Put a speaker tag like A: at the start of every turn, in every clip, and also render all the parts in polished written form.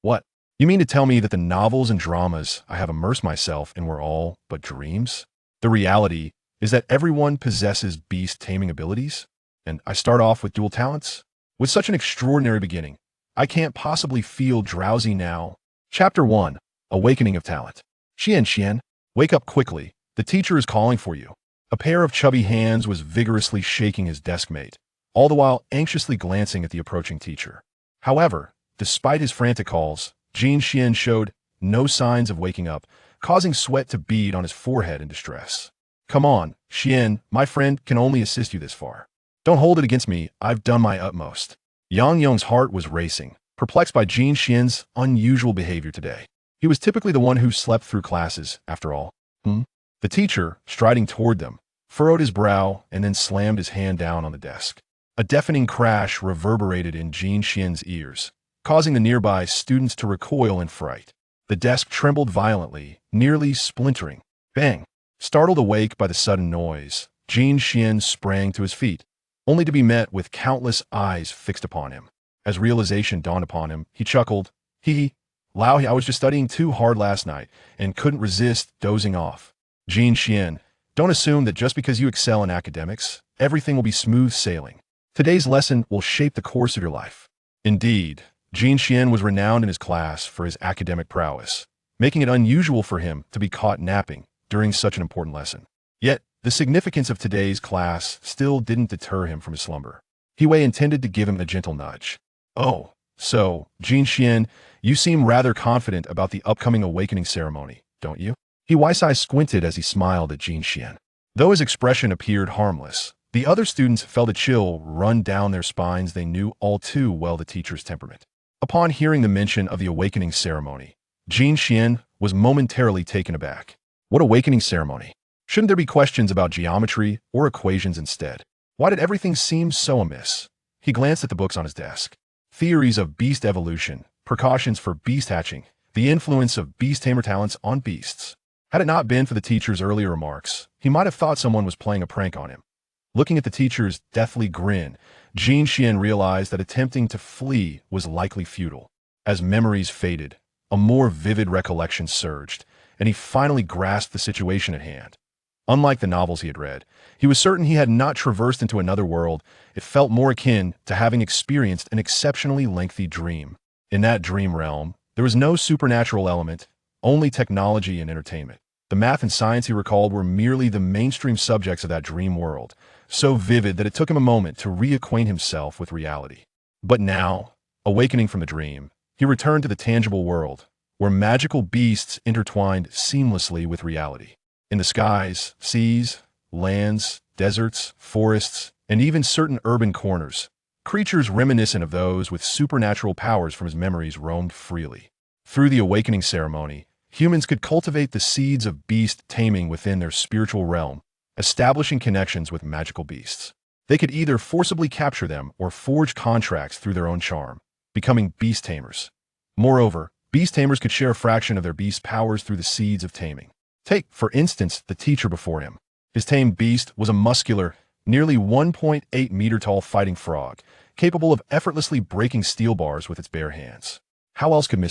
A: What? You mean to tell me that the novels and dramas I have immersed myself in were all but dreams? The reality is that everyone possesses beast taming abilities, and I start off with dual talents? With such an extraordinary beginning, I can't possibly feel drowsy now. Chapter 1. Awakening of Talent. Xian, wake up quickly. The teacher is calling for you. A pair of chubby hands was vigorously shaking his desk mate, all the while anxiously glancing at the approaching teacher. However, despite his frantic calls, Xian showed no signs of waking up, causing sweat to bead on his forehead in distress. Come on, Xian, my friend can only assist you this far. Don't hold it against me, I've done my utmost. Yang Yong's heart was racing, perplexed by Xian's unusual behavior today. He was typically the one who slept through classes, after all. The teacher, striding toward them, furrowed his brow and then slammed his hand down on the desk. A deafening crash reverberated in Xian's ears, causing the nearby students to recoil in fright. The desk trembled violently, nearly splintering. Bang! Startled awake by the sudden noise, Xian sprang to his feet, only to be met with countless eyes fixed upon him. As realization dawned upon him, he chuckled. Lao, I was just studying too hard last night and couldn't resist dozing off. Xian, don't assume that just because you excel in academics, everything will be smooth sailing. Today's lesson will shape the course of your life. Indeed, Xian was renowned in his class for his academic prowess, making it unusual for him to be caught napping during such an important lesson. Yet, the significance of today's class still didn't deter him from his slumber. Wei intended to give him a gentle nudge. Oh, so, Xian, you seem rather confident about the upcoming awakening ceremony, don't you? Wei's eyes squinted as he smiled at Xian. Though his expression appeared harmless, the other students felt a chill run down their spines. They knew all too well the teacher's temperament. Upon hearing the mention of the awakening ceremony, Xian was momentarily taken aback. What awakening ceremony? Shouldn't there be questions about geometry or equations instead? Why did everything seem so amiss? He glanced at the books on his desk. Theories of beast evolution, precautions for beast hatching, the influence of beast tamer talents on beasts. Had it not been for the teacher's earlier remarks, he might have thought someone was playing a prank on him. Looking at the teacher's deathly grin, Xian realized that attempting to flee was likely futile. As memories faded, a more vivid recollection surged, and he finally grasped the situation at hand. Unlike the novels he had read, he was certain he had not traversed into another world. It felt more akin to having experienced an exceptionally lengthy dream. In that dream realm, there was no supernatural element, only technology and entertainment. The math and science he recalled were merely the mainstream subjects of that dream world, so vivid that it took him a moment to reacquaint himself with reality. But now, awakening from the dream, he returned to the tangible world, where magical beasts intertwined seamlessly with reality. In the skies, seas, lands, deserts, forests, and even certain urban corners, creatures reminiscent of those with supernatural powers from his memories roamed freely. Through the awakening ceremony, humans could cultivate the seeds of beast taming within their spiritual realm, establishing connections with magical beasts. They could either forcibly capture them or forge contracts through their own charm, becoming beast tamers. Moreover, beast tamers could share a fraction of their beast powers through the seeds of taming. Take, for instance, the teacher before him. His tamed beast was a muscular, nearly 1.8-meter-tall fighting frog, capable of effortlessly breaking steel bars with its bare hands. How else could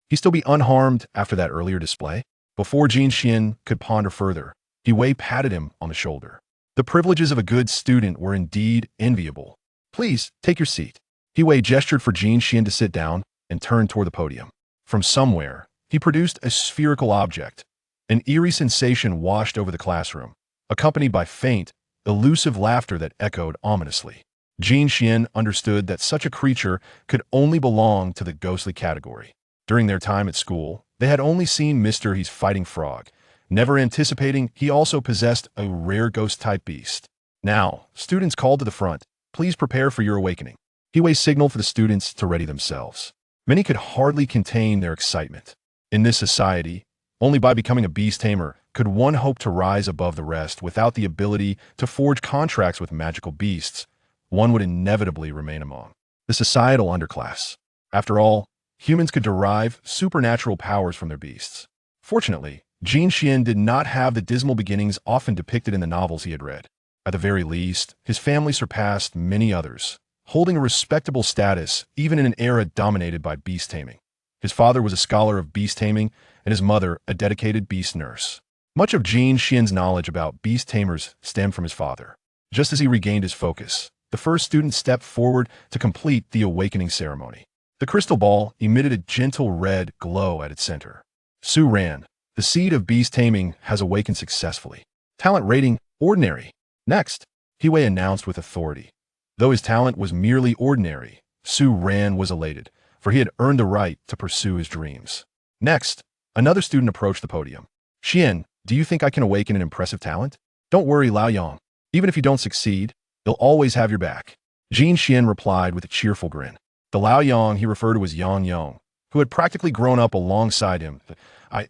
A: he still be unharmed after that earlier display? Before Xian could ponder further, Wei patted him on the shoulder. The privileges of a good student were indeed enviable. Please, take your seat. Wei gestured for Xian to sit down and turned toward the podium. From somewhere, he produced a spherical object. An eerie sensation washed over the classroom, accompanied by faint, elusive laughter that echoed ominously. Xian understood that such a creature could only belong to the ghostly category. During their time at school, they had only seen Mr. He's fighting frog, never anticipating he also possessed a rare ghost-type beast. Now, students called to the front, please prepare for your awakening. Wei signaled for the students to ready themselves. Many could hardly contain their excitement. In this society, only by becoming a beast tamer could one hope to rise above the rest. Without the ability to forge contracts with magical beasts, one would inevitably remain among the societal underclass. After all, humans could derive supernatural powers from their beasts. Fortunately, Xian did not have the dismal beginnings often depicted in the novels he had read. At the very least, his family surpassed many others, holding a respectable status even in an era dominated by beast taming. His father was a scholar of beast taming, and his mother a dedicated beast nurse. Much of Jin Xian's knowledge about beast tamers stemmed from his father. Just as he regained his focus, the first student stepped forward to complete the awakening ceremony. The crystal ball emitted a gentle red glow at its center. Su ran. The seed of beast taming has awakened successfully. Talent rating, ordinary. Next, Hiwei announced with authority. Though his talent was merely ordinary, Su Ran was elated, for he had earned the right to pursue his dreams. Next, another student approached the podium. Xian, do you think I can awaken an impressive talent? Don't worry, Lao Yang. Even if you don't succeed, you'll always have your back. Jin Xian replied with a cheerful grin. The Lao Yang he referred to as Yang Yang, who had practically grown up alongside him,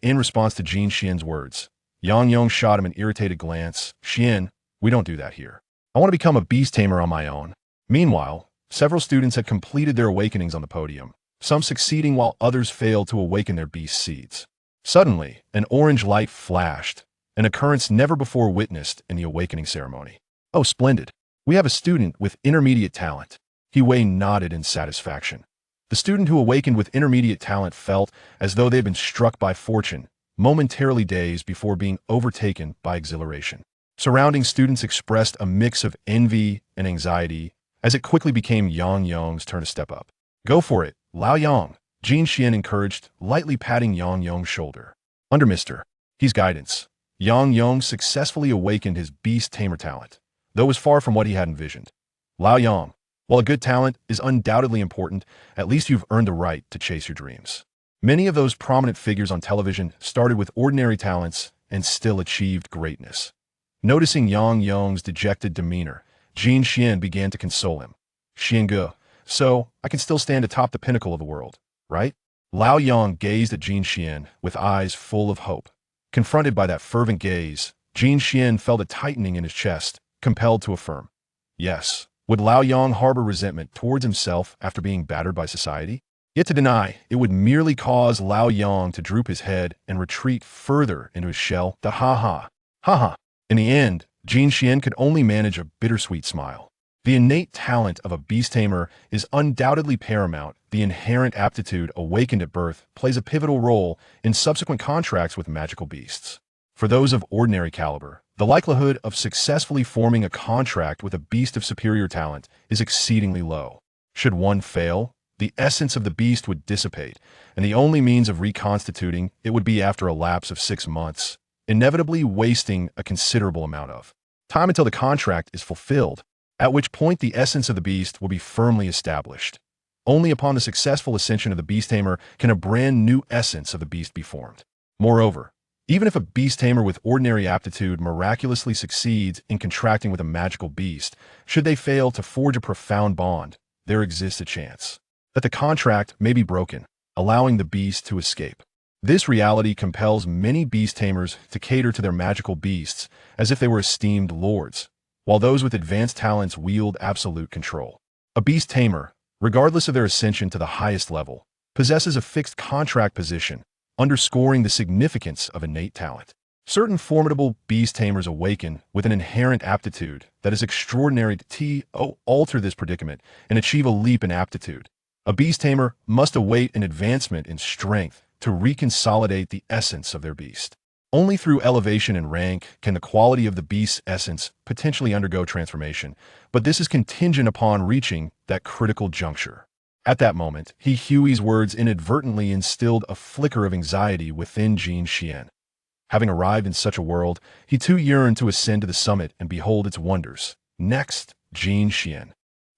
A: in response to Jin Xian's words. Yang Yang shot him an irritated glance. Xian, we don't do that here. I want to become a beast tamer on my own. Meanwhile, several students had completed their awakenings on the podium, some succeeding while others failed to awaken their beast seeds. Suddenly, an orange light flashed, an occurrence never before witnessed in the awakening ceremony. Oh, splendid. We have a student with intermediate talent. Hiwei nodded in satisfaction. The student who awakened with intermediate talent felt as though they had been struck by fortune, momentarily dazed before being overtaken by exhilaration. Surrounding students expressed a mix of envy and anxiety as it quickly became Yang Yang's turn to step up. Go for it, Lao Yang, Jin Xian encouraged, lightly patting Yang Yang's shoulder. Under his guidance, Yang Yang successfully awakened his beast tamer talent, though it was far from what he had envisioned. Lao Yang, while a good talent is undoubtedly important, at least you've earned the right to chase your dreams. Many of those prominent figures on television started with ordinary talents and still achieved greatness. Noticing Yang Yang's dejected demeanor, Jin Xian began to console him. Xiange, so I can still stand atop the pinnacle of the world, right? Lao Yang gazed at Jin Xian with eyes full of hope. Confronted by that fervent gaze, Jin Xian felt a tightening in his chest, compelled to affirm. Yes. Would Lao Yang harbor resentment towards himself after being battered by society? Yet to deny, it would merely cause Lao Yang to droop his head and retreat further into his shell. Ha. In the end, Jin Xian could only manage a bittersweet smile. The innate talent of a beast tamer is undoubtedly paramount. The inherent aptitude awakened at birth plays a pivotal role in subsequent contracts with magical beasts. For those of ordinary caliber, the likelihood of successfully forming a contract with a beast of superior talent is exceedingly low. Should one fail, the essence of the beast would dissipate, and the only means of reconstituting it would be after a lapse of 6 months, inevitably wasting a considerable amount of time until the contract is fulfilled, at which point the essence of the beast will be firmly established. Only upon the successful ascension of the beast tamer can a brand new essence of the beast be formed. Moreover, even if a beast tamer with ordinary aptitude miraculously succeeds in contracting with a magical beast, should they fail to forge a profound bond, there exists a chance that the contract may be broken, allowing the beast to escape. This reality compels many beast tamers to cater to their magical beasts as if they were esteemed lords, while those with advanced talents wield absolute control. A beast tamer, regardless of their ascension to the highest level, possesses a fixed contract position, underscoring the significance of innate talent. Certain formidable beast tamers awaken with an inherent aptitude that is extraordinary to alter this predicament and achieve a leap in aptitude. A beast tamer must await an advancement in strength to reconsolidate the essence of their beast. Only through elevation in rank can the quality of the beast's essence potentially undergo transformation, but this is contingent upon reaching that critical juncture. At that moment, Huey's words inadvertently instilled a flicker of anxiety within Jin Xian. Having arrived in such a world, he too yearned to ascend to the summit and behold its wonders. Next, Jin Xian.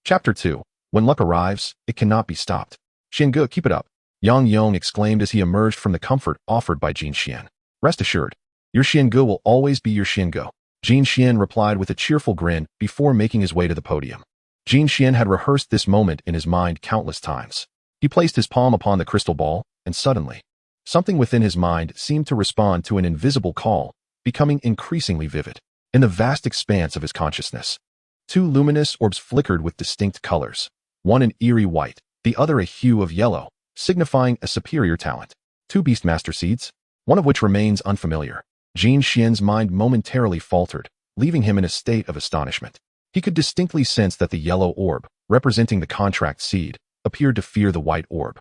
A: Chapter 2. When luck arrives, it cannot be stopped. Xiange, keep it up, Yang Yang exclaimed as he emerged from the comfort offered by Jin Xian. Rest assured, your Xiange will always be your Xiange. Jin Xian replied with a cheerful grin before making his way to the podium. Jin Xian had rehearsed this moment in his mind countless times. He placed his palm upon the crystal ball, and suddenly, something within his mind seemed to respond to an invisible call, becoming increasingly vivid. In the vast expanse of his consciousness, 2 luminous orbs flickered with distinct colors, one an eerie white, the other a hue of yellow, signifying a superior talent. 2 Beastmaster seeds, one of which remains unfamiliar. Jin Xian's mind momentarily faltered, leaving him in a state of astonishment. He could distinctly sense that the yellow orb, representing the contract seed, appeared to fear the white orb.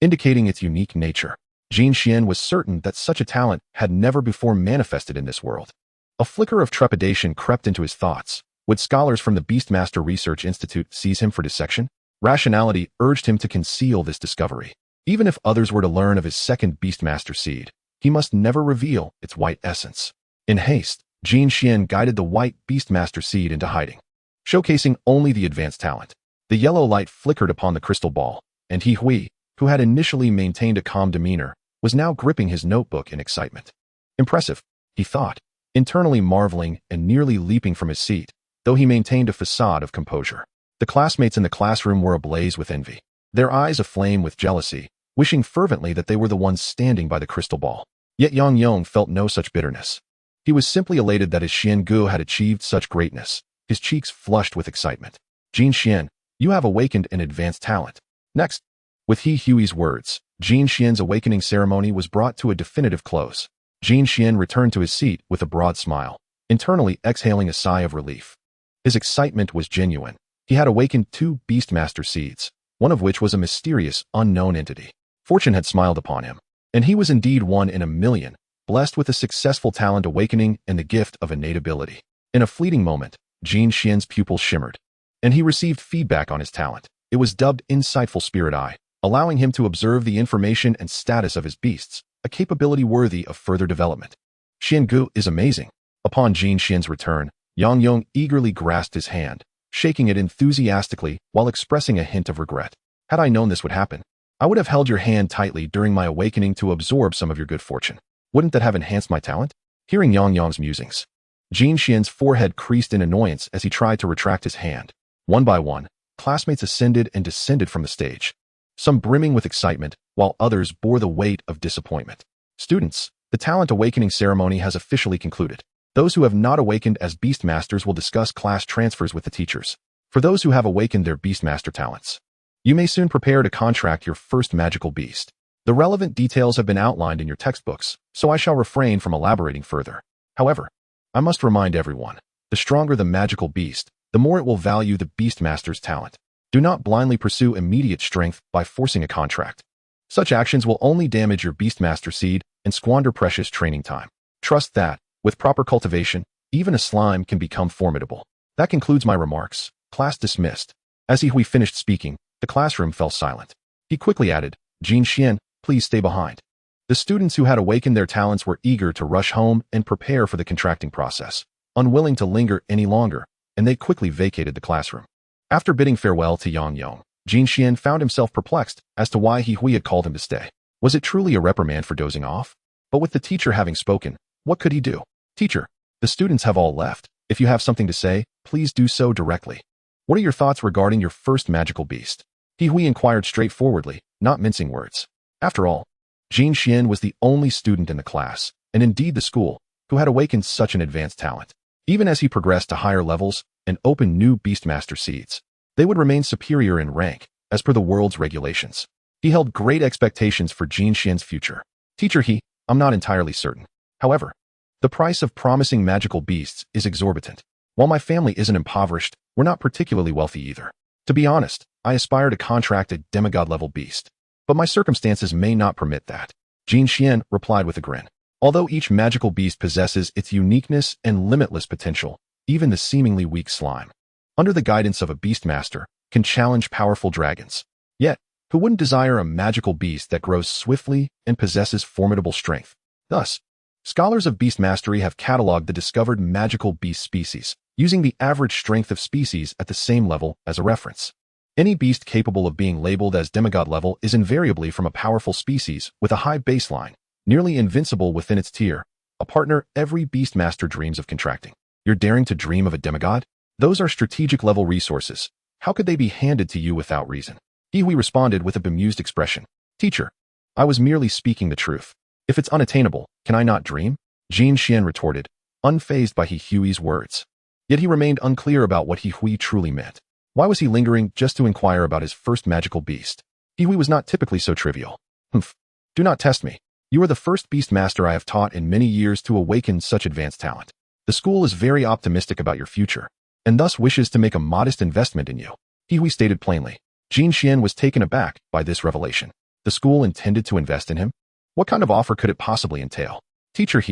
A: indicating its unique nature. Jin Xian was certain that such a talent had never before manifested in this world. A flicker of trepidation crept into his thoughts. Would scholars from the Beastmaster Research Institute seize him for dissection? Rationality urged him to conceal this discovery. Even if others were to learn of his second Beastmaster seed, he must never reveal its white essence. In haste, Jin Xian guided the white Beastmaster seed into hiding, showcasing only the advanced talent. The yellow light flickered upon the crystal ball, and He Hui, who had initially maintained a calm demeanor, was now gripping his notebook in excitement. Impressive, he thought, internally marveling and nearly leaping from his seat, though he maintained a facade of composure. The classmates in the classroom were ablaze with envy, their eyes aflame with jealousy, wishing fervently that they were the ones standing by the crystal ball. Yet Yang Yong felt no such bitterness. He was simply elated that his Xiangu had achieved such greatness, his cheeks flushed with excitement. Jin Xian, you have awakened an advanced talent. Next, with He Hui's words, Jin Xian's awakening ceremony was brought to a definitive close. Jin Xian returned to his seat with a broad smile, internally exhaling a sigh of relief. His excitement was genuine. He had awakened 2 Beastmaster seeds, one of which was a mysterious, unknown entity. Fortune had smiled upon him, and he was indeed one in a million, blessed with a successful talent awakening and the gift of innate ability. In a fleeting moment, Jin Xian's pupils shimmered, and he received feedback on his talent. It was dubbed Insightful Spirit Eye, allowing him to observe the information and status of his beasts, a capability worthy of further development. Xiangu is amazing. Upon Jin Xian's return, Yang Yong eagerly grasped his hand, shaking it enthusiastically while expressing a hint of regret. Had I known this would happen, I would have held your hand tightly during my awakening to absorb some of your good fortune. Wouldn't that have enhanced my talent? Hearing Yang Yong's musings, Jin Xian's forehead creased in annoyance as he tried to retract his hand. One by one, classmates ascended and descended from the stage, some brimming with excitement, while others bore the weight of disappointment. Students, the talent awakening ceremony has officially concluded. Those who have not awakened as Beastmasters will discuss class transfers with the teachers. For those who have awakened their Beastmaster talents, you may soon prepare to contract your first magical beast. The relevant details have been outlined in your textbooks, so I shall refrain from elaborating further. However, I must remind everyone, the stronger the magical beast, the more it will value the Beastmaster's talent. Do not blindly pursue immediate strength by forcing a contract. Such actions will only damage your Beastmaster seed and squander precious training time. Trust that, with proper cultivation, even a slime can become formidable. That concludes my remarks. Class dismissed. As He Hui finished speaking, the classroom fell silent. He quickly added, Jin Xian, please stay behind. The students who had awakened their talents were eager to rush home and prepare for the contracting process, unwilling to linger any longer, and they quickly vacated the classroom. After bidding farewell to Yang Yong, Jin Xian found himself perplexed as to why He Hui had called him to stay. Was it truly a reprimand for dozing off? But with the teacher having spoken, what could he do? Teacher, the students have all left. If you have something to say, please do so directly. What are your thoughts regarding your first magical beast? He Hui inquired straightforwardly, not mincing words. After all, Jin Xian was the only student in the class, and indeed the school, who had awakened such an advanced talent. Even as he progressed to higher levels and opened new Beastmaster seeds, they would remain superior in rank, as per the world's regulations. He held great expectations for Jin Xian's future. Teacher I'm not entirely certain. However, the price of promising magical beasts is exorbitant. While my family isn't impoverished, we're not particularly wealthy either. To be honest, I aspire to contract a demigod-level beast, but my circumstances may not permit that. Jin Xian replied with a grin. Although each magical beast possesses its uniqueness and limitless potential, even the seemingly weak slime, under the guidance of a Beastmaster, can challenge powerful dragons. Yet, who wouldn't desire a magical beast that grows swiftly and possesses formidable strength? Thus, scholars of beast mastery have cataloged the discovered magical beast species, using the average strength of species at the same level as a reference. Any beast capable of being labeled as demigod level is invariably from a powerful species with a high baseline, nearly invincible within its tier, a partner every Beastmaster dreams of contracting. You're daring to dream of a demigod? Those are strategic level resources. How could they be handed to you without reason? He Hui responded with a bemused expression. Teacher, I was merely speaking the truth. If it's unattainable, can I not dream? Jin Xian retorted, unfazed by He Hui's words. Yet he remained unclear about what He Hui truly meant. Why was he lingering just to inquire about his first magical beast? He Hui was not typically so trivial. Humph. Do not test me. You are the first Beastmaster I have taught in many years to awaken such advanced talent. The school is very optimistic about your future, and thus wishes to make a modest investment in you. He Hui stated plainly. Jin Xian was taken aback by this revelation. The school intended to invest in him? What kind of offer could it possibly entail? Teacher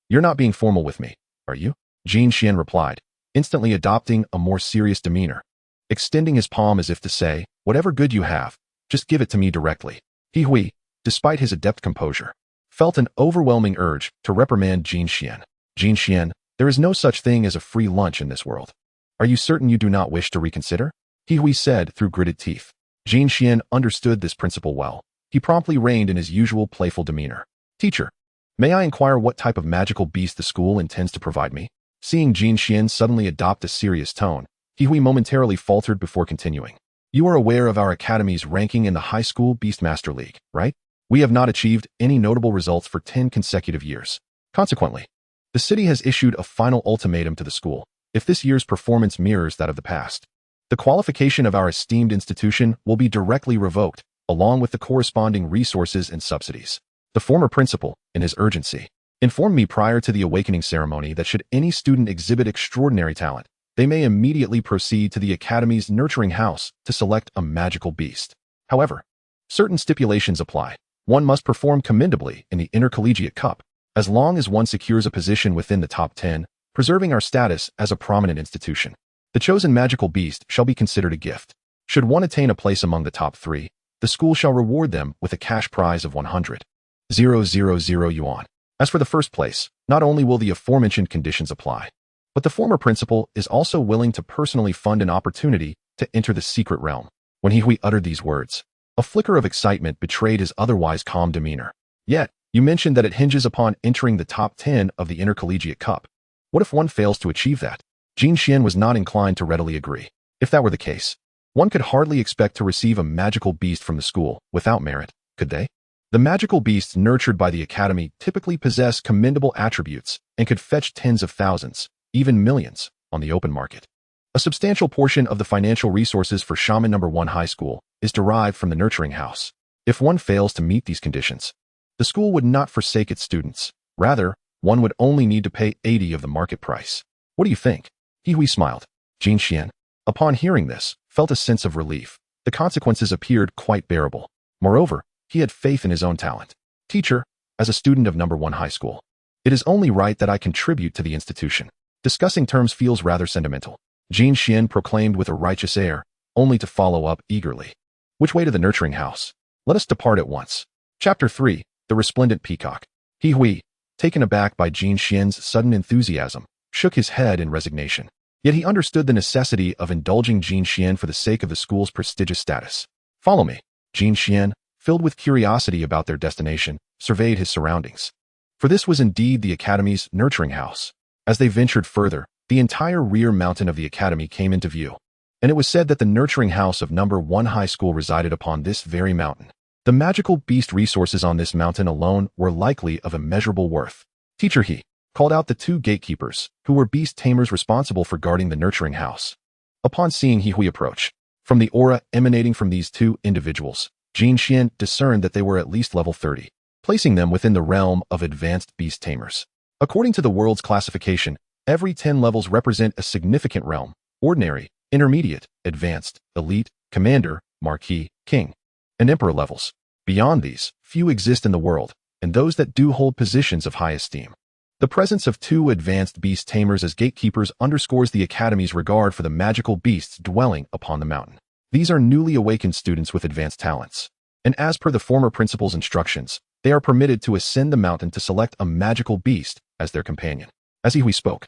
A: you're not being formal with me, are you? Jin Xian replied, instantly adopting a more serious demeanor, extending his palm as if to say, whatever good you have, just give it to me directly. Hui, despite his adept composure, felt an overwhelming urge to reprimand Jin Xian. Jin Xian, there is no such thing as a free lunch in this world. Are you certain you do not wish to reconsider? Hui said through gritted teeth. Jin Xian understood this principle well. He promptly reined in his usual playful demeanor. Teacher, may I inquire what type of magical beast the school intends to provide me? Seeing Jin Xian suddenly adopt a serious tone, Hui momentarily faltered before continuing. You are aware of our academy's ranking in the high school Beastmaster League, right? We have not achieved any notable results for 10 consecutive years. Consequently, the city has issued a final ultimatum to the school. If this year's performance mirrors that of the past, the qualification of our esteemed institution will be directly revoked, along with the corresponding resources and subsidies. The former principal, in his urgency, informed me prior to the awakening ceremony that should any student exhibit extraordinary talent, they may immediately proceed to the Academy's nurturing house to select a magical beast. However, certain stipulations apply. One must perform commendably in the Intercollegiate Cup, as long as one secures a position within the top 10, preserving our status as a prominent institution. The chosen magical beast shall be considered a gift. Should one attain a place among the top 3, the school shall reward them with a cash prize of 100,000 yuan. As for the first place, not only will the aforementioned conditions apply, but the former principal is also willing to personally fund an opportunity to enter the secret realm. When Hui uttered these words, a flicker of excitement betrayed his otherwise calm demeanor. Yet, you mentioned that it hinges upon entering the top 10 of the Intercollegiate Cup. What if one fails to achieve that? Jin Xian was not inclined to readily agree. If that were the case, one could hardly expect to receive a magical beast from the school without merit, could they? The magical beasts nurtured by the Academy typically possess commendable attributes and could fetch tens of thousands, even millions, on the open market. A substantial portion of the financial resources for Shaman No. 1 High School is derived from the nurturing house. If one fails to meet these conditions, the school would not forsake its students. Rather, one would only need to pay 80 of the market price. What do you think? Hui smiled. Jin Xian, upon hearing this, felt a sense of relief. The consequences appeared quite bearable. Moreover, he had faith in his own talent. Teacher, as a student of No. 1 High School, it is only right that I contribute to the institution. Discussing terms feels rather sentimental. Jin Xian proclaimed with a righteous air, only to follow up eagerly. Which way to the nurturing house? Let us depart at once. Chapter 3, The Resplendent Peacock. Hui, taken aback by Jin Xian's sudden enthusiasm, shook his head in resignation. Yet he understood the necessity of indulging Jin Xian for the sake of the school's prestigious status. Follow me. Jin Xian, filled with curiosity about their destination, surveyed his surroundings. For this was indeed the Academy's nurturing house. As they ventured further, the entire rear mountain of the Academy came into view, and it was said that the nurturing house of No. 1 High School resided upon this very mountain. The magical beast resources on this mountain alone were likely of immeasurable worth. Teacher called out the 2 gatekeepers, who were beast tamers responsible for guarding the nurturing house. Upon seeing Hui approach, from the aura emanating from these 2 individuals, Jin Xian discerned that they were at least level 30, placing them within the realm of advanced beast tamers. According to the world's classification, every 10 levels represent a significant realm: ordinary, intermediate, advanced, elite, commander, marquis, king, and emperor levels. Beyond these, few exist in the world, and those that do hold positions of high esteem. The presence of 2 advanced beast tamers as gatekeepers underscores the Academy's regard for the magical beasts dwelling upon the mountain. These are newly awakened students with advanced talents, and as per the former principal's instructions, they are permitted to ascend the mountain to select a magical beast as their companion. As Hui spoke,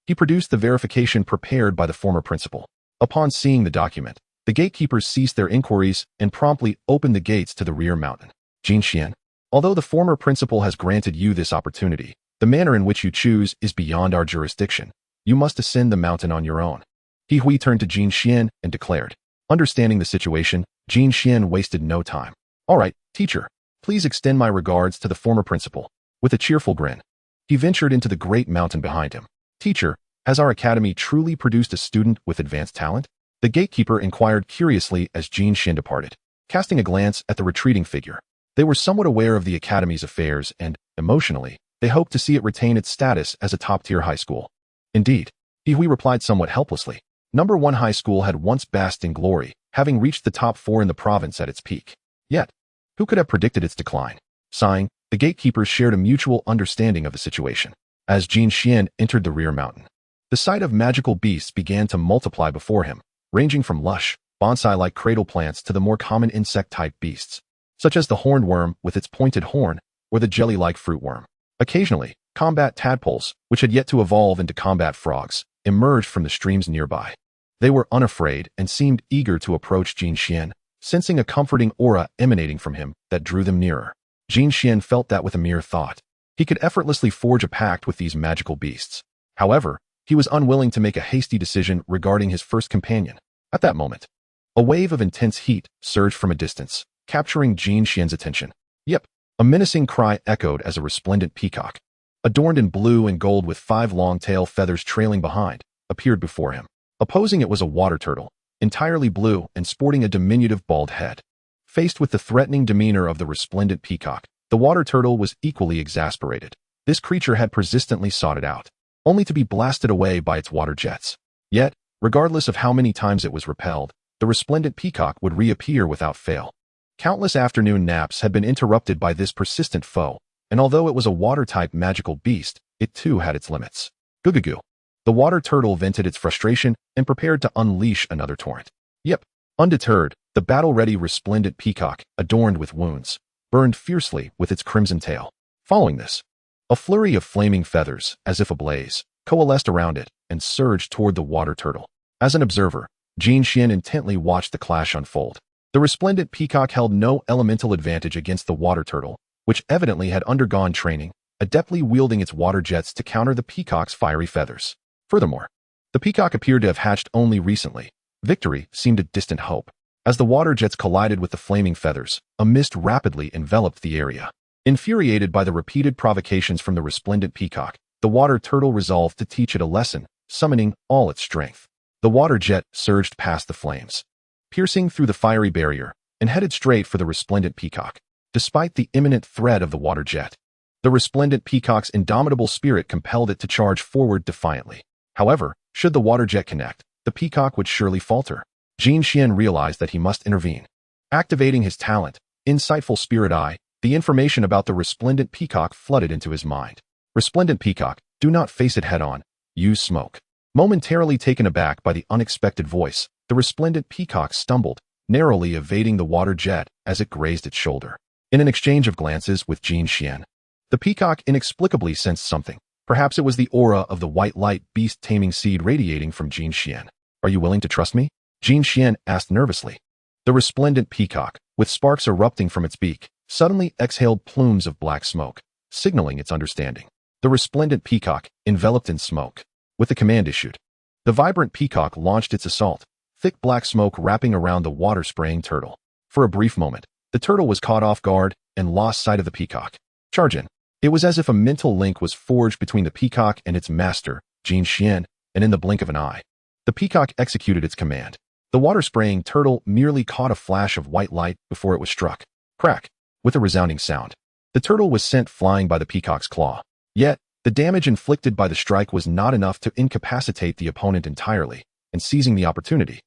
A: he produced the verification prepared by the former principal. Upon seeing the document, the gatekeepers ceased their inquiries and promptly opened the gates to the rear mountain. Jin Xian, although the former principal has granted you this opportunity, the manner in which you choose is beyond our jurisdiction. You must ascend the mountain on your own. Hui turned to Jin Xian and declared. Understanding the situation, Jin Xian wasted no time. All right, teacher, please extend my regards to the former principal. With a cheerful grin, he ventured into the great mountain behind him. Teacher, has our academy truly produced a student with advanced talent? The gatekeeper inquired curiously as Jin Xian departed. Casting a glance at the retreating figure, they were somewhat aware of the academy's affairs and, emotionally, they hoped to see it retain its status as a top-tier high school. Indeed, Hui replied somewhat helplessly. No. 1 High School had once basked in glory, having reached the top 4 in the province at its peak. Yet, Who could have predicted its decline? Sighing, the gatekeepers shared a mutual understanding of the situation. As Jin Xian entered the rear mountain, the sight of magical beasts began to multiply before him, ranging from lush, bonsai-like cradle plants to the more common insect-type beasts, such as the horned worm with its pointed horn or the jelly-like fruit worm. Occasionally, combat tadpoles, which had yet to evolve into combat frogs, emerged from the streams nearby. They were unafraid and seemed eager to approach Jin Xian, sensing a comforting aura emanating from him that drew them nearer. Jin Xian felt that with a mere thought, he could effortlessly forge a pact with these magical beasts. However, he was unwilling to make a hasty decision regarding his first companion. At that moment, a wave of intense heat surged from a distance, capturing Jin Xian's attention. Yep, a menacing cry echoed as a resplendent peacock, adorned in blue and gold with 5 long tail feathers trailing behind, appeared before him. Opposing it was a water turtle, entirely blue and sporting a diminutive bald head. Faced with the threatening demeanor of the resplendent peacock, the water turtle was equally exasperated. This creature had persistently sought it out, only to be blasted away by its water jets. Yet, regardless of how many times it was repelled, the resplendent peacock would reappear without fail. Countless afternoon naps had been interrupted by this persistent foe, and although it was a water-type magical beast, it too had its limits. Goo-goo-goo. The water turtle vented its frustration and prepared to unleash another torrent. Yep. Undeterred, the battle-ready resplendent peacock, adorned with wounds, burned fiercely with its crimson tail. Following this, a flurry of flaming feathers, as if ablaze, coalesced around it and surged toward the water turtle. As an observer, Jin Xian intently watched the clash unfold. The resplendent peacock held no elemental advantage against the water turtle, which evidently had undergone training, adeptly wielding its water jets to counter the peacock's fiery feathers. Furthermore, the peacock appeared to have hatched only recently. Victory seemed a distant hope. As the water jets collided with the flaming feathers, a mist rapidly enveloped the area. Infuriated by the repeated provocations from the resplendent peacock, the water turtle resolved to teach it a lesson, summoning all its strength. The water jet surged past the flames, piercing through the fiery barrier, and headed straight for the resplendent peacock. Despite the imminent threat of the water jet, the resplendent peacock's indomitable spirit compelled it to charge forward defiantly. However, should the water jet connect, the peacock would surely falter. Jin Xian realized that he must intervene. Activating his talent, Insightful Spirit Eye, the information about the resplendent peacock flooded into his mind. Resplendent peacock, do not face it head-on. Use smoke. Momentarily taken aback by the unexpected voice, the resplendent peacock stumbled, narrowly evading the water jet as it grazed its shoulder. In an exchange of glances with Jin Xian, the peacock inexplicably sensed something. Perhaps it was the aura of the white light beast taming seed radiating from Jin Xian. Are you willing to trust me? Jin Xian asked nervously. The resplendent peacock, with sparks erupting from its beak, suddenly exhaled plumes of black smoke, signaling its understanding. The resplendent peacock, enveloped in smoke. With the command issued, the vibrant peacock launched its assault, thick black smoke wrapping around the water-spraying turtle. For a brief moment, the turtle was caught off guard and lost sight of the peacock. Charge in. It was as if a mental link was forged between the peacock and its master, Jin Xian, and in the blink of an eye, the peacock executed its command. The water-spraying turtle merely caught a flash of white light before it was struck. Crack! With a resounding sound, the turtle was sent flying by the peacock's claw. Yet, the damage inflicted by the strike was not enough to incapacitate the opponent entirely, and seizing the opportunity,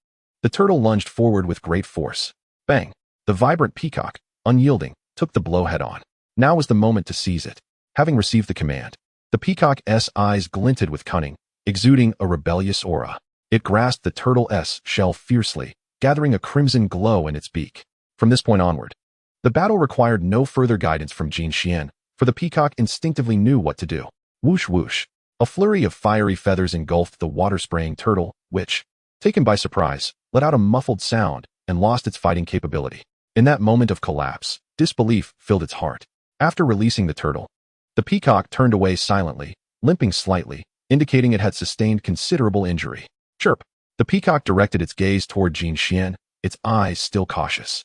A: the turtle lunged forward with great force. Bang! The vibrant peacock, unyielding, took the blow head-on. Now was the moment to seize it. Having received the command, the peacock's eyes glinted with cunning, exuding a rebellious aura. It grasped the turtle's shell fiercely, gathering a crimson glow in its beak. From this point onward, the battle required no further guidance from Jin Xian, for the peacock instinctively knew what to do. Whoosh whoosh. A flurry of fiery feathers engulfed the water-spraying turtle, which, taken by surprise, let out a muffled sound and lost its fighting capability. In that moment of collapse, disbelief filled its heart. After releasing the turtle, the peacock turned away silently, limping slightly, indicating it had sustained considerable injury. Chirp! The peacock directed its gaze toward Jin Xian, its eyes still cautious,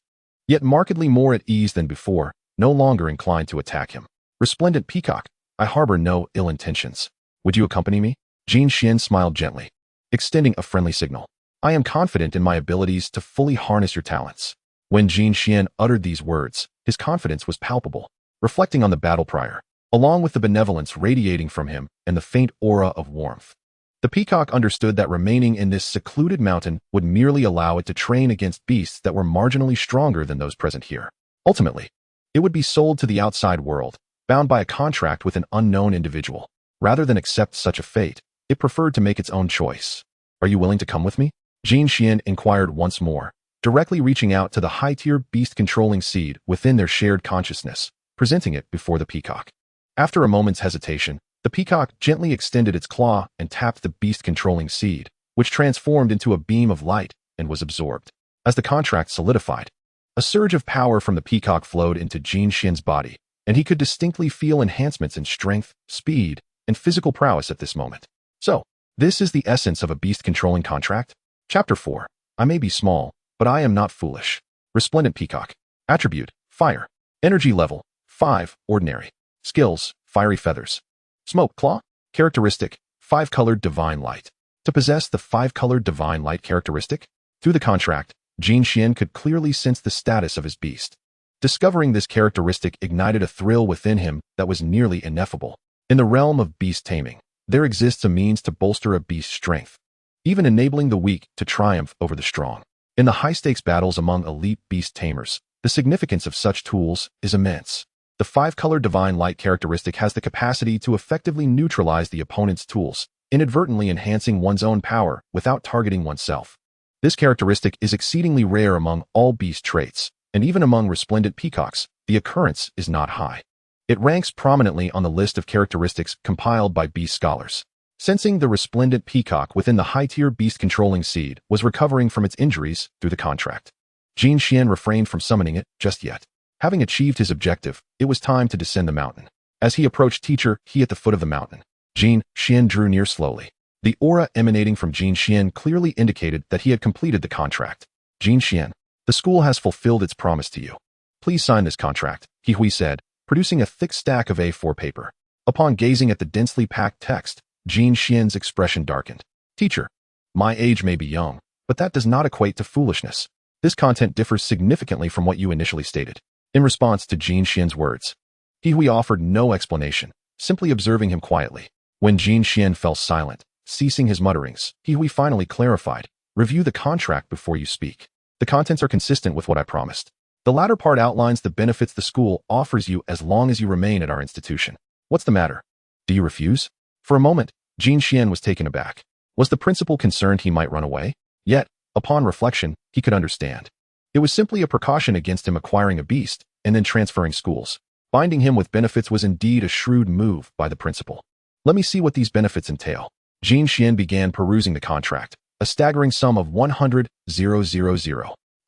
A: yet markedly more at ease than before, no longer inclined to attack him. Resplendent peacock, I harbor no ill intentions. Would you accompany me? Jin Xian smiled gently, extending a friendly signal. I am confident in my abilities to fully harness your talents. When Jin Xian uttered these words, his confidence was palpable, reflecting on the battle prior, along with the benevolence radiating from him and the faint aura of warmth. The peacock understood that remaining in this secluded mountain would merely allow it to train against beasts that were marginally stronger than those present here. Ultimately, it would be sold to the outside world, bound by a contract with an unknown individual. Rather than accept such a fate, it preferred to make its own choice. Are you willing to come with me? Jin Xian inquired once more, directly reaching out to the high-tier beast-controlling seed within their shared consciousness, presenting it before the peacock. After a moment's hesitation, the peacock gently extended its claw and tapped the beast-controlling seed, which transformed into a beam of light and was absorbed. As the contract solidified, a surge of power from the peacock flowed into Jin Xian's body, and he could distinctly feel enhancements in strength, speed, and physical prowess at this moment. So, this is the essence of a beast-controlling contract? Chapter 4. I may be small, but I am not foolish. Resplendent Peacock. Attribute, Fire. Energy level, 5, Ordinary. Skills, Fiery Feathers. Smoke Claw. Characteristic, 5-colored Divine Light. To possess the 5-colored Divine Light characteristic, through the contract, Jin Xian could clearly sense the status of his beast. Discovering this characteristic ignited a thrill within him that was nearly ineffable. In the realm of beast taming, there exists a means to bolster a beast's strength, even enabling the weak to triumph over the strong. In the high-stakes battles among elite beast tamers, the significance of such tools is immense. The 5-color Divine Light characteristic has the capacity to effectively neutralize the opponent's tools, inadvertently enhancing one's own power without targeting oneself. This characteristic is exceedingly rare among all beast traits, and even among resplendent peacocks, the occurrence is not high. It ranks prominently on the list of characteristics compiled by beast scholars. Sensing the resplendent peacock within the high-tier beast-controlling seed was recovering from its injuries through the contract, Jin Xian refrained from summoning it just yet. Having achieved his objective, it was time to descend the mountain. As he approached Teacher He at the foot of the mountain, Jin Xian drew near slowly. The aura emanating from Jin Xian clearly indicated that he had completed the contract. Jin Xian, the school has fulfilled its promise to you. Please sign this contract, He Hui said, producing a thick stack of A4 paper. Upon gazing at the densely packed text, Jin Xian's expression darkened. Teacher, my age may be young, but that does not equate to foolishness. This content differs significantly from what you initially stated. In response to Jin Xian's words, He Hui offered no explanation, simply observing him quietly. When Jin Xian fell silent, ceasing his mutterings, He Hui finally clarified, review the contract before you speak. The contents are consistent with what I promised. The latter part outlines the benefits the school offers you as long as you remain at our institution. What's the matter? Do you refuse? For a moment, Jin Xian was taken aback. Was the principal concerned he might run away? Yet, upon reflection, he could understand. It was simply a precaution against him acquiring a beast and then transferring schools. Binding him with benefits was indeed a shrewd move by the principal. Let me see what these benefits entail. Jin Xian began perusing the contract, a staggering sum of 100,000.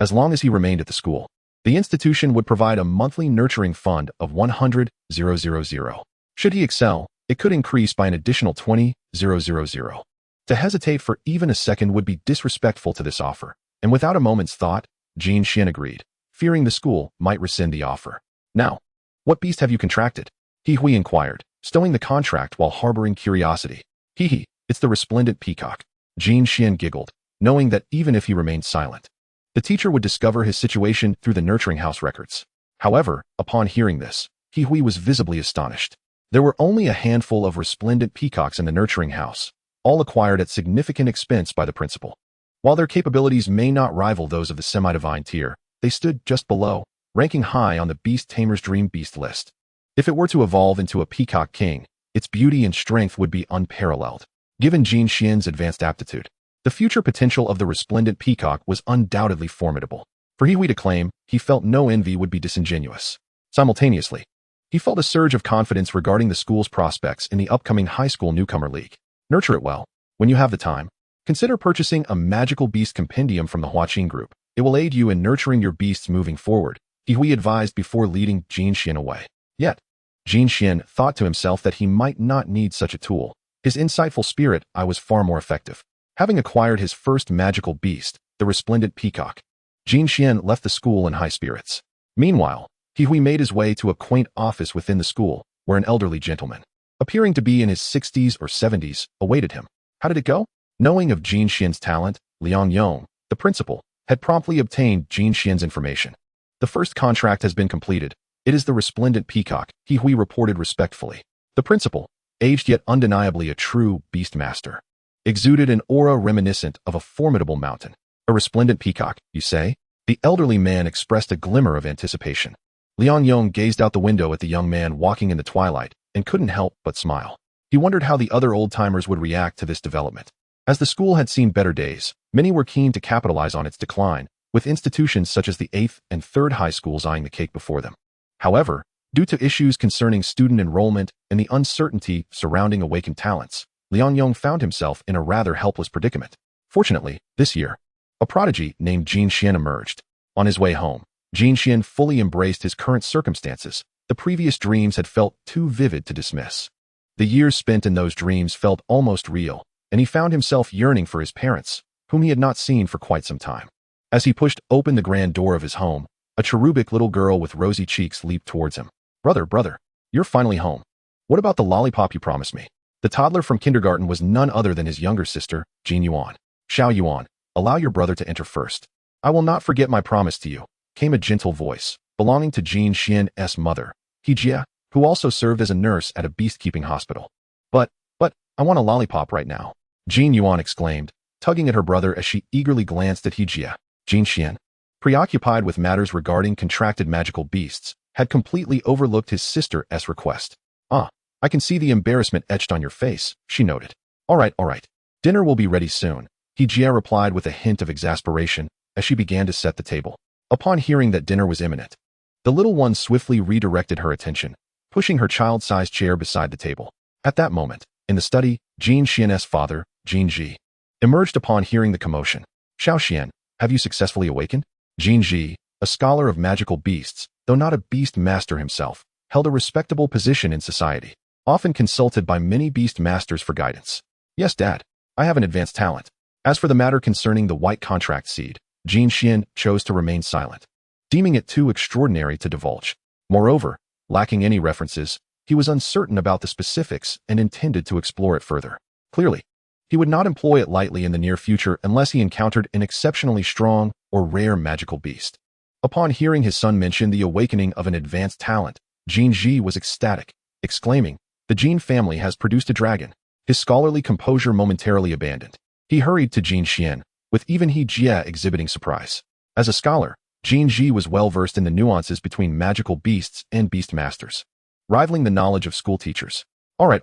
A: As long as he remained at the school, the institution would provide a monthly nurturing fund of 100,000. Should he excel, it could increase by an additional 20,000. To hesitate for even a second would be disrespectful to this offer, and without a moment's thought, Jin Xian agreed, fearing the school might rescind the offer. Now, what beast have you contracted? He Hui inquired, stowing the contract while harboring curiosity. It's the resplendent peacock. Jin Xian giggled, knowing that even if he remained silent, the teacher would discover his situation through the nurturing house records. However, upon hearing this, He Hui was visibly astonished. There were only a handful of resplendent peacocks in the nurturing house, all acquired at significant expense by the principal. While their capabilities may not rival those of the semi-divine tier, they stood just below, ranking high on the beast tamer's dream beast list. If it were to evolve into a peacock king, its beauty and strength would be unparalleled. Given Jin Xian's advanced aptitude, the future potential of the resplendent peacock was undoubtedly formidable. For He Hui to claim, he felt no envy would be disingenuous. Simultaneously, he felt a surge of confidence regarding the school's prospects in the upcoming high school newcomer league. Nurture it well. When you have the time, consider purchasing a magical beast compendium from the Huaqing group. It will aid you in nurturing your beasts moving forward, He Hui advised before leading Jin Xian away. Yet, Jin Xian thought to himself that he might not need such a tool. His insightful spirit eye was far more effective. Having acquired his first magical beast, the resplendent peacock, Jin Xian left the school in high spirits. Meanwhile, He Hui made his way to a quaint office within the school, where an elderly gentleman, appearing to be in his 60s or 70s, awaited him. How did it go? Knowing of Jin Xian's talent, Liang Yong, the principal, had promptly obtained Jin Xian's information. The first contract has been completed. It is the resplendent peacock, He Hui reported respectfully. The principal, aged yet undeniably a true Beastmaster, exuded an aura reminiscent of a formidable mountain. A resplendent peacock, you say? The elderly man expressed a glimmer of anticipation. Liang Yong gazed out the window at the young man walking in the twilight and couldn't help but smile. He wondered how the other old-timers would react to this development. As the school had seen better days, many were keen to capitalize on its decline, with institutions such as the 8th and 3rd high schools eyeing the cake before them. However, due to issues concerning student enrollment and the uncertainty surrounding awakened talents, Liang Yong found himself in a rather helpless predicament. Fortunately, this year, a prodigy named Jin Xian emerged. On his way home, Jin Xian fully embraced his current circumstances. The previous dreams had felt too vivid to dismiss. The years spent in those dreams felt almost real, and he found himself yearning for his parents, whom he had not seen for quite some time. As he pushed open the grand door of his home, a cherubic little girl with rosy cheeks leaped towards him. Brother, you're finally home. What about the lollipop you promised me?" The toddler from kindergarten was none other than his younger sister, Jin Yuan. "Xiao Yuan, allow your brother to enter first. I will not forget my promise to you," came a gentle voice, belonging to Jin Xian's mother, Hijia, who also served as a nurse at a beast-keeping hospital. But, I want a lollipop right now," Jin Yuan exclaimed, tugging at her brother as she eagerly glanced at Hijia. Jin Xian, preoccupied with matters regarding contracted magical beasts, had completely overlooked his sister's request. I can see the embarrassment etched on your face," she noted. All right. Dinner will be ready soon," Hijia replied with a hint of exasperation as she began to set the table. Upon hearing that dinner was imminent, the little one swiftly redirected her attention, pushing her child-sized chair beside the table. At that moment, in the study, Jin Xian's father, Jin Ji, emerged upon hearing the commotion. "Xiao Xian, have you successfully awakened?" Jin Ji, a scholar of magical beasts, though not a beast master himself, held a respectable position in society, often consulted by many beast masters for guidance. "Yes, Dad, I have an advanced talent." As for the matter concerning the white contract seed, Jin Xian chose to remain silent, deeming it too extraordinary to divulge. Moreover, lacking any references, he was uncertain about the specifics and intended to explore it further. Clearly, he would not employ it lightly in the near future unless he encountered an exceptionally strong or rare magical beast. Upon hearing his son mention the awakening of an advanced talent, Jin Ji was ecstatic, exclaiming, "The Jin family has produced a dragon." His scholarly composure momentarily abandoned. He hurried to Jin Xian, with even Hijia exhibiting surprise. As a scholar, Jin Ji was well versed in the nuances between magical beasts and beast masters, rivaling the knowledge of school teachers. All right.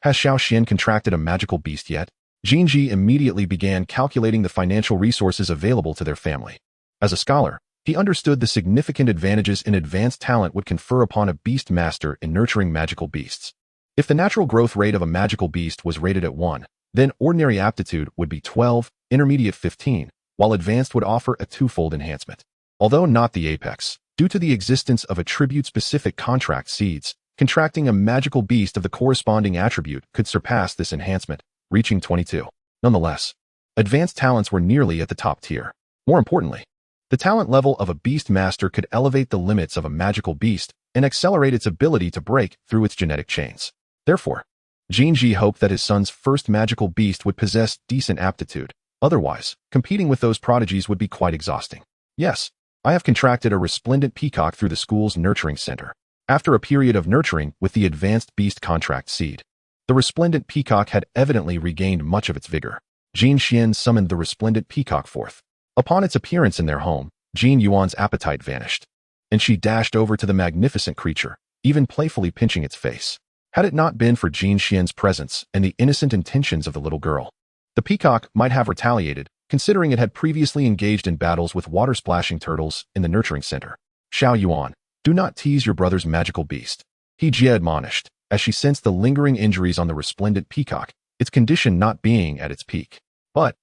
A: Has Xiao Xian contracted a magical beast yet?" Jin Ji immediately began calculating the financial resources available to their family. As a scholar, he understood the significant advantages an advanced talent would confer upon a beast master in nurturing magical beasts. If the natural growth rate of a magical beast was rated at 1, then ordinary aptitude would be 12, intermediate 15, while advanced would offer a twofold enhancement. Although not the apex, due to the existence of attribute-specific contract seeds, contracting a magical beast of the corresponding attribute could surpass this enhancement, reaching 22. Nonetheless, advanced talents were nearly at the top tier. More importantly, the talent level of a beast master could elevate the limits of a magical beast and accelerate its ability to break through its genetic chains. Therefore, Jin Ji hoped that his son's first magical beast would possess decent aptitude. Otherwise, competing with those prodigies would be quite exhausting. "Yes, I have contracted a resplendent peacock through the school's nurturing center." After a period of nurturing with the advanced beast contract seed, the resplendent peacock had evidently regained much of its vigor. Jin Xian summoned the resplendent peacock forth. Upon its appearance in their home, Jin Yuan's appetite vanished, and she dashed over to the magnificent creature, even playfully pinching its face. Had it not been for Jin Xian's presence and the innocent intentions of the little girl, the peacock might have retaliated, considering it had previously engaged in battles with water-splashing turtles in the nurturing center. "Xiao Yuan, do not tease your brother's magical beast," Hijia admonished, as she sensed the lingering injuries on the resplendent peacock, its condition not being at its peak. But,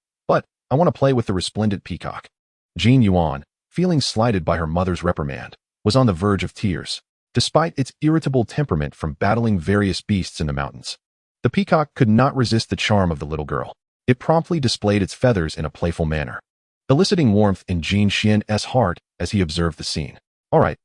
A: I want to play with the resplendent peacock." Jin Yuan, feeling slighted by her mother's reprimand, was on the verge of tears. Despite its irritable temperament from battling various beasts in the mountains, the peacock could not resist the charm of the little girl. It promptly displayed its feathers in a playful manner, eliciting warmth in Jin Xian's heart as he observed the scene. All right,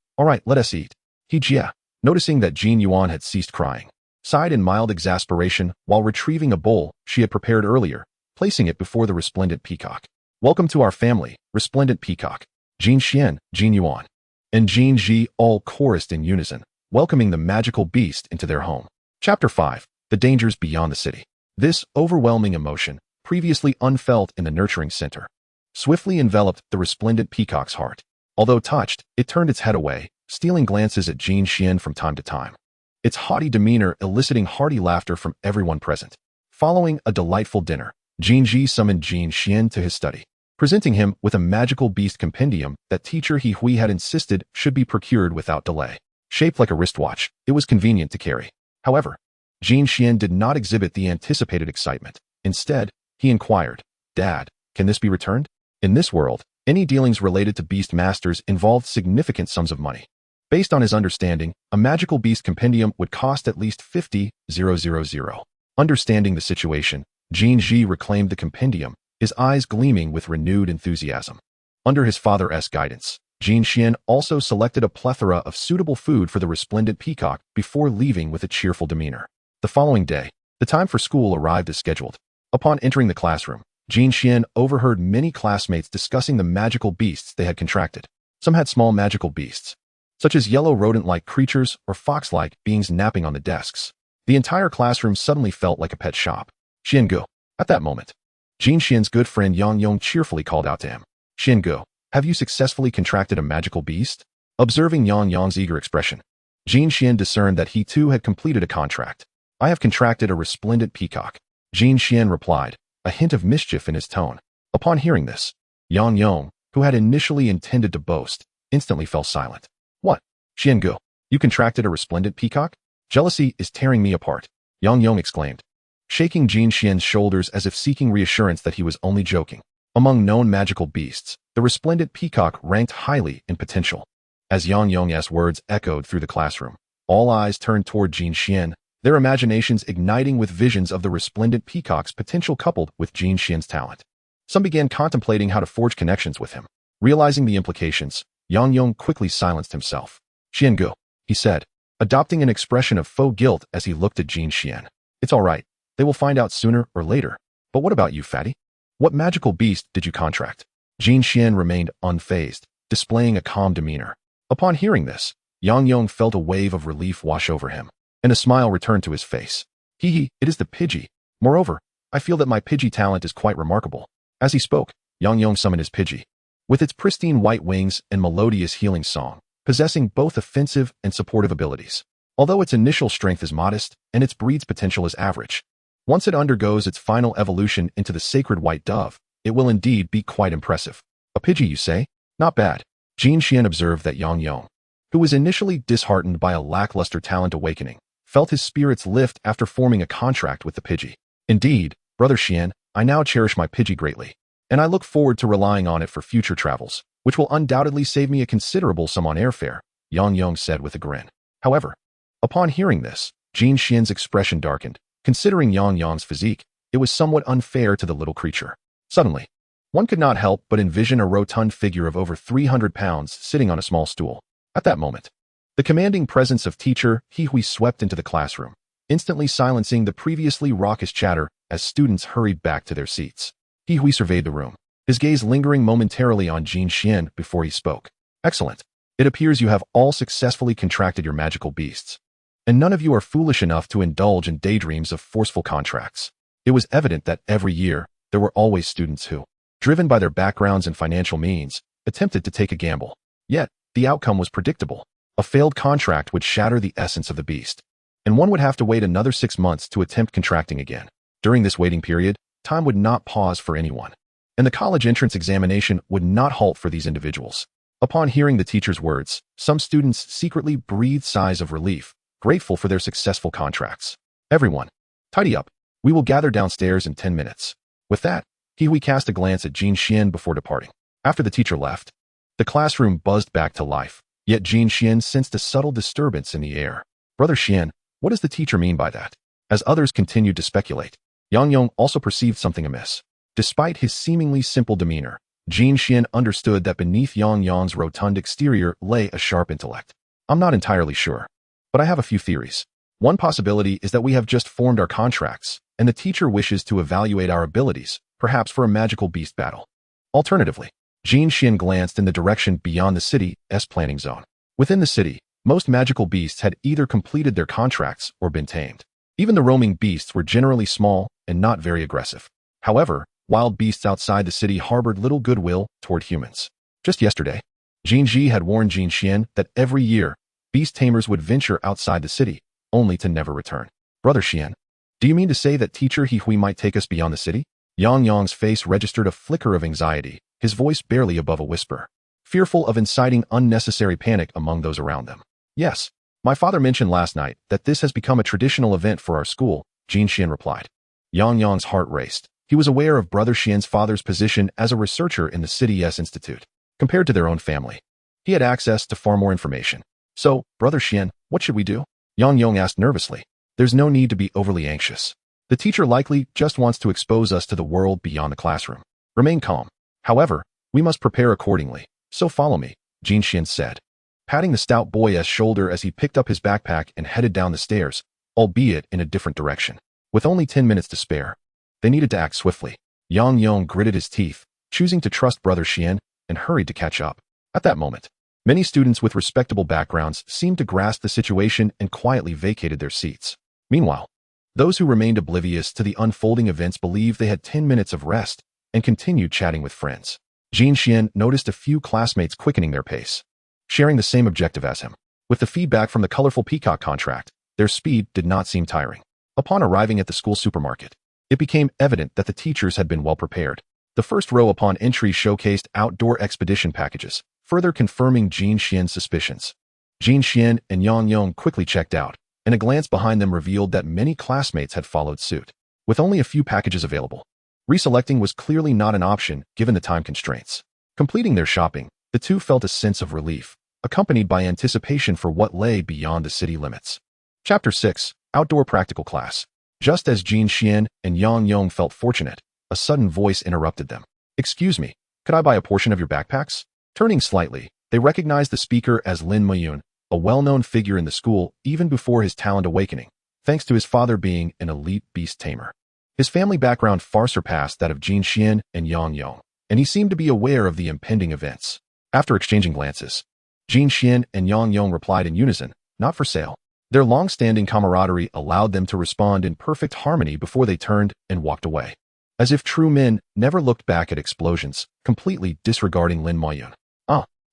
A: let us eat." Hijia, noticing that Jin Yuan had ceased crying, sighed in mild exasperation while retrieving a bowl she had prepared earlier, placing it before the resplendent peacock. "Welcome to our family, resplendent peacock." Jin Xian, Jin Yuan, and Jin Ji all chorused in unison, welcoming the magical beast into their home. Chapter 5. The Dangers Beyond the City. This overwhelming emotion, previously unfelt in the nurturing center, swiftly enveloped the resplendent peacock's heart. Although touched, it turned its head away, stealing glances at Jin Xian from time to time. Its haughty demeanor eliciting hearty laughter from everyone present. Following a delightful dinner, Jin Ji summoned Jin Xian to his study, presenting him with a magical beast compendium that teacher He Hui had insisted should be procured without delay. Shaped like a wristwatch, it was convenient to carry. However, Jin Xian did not exhibit the anticipated excitement. Instead, he inquired, "Dad, can this be returned?" In this world, any dealings related to Beastmasters involved significant sums of money. Based on his understanding, a magical beast compendium would cost at least 50,000. Understanding the situation, Jin Ji reclaimed the compendium, his eyes gleaming with renewed enthusiasm. Under his father's guidance, Jin Xian also selected a plethora of suitable food for the resplendent peacock before leaving with a cheerful demeanor. The following day, the time for school arrived as scheduled. Upon entering the classroom, Jin Xian overheard many classmates discussing the magical beasts they had contracted. Some had small magical beasts, such as yellow rodent-like creatures or fox-like beings napping on the desks. The entire classroom suddenly felt like a pet shop. "Xiangu." At that moment, Jin Xian's good friend Yang Yong cheerfully called out to him, "Xiangu, have you successfully contracted a magical beast?" Observing Yang Yong's eager expression, Jin Xian discerned that he too had completed a contract. "I have contracted a resplendent peacock," Jin Xian replied, a hint of mischief in his tone. Upon hearing this, Yang Yong, who had initially intended to boast, instantly fell silent. "What? Xiangu, you contracted a resplendent peacock? Jealousy is tearing me apart," Yang Yong exclaimed, shaking Jin Xian's shoulders as if seeking reassurance that he was only joking. Among known magical beasts, the resplendent peacock ranked highly in potential. As Yang Yong's words echoed through the classroom, all eyes turned toward Jin Xian, their imaginations igniting with visions of the resplendent peacock's potential coupled with Jin Xian's talent. Some began contemplating how to forge connections with him. Realizing the implications, Yang Yong quickly silenced himself. "Xiangu," he said, adopting an expression of faux guilt as he looked at Jin Xian. "It's all right. They will find out sooner or later. But what about you, fatty? What magical beast did you contract?" Jin Xian remained unfazed, displaying a calm demeanor. Upon hearing this, Yang Yong felt a wave of relief wash over him, and a smile returned to his face. It is the Pidgey. Moreover, I feel that my Pidgey talent is quite remarkable." As he spoke, Yang Yong summoned his Pidgey. With its pristine white wings and melodious healing song, possessing both offensive and supportive abilities. Although its initial strength is modest and its breed's potential is average, once it undergoes its final evolution into the sacred white dove, it will indeed be quite impressive. "A Pidgey, you say? Not bad." Jin Xian observed that Yang Yong, who was initially disheartened by a lackluster talent awakening, felt his spirits lift after forming a contract with the Pidgey. "Indeed, Brother Xian, I now cherish my Pidgey greatly, and I look forward to relying on it for future travels, which will undoubtedly save me a considerable sum on airfare," Yang Yong said with a grin. However, upon hearing this, Jin Xian's expression darkened. Considering Yang Yong's physique, it was somewhat unfair to the little creature. Suddenly, one could not help but envision a rotund figure of over 300 pounds sitting on a small stool. At that moment, the commanding presence of teacher He Hui swept into the classroom, instantly silencing the previously raucous chatter as students hurried back to their seats. He Hui surveyed the room, his gaze lingering momentarily on Jin Xian before he spoke. "Excellent. It appears you have all successfully contracted your magical beasts, and none of you are foolish enough to indulge in daydreams of forceful contracts." It was evident that every year, there were always students who, driven by their backgrounds and financial means, attempted to take a gamble. Yet, the outcome was predictable. A failed contract would shatter the essence of the beast, and one would have to wait another 6 months to attempt contracting again. During this waiting period, time would not pause for anyone, and the college entrance examination would not halt for these individuals. Upon hearing the teacher's words, some students secretly breathed sighs of relief, grateful for their successful contracts. "Everyone, tidy up. We will gather downstairs in 10 minutes. With that, He Hui cast a glance at Jin Xian before departing. After the teacher left, the classroom buzzed back to life, yet Jin Xian sensed a subtle disturbance in the air. "Brother Xian, what does the teacher mean by that?" As others continued to speculate, Yang Yong also perceived something amiss. Despite his seemingly simple demeanor, Jin Xian understood that beneath Yang Yong's rotund exterior lay a sharp intellect. "I'm not entirely sure, but I have a few theories. One possibility is that we have just formed our contracts, and the teacher wishes to evaluate our abilities, perhaps for a magical beast battle. Alternatively," Jin Xian glanced in the direction beyond the city's planning zone. Within the city, most magical beasts had either completed their contracts or been tamed. Even the roaming beasts were generally small and not very aggressive. However, wild beasts outside the city harbored little goodwill toward humans. Just yesterday, Jin Ji had warned Jin Xian that every year, beast tamers would venture outside the city, only to never return. Brother Xian, do you mean to say that teacher He Hui might take us beyond the city? Yang Yang's face registered a flicker of anxiety, his voice barely above a whisper, fearful of inciting unnecessary panic among those around them. Yes, my father mentioned last night that this has become a traditional event for our school, Jin Xian replied. Yang Yang's heart raced. He was aware of Brother Xian's father's position as a researcher in the City's Institute. Compared to their own family, he had access to far more information. So, Brother Xian, what should we do? Yang Yang asked nervously. There's no need to be overly anxious. The teacher likely just wants to expose us to the world beyond the classroom. Remain calm. However, we must prepare accordingly. So follow me, Jin Xian said, patting the stout boy's shoulder as he picked up his backpack and headed down the stairs, albeit in a different direction. With only 10 minutes to spare, they needed to act swiftly. Yang Yang gritted his teeth, choosing to trust Brother Xian, and hurried to catch up. At that moment, many students with respectable backgrounds seemed to grasp the situation and quietly vacated their seats. Meanwhile, those who remained oblivious to the unfolding events believed they had 10 minutes of rest and continued chatting with friends. Jin Xian noticed a few classmates quickening their pace, sharing the same objective as him. With the feedback from the colorful peacock contract, their speed did not seem tiring. Upon arriving at the school supermarket, it became evident that the teachers had been well prepared. The first row upon entry showcased outdoor expedition packages, further confirming Jin Xian's suspicions. Jin Xian and Yang Yang quickly checked out, and a glance behind them revealed that many classmates had followed suit. With only a few packages available, reselecting was clearly not an option given the time constraints. Completing their shopping, the two felt a sense of relief, accompanied by anticipation for what lay beyond the city limits. Chapter 6, Outdoor Practical Class. Just as Jin Xian and Yang Yang felt fortunate, a sudden voice interrupted them. Excuse me, could I buy a portion of your backpacks? Turning slightly, they recognized the speaker as Lin Mayun, a well-known figure in the school even before his talent awakening, thanks to his father being an elite beast tamer. His family background far surpassed that of Jin Xian and Yang Yang, and he seemed to be aware of the impending events. After exchanging glances, Jin Xian and Yang Yang replied in unison, not for sale. Their long-standing camaraderie allowed them to respond in perfect harmony before they turned and walked away. As if true men never looked back at explosions, completely disregarding Lin Mayun.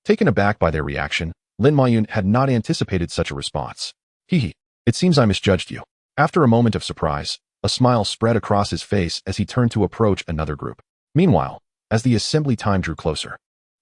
A: Taken aback by their reaction, Lin Mayun had not anticipated such a response. Hee, it seems I misjudged you. After a moment of surprise, a smile spread across his face as he turned to approach another group. Meanwhile, as the assembly time drew closer,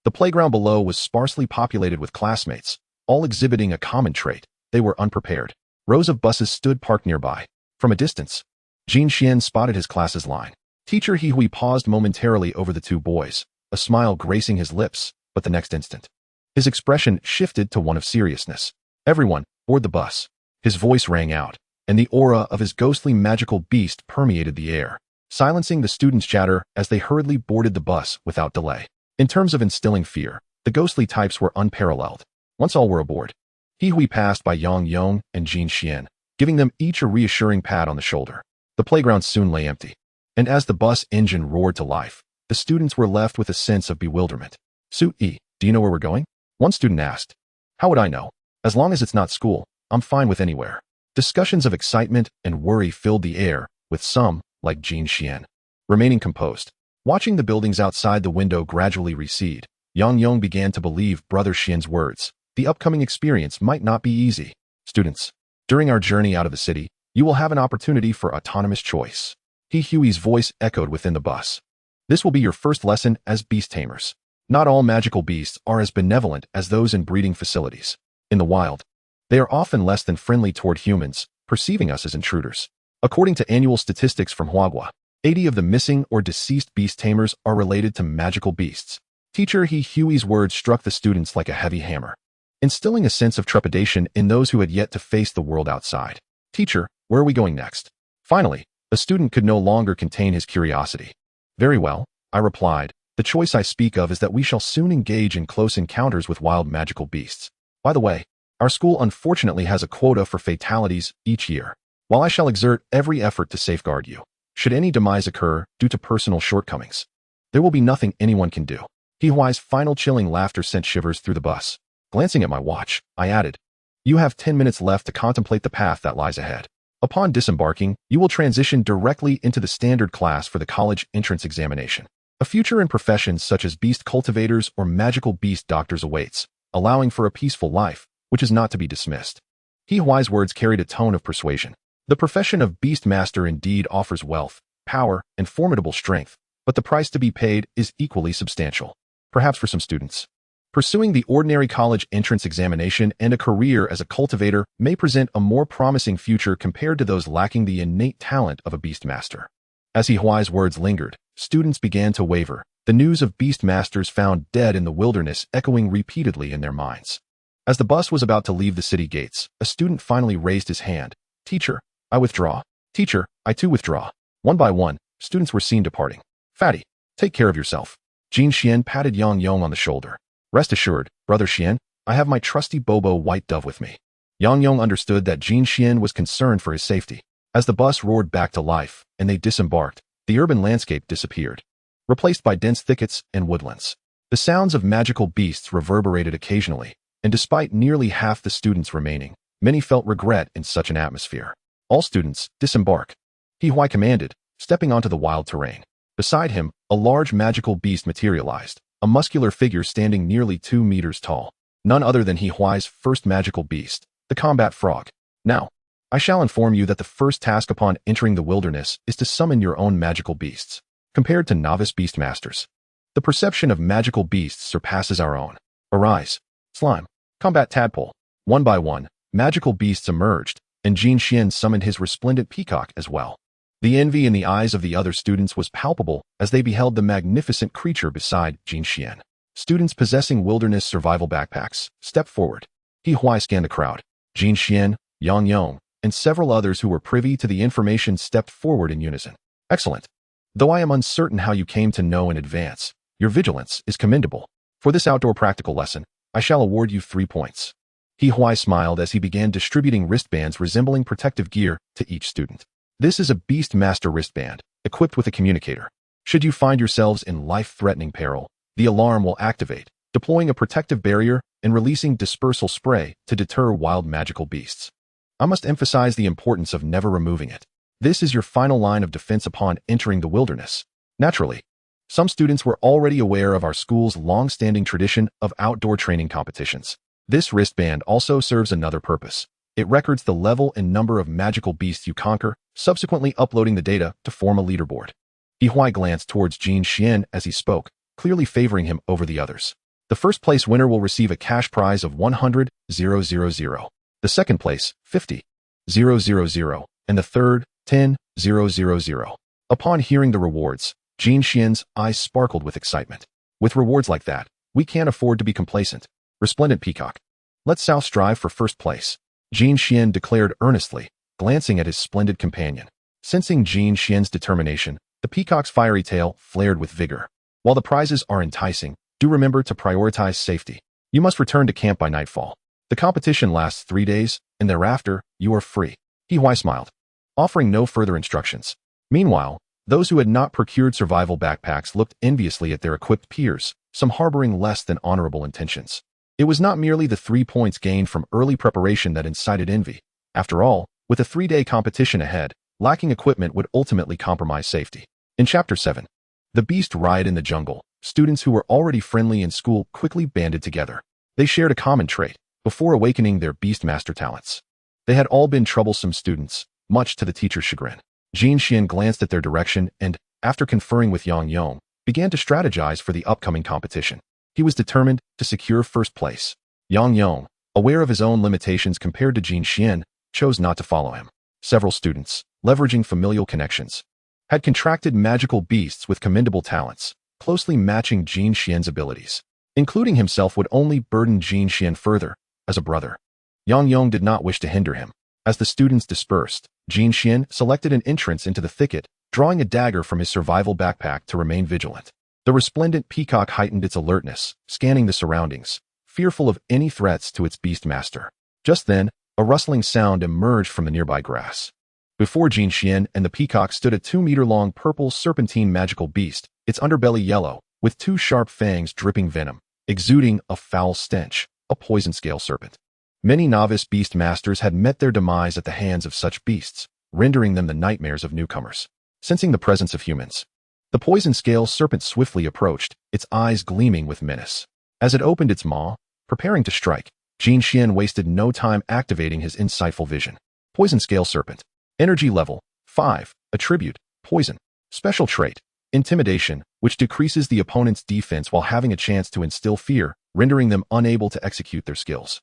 A: the playground below was sparsely populated with classmates, all exhibiting a common trait. They were unprepared. Rows of buses stood parked nearby. From a distance, Jin Xian spotted his class's line. Teacher He Hui paused momentarily over the two boys, a smile gracing his lips, but the next instant, his expression shifted to one of seriousness. Everyone, board the bus. His voice rang out, and the aura of his ghostly magical beast permeated the air, silencing the students' chatter as they hurriedly boarded the bus without delay. In terms of instilling fear, the ghostly types were unparalleled. Once all were aboard, He Hui passed by Yang Yang and Jin Xian, giving them each a reassuring pat on the shoulder. The playground soon lay empty, and as the bus engine roared to life, the students were left with a sense of bewilderment. Su-yi, do you know where we're going? One student asked. How would I know? As long as it's not school, I'm fine with anywhere. Discussions of excitement and worry filled the air, with some, like Jin Xian, remaining composed. Watching the buildings outside the window gradually recede, Yang Yang began to believe Brother Xian's words. The upcoming experience might not be easy. Students, during our journey out of the city, you will have an opportunity for autonomous choice. He Hui's voice echoed within the bus. This will be your first lesson as beast tamers. Not all magical beasts are as benevolent as those in breeding facilities. In the wild, they are often less than friendly toward humans, perceiving us as intruders. According to annual statistics from Huagua, 80 of the missing or deceased beast tamers are related to magical beasts. Teacher He Hui's words struck the students like a heavy hammer, instilling a sense of trepidation in those who had yet to face the world outside. Teacher, where are we going next? Finally, a student could no longer contain his curiosity. Very well, I replied. The choice I speak of is that we shall soon engage in close encounters with wild magical beasts. By the way, our school unfortunately has a quota for fatalities each year. While I shall exert every effort to safeguard you, should any demise occur due to personal shortcomings, there will be nothing anyone can do. He Hui's final chilling laughter sent shivers through the bus. Glancing at my watch, I added, you have 10 minutes left to contemplate the path that lies ahead. Upon disembarking, you will transition directly into the standard class for the college entrance examination. A future in professions such as beast cultivators or magical beast doctors awaits, allowing for a peaceful life, which is not to be dismissed. He Huai's words carried a tone of persuasion. The profession of Beastmaster indeed offers wealth, power, and formidable strength, but the price to be paid is equally substantial. Perhaps for some students, pursuing the ordinary college entrance examination and a career as a cultivator may present a more promising future compared to those lacking the innate talent of a Beastmaster. As He Huai's words lingered, students began to waver, the news of Beastmasters found dead in the wilderness echoing repeatedly in their minds. As the bus was about to leave the city gates, a student finally raised his hand. "Teacher, I withdraw." "Teacher, I too withdraw." One by one, students were seen departing. "Fatty, take care of yourself." Jin Xian patted Yang Yong on the shoulder. "Rest assured, Brother Xian, I have my trusty Bobo White Dove with me." Yang Yong understood that Jin Xian was concerned for his safety. As the bus roared back to life and they disembarked, the urban landscape disappeared, replaced by dense thickets and woodlands. The sounds of magical beasts reverberated occasionally, and despite nearly half the students remaining, many felt regret in such an atmosphere. "All students, disembark," He Huai commanded, stepping onto the wild terrain. Beside him, a large magical beast materialized, a muscular figure standing nearly 2 meters tall. None other than He Huai's first magical beast, the combat frog. "Now, I shall inform you that the first task upon entering the wilderness is to summon your own magical beasts. Compared to novice beastmasters, the perception of magical beasts surpasses our own. Arise, slime, combat tadpole." One by one, magical beasts emerged, and Jin Xian summoned his resplendent peacock as well. The envy in the eyes of the other students was palpable as they beheld the magnificent creature beside Jin Xian. Students possessing wilderness survival backpacks stepped forward. He Huai scanned the crowd. Jin Xian, Yang Yong, and several others who were privy to the information stepped forward in unison. "Excellent. Though I am uncertain how you came to know in advance, your vigilance is commendable. For this outdoor practical lesson, I shall award you 3 points." He Huai smiled as he began distributing wristbands resembling protective gear to each student. "This is a Beastmaster wristband, equipped with a communicator. Should you find yourselves in life-threatening peril, the alarm will activate, deploying a protective barrier and releasing dispersal spray to deter wild magical beasts. I must emphasize the importance of never removing it. This is your final line of defense upon entering the wilderness." Naturally, some students were already aware of our school's long-standing tradition of outdoor training competitions. This wristband also serves another purpose. It records the level and number of magical beasts you conquer, subsequently uploading the data to form a leaderboard. He Huai glanced towards Jin Xian as he spoke, clearly favoring him over the others. "The first place winner will receive a cash prize of 100,000. The second place, 50,000, and the third, 10,000. Upon hearing the rewards, Jin Xian's eyes sparkled with excitement. "With rewards like that, we can't afford to be complacent. Resplendent peacock, let's South strive for first place," Jin Xian declared earnestly, glancing at his splendid companion. Sensing Jin Xian's determination, the peacock's fiery tail flared with vigor. "While the prizes are enticing, do remember to prioritize safety. You must return to camp by nightfall. The competition lasts 3 days, and thereafter, you are free." He Huai smiled, offering no further instructions. Meanwhile, those who had not procured survival backpacks looked enviously at their equipped peers, some harboring less than honorable intentions. It was not merely the 3 points gained from early preparation that incited envy. After all, with a 3-day competition ahead, lacking equipment would ultimately compromise safety. In Chapter 7, The Beast Riot in the Jungle, students who were already friendly in school quickly banded together. They shared a common trait, before awakening their Beastmaster talents. They had all been troublesome students, much to the teacher's chagrin. Jin Xian glanced at their direction and, after conferring with Yang Yong, began to strategize for the upcoming competition. He was determined to secure first place. Yang Yong, aware of his own limitations compared to Jin Xian, chose not to follow him. Several students, leveraging familial connections, had contracted magical beasts with commendable talents, closely matching Jin Xian's abilities. Including himself would only burden Jin Xian further. As a brother, Yang Yong did not wish to hinder him. As the students dispersed, Jin Xian selected an entrance into the thicket, drawing a dagger from his survival backpack to remain vigilant. The resplendent peacock heightened its alertness, scanning the surroundings, fearful of any threats to its Beastmaster. Just then, a rustling sound emerged from the nearby grass. Before Jin Xian and the peacock stood a 2-meter-long purple serpentine magical beast, its underbelly yellow, with 2 sharp fangs dripping venom, exuding a foul stench, a poison scale serpent. Many novice beastmasters had met their demise at the hands of such beasts, rendering them the nightmares of newcomers. Sensing the presence of humans, The poison scale serpent swiftly approached, its eyes gleaming with menace. As it opened its maw, preparing to strike, Jin Xian wasted no time activating his insightful vision. Poison scale serpent. Energy level 5. Attribute poison. Special trait intimidation, which decreases the opponent's defense while having a chance to instill fear, rendering them unable to execute their skills.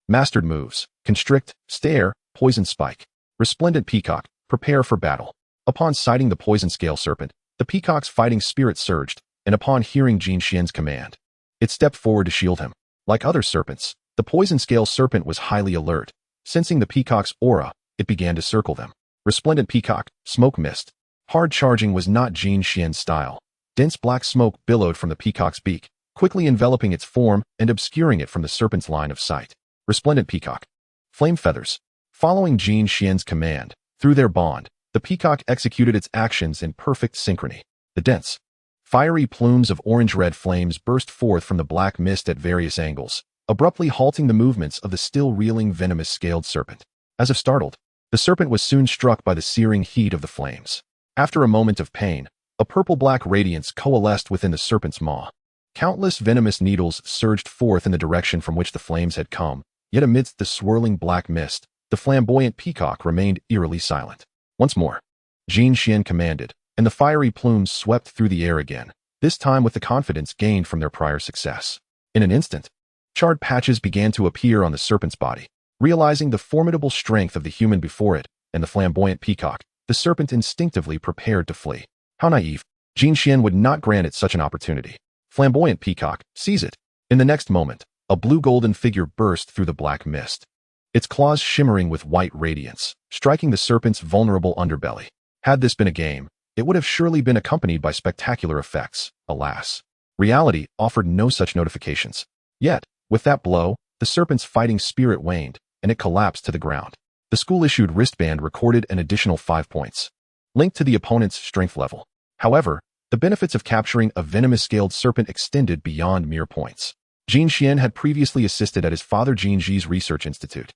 A: Mastered moves constrict, stare, poison spike. Resplendent peacock. Prepare for battle. Upon sighting the poison scale serpent, the peacock's fighting spirit surged, and upon hearing Jin Xian's command, it stepped forward to shield him. Like other serpents, the poison scale serpent was highly alert. Sensing the peacock's aura, it began to circle them. Resplendent peacock, smoke mist. Hard charging was not Jin Xian's style. Dense black smoke billowed from the peacock's beak, quickly enveloping its form and obscuring it from the serpent's line of sight. Resplendent peacock. Flame feathers. Following Jin Xian's command, through their bond, the peacock executed its actions in perfect synchrony. The dense, fiery plumes of orange-red flames burst forth from the black mist at various angles, abruptly halting the movements of the still reeling venomous scaled serpent. As if startled, the serpent was soon struck by the searing heat of the flames. After a moment of pain, a purple-black radiance coalesced within the serpent's maw. Countless venomous needles surged forth in the direction from which the flames had come, yet amidst the swirling black mist, the flamboyant peacock remained eerily silent. Once more, Jin Xian commanded, and the fiery plumes swept through the air again, this time with the confidence gained from their prior success. In an instant, charred patches began to appear on the serpent's body. Realizing the formidable strength of the human before it and the flamboyant peacock, the serpent instinctively prepared to flee. How naive! Jin Xian would not grant it such an opportunity. Flamboyant peacock, seize it! In the next moment, a blue-golden figure burst through the black mist, its claws shimmering with white radiance, striking the serpent's vulnerable underbelly. Had this been a game, it would have surely been accompanied by spectacular effects. Alas, reality offered no such notifications. Yet, with that blow, the serpent's fighting spirit waned, and it collapsed to the ground. The school-issued wristband recorded an additional 5 points, linked to the opponent's strength level. However, the benefits of capturing a venomous-scaled serpent extended beyond mere points. Jin Xian had previously assisted at his father Jin Ji's research institute,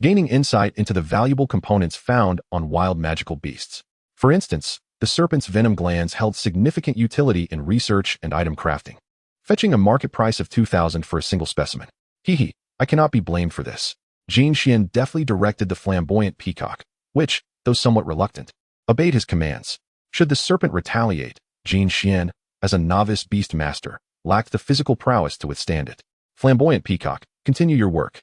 A: gaining insight into the valuable components found on wild magical beasts. For instance, the serpent's venom glands held significant utility in research and item crafting, fetching a market price of 2,000 for a single specimen. Hehe, I cannot be blamed for this. Jin Xian deftly directed the flamboyant peacock, which, though somewhat reluctant, obeyed his commands. Should the serpent retaliate, Jin Xian, as a novice Beastmaster, lacked the physical prowess to withstand it. Flamboyant peacock, continue your work.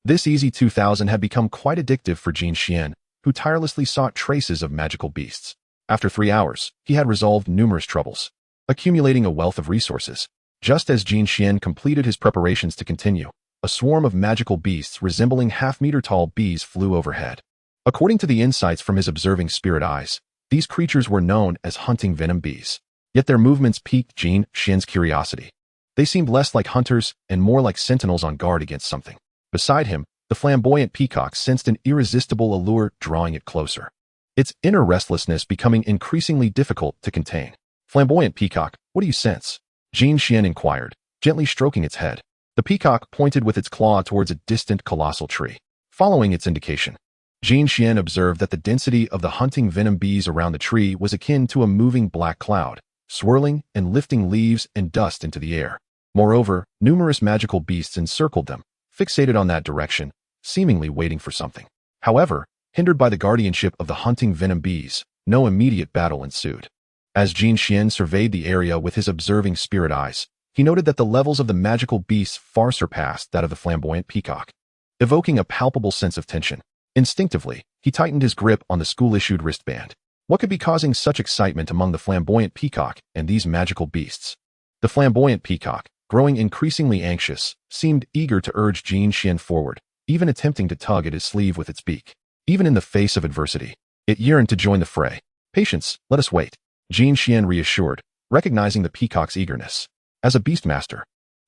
A: This easy 2,000 had become quite addictive for Jin Xian, who tirelessly sought traces of magical beasts. After 3 hours, he had resolved numerous troubles, accumulating a wealth of resources. Just as Jin Xian completed his preparations to continue, a swarm of magical beasts resembling half-meter-tall bees flew overhead. According to the insights from his observing spirit eyes, these creatures were known as hunting venom bees. Yet their movements piqued Jin Xian's curiosity. They seemed less like hunters and more like sentinels on guard against something. Beside him, the flamboyant peacock sensed an irresistible allure drawing it closer, its inner restlessness becoming increasingly difficult to contain. Flamboyant peacock, what do you sense? Jin Xian inquired, gently stroking its head. The peacock pointed with its claw towards a distant colossal tree. Following its indication, Jin Xian observed that the density of the hunting venom bees around the tree was akin to a moving black cloud, swirling and lifting leaves and dust into the air. Moreover, numerous magical beasts encircled them, fixated on that direction, seemingly waiting for something. However, hindered by the guardianship of the hunting venom bees, no immediate battle ensued. As Jin Xian surveyed the area with his observing spirit eyes, he noted that the levels of the magical beasts far surpassed that of the flamboyant peacock, evoking a palpable sense of tension. Instinctively, he tightened his grip on the school-issued wristband. What could be causing such excitement among the flamboyant peacock and these magical beasts? The flamboyant peacock, growing increasingly anxious, seemed eager to urge Jin Xian forward, even attempting to tug at his sleeve with its beak. Even in the face of adversity, it yearned to join the fray. Patience, let us wait, Jin Xian reassured, recognizing the peacock's eagerness. As a Beastmaster,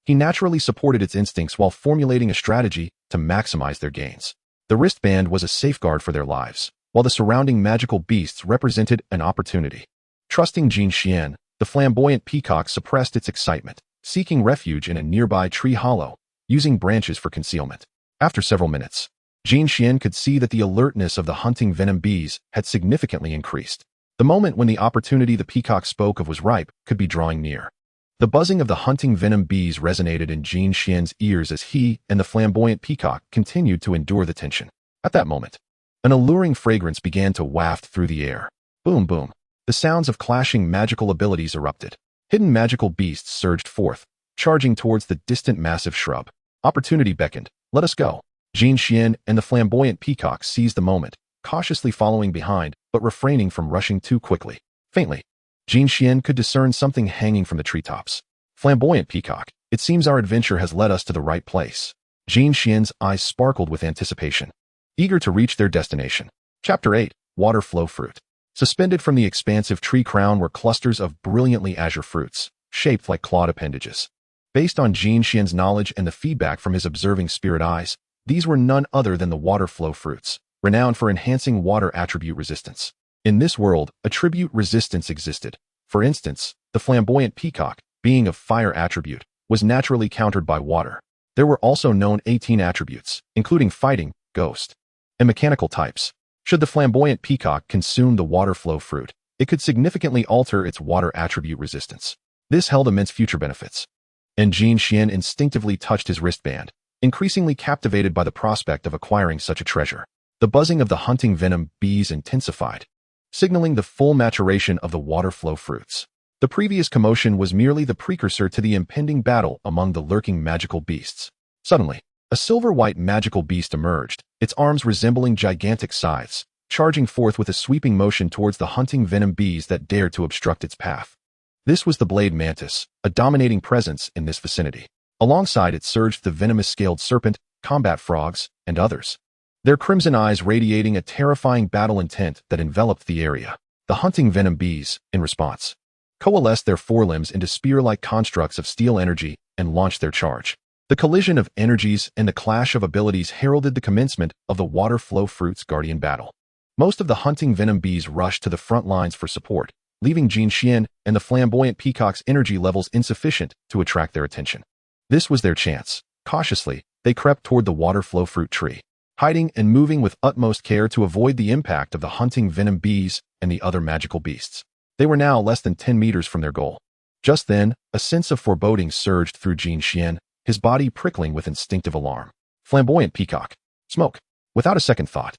A: he naturally supported its instincts while formulating a strategy to maximize their gains. The wristband was a safeguard for their lives, while the surrounding magical beasts represented an opportunity. Trusting Jin Xian, the flamboyant peacock suppressed its excitement, seeking refuge in a nearby tree hollow, using branches for concealment. After several minutes, Jin Xian could see that the alertness of the hunting venom bees had significantly increased. The moment when the opportunity the peacock spoke of was ripe could be drawing near. The buzzing of the hunting venom bees resonated in Jin Xian's ears as he and the flamboyant peacock continued to endure the tension. At that moment, an alluring fragrance began to waft through the air. Boom, boom. The sounds of clashing magical abilities erupted. Hidden magical beasts surged forth, charging towards the distant massive shrub. Opportunity beckoned. Let us go. Jin Xian and the flamboyant peacock seized the moment, cautiously following behind, but refraining from rushing too quickly. Faintly, Jin Xian could discern something hanging from the treetops. Flamboyant peacock, it seems our adventure has led us to the right place. Jin Xian's eyes sparkled with anticipation, eager to reach their destination. Chapter 8, Water Flow Fruit. Suspended from the expansive tree crown were clusters of brilliantly azure fruits, shaped like clawed appendages. Based on Jin Xian's knowledge and the feedback from his observing spirit eyes, these were none other than the water flow fruits, renowned for enhancing water attribute resistance. In this world, attribute resistance existed. For instance, the flamboyant peacock, being of fire attribute, was naturally countered by water. There were also known 18 attributes, including fighting, ghost, and mechanical types. Should the flamboyant peacock consume the water flow fruit, it could significantly alter its water attribute resistance. This held immense future benefits. And Jin Xian instinctively touched his wristband, increasingly captivated by the prospect of acquiring such a treasure. The buzzing of the hunting venom bees intensified, signaling the full maturation of the water flow fruits. The previous commotion was merely the precursor to the impending battle among the lurking magical beasts. Suddenly, a silver-white magical beast emerged, its arms resembling gigantic scythes, charging forth with a sweeping motion towards the hunting venom bees that dared to obstruct its path. This was the blade mantis, a dominating presence in this vicinity. Alongside it surged the venomous-scaled serpent, combat frogs, and others, their crimson eyes radiating a terrifying battle intent that enveloped the area. The hunting venom bees, in response, coalesced their forelimbs into spear-like constructs of steel energy and launched their charge. The collision of energies and the clash of abilities heralded the commencement of the water flow fruit's guardian battle. Most of the hunting venom bees rushed to the front lines for support, leaving Jin Xian and the flamboyant peacock's energy levels insufficient to attract their attention. This was their chance. Cautiously, they crept toward the water flow fruit tree, hiding and moving with utmost care to avoid the impact of the hunting venom bees and the other magical beasts. They were now less than 10 meters from their goal. Just then, a sense of foreboding surged through Jin Xian, his body prickling with instinctive alarm. Flamboyant peacock, smoke. Without a second thought,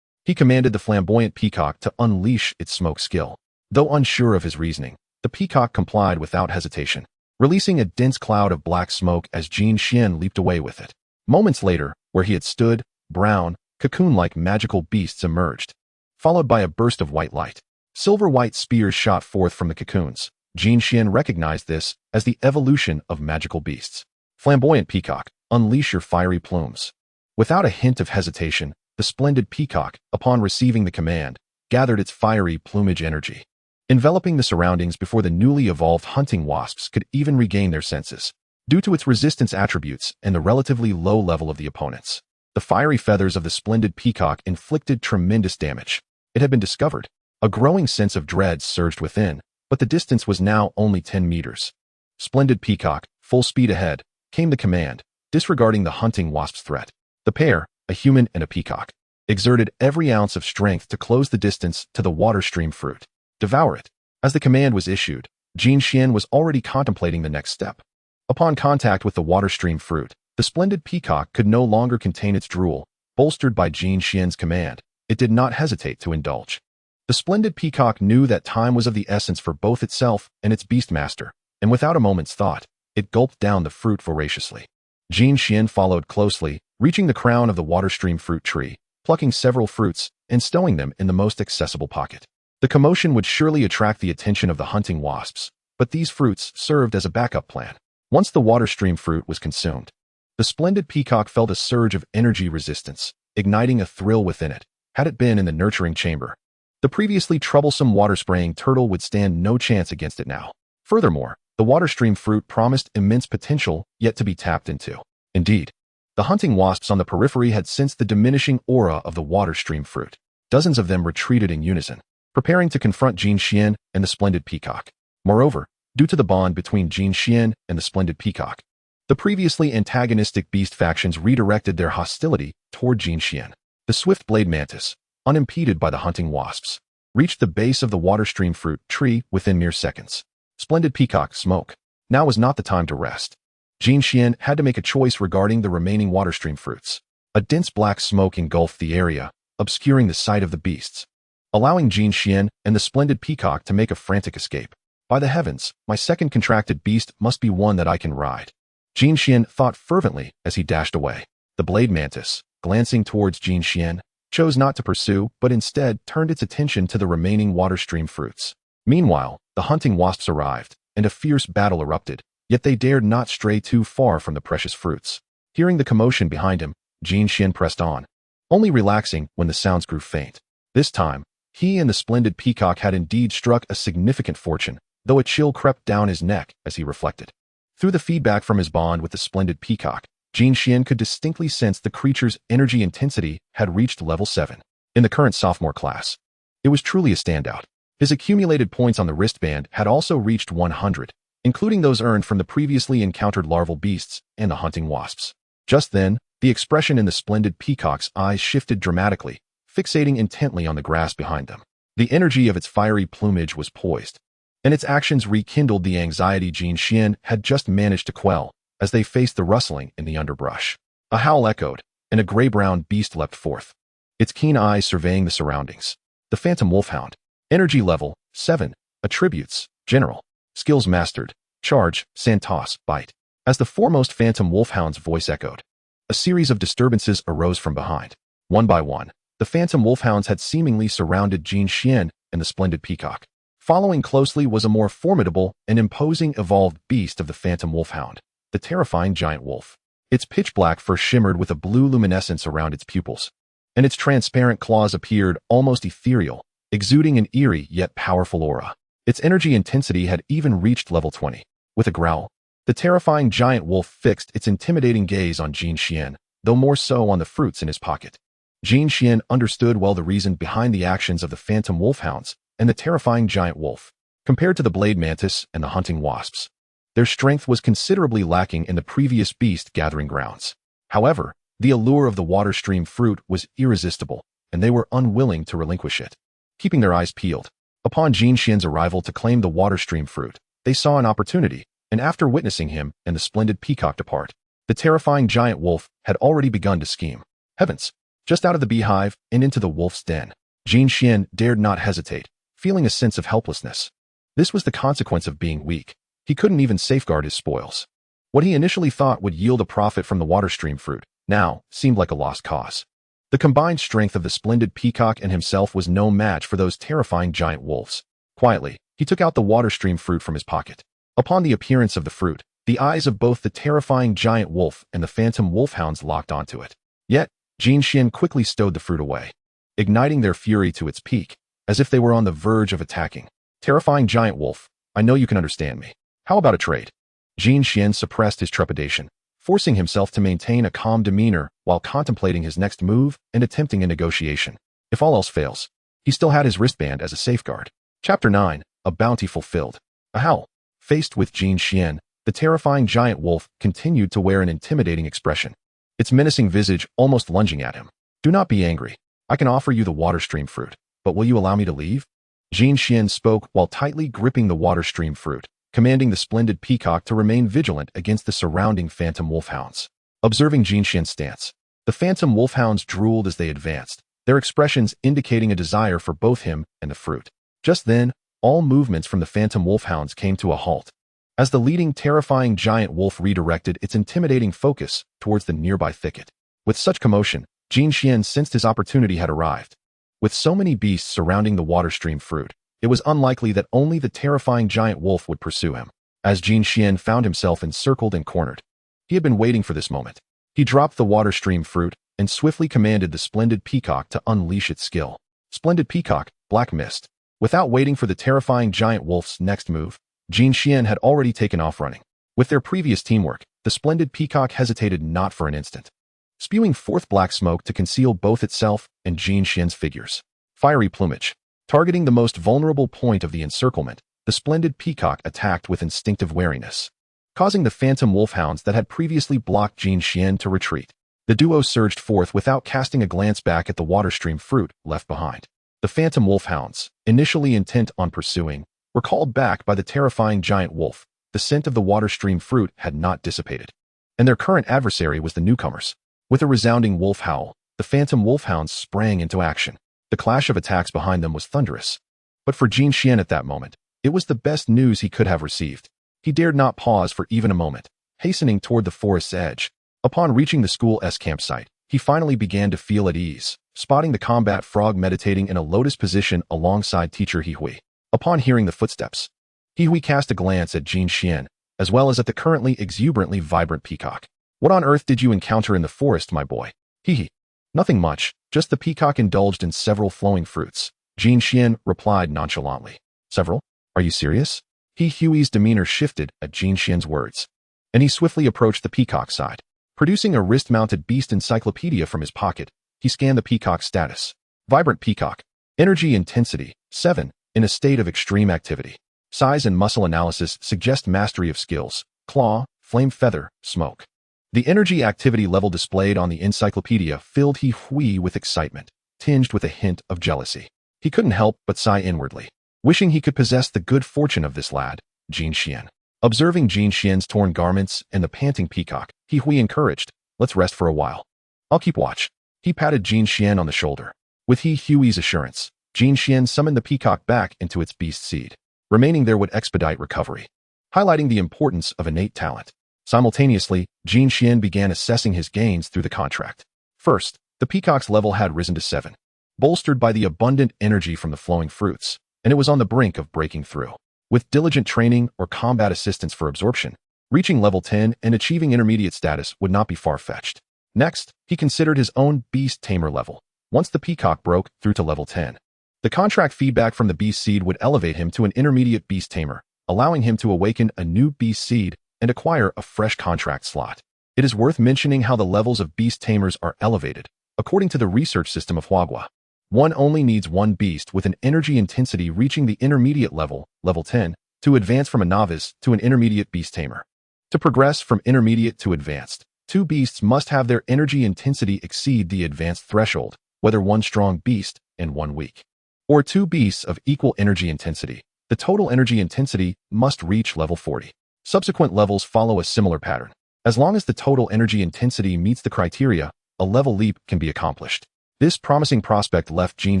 A: he commanded the flamboyant peacock to unleash its smoke skill. Though unsure of his reasoning, the peacock complied without hesitation, releasing a dense cloud of black smoke as Jin Xian leaped away with it. Moments later, where he had stood, brown, cocoon-like magical beasts emerged, followed by a burst of white light. Silver-white spears shot forth from the cocoons. Jin Xian recognized this as the evolution of magical beasts. Flamboyant peacock, unleash your fiery plumes. Without a hint of hesitation, the splendid peacock, upon receiving the command, gathered its fiery plumage energy, enveloping the surroundings before the newly evolved hunting wasps could even regain their senses. Due to its resistance attributes and the relatively low level of the opponents, the fiery feathers of the splendid peacock inflicted tremendous damage. It had been discovered. A growing sense of dread surged within, but the distance was now only 10 meters. Splendid peacock, full speed ahead, came the command, disregarding the hunting wasp's threat. The pair, a human and a peacock, exerted every ounce of strength to close the distance to the water stream fruit. Devour it. As the command was issued, Jin Xian was already contemplating the next step. Upon contact with the water stream fruit, the splendid peacock could no longer contain its drool. Bolstered by Jin Xian's command, it did not hesitate to indulge. The splendid peacock knew that time was of the essence for both itself and its Beastmaster, and without a moment's thought, it gulped down the fruit voraciously. Jin Xian followed closely, reaching the crown of the water stream fruit tree, plucking several fruits and stowing them in the most accessible pocket. The commotion would surely attract the attention of the hunting wasps, but these fruits served as a backup plan. Once the water stream fruit was consumed, the splendid peacock felt a surge of energy resistance, igniting a thrill within it. Had it been in the nurturing chamber, the previously troublesome water-spraying turtle would stand no chance against it now. Furthermore, the water stream fruit promised immense potential yet to be tapped into. Indeed, the hunting wasps on the periphery had sensed the diminishing aura of the water stream fruit. Dozens of them retreated in unison, preparing to confront Jin Xian and the splendid peacock. Moreover, due to the bond between Jin Xian and the splendid peacock, the previously antagonistic beast factions redirected their hostility toward Jin Xian. The swift blade mantis, unimpeded by the hunting wasps, reached the base of the water stream fruit tree within mere seconds. Splendid Peacock, smoke. Now was not the time to rest. Jin Xian had to make a choice regarding the remaining water stream fruits. A dense black smoke engulfed the area, obscuring the sight of the beasts, allowing Jin Xian and the Splendid Peacock to make a frantic escape. By the heavens, my second contracted beast must be one that I can ride. Jin Xian thought fervently as he dashed away. The blade mantis, glancing towards Jin Xian, chose not to pursue but instead turned its attention to the remaining water stream fruits. Meanwhile, the hunting wasps arrived, and a fierce battle erupted, yet they dared not stray too far from the precious fruits. Hearing the commotion behind him, Jin Xian pressed on, only relaxing when the sounds grew faint. This time, he and the Splendid Peacock had indeed struck a significant fortune, though a chill crept down his neck as he reflected. Through the feedback from his bond with the Splendid Peacock, Jin Xian could distinctly sense the creature's energy intensity had reached level 7 in the current sophomore class. It was truly a standout. His accumulated points on the wristband had also reached 100, including those earned from the previously encountered larval beasts and the hunting wasps. Just then, the expression in the Splendid Peacock's eyes shifted dramatically, fixating intently on the grass behind them. The energy of its fiery plumage was poised, and its actions rekindled the anxiety Jin Xian had just managed to quell as they faced the rustling in the underbrush. A howl echoed, and a gray-brown beast leapt forth, its keen eyes surveying the surroundings. The Phantom Wolfhound. Energy level, 7. Attributes, General. Skills mastered. Charge, Santos, Bite. As the foremost Phantom Wolfhound's voice echoed, a series of disturbances arose from behind. One by one, the Phantom Wolfhounds had seemingly surrounded Jin Xian and the Splendid Peacock. Following closely was a more formidable and imposing evolved beast of the Phantom Wolfhound, the terrifying giant wolf. Its pitch black fur shimmered with a blue luminescence around its pupils, and its transparent claws appeared almost ethereal, exuding an eerie yet powerful aura. Its energy intensity had even reached level 20. With a growl, the terrifying giant wolf fixed its intimidating gaze on Jin Xian, though more so on the fruits in his pocket. Jin Xian understood well the reason behind the actions of the Phantom Wolfhounds and the terrifying giant wolf. Compared to the blade mantis and the hunting wasps, their strength was considerably lacking in the previous beast gathering grounds. However, the allure of the water stream fruit was irresistible, and they were unwilling to relinquish it. Keeping their eyes peeled, upon Jin Xian's arrival to claim the water stream fruit, they saw an opportunity, and after witnessing him and the Splendid Peacock depart, the terrifying giant wolf had already begun to scheme. Heavens! Just out of the beehive and into the wolf's den, Jin Xian dared not hesitate, feeling a sense of helplessness. This was the consequence of being weak. He couldn't even safeguard his spoils. What he initially thought would yield a profit from the water stream fruit now seemed like a lost cause. The combined strength of the Splendid Peacock and himself was no match for those terrifying giant wolves. Quietly, he took out the water stream fruit from his pocket. Upon the appearance of the fruit, the eyes of both the terrifying giant wolf and the Phantom Wolfhounds locked onto it. Yet, Jin Xian quickly stowed the fruit away, igniting their fury to its peak, as if they were on the verge of attacking. Terrifying giant wolf, I know you can understand me. How about a trade? Jin Xian suppressed his trepidation, forcing himself to maintain a calm demeanor while contemplating his next move and attempting a negotiation. If all else fails, he still had his wristband as a safeguard. Chapter 9, A Bounty Fulfilled. A howl. Faced with Jin Xian, the terrifying giant wolf continued to wear an intimidating expression, its menacing visage almost lunging at him. Do not be angry. I can offer you the water stream fruit, but will you allow me to leave? Jin Xian spoke while tightly gripping the water stream fruit, commanding the Splendid Peacock to remain vigilant against the surrounding Phantom Wolfhounds. Observing Jin Xian's stance, the Phantom Wolfhounds drooled as they advanced, their expressions indicating a desire for both him and the fruit. Just then, all movements from the Phantom Wolfhounds came to a halt, as the leading terrifying giant wolf redirected its intimidating focus towards the nearby thicket. With such commotion, Jin Xian sensed his opportunity had arrived. With so many beasts surrounding the water stream fruit, it was unlikely that only the terrifying giant wolf would pursue him. As Jin Xian found himself encircled and cornered, he had been waiting for this moment. He dropped the water stream fruit and swiftly commanded the Splendid Peacock to unleash its skill. Splendid Peacock, Black Mist. Without waiting for the terrifying giant wolf's next move, Jin Xian had already taken off running. With their previous teamwork, the Splendid Peacock hesitated not for an instant, spewing forth black smoke to conceal both itself and Jin Xian's figures. Fiery plumage. Targeting the most vulnerable point of the encirclement, the Splendid Peacock attacked with instinctive wariness, causing the Phantom Wolfhounds that had previously blocked Jin Xian to retreat. The duo surged forth without casting a glance back at the water stream fruit left behind. The phantom wolfhounds, initially intent on pursuing, were called back by the terrifying giant wolf. The scent of the water stream fruit had not dissipated, and their current adversary was the newcomers. With a resounding wolf howl, the phantom wolfhounds sprang into action. The clash of attacks behind them was thunderous. But for Jin Xian at that moment, it was the best news he could have received. He dared not pause for even a moment, hastening toward the forest's edge. Upon reaching the school's campsite, he finally began to feel at ease, spotting the combat frog meditating in a lotus position alongside teacher He Hui. Upon hearing the footsteps, He Hui cast a glance at Jin Xian, as well as at the currently exuberantly vibrant peacock. "What on earth did you encounter in the forest, my boy?" "Hee. Nothing much, just the peacock indulged in several flowing fruits," Jin Xian replied nonchalantly. "Several? Are you serious?" He Hui's demeanor shifted at Jin Xian's words, and he swiftly approached the peacock's side. Producing a wrist-mounted beast encyclopedia from his pocket, he scanned the peacock's status. Vibrant peacock. Energy intensity, 7, in a state of extreme activity. Size and muscle analysis suggest mastery of skills, claw, flame feather, smoke. The energy activity level displayed on the encyclopedia filled He Hui with excitement, tinged with a hint of jealousy. He couldn't help but sigh inwardly, wishing he could possess the good fortune of this lad, Jin Xian. Observing Jin Xian's torn garments and the panting peacock, He Hui encouraged, "Let's rest for a while. I'll keep watch." He patted Jin Xian on the shoulder. With He Hui's assurance, Jin Xian summoned the peacock back into its beast seed. Remaining there would expedite recovery, highlighting the importance of innate talent. Simultaneously, Jin Xian began assessing his gains through the contract. First, the peacock's level had risen to 7, bolstered by the abundant energy from the flowing fruits, and it was on the brink of breaking through. With diligent training or combat assistance for absorption, reaching level 10 and achieving intermediate status would not be far-fetched. Next, he considered his own beast tamer level. Once the peacock broke through to level 10, the contract feedback from the beast seed would elevate him to an intermediate beast tamer, allowing him to awaken a new beast seed and acquire a fresh contract slot. It is worth mentioning how the levels of beast tamers are elevated. According to the research system of Huagua, one only needs one beast with an energy intensity reaching the intermediate level, level 10, to advance from a novice to an intermediate beast tamer. To progress from intermediate to advanced, 2 beasts must have their energy intensity exceed the advanced threshold, whether one strong beast and one weak, or 2 beasts of equal energy intensity. The total energy intensity must reach level 40. Subsequent levels follow a similar pattern. As long as the total energy intensity meets the criteria, a level leap can be accomplished. This promising prospect left Jin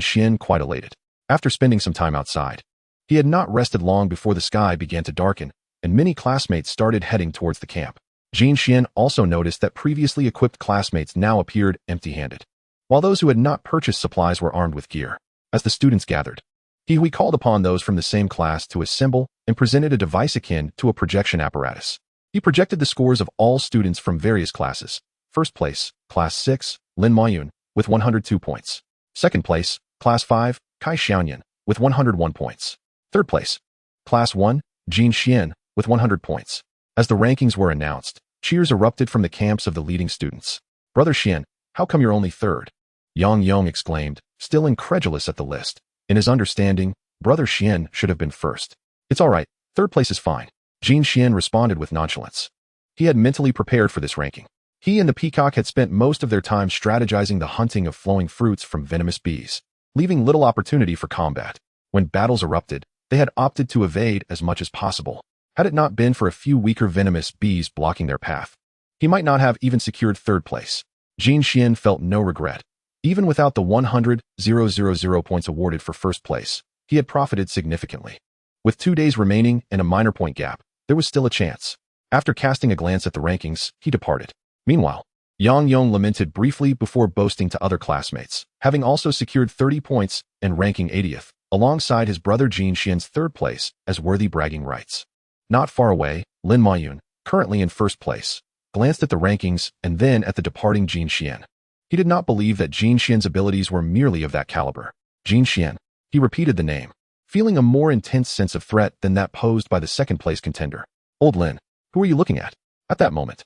A: Xian quite elated. After spending some time outside, he had not rested long before the sky began to darken, and many classmates started heading towards the camp. Jin Xian also noticed that previously equipped classmates now appeared empty-handed, while those who had not purchased supplies were armed with gear. As the students gathered, He Hui called upon those from the same class to assemble and presented a device akin to a projection apparatus. He projected the scores of all students from various classes. First place, Class 6, Lin Mayun, with 102 points. Second place, Class 5, Kai Xiaoyan, with 101 points. Third place, Class 1, Jin Xian, with 100 points. As the rankings were announced, cheers erupted from the camps of the leading students. "Brother Xian, how come you're only third?" Yang Yong exclaimed, still incredulous at the list. In his understanding, Brother Xian should have been first. "It's all right, third place is fine," Jin Xian responded with nonchalance. He had mentally prepared for this ranking. He and the peacock had spent most of their time strategizing the hunting of flowing fruits from venomous bees, leaving little opportunity for combat. When battles erupted, they had opted to evade as much as possible. Had it not been for a few weaker venomous bees blocking their path, he might not have even secured third place. Jin Xian felt no regret. Even without the 100,000 points awarded for first place, he had profited significantly. With 2 days remaining and a minor point gap, there was still a chance. After casting a glance at the rankings, he departed. Meanwhile, Yang Yong lamented briefly before boasting to other classmates, having also secured 30 points and ranking 80th, alongside his brother Jin Xian's third place as worthy bragging rights. Not far away, Lin Mayun, currently in first place, glanced at the rankings and then at the departing Jin Xian. He did not believe that Jin Xian's abilities were merely of that caliber. Jin Xian, he repeated the name, feeling a more intense sense of threat than that posed by the second-place contender. "Old Lin, who are you looking at?" At that moment,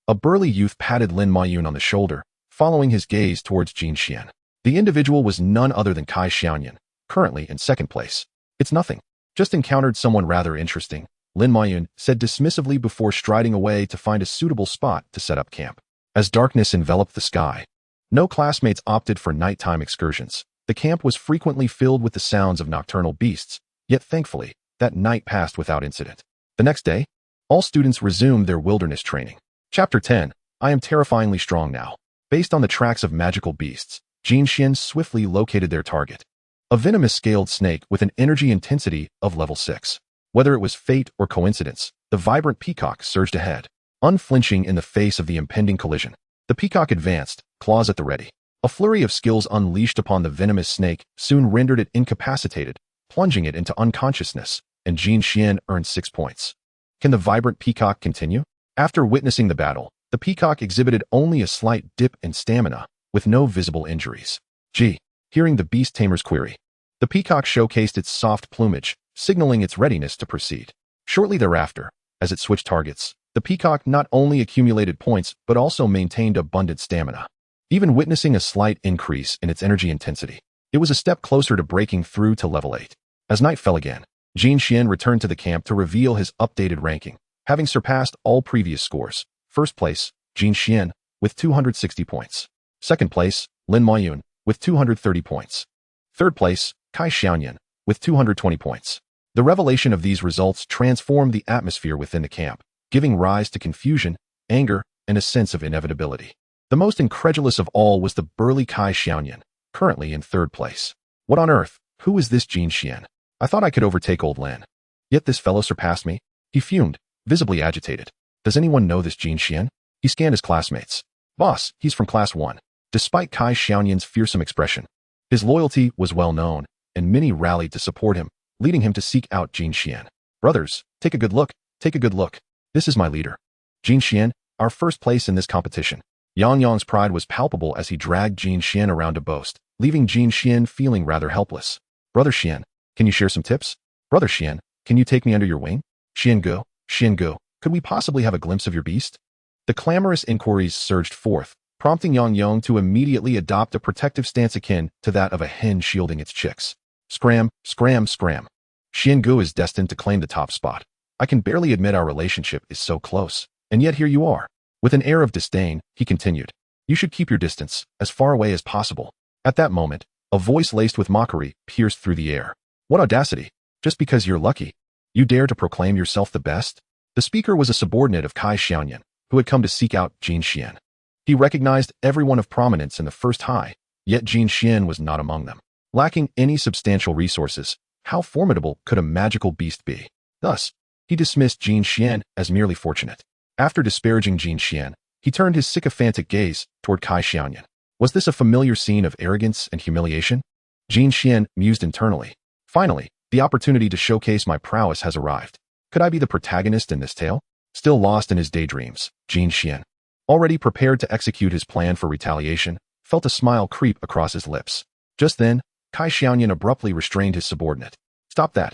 A: a burly youth patted Lin Mayun on the shoulder, following his gaze towards Jin Xian. The individual was none other than Kai Xiaoyan, currently in second place. "It's nothing. Just encountered someone rather interesting," Lin Mayun said dismissively before striding away to find a suitable spot to set up camp. As darkness enveloped the sky, no classmates opted for nighttime excursions. The camp was frequently filled with the sounds of nocturnal beasts, yet thankfully, that night passed without incident. The next day, all students resumed their wilderness training. Chapter 10. I am terrifyingly strong now. Based on the tracks of magical beasts, Jin Xian swiftly located their target. A venomous scaled snake with an energy intensity of level 6. Whether it was fate or coincidence, the vibrant peacock surged ahead, unflinching in the face of the impending collision. The peacock advanced, claws at the ready. A flurry of skills unleashed upon the venomous snake soon rendered it incapacitated, plunging it into unconsciousness, and Jin Xian earned 6 points. Can the vibrant peacock continue? After witnessing the battle, the peacock exhibited only a slight dip in stamina, with no visible injuries. Hearing the beast tamer's query, the peacock showcased its soft plumage, signaling its readiness to proceed. Shortly thereafter, as it switched targets, the peacock not only accumulated points but also maintained abundant stamina. Even witnessing a slight increase in its energy intensity, it was a step closer to breaking through to level 8. As night fell again, Jin Xian returned to the camp to reveal his updated ranking, having surpassed all previous scores. First place, Jin Xian, with 260 points. Second place, Lin Maiyun, with 230 points. Third place, Bai Xiaobai, with 220 points. The revelation of these results transformed the atmosphere within the camp, giving rise to confusion, anger, and a sense of inevitability. The most incredulous of all was the burly Bai Xiaobai, currently in third place. What on earth? Who is this Jin Xian? I thought I could overtake old Lin. Yet this fellow surpassed me. He fumed, visibly agitated. Does anyone know this Jin Xian? He scanned his classmates. Boss, he's from class 1. Despite Bai Xiaoyan's fearsome expression, his loyalty was well known, and many rallied to support him, leading him to seek out Jin Xian. Brothers, take a good look. Take a good look. This is my leader. Jin Xian, our first place in this competition. Yang Yang's pride was palpable as he dragged Jin Xian around to boast, leaving Jin Xian feeling rather helpless. Brother Xian, can you share some tips? Brother Xian, can you take me under your wing? Xian Gu, could we possibly have a glimpse of your beast? The clamorous inquiries surged forth, prompting Yang Yang to immediately adopt a protective stance akin to that of a hen shielding its chicks. Scram. Xian Gu is destined to claim the top spot. I can barely admit our relationship is so close, and yet here you are. With an air of disdain, he continued. You should keep your distance, as far away as possible. At that moment, a voice laced with mockery pierced through the air. What audacity! Just because you're lucky, you dare to proclaim yourself the best? The speaker was a subordinate of Bai Xiaobai, who had come to seek out Jin Xian. He recognized everyone of prominence in the first high, yet Jin Xian was not among them. Lacking any substantial resources, how formidable could a magical beast be? Thus, he dismissed Jin Xian as merely fortunate. After disparaging Jin Xian, he turned his sycophantic gaze toward Bai Xiaobai. Was this a familiar scene of arrogance and humiliation? Jin Xian mused internally. Finally, the opportunity to showcase my prowess has arrived. Could I be the protagonist in this tale? Still lost in his daydreams, Jin Xian, already prepared to execute his plan for retaliation, felt a smile creep across his lips. Just then, Bai Xiaobai abruptly restrained his subordinate. Stop that.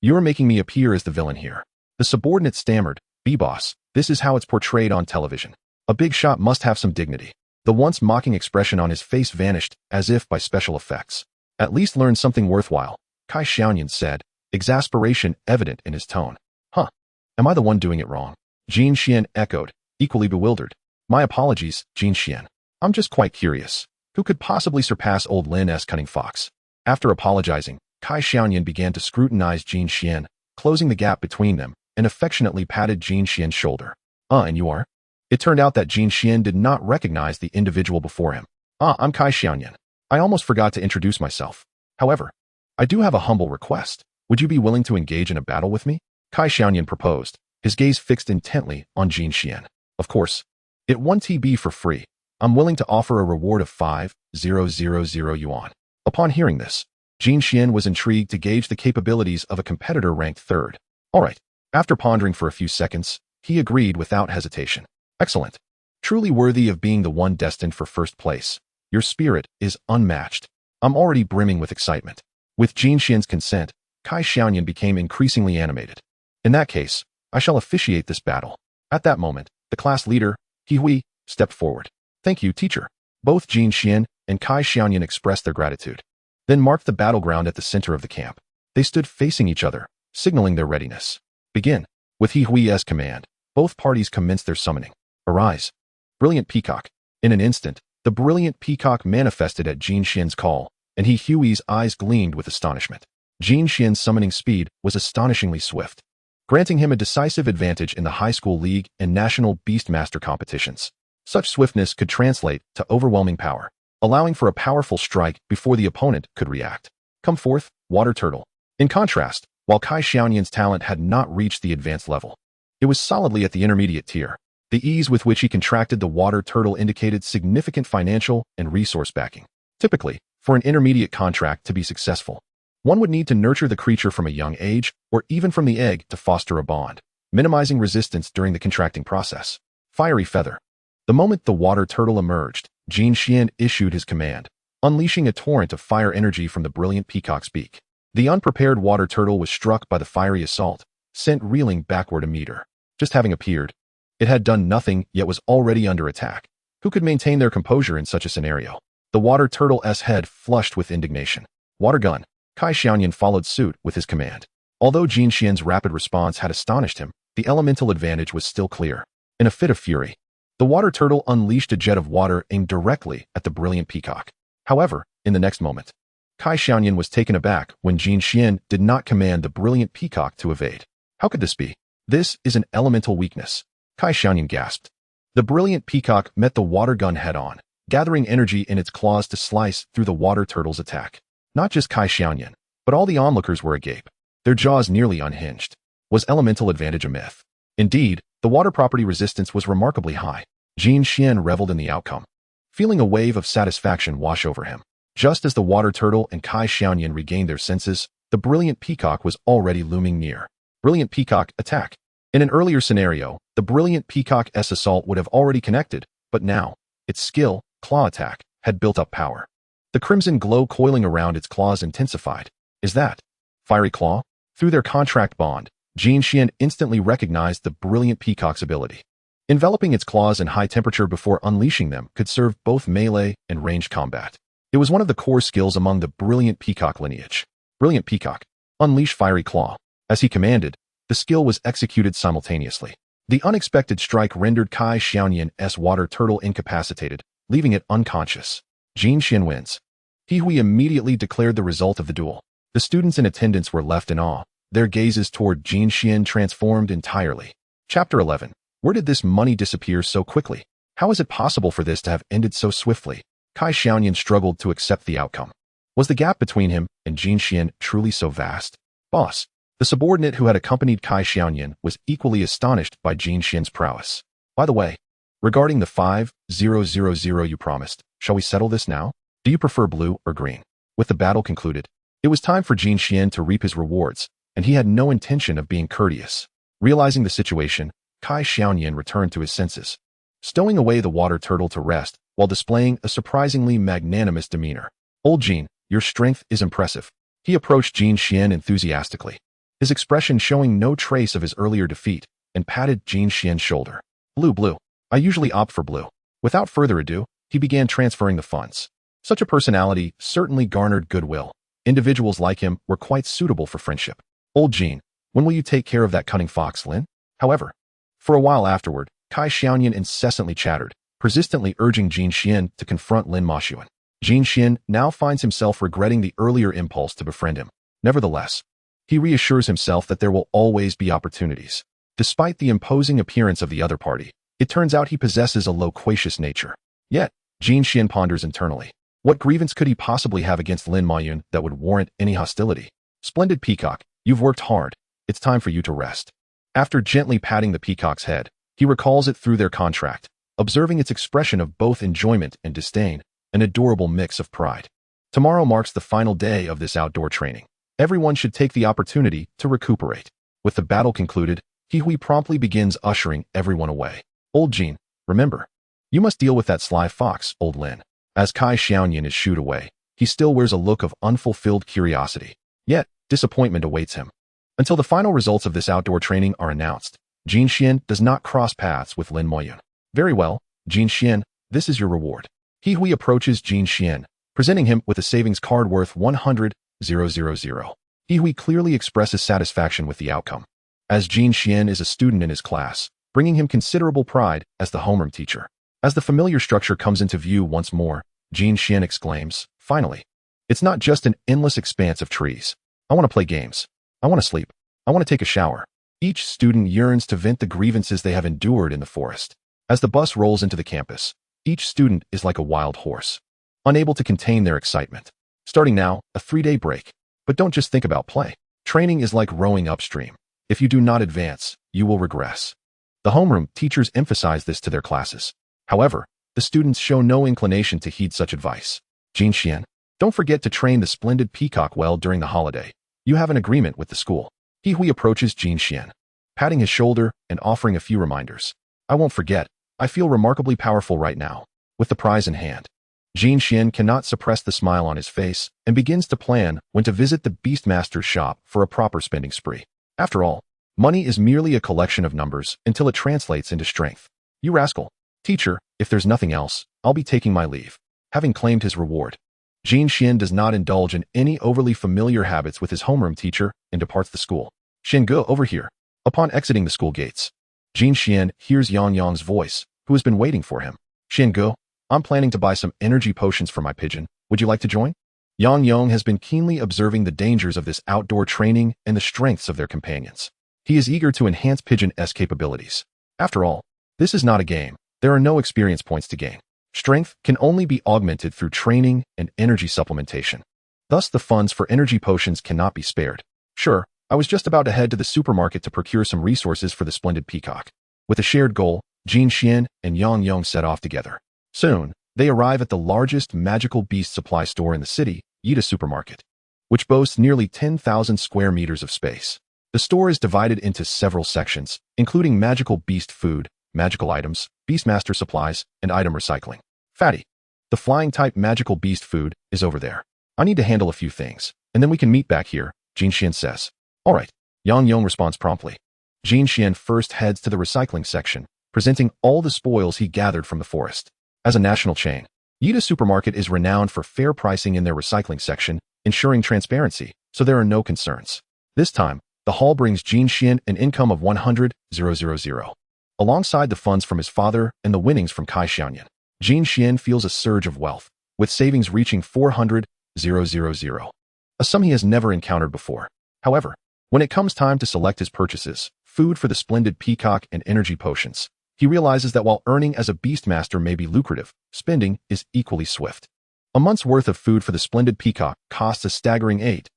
A: You are making me appear as the villain here. The subordinate stammered. B-boss, this is how it's portrayed on television. A big shot must have some dignity. The once mocking expression on his face vanished as if by special effects. At least learn something worthwhile, Bai Xiaobai said, exasperation evident in his tone. Huh. Am I the one doing it wrong? Jin Xian echoed, equally bewildered. My apologies, Jin Xian. I'm just quite curious. Who could possibly surpass old Lin's cunning fox? After apologizing, Bai Xiaobai began to scrutinize Jin Xian, closing the gap between them, and affectionately patted Jin Xian's shoulder. And you are? It turned out that Jin Xian did not recognize the individual before him. I'm Bai Xiaobai. I almost forgot to introduce myself. However, I do have a humble request. Would you be willing to engage in a battle with me? Bai Xiaobai proposed, his gaze fixed intently on Jin Xian. Of course. It 1 TB for free. I'm willing to offer a reward of 5,000 yuan. Upon hearing this, Jin Xian was intrigued to gauge the capabilities of a competitor ranked third. All right. After pondering for a few seconds, he agreed without hesitation. Excellent. Truly worthy of being the one destined for first place. Your spirit is unmatched. I'm already brimming with excitement. With Jin Xian's consent, Bai Xiaobai became increasingly animated. In that case, I shall officiate this battle. At that moment, the class leader, He Hui, stepped forward. Thank you, teacher. Both Jin Xian and Bai Xiaobai expressed their gratitude. Then marked the battleground at the center of the camp. They stood facing each other, signaling their readiness. Begin. With He Hui's command, both parties commenced their summoning. Arise. Brilliant peacock. In an instant, the brilliant peacock manifested at Jin Xian's call, and Hui's eyes gleamed with astonishment. Jin Xian's summoning speed was astonishingly swift, granting him a decisive advantage in the high school league and national Beastmaster competitions. Such swiftness could translate to overwhelming power, allowing for a powerful strike before the opponent could react. Come forth, water turtle. In contrast, while Bai Xiaobai talent had not reached the advanced level, it was solidly at the intermediate tier. The ease with which he contracted the water turtle indicated significant financial and resource backing. Typically, for an intermediate contract to be successful, one would need to nurture the creature from a young age or even from the egg to foster a bond, minimizing resistance during the contracting process. Fiery feather. The moment the water turtle emerged, Jin Xian issued his command, unleashing a torrent of fire energy from the brilliant peacock's beak. The unprepared water turtle was struck by the fiery assault, sent reeling backward a meter. Just having appeared, it had done nothing yet was already under attack. Who could maintain their composure in such a scenario? The water turtle's head flushed with indignation. Water gun. Bai Xiaobai followed suit with his command. Although Jin Xian's rapid response had astonished him, the elemental advantage was still clear. In a fit of fury, the water turtle unleashed a jet of water aimed directly at the brilliant peacock. However, in the next moment, Bai Xiaobai was taken aback when Jin Xian did not command the brilliant peacock to evade. How could this be? This is an elemental weakness. Bai Xiaobai gasped. The brilliant peacock met the water gun head-on, gathering energy in its claws to slice through the water turtle's attack. Not just Bai Xiaobai, but all the onlookers were agape, their jaws nearly unhinged. Was elemental advantage a myth? Indeed, the water property resistance was remarkably high. Jin Xian reveled in the outcome, feeling a wave of satisfaction wash over him. Just as the water turtle and Bai Xiaobai regained their senses, the brilliant peacock was already looming near. Brilliant peacock, attack. In an earlier scenario, the brilliant peacock's assault would have already connected, but now, its skill, claw attack, had built up power. The crimson glow coiling around its claws intensified. Is that fiery claw? Through their contract bond, Jin Xian instantly recognized the brilliant peacock's ability. Enveloping its claws in high temperature before unleashing them could serve both melee and ranged combat. It was one of the core skills among the brilliant peacock lineage. Brilliant peacock, unleash fiery claw. As he commanded, the skill was executed simultaneously. The unexpected strike rendered Bai Xiaoban's water turtle incapacitated, leaving it unconscious. Jin Xian wins. Hui immediately declared the result of the duel. The students in attendance were left in awe, their gazes toward Jin Xian transformed entirely. Chapter 11. Where did this money disappear so quickly? How is it possible for this to have ended so swiftly? Bai Xiaobai struggled to accept the outcome. Was the gap between him and Jin Xian truly so vast? Boss. The subordinate who had accompanied Bai Xiaobai was equally astonished by Jin Xian's prowess. By the way, regarding the 5,000 you promised, shall we settle this now? Do you prefer blue or green? With the battle concluded, it was time for Jin Xian to reap his rewards, and he had no intention of being courteous. Realizing the situation, Bai Xiaobai returned to his senses, stowing away the water turtle to rest while displaying a surprisingly magnanimous demeanor. Old Jin, your strength is impressive. He approached Jin Xian enthusiastically, his expression showing no trace of his earlier defeat, and patted Jin Xian's shoulder. Blue. I usually opt for blue. Without further ado, he began transferring the funds. Such a personality certainly garnered goodwill. Individuals like him were quite suitable for friendship. Old Jin, when will you take care of that cunning fox, Lin? However, for a while afterward, Bai Xiaobai incessantly chattered, persistently urging Jin Xian to confront Lin Mashuan. Jin Xian now finds himself regretting the earlier impulse to befriend him. Nevertheless, he reassures himself that there will always be opportunities. Despite the imposing appearance of the other party, it turns out he possesses a loquacious nature. Yet, Jin Xian ponders internally. What grievance could he possibly have against Lin Mayun that would warrant any hostility? Splendid peacock, you've worked hard. It's time for you to rest. After gently patting the peacock's head, he recalls it through their contract, observing its expression of both enjoyment and disdain, an adorable mix of pride. Tomorrow marks the final day of this outdoor training. Everyone should take the opportunity to recuperate. With the battle concluded, Hui promptly begins ushering everyone away. Old Jin, remember, you must deal with that sly fox, old Lin. As Bai Xiaobai is shooed away, he still wears a look of unfulfilled curiosity. Yet, disappointment awaits him. Until the final results of this outdoor training are announced, Jin Xian does not cross paths with Lin Moyun. Very well, Jin Xian, this is your reward. Hui approaches Jin Xian, presenting him with a savings card worth 100,000. Hui clearly expresses satisfaction with the outcome, as Jin Xian is a student in his class, bringing him considerable pride as the homeroom teacher. As the familiar structure comes into view once more, Jin Xian exclaims, finally, It's not just an endless expanse of trees. I want to play games. I want to sleep. I want to take a shower. Each student yearns to vent the grievances they have endured in the forest. As the bus rolls into the campus, each student is like a wild horse, unable to contain their excitement. Starting now, a 3-day break. But don't just think about play. Training is like rowing upstream. If you do not advance, you will regress. The homeroom teachers emphasize this to their classes. However, the students show no inclination to heed such advice. Jin Xian, don't forget to train the splendid peacock well during the holiday. You have an agreement with the school. He Hui approaches Jin Xian, patting his shoulder and offering a few reminders. I won't forget. I feel remarkably powerful right now. With the prize in hand, Jin Xian cannot suppress the smile on his face and begins to plan when to visit the Beastmaster's shop for a proper spending spree. After all, money is merely a collection of numbers until it translates into strength. You rascal. Teacher, if there's nothing else, I'll be taking my leave. Having claimed his reward, Jin Xian does not indulge in any overly familiar habits with his homeroom teacher and departs the school. Xiange, over here. Upon exiting the school gates, Jin Xian hears Yang Yang's voice, who has been waiting for him. Xiange, I'm planning to buy some energy potions for my pigeon. Would you like to join? Yang Yang has been keenly observing the dangers of this outdoor training and the strengths of their companions. He is eager to enhance Pigeon's capabilities. After all, this is not a game. There are no experience points to gain. Strength can only be augmented through training and energy supplementation. Thus, the funds for energy potions cannot be spared. Sure, I was just about to head to the supermarket to procure some resources for the splendid peacock. With a shared goal, Jin Xian and Yang Yang set off together. Soon, they arrive at the largest magical beast supply store in the city, Yida Supermarket, which boasts nearly 10,000 square meters of space. The store is divided into several sections, including magical beast food, magical items, Beastmaster supplies, and item recycling. Fatty, the flying-type magical beast food is over there. I need to handle a few things, and then we can meet back here, Jin Xian says. All right, Yang Yang responds promptly. Jin Xian first heads to the recycling section, presenting all the spoils he gathered from the forest. As a national chain, Yida Supermarket is renowned for fair pricing in their recycling section, ensuring transparency, so there are no concerns. This time, the haul brings Jin Xian an income of 100,000. Alongside the funds from his father and the winnings from Kai Xiaoyan, Jin Xian feels a surge of wealth, with savings reaching 400,000, a sum he has never encountered before. However, when it comes time to select his purchases, food for the splendid peacock and energy potions, he realizes that while earning as a Beastmaster may be lucrative, spending is equally swift. A month's worth of food for the splendid peacock costs a staggering 8,000.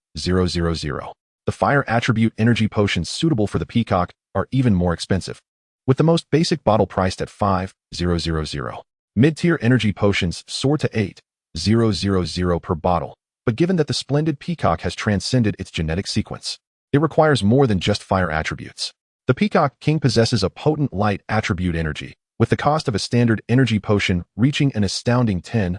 A: The fire attribute energy potions suitable for the peacock are even more expensive, with the most basic bottle priced at 5,000. Mid-tier energy potions soar to 8,000 per bottle, but given that the splendid peacock has transcended its genetic sequence, it requires more than just fire attributes. The Peacock King possesses a potent light attribute energy, with the cost of a standard energy potion reaching an astounding 10,000.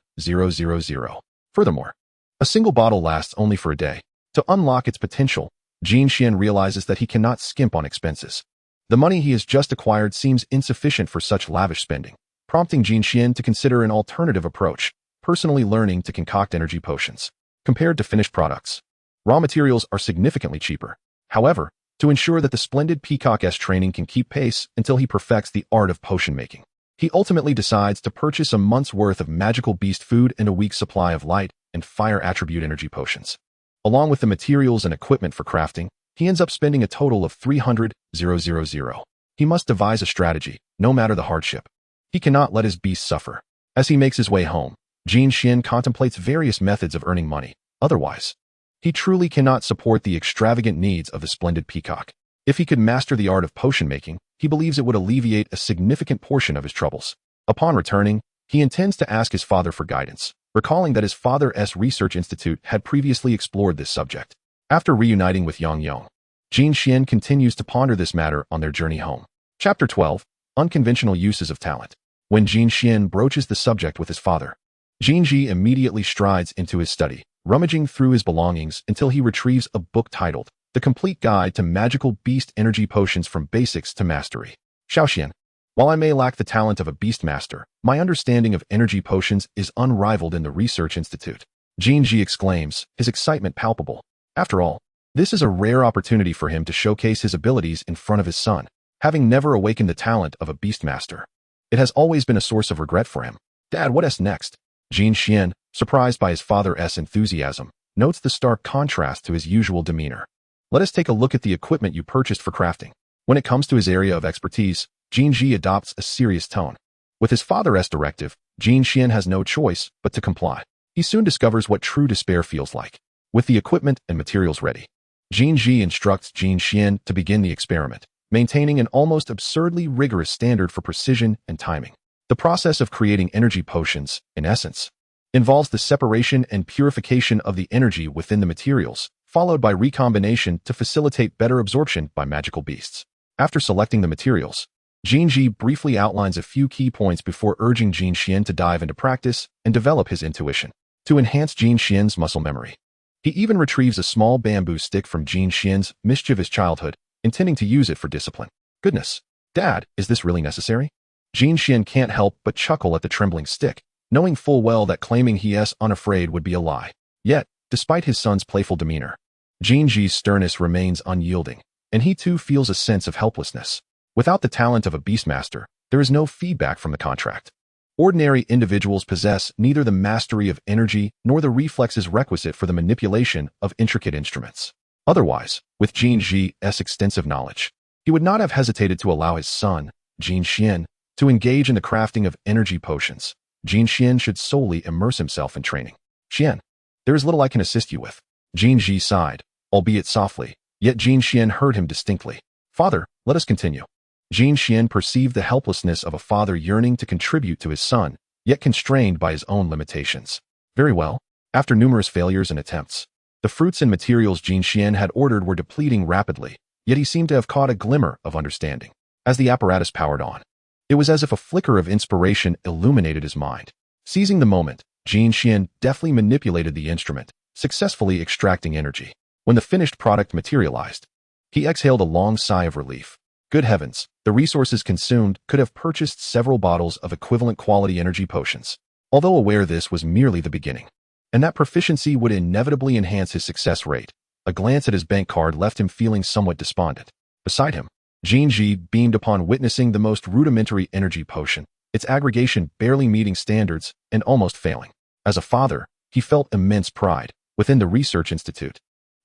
A: Furthermore, a single bottle lasts only for a day. To unlock its potential, Jin Xian realizes that he cannot skimp on expenses. The money he has just acquired seems insufficient for such lavish spending, prompting Jin Xian to consider an alternative approach, personally learning to concoct energy potions. Compared to finished products, raw materials are significantly cheaper. However, to ensure that the splendid Peacock's training can keep pace until he perfects the art of potion making, he ultimately decides to purchase a month's worth of magical beast food and a week's supply of light and fire attribute energy potions. Along with the materials and equipment for crafting, he ends up spending a total of 300,000. He must devise a strategy, no matter the hardship. He cannot let his beast suffer. As he makes his way home, Jin Xian contemplates various methods of earning money. Otherwise, he truly cannot support the extravagant needs of the splendid peacock. If he could master the art of potion making, he believes it would alleviate a significant portion of his troubles. Upon returning, he intends to ask his father for guidance, recalling that his father's research institute had previously explored this subject. After reuniting with Yang Yang, Jin Xian continues to ponder this matter on their journey home. Chapter 12. Unconventional Uses of Talent. When Jin Xian broaches the subject with his father, Jinji immediately strides into his study, rummaging through his belongings until he retrieves a book titled The Complete Guide to Magical Beast Energy Potions from Basics to Mastery. Xiaoxian, while I may lack the talent of a Beastmaster, my understanding of energy potions is unrivaled in the Research Institute. Jinji exclaims, his excitement palpable. After all, this is a rare opportunity for him to showcase his abilities in front of his son, having never awakened the talent of a Beastmaster. It has always been a source of regret for him. Dad, what's next? Jin Xian, surprised by his father's enthusiasm, notes the stark contrast to his usual demeanor. Let us take a look at the equipment you purchased for crafting. When it comes to his area of expertise, Jin Ji adopts a serious tone. With his father's directive, Jin Xian has no choice but to comply. He soon discovers what true despair feels like. With the equipment and materials ready, Jin Ji instructs Jin Xian to begin the experiment, maintaining an almost absurdly rigorous standard for precision and timing. The process of creating energy potions, in essence, involves the separation and purification of the energy within the materials, followed by recombination to facilitate better absorption by magical beasts. After selecting the materials, Jin Ji briefly outlines a few key points before urging Jin Xian to dive into practice and develop his intuition. To enhance Jin Xian's muscle memory, he even retrieves a small bamboo stick from Jin Xian's mischievous childhood, intending to use it for discipline. Goodness, Dad, is this really necessary? Jin Xian can't help but chuckle at the trembling stick, knowing full well that claiming he is unafraid would be a lie. Yet, despite his son's playful demeanor, Jin Ji's sternness remains unyielding, and he too feels a sense of helplessness. Without the talent of a Beastmaster, there is no feedback from the contract. Ordinary individuals possess neither the mastery of energy nor the reflexes requisite for the manipulation of intricate instruments. Otherwise, with Jin Ji's extensive knowledge, he would not have hesitated to allow his son, Jin Xian, to engage in the crafting of energy potions. Jin Xian should solely immerse himself in training. Xian, there is little I can assist you with. Jin Ji sighed, albeit softly, yet Jin Xian heard him distinctly. Father, let us continue. Jin Xian perceived the helplessness of a father yearning to contribute to his son, yet constrained by his own limitations. Very well. After numerous failures and attempts, the fruits and materials Jin Xian had ordered were depleting rapidly, yet he seemed to have caught a glimmer of understanding. As the apparatus powered on, it was as if a flicker of inspiration illuminated his mind. Seizing the moment, Jin Xian deftly manipulated the instrument, successfully extracting energy. When the finished product materialized, he exhaled a long sigh of relief. Good heavens, the resources consumed could have purchased several bottles of equivalent quality energy potions. Although aware this was merely the beginning, and that proficiency would inevitably enhance his success rate, a glance at his bank card left him feeling somewhat despondent. Beside him, Jin Ji beamed upon witnessing the most rudimentary energy potion, its aggregation barely meeting standards and almost failing. As a father, he felt immense pride. Within the research institute,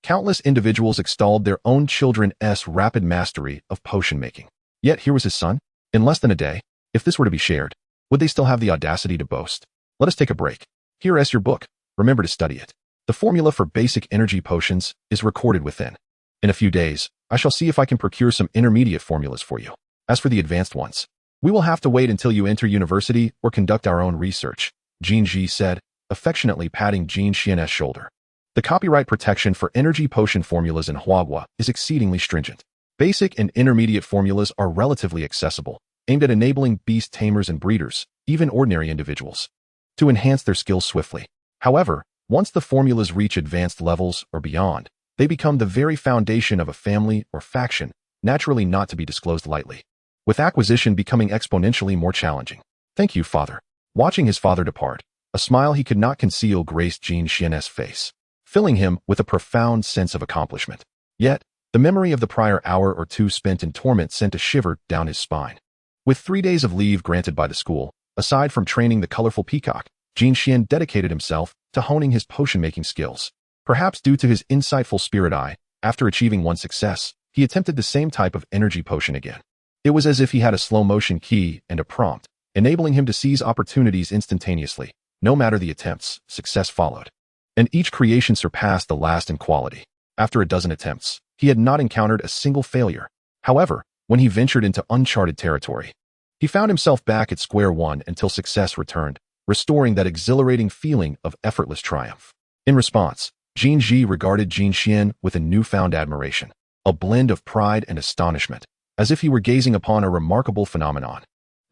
A: countless individuals extolled their own children's rapid mastery of potion making. Yet here was his son. In less than a day, if this were to be shared, would they still have the audacity to boast? Let us take a break. Here is your book. Remember to study it. The formula for basic energy potions is recorded within. In a few days, I shall see if I can procure some intermediate formulas for you. As for the advanced ones, we will have to wait until you enter university or conduct our own research, Jin Ji said, affectionately patting Jin Xian's shoulder. The copyright protection for energy potion formulas in Huagua is exceedingly stringent. Basic and intermediate formulas are relatively accessible, aimed at enabling beast tamers and breeders, even ordinary individuals, to enhance their skills swiftly. However, once the formulas reach advanced levels or beyond, they become the very foundation of a family or faction, naturally not to be disclosed lightly, with acquisition becoming exponentially more challenging. Thank you, father. Watching his father depart, a smile he could not conceal graced Jin Xian's face, filling him with a profound sense of accomplishment. Yet, the memory of the prior hour or two spent in torment sent a shiver down his spine. With 3 days of leave granted by the school, aside from training the colorful peacock, Jin Xian dedicated himself to honing his potion-making skills. Perhaps due to his insightful spirit eye, after achieving one success, he attempted the same type of energy potion again. It was as if he had a slow-motion key and a prompt, enabling him to seize opportunities instantaneously. No matter the attempts, success followed, and each creation surpassed the last in quality. After a dozen attempts, he had not encountered a single failure. However, when he ventured into uncharted territory, he found himself back at square one until success returned, restoring that exhilarating feeling of effortless triumph. In response, Jin Ji regarded Jin Xian with a newfound admiration, a blend of pride and astonishment, as if he were gazing upon a remarkable phenomenon.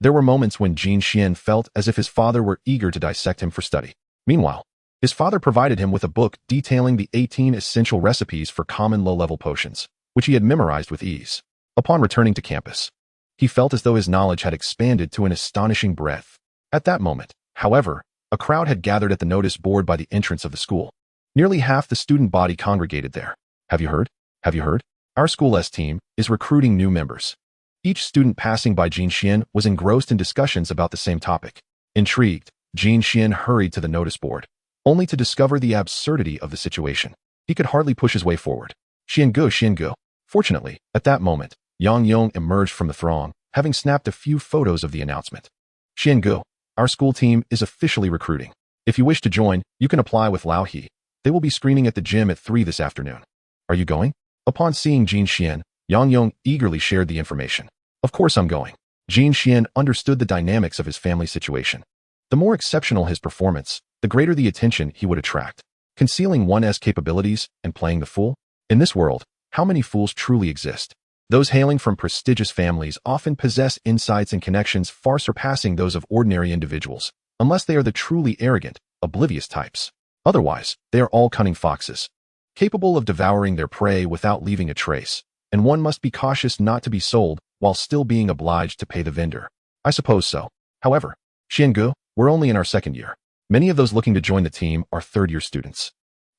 A: There were moments when Jin Xian felt as if his father were eager to dissect him for study. Meanwhile, his father provided him with a book detailing the 18 essential recipes for common low-level potions, which he had memorized with ease. Upon returning to campus, he felt as though his knowledge had expanded to an astonishing breadth. At that moment, however, a crowd had gathered at the notice board by the entrance of the school. Nearly half the student body congregated there. Have you heard? Have you heard? Our school's team is recruiting new members. Each student passing by Jin Xian was engrossed in discussions about the same topic. Intrigued, Jin Xian hurried to the notice board. only to discover the absurdity of the situation. He could hardly push his way forward. Xiangu, Xiangu. Fortunately, at that moment, Yang Yong emerged from the throng, having snapped a few photos of the announcement. Xiangu, our school team is officially recruiting. If you wish to join, you can apply with Lao He. They will be screening at the gym at 3 this afternoon. Are you going? Upon seeing Jin Xian, Yang Yong eagerly shared the information. Of course I'm going. Jin Xian understood the dynamics of his family situation. The more exceptional his performance, the greater the attention he would attract. Concealing one's capabilities and playing the fool? In this world, how many fools truly exist? Those hailing from prestigious families often possess insights and connections far surpassing those of ordinary individuals, unless they are the truly arrogant, oblivious types. Otherwise, they are all cunning foxes, capable of devouring their prey without leaving a trace, and one must be cautious not to be sold while still being obliged to pay the vendor. I suppose so. However, Xiangu, we're only in our second year. Many of those looking to join the team are third-year students,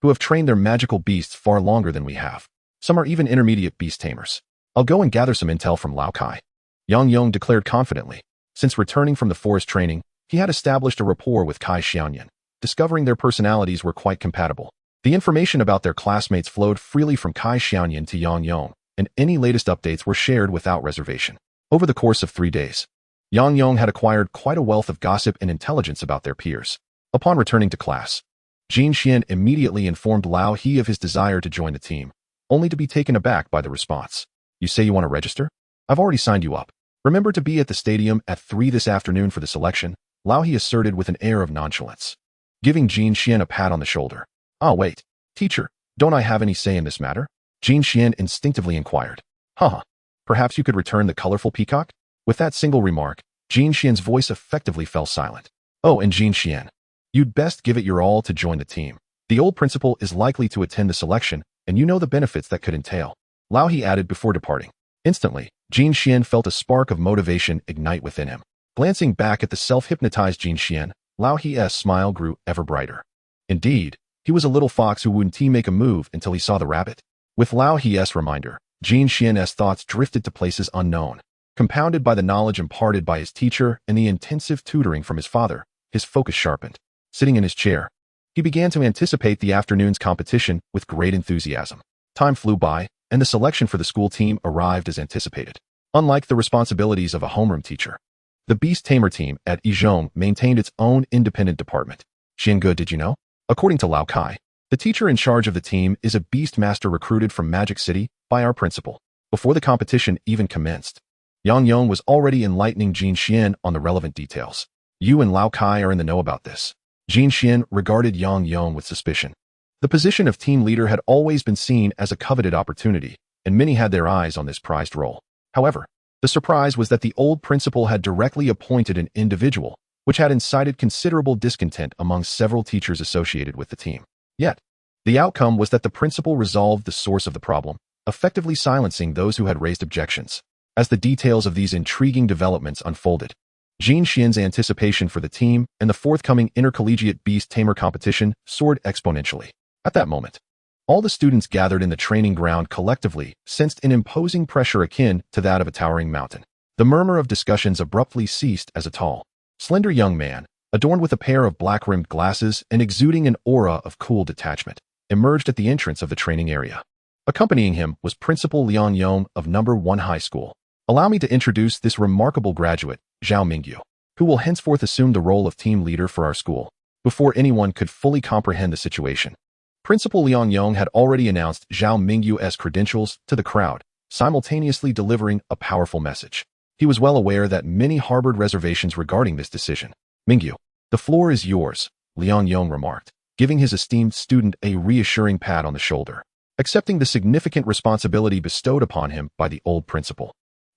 A: who have trained their magical beasts far longer than we have. Some are even intermediate beast tamers. I'll go and gather some intel from Lao Kai. Yang Yong declared confidently. Since returning from the forest training, he had established a rapport with Kai Xiaoyan, discovering their personalities were quite compatible. The information about their classmates flowed freely from Kai Xiaoyan to Yang Yong, and any latest updates were shared without reservation. Over the course of 3 days, Yang Yong had acquired quite a wealth of gossip and intelligence about their peers. Upon returning to class, Jin Xian immediately informed Lao He of his desire to join the team, only to be taken aback by the response. You say you want to register? I've already signed you up. Remember to be at the stadium at 3 this afternoon for the selection, Lao He asserted with an air of nonchalance, giving Jin Xian a pat on the shoulder. Ah, wait. Teacher, don't I have any say in this matter? Jin Xian instinctively inquired. Haha. Perhaps you could return the colorful peacock? With that single remark, Jin Xian's voice effectively fell silent. Oh, and Jin Xian, you'd best give it your all to join the team. The old principal is likely to attend the selection, and you know the benefits that could entail. Lao He added before departing. Instantly, Jin Xian felt a spark of motivation ignite within him. Glancing back at the self-hypnotized Jin Xian, Lao He's smile grew ever brighter. Indeed, he was a little fox who wouldn't make a move until he saw the rabbit. With Lao He's reminder, Jin Xian's thoughts drifted to places unknown. Compounded by the knowledge imparted by his teacher and the intensive tutoring from his father, his focus sharpened. Sitting in his chair, he began to anticipate the afternoon's competition with great enthusiasm. Time flew by, and the selection for the school team arrived as anticipated. Unlike the responsibilities of a homeroom teacher, the Beast Tamer team at Yizhong maintained its own independent department. Xiangu, did you know? According to Lao Kai, the teacher in charge of the team is a Beastmaster recruited from Magic City by our principal. Before the competition even commenced, Yang Yong was already enlightening Jin Xian on the relevant details. You and Lao Kai are in the know about this. Jin Xian regarded Yang Yong with suspicion. The position of team leader had always been seen as a coveted opportunity, and many had their eyes on this prized role. However, the surprise was that the old principal had directly appointed an individual, which had incited considerable discontent among several teachers associated with the team. Yet, the outcome was that the principal resolved the source of the problem, effectively silencing those who had raised objections. As the details of these intriguing developments unfolded, Jin Xian's anticipation for the team and the forthcoming intercollegiate Beast Tamer competition soared exponentially. At that moment, all the students gathered in the training ground collectively sensed an imposing pressure akin to that of a towering mountain. The murmur of discussions abruptly ceased as a tall, slender young man, adorned with a pair of black-rimmed glasses and exuding an aura of cool detachment, emerged at the entrance of the training area. Accompanying him was Principal Liang Yong of No. 1 High School. Allow me to introduce this remarkable graduate, Zhao Mingyu, who will henceforth assume the role of team leader for our school. Before anyone could fully comprehend the situation, Principal Liang Yong had already announced Zhao Mingyu's credentials to the crowd, simultaneously delivering a powerful message. He was well aware that many harbored reservations regarding this decision. Mingyu, the floor is yours, Liang Yong remarked, giving his esteemed student a reassuring pat on the shoulder, accepting the significant responsibility bestowed upon him by the old principal.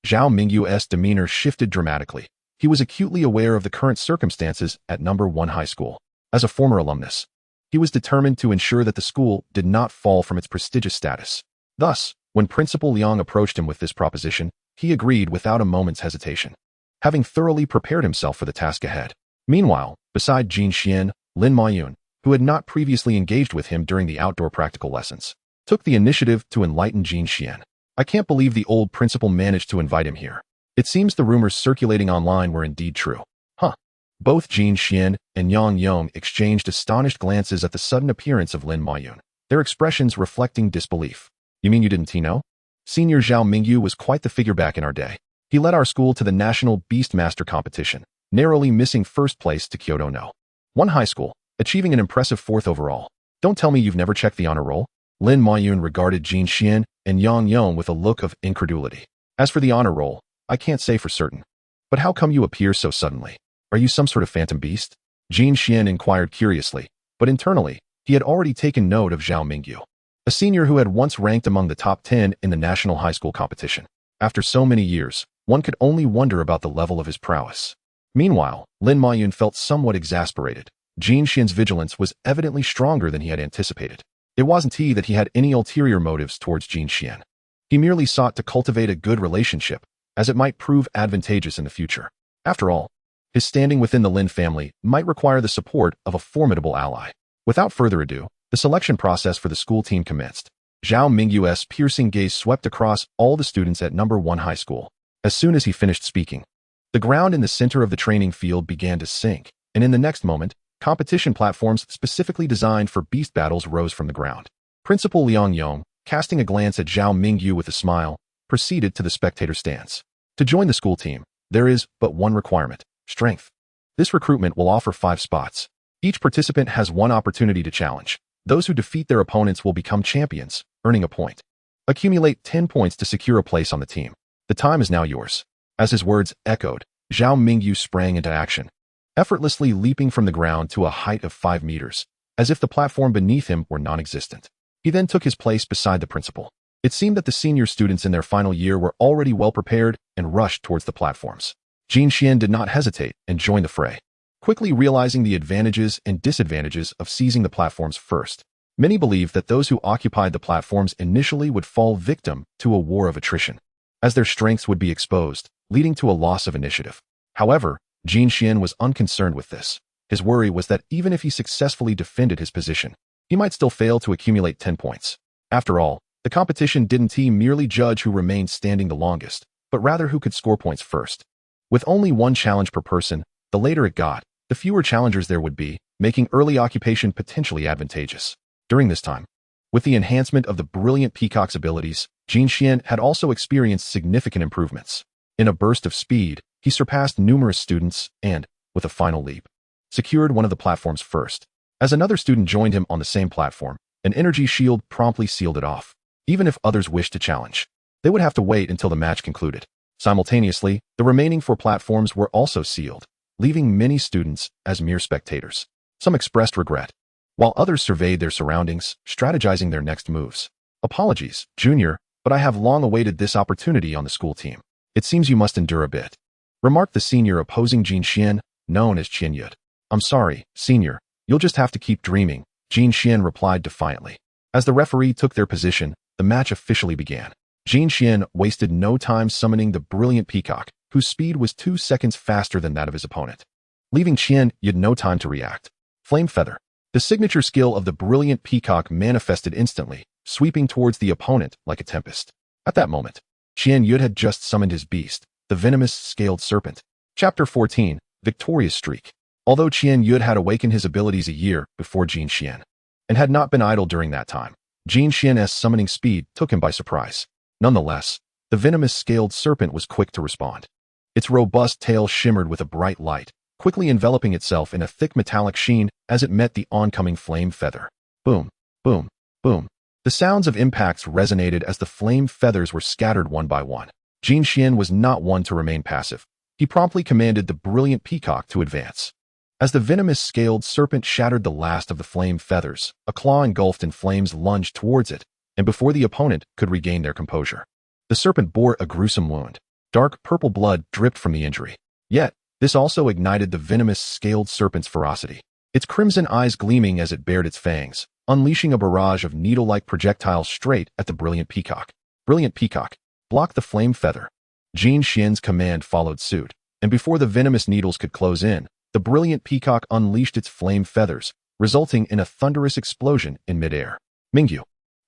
A: Zhao Mingyu's demeanor shifted dramatically. He was acutely aware of the current circumstances at No. 1 High School. As a former alumnus, he was determined to ensure that the school did not fall from its prestigious status. Thus, when Principal Liang approached him with this proposition, he agreed without a moment's hesitation, having thoroughly prepared himself for the task ahead. Meanwhile, beside Jin Xian, Lin Maiyun, who had not previously engaged with him during the outdoor practical lessons, took the initiative to enlighten Jin Xian. I can't believe the old principal managed to invite him here. It seems the rumors circulating online were indeed true. Huh. Both Jin Xian and Yang Yong exchanged astonished glances at the sudden appearance of Lin Maiyun, their expressions reflecting disbelief. You mean you didn't know? Senior Zhao Mingyu was quite the figure back in our day. He led our school to the national Beastmaster competition, narrowly missing first place to Kyoto No. 1 high school, achieving an impressive 4th overall. Don't tell me you've never checked the honor roll? Lin Maiyun regarded Jin Xian and Yang Yong with a look of incredulity. As for the honor roll, I can't say for certain. But how come you appear so suddenly? Are you some sort of phantom beast? Jin Xian inquired curiously, but internally, he had already taken note of Zhao Mingyu, a senior who had once ranked among the top 10 in the national high school competition. After so many years, one could only wonder about the level of his prowess. Meanwhile, Lin Maiyun felt somewhat exasperated. Jin Xian's vigilance was evidently stronger than he had anticipated. It wasn't that he had any ulterior motives towards Jin Xian. He merely sought to cultivate a good relationship, as it might prove advantageous in the future. After all, his standing within the Lin family might require the support of a formidable ally. Without further ado, the selection process for the school team commenced. Zhao Mingyu's piercing gaze swept across all the students at number 1 high school. As soon as he finished speaking, the ground in the center of the training field began to sink, and in the next moment, competition platforms specifically designed for beast battles rose from the ground. Principal Liang Yong, casting a glance at Zhao Mingyu with a smile, proceeded to the spectator stands. To join the school team, there is but one requirement: strength. This recruitment will offer 5 spots. Each participant has 1 opportunity to challenge. Those who defeat their opponents will become champions, earning a point. Accumulate 10 points to secure a place on the team. The time is now yours. As his words echoed, Zhao Mingyu sprang into action, effortlessly leaping from the ground to a height of 5 meters, as if the platform beneath him were non-existent. He then took his place beside the principal. It seemed that the senior students in their final year were already well prepared and rushed towards the platforms. Jin Xian did not hesitate and joined the fray, quickly realizing the advantages and disadvantages of seizing the platforms first. Many believed that those who occupied the platforms initially would fall victim to a war of attrition, as their strengths would be exposed, leading to a loss of initiative. However, Jin Xian was unconcerned with this. His worry was that even if he successfully defended his position, he might still fail to accumulate 10 points. After all, the competition didn't merely judge who remained standing the longest, but rather who could score points first. With only 1 challenge per person, the later it got, the fewer challengers there would be, making early occupation potentially advantageous. During this time, with the enhancement of the brilliant peacock's abilities, Jin Xian had also experienced significant improvements. In a burst of speed, he surpassed numerous students and, with a final leap, secured one of the platforms first. As another student joined him on the same platform, an energy shield promptly sealed it off. Even if others wished to challenge, they would have to wait until the match concluded. Simultaneously, the remaining 4 platforms were also sealed, leaving many students as mere spectators. Some expressed regret, while others surveyed their surroundings, strategizing their next moves. Apologies, Junior, but I have long awaited this opportunity on the school team. It seems you must endure a bit, remarked the senior opposing Jin Xian, known as Qian Yud. I'm sorry, Senior, you'll just have to keep dreaming, Jin Xian replied defiantly. As the referee took their position, the match officially began. Jin Xian wasted no time summoning the brilliant peacock, whose speed was 2 seconds faster than that of his opponent, leaving Qian Yud no time to react. Flame Feather. The signature skill of the brilliant peacock manifested instantly, sweeping towards the opponent like a tempest. At that moment, Qian Yud had just summoned his beast, the venomous scaled serpent. Chapter 14, Victorious Streak. Although Qian Yud had awakened his abilities a year before Jin Xian, and had not been idle during that time, Jin Xian's summoning speed took him by surprise. Nonetheless, the venomous scaled serpent was quick to respond. Its robust tail shimmered with a bright light, quickly enveloping itself in a thick metallic sheen as it met the oncoming flame feather. Boom, boom, boom. The sounds of impacts resonated as the flame feathers were scattered one by one. Jin Xian was not one to remain passive. He promptly commanded the brilliant peacock to advance. As the venomous scaled serpent shattered the last of the flame feathers, a claw engulfed in flames lunged towards it, and before the opponent could regain their composure, the serpent bore a gruesome wound. Dark purple blood dripped from the injury. Yet, this also ignited the venomous scaled serpent's ferocity, its crimson eyes gleaming as it bared its fangs, unleashing a barrage of needle-like projectiles straight at the brilliant peacock. Brilliant peacock, block the flame feather. Jin Xian's command followed suit, and before the venomous needles could close in, the brilliant peacock unleashed its flame feathers, resulting in a thunderous explosion in midair. Mingyu,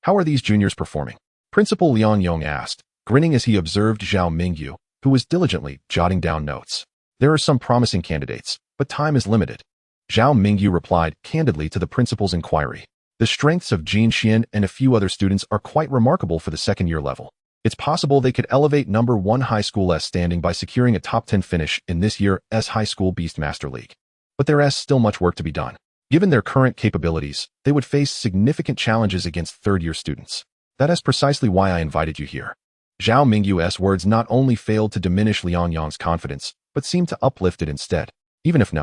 A: how are these juniors performing? Principal Liang Yong asked, grinning as he observed Zhao Mingyu, who was diligently jotting down notes. There are some promising candidates, but time is limited. Zhao Mingyu replied candidly to the principal's inquiry. The strengths of Jin Xian and a few other students are quite remarkable for the second-year level. It's possible they could elevate number 1 high school S standing by securing a top 10 finish in this year's High School Beastmaster League. But there is still much work to be done. Given their current capabilities, they would face significant challenges against third-year students. That is precisely why I invited you here. Zhao Mingyu's words not only failed to diminish Liang Yang's confidence, but seemed to uplift it instead. Even if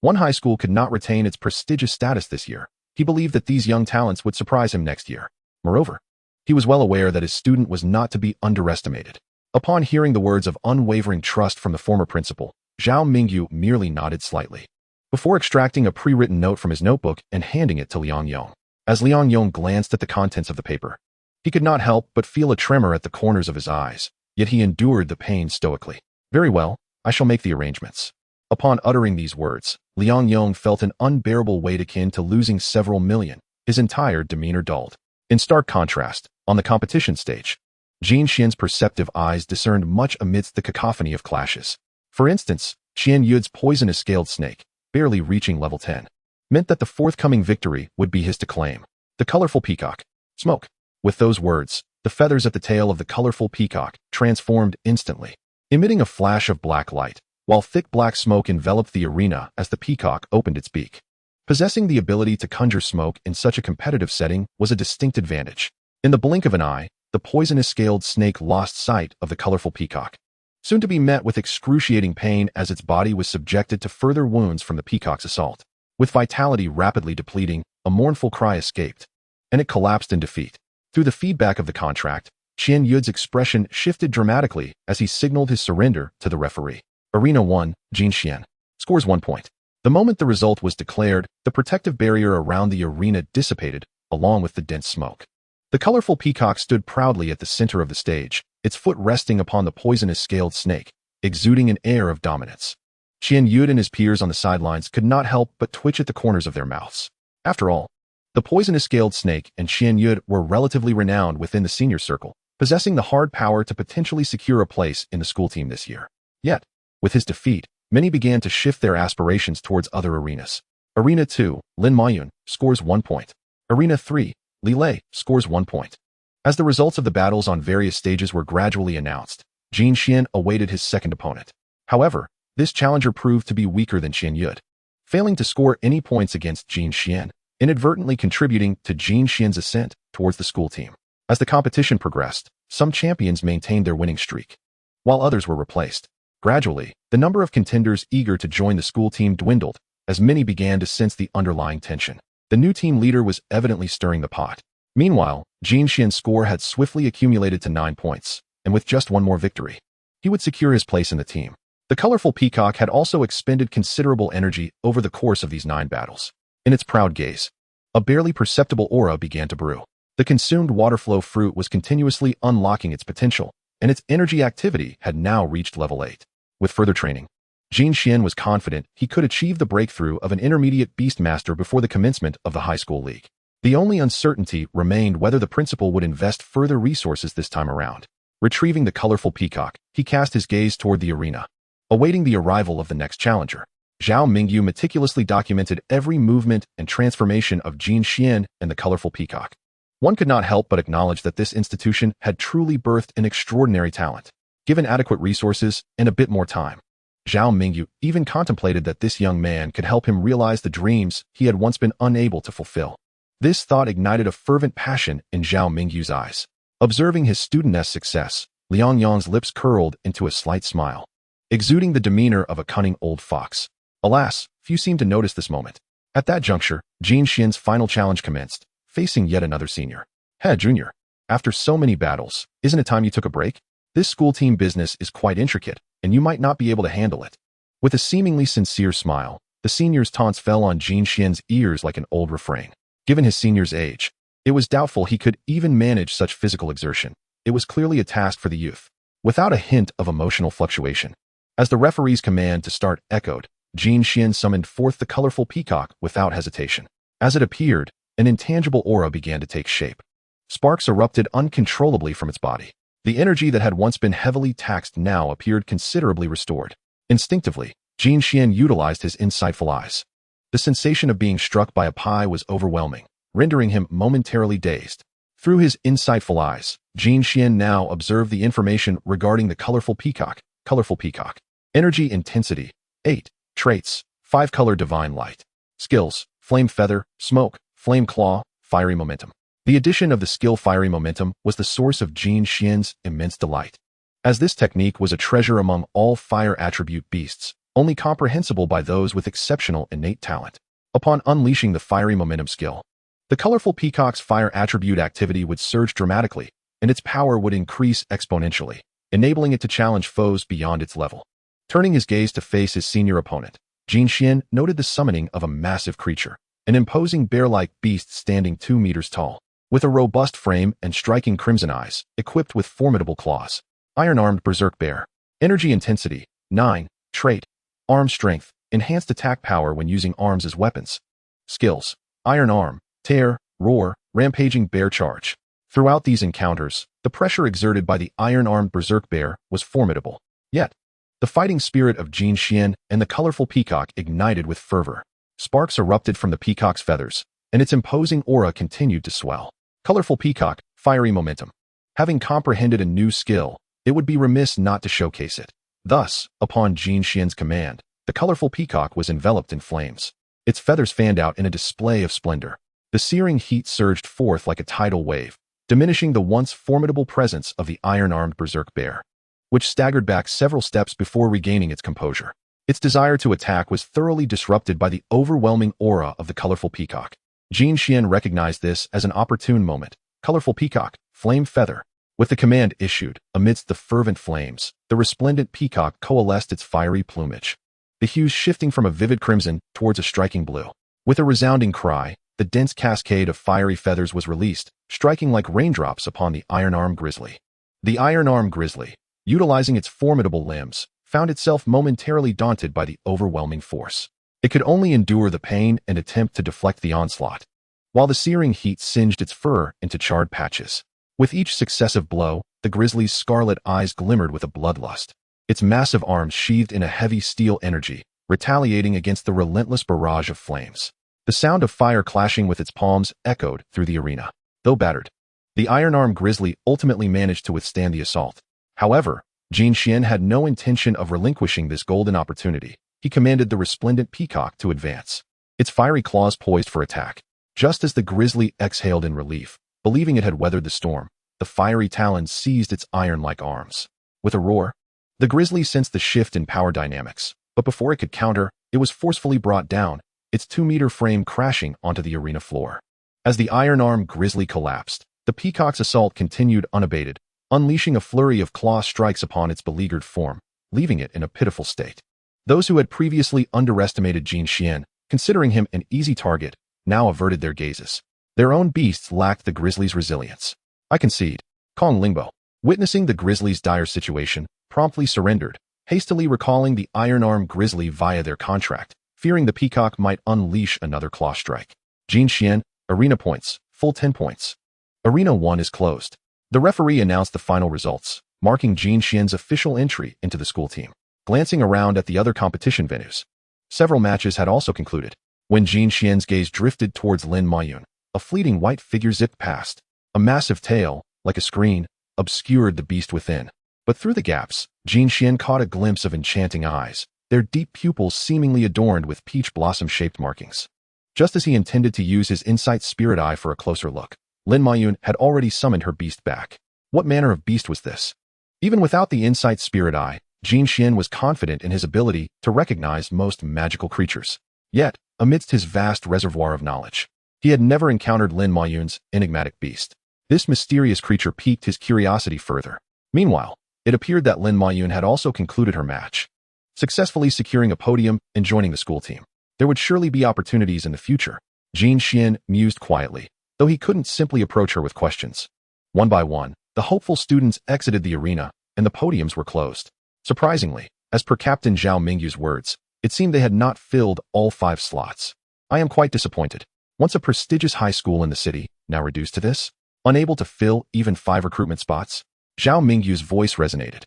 A: one high school could not retain its prestigious status this year, he believed that these young talents would surprise him next year. Moreover, he was well aware that his student was not to be underestimated. Upon hearing the words of unwavering trust from the former principal, Zhao Mingyu merely nodded slightly, before extracting a pre-written note from his notebook and handing it to Liang Yong. As Liang Yong glanced at the contents of the paper, he could not help but feel a tremor at the corners of his eyes, yet he endured the pain stoically. Very well, I shall make the arrangements. Upon uttering these words, Liang Yong felt an unbearable weight akin to losing several million. His entire demeanor dulled. In stark contrast, on the competition stage, Jin Xian's perceptive eyes discerned much amidst the cacophony of clashes. For instance, Qian Yud's poisonous scaled snake, barely reaching level 10, meant that the forthcoming victory would be his to claim. The colorful peacock. Smoke. With those words, the feathers at the tail of the colorful peacock transformed instantly, emitting a flash of black light, while thick black smoke enveloped the arena as the peacock opened its beak. Possessing the ability to conjure smoke in such a competitive setting was a distinct advantage. In the blink of an eye, the poisonous scaled snake lost sight of the colorful peacock, soon to be met with excruciating pain as its body was subjected to further wounds from the peacock's assault. With vitality rapidly depleting, a mournful cry escaped, and it collapsed in defeat. Through the feedback of the contract, Qian Yud's expression shifted dramatically as he signaled his surrender to the referee. Arena 1, Jin Xian. Scores 1 point. The moment the result was declared, the protective barrier around the arena dissipated, along with the dense smoke. The colorful peacock stood proudly at the center of the stage, its foot resting upon the poisonous scaled snake, exuding an air of dominance. Qian Yud and his peers on the sidelines could not help but twitch at the corners of their mouths. After all, the poisonous scaled snake and Qian Yud were relatively renowned within the senior circle, possessing the hard power to potentially secure a place in the school team this year. Yet, with his defeat, many began to shift their aspirations towards other arenas. Arena 2, Lin Mayun, scores 1 point. Arena 3, Li Lei, scores 1 point. As the results of the battles on various stages were gradually announced, Jin Xian awaited his second opponent. However, this challenger proved to be weaker than Qian Yud, failing to score any points against Jin Xian, inadvertently contributing to Jin Xian's ascent towards the school team. As the competition progressed, some champions maintained their winning streak, while others were replaced. Gradually, the number of contenders eager to join the school team dwindled, as many began to sense the underlying tension. The new team leader was evidently stirring the pot. Meanwhile, Jin Xian's score had swiftly accumulated to 9 points, and with just one more victory, he would secure his place in the team. The colorful peacock had also expended considerable energy over the course of these 9 battles. In its proud gaze, a barely perceptible aura began to brew. The consumed waterflow fruit was continuously unlocking its potential, and its energy activity had now reached level 8. With further training, Jin Xian was confident he could achieve the breakthrough of an intermediate Beastmaster before the commencement of the high school league. The only uncertainty remained whether the principal would invest further resources this time around. Retrieving the colorful peacock, he cast his gaze toward the arena, awaiting the arrival of the next challenger. Zhao Mingyu meticulously documented every movement and transformation of Jin Xian and the colorful peacock. One could not help but acknowledge that this institution had truly birthed an extraordinary talent. Given adequate resources and a bit more time, Zhao Mingyu even contemplated that this young man could help him realize the dreams he had once been unable to fulfill. This thought ignited a fervent passion in Zhao Mingyu's eyes. Observing his studentess' success, Liang Yang's lips curled into a slight smile, exuding the demeanor of a cunning old fox. Alas, few seemed to notice this moment. At that juncture, Jin Xian's final challenge commenced, facing yet another senior. Hey, Junior, after so many battles, isn't it time you took a break? This school team business is quite intricate, and you might not be able to handle it. With a seemingly sincere smile, the senior's taunts fell on Jin Xian's ears like an old refrain. Given his senior's age, it was doubtful he could even manage such physical exertion. It was clearly a task for the youth, without a hint of emotional fluctuation. As the referee's command to start echoed, Jin Xian summoned forth the colorful peacock without hesitation. As it appeared, an intangible aura began to take shape. Sparks erupted uncontrollably from its body. The energy that had once been heavily taxed now appeared considerably restored. Instinctively, Jin Xian utilized his insightful eyes. The sensation of being struck by a pie was overwhelming, rendering him momentarily dazed. Through his insightful eyes, Jin Xian now observed the information regarding the colorful peacock. Colorful peacock. Energy intensity, 8. Traits, 5-color divine light. Skills, flame feather, smoke, flame claw, fiery momentum. The addition of the skill fiery momentum was the source of Jin Xian's immense delight, as this technique was a treasure among all fire attribute beasts, only comprehensible by those with exceptional innate talent. Upon unleashing the fiery momentum skill, the colorful peacock's fire attribute activity would surge dramatically, and its power would increase exponentially, enabling it to challenge foes beyond its level. Turning his gaze to face his senior opponent, Jin Xian noted the summoning of a massive creature, an imposing bear-like beast standing 2 meters tall, with a robust frame and striking crimson eyes, equipped with formidable claws. Iron-armed berserk bear. Energy intensity, 9. Trait, arm strength, enhanced attack power when using arms as weapons. Skills, iron arm, tear, roar, rampaging bear charge. Throughout these encounters, the pressure exerted by the iron-armed berserk bear was formidable. Yet, the fighting spirit of Jin Xian and the colorful peacock ignited with fervor. Sparks erupted from the peacock's feathers, and its imposing aura continued to swell. Colorful peacock, fiery momentum. Having comprehended a new skill, it would be remiss not to showcase it. Thus, upon Jin Xian's command, the colorful peacock was enveloped in flames. Its feathers fanned out in a display of splendor. The searing heat surged forth like a tidal wave, diminishing the once formidable presence of the iron-armed berserk bear, which staggered back several steps before regaining its composure. Its desire to attack was thoroughly disrupted by the overwhelming aura of the colorful peacock. Jin Xian recognized this as an opportune moment. Colorful peacock, flame feather. With the command issued, amidst the fervent flames, the resplendent peacock coalesced its fiery plumage, the hues shifting from a vivid crimson towards a striking blue. With a resounding cry, the dense cascade of fiery feathers was released, striking like raindrops upon the iron-armed grizzly. The iron-armed grizzly, utilizing its formidable limbs, found itself momentarily daunted by the overwhelming force. It could only endure the pain and attempt to deflect the onslaught, while the searing heat singed its fur into charred patches. With each successive blow, the grizzly's scarlet eyes glimmered with a bloodlust, its massive arms sheathed in a heavy steel energy, retaliating against the relentless barrage of flames. The sound of fire clashing with its palms echoed through the arena. Though battered, the iron-armed grizzly ultimately managed to withstand the assault. However, Jin Xian had no intention of relinquishing this golden opportunity. He commanded the resplendent peacock to advance, its fiery claws poised for attack. Just as the grizzly exhaled in relief, believing it had weathered the storm, the fiery talons seized its iron-like arms. With a roar, the grizzly sensed the shift in power dynamics, but before it could counter, it was forcefully brought down, its 2-meter frame crashing onto the arena floor. As the iron-armed grizzly collapsed, the peacock's assault continued unabated, unleashing a flurry of claw strikes upon its beleaguered form, leaving it in a pitiful state. Those who had previously underestimated Jin Xian, considering him an easy target, now averted their gazes. Their own beasts lacked the grizzly's resilience. I concede. Kong Lingbo, witnessing the grizzly's dire situation, promptly surrendered, hastily recalling the iron-armed grizzly via their contract, fearing the peacock might unleash another claw strike. Jin Xian, arena points, full 10 points. Arena 1 is closed. The referee announced the final results, marking Jin Xian's official entry into the school team. Glancing around at the other competition venues, several matches had also concluded. When Jin Xian's gaze drifted towards Lin Mayun, a fleeting white figure zipped past. A massive tail, like a screen, obscured the beast within. But through the gaps, Jin Xian caught a glimpse of enchanting eyes, their deep pupils seemingly adorned with peach blossom-shaped markings. Just as he intended to use his insight spirit eye for a closer look, Lin Mayun had already summoned her beast back. What manner of beast was this? Even without the insight spirit eye, Jin Xian was confident in his ability to recognize most magical creatures. Yet, amidst his vast reservoir of knowledge, he had never encountered Lin Mayun's enigmatic beast. This mysterious creature piqued his curiosity further. Meanwhile, it appeared that Lin Mayun had also concluded her match, successfully securing a podium and joining the school team. There would surely be opportunities in the future. Jin Xian mused quietly, though he couldn't simply approach her with questions. One by one, the hopeful students exited the arena, and the podiums were closed. Surprisingly, as per Captain Zhao Mingyu's words, it seemed they had not filled all 5 slots. I am quite disappointed. Once a prestigious high school in the city, now reduced to this? Unable to fill even 5 recruitment spots? Zhao Mingyu's voice resonated.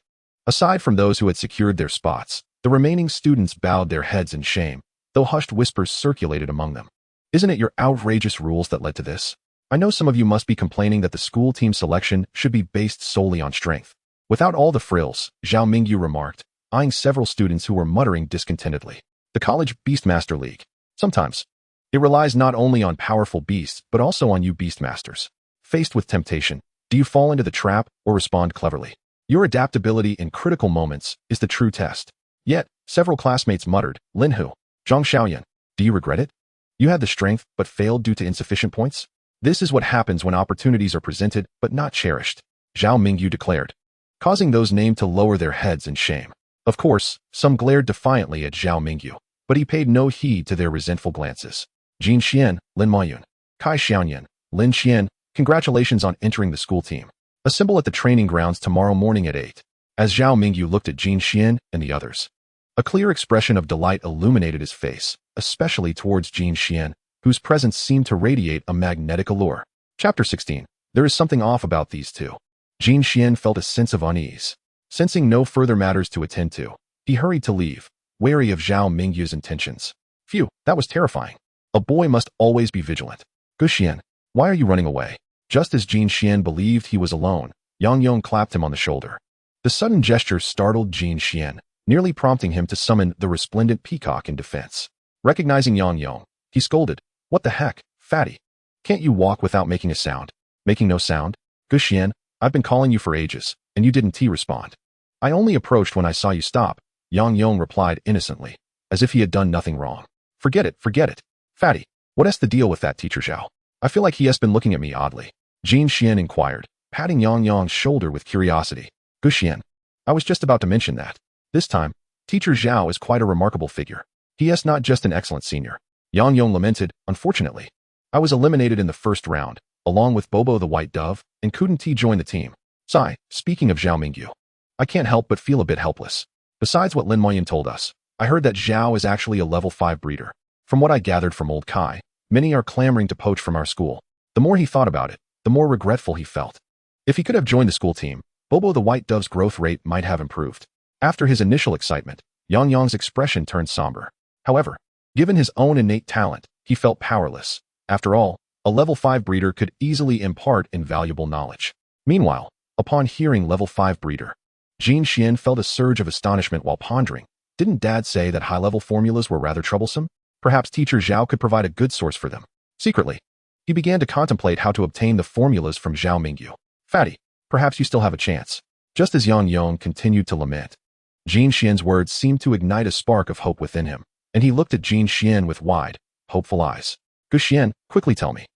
A: Aside from those who had secured their spots, The remaining students bowed their heads in shame, though hushed whispers circulated among them. Isn't it your outrageous rules that led to this? I know some of you must be complaining that the school team selection should be based solely on strength. Without all the frills, Zhao Mingyu remarked, eyeing several students who were muttering discontentedly. The college Beastmaster League. Sometimes. It relies not only on powerful beasts, but also on you Beastmasters. Faced with temptation, do you fall into the trap or respond cleverly? Your adaptability in critical moments is the true test. Yet, several classmates muttered, Linhu, Zhang Xiaoyan, do you regret it? You had the strength, but failed due to insufficient points? This is what happens when opportunities are presented, but not cherished, Zhao Mingyu declared, causing those named to lower their heads in shame. Of course, some glared defiantly at Zhao Mingyu, but he paid no heed to their resentful glances. Jin Xian, Lin Mayun, Kai Xiaoyan, Lin Xian, congratulations on entering the school team. Assemble at the training grounds tomorrow morning at 8. As Zhao Mingyu looked at Jin Xian and the others, a clear expression of delight illuminated his face, especially towards Jin Xian, whose presence seemed to radiate a magnetic allure. Chapter 16. There is something off about these two. Jin Xian felt a sense of unease. Sensing no further matters to attend to, he hurried to leave, wary of Zhao Mingyu's intentions. Phew, that was terrifying. A boy must always be vigilant. Gu Xian, why are you running away? Just as Jin Xian believed he was alone, Yang Yong clapped him on the shoulder. The sudden gesture startled Jin Xian, nearly prompting him to summon the resplendent peacock in defense. Recognizing Yang Yong, he scolded, What the heck, fatty? Can't you walk without making a sound? Making no sound? Gu Xian, I've been calling you for ages, and you didn't respond. I only approached when I saw you stop, Yang Yong replied innocently, as if he had done nothing wrong. Forget it. Fatty, what has to deal with that teacher Zhao? I feel like he has been looking at me oddly. Jin Xian inquired, patting Yang Yong's shoulder with curiosity. Gu Xian, I was just about to mention that. This time, teacher Zhao is quite a remarkable figure. He is not just an excellent senior. Yang Yong lamented, unfortunately. I was eliminated in the first round, along with Bobo the White Dove, and couldn't join the team. Sigh, speaking of Zhao Mingyu, I can't help but feel a bit helpless. Besides what Lin Moyan told us, I heard that Zhao is actually a level 5 breeder. From what I gathered from old Kai, many are clamoring to poach from our school. The more he thought about it, the more regretful he felt. If he could have joined the school team, Bobo the White Dove's growth rate might have improved. After his initial excitement, Yang Yong's expression turned somber. However, given his own innate talent, he felt powerless. After all, a level 5 breeder could easily impart invaluable knowledge. Meanwhile, upon hearing level 5 breeder, Jin Xian felt a surge of astonishment while pondering. Didn't Dad say that high-level formulas were rather troublesome? Perhaps teacher Zhao could provide a good source for them. Secretly, he began to contemplate how to obtain the formulas from Zhao Mingyu. Fatty, perhaps you still have a chance. Just as Yang Yong continued to lament, Jin Xian's words seemed to ignite a spark of hope within him, and he looked at Jin Xian with wide, hopeful eyes. Gu Xian, quickly tell me.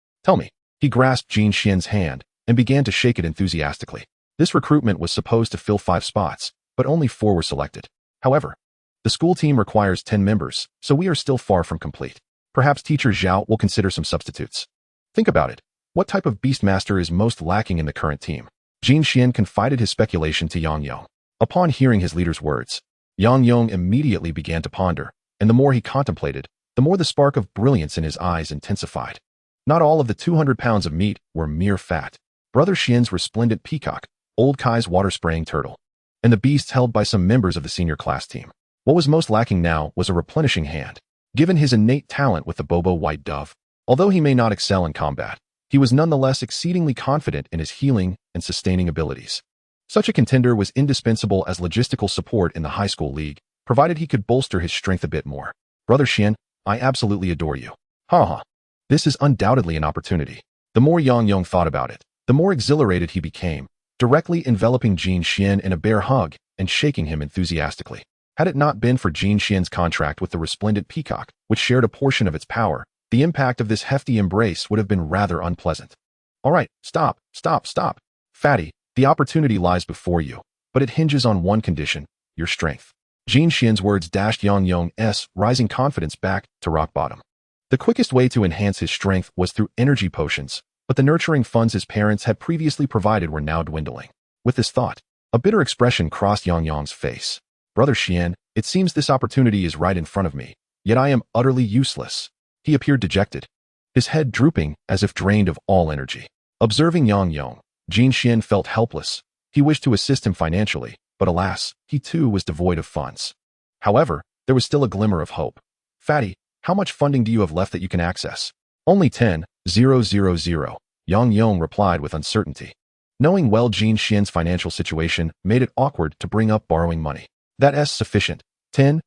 A: He grasped Jin Xian's hand and began to shake it enthusiastically. This recruitment was supposed to fill 5 spots, but only 4 were selected. However, the school team requires 10 members, so we are still far from complete. Perhaps teacher Zhao will consider some substitutes. Think about it. What type of Beastmaster is most lacking in the current team? Jin Xian confided his speculation to Yang Yong. Upon hearing his leader's words, Yang Yong immediately began to ponder, and the more he contemplated, the more the spark of brilliance in his eyes intensified. Not all of the 200 pounds of meat were mere fat. Brother Xian's resplendent peacock, old Kai's water-spraying turtle, and the beasts held by some members of the senior class team. What was most lacking now was a replenishing hand. Given his innate talent with the Bobo White Dove, although he may not excel in combat, he was nonetheless exceedingly confident in his healing and sustaining abilities. Such a contender was indispensable as logistical support in the high school league, provided he could bolster his strength a bit more. Brother Xian, I absolutely adore you. Ha. This is undoubtedly an opportunity. The more Yang Yong thought about it, the more exhilarated he became, directly enveloping Jin Xian in a bear hug and shaking him enthusiastically. Had it not been for Jin Xian's contract with the resplendent peacock, which shared a portion of its power, the impact of this hefty embrace would have been rather unpleasant. All right, stop. Fatty, the opportunity lies before you, but it hinges on one condition, your strength. Jin Xian's words dashed Yang Yong's rising confidence back to rock bottom. The quickest way to enhance his strength was through energy potions, but the nurturing funds his parents had previously provided were now dwindling. With this thought, a bitter expression crossed Yang Yong's face. Brother Xian, it seems this opportunity is right in front of me, yet I am utterly useless. He appeared dejected, his head drooping as if drained of all energy. Observing Yang Yong, Jin Xian felt helpless. He wished to assist him financially, but alas, he too was devoid of funds. However, there was still a glimmer of hope. Fatty, how much funding do you have left that you can access? Only 10,000. Yang Yong replied with uncertainty. Knowing well Jin Xian's financial situation made it awkward to bring up borrowing money. That's sufficient. 10,000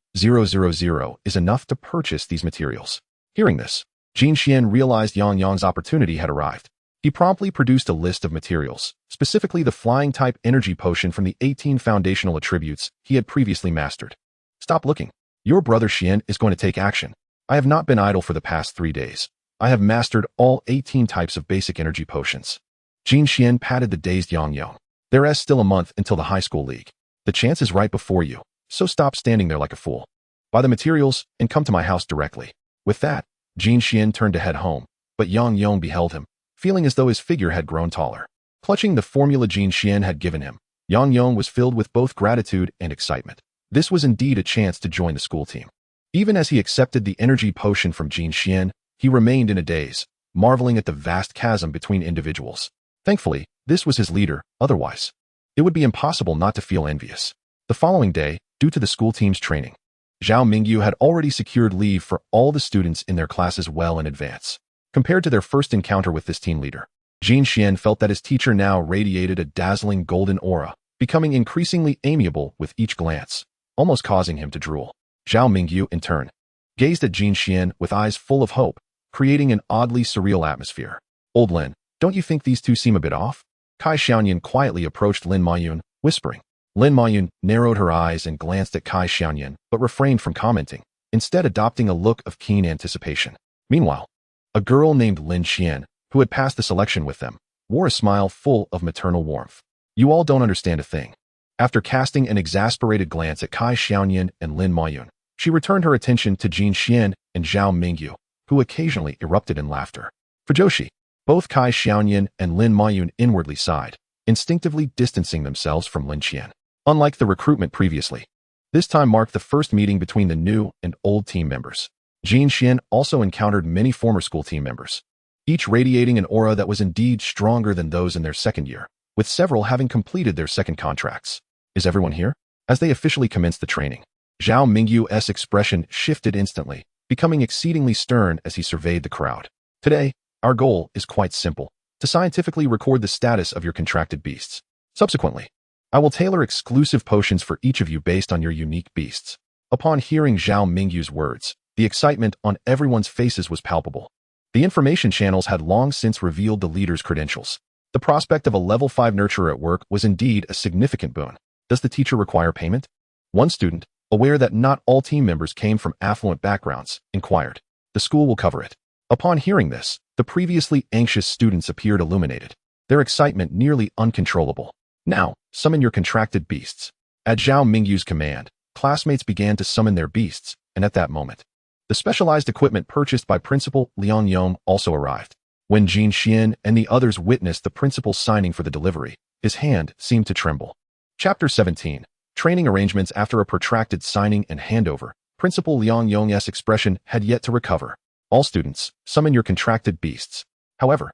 A: is enough to purchase these materials. Hearing this, Jin Xian realized Yang Yong's opportunity had arrived. He promptly produced a list of materials, specifically the flying-type energy potion from the 18 foundational attributes he had previously mastered. Stop looking. Your brother Xian is going to take action. I have not been idle for the past 3 days. I have mastered all 18 types of basic energy potions. Jin Xian patted the dazed Yang Yong. There is still a month until the high school league. The chance is right before you, so stop standing there like a fool. Buy the materials and come to my house directly. With that, Jin Xian turned to head home, but Yang Yong beheld him, feeling as though his figure had grown taller. Clutching the formula Jin Xian had given him, Yang Yong was filled with both gratitude and excitement. This was indeed a chance to join the school team. Even as he accepted the energy potion from Jin Xian, he remained in a daze, marveling at the vast chasm between individuals. Thankfully, this was his leader, otherwise, it would be impossible not to feel envious. The following day, due to the school team's training, Zhao Mingyu had already secured leave for all the students in their classes well in advance. Compared to their first encounter with this team leader, Jin Xian felt that his teacher now radiated a dazzling golden aura, becoming increasingly amiable with each glance, almost causing him to drool. Zhao Mingyu, in turn, gazed at Jin Xian with eyes full of hope, creating an oddly surreal atmosphere. Old Lin, don't you think these two seem a bit off? Kai Xiaoyan quietly approached Lin Mayun, whispering. Lin Mayun narrowed her eyes and glanced at Kai Xiaoyan, but refrained from commenting, instead adopting a look of keen anticipation. Meanwhile, a girl named Lin Xian, who had passed the selection with them, wore a smile full of maternal warmth. You all don't understand a thing. After casting an exasperated glance at Kai Xiaoyan and Lin Mayun, she returned her attention to Jin Xian and Zhao Mingyu, who occasionally erupted in laughter. For Joshi, both Kai Xiaoyan and Lin Mayun inwardly sighed, instinctively distancing themselves from Lin Xian. Unlike the recruitment previously, this time marked the first meeting between the new and old team members. Jin Xian also encountered many former school team members, each radiating an aura that was indeed stronger than those in their second year, with several having completed their second contracts. Is everyone here? As they officially commenced the training, Zhao Mingyu's expression shifted instantly, becoming exceedingly stern as he surveyed the crowd. Today, our goal is quite simple, to scientifically record the status of your contracted beasts. Subsequently, I will tailor exclusive potions for each of you based on your unique beasts. Upon hearing Zhao Mingyu's words, the excitement on everyone's faces was palpable. The information channels had long since revealed the leader's credentials. The prospect of a level 5 nurturer at work was indeed a significant boon. Does the teacher require payment? One student, aware that not all team members came from affluent backgrounds, inquired. The school will cover it. Upon hearing this, the previously anxious students appeared illuminated, their excitement nearly uncontrollable. Now, summon your contracted beasts. At Zhao Mingyu's command, classmates began to summon their beasts, and at that moment, the specialized equipment purchased by Principal Liang Yong also arrived. When Jin Xian and the others witnessed the principal signing for the delivery, his hand seemed to tremble. Chapter 17. Training arrangements. After a protracted signing and handover, Principal Liang Yong's expression had yet to recover. All students, summon your contracted beasts. However,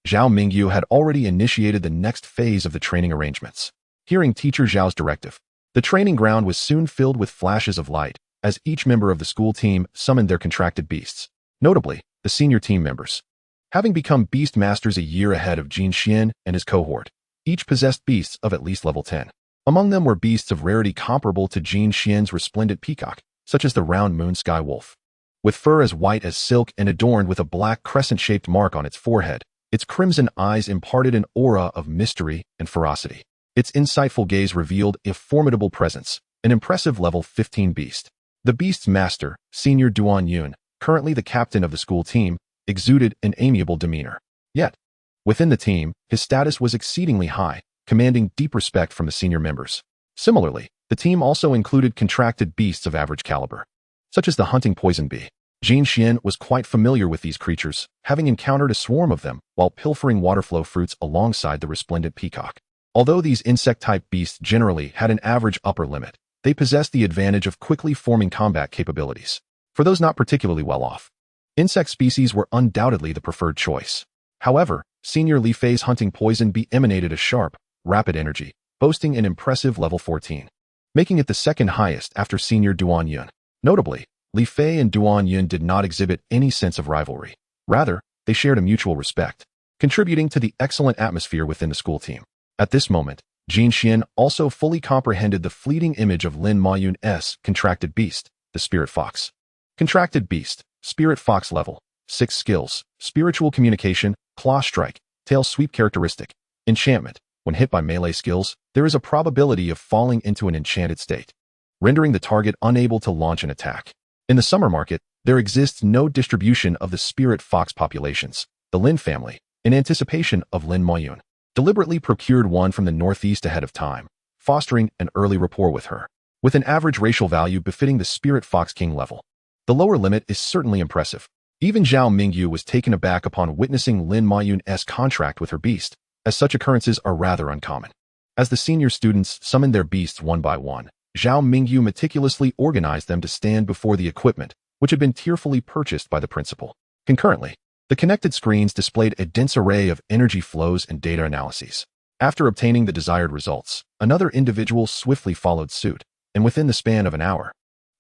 A: Zhao Mingyu had already initiated the next phase of the training arrangements. Hearing Teacher Zhao's directive, the training ground was soon filled with flashes of light, as each member of the school team summoned their contracted beasts. Notably, the senior team members, having become Beastmasters a year ahead of Jin Xian and his cohort, each possessed beasts of at least level 10. Among them were beasts of rarity comparable to Jin Xian's resplendent peacock, such as the round moon sky wolf. With fur as white as silk and adorned with a black crescent-shaped mark on its forehead, its crimson eyes imparted an aura of mystery and ferocity. Its insightful gaze revealed a formidable presence, an impressive level 15 beast. The Beastmaster, Senior Duan Yun, currently the captain of the school team, exuded an amiable demeanor. Yet, within the team, his status was exceedingly high, commanding deep respect from the senior members. Similarly, the team also included contracted beasts of average caliber, such as the hunting poison bee. Jin Xian was quite familiar with these creatures, having encountered a swarm of them while pilfering waterflow fruits alongside the resplendent peacock. Although these insect-type beasts generally had an average upper limit, they possessed the advantage of quickly forming combat capabilities. For those not particularly well off, insect species were undoubtedly the preferred choice. However, Senior Li Fei's hunting poison bee emanated a sharp, rapid energy, boasting an impressive level 14. making it the second highest after senior Duan Yun. Notably, Li Fei and Duan Yun did not exhibit any sense of rivalry. Rather, they shared a mutual respect, contributing to the excellent atmosphere within the school team. At this moment, Jin Xian also fully comprehended the fleeting image of Lin Mayun's contracted beast, the Spirit Fox. Contracted beast, Spirit Fox level, 6 skills, spiritual communication, claw strike, tail sweep characteristic, enchantment. When hit by melee skills, there is a probability of falling into an enchanted state, rendering the target unable to launch an attack. In the summer market, there exists no distribution of the Spirit Fox populations. The Lin family, in anticipation of Lin Mayun, deliberately procured one from the northeast ahead of time, fostering an early rapport with her, with an average racial value befitting the Spirit Fox King level. The lower limit is certainly impressive. Even Zhao Mingyu was taken aback upon witnessing Lin Mayun's contract with her beast, as such occurrences are rather uncommon. As the senior students summoned their beasts one by one, Zhao Mingyu meticulously organized them to stand before the equipment, which had been tearfully purchased by the principal. Concurrently, the connected screens displayed a dense array of energy flows and data analyses. After obtaining the desired results, another individual swiftly followed suit, and within the span of an hour,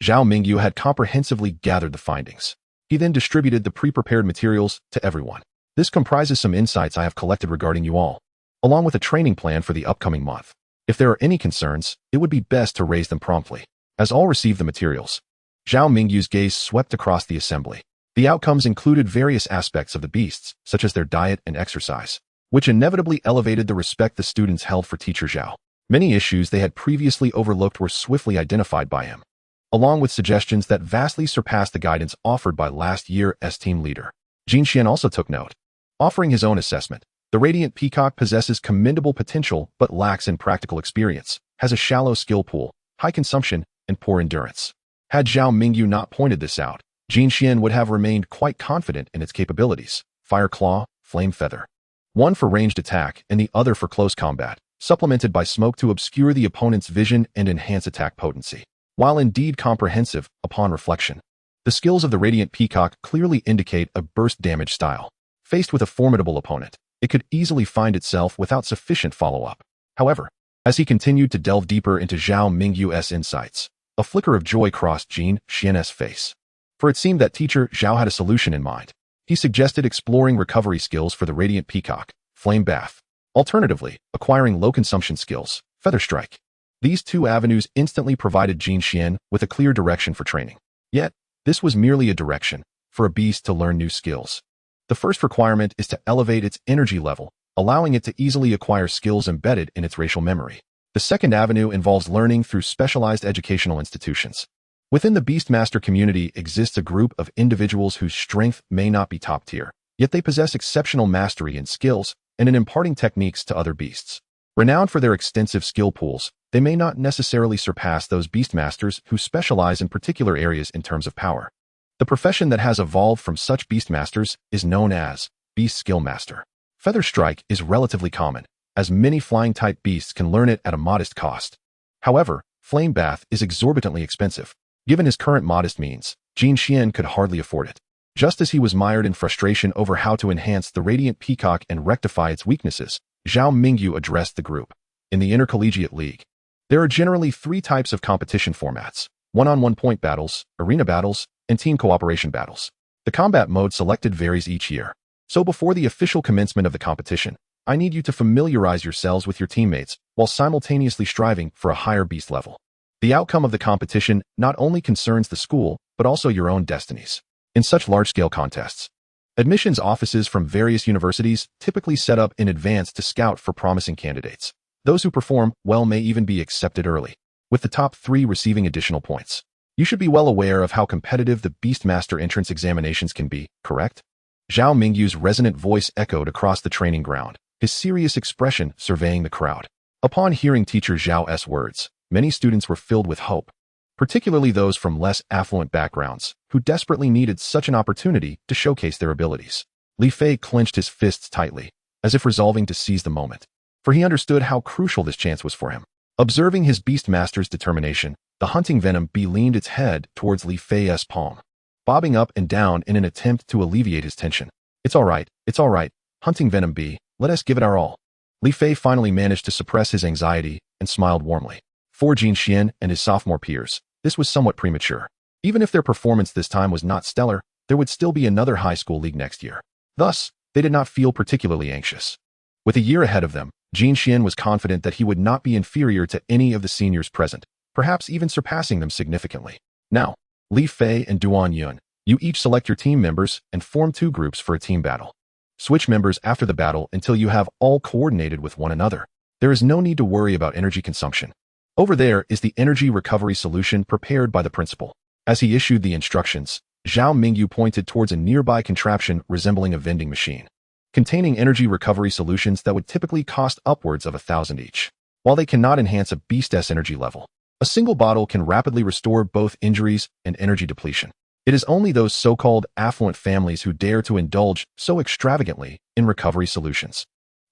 A: Zhao Mingyu had comprehensively gathered the findings. He then distributed the pre-prepared materials to everyone. This comprises some insights I have collected regarding you all, along with a training plan for the upcoming month. If there are any concerns, it would be best to raise them promptly. As all received the materials, Zhao Mingyu's gaze swept across the assembly. The outcomes included various aspects of the beasts, such as their diet and exercise, which inevitably elevated the respect the students held for teacher Zhao. Many issues they had previously overlooked were swiftly identified by him, along with suggestions that vastly surpassed the guidance offered by last year's team leader. Jin Xian also took note, offering his own assessment. The Radiant Peacock possesses commendable potential but lacks in practical experience, has a shallow skill pool, high consumption, and poor endurance. Had Zhao Mingyu not pointed this out, Jin Xian would have remained quite confident in its capabilities. Fire Claw, Flame Feather. One for ranged attack and the other for close combat, supplemented by smoke to obscure the opponent's vision and enhance attack potency. While indeed comprehensive, upon reflection, the skills of the Radiant Peacock clearly indicate a burst damage style. Faced with a formidable opponent, it could easily find itself without sufficient follow-up. However, as he continued to delve deeper into Zhao Mingyu's insights, a flicker of joy crossed Jin Xian's face. For it seemed that teacher Zhao had a solution in mind. He suggested exploring recovery skills for the Radiant Peacock, Flame Bath. Alternatively, acquiring low-consumption skills, Feather Strike. These two avenues instantly provided Jin Xian with a clear direction for training. Yet, this was merely a direction for a beast to learn new skills. The first requirement is to elevate its energy level, allowing it to easily acquire skills embedded in its racial memory. The second avenue involves learning through specialized educational institutions. Within the Beastmaster community exists a group of individuals whose strength may not be top tier, yet they possess exceptional mastery in skills and in imparting techniques to other beasts. Renowned for their extensive skill pools, they may not necessarily surpass those Beastmasters who specialize in particular areas in terms of power. The profession that has evolved from such Beastmasters is known as Beast Skill Master. Feather Strike is relatively common, as many flying-type beasts can learn it at a modest cost. However, Flame Bath is exorbitantly expensive. Given his current modest means, Jin Xian could hardly afford it. Just as he was mired in frustration over how to enhance the Radiant Peacock and rectify its weaknesses, Zhao Mingyu addressed the group. In the Intercollegiate League, there are generally 3 types of competition formats: one-on-one point battles, arena battles, and team cooperation battles. The combat mode selected varies each year. So before the official commencement of the competition, I need you to familiarize yourselves with your teammates while simultaneously striving for a higher beast level. The outcome of the competition not only concerns the school, but also your own destinies. In such large-scale contests, admissions offices from various universities typically set up in advance to scout for promising candidates. Those who perform well may even be accepted early, with the top 3 receiving additional points. You should be well aware of how competitive the Beastmaster entrance examinations can be, correct? Zhao Mingyu's resonant voice echoed across the training ground, his serious expression surveying the crowd. Upon hearing teacher Zhao's words, many students were filled with hope, particularly those from less affluent backgrounds, who desperately needed such an opportunity to showcase their abilities. Li Fei clenched his fists tightly, as if resolving to seize the moment, for he understood how crucial this chance was for him. Observing his Beastmaster's determination, the hunting venom bee leaned its head towards Li Fei's palm, bobbing up and down in an attempt to alleviate his tension. It's all right, hunting venom bee, let us give it our all. Li Fei finally managed to suppress his anxiety and smiled warmly. For Jin Xian and his sophomore peers, this was somewhat premature. Even if their performance this time was not stellar, there would still be another high school league next year. Thus, they did not feel particularly anxious. With a year ahead of them, Jin Xian was confident that he would not be inferior to any of the seniors present, perhaps even surpassing them significantly. Now, Li Fei and Duan Yun, you each select your team members and form 2 groups for a team battle. Switch members after the battle until you have all coordinated with one another. There is no need to worry about energy consumption. Over there is the energy recovery solution prepared by the principal. As he issued the instructions, Zhao Mingyu pointed towards a nearby contraption resembling a vending machine, containing energy recovery solutions that would typically cost upwards of 1,000 each. While they cannot enhance a beast's energy level, a single bottle can rapidly restore both injuries and energy depletion. It is only those so-called affluent families who dare to indulge so extravagantly in recovery solutions.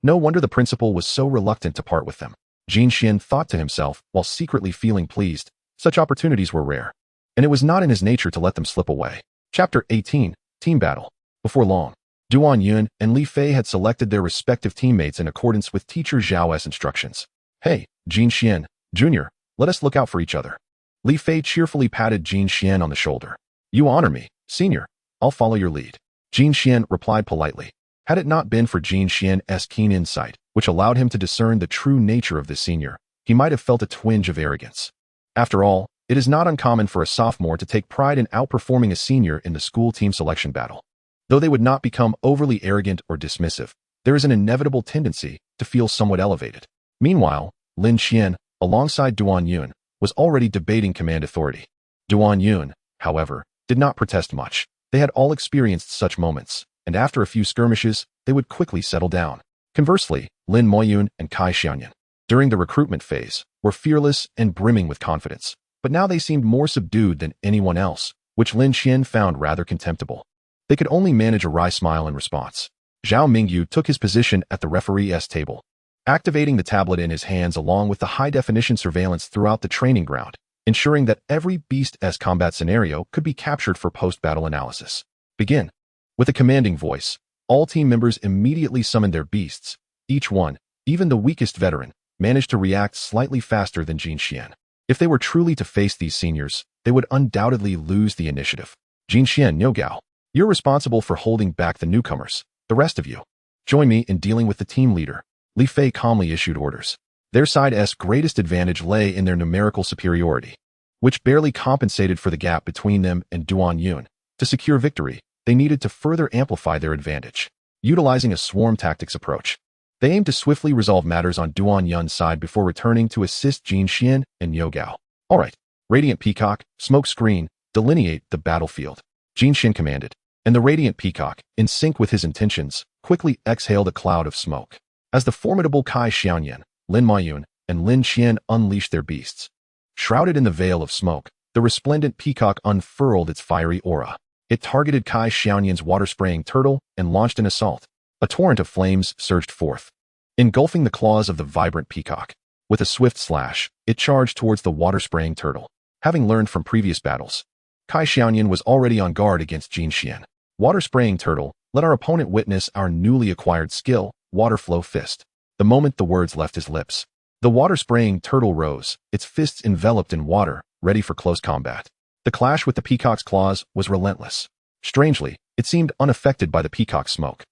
A: No wonder the principal was so reluctant to part with them. Jin Xian thought to himself while secretly feeling pleased. Such opportunities were rare, and it was not in his nature to let them slip away. Chapter 18, Team Battle. Before long, Duan Yun and Li Fei had selected their respective teammates in accordance with teacher Zhao's instructions. Hey, Jin Xian, Jr., let us look out for each other. Li Fei cheerfully patted Jin Xian on the shoulder. You honor me, senior. I'll follow your lead. Jin Xian replied politely. Had it not been for Jin Xian's keen insight, which allowed him to discern the true nature of this senior, he might have felt a twinge of arrogance. After all, it is not uncommon for a sophomore to take pride in outperforming a senior in the school team selection battle. Though they would not become overly arrogant or dismissive, there is an inevitable tendency to feel somewhat elevated. Meanwhile, Lin Xian, alongside Duan Yun, was already debating command authority. Duan Yun, however, did not protest much. They had all experienced such moments, and after a few skirmishes, they would quickly settle down. Conversely, Lin Moyun and Kai Xianyan, during the recruitment phase, were fearless and brimming with confidence, but now they seemed more subdued than anyone else, which Lin Xian found rather contemptible. They could only manage a wry smile in response. Zhao Mingyu took his position at the referee's table, activating the tablet in his hands along with the high-definition surveillance throughout the training ground, ensuring that every Beast's combat scenario could be captured for post-battle analysis. Begin. With a commanding voice, all team members immediately summoned their beasts. Each one, even the weakest veteran, managed to react slightly faster than Jin Xian. If they were truly to face these seniors, they would undoubtedly lose the initiative. Jin Xian Niugao, you're responsible for holding back the newcomers. The rest of you, join me in dealing with the team leader. Li Fei calmly issued orders. Their side's greatest advantage lay in their numerical superiority, which barely compensated for the gap between them and Duan Yun. To secure victory, they needed to further amplify their advantage, utilizing a swarm tactics approach. They aimed to swiftly resolve matters on Duan Yun's side before returning to assist Jin Xian and Niugao. All right, Radiant Peacock, Smoke Screen, delineate the battlefield. Jin Xian commanded, and the Radiant Peacock, in sync with his intentions, quickly exhaled a cloud of smoke. As the formidable Kai Xiaoyan, Lin Maiyun, and Lin Xian unleashed their beasts. Shrouded in the veil of smoke, the resplendent peacock unfurled its fiery aura. It targeted Kai Xiaoyan's water-spraying turtle and launched an assault. A torrent of flames surged forth, engulfing the claws of the vibrant peacock. With a swift slash, it charged towards the water-spraying turtle. Having learned from previous battles, Kai Xiaoyan was already on guard against Jin Xian. Water-spraying turtle, let our opponent witness our newly acquired skill, Water Flow Fist. The moment the words left his lips, the water-spraying turtle rose, its fists enveloped in water, ready for close combat. The clash with the peacock's claws was relentless. Strangely, it seemed unaffected by the peacock's smoke.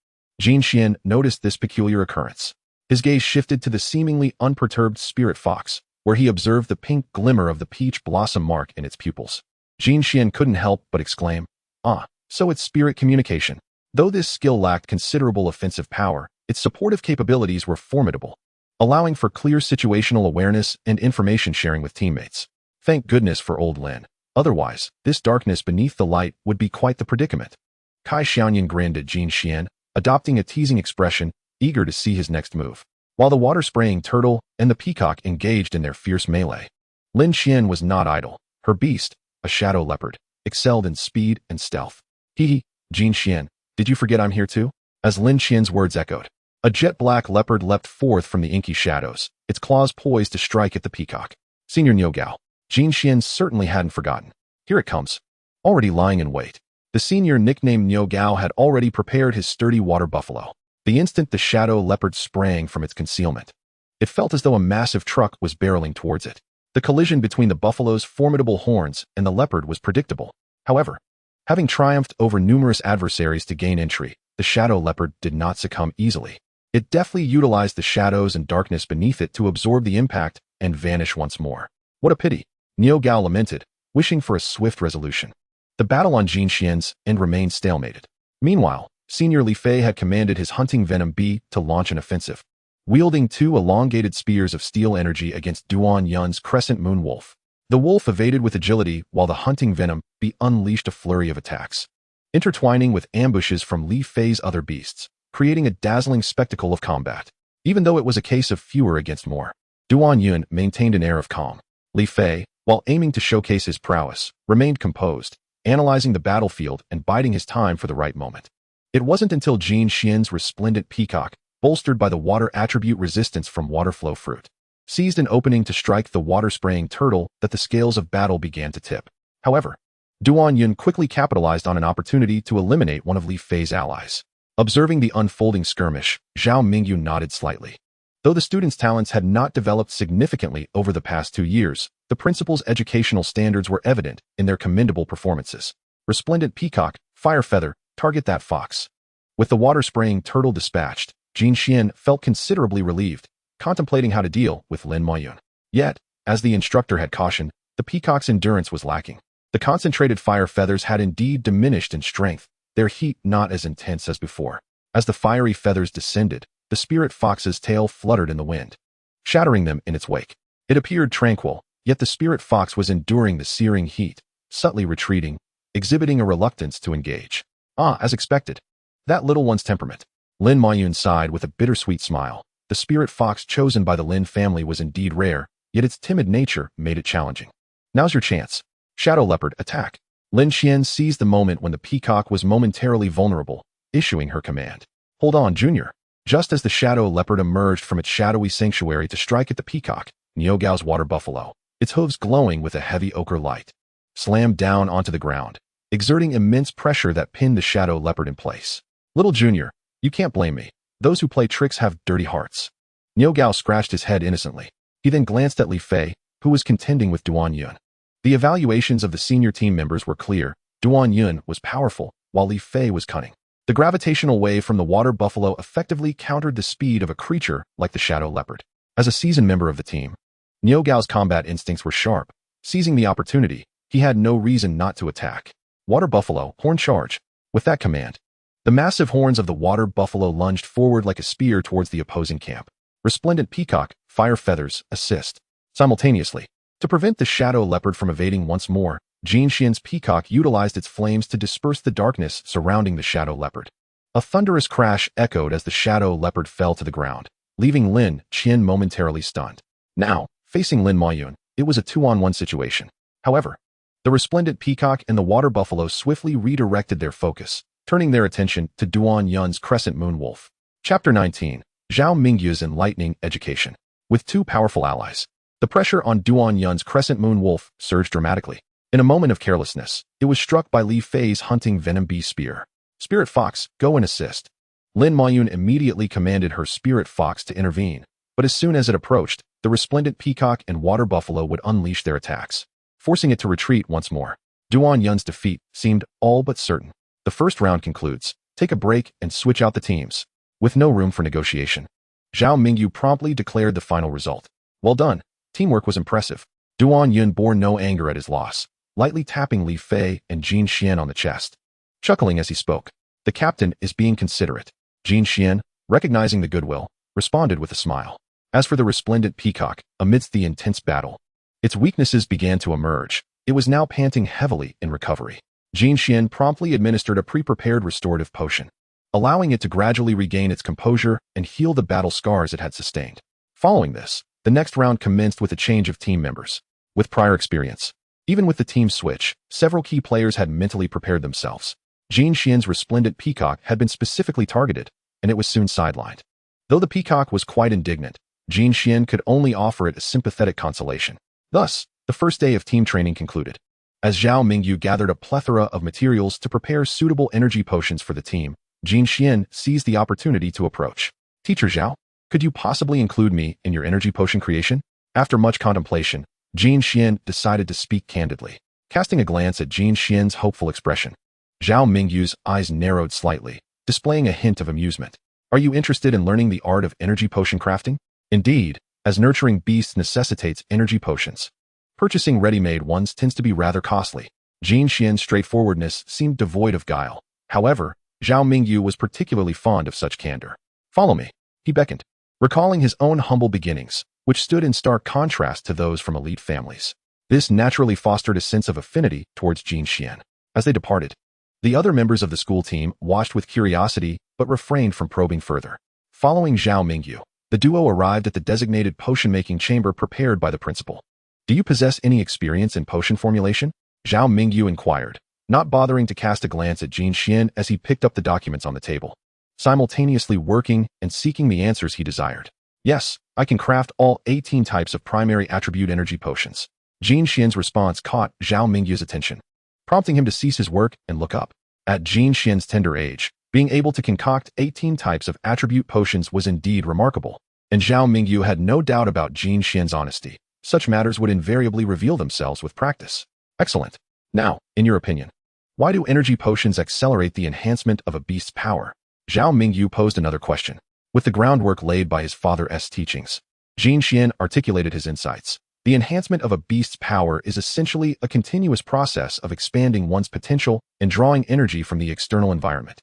A: Jin Xian noticed this peculiar occurrence. His gaze shifted to the seemingly unperturbed spirit fox, where he observed the pink glimmer of the peach blossom mark in its pupils. Jin Xian couldn't help but exclaim, "Ah, so it's spirit communication." Though this skill lacked considerable offensive power, its supportive capabilities were formidable, allowing for clear situational awareness and information sharing with teammates. Thank goodness for old Lin. Otherwise, this darkness beneath the light would be quite the predicament. Kai Xiaoyan grinned at Jin Xian, adopting a teasing expression, eager to see his next move. While the water-spraying turtle and the peacock engaged in their fierce melee, Lin Xian was not idle. Her beast, a shadow leopard, excelled in speed and stealth. Hee, Jin Xian, did you forget I'm here too? As Lin Xian's words echoed, a jet-black leopard leapt forth from the inky shadows, its claws poised to strike at the peacock. Senior Niugao, Jin Xian certainly hadn't forgotten. Here it comes. Already lying in wait. The senior nicknamed Niugao had already prepared his sturdy water buffalo. The instant the shadow leopard sprang from its concealment, it felt as though a massive truck was barreling towards it. The collision between the buffalo's formidable horns and the leopard was predictable. However, having triumphed over numerous adversaries to gain entry, the shadow leopard did not succumb easily. It deftly utilized the shadows and darkness beneath it to absorb the impact and vanish once more. What a pity, Niu Gao lamented, wishing for a swift resolution. The battle on Jin Xian's end remained stalemated. Meanwhile, Senior Li Fei had commanded his hunting venom bee to launch an offensive. Wielding two elongated spears of steel energy against Duan Yun's crescent moon wolf. The wolf evaded with agility while the hunting venom bee unleashed a flurry of attacks, intertwining with ambushes from Li Fei's other beasts, creating a dazzling spectacle of combat. Even though it was a case of fewer against more, Duan Yun maintained an air of calm. Li Fei, while aiming to showcase his prowess, remained composed, analyzing the battlefield and biding his time for the right moment. It wasn't until Jin Xian's resplendent peacock, bolstered by the water attribute resistance from water flow fruit, seized an opening to strike the water-spraying turtle that the scales of battle began to tip. However, Duan Yun quickly capitalized on an opportunity to eliminate one of Li Fei's allies. Observing the unfolding skirmish, Zhao Mingyu nodded slightly. Though the student's talents had not developed significantly over the past 2 years, the principal's educational standards were evident in their commendable performances. Resplendent peacock, fire feather, target that fox. With the water-spraying turtle dispatched, Jin Xian felt considerably relieved, contemplating how to deal with Lin Moyun. Yet, as the instructor had cautioned, the peacock's endurance was lacking. The concentrated fire feathers had indeed diminished in strength, their heat not as intense as before. As the fiery feathers descended, the spirit fox's tail fluttered in the wind, shattering them in its wake. It appeared tranquil, yet the spirit fox was enduring the searing heat, subtly retreating, exhibiting a reluctance to engage. As expected. That little one's temperament. Lin Moyun sighed with a bittersweet smile. The spirit fox chosen by the Lin family was indeed rare, yet its timid nature made it challenging. Now's your chance. Shadow leopard, attack. Lin Xian seized the moment when the peacock was momentarily vulnerable, issuing her command. Hold on, Junior. Just as the shadow leopard emerged from its shadowy sanctuary to strike at the peacock, Niu Gao's water buffalo, its hooves glowing with a heavy ochre light, slammed down onto the ground, exerting immense pressure that pinned the shadow leopard in place. Little Junior, you can't blame me. Those who play tricks have dirty hearts. Niu Gao scratched his head innocently. He then glanced at Li Fei, who was contending with Duan Yun. The evaluations of the senior team members were clear. Duan Yun was powerful, while Li Fei was cunning. The gravitational wave from the water buffalo effectively countered the speed of a creature like the shadow leopard. As a seasoned member of the team, Niu Gao's combat instincts were sharp. Seizing the opportunity, he had no reason not to attack. Water buffalo, horn charge. With that command, the massive horns of the water buffalo lunged forward like a spear towards the opposing camp. Resplendent peacock, fire feathers, assist. Simultaneously, to prevent the shadow leopard from evading once more, Jin Xian's peacock utilized its flames to disperse the darkness surrounding the shadow leopard. A thunderous crash echoed as the shadow leopard fell to the ground, leaving Lin Qian momentarily stunned. Now, facing Lin Moyun, it was a 2-on-1 situation. However, the resplendent peacock and the water buffalo swiftly redirected their focus, turning their attention to Duan Yun's crescent moon wolf. Chapter 19. Zhao Mingyu's Enlightening Education. With two powerful allies, the pressure on Duan Yun's crescent moon wolf surged dramatically. In a moment of carelessness, it was struck by Li Fei's hunting venom bee spear. Spirit Fox, go and assist. Lin Moyun immediately commanded her Spirit Fox to intervene, but as soon as it approached, the resplendent peacock and water buffalo would unleash their attacks, forcing it to retreat once more. Duan Yun's defeat seemed all but certain. The first round concludes. Take a break and switch out the teams. With no room for negotiation, Zhao Mingyu promptly declared the final result. Well done. Teamwork was impressive. Duan Yun bore no anger at his loss, lightly tapping Li Fei and Jin Xian on the chest. Chuckling as he spoke, the captain is being considerate. Jin Xian, recognizing the goodwill, responded with a smile. As for the resplendent peacock, amidst the intense battle, its weaknesses began to emerge. It was now panting heavily in recovery. Jin Xian promptly administered a pre-prepared restorative potion, allowing it to gradually regain its composure and heal the battle scars it had sustained. Following this, the next round commenced with a change of team members. With prior experience, even with the team switch, several key players had mentally prepared themselves. Jin Xian's resplendent peacock had been specifically targeted, and it was soon sidelined. Though the peacock was quite indignant, Jin Xian could only offer it a sympathetic consolation. Thus, the first day of team training concluded. As Zhao Mingyu gathered a plethora of materials to prepare suitable energy potions for the team, Jin Xian seized the opportunity to approach. Teacher Zhao, could you possibly include me in your energy potion creation? After much contemplation, Jin Xian decided to speak candidly. Casting a glance at Jin Xian's hopeful expression, Zhao Mingyu's eyes narrowed slightly, displaying a hint of amusement. Are you interested in learning the art of energy potion crafting? Indeed, as nurturing beasts necessitates energy potions. Purchasing ready-made ones tends to be rather costly. Jin Xian's straightforwardness seemed devoid of guile. However, Zhao Mingyu was particularly fond of such candor. Follow me, he beckoned, recalling his own humble beginnings, which stood in stark contrast to those from elite families. This naturally fostered a sense of affinity towards Jin Xian. As they departed, the other members of the school team watched with curiosity but refrained from probing further. Following Zhao Mingyu, the duo arrived at the designated potion-making chamber prepared by the principal. Do you possess any experience in potion formulation? Zhao Mingyu inquired, not bothering to cast a glance at Jin Xian as he picked up the documents on the table, simultaneously working and seeking the answers he desired. Yes, I can craft all 18 types of primary attribute energy potions. Jin Xian's response caught Zhao Mingyu's attention, prompting him to cease his work and look up. At Jin Xian's tender age, being able to concoct 18 types of attribute potions was indeed remarkable, and Zhao Mingyu had no doubt about Jin Xian's honesty. Such matters would invariably reveal themselves with practice. Excellent. Now, in your opinion, why do energy potions accelerate the enhancement of a beast's power? Zhao Mingyu posed another question. With the groundwork laid by his father's teachings, Jin Xian articulated his insights. The enhancement of a beast's power is essentially a continuous process of expanding one's potential and drawing energy from the external environment.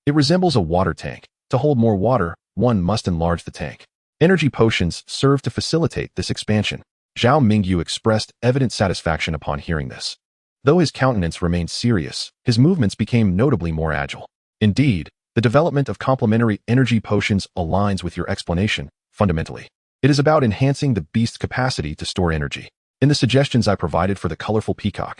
A: It resembles a water tank. To hold more water, one must enlarge the tank. Energy potions serve to facilitate this expansion. Zhao Mingyu expressed evident satisfaction upon hearing this. Though his countenance remained serious, his movements became notably more agile. Indeed, the development of complementary energy potions aligns with your explanation, fundamentally. It is about enhancing the beast's capacity to store energy. In the suggestions I provided for the colorful peacock,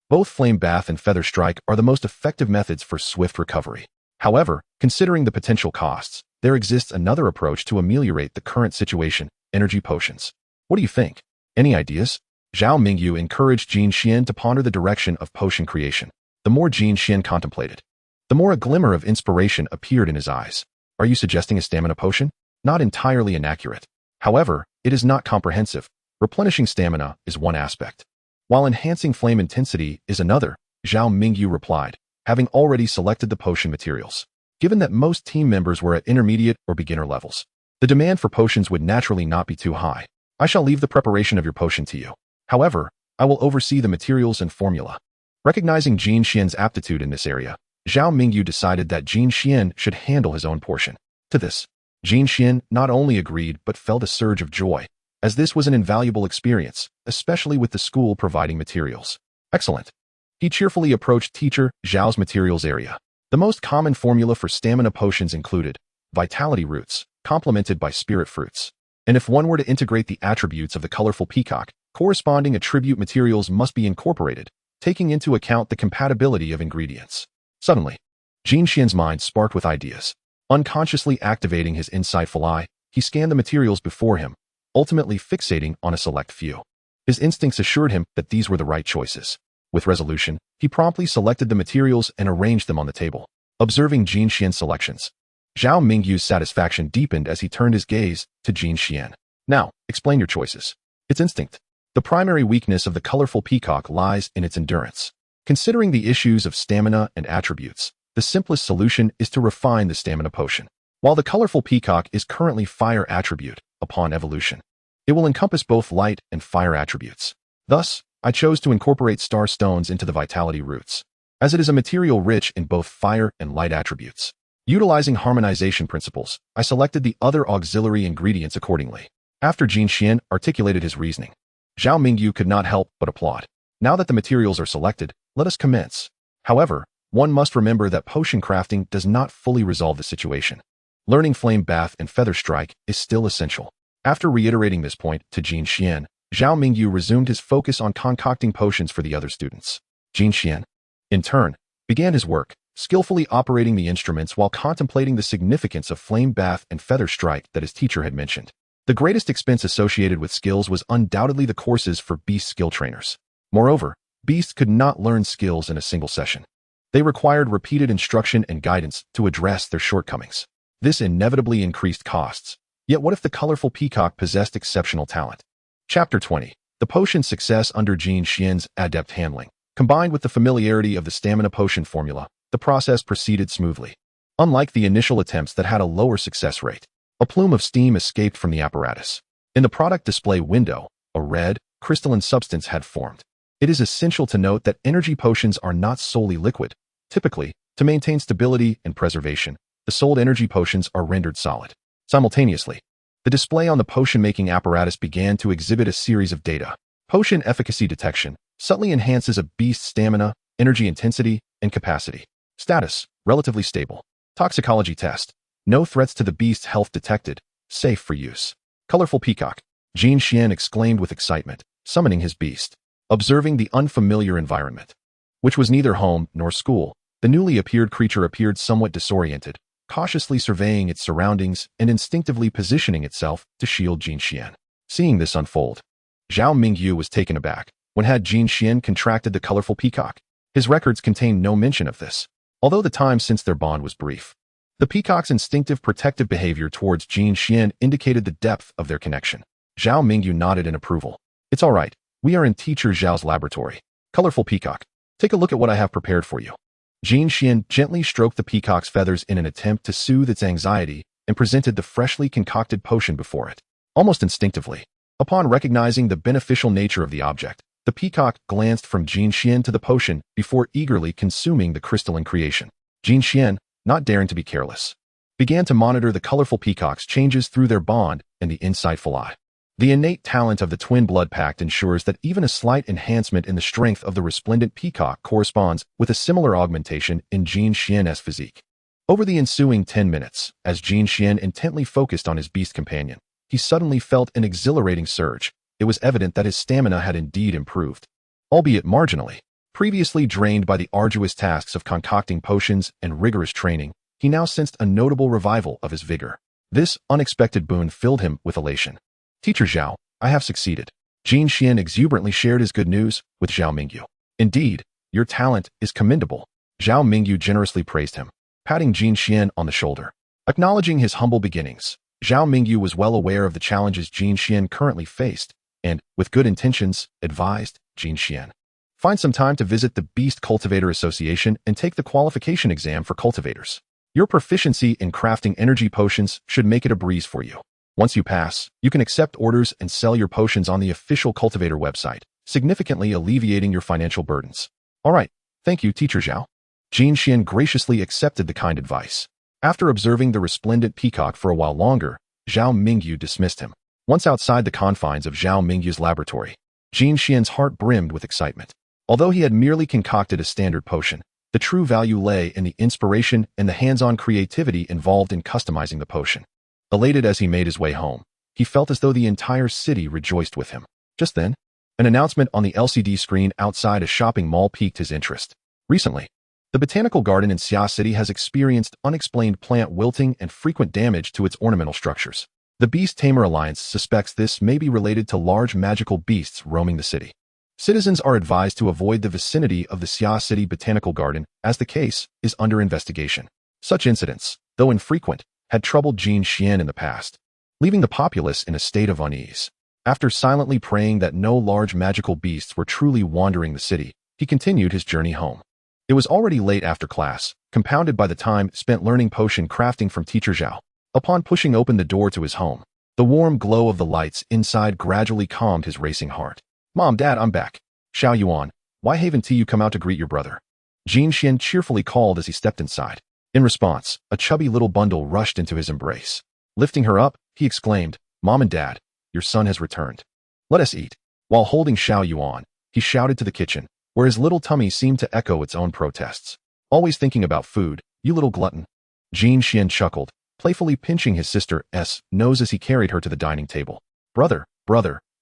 A: both flame bath and feather strike are the most effective methods for swift recovery. However, considering the potential costs, there exists another approach to ameliorate the current situation: energy potions. What do you think? Any ideas? Zhao Mingyu encouraged Jin Xian to ponder the direction of potion creation. The more Jin Xian contemplated, the more a glimmer of inspiration appeared in his eyes. Are you suggesting a stamina potion? Not entirely inaccurate. However, it is not comprehensive. Replenishing stamina is one aspect, while enhancing flame intensity is another, Zhao Mingyu replied, having already selected the potion materials. Given that most team members were at intermediate or beginner levels, the demand for potions would naturally not be too high. I shall leave the preparation of your potion to you. However, I will oversee the materials and formula. Recognizing Jin Xian's aptitude in this area, Zhao Mingyu decided that Jin Xian should handle his own portion. To this, Jin Xian not only agreed but felt a surge of joy, as this was an invaluable experience, especially with the school providing materials. Excellent. He cheerfully approached teacher Zhao's materials area. The most common formula for stamina potions included vitality roots, complemented by spirit fruits. And if one were to integrate the attributes of the colorful peacock, corresponding attribute materials must be incorporated, taking into account the compatibility of ingredients. Suddenly, Jin Xian's mind sparked with ideas. Unconsciously activating his insightful eye, he scanned the materials before him, ultimately fixating on a select few. His instincts assured him that these were the right choices. With resolution, he promptly selected the materials and arranged them on the table. Observing Jin Xian's selections, Zhao Mingyu's satisfaction deepened as he turned his gaze to Jin Xian. Now, explain your choices. It's instinct. The primary weakness of the colorful peacock lies in its endurance. Considering the issues of stamina and attributes, the simplest solution is to refine the stamina potion. While the colorful peacock is currently fire attribute, upon evolution, it will encompass both light and fire attributes. Thus, I chose to incorporate star stones into the vitality roots, as it is a material rich in both fire and light attributes. Utilizing harmonization principles, I selected the other auxiliary ingredients accordingly. After Jin Xian articulated his reasoning, Zhao Mingyu could not help but applaud. Now that the materials are selected, let us commence. However, one must remember that potion crafting does not fully resolve the situation. Learning flame bath and feather strike is still essential. After reiterating this point to Jin Xian, Zhao Mingyu resumed his focus on concocting potions for the other students. Jin Xian, in turn, began his work, skillfully operating the instruments while contemplating the significance of flame bath and feather strike that his teacher had mentioned. The greatest expense associated with skills was undoubtedly the courses for beast skill trainers. Moreover, beasts could not learn skills in a single session. They required repeated instruction and guidance to address their shortcomings. This inevitably increased costs. Yet what if the colorful peacock possessed exceptional talent? Chapter 20. The potion's success under Jin Xian's adept handling, combined with the familiarity of the stamina potion formula, the process proceeded smoothly. Unlike the initial attempts that had a lower success rate, a plume of steam escaped from the apparatus. In the product display window, a red, crystalline substance had formed. It is essential to note that energy potions are not solely liquid. Typically, to maintain stability and preservation, the sold energy potions are rendered solid. Simultaneously, the display on the potion-making apparatus began to exhibit a series of data. Potion efficacy detection subtly enhances a beast's stamina, energy intensity, and capacity. Status, relatively stable. Toxicology test. No threats to the beast's health detected. Safe for use. Colorful peacock. Jin Xian exclaimed with excitement, summoning his beast. Observing the unfamiliar environment, which was neither home nor school, the newly appeared creature appeared somewhat disoriented, cautiously surveying its surroundings and instinctively positioning itself to shield Jin Xian. Seeing this unfold, Zhao Mingyu was taken aback. When had Jin Xian contracted the colorful peacock? His records contain no mention of this, although the time since their bond was brief. The peacock's instinctive protective behavior towards Jin Xian indicated the depth of their connection. Zhao Mingyu nodded in approval. It's all right. We are in Teacher Zhao's laboratory. Colorful peacock. Take a look at what I have prepared for you. Jin Xian gently stroked the peacock's feathers in an attempt to soothe its anxiety and presented the freshly concocted potion before it. Almost instinctively, upon recognizing the beneficial nature of the object, the peacock glanced from Jin Xian to the potion before eagerly consuming the crystalline creation. Jin Xian, not daring to be careless, began to monitor the colorful peacock's changes through their bond and the insightful eye. The innate talent of the twin blood pact ensures that even a slight enhancement in the strength of the resplendent peacock corresponds with a similar augmentation in Jin Xian's physique. Over the ensuing 10 minutes, as Jin Xian intently focused on his beast companion, he suddenly felt an exhilarating surge. It was evident that his stamina had indeed improved, albeit marginally. Previously drained by the arduous tasks of concocting potions and rigorous training, he now sensed a notable revival of his vigor. This unexpected boon filled him with elation. Teacher Zhao, I have succeeded. Jin Xian exuberantly shared his good news with Zhao Mingyu. Indeed, your talent is commendable. Zhao Mingyu generously praised him, patting Jin Xian on the shoulder. Acknowledging his humble beginnings, Zhao Mingyu was well aware of the challenges Jin Xian currently faced, and, with good intentions, advised Jin Xian. Find some time to visit the Beast Cultivator Association and take the qualification exam for cultivators. Your proficiency in crafting energy potions should make it a breeze for you. Once you pass, you can accept orders and sell your potions on the official cultivator website, significantly alleviating your financial burdens. All right, thank you, Teacher Zhao. Jin Xian graciously accepted the kind advice. After observing the resplendent peacock for a while longer, Zhao Mingyu dismissed him. Once outside the confines of Zhao Mingyu's laboratory, Jin Xian's heart brimmed with excitement. Although he had merely concocted a standard potion, the true value lay in the inspiration and the hands-on creativity involved in customizing the potion. Elated as he made his way home, he felt as though the entire city rejoiced with him. Just then, an announcement on the LCD screen outside a shopping mall piqued his interest. Recently, the botanical garden in Xia City has experienced unexplained plant wilting and frequent damage to its ornamental structures. The Beast Tamer Alliance suspects this may be related to large magical beasts roaming the city. Citizens are advised to avoid the vicinity of the Xia City Botanical Garden as the case is under investigation. Such incidents, though infrequent, had troubled Jin Xian in the past, leaving the populace in a state of unease. After silently praying that no large magical beasts were truly wandering the city, he continued his journey home. It was already late after class, compounded by the time spent learning potion crafting from Teacher Zhao. Upon pushing open the door to his home, the warm glow of the lights inside gradually calmed his racing heart. Mom, Dad, I'm back. Xiao Yuan, why haven't you come out to greet your brother? Jin Xian cheerfully called as he stepped inside. In response, a chubby little bundle rushed into his embrace. Lifting her up, he exclaimed, Mom and Dad, your son has returned. Let us eat. While holding Xiao Yuan, he shouted to the kitchen, where his little tummy seemed to echo its own protests. Always thinking about food, you little glutton. Jin Xian chuckled, playfully pinching his sister's nose as he carried her to the dining table. Brother,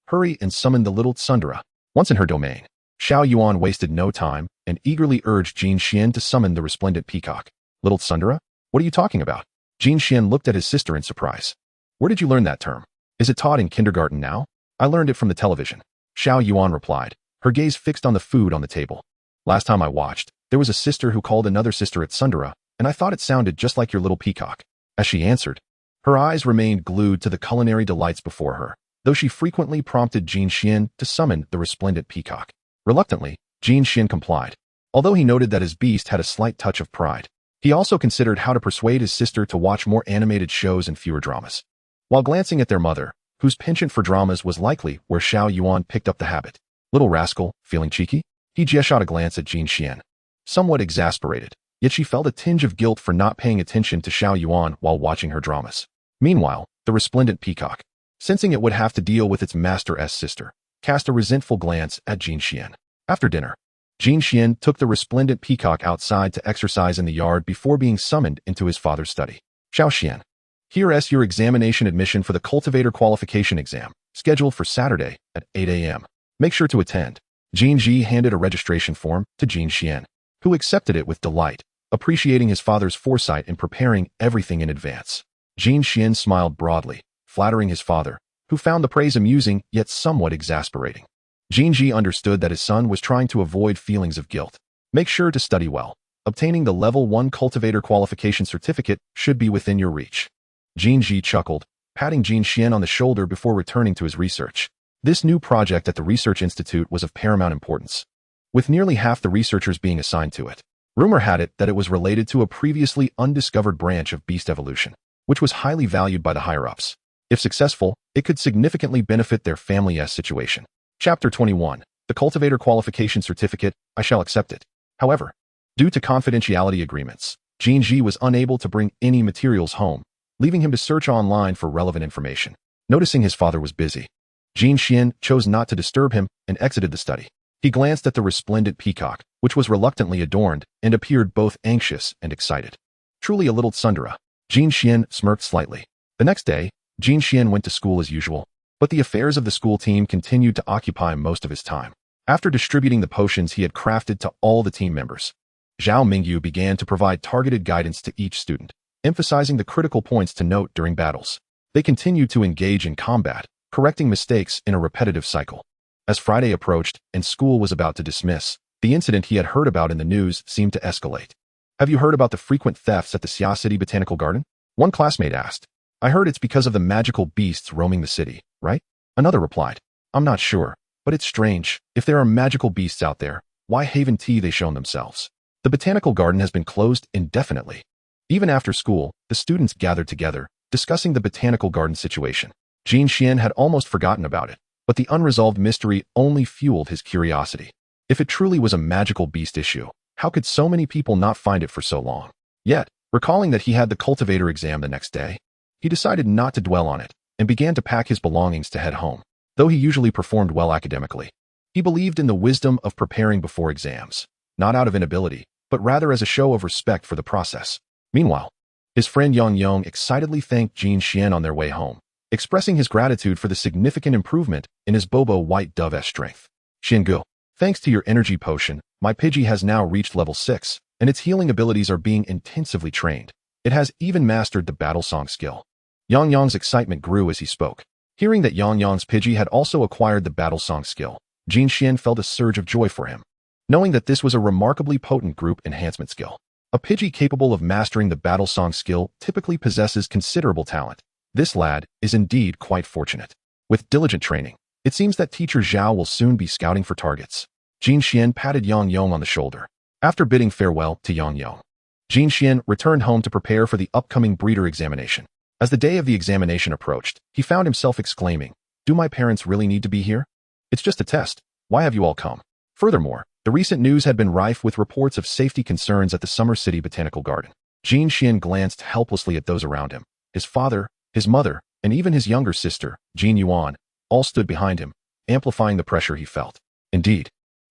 A: hurry and summon the little tsundere. Once in her domain, Xiao Yuan wasted no time and eagerly urged Jin Xian to summon the resplendent peacock. Little tsundere? What are you talking about? Jin Xian looked at his sister in surprise. Where did you learn that term? Is it taught in kindergarten now? I learned it from the television. Xiao Yuan replied, her gaze fixed on the food on the table. Last time I watched, there was a sister who called another sister a tsundere, and I thought it sounded just like your little peacock. As she answered, her eyes remained glued to the culinary delights before her. though she frequently prompted Jin Xian to summon the resplendent peacock. Reluctantly, Jin Xian complied, although he noted that his beast had a slight touch of pride. He also considered how to persuade his sister to watch more animated shows and fewer dramas. While glancing at their mother, whose penchant for dramas was likely where Xiao Yuan picked up the habit. Little rascal, feeling cheeky? He Jie shot a glance at Jin Xian. Somewhat exasperated, yet she felt a tinge of guilt for not paying attention to Xiao Yuan while watching her dramas. Meanwhile, the resplendent peacock, sensing it would have to deal with its master's sister, cast a resentful glance at Jin Xian. After dinner, Jin Xian took the resplendent peacock outside to exercise in the yard before being summoned into his father's study. Xiao Xian, here's your examination admission for the cultivator qualification exam, scheduled for Saturday at 8 a.m. Make sure to attend. Jin Ji handed a registration form to Jin Xian, who accepted it with delight, appreciating his father's foresight in preparing everything in advance. Jin Xian smiled broadly, flattering his father, who found the praise amusing yet somewhat exasperating. Jin Ji understood that his son was trying to avoid feelings of guilt. Make sure to study well. Obtaining the Level 1 Cultivator Qualification Certificate should be within your reach. Jin Ji chuckled, patting Jin Xian on the shoulder before returning to his research. This new project at the Research Institute was of paramount importance, with nearly half the researchers being assigned to it. Rumor had it that it was related to a previously undiscovered branch of beast evolution, which was highly valued by the higher-ups. If successful, it could significantly benefit their family's situation. Chapter 21. The Cultivator Qualification Certificate, I shall accept it. However, due to confidentiality agreements, Jin Ji was unable to bring any materials home, leaving him to search online for relevant information. Noticing his father was busy, Jin Xian chose not to disturb him and exited the study. He glanced at the resplendent peacock, which was reluctantly adorned, and appeared both anxious and excited. Truly a little tsundere. Jin Xian smirked slightly. The next day, Jin Xian went to school as usual, but the affairs of the school team continued to occupy most of his time. After distributing the potions he had crafted to all the team members, Zhao Mingyu began to provide targeted guidance to each student, emphasizing the critical points to note during battles. They continued to engage in combat, correcting mistakes in a repetitive cycle. As Friday approached and school was about to dismiss, the incident he had heard about in the news seemed to escalate. Have you heard about the frequent thefts at the Xia City Botanical Garden? One classmate asked. I heard it's because of the magical beasts roaming the city, right? Another replied. I'm not sure, but it's strange. If there are magical beasts out there, why haven't they shown themselves? The botanical garden has been closed indefinitely. Even after school, the students gathered together, discussing the botanical garden situation. Jin Xian had almost forgotten about it, but the unresolved mystery only fueled his curiosity. If it truly was a magical beast issue, how could so many people not find it for so long? Yet, recalling that he had the cultivator exam the next day, he decided not to dwell on it and began to pack his belongings to head home. Though he usually performed well academically, he believed in the wisdom of preparing before exams, not out of inability, but rather as a show of respect for the process. Meanwhile, his friend Yang Yong excitedly thanked Jin Xian on their way home, expressing his gratitude for the significant improvement in his Bobo White Dove's strength. Xingu, thanks to your energy potion, my Pidgey has now reached level 6, and its healing abilities are being intensively trained. It has even mastered the battle song skill. Yang Yong's excitement grew as he spoke. Hearing that Yang Yong's Pidgey had also acquired the battle song skill, Jin Xian felt a surge of joy for him, knowing that this was a remarkably potent group enhancement skill. A Pidgey capable of mastering the battle song skill typically possesses considerable talent. This lad is indeed quite fortunate. With diligent training, it seems that teacher Zhao will soon be scouting for targets. Jin Xian patted Yang Yong on the shoulder. After bidding farewell to Yang Yong, Jin Xian returned home to prepare for the upcoming breeder examination. As the day of the examination approached, he found himself exclaiming, "Do my parents really need to be here? It's just a test. Why have you all come?" Furthermore, the recent news had been rife with reports of safety concerns at the Summer City Botanical Garden. Jin Xian glanced helplessly at those around him. His father, his mother, and even his younger sister, Jin Yuan, all stood behind him, amplifying the pressure he felt. Indeed,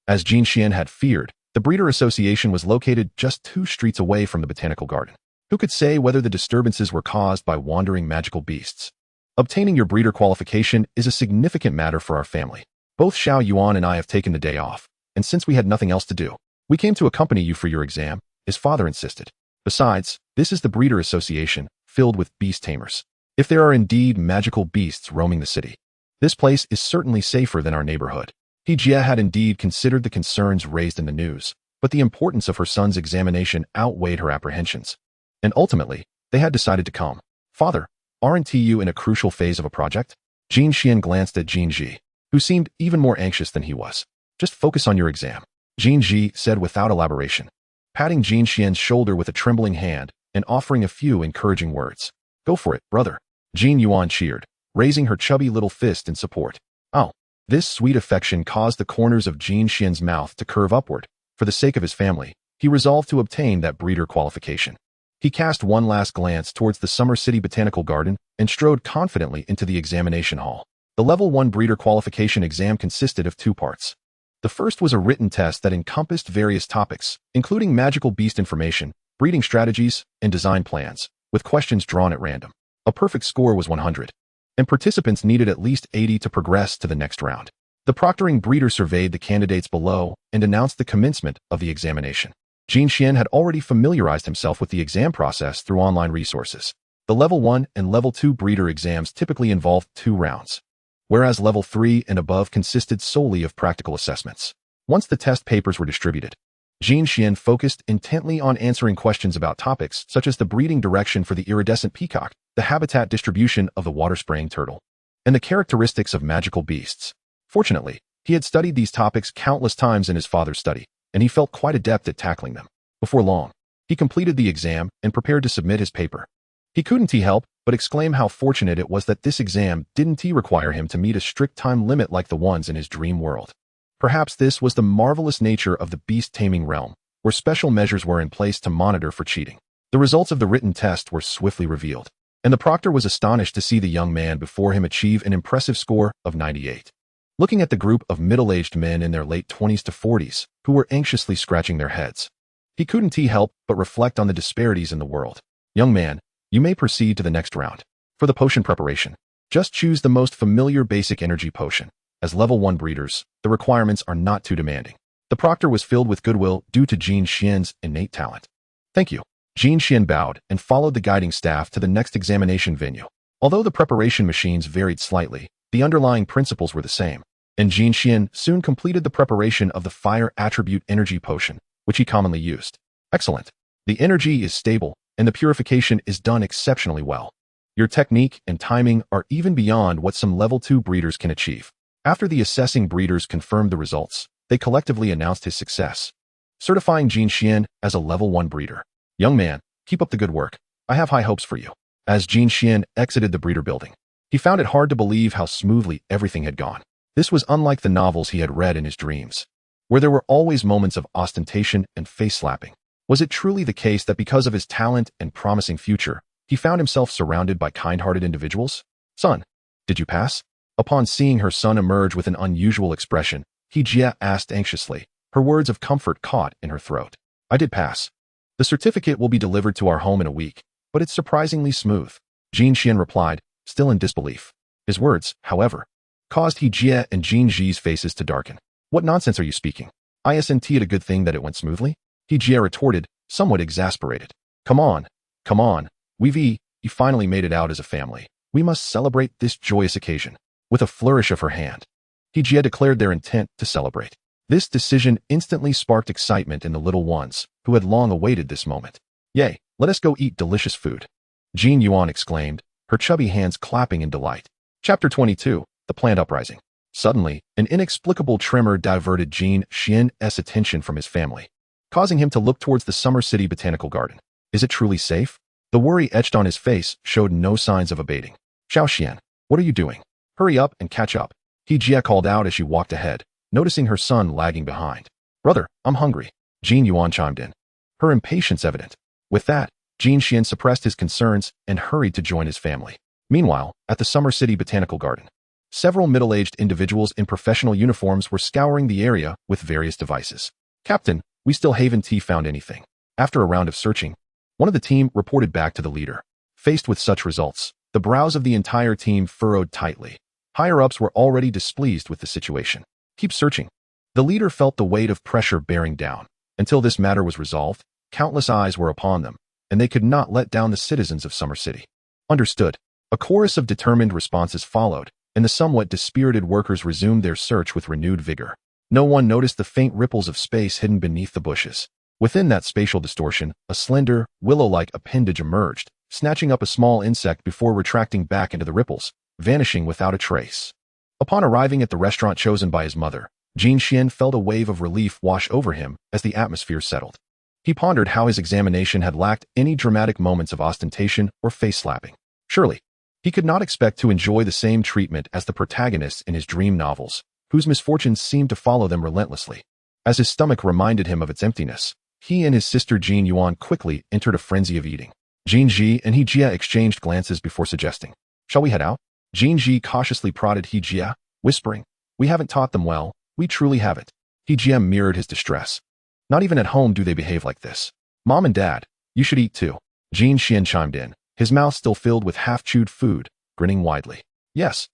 A: as Jin Xian had feared, the Breeder Association was located just 2 streets away from the Botanical Garden. Who could say whether the disturbances were caused by wandering magical beasts? Obtaining your breeder qualification is a significant matter for our family. Both Xiao Yuan and I have taken the day off, and since we had nothing else to do, we came to accompany you for your exam, his father insisted. Besides, this is the Breeder Association, filled with beast tamers. If there are indeed magical beasts roaming the city, this place is certainly safer than our neighborhood. He Jia had indeed considered the concerns raised in the news, but the importance of her son's examination outweighed her apprehensions. And ultimately, they had decided to come. Father, aren't you in a crucial phase of a project? Jin Xian glanced at Jin Ji, who seemed even more anxious than he was. Just focus on your exam, Jin Ji said without elaboration, patting Jin Xian's shoulder with a trembling hand and offering a few encouraging words. Go for it, brother. Jin Yuan cheered, raising her chubby little fist in support. Oh, this sweet affection caused the corners of Jin Xian's mouth to curve upward. For the sake of his family, he resolved to obtain that breeder qualification. He cast one last glance towards the Summer City Botanical Garden and strode confidently into the examination hall. The Level 1 breeder qualification exam consisted of 2 parts. The first was a written test that encompassed various topics, including magical beast information, breeding strategies, and design plans, with questions drawn at random. A perfect score was 100, and participants needed at least 80 to progress to the next round. The proctoring breeder surveyed the candidates below and announced the commencement of the examination. Jin Xian had already familiarized himself with the exam process through online resources. The Level 1 and Level 2 breeder exams typically involved 2 rounds, whereas Level 3 and above consisted solely of practical assessments. Once the test papers were distributed, Jin Xian focused intently on answering questions about topics such as the breeding direction for the iridescent peacock, the habitat distribution of the water-spraying turtle, and the characteristics of magical beasts. Fortunately, he had studied these topics countless times in his father's study, and he felt quite adept at tackling them. Before long, he completed the exam and prepared to submit his paper. He couldn't help but exclaim how fortunate it was that this exam didn't require him to meet a strict time limit like the ones in his dream world. Perhaps this was the marvelous nature of the beast taming realm, where special measures were in place to monitor for cheating. The results of the written test were swiftly revealed, and the proctor was astonished to see the young man before him achieve an impressive score of 98. Looking at the group of middle-aged men in their late 20s to 40s, who were anxiously scratching their heads, he couldn't help but reflect on the disparities in the world. Young man, you may proceed to the next round. For the potion preparation, just choose the most familiar basic energy potion. As Level 1 breeders, the requirements are not too demanding. The proctor was filled with goodwill due to Jin Xian's innate talent. Thank you. Jin Xian bowed and followed the guiding staff to the next examination venue. Although the preparation machines varied slightly, the underlying principles were the same, and Jin Xian soon completed the preparation of the fire attribute energy potion, which he commonly used. Excellent. The energy is stable, and the purification is done exceptionally well. Your technique and timing are even beyond what some Level 2 breeders can achieve. After the assessing breeders confirmed the results, they collectively announced his success, certifying Jin Xian as a Level 1 breeder. Young man, keep up the good work. I have high hopes for you. As Jin Xian exited the breeder building, he found it hard to believe how smoothly everything had gone. This was unlike the novels he had read in his dreams, where there were always moments of ostentation and face-slapping. Was it truly the case that because of his talent and promising future, he found himself surrounded by kind-hearted individuals? Son, did you pass? Upon seeing her son emerge with an unusual expression, He-Jia asked anxiously, her words of comfort caught in her throat. I did pass. The certificate will be delivered to our home in a week, but it's surprisingly smooth. Jin Xian replied, still in disbelief. His words, however, caused He-Jia and Jin Ji's faces to darken. What nonsense are you speaking? Isn't it a good thing that it went smoothly? He-Jia retorted, somewhat exasperated. Come on. You finally made it out as a family. We must celebrate this joyous occasion. With a flourish of her hand, He-Jia declared their intent to celebrate. This decision instantly sparked excitement in the little ones, who had long awaited this moment. Yay, let us go eat delicious food. Jin Yuan exclaimed, her chubby hands clapping in delight. Chapter 22, The Plant Uprising. Suddenly, an inexplicable tremor diverted Jin Xian's attention from his family, causing him to look towards the Summer City Botanical Garden. Is it truly safe? The worry etched on his face showed no signs of abating. Xiaoxian, what are you doing? Hurry up and catch up. He-Jia called out as she walked ahead, noticing her son lagging behind. Brother, I'm hungry. Jin Yuan chimed in, her impatience evident. With that, Jin Xian suppressed his concerns and hurried to join his family. Meanwhile, at the Summer City Botanical Garden, several middle-aged individuals in professional uniforms were scouring the area with various devices. Captain, we still haven't found anything. After a round of searching, one of the team reported back to the leader. Faced with such results, the brows of the entire team furrowed tightly. Higher-ups were already displeased with the situation. Keep searching. The leader felt the weight of pressure bearing down. Until this matter was resolved, countless eyes were upon them, and they could not let down the citizens of Summer City. Understood. A chorus of determined responses followed, and the somewhat dispirited workers resumed their search with renewed vigor. No one noticed the faint ripples of space hidden beneath the bushes. Within that spatial distortion, a slender, willow-like appendage emerged, snatching up a small insect before retracting back into the ripples. vanishing without a trace. Upon arriving at the restaurant chosen by his mother, Jin Xian felt a wave of relief wash over him as the atmosphere settled. He pondered how his examination had lacked any dramatic moments of ostentation or face-slapping. Surely, he could not expect to enjoy the same treatment as the protagonists in his dream novels, whose misfortunes seemed to follow them relentlessly. As his stomach reminded him of its emptiness, he and his sister Jin Yuan quickly entered a frenzy of eating. Jin Ji and He Jia exchanged glances before suggesting, "Shall we head out?" Jin Ji cautiously prodded He Jia, whispering, "We haven't taught them well, we truly haven't." He Jia mirrored his distress. "Not even at home do they behave like this. Mom and Dad, you should eat too." Jin Xian chimed in, his mouth still filled with half-chewed food, grinning widely. Yes,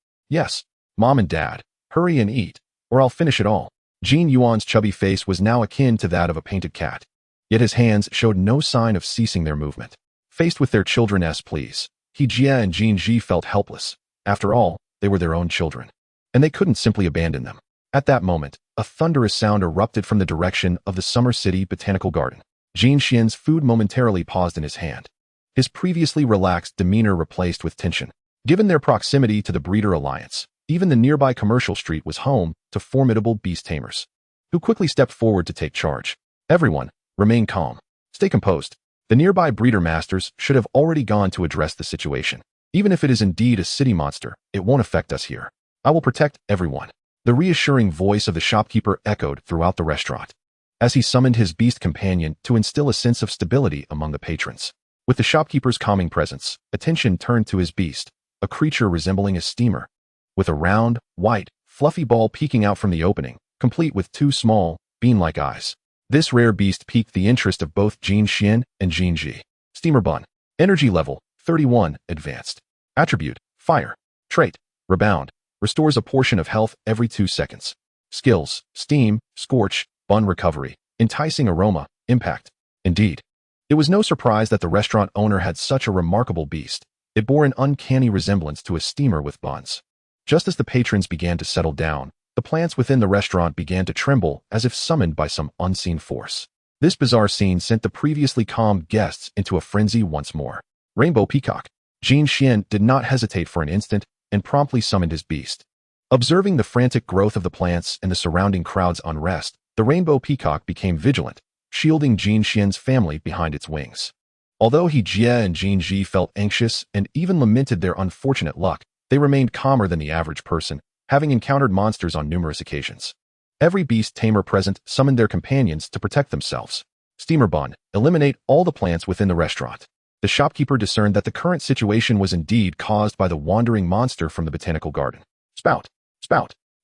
A: Mom and Dad, hurry and eat, or I'll finish it all." Jin Yuan's chubby face was now akin to that of a painted cat, yet his hands showed no sign of ceasing their movement. Faced with their children's pleas, He Jia and Jin Ji felt helpless. After all, they were their own children, and they couldn't simply abandon them. At that moment, a thunderous sound erupted from the direction of the Summer City Botanical Garden. Jin Xian's food momentarily paused in his hand, his previously relaxed demeanor replaced with tension. Given their proximity to the Breeder Alliance, even the nearby commercial street was home to formidable beast tamers, who quickly stepped forward to take charge. "Everyone, remain calm. Stay composed. The nearby breeder masters should have already gone to address the situation. Even if it is indeed a city monster, it won't affect us here. I will protect everyone." The reassuring voice of the shopkeeper echoed throughout the restaurant, as he summoned his beast companion to instill a sense of stability among the patrons. With the shopkeeper's calming presence, attention turned to his beast, a creature resembling a steamer, with a round, white, fluffy ball peeking out from the opening, complete with two small, bean-like eyes. This rare beast piqued the interest of both Jin Xian and Jin Ji. Steamer Bun. Energy level, 31, advanced. Attribute, fire. Trait, rebound. Restores a portion of health every 2 seconds. Skills, steam, scorch, bun recovery, enticing aroma, impact. Indeed, it was no surprise that the restaurant owner had such a remarkable beast. It bore an uncanny resemblance to a steamer with buns. Just as the patrons began to settle down, the plants within the restaurant began to tremble as if summoned by some unseen force. This bizarre scene sent the previously calm guests into a frenzy once more. Rainbow Peacock. Jin Xian did not hesitate for an instant and promptly summoned his beast. Observing the frantic growth of the plants and the surrounding crowd's unrest, the Rainbow Peacock became vigilant, shielding Jin Xian's family behind its wings. Although He Jia and Jin Ji felt anxious and even lamented their unfortunate luck, they remained calmer than the average person, having encountered monsters on numerous occasions. Every beast tamer present summoned their companions to protect themselves. Steamer Bun. Eliminate all the plants within the restaurant. The shopkeeper discerned that the current situation was indeed caused by the wandering monster from the botanical garden. Spout.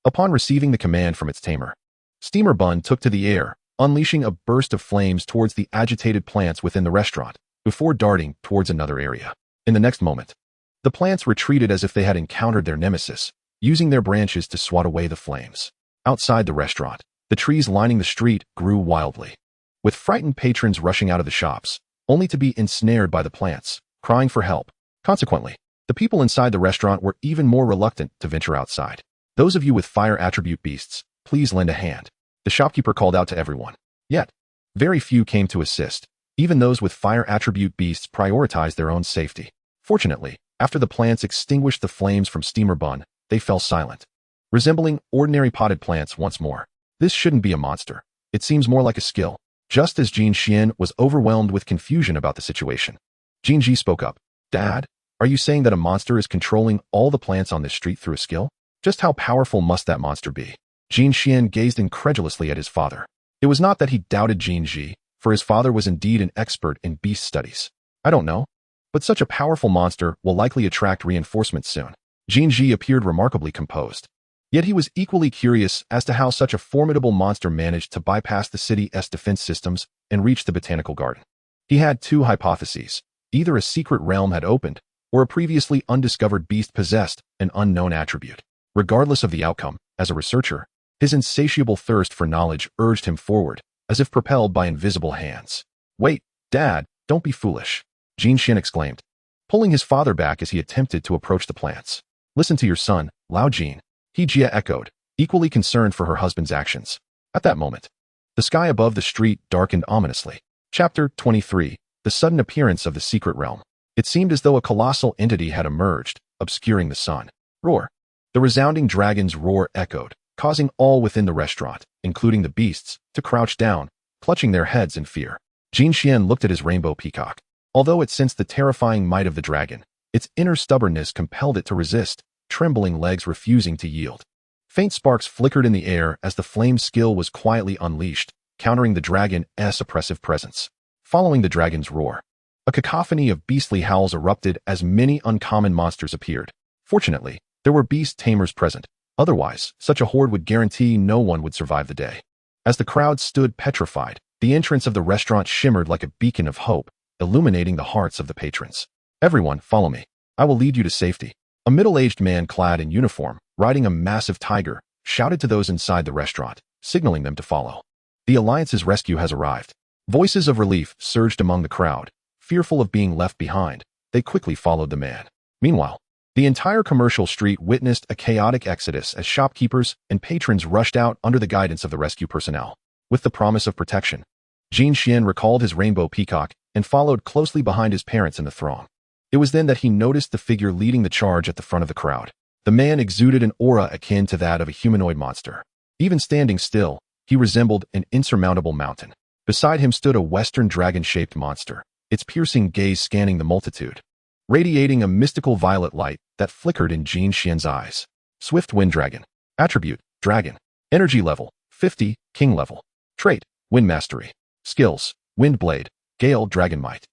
A: Upon receiving the command from its tamer, Steamer Bun took to the air, unleashing a burst of flames towards the agitated plants within the restaurant, before darting towards another area. In the next moment, the plants retreated as if they had encountered their nemesis, using their branches to swat away the flames. Outside the restaurant, the trees lining the street grew wildly, with frightened patrons rushing out of the shops, only to be ensnared by the plants, crying for help. Consequently, the people inside the restaurant were even more reluctant to venture outside. "Those of you with fire attribute beasts, please lend a hand," the shopkeeper called out to everyone. Yet, very few came to assist. Even those with fire attribute beasts prioritized their own safety. Fortunately, after the plants extinguished the flames from Steamer Bun, they fell silent, resembling ordinary potted plants once more. This shouldn't be a monster. It seems more like a skill. Just as Jin Xian was overwhelmed with confusion about the situation, Jin Ji spoke up. "Dad, are you saying that a monster is controlling all the plants on this street through a skill? Just how powerful must that monster be?" Jin Xian gazed incredulously at his father. It was not that he doubted Jin Ji, for his father was indeed an expert in beast studies. "I don't know, but such a powerful monster will likely attract reinforcements soon." Jin Ji appeared remarkably composed. Yet he was equally curious as to how such a formidable monster managed to bypass the city's defense systems and reach the botanical garden. He had two hypotheses. Either a secret realm had opened, or a previously undiscovered beast possessed an unknown attribute. Regardless of the outcome, as a researcher, his insatiable thirst for knowledge urged him forward, as if propelled by invisible hands. "Wait, Dad, don't be foolish," Jin Xian exclaimed, pulling his father back as he attempted to approach the plants. "Listen to your son, Lao Jin," He Jia echoed, equally concerned for her husband's actions. At that moment, the sky above the street darkened ominously. Chapter 23. The sudden appearance of the secret realm. It seemed as though a colossal entity had emerged, obscuring the sun. Roar. The resounding dragon's roar echoed, causing all within the restaurant, including the beasts, to crouch down, clutching their heads in fear. Jin Xian looked at his rainbow peacock. Although it sensed the terrifying might of the dragon, its inner stubbornness compelled it to resist, trembling legs refusing to yield. Faint sparks flickered in the air as the flame skill was quietly unleashed, countering the dragon's oppressive presence. Following the dragon's roar, a cacophony of beastly howls erupted as many uncommon monsters appeared. Fortunately, there were beast tamers present. Otherwise, such a horde would guarantee no one would survive the day. As the crowd stood petrified, the entrance of the restaurant shimmered like a beacon of hope, illuminating the hearts of the patrons. Everyone, follow me. I will lead you to safety. A middle-aged man clad in uniform, riding a massive tiger, shouted to those inside the restaurant, signaling them to follow. The Alliance's rescue has arrived. Voices of relief surged among the crowd. Fearful of being left behind, they quickly followed the man. Meanwhile, the entire commercial street witnessed a chaotic exodus as shopkeepers and patrons rushed out under the guidance of the rescue personnel. With the promise of protection, Jin Xian recalled his rainbow peacock and followed closely behind his parents in the throng. It was then that he noticed the figure leading the charge at the front of the crowd. The man exuded an aura akin to that of a humanoid monster. Even standing still, he resembled an insurmountable mountain. Beside him stood a western dragon-shaped monster, its piercing gaze scanning the multitude, radiating a mystical violet light that flickered in Jin Xian's eyes. Swift Wind Dragon. Attribute, Dragon. Energy level, 50, King level. Trait, Wind Mastery. Skills, Wind Blade, Gale Dragon Might.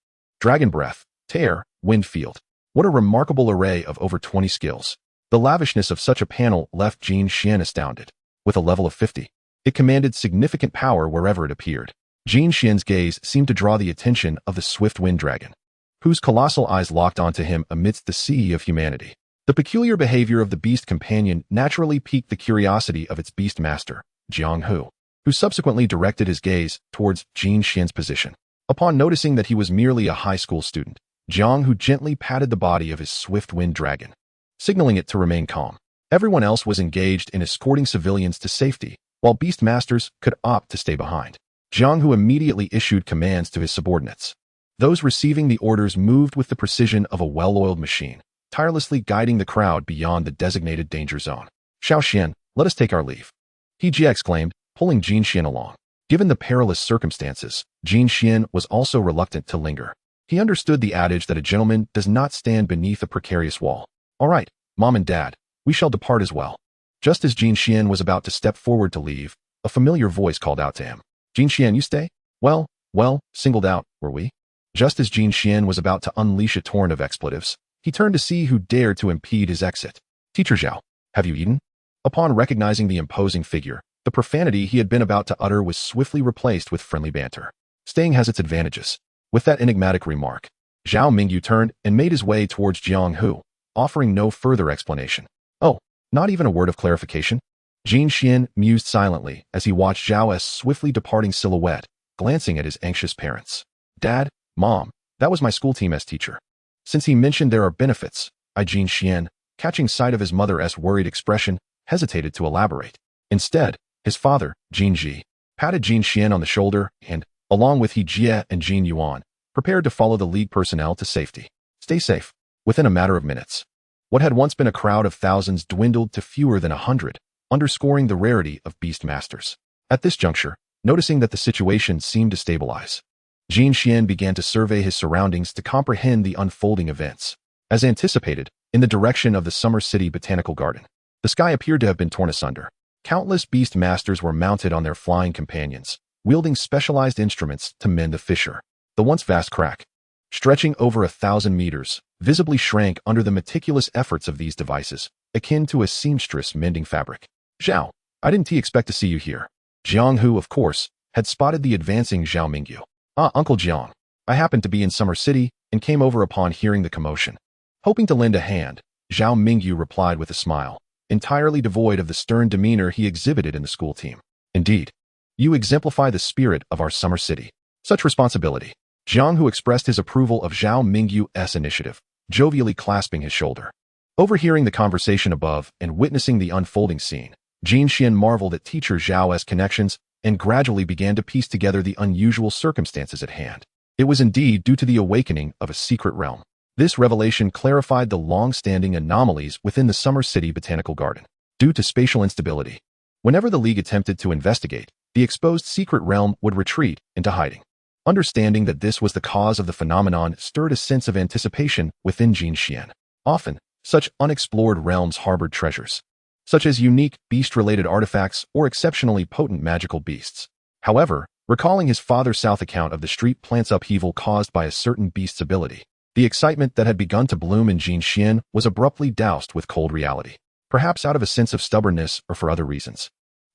A: Dragon Breath, Tear, Wind Field. What a remarkable array of over 20 skills. The lavishness of such a panel left Jin Xian astounded. With a level of 50, it commanded significant power wherever it appeared. Jin Xian's gaze seemed to draw the attention of the Swift Wind Dragon, whose colossal eyes locked onto him amidst the sea of humanity. The peculiar behavior of the beast companion naturally piqued the curiosity of its Beastmaster, Jiang Hu, who subsequently directed his gaze towards Jin Xian's position. Upon noticing that he was merely a high school student, Jiang Hu gently patted the body of his Swift Wind Dragon, signaling it to remain calm. Everyone else was engaged in escorting civilians to safety, while Beastmasters could opt to stay behind. Jiang Hu immediately issued commands to his subordinates. Those receiving the orders moved with the precision of a well-oiled machine, tirelessly guiding the crowd beyond the designated danger zone. Xiao Xian, let us take our leave, He Jie exclaimed, pulling Jin Xian along. Given the perilous circumstances, Jin Xian was also reluctant to linger. He understood the adage that a gentleman does not stand beneath a precarious wall. All right, Mom and Dad, we shall depart as well. Just as Jin Xian was about to step forward to leave, a familiar voice called out to him. Jin Xian, you stay? Well, singled out, were we? Just as Jin Xian was about to unleash a torrent of expletives, he turned to see who dared to impede his exit. Teacher Zhao, have you eaten? Upon recognizing the imposing figure, the profanity he had been about to utter was swiftly replaced with friendly banter. Staying has its advantages. With that enigmatic remark, Zhao Mingyu turned and made his way towards Jiang Hu, offering no further explanation. Oh, not even a word of clarification? Jin Xian mused silently as he watched Zhao's swiftly departing silhouette, glancing at his anxious parents. Dad, Mom, that was my school team's teacher. Since he mentioned there are benefits, Jin Xian, catching sight of his mother's worried expression, hesitated to elaborate. Instead, his father, Jin Ji, patted Jin Xian on the shoulder and, along with He Jie and Jin Yuan, prepared to follow the league personnel to safety. Stay safe. Within a matter of minutes, what had once been a crowd of thousands dwindled to fewer than 100, underscoring the rarity of Beastmasters. At this juncture, noticing that the situation seemed to stabilize, Jin Xian began to survey his surroundings to comprehend the unfolding events. As anticipated, in the direction of the Summer City Botanical Garden, the sky appeared to have been torn asunder. Countless Beastmasters were mounted on their flying companions, wielding specialized instruments to mend the fissure. The once vast crack, stretching over 1,000 meters, visibly shrank under the meticulous efforts of these devices, akin to a seamstress mending fabric. Zhao, I didn't expect to see you here. Jiang Hu, of course, had spotted the advancing Zhao Mingyu. Uncle Jiang, I happened to be in Summer City and came over upon hearing the commotion. Hoping to lend a hand, Zhao Mingyu replied with a smile, entirely devoid of the stern demeanor he exhibited in the school team. Indeed, you exemplify the spirit of our Summer City. Such responsibility. Jiang Hu expressed his approval of Zhao Mingyu's initiative, jovially clasping his shoulder. Overhearing the conversation above and witnessing the unfolding scene, Jin Xian marveled at teacher Zhao's connections and gradually began to piece together the unusual circumstances at hand. It was indeed due to the awakening of a secret realm. This revelation clarified the long-standing anomalies within the Summer City Botanical Garden. Due to spatial instability, whenever the League attempted to investigate, the exposed secret realm would retreat into hiding. Understanding that this was the cause of the phenomenon stirred a sense of anticipation within Jin Xian. Often, such unexplored realms harbored treasures, such as unique beast-related artifacts or exceptionally potent magical beasts. However, recalling his father's South account of the street plant's upheaval caused by a certain beast's ability, the excitement that had begun to bloom in Jin Xian was abruptly doused with cold reality. Perhaps out of a sense of stubbornness or for other reasons,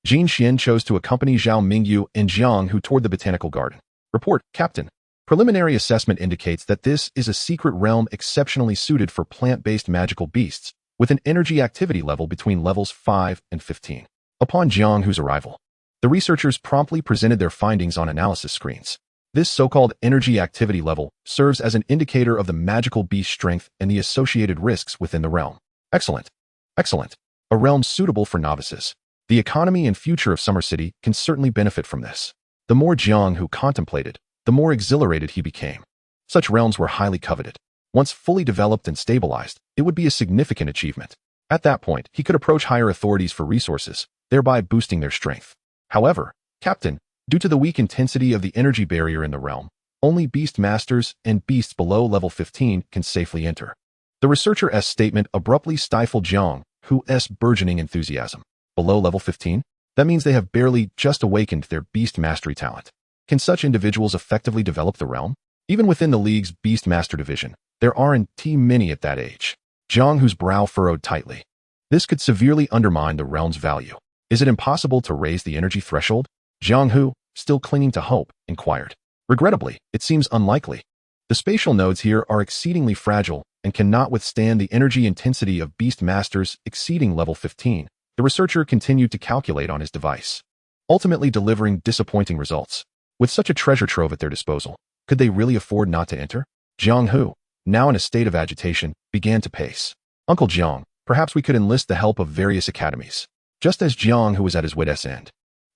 A: Jin Xian chose to accompany Zhao Mingyu and Jiang Hu toward the botanical garden. Report, Captain. Preliminary assessment indicates that this is a secret realm exceptionally suited for plant-based magical beasts, with an energy activity level between levels 5 and 15. Upon Jiang Hu's arrival, the researchers promptly presented their findings on analysis screens. This so-called energy activity level serves as an indicator of the magical beast strength and the associated risks within the realm. Excellent. Excellent. A realm suitable for novices. The economy and future of Summer City can certainly benefit from this. The more Jiang Hu contemplated, the more exhilarated he became. Such realms were highly coveted. Once fully developed and stabilized, it would be a significant achievement. At that point, he could approach higher authorities for resources, thereby boosting their strength. However, Captain, due to the weak intensity of the energy barrier in the realm, only Beastmasters and beasts below level 15 can safely enter. The researcher's statement abruptly stifled Jiang Hu's burgeoning enthusiasm. Below level 15? That means they have barely just awakened their beast mastery talent. Can such individuals effectively develop the realm? Even within the League's Beastmaster division, there aren't many at that age. Jiang Hu's brow furrowed tightly. This could severely undermine the realm's value. Is it impossible to raise the energy threshold? Jiang Hu, still clinging to hope, inquired. Regrettably, it seems unlikely. The spatial nodes here are exceedingly fragile and cannot withstand the energy intensity of Beastmasters exceeding level 15. The researcher continued to calculate on his device, ultimately delivering disappointing results. With such a treasure trove at their disposal, could they really afford not to enter? Jiang Hu, now in a state of agitation, began to pace. Uncle Jiang, perhaps we could enlist the help of various academies. Just as Jiang Hu was at his wit's end,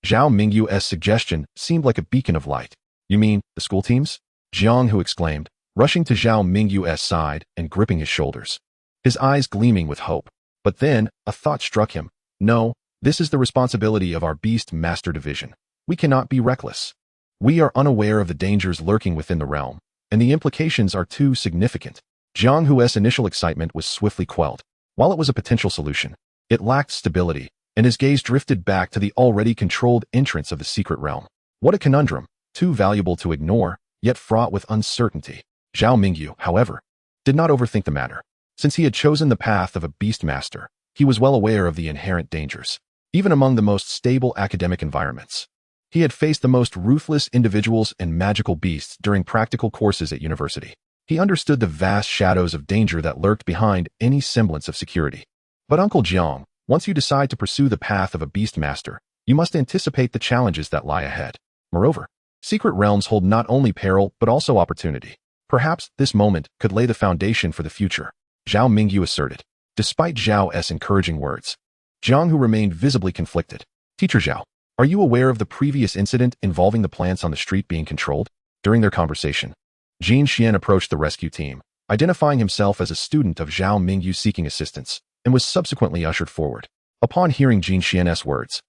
A: Zhao Mingyu's suggestion seemed like a beacon of light. You mean, the school teams? Jiang Hu exclaimed, rushing to Zhao Mingyu's side and gripping his shoulders, his eyes gleaming with hope. But then, a thought struck him. No, this is the responsibility of our Beast Master division. We cannot be reckless. We are unaware of the dangers lurking within the realm, and the implications are too significant. Jiang Hu's initial excitement was swiftly quelled. While it was a potential solution, it lacked stability, and his gaze drifted back to the already controlled entrance of the secret realm. What a conundrum, too valuable to ignore, yet fraught with uncertainty. Zhao Mingyu, however, did not overthink the matter. Since he had chosen the path of a Beastmaster, he was well aware of the inherent dangers. Even among the most stable academic environments, he had faced the most ruthless individuals and magical beasts during practical courses at university. He understood the vast shadows of danger that lurked behind any semblance of security. But Uncle Jiang, once you decide to pursue the path of a Beastmaster, you must anticipate the challenges that lie ahead. Moreover, secret realms hold not only peril but also opportunity. Perhaps this moment could lay the foundation for the future, Zhao Mingyu asserted. Despite Zhao's encouraging words, Jiang Hu remained visibly conflicted. Teacher Zhao, are you aware of the previous incident involving the plants on the street being controlled? During their conversation, Jin Xian approached the rescue team, identifying himself as a student of Zhao Mingyu seeking assistance, and was subsequently ushered forward. Upon hearing Jin Xian's words,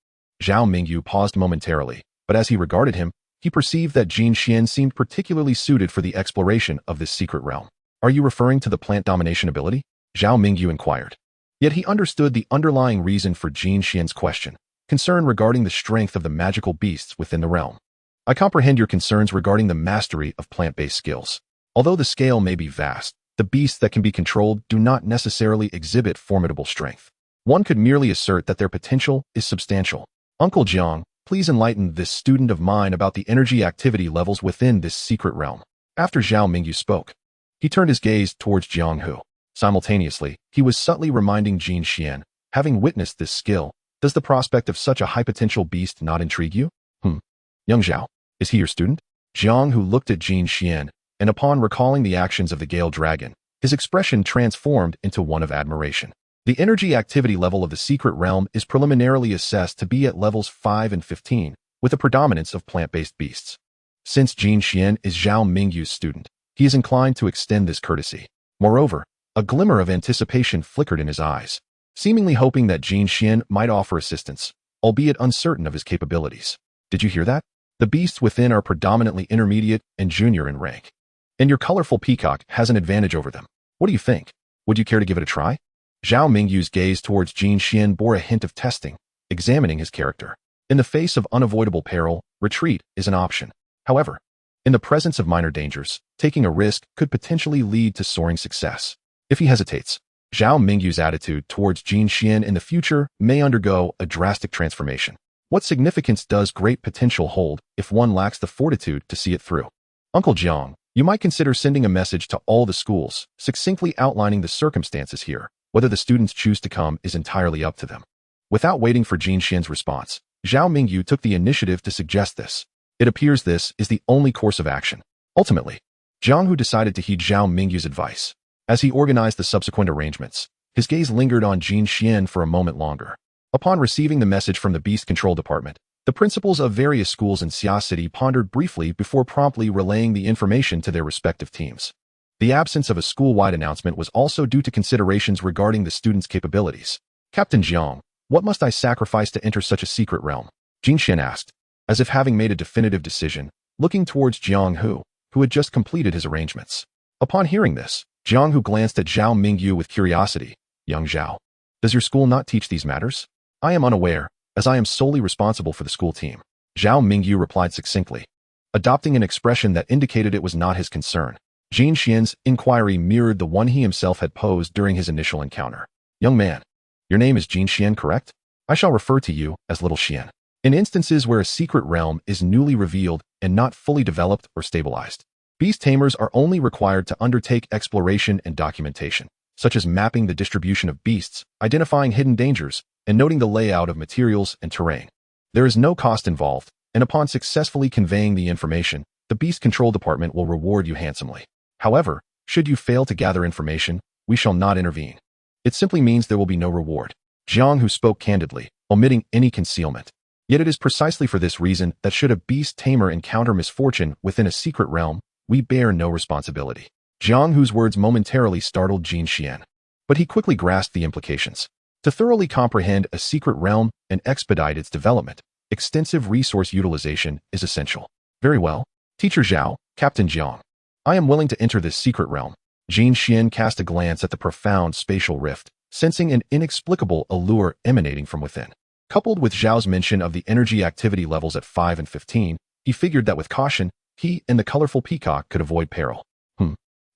A: Zhao Mingyu paused momentarily, but as he regarded him, he perceived that Jin Xian seemed particularly suited for the exploration of this secret realm. Are you referring to the plant domination ability? Zhao Mingyu inquired. Yet he understood the underlying reason for Jin Xian's question, concern regarding the strength of the magical beasts within the realm. I comprehend your concerns regarding the mastery of plant-based skills. Although the scale may be vast, the beasts that can be controlled do not necessarily exhibit formidable strength. One could merely assert that their potential is substantial. Uncle Jiang, please enlighten this student of mine about the energy activity levels within this secret realm. After Zhao Mingyu spoke, he turned his gaze towards Jiang Hu. Simultaneously, he was subtly reminding Jin Xian, having witnessed this skill, does the prospect of such a high-potential beast not intrigue you? Young Zhao, is he your student? Jiang Hu looked at Jin Xian, and upon recalling the actions of the Gale Dragon, his expression transformed into one of admiration. The energy activity level of the secret realm is preliminarily assessed to be at levels 5 and 15, with a predominance of plant-based beasts. Since Jin Xian is Zhao Mingyu's student, he is inclined to extend this courtesy. Moreover, a glimmer of anticipation flickered in his eyes, seemingly hoping that Jin Xian might offer assistance, albeit uncertain of his capabilities. Did you hear that? The beasts within are predominantly intermediate and junior in rank, and your colorful peacock has an advantage over them. What do you think? Would you care to give it a try? Zhao Mingyu's gaze towards Jin Xian bore a hint of testing, examining his character. In the face of unavoidable peril, retreat is an option. However, in the presence of minor dangers, taking a risk could potentially lead to soaring success. If he hesitates, Zhao Mingyu's attitude towards Jin Xian in the future may undergo a drastic transformation. What significance does great potential hold if one lacks the fortitude to see it through? Uncle Jiang, you might consider sending a message to all the schools, succinctly outlining the circumstances here. Whether the students choose to come is entirely up to them. Without waiting for Jin Xian's response, Zhao Mingyu took the initiative to suggest this. It appears this is the only course of action. Ultimately, Jiang Hu decided to heed Zhao Mingyu's advice. As he organized the subsequent arrangements, his gaze lingered on Jin Xian for a moment longer. Upon receiving the message from the Beast Control Department, the principals of various schools in Xia City pondered briefly before promptly relaying the information to their respective teams. The absence of a school-wide announcement was also due to considerations regarding the students' capabilities. Captain Jiang, what must I sacrifice to enter such a secret realm? Jin Xian asked, as if having made a definitive decision, looking towards Jiang Hu, who had just completed his arrangements. Upon hearing this, Jiang Hu glanced at Zhao Mingyu with curiosity. Young Zhao, does your school not teach these matters? I am unaware, as I am solely responsible for the school team. Zhao Mingyu replied succinctly, adopting an expression that indicated it was not his concern. Jin Xian's inquiry mirrored the one he himself had posed during his initial encounter. Young man, your name is Jin Xian, correct? I shall refer to you as Little Xian. In instances where a secret realm is newly revealed and not fully developed or stabilized, beast tamers are only required to undertake exploration and documentation, such as mapping the distribution of beasts, identifying hidden dangers, and noting the layout of materials and terrain. There is no cost involved, and upon successfully conveying the information, the Beast Control Department will reward you handsomely. However, should you fail to gather information, we shall not intervene. It simply means there will be no reward. Jiang Hu spoke candidly, omitting any concealment. Yet it is precisely for this reason that should a beast tamer encounter misfortune within a secret realm, we bear no responsibility. Jiang Hu's words momentarily startled Jin Xian, but he quickly grasped the implications. To thoroughly comprehend a secret realm and expedite its development, extensive resource utilization is essential. Very well, Teacher Zhao, Captain Jiang. I am willing to enter this secret realm. Jin Xian cast a glance at the profound spatial rift, sensing an inexplicable allure emanating from within. Coupled with Zhao's mention of the energy activity levels at 5 and 15, he figured that with caution, he and the colorful peacock could avoid peril.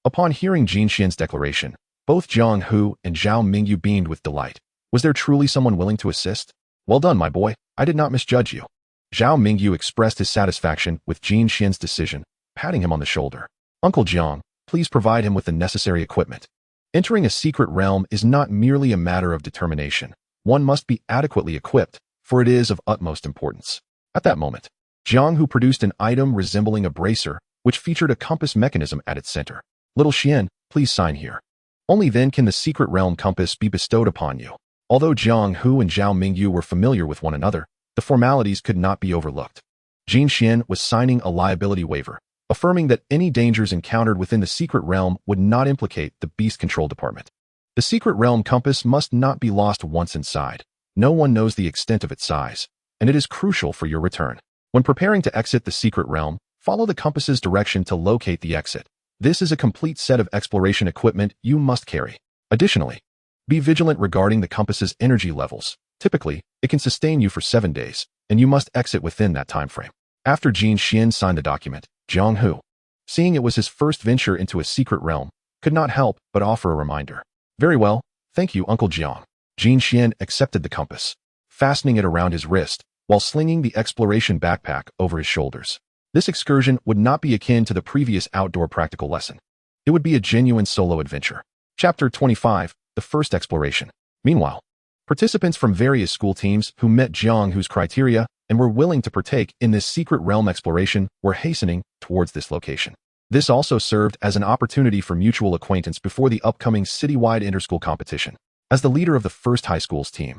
A: Upon hearing Jin Xian's declaration, both Jiang Hu and Zhao Mingyu beamed with delight. Was there truly someone willing to assist? Well done, my boy. I did not misjudge you. Zhao Mingyu expressed his satisfaction with Jin Xian's decision, patting him on the shoulder. Uncle Jiang, please provide him with the necessary equipment. Entering a secret realm is not merely a matter of determination. One must be adequately equipped, for it is of utmost importance. At that moment, Jiang Hu produced an item resembling a bracer, which featured a compass mechanism at its center. Little Xian, please sign here. Only then can the secret realm compass be bestowed upon you. Although Jiang Hu and Zhao Mingyu were familiar with one another, the formalities could not be overlooked. Jin Xian was signing a liability waiver, affirming that any dangers encountered within the secret realm would not implicate the Beast Control Department. The secret realm compass must not be lost once inside. No one knows the extent of its size, and it is crucial for your return. When preparing to exit the secret realm, follow the compass's direction to locate the exit. This is a complete set of exploration equipment you must carry. Additionally, be vigilant regarding the compass's energy levels. Typically, it can sustain you for 7 days, and you must exit within that time frame. After Jin Xian signed the document, Jiang Hu, seeing it was his first venture into a secret realm, could not help but offer a reminder. Very well, thank you, Uncle Jiang. Jin Xian accepted the compass, fastening it around his wrist, while slinging the exploration backpack over his shoulders. This excursion would not be akin to the previous outdoor practical lesson. It would be a genuine solo adventure. Chapter 25, The First Exploration. Meanwhile, participants from various school teams who met Jiang Hu's criteria and were willing to partake in this secret realm exploration were hastening towards this location. This also served as an opportunity for mutual acquaintance before the upcoming citywide interschool competition. As the leader of the first high school's team,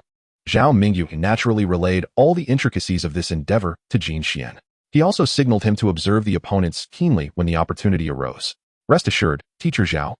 A: Zhao Mingyu naturally relayed all the intricacies of this endeavor to Jin Xian. He also signaled him to observe the opponents keenly when the opportunity arose. Rest assured, Teacher Zhao.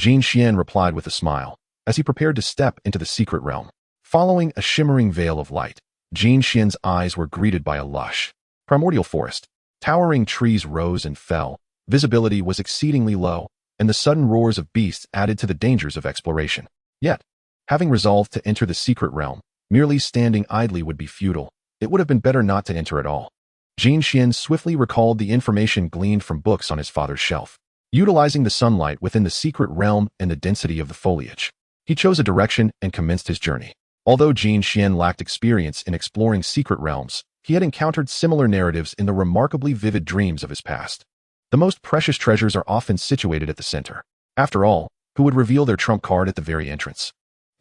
A: Jin Xian replied with a smile, as he prepared to step into the secret realm. Following a shimmering veil of light, Jin Xian's eyes were greeted by a lush, primordial forest. Towering trees rose and fell, visibility was exceedingly low, and the sudden roars of beasts added to the dangers of exploration. Yet, having resolved to enter the secret realm, merely standing idly would be futile. It would have been better not to enter at all. Jin Xian swiftly recalled the information gleaned from books on his father's shelf. Utilizing the sunlight within the secret realm and the density of the foliage, he chose a direction and commenced his journey. Although Jin Xian lacked experience in exploring secret realms, he had encountered similar narratives in the remarkably vivid dreams of his past. The most precious treasures are often situated at the center. After all, who would reveal their trump card at the very entrance?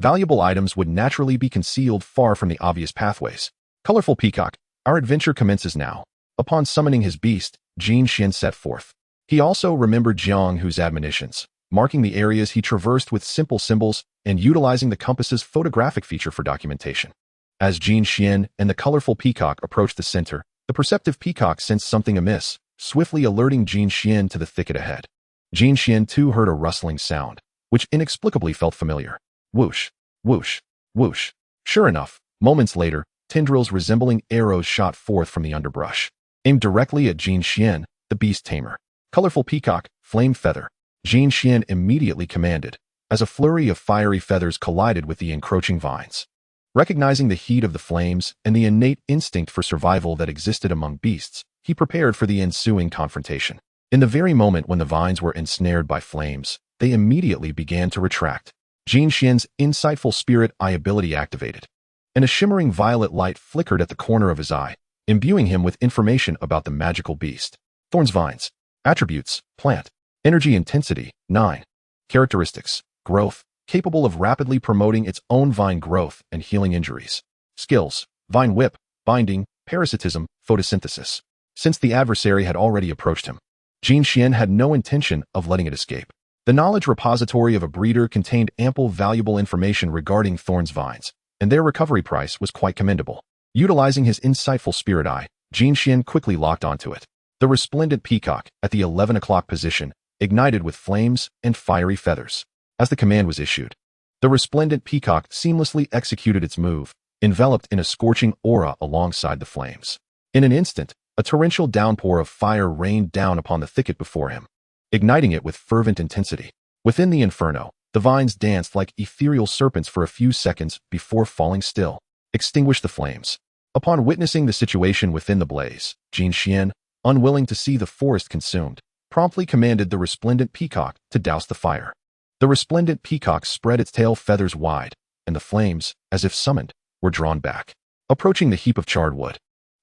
A: Valuable items would naturally be concealed far from the obvious pathways. Colorful Peacock, our adventure commences now. Upon summoning his beast, Jin Xian set forth. He also remembered Jiang Hu's admonitions, marking the areas he traversed with simple symbols and utilizing the compass's photographic feature for documentation. As Jin Xian and the colorful peacock approached the center, the perceptive peacock sensed something amiss, swiftly alerting Jin Xian to the thicket ahead. Jin Xian too heard a rustling sound, which inexplicably felt familiar. Whoosh, whoosh, whoosh. Sure enough, moments later, tendrils resembling arrows shot forth from the underbrush, aimed directly at Jin Xian, the beast tamer. Colorful peacock, flame feather. Jin Xian immediately commanded, as a flurry of fiery feathers collided with the encroaching vines. Recognizing the heat of the flames and the innate instinct for survival that existed among beasts, he prepared for the ensuing confrontation. In the very moment when the vines were ensnared by flames, they immediately began to retract. Jin Xian's insightful spirit eye ability activated, and a shimmering violet light flickered at the corner of his eye, imbuing him with information about the magical beast. Thorns vines. Attributes, plant. Energy intensity, 9. Characteristics, growth, capable of rapidly promoting its own vine growth and healing injuries. Skills, vine whip, binding, parasitism, photosynthesis. Since the adversary had already approached him, Jin Xian had no intention of letting it escape. The knowledge repository of a breeder contained ample valuable information regarding thorns vines, and their recovery price was quite commendable. Utilizing his insightful spirit eye, Jin Xian quickly locked onto it. The resplendent peacock, at the 11 o'clock position, ignited with flames and fiery feathers. As the command was issued, the resplendent peacock seamlessly executed its move, enveloped in a scorching aura alongside the flames. In an instant, a torrential downpour of fire rained down upon the thicket before him, igniting it with fervent intensity. Within the inferno, the vines danced like ethereal serpents for a few seconds before falling still, extinguished the flames. Upon witnessing the situation within the blaze, Jin Xian, unwilling to see the forest consumed, promptly commanded the resplendent peacock to douse the fire. The resplendent peacock spread its tail feathers wide, and the flames, as if summoned, were drawn back. Approaching the heap of charred wood,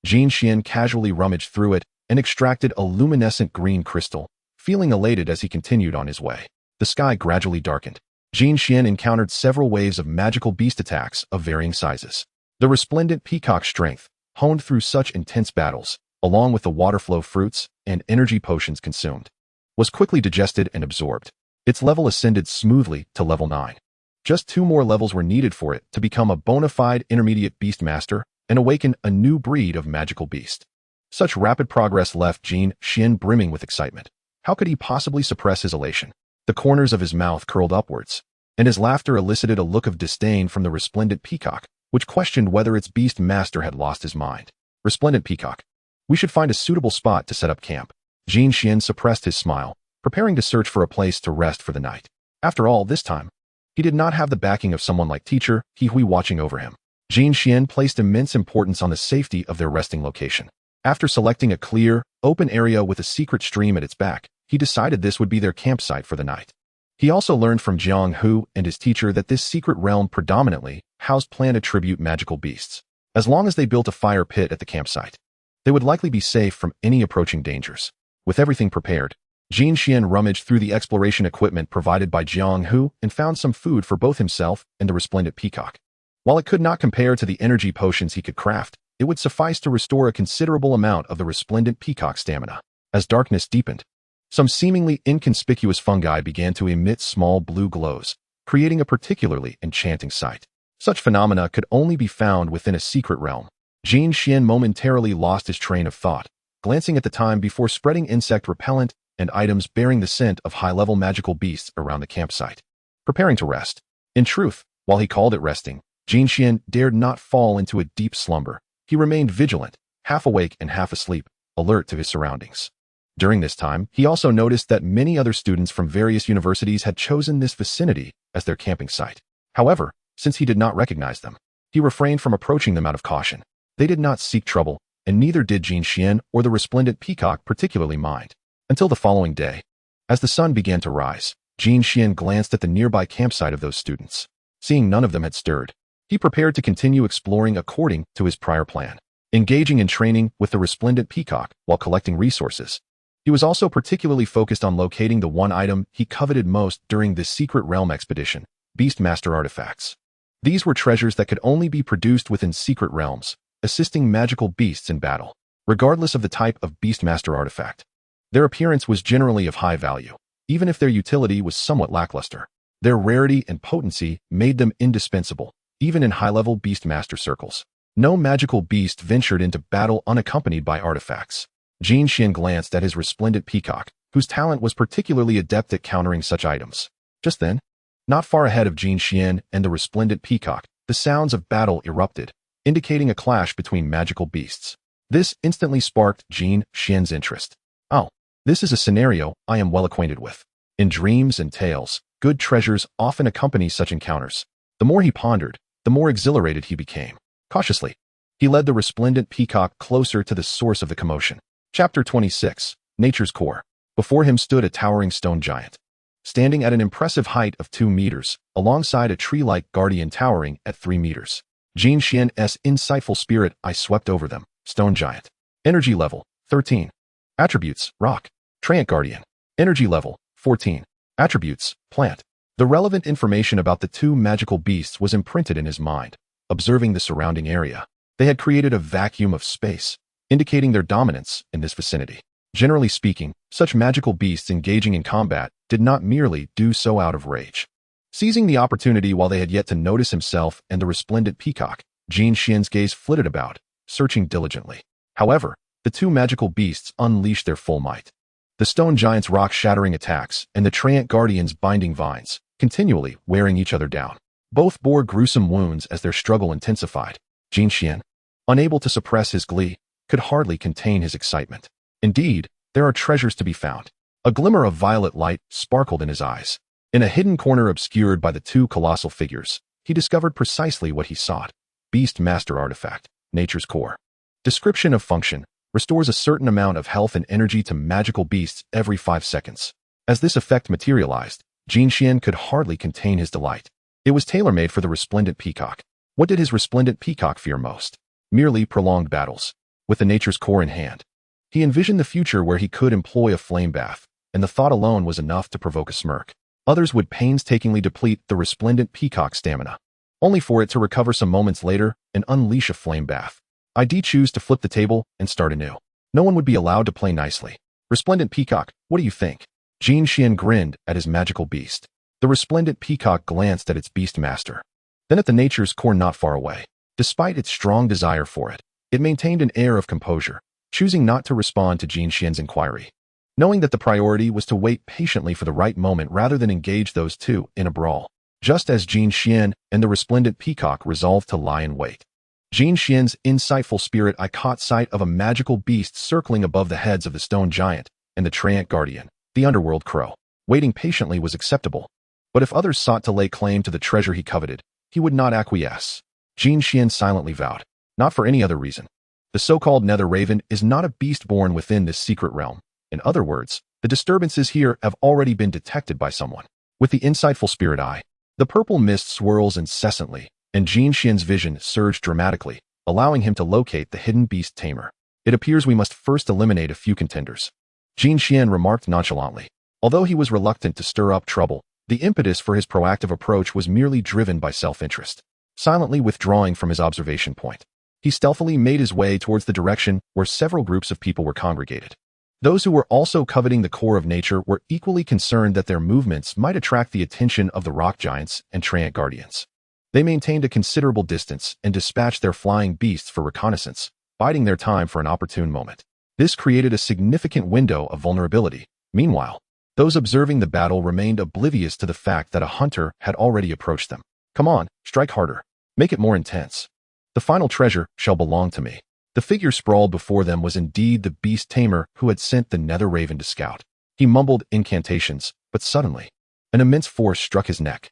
A: Jin Xian casually rummaged through it and extracted a luminescent green crystal, feeling elated as he continued on his way. The sky gradually darkened. Jin Xian encountered several waves of magical beast attacks of varying sizes. The resplendent peacock's strength, honed through such intense battles, along with the waterflow fruits and energy potions consumed, was quickly digested and absorbed. Its level ascended smoothly to level 9. Just 2 more levels were needed for it to become a bona fide intermediate Beastmaster and awaken a new breed of magical beast. Such rapid progress left Jin Xian brimming with excitement. How could he possibly suppress his elation? The corners of his mouth curled upwards, and his laughter elicited a look of disdain from the resplendent peacock, which questioned whether its beast master had lost his mind. Resplendent peacock. We should find a suitable spot to set up camp. Jin Xian suppressed his smile, preparing to search for a place to rest for the night. After all, this time, he did not have the backing of someone like Teacher He-Hui watching over him. Jin Xian placed immense importance on the safety of their resting location. After selecting a clear, open area with a secret stream at its back, he decided this would be their campsite for the night. He also learned from Jiang Hu and his teacher that this secret realm predominantly housed plant attribute magical beasts. As long as they built a fire pit at the campsite, they would likely be safe from any approaching dangers. With everything prepared, Jin Xian rummaged through the exploration equipment provided by Jiang Hu and found some food for both himself and the resplendent peacock. While it could not compare to the energy potions he could craft, it would suffice to restore a considerable amount of the resplendent peacock's stamina. As darkness deepened, some seemingly inconspicuous fungi began to emit small blue glows, creating a particularly enchanting sight. Such phenomena could only be found within a secret realm. Jin Xian momentarily lost his train of thought, glancing at the time before spreading insect repellent and items bearing the scent of high-level magical beasts around the campsite, preparing to rest. In truth, while he called it resting, Jin Xian dared not fall into a deep slumber. He remained vigilant, half awake and half asleep, alert to his surroundings. During this time, he also noticed that many other students from various universities had chosen this vicinity as their camping site. However, since he did not recognize them, he refrained from approaching them out of caution. They did not seek trouble, and neither did Jin Xian or the resplendent peacock particularly mind. Until the following day. As the sun began to rise, Jin Xian glanced at the nearby campsite of those students. Seeing none of them had stirred, he prepared to continue exploring according to his prior plan, engaging in training with the resplendent peacock while collecting resources. He was also particularly focused on locating the one item he coveted most during this secret realm expedition, Beastmaster artifacts. These were treasures that could only be produced within secret realms, assisting magical beasts in battle, regardless of the type of Beastmaster artifact. Their appearance was generally of high value, even if their utility was somewhat lackluster. Their rarity and potency made them indispensable, even in high-level Beastmaster circles. No magical beast ventured into battle unaccompanied by artifacts. Jin Xian glanced at his resplendent peacock, whose talent was particularly adept at countering such items. Just then, not far ahead of Jin Xian and the resplendent peacock, the sounds of battle erupted, indicating a clash between magical beasts. This instantly sparked Jin Xian's interest. Oh, this is a scenario I am well acquainted with. In dreams and tales, good treasures often accompany such encounters. The more he pondered, the more exhilarated he became. Cautiously, he led the resplendent peacock closer to the source of the commotion. Chapter 26, Nature's Core. Before him stood a towering stone giant, standing at an impressive height of 2 meters, alongside a tree-like guardian towering at 3 meters. Jin Xian's insightful spirit eye swept over them. Stone giant. Energy level, 13. Attributes, rock. Treant guardian. Energy level, 14. Attributes, plant. The relevant information about the two magical beasts was imprinted in his mind. Observing the surrounding area, they had created a vacuum of space, indicating their dominance in this vicinity. Generally speaking, such magical beasts engaging in combat did not merely do so out of rage. Seizing the opportunity while they had yet to notice himself and the resplendent peacock, Jin Xian's gaze flitted about, searching diligently. However, the two magical beasts unleashed their full might. The stone giant's rock-shattering attacks and the treant guardian's binding vines, continually wearing each other down. Both bore gruesome wounds as their struggle intensified. Jin Xian, unable to suppress his glee, could hardly contain his excitement. Indeed, there are treasures to be found. A glimmer of violet light sparkled in his eyes. In a hidden corner obscured by the two colossal figures, he discovered precisely what he sought. Beastmaster artifact, Nature's Core. Description of function, restores a certain amount of health and energy to magical beasts every 5 seconds. As this effect materialized, Jin Xian could hardly contain his delight. It was tailor-made for the resplendent peacock. What did his resplendent peacock fear most? Merely prolonged battles. With the Nature's Core in hand, he envisioned the future where he could employ a flame bath, and the thought alone was enough to provoke a smirk. Others would painstakingly deplete the resplendent peacock's stamina, only for it to recover some moments later and unleash a flame bath. I'd choose to flip the table and start anew. No one would be allowed to play nicely. Resplendent peacock, what do you think? Jin Xian grinned at his magical beast. The resplendent peacock glanced at its Beastmaster, then at the Nature's Core not far away. Despite its strong desire for it, it maintained an air of composure, choosing not to respond to Jin Xian's inquiry, knowing that the priority was to wait patiently for the right moment rather than engage those two in a brawl. Just as Jin Xian and the resplendent peacock resolved to lie in wait, Jin Xian's insightful spirit eye caught sight of a magical beast circling above the heads of the stone giant and the treant guardian, the underworld crow. Waiting patiently was acceptable, but if others sought to lay claim to the treasure he coveted, he would not acquiesce. Jin Xian silently vowed, not for any other reason. The so-called Nether Raven is not a beast born within this secret realm. In other words, the disturbances here have already been detected by someone. With the insightful spirit eye, the purple mist swirls incessantly, and Jin Xian's vision surged dramatically, allowing him to locate the hidden beast tamer. It appears we must first eliminate a few contenders. Jin Xian remarked nonchalantly. Although he was reluctant to stir up trouble, the impetus for his proactive approach was merely driven by self-interest. Silently withdrawing from his observation point, he stealthily made his way towards the direction where several groups of people were congregated. Those who were also coveting the core of nature were equally concerned that their movements might attract the attention of the rock giants and treant guardians. They maintained a considerable distance and dispatched their flying beasts for reconnaissance, biding their time for an opportune moment. This created a significant window of vulnerability, Meanwhile, those observing the battle remained oblivious to the fact that a hunter had already approached them. Come on, strike harder. Make it more intense. The final treasure shall belong to me. The figure sprawled before them was indeed the beast tamer who had sent the nether raven to scout. He mumbled incantations, but suddenly, an immense force struck his neck.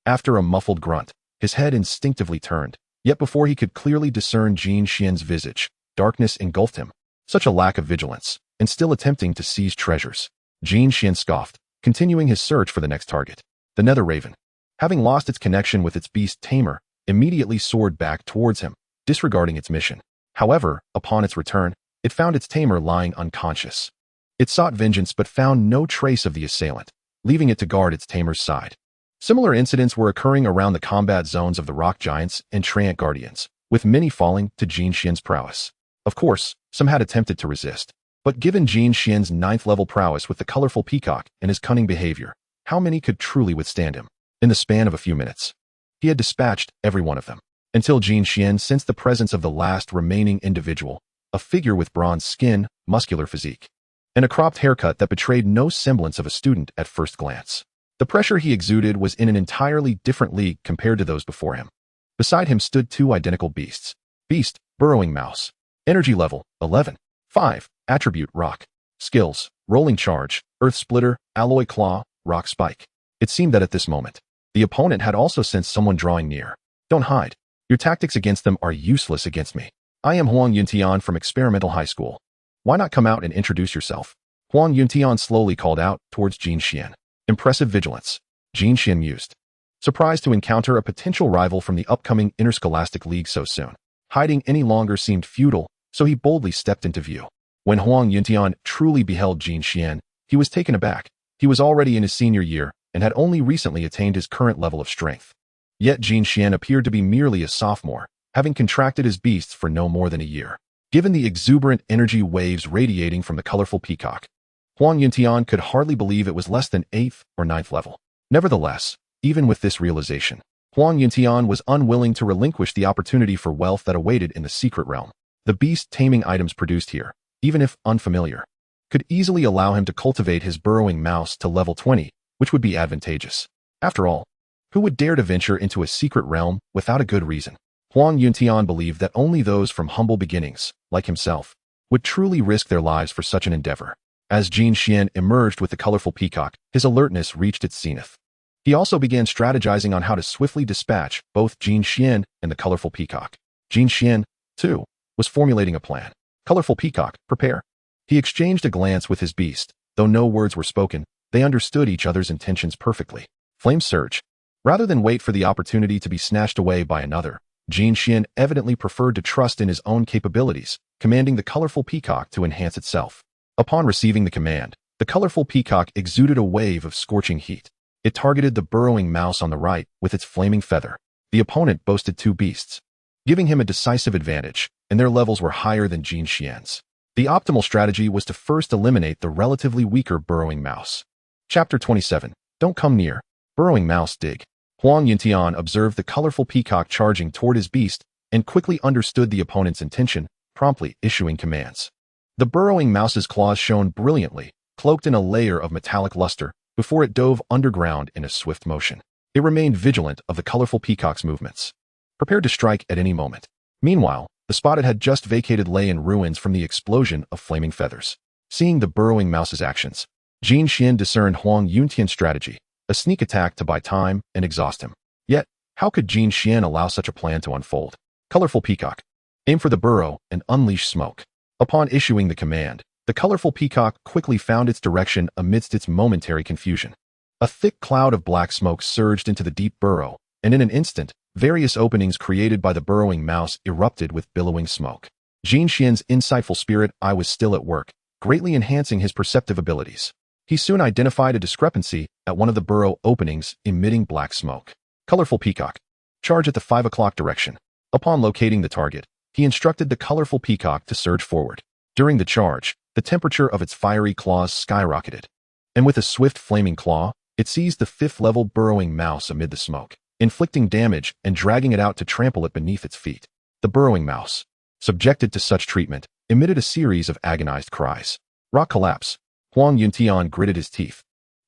A: After a muffled grunt, his head instinctively turned, yet before he could clearly discern Jin Xian's visage, darkness engulfed him. Such a lack of vigilance, and still attempting to seize treasures. Jin Xian scoffed, continuing his search for the next target. The nether raven, having lost its connection with its beast tamer, immediately soared back towards him, disregarding its mission. However, upon its return, it found its tamer lying unconscious. It sought vengeance but found no trace of the assailant, leaving it to guard its tamer's side. Similar incidents were occurring around the combat zones of the rock giants and treant guardians, with many falling to Jin Xian's prowess. Of course, some had attempted to resist, but given Jin Xian's 9th level prowess with the colorful peacock and his cunning behavior, how many could truly withstand him? In the span of a few minutes, he had dispatched every one of them, until Jin Xian sensed the presence of the last remaining individual, a figure with bronze skin, muscular physique, and a cropped haircut that betrayed no semblance of a student at first glance. The pressure he exuded was in an entirely different league compared to those before him. Beside him stood two identical beasts. Beast, burrowing mouse. Energy level, 11. 5. Attribute, rock. Skills, rolling charge, earth splitter, alloy claw, rock spike. It seemed that at this moment, the opponent had also sensed someone drawing near. Don't hide. Your tactics against them are useless against me. I am Huang Yuntian from Experimental High School. Why not come out and introduce yourself? Huang Yuntian slowly called out towards Jin Xian. Impressive vigilance, Jin Xian mused, surprised to encounter a potential rival from the upcoming Interscholastic League so soon. Hiding any longer seemed futile, so he boldly stepped into view. When Huang Yuntian truly beheld Jin Xian, he was taken aback. He was already in his senior year and had only recently attained his current level of strength. Yet Jin Xian appeared to be merely a sophomore, having contracted his beasts for no more than a year. Given the exuberant energy waves radiating from the colorful peacock, Huang Yuntian could hardly believe it was less than 8th or 9th level. Nevertheless, even with this realization, Huang Yuntian was unwilling to relinquish the opportunity for wealth that awaited in the secret realm. The beast taming items produced here, even if unfamiliar, could easily allow him to cultivate his burrowing mouse to level 20, which would be advantageous. After all, who would dare to venture into a secret realm without a good reason? Huang Yuntian believed that only those from humble beginnings, like himself, would truly risk their lives for such an endeavor. As Jin Xian emerged with the colorful peacock, his alertness reached its zenith. He also began strategizing on how to swiftly dispatch both Jin Xian and the colorful peacock. Jin Xian, too, was formulating a plan. Colorful peacock, prepare. He exchanged a glance with his beast. Though no words were spoken, they understood each other's intentions perfectly. Flame surge. Rather than wait for the opportunity to be snatched away by another, Jin Xian evidently preferred to trust in his own capabilities, commanding the colorful peacock to enhance itself. Upon receiving the command, the colorful peacock exuded a wave of scorching heat. It targeted the burrowing mouse on the right with its flaming feather. The opponent boasted two beasts, giving him a decisive advantage, and their levels were higher than Jin Xian's. The optimal strategy was to first eliminate the relatively weaker burrowing mouse. Chapter 27. Don't come near. Burrowing mouse dig. Huang Yuntian observed the colorful peacock charging toward his beast and quickly understood the opponent's intention, promptly issuing commands. The burrowing mouse's claws shone brilliantly, cloaked in a layer of metallic luster, before it dove underground in a swift motion. It remained vigilant of the colorful peacock's movements, prepared to strike at any moment. Meanwhile, the spot it had just vacated lay in ruins from the explosion of flaming feathers. Seeing the burrowing mouse's actions, Jin Xian discerned Huang Yuntian's strategy, a sneak attack to buy time and exhaust him. Yet, how could Jin Xian allow such a plan to unfold? Colorful peacock. Aim for the burrow and unleash smoke. Upon issuing the command, the colorful peacock quickly found its direction amidst its momentary confusion. A thick cloud of black smoke surged into the deep burrow, and in an instant, various openings created by the burrowing mouse erupted with billowing smoke. Jin Xian's insightful spirit eye was still at work, greatly enhancing his perceptive abilities. He soon identified a discrepancy at one of the burrow openings emitting black smoke. Colorful peacock. Charge at the 5 o'clock direction. Upon locating the target, he instructed the colorful peacock to surge forward. During the charge, the temperature of its fiery claws skyrocketed, and with a swift flaming claw, it seized the 5th level burrowing mouse amid the smoke, inflicting damage and dragging it out to trample it beneath its feet. The burrowing mouse, subjected to such treatment, emitted a series of agonized cries. Rock collapse. Huang Yuntian gritted his teeth,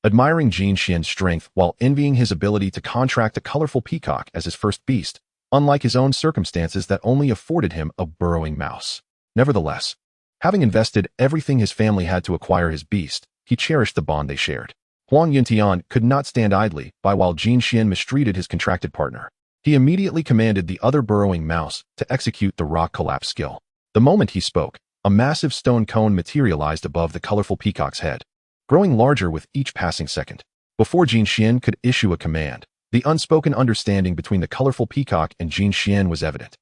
A: admiring Jin Xian's strength while envying his ability to contract a colorful peacock as his first beast, unlike his own circumstances that only afforded him a burrowing mouse. Nevertheless, having invested everything his family had to acquire his beast, he cherished the bond they shared. Huang Yuntian could not stand idly by while Jin Xian mistreated his contracted partner. He immediately commanded the other burrowing mouse to execute the rock collapse skill. The moment he spoke, a massive stone cone materialized above the colorful peacock's head, growing larger with each passing second. Before Jin Xian could issue a command, the unspoken understanding between the colorful peacock and Jin Xian was evident.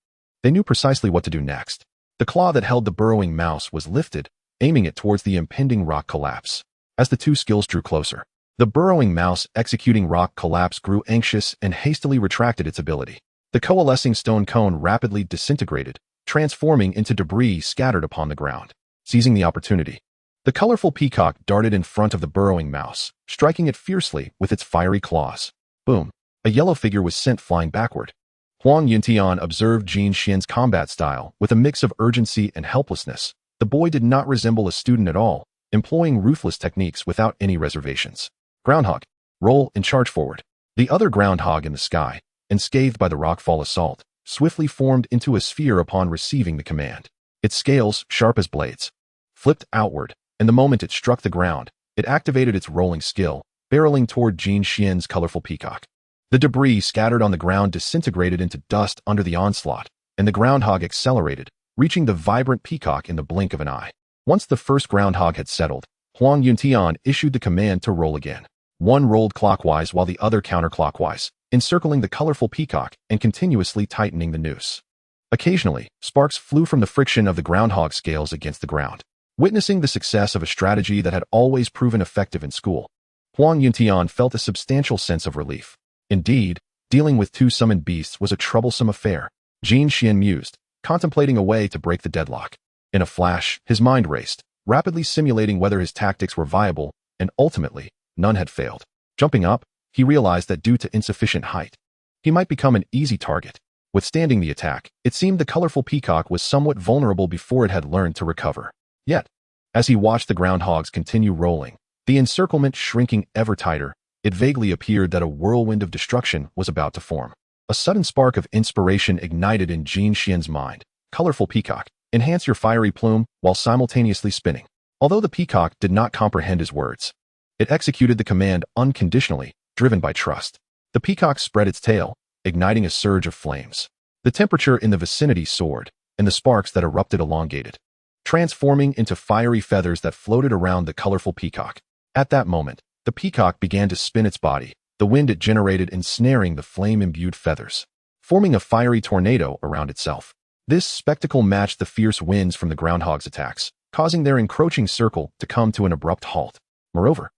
A: They knew precisely what to do next. The claw that held the burrowing mouse was lifted, aiming it towards the impending rock collapse. As the two skills drew closer, the burrowing mouse executing rock collapse grew anxious and hastily retracted its ability. The coalescing stone cone rapidly disintegrated, transforming into debris scattered upon the ground. Seizing the opportunity, the colorful peacock darted in front of the burrowing mouse, striking it fiercely with its fiery claws. Boom! A yellow figure was sent flying backward. Huang Yuntian observed Jin Xian's combat style with a mix of urgency and helplessness. The boy did not resemble a student at all, employing ruthless techniques without any reservations. Groundhog, roll and charge forward. The other groundhog in the sky, unscathed by the rockfall assault, swiftly formed into a sphere upon receiving the command. Its scales, sharp as blades, flipped outward, and the moment it struck the ground, it activated its rolling skill, barreling toward Jin Xian's colorful peacock. The debris scattered on the ground disintegrated into dust under the onslaught, and the groundhog accelerated, reaching the vibrant peacock in the blink of an eye. Once the first groundhog had settled, Huang Yuntian issued the command to roll again. One rolled clockwise while the other counterclockwise, encircling the colorful peacock and continuously tightening the noose. Occasionally, sparks flew from the friction of the groundhog scales against the ground. Witnessing the success of a strategy that had always proven effective in school, Huang Yuntian felt a substantial sense of relief. Indeed, dealing with two summoned beasts was a troublesome affair. Jin Xian mused, contemplating a way to break the deadlock. In a flash, his mind raced, rapidly simulating whether his tactics were viable, and ultimately, none had failed. Jumping up, he realized that due to insufficient height, he might become an easy target. Withstanding the attack, it seemed the colorful peacock was somewhat vulnerable before it had learned to recover. Yet, as he watched the groundhogs continue rolling, the encirclement shrinking ever tighter, it vaguely appeared that a whirlwind of destruction was about to form. A sudden spark of inspiration ignited in Jin Xian's mind. Colorful peacock, enhance your fiery plume while simultaneously spinning. Although the peacock did not comprehend his words, it executed the command unconditionally, driven by trust. The peacock spread its tail, igniting a surge of flames. The temperature in the vicinity soared, and the sparks that erupted elongated, transforming into fiery feathers that floated around the colorful peacock. At that moment, the peacock began to spin its body, the wind it generated ensnaring the flame-imbued feathers, forming a fiery tornado around itself. This spectacle matched the fierce winds from the groundhog's attacks, causing their encroaching circle to come to an abrupt halt. Moreover,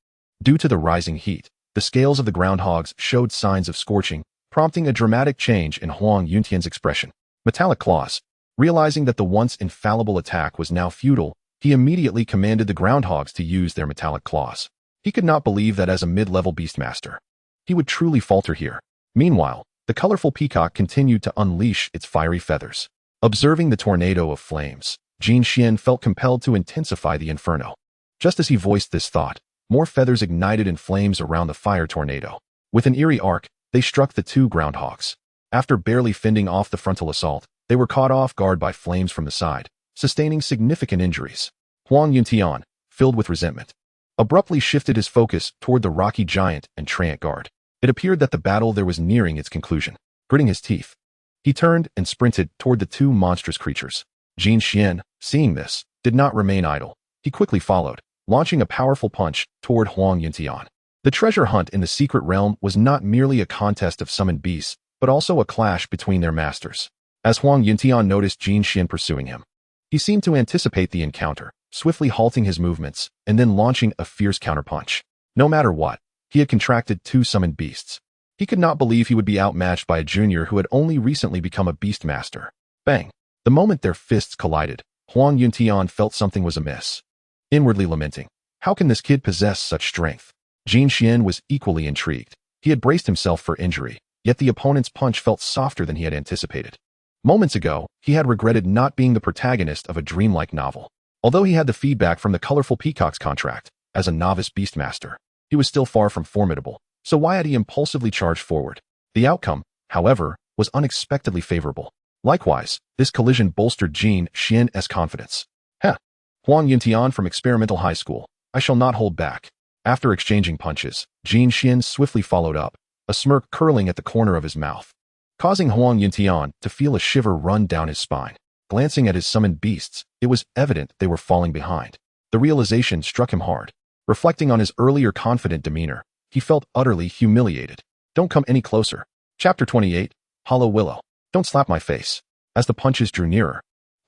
A: due to the rising heat, the scales of the groundhogs showed signs of scorching, prompting a dramatic change in Huang Yuntian's expression. Metallic claws. Realizing that the once infallible attack was now futile, he immediately commanded the groundhogs to use their metallic claws. He could not believe that as a mid-level Beastmaster, he would truly falter here. Meanwhile, the colorful peacock continued to unleash its fiery feathers. Observing the tornado of flames, Jin Xian felt compelled to intensify the inferno. Just as he voiced this thought, more feathers ignited in flames around the fire tornado. With an eerie arc, they struck the two groundhogs. After barely fending off the frontal assault, they were caught off guard by flames from the side, sustaining significant injuries. Huang Yuntian, filled with resentment, abruptly shifted his focus toward the rocky giant and Treant guard. It appeared that the battle there was nearing its conclusion. Gritting his teeth, he turned and sprinted toward the two monstrous creatures. Jin Xian, seeing this, did not remain idle. He quickly followed, launching a powerful punch toward Huang Yuntian. The treasure hunt in the secret realm was not merely a contest of summoned beasts, but also a clash between their masters. As Huang Yuntian noticed Jin Xian pursuing him, he seemed to anticipate the encounter, swiftly halting his movements and then launching a fierce counterpunch. No matter what, he had contracted two summoned beasts. He could not believe he would be outmatched by a junior who had only recently become a Beastmaster. Bang! The moment their fists collided, Huang Yuntian felt something was amiss. Inwardly lamenting, how can this kid possess such strength? Jin Xian was equally intrigued. He had braced himself for injury, yet the opponent's punch felt softer than he had anticipated. Moments ago, he had regretted not being the protagonist of a dreamlike novel. Although he had the feedback from the colorful peacock's contract, as a novice Beastmaster. He was still far from formidable, so why had he impulsively charged forward? The outcome, however, was unexpectedly favorable. Likewise, this collision bolstered Jin Xian's confidence. Heh! Huang Yuntian from Experimental High School. I shall not hold back. After exchanging punches, Jin Xian swiftly followed up, a smirk curling at the corner of his mouth, causing Huang Yuntian to feel a shiver run down his spine. Glancing at his summoned beasts, it was evident they were falling behind. The realization struck him hard. Reflecting on his earlier confident demeanor, he felt utterly humiliated. Don't come any closer. Chapter 28, Hollow Willow. Don't slap my face. As the punches drew nearer,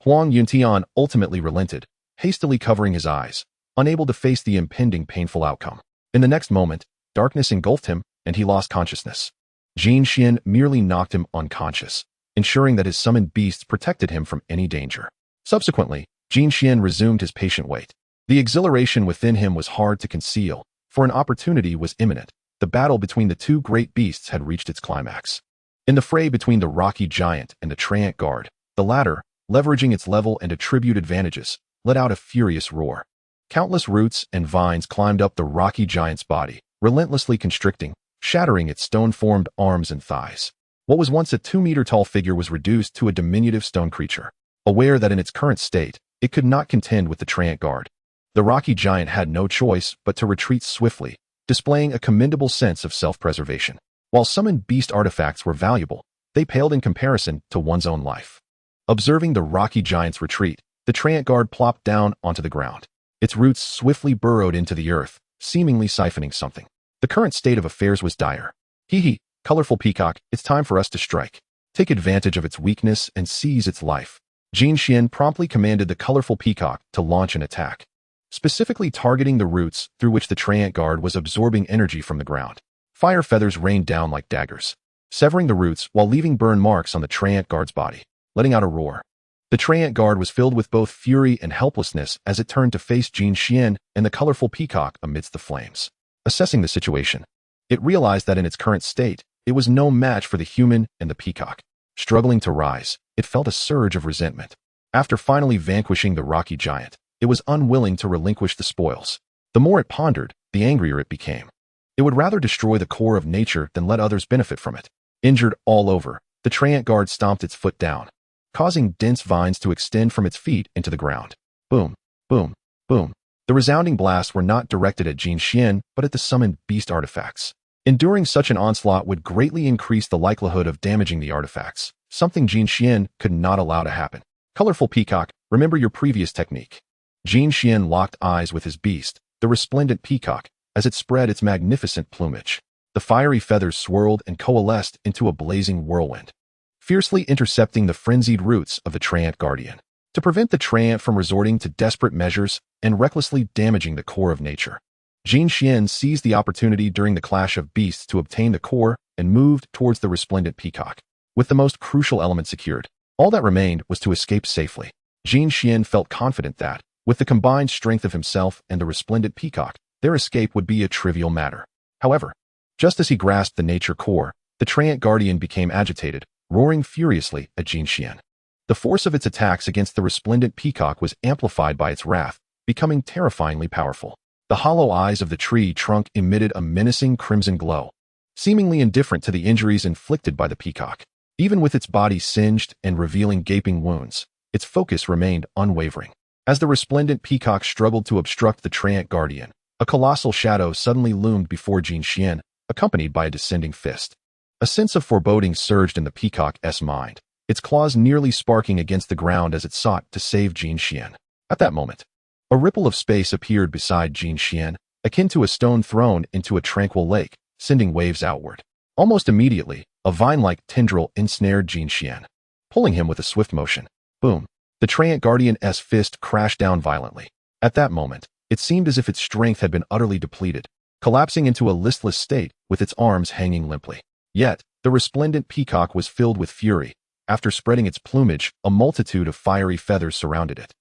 A: Huang Yuntian ultimately relented, hastily covering his eyes, unable to face the impending painful outcome. In the next moment, darkness engulfed him, and he lost consciousness. Jin Xian merely knocked him unconscious, ensuring that his summoned beasts protected him from any danger. Subsequently, Jin Xian resumed his patient wait. The exhilaration within him was hard to conceal, for an opportunity was imminent. The battle between the two great beasts had reached its climax. In the fray between the rocky giant and the Treant guard, the latter, leveraging its level and attribute advantages, let out a furious roar. Countless roots and vines climbed up the rocky giant's body, relentlessly constricting, shattering its stone-formed arms and thighs. What was once a 2-meter-tall figure was reduced to a diminutive stone creature. Aware that in its current state, it could not contend with the Treant guard, the rocky giant had no choice but to retreat swiftly, displaying a commendable sense of self-preservation. While summoned beast artifacts were valuable, they paled in comparison to one's own life. Observing the rocky giant's retreat, the Treant guard plopped down onto the ground. Its roots swiftly burrowed into the earth, seemingly siphoning something. The current state of affairs was dire. Hee, colorful peacock, it's time for us to strike. Take advantage of its weakness and seize its life. Jin Xian promptly commanded the colorful peacock to launch an attack, specifically targeting the roots through which the Treant guard was absorbing energy from the ground. Fire feathers rained down like daggers, severing the roots while leaving burn marks on the Treant guard's body, letting out a roar. The Treant guard was filled with both fury and helplessness as it turned to face Jin Xian and the colorful peacock amidst the flames. Assessing the situation, it realized that in its current state, it was no match for the human and the peacock. Struggling to rise, it felt a surge of resentment. After finally vanquishing the rocky giant, it was unwilling to relinquish the spoils. The more it pondered, the angrier it became. It would rather destroy the core of nature than let others benefit from it. Injured all over, the Treant guard stomped its foot down, causing dense vines to extend from its feet into the ground. Boom, boom, boom. The resounding blasts were not directed at Jin Xian, but at the summoned beast artifacts. Enduring such an onslaught would greatly increase the likelihood of damaging the artifacts, something Jin Xian could not allow to happen. Colorful peacock, remember your previous technique. Jin Xian locked eyes with his beast, the resplendent peacock, as it spread its magnificent plumage. The fiery feathers swirled and coalesced into a blazing whirlwind, fiercely intercepting the frenzied roots of the Treant guardian. To prevent the Treant from resorting to desperate measures and recklessly damaging the core of nature, Jin Xian seized the opportunity during the clash of beasts to obtain the core and moved towards the resplendent peacock. With the most crucial element secured, all that remained was to escape safely. Jin Xian felt confident that, with the combined strength of himself and the resplendent peacock, their escape would be a trivial matter. However, just as he grasped the nature core, the Treant guardian became agitated, roaring furiously at Jin Xian. The force of its attacks against the resplendent peacock was amplified by its wrath, becoming terrifyingly powerful. The hollow eyes of the tree trunk emitted a menacing crimson glow, seemingly indifferent to the injuries inflicted by the peacock. Even with its body singed and revealing gaping wounds, its focus remained unwavering. As the resplendent peacock struggled to obstruct the Treant guardian, a colossal shadow suddenly loomed before Jin Xian, accompanied by a descending fist. A sense of foreboding surged in the peacock's mind, its claws nearly sparking against the ground as it sought to save Jin Xian. At that moment, a ripple of space appeared beside Jin Xian, akin to a stone thrown into a tranquil lake, sending waves outward. Almost immediately, a vine-like tendril ensnared Jin Xian, pulling him with a swift motion. Boom! The Treant guardian's fist crashed down violently. At that moment, it seemed as if its strength had been utterly depleted, collapsing into a listless state with its arms hanging limply. Yet, the resplendent peacock was filled with fury. After spreading its plumage, a multitude of fiery feathers surrounded it,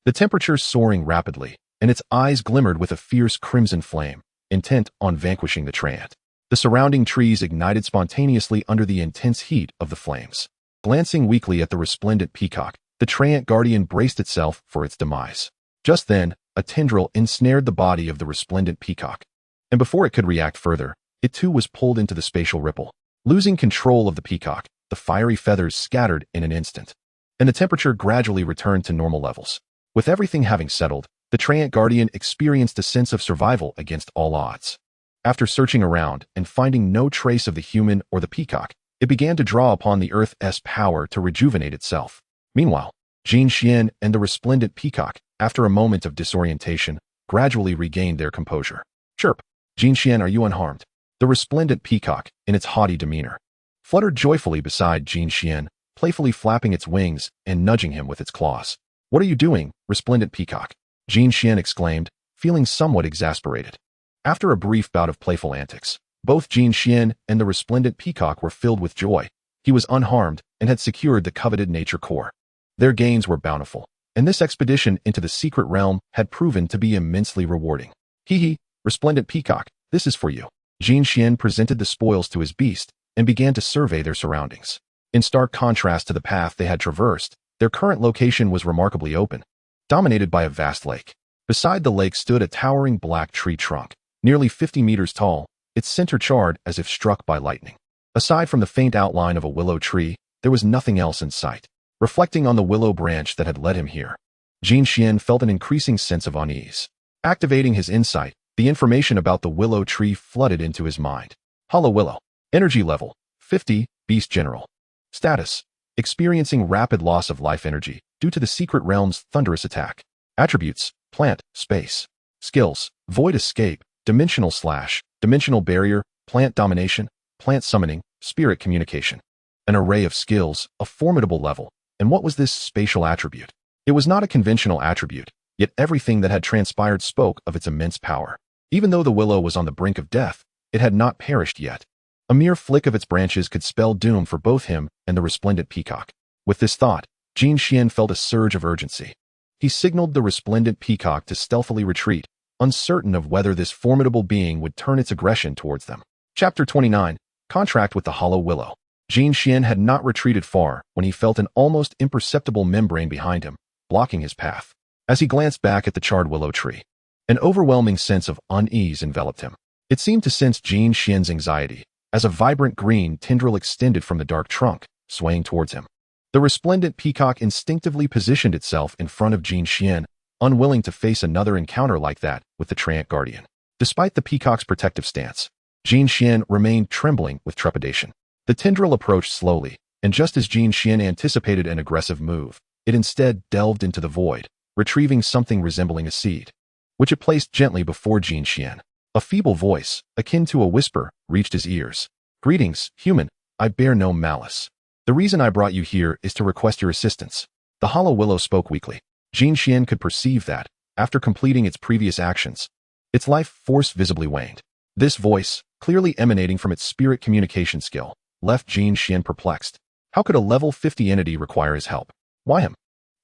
A: the temperature soaring rapidly, and its eyes glimmered with a fierce crimson flame, intent on vanquishing the Treant. The surrounding trees ignited spontaneously under the intense heat of the flames. Glancing weakly at the resplendent peacock, the Treant guardian braced itself for its demise. Just then, a tendril ensnared the body of the resplendent peacock. And before it could react further, it too was pulled into the spatial ripple. Losing control of the peacock, the fiery feathers scattered in an instant, and the temperature gradually returned to normal levels. With everything having settled, the Treant Guardian experienced a sense of survival against all odds. After searching around and finding no trace of the human or the peacock, it began to draw upon the Earth's power to rejuvenate itself. Meanwhile, Jin Xian and the resplendent peacock, after a moment of disorientation, gradually regained their composure. Chirp! Jin Xian, are you unharmed? The resplendent peacock, in its haughty demeanor, fluttered joyfully beside Jin Xian, playfully flapping its wings and nudging him with its claws. What are you doing, resplendent peacock? Jin Xian exclaimed, feeling somewhat exasperated. After a brief bout of playful antics, both Jin Xian and the resplendent peacock were filled with joy. He was unharmed and had secured the coveted nature core. Their gains were bountiful, and this expedition into the secret realm had proven to be immensely rewarding. Hee, resplendent peacock, this is for you. Jin Xian presented the spoils to his beast and began to survey their surroundings. In stark contrast to the path they had traversed, their current location was remarkably open, dominated by a vast lake. Beside the lake stood a towering black tree trunk, nearly 50 meters tall, its center charred as if struck by lightning. Aside from the faint outline of a willow tree, there was nothing else in sight. Reflecting on the willow branch that had led him here, Jin Xian felt an increasing sense of unease. Activating his insight, the information about the willow tree flooded into his mind. Hollow Willow. Energy level, 50, Beast General. Status, experiencing rapid loss of life energy due to the secret realm's thunderous attack. Attributes, plant, space. Skills, void escape, dimensional slash, dimensional barrier, plant domination, plant summoning, spirit communication. An array of skills, a formidable level. And what was this spatial attribute? It was not a conventional attribute, yet everything that had transpired spoke of its immense power. Even though the willow was on the brink of death, it had not perished yet. A mere flick of its branches could spell doom for both him and the resplendent peacock. With this thought, Jin Xian felt a surge of urgency. He signaled the resplendent peacock to stealthily retreat, uncertain of whether this formidable being would turn its aggression towards them. Chapter 29, Contract with the Hollow Willow. Jin Xian had not retreated far when he felt an almost imperceptible membrane behind him, blocking his path. As he glanced back at the charred willow tree, an overwhelming sense of unease enveloped him. It seemed to sense Jin Xian's anxiety, as a vibrant green tendril extended from the dark trunk, swaying towards him. The resplendent peacock instinctively positioned itself in front of Jin Xian, unwilling to face another encounter like that with the Treant Guardian. Despite the peacock's protective stance, Jin Xian remained trembling with trepidation. The tendril approached slowly, and just as Jin Xian anticipated an aggressive move, it instead delved into the void, retrieving something resembling a seed, which it placed gently before Jin Xian. A feeble voice, akin to a whisper, reached his ears. Greetings, human. I bear no malice. The reason I brought you here is to request your assistance. The hollow willow spoke weakly. Jin Xian could perceive that, after completing its previous actions, its life force visibly waned. This voice, clearly emanating from its spirit communication skill, left Jin Xian perplexed. How could a level 50 entity require his help? Why him?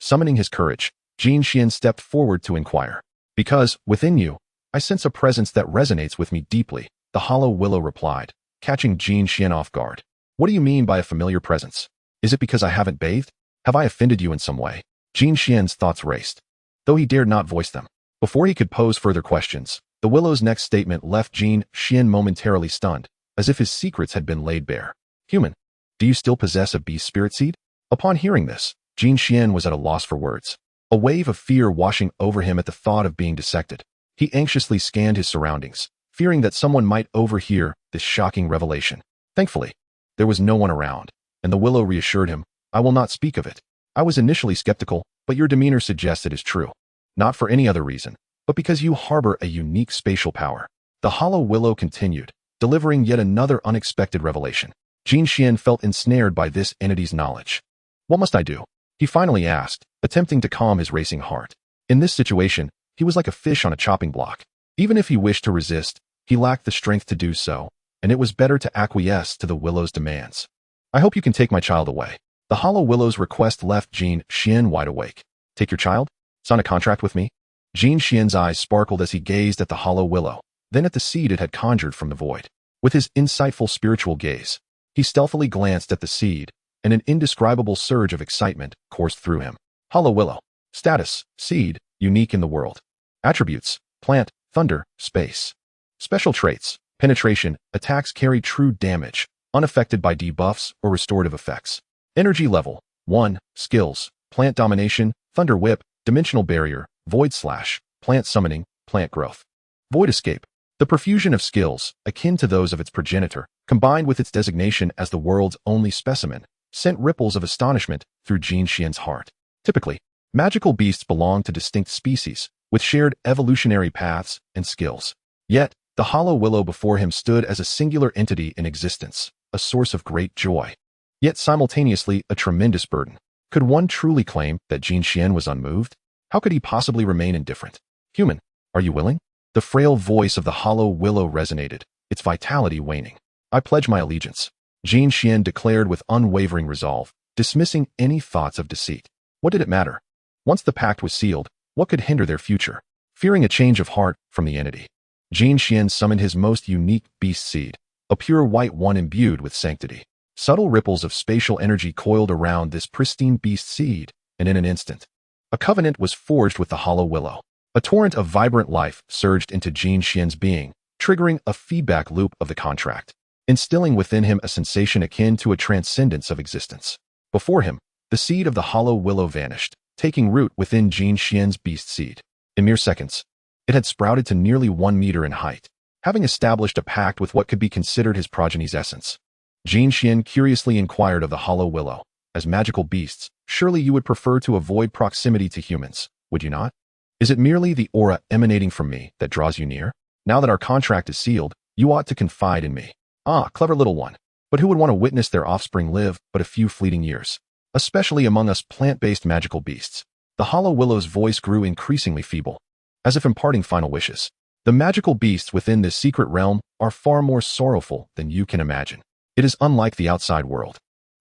A: Summoning his courage, Jin Xian stepped forward to inquire. Because, within you, I sense a presence that resonates with me deeply, the hollow willow replied, catching Jin Xian off guard. What do you mean by a familiar presence? Is it because I haven't bathed? Have I offended you in some way? Jin Xian's thoughts raced, though he dared not voice them. Before he could pose further questions, the willow's next statement left Jin Xian momentarily stunned, as if his secrets had been laid bare. Human, do you still possess a beast spirit seed? Upon hearing this, Jin Xian was at a loss for words. A wave of fear washing over him at the thought of being dissected. He anxiously scanned his surroundings, fearing that someone might overhear this shocking revelation. Thankfully, there was no one around, and the willow reassured him, I will not speak of it. I was initially skeptical, but your demeanor suggests it is true. Not for any other reason, but because you harbor a unique spatial power. The hollow willow continued, delivering yet another unexpected revelation. Jin Xian felt ensnared by this entity's knowledge. What must I do? He finally asked, attempting to calm his racing heart. In this situation, he was like a fish on a chopping block. Even if he wished to resist, he lacked the strength to do so, and it was better to acquiesce to the willow's demands. I hope you can take my child away. The hollow willow's request left Jin Xian wide awake. Take your child? Sign a contract with me? Jin Xian's eyes sparkled as he gazed at the hollow willow, then at the seed it had conjured from the void. With his insightful spiritual gaze, he stealthily glanced at the seed, and an indescribable surge of excitement coursed through him. Hollow willow. Status, seed, unique in the world. Attributes: plant, thunder, space. Special traits: penetration, attacks carry true damage, unaffected by debuffs or restorative effects. Energy level: 1. Skills: plant domination, thunder whip, dimensional barrier, void slash, plant summoning, plant growth. Void escape: the profusion of skills, akin to those of its progenitor, combined with its designation as the world's only specimen, sent ripples of astonishment through Jin Xian's heart. Typically, magical beasts belong to distinct species, with shared evolutionary paths and skills. Yet, the hollow willow before him stood as a singular entity in existence, a source of great joy. Yet simultaneously a tremendous burden. Could one truly claim that Jin Xian was unmoved? How could he possibly remain indifferent? Human, are you willing? The frail voice of the hollow willow resonated, its vitality waning. I pledge my allegiance, Jin Xian declared with unwavering resolve, dismissing any thoughts of deceit. What did it matter? Once the pact was sealed, what could hinder their future? Fearing a change of heart from the entity, Jin Xian summoned his most unique beast seed, a pure white one imbued with sanctity. Subtle ripples of spatial energy coiled around this pristine beast seed, and in an instant, a covenant was forged with the hollow willow. A torrent of vibrant life surged into Jin Xian's being, triggering a feedback loop of the contract, instilling within him a sensation akin to a transcendence of existence. Before him, the seed of the hollow willow vanished, taking root within Jin Xian's beast seed. In mere seconds, it had sprouted to nearly 1 meter in height, having established a pact with what could be considered his progeny's essence. Jin Xian curiously inquired of the hollow willow, as magical beasts, surely you would prefer to avoid proximity to humans, would you not? Is it merely the aura emanating from me that draws you near? Now that our contract is sealed, you ought to confide in me. Ah, clever little one. But who would want to witness their offspring live but a few fleeting years? Especially among us plant-based magical beasts. The hollow willow's voice grew increasingly feeble, as if imparting final wishes. The magical beasts within this secret realm are far more sorrowful than you can imagine. It is unlike the outside world.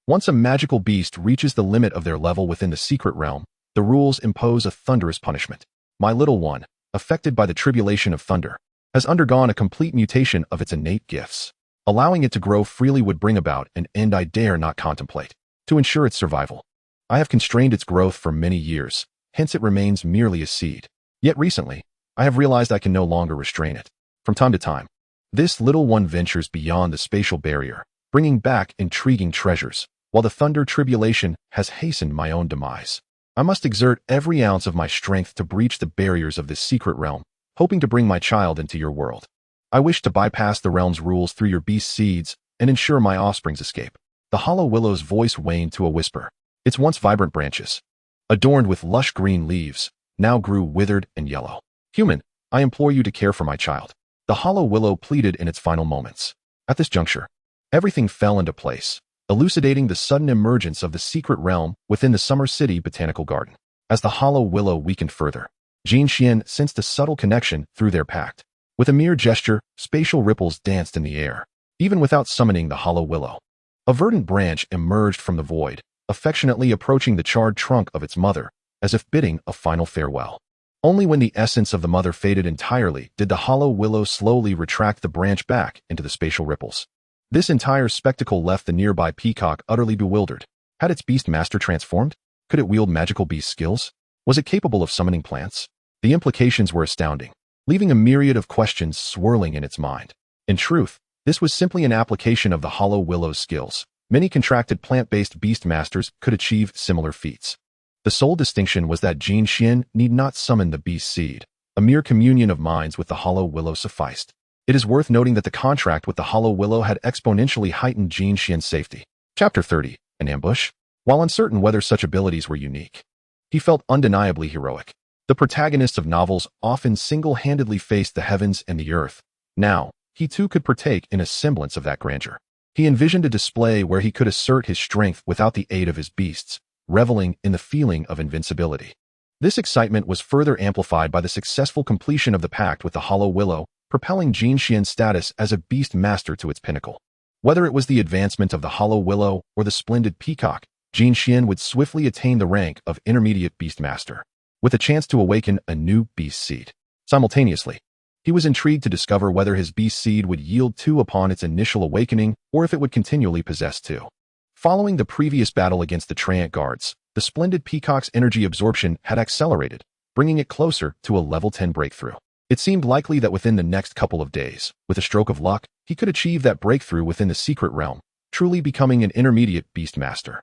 A: Once a magical beast reaches the limit of their level within the secret realm, the rules impose a thunderous punishment. My little one, affected by the tribulation of thunder, has undergone a complete mutation of its innate gifts. Allowing it to grow freely would bring about an end I dare not contemplate. To ensure its survival, I have constrained its growth for many years, hence it remains merely a seed. Yet recently, I have realized I can no longer restrain it. From time to time, this little one ventures beyond the spatial barrier, bringing back intriguing treasures, while the thunder tribulation has hastened my own demise. I must exert every ounce of my strength to breach the barriers of this secret realm, hoping to bring my child into your world. I wish to bypass the realm's rules through your beast seeds and ensure my offspring's escape. The hollow willow's voice waned to a whisper. Its once vibrant branches, adorned with lush green leaves, now grew withered and yellow. Human, I implore you to care for my child. The hollow willow pleaded in its final moments. At this juncture, everything fell into place, elucidating the sudden emergence of the secret realm within the Summer City Botanical Garden. As the hollow willow weakened further, Jin Xian sensed a subtle connection through their pact. With a mere gesture, spatial ripples danced in the air, even without summoning the hollow willow. A verdant branch emerged from the void, affectionately approaching the charred trunk of its mother, as if bidding a final farewell. Only when the essence of the mother faded entirely did the hollow willow slowly retract the branch back into the spatial ripples. This entire spectacle left the nearby peacock utterly bewildered. Had its Beastmaster transformed? Could it wield magical beast skills? Was it capable of summoning plants? The implications were astounding, leaving a myriad of questions swirling in its mind. In truth, this was simply an application of the hollow willow's skills. Many contracted plant-based Beastmasters could achieve similar feats. The sole distinction was that Jin Xian need not summon the beast seed. A mere communion of minds with the hollow willow sufficed. It is worth noting that the contract with the hollow willow had exponentially heightened Jin Xian's safety. Chapter 30. An ambush? While uncertain whether such abilities were unique, he felt undeniably heroic. The protagonists of novels often single-handedly faced the heavens and the earth. Now, he too could partake in a semblance of that grandeur. He envisioned a display where he could assert his strength without the aid of his beasts, reveling in the feeling of invincibility. This excitement was further amplified by the successful completion of the pact with the hollow willow, propelling Jin Xian's status as a beast master to its pinnacle. Whether it was the advancement of the hollow willow or the splendid peacock, Jin Xian would swiftly attain the rank of intermediate beastmaster, with a chance to awaken a new beast seed. Simultaneously, he was intrigued to discover whether his beast seed would yield two upon its initial awakening or if it would continually possess two. Following the previous battle against the Treant guards, the splendid peacock's energy absorption had accelerated, bringing it closer to a level 10 breakthrough. It seemed likely that within the next couple of days, with a stroke of luck, he could achieve that breakthrough within the secret realm, truly becoming an intermediate Beastmaster.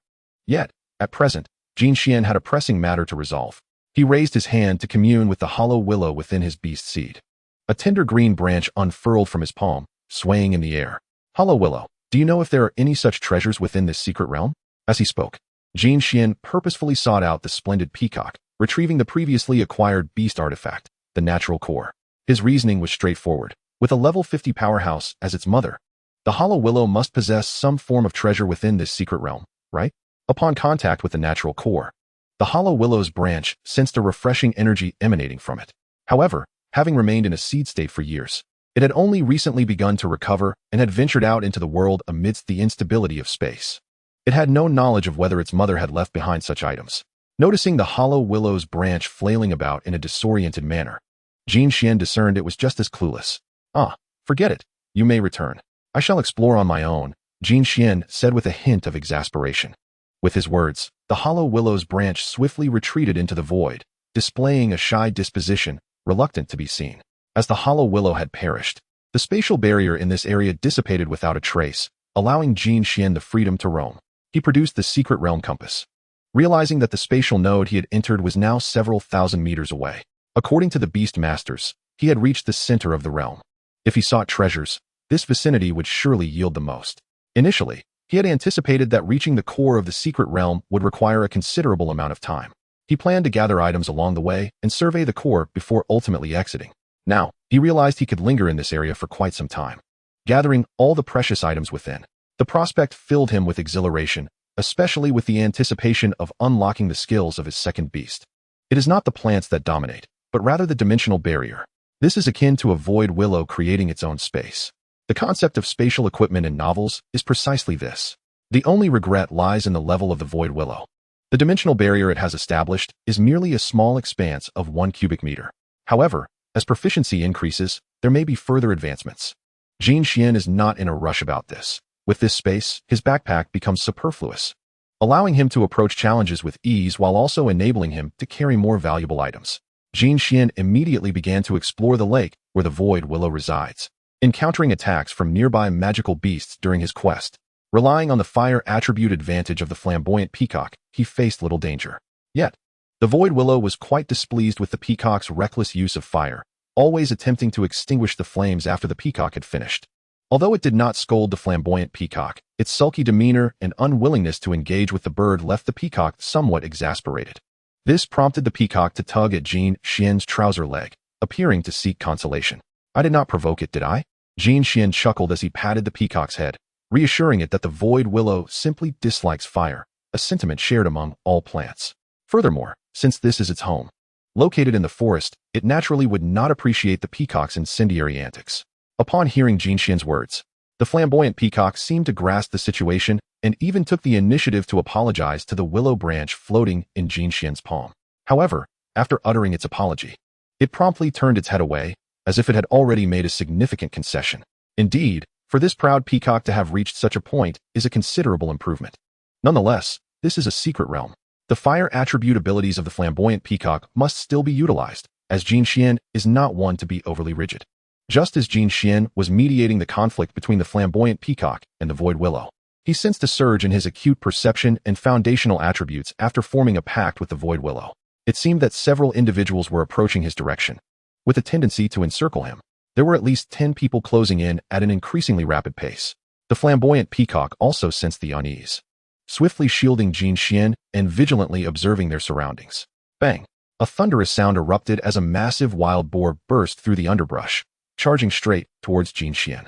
A: Yet, at present, Jin Xian had a pressing matter to resolve. He raised his hand to commune with the hollow willow within his beast seed. A tender green branch unfurled from his palm, swaying in the air. Hollow willow, do you know if there are any such treasures within this secret realm? As he spoke, Jin Xian purposefully sought out the splendid peacock, retrieving the previously acquired beast artifact, the natural core. His reasoning was straightforward. With a level 50 powerhouse as its mother, the hollow willow must possess some form of treasure within this secret realm, right? Upon contact with the natural core, the hollow willow's branch sensed a refreshing energy emanating from it. However, having remained in a seed state for years, it had only recently begun to recover and had ventured out into the world amidst the instability of space. It had no knowledge of whether its mother had left behind such items. Noticing the hollow willow's branch flailing about in a disoriented manner, Jin Xian discerned it was just as clueless. Ah, forget it. You may return. I shall explore on my own, Jin Xian said with a hint of exasperation. With his words, the hollow willow's branch swiftly retreated into the void, displaying a shy disposition, reluctant to be seen. As the hollow willow had perished, the spatial barrier in this area dissipated without a trace, allowing Jin Xian the freedom to roam. He produced the secret realm compass, realizing that the spatial node he had entered was now several thousand meters away. According to the Beastmasters, he had reached the center of the realm. If he sought treasures, this vicinity would surely yield the most. Initially, he had anticipated that reaching the core of the secret realm would require a considerable amount of time. He planned to gather items along the way and survey the core before ultimately exiting. Now, he realized he could linger in this area for quite some time, gathering all the precious items within. The prospect filled him with exhilaration, especially with the anticipation of unlocking the skills of his second beast. It is not the plants that dominate, but rather the dimensional barrier. This is akin to a void willow creating its own space. The concept of spatial equipment in novels is precisely this. The only regret lies in the level of the void willow. The dimensional barrier it has established is merely a small expanse of 1 cubic meter. However, as proficiency increases, there may be further advancements. Jin Xian is not in a rush about this. With this space, his backpack becomes superfluous, allowing him to approach challenges with ease while also enabling him to carry more valuable items. Jin Xian immediately began to explore the lake where the void willow resides, encountering attacks from nearby magical beasts during his quest. Relying on the fire attribute advantage of the flamboyant peacock, he faced little danger. Yet, the void willow was quite displeased with the peacock's reckless use of fire, always attempting to extinguish the flames after the peacock had finished. Although it did not scold the flamboyant peacock, its sulky demeanor and unwillingness to engage with the bird left the peacock somewhat exasperated. This prompted the peacock to tug at Jin Xian's trouser leg, appearing to seek consolation. I did not provoke it, did I? Jin Xian chuckled as he patted the peacock's head, reassuring it that the void willow simply dislikes fire, a sentiment shared among all plants. Furthermore, since this is its home, located in the forest, it naturally would not appreciate the peacock's incendiary antics. Upon hearing Jin Xian's words, the flamboyant peacock seemed to grasp the situation and even took the initiative to apologize to the willow branch floating in Jin Xian's palm. However, after uttering its apology, it promptly turned its head away, as if it had already made a significant concession. Indeed, for this proud peacock to have reached such a point is a considerable improvement. Nonetheless, this is a secret realm. The fire attribute abilities of the flamboyant peacock must still be utilized, as Jin Xian is not one to be overly rigid. Just as Jin Xian was mediating the conflict between the flamboyant peacock and the void willow, he sensed a surge in his acute perception and foundational attributes after forming a pact with the void willow. It seemed that several individuals were approaching his direction, with a tendency to encircle him. There were at least 10 people closing in at an increasingly rapid pace. The flamboyant peacock also sensed the unease, swiftly shielding Jin Xian and vigilantly observing their surroundings. Bang! A thunderous sound erupted as a massive wild boar burst through the underbrush, charging straight towards Jin Xian.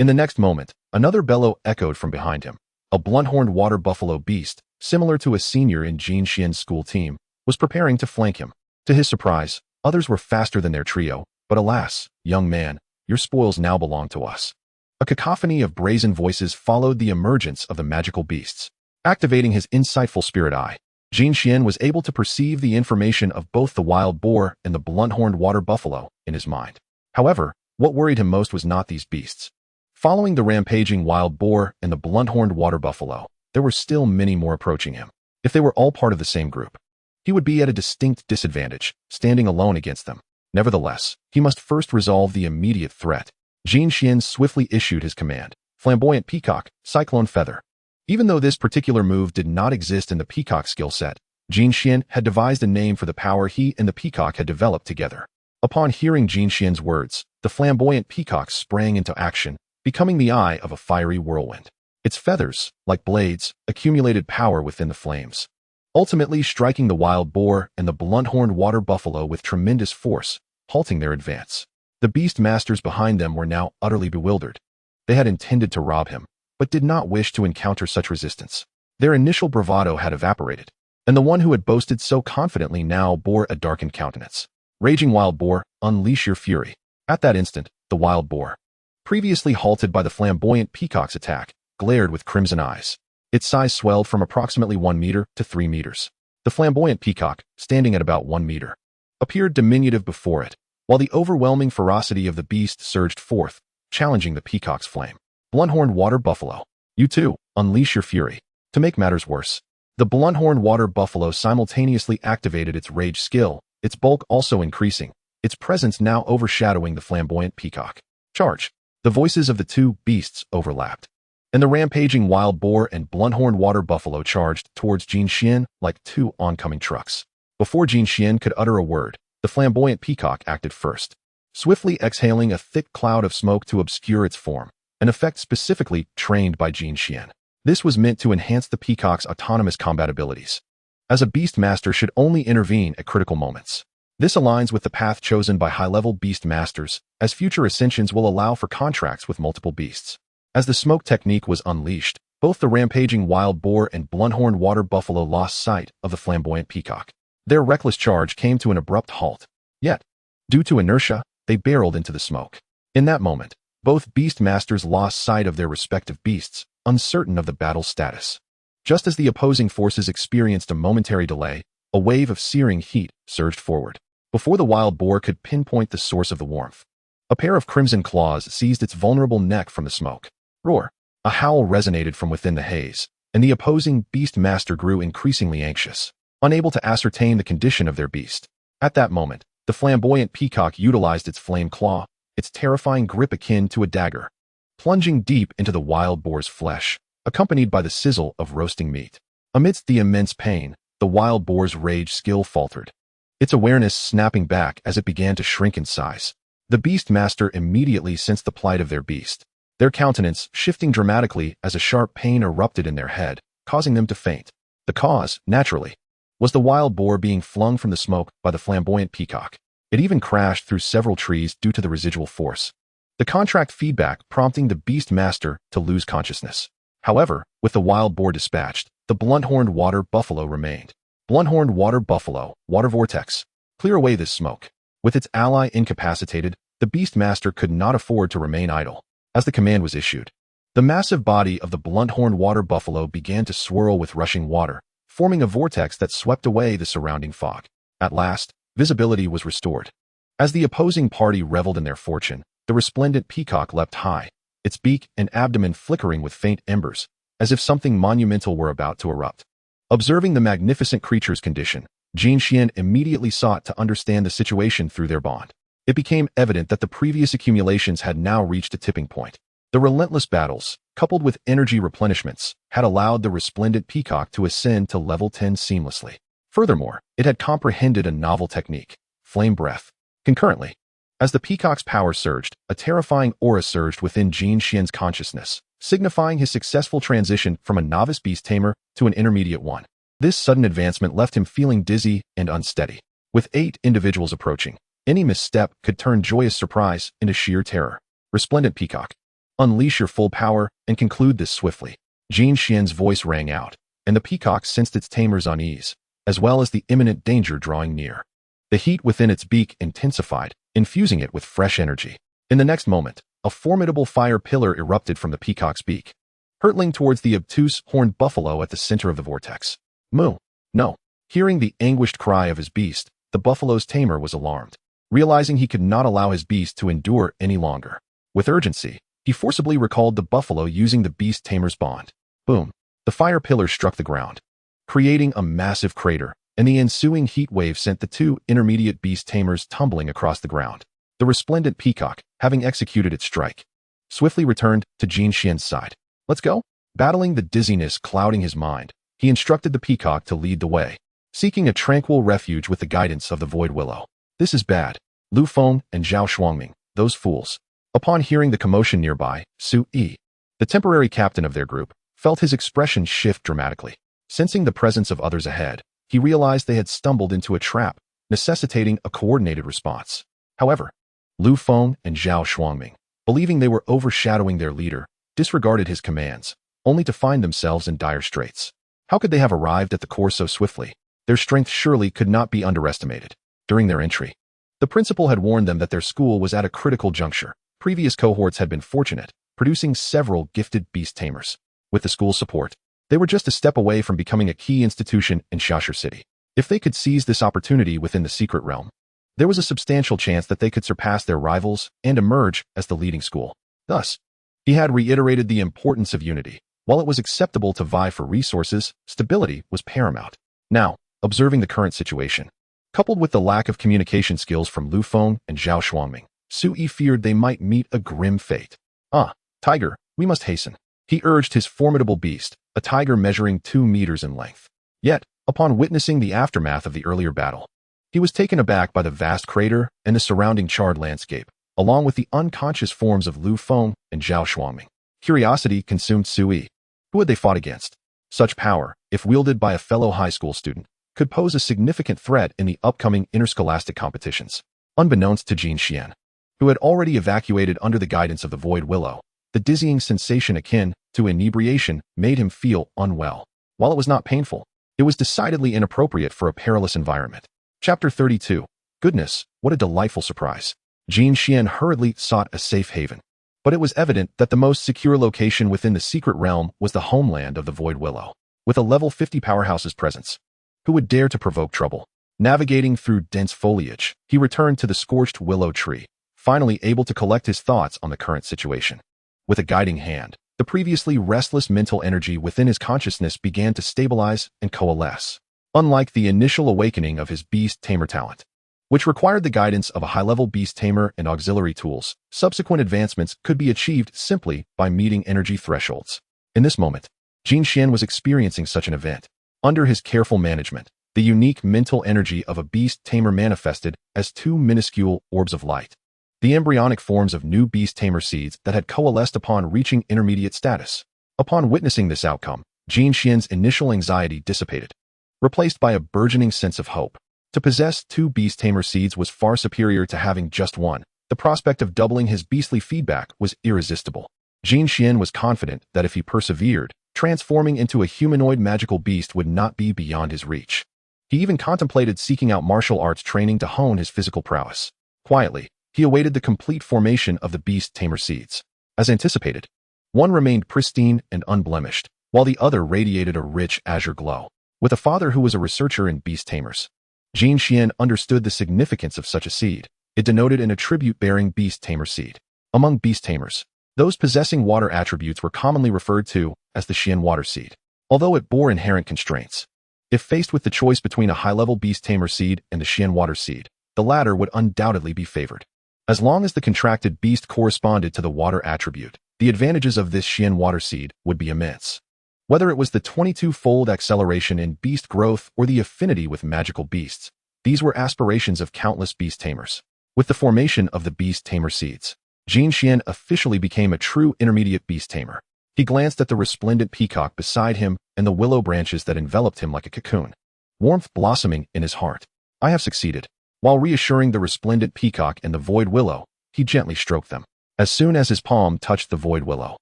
A: In the next moment, another bellow echoed from behind him. A blunt-horned water buffalo beast, similar to a senior in Jin Xian's school team, was preparing to flank him. To his surprise, others were faster than their trio, but alas, young man, your spoils now belong to us. A cacophony of brazen voices followed the emergence of the magical beasts. Activating his insightful spirit eye, Jin Xian was able to perceive the information of both the wild boar and the blunt-horned water buffalo in his mind. However, what worried him most was not these beasts. Following the rampaging wild boar and the blunt-horned water buffalo, there were still many more approaching him. If they were all part of the same group, he would be at a distinct disadvantage, standing alone against them. Nevertheless, he must first resolve the immediate threat. Jin Xian swiftly issued his command. Flamboyant Peacock, Cyclone Feather. Even though this particular move did not exist in the Peacock skill set, Jin Xian had devised a name for the power he and the Peacock had developed together. Upon hearing Jin Xian's words, the Flamboyant Peacock sprang into action, becoming the eye of a fiery whirlwind. Its feathers, like blades, accumulated power within the flames, ultimately striking the wild boar and the blunt-horned water buffalo with tremendous force, halting their advance. The Beastmasters behind them were now utterly bewildered. They had intended to rob him, but did not wish to encounter such resistance. Their initial bravado had evaporated, and the one who had boasted so confidently now bore a darkened countenance. Raging wild boar, unleash your fury. At that instant, the wild boar, previously halted by the Flamboyant Peacock's attack, glared with crimson eyes. Its size swelled from approximately 1 meter to 3 meters. The Flamboyant Peacock, standing at about 1 meter, appeared diminutive before it, while the overwhelming ferocity of the beast surged forth, challenging the Peacock's flame. Blunt-horned water buffalo. You too, unleash your fury. To make matters worse, the blunt-horned water buffalo simultaneously activated its rage skill, its bulk also increasing, its presence now overshadowing the Flamboyant Peacock. Charge! The voices of the two beasts overlapped, and the rampaging wild boar and blunt-horned water buffalo charged towards Jin Xian like two oncoming trucks. Before Jin Xian could utter a word, the Flamboyant Peacock acted first, swiftly exhaling a thick cloud of smoke to obscure its form, an effect specifically trained by Jin Xian. This was meant to enhance the Peacock's autonomous combat abilities, as a Beastmaster should only intervene at critical moments. This aligns with the path chosen by high-level Beastmasters, as future ascensions will allow for contracts with multiple beasts. As the smoke technique was unleashed, both the rampaging wild boar and blunt-horned water buffalo lost sight of the Flamboyant Peacock. Their reckless charge came to an abrupt halt. Yet, due to inertia, they barreled into the smoke. In that moment, both Beastmasters lost sight of their respective beasts, uncertain of the battle's status. Just as the opposing forces experienced a momentary delay, a wave of searing heat surged forward. Before the wild boar could pinpoint the source of the warmth, a pair of crimson claws seized its vulnerable neck from the smoke. Roar! A howl resonated from within the haze, and the opposing Beastmaster grew increasingly anxious, unable to ascertain the condition of their beast. At that moment, the Flamboyant Peacock utilized its flame claw, its terrifying grip akin to a dagger, plunging deep into the wild boar's flesh, accompanied by the sizzle of roasting meat. Amidst the immense pain, the wild boar's rage skill faltered, its awareness snapping back as it began to shrink in size. The Beastmaster immediately sensed the plight of their beast, their countenance shifting dramatically as a sharp pain erupted in their head, causing them to faint. The cause, naturally, was the wild boar being flung from the smoke by the Flamboyant Peacock. It even crashed through several trees due to the residual force, the contract feedback prompting the Beastmaster to lose consciousness. However, with the wild boar dispatched, the blunt-horned water buffalo remained. Blunt-horned water buffalo, water vortex. Clear away this smoke. With its ally incapacitated, the Beastmaster could not afford to remain idle. As the command was issued, the massive body of the blunt-horned water buffalo began to swirl with rushing water, forming a vortex that swept away the surrounding fog. At last, visibility was restored. As the opposing party reveled in their fortune, the resplendent peacock leapt high, its beak and abdomen flickering with faint embers, as if something monumental were about to erupt. Observing the magnificent creature's condition, Jin Xian immediately sought to understand the situation through their bond. It became evident that the previous accumulations had now reached a tipping point. The relentless battles, coupled with energy replenishments, had allowed the resplendent peacock to ascend to level 10 seamlessly. Furthermore, it had comprehended a novel technique, flame breath. Concurrently, as the peacock's power surged, a terrifying aura surged within Jin Xian's consciousness, signifying his successful transition from a novice beast tamer to an intermediate one. This sudden advancement left him feeling dizzy and unsteady. With 8 individuals approaching, any misstep could turn joyous surprise into sheer terror. Resplendent Peacock, unleash your full power and conclude this swiftly. Jin Xian's voice rang out, and the peacock sensed its tamer's unease, as well as the imminent danger drawing near. The heat within its beak intensified, infusing it with fresh energy. In the next moment, a formidable fire pillar erupted from the peacock's beak, hurtling towards the obtuse horned buffalo at the center of the vortex. Moo! No! Hearing the anguished cry of his beast, the buffalo's tamer was alarmed, realizing he could not allow his beast to endure any longer. With urgency, he forcibly recalled the buffalo using the beast tamer's bond. Boom! The fire pillar struck the ground, creating a massive crater, and the ensuing heat wave sent the two intermediate beast tamers tumbling across the ground. The resplendent peacock, having executed its strike, swiftly returned to Jin Xian's side. "Let's go." Battling the dizziness clouding his mind, he instructed the peacock to lead the way, seeking a tranquil refuge with the guidance of the Void Willow. "This is bad." Lu Feng and Zhao Shuangming, those fools. Upon hearing the commotion nearby, Su Yi, the temporary captain of their group, felt his expression shift dramatically. Sensing the presence of others ahead, he realized they had stumbled into a trap, necessitating a coordinated response. However, Lu Feng and Zhao Shuangming, believing they were overshadowing their leader, disregarded his commands, only to find themselves in dire straits. How could they have arrived at the core so swiftly? Their strength surely could not be underestimated. During their entry, the principal had warned them that their school was at a critical juncture. Previous cohorts had been fortunate, producing several gifted beast tamers. With the school's support, they were just a step away from becoming a key institution in Shasher City. If they could seize this opportunity within the secret realm, there was a substantial chance that they could surpass their rivals and emerge as the leading school. Thus, he had reiterated the importance of unity. While it was acceptable to vie for resources, stability was paramount. Now, observing the current situation, coupled with the lack of communication skills from Lu Feng and Zhao Shuangming, Su Yi feared they might meet a grim fate. "Ah, tiger, we must hasten," he urged his formidable beast, a tiger measuring 2 meters in length. Yet, upon witnessing the aftermath of the earlier battle, he was taken aback by the vast crater and the surrounding charred landscape, along with the unconscious forms of Lu Feng and Zhao Shuangming. Curiosity consumed Su Yi. Who had they fought against? Such power, if wielded by a fellow high school student, could pose a significant threat in the upcoming interscholastic competitions. Unbeknownst to Jin Xian, who had already evacuated under the guidance of the Void Willow, the dizzying sensation akin to inebriation made him feel unwell. While it was not painful, it was decidedly inappropriate for a perilous environment. Chapter 32. Goodness, what a delightful surprise. Jin Xian hurriedly sought a safe haven. But it was evident that the most secure location within the secret realm was the homeland of the Void Willow. With a level 50 powerhouse's presence, who would dare to provoke trouble? Navigating through dense foliage, he returned to the scorched willow tree, finally able to collect his thoughts on the current situation. With a guiding hand, the previously restless mental energy within his consciousness began to stabilize and coalesce. Unlike the initial awakening of his beast tamer talent, which required the guidance of a high-level beast tamer and auxiliary tools, subsequent advancements could be achieved simply by meeting energy thresholds. In this moment, Jin Xian was experiencing such an event. Under his careful management, the unique mental energy of a beast tamer manifested as 2 minuscule orbs of light, the embryonic forms of new beast tamer seeds that had coalesced upon reaching intermediate status. Upon witnessing this outcome, Jin Xian's initial anxiety dissipated, replaced by a burgeoning sense of hope. To possess 2 beast tamer seeds was far superior to having just one. The prospect of doubling his beastly feedback was irresistible. Jin Xian was confident that if he persevered, transforming into a humanoid magical beast would not be beyond his reach. He even contemplated seeking out martial arts training to hone his physical prowess. Quietly, he awaited the complete formation of the beast tamer seeds. As anticipated, one remained pristine and unblemished, while the other radiated a rich azure glow. With a father who was a researcher in beast tamers, Jin Xian understood the significance of such a seed. It denoted an attribute-bearing beast tamer seed. Among beast tamers, those possessing water attributes were commonly referred to as the Xian water seed. Although it bore inherent constraints, if faced with the choice between a high-level beast tamer seed and the Xian water seed, the latter would undoubtedly be favored. As long as the contracted beast corresponded to the water attribute, the advantages of this Xian water seed would be immense. Whether it was the 22-fold acceleration in beast growth or the affinity with magical beasts, these were aspirations of countless beast tamers. With the formation of the beast tamer seeds, Jin Xian officially became a true intermediate beast tamer. He glanced at the resplendent peacock beside him and the willow branches that enveloped him like a cocoon, warmth blossoming in his heart. I have succeeded. While reassuring the resplendent peacock and the void willow, he gently stroked them. As soon as his palm touched the void willow,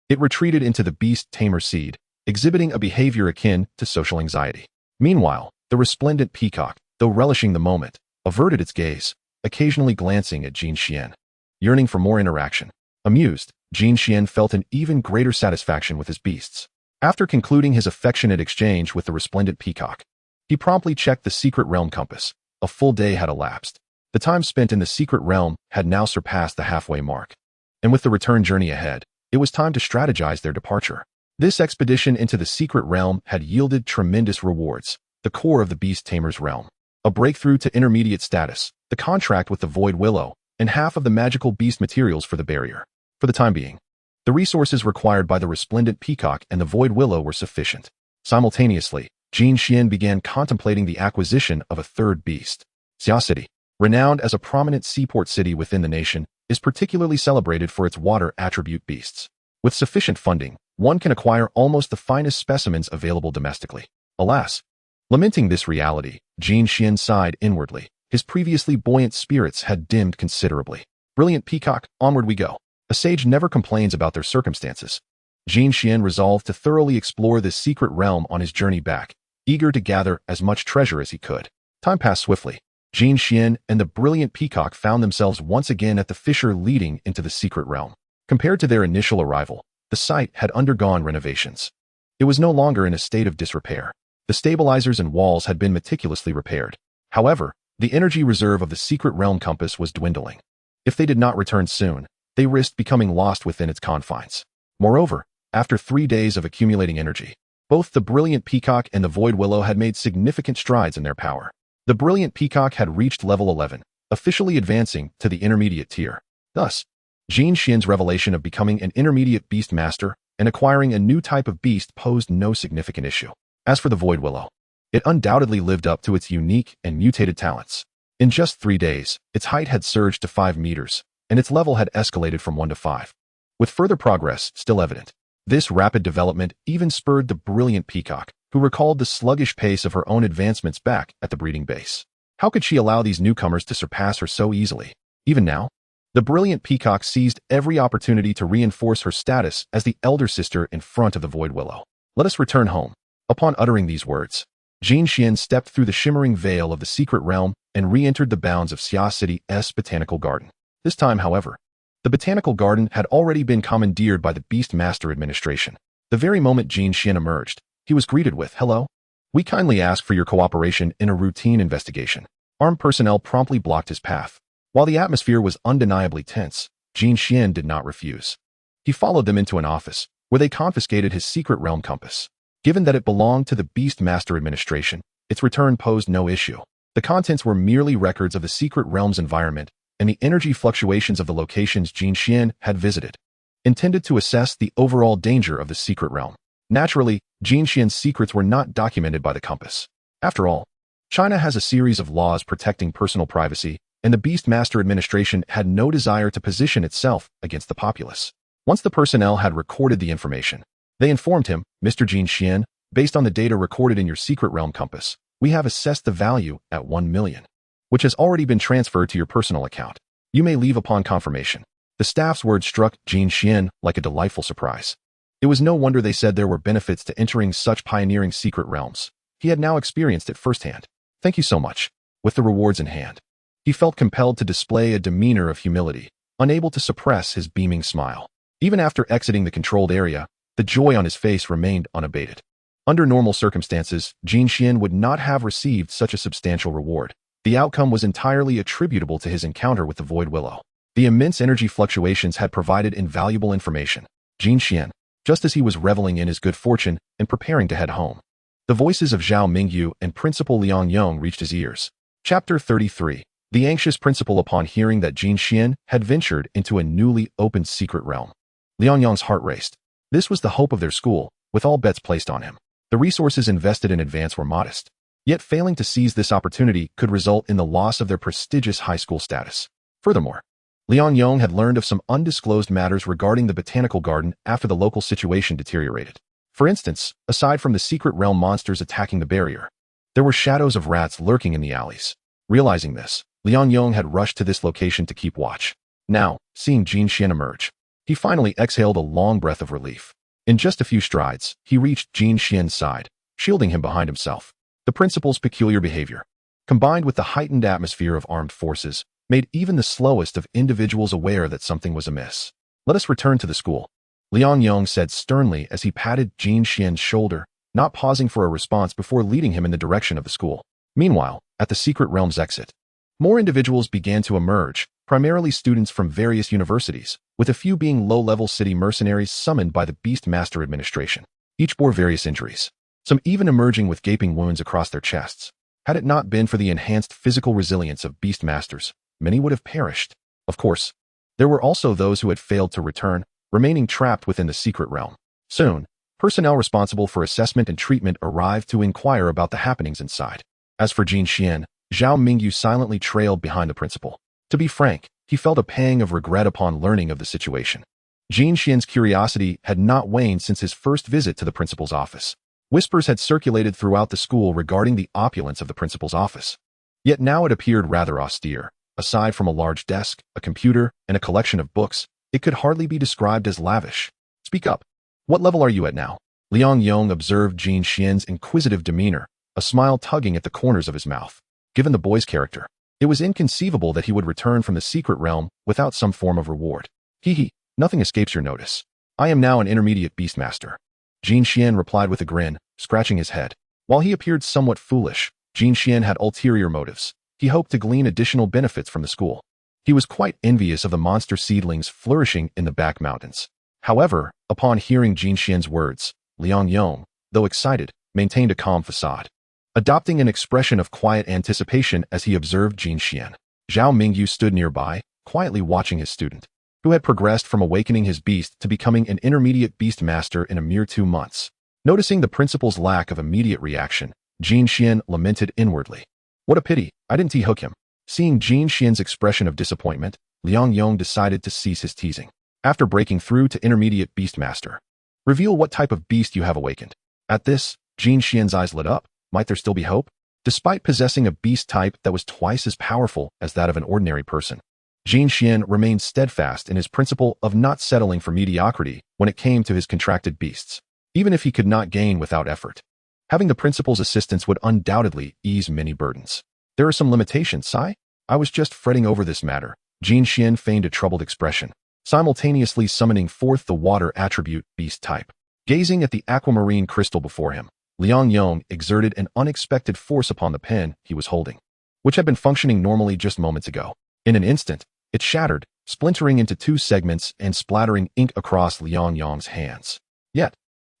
A: it retreated into the beast tamer seed, exhibiting a behavior akin to social anxiety. Meanwhile, the resplendent peacock, though relishing the moment, averted its gaze, occasionally glancing at Jin Xian, yearning for more interaction. Amused, Jin Xian felt an even greater satisfaction with his beasts. After concluding his affectionate exchange with the resplendent peacock, he promptly checked the secret realm compass. A full day had elapsed. The time spent in the secret realm had now surpassed the halfway mark. And with the return journey ahead, it was time to strategize their departure. This expedition into the secret realm had yielded tremendous rewards. the core of the Beast Tamer's realm. A breakthrough to intermediate status, the contract with the Void Willow, and half of the magical beast materials for the barrier. For the time being, the resources required by the resplendent peacock and the Void Willow were sufficient. Simultaneously, Jin Xian began contemplating the acquisition of a third beast. Xia City, renowned as a prominent seaport city within the nation, is particularly celebrated for its water attribute beasts. With sufficient funding, one can acquire almost the finest specimens available domestically. Alas, lamenting this reality, Jin Xian sighed inwardly. His previously buoyant spirits had dimmed considerably. Brilliant peacock, onward we go. A sage never complains about their circumstances. Jin Xian resolved to thoroughly explore this secret realm on his journey back, eager to gather as much treasure as he could. Time passed swiftly. Jin Xian and the brilliant peacock found themselves once again at the fissure leading into the secret realm. Compared to their initial arrival, the site had undergone renovations. It was no longer in a state of disrepair. The stabilizers and walls had been meticulously repaired. However, the energy reserve of the secret realm compass was dwindling. If they did not return soon, they risked becoming lost within its confines. Moreover, after 3 days of accumulating energy, both the brilliant peacock and the Void Willow had made significant strides in their power. The brilliant peacock had reached level 11, officially advancing to the intermediate tier. Thus, Jin Xian's revelation of becoming an intermediate Beastmaster and acquiring a new type of beast posed no significant issue. As for the Void Willow, it undoubtedly lived up to its unique and mutated talents. In just 3 days, its height had surged to 5 meters, and its level had escalated from 1 to 5. With further progress still evident, this rapid development even spurred the brilliant peacock, who recalled the sluggish pace of her own advancements back at the breeding base. How could she allow these newcomers to surpass her so easily? Even now, the brilliant peacock seized every opportunity to reinforce her status as the elder sister in front of the Void Willow. Let us return home. Upon uttering these words, Jin Xian stepped through the shimmering veil of the secret realm and re-entered the bounds of Xia City's botanical garden. This time, however, the botanical garden had already been commandeered by the Beastmaster administration. The very moment Jin Xian emerged, he was greeted with, "Hello. We kindly ask for your cooperation in a routine investigation." Armed personnel promptly blocked his path. While the atmosphere was undeniably tense, Jin Xian did not refuse. He followed them into an office, where they confiscated his secret realm compass. Given that it belonged to the Beastmaster administration, its return posed no issue. The contents were merely records of the secret realm's environment and the energy fluctuations of the locations Jin Xian had visited, intended to assess the overall danger of the secret realm. Naturally, Jin Xian's secrets were not documented by the compass. After all, China has a series of laws protecting personal privacy, and the Beastmaster administration had no desire to position itself against the populace. Once the personnel had recorded the information, they informed him, "Mr. Jin Xian, based on the data recorded in your secret realm compass, we have assessed the value at 1 million, which has already been transferred to your personal account. You may leave upon confirmation." The staff's words struck Jin Xian like a delightful surprise. It was no wonder they said there were benefits to entering such pioneering secret realms. He had now experienced it firsthand. "Thank you so much." With the rewards in hand, he felt compelled to display a demeanor of humility, unable to suppress his beaming smile. Even after exiting the controlled area, the joy on his face remained unabated. Under normal circumstances, Jin Xian would not have received such a substantial reward. The outcome was entirely attributable to his encounter with the Void Willow. The immense energy fluctuations had provided invaluable information. Jin Xian, just as he was reveling in his good fortune and preparing to head home, the voices of Zhao Mingyu and Principal Liang Yong reached his ears. Chapter 33. The anxious principal upon hearing that Jin Xian had ventured into a newly opened secret realm. Liang Yong's heart raced. This was the hope of their school, with all bets placed on him. The resources invested in advance were modest, yet failing to seize this opportunity could result in the loss of their prestigious high school status. Furthermore, Liang Yong had learned of some undisclosed matters regarding the botanical garden after the local situation deteriorated. For instance, aside from the secret realm monsters attacking the barrier, there were shadows of rats lurking in the alleys. Realizing this, Liang Yong had rushed to this location to keep watch. Now, seeing Jin Xian emerge, he finally exhaled a long breath of relief. In just a few strides, he reached Jin Xian's side, shielding him behind himself. The principal's peculiar behavior, combined with the heightened atmosphere of armed forces, made even the slowest of individuals aware that something was amiss. "Let us return to the school," Liang Yong said sternly as he patted Jin Xian's shoulder, not pausing for a response before leading him in the direction of the school. Meanwhile, at the secret realm's exit, more individuals began to emerge, primarily students from various universities, with a few being low-level city mercenaries summoned by the Beastmaster administration. Each bore various injuries. some even emerging with gaping wounds across their chests. Had it not been for the enhanced physical resilience of Beastmasters, many would have perished. Of course, there were also those who had failed to return, remaining trapped within the secret realm. Soon, personnel responsible for assessment and treatment arrived to inquire about the happenings inside. As for Jin Xian, Zhao Mingyu silently trailed behind the principal. To be frank, he felt a pang of regret upon learning of the situation. Jin Xian's curiosity had not waned since his first visit to the principal's office. Whispers had circulated throughout the school regarding the opulence of the principal's office. Yet now it appeared rather austere. Aside from a large desk, a computer, and a collection of books, it could hardly be described as lavish. Speak up. What level are you at now? Liang Yong observed Jin Xian's inquisitive demeanor, a smile tugging at the corners of his mouth. Given the boy's character, it was inconceivable that he would return from the secret realm without some form of reward. Hee, nothing escapes your notice. I am now an intermediate Beastmaster. Jin Xian replied with a grin, scratching his head. While he appeared somewhat foolish, Jin Xian had ulterior motives. He hoped to glean additional benefits from the school. He was quite envious of the monster seedlings flourishing in the back mountains. However, upon hearing Jin Xian's words, Liang Yong, though excited, maintained a calm facade, adopting an expression of quiet anticipation as he observed Jin Xian. Zhao Mingyu stood nearby, quietly watching his student, who had progressed from awakening his beast to becoming an intermediate Beastmaster in a mere 2 months. Noticing the principal's lack of immediate reaction, Jin Xian lamented inwardly. What a pity, I didn't hook him. Seeing Jin Xian's expression of disappointment, Liang Yong decided to cease his teasing. After breaking through to intermediate Beastmaster, reveal what type of beast you have awakened. At this, Jin Xian's eyes lit up. Might there still be hope? Despite possessing a beast type that was twice as powerful as that of an ordinary person, Jin Xian remained steadfast in his principle of not settling for mediocrity when it came to his contracted beasts, even if he could not gain without effort. Having the principal's assistance would undoubtedly ease many burdens. There are some limitations, Sai. I was just fretting over this matter. Jin Xian feigned a troubled expression, simultaneously summoning forth the water attribute beast type. Gazing at the aquamarine crystal before him, Liang Yong exerted an unexpected force upon the pen he was holding, which had been functioning normally just moments ago. In an instant, it shattered, splintering into 2 segments and splattering ink across Liang Yong's hands. Yet,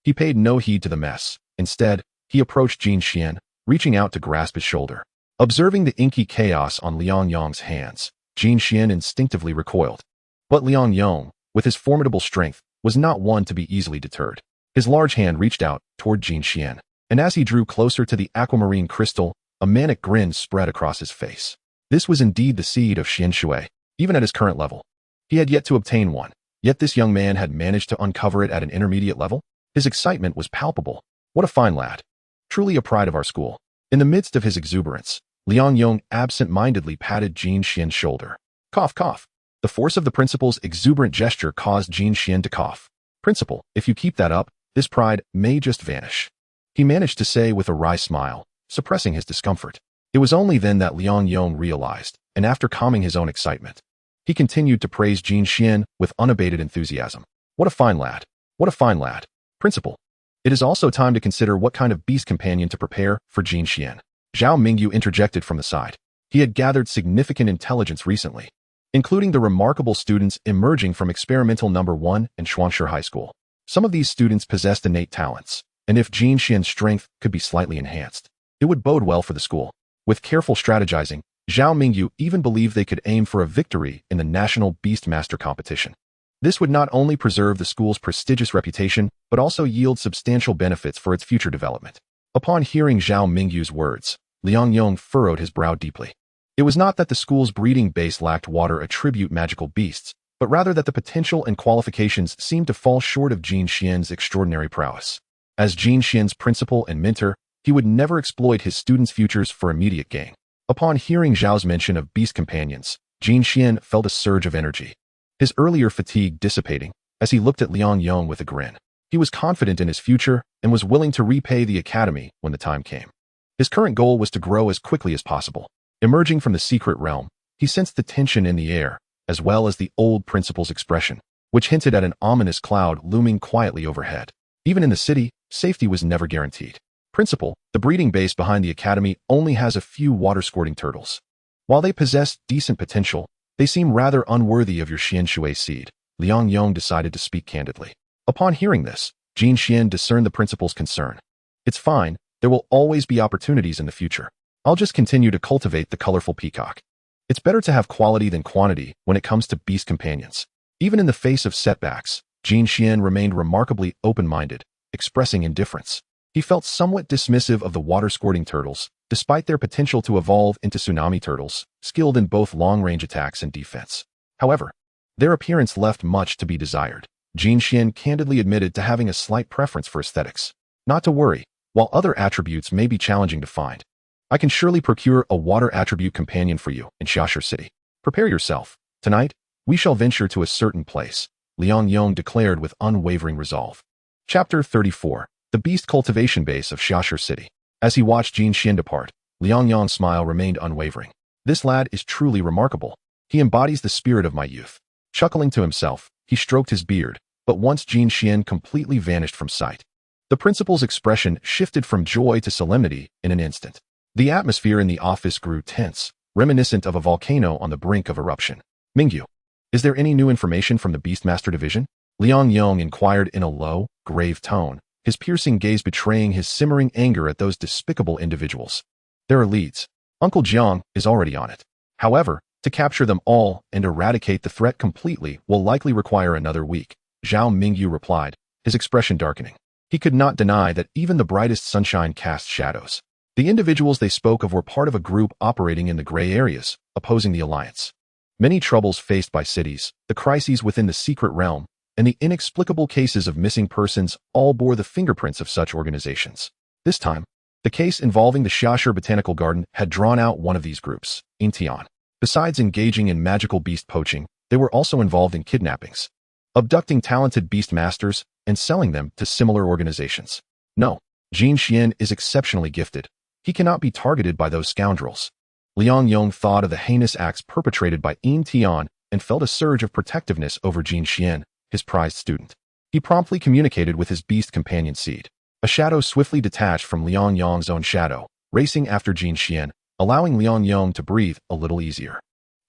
A: he paid no heed to the mess. Instead, he approached Jin Xian, reaching out to grasp his shoulder. Observing the inky chaos on Liang Yong's hands, Jin Xian instinctively recoiled. But Liang Yong, with his formidable strength, was not one to be easily deterred. His large hand reached out toward Jin Xian, and as he drew closer to the aquamarine crystal, a manic grin spread across his face. This was indeed the seed of Xian Shui, even at his current level. He had yet to obtain one, yet this young man had managed to uncover it at an intermediate level. His excitement was palpable. What a fine lad. Truly a pride of our school. In the midst of his exuberance, Liang Yong absent-mindedly patted Jin Xian's shoulder. Cough, cough. The force of the principal's exuberant gesture caused Jin Xian to cough. Principal, if you keep that up, this pride may just vanish. He managed to say with a wry smile, suppressing his discomfort. It was only then that Liang Yong realized, and after calming his own excitement, he continued to praise Jin Xian with unabated enthusiasm. What a fine lad. What a fine lad. Principal, it is also time to consider what kind of beast companion to prepare for Jin Xian. Zhao Mingyu interjected from the side. He had gathered significant intelligence recently, including the remarkable students emerging from Experimental No. 1 and Xuanshi High School. Some of these students possessed innate talents, and if Jin Xian's strength could be slightly enhanced, it would bode well for the school. With careful strategizing, Zhao Mingyu even believed they could aim for a victory in the National Beastmaster competition. This would not only preserve the school's prestigious reputation, but also yield substantial benefits for its future development. Upon hearing Zhao Mingyu's words, Liang Yong furrowed his brow deeply. It was not that the school's breeding base lacked water attribute magical beasts, but rather that the potential and qualifications seemed to fall short of Jin Xian's extraordinary prowess. As Jin Xian's principal and mentor, he would never exploit his students' futures for immediate gain. Upon hearing Zhao's mention of beast companions, Jin Xian felt a surge of energy, his earlier fatigue dissipating as he looked at Liang Yong with a grin. He was confident in his future and was willing to repay the academy when the time came. His current goal was to grow as quickly as possible. Emerging from the secret realm, he sensed the tension in the air, as well as the old principal's expression, which hinted at an ominous cloud looming quietly overhead. Even in the city, safety was never guaranteed. Principal, the breeding base behind the academy only has a few water-squirting turtles. While they possess decent potential, they seem rather unworthy of your Xian Shui seed. Liang Yong decided to speak candidly. Upon hearing this, Jin Xian discerned the principal's concern. It's fine, there will always be opportunities in the future. I'll just continue to cultivate the colorful peacock. It's better to have quality than quantity when it comes to beast companions. Even in the face of setbacks, Jin Xian remained remarkably open-minded, expressing indifference. He felt somewhat dismissive of the water-squirting turtles, despite their potential to evolve into tsunami turtles, skilled in both long-range attacks and defense. However, their appearance left much to be desired. Jin Xian candidly admitted to having a slight preference for aesthetics. Not to worry, while other attributes may be challenging to find. I can surely procure a water attribute companion for you in Xiaxia City. Prepare yourself. Tonight, we shall venture to a certain place, Liang Yong declared with unwavering resolve. Chapter 34. The Beast Cultivation Base of Xiaxia City. As he watched Jin Xian depart, Liang Yong's smile remained unwavering. This lad is truly remarkable. He embodies the spirit of my youth. Chuckling to himself, he stroked his beard, but once Jin Xian completely vanished from sight, the principal's expression shifted from joy to solemnity in an instant. The atmosphere in the office grew tense, reminiscent of a volcano on the brink of eruption. Mingyu, is there any new information from the Beastmaster division? Liang Yong inquired in a low, grave tone, his piercing gaze betraying his simmering anger at those despicable individuals. There are leads. Uncle Jiang is already on it. However, to capture them all and eradicate the threat completely will likely require another week, Zhao Mingyu replied, his expression darkening. He could not deny that even the brightest sunshine cast shadows. The individuals they spoke of were part of a group operating in the gray areas, opposing the alliance. Many troubles faced by cities, the crises within the secret realm, and the inexplicable cases of missing persons all bore the fingerprints of such organizations. This time, the case involving the Xiaxia Botanical Garden had drawn out one of these groups, Intian. Besides engaging in magical beast poaching, they were also involved in kidnappings, abducting talented beastmasters, and selling them to similar organizations. No, Jin Xian is exceptionally gifted. He cannot be targeted by those scoundrels. Liang Yong thought of the heinous acts perpetrated by Tian and felt a surge of protectiveness over Jin Xian, his prized student. He promptly communicated with his beast companion Seed. A shadow swiftly detached from Liang Yong's own shadow, racing after Jin Xian, allowing Liang Yong to breathe a little easier.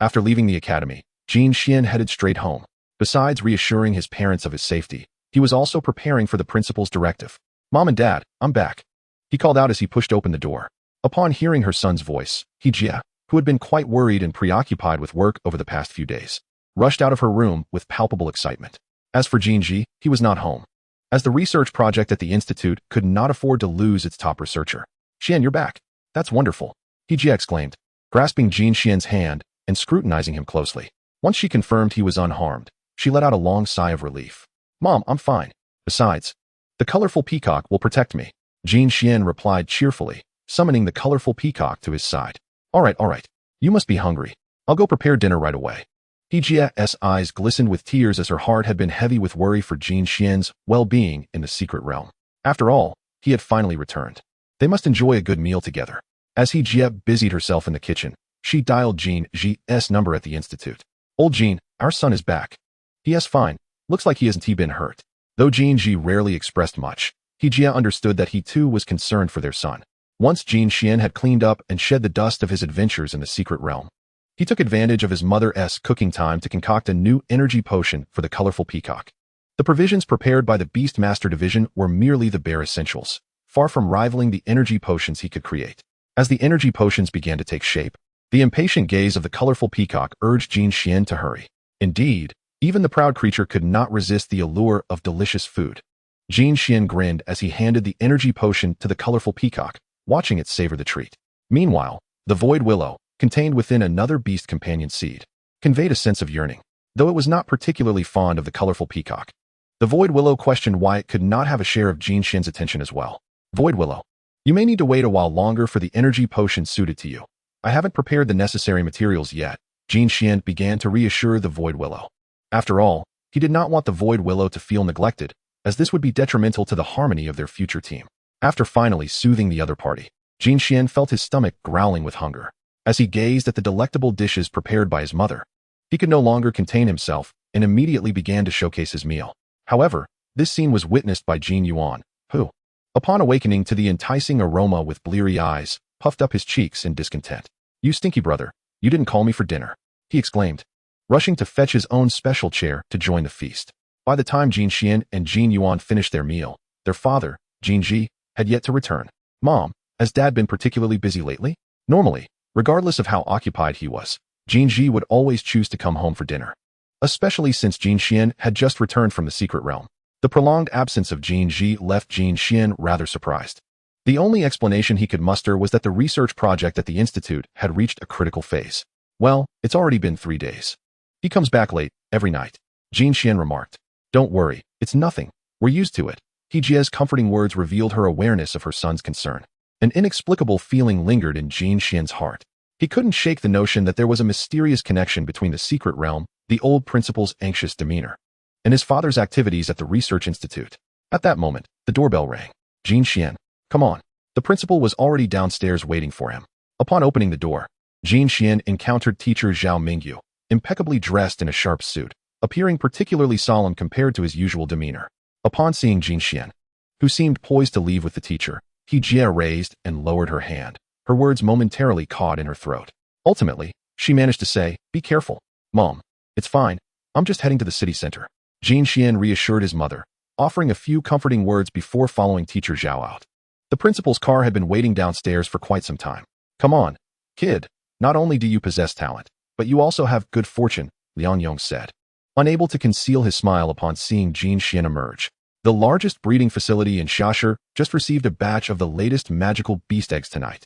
A: After leaving the academy, Jin Xian headed straight home. Besides reassuring his parents of his safety, he was also preparing for the principal's directive. Mom and Dad, I'm back, he called out as he pushed open the door. Upon hearing her son's voice, Jia, who had been quite worried and preoccupied with work over the past few days, rushed out of her room with palpable excitement. As for Jinji, he was not home, as the research project at the institute could not afford to lose its top researcher. Xian, you're back. That's wonderful, Jia exclaimed, grasping Jin Xian's hand and scrutinizing him closely. Once she confirmed he was unharmed, she let out a long sigh of relief. Mom, I'm fine. Besides, the colorful peacock will protect me, Jin Xian replied cheerfully, summoning the colorful peacock to his side. All right. You must be hungry. I'll go prepare dinner right away. Jia's eyes glistened with tears as her heart had been heavy with worry for Jin Xian's well-being in the secret realm. After all, he had finally returned. They must enjoy a good meal together. As Jia busied herself in the kitchen, she dialed Jin Ji's number at the institute. Old Jin, our son is back. He is fine. Looks like he hasn't been hurt. Though Jin Ji rarely expressed much, Jia understood that he too was concerned for their son. Once Jin Xian had cleaned up and shed the dust of his adventures in the secret realm, he took advantage of his mother's cooking time to concoct a new energy potion for the colorful peacock. The provisions prepared by the Beastmaster division were merely the bare essentials, far from rivaling the energy potions he could create. As the energy potions began to take shape, the impatient gaze of the colorful peacock urged Jin Xian to hurry. Indeed, even the proud creature could not resist the allure of delicious food. Jin Xian grinned as he handed the energy potion to the colorful peacock, watching it savor the treat. Meanwhile, the void willow, contained within another beast companion seed, conveyed a sense of yearning, though it was not particularly fond of the colorful peacock. The void willow questioned why it could not have a share of Jin Xian's attention as well. Void willow, you may need to wait a while longer for the energy potion suited to you. I haven't prepared the necessary materials yet, Jin Xian began to reassure the void willow. After all, he did not want the void willow to feel neglected, as this would be detrimental to the harmony of their future team. After finally soothing the other party, Jin Xian felt his stomach growling with hunger. As he gazed at the delectable dishes prepared by his mother, he could no longer contain himself and immediately began to showcase his meal. However, this scene was witnessed by Jin Yuan, who, upon awakening to the enticing aroma with bleary eyes, puffed up his cheeks in discontent. You stinky brother, you didn't call me for dinner, he exclaimed, rushing to fetch his own special chair to join the feast. By the time Jin Xian and Jin Yuan finished their meal, their father, Jin Ji, had yet to return. Mom, has Dad been particularly busy lately? Normally, regardless of how occupied he was, Jin Ji would always choose to come home for dinner. Especially since Jin Xian had just returned from the secret realm. The prolonged absence of Jin Ji left Jin Xian rather surprised. The only explanation he could muster was that the research project at the institute had reached a critical phase. Well, it's already been 3 days. He comes back late, every night. Jin Xian remarked. Don't worry, it's nothing. We're used to it. He Jie's comforting words revealed her awareness of her son's concern. An inexplicable feeling lingered in Jin Xian's heart. He couldn't shake the notion that there was a mysterious connection between the secret realm, the old principal's anxious demeanor, and his father's activities at the research institute. At that moment, the doorbell rang. Jin Xian, come on. The principal was already downstairs waiting for him. Upon opening the door, Jin Xian encountered teacher Zhao Mingyu, impeccably dressed in a sharp suit, appearing particularly solemn compared to his usual demeanor. Upon seeing Jin Xian, who seemed poised to leave with the teacher, He Jie raised and lowered her hand, her words momentarily caught in her throat. Ultimately, she managed to say, be careful. Mom, it's fine. I'm just heading to the city center. Jin Xian reassured his mother, offering a few comforting words before following teacher Zhao out. The principal's car had been waiting downstairs for quite some time. Come on, kid. Not only do you possess talent, but you also have good fortune, Liang Yong said, unable to conceal his smile upon seeing Jin Xian emerge. The largest breeding facility in Shasher just received a batch of the latest magical beast eggs tonight.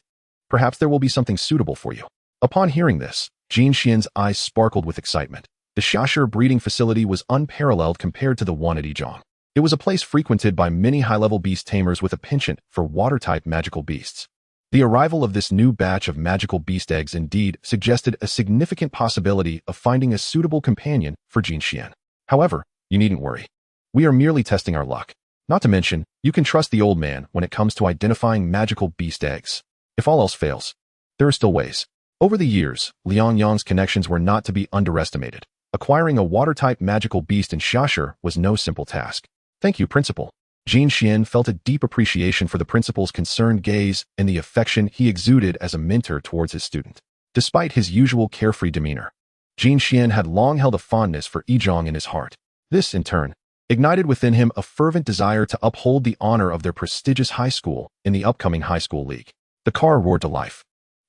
A: Perhaps there will be something suitable for you. Upon hearing this, Jin Xian's eyes sparkled with excitement. The Shasher breeding facility was unparalleled compared to the one at Yizhong. It was a place frequented by many high-level beast tamers with a penchant for water-type magical beasts. The arrival of this new batch of magical beast eggs indeed suggested a significant possibility of finding a suitable companion for Jin Xian. However, you needn't worry. We are merely testing our luck. Not to mention, you can trust the old man when it comes to identifying magical beast eggs. If all else fails, there are still ways. Over the years, Liang Yong's connections were not to be underestimated. Acquiring a water-type magical beast in Shasher was no simple task. Thank you, Principal. Jin Xian felt a deep appreciation for the principal's concerned gaze and the affection he exuded as a mentor towards his student. Despite his usual carefree demeanor, Jin Xian had long held a fondness for Yizhong in his heart. This, in turn, ignited within him a fervent desire to uphold the honor of their prestigious high school in the upcoming high school league. The car roared to life,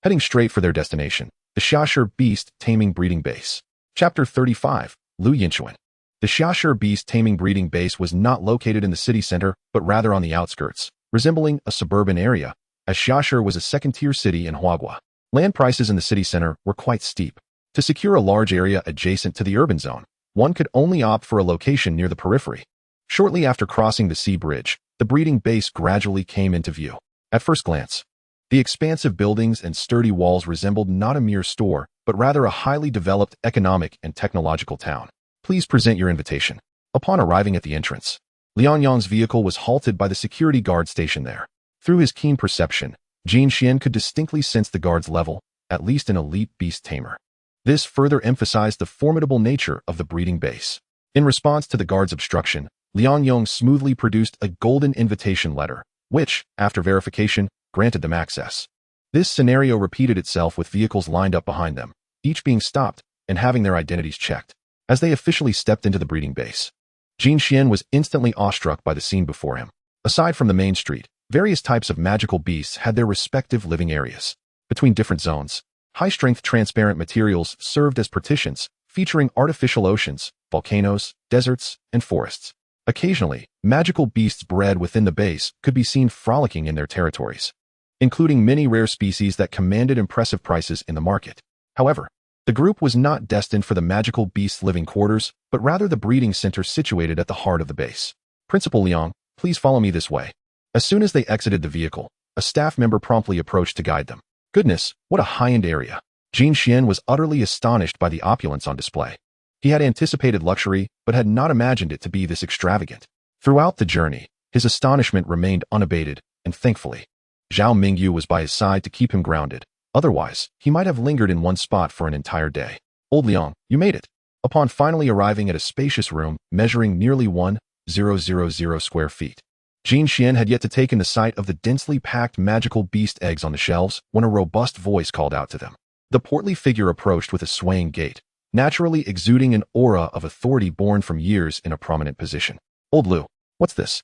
A: heading straight for their destination, the Shasher Beast Taming Breeding Base. Chapter 35, Lu Yinchuan. The Shasher Beast Taming Breeding Base was not located in the city center, but rather on the outskirts, resembling a suburban area, as Shasher was a second-tier city in Huagua. Land prices in the city center were quite steep. To secure a large area adjacent to the urban zone, one could only opt for a location near the periphery. Shortly after crossing the sea bridge, the breeding base gradually came into view. At first glance, the expansive buildings and sturdy walls resembled not a mere store, but rather a highly developed economic and technological town. Please present your invitation. Upon arriving at the entrance, Liang Yong's vehicle was halted by the security guard stationed there. Through his keen perception, Jin Xian could distinctly sense the guard's level, at least an elite beast tamer. This further emphasized the formidable nature of the breeding base. In response to the guard's obstruction, Liang Yong smoothly produced a golden invitation letter, which, after verification, granted them access. This scenario repeated itself with vehicles lined up behind them, each being stopped and having their identities checked. As they officially stepped into the breeding base, Jin Xian was instantly awestruck by the scene before him. Aside from the main street, various types of magical beasts had their respective living areas. Between different zones, high-strength transparent materials served as partitions, featuring artificial oceans, volcanoes, deserts, and forests. Occasionally, magical beasts bred within the base could be seen frolicking in their territories, including many rare species that commanded impressive prices in the market. However, the group was not destined for the magical beast's living quarters, but rather the breeding center situated at the heart of the base. Principal Liang, please follow me this way. As soon as they exited the vehicle, a staff member promptly approached to guide them. Goodness, what a high-end area. Jin Xian was utterly astonished by the opulence on display. He had anticipated luxury, but had not imagined it to be this extravagant. Throughout the journey, his astonishment remained unabated, and thankfully, Zhao Mingyu was by his side to keep him grounded. Otherwise, he might have lingered in one spot for an entire day. Old Liang, you made it. Upon finally arriving at a spacious room measuring nearly 1,000 square feet, Jin Xian had yet to take in the sight of the densely packed magical beast eggs on the shelves when a robust voice called out to them. The portly figure approached with a swaying gait, naturally exuding an aura of authority born from years in a prominent position. Old Lu, what's this?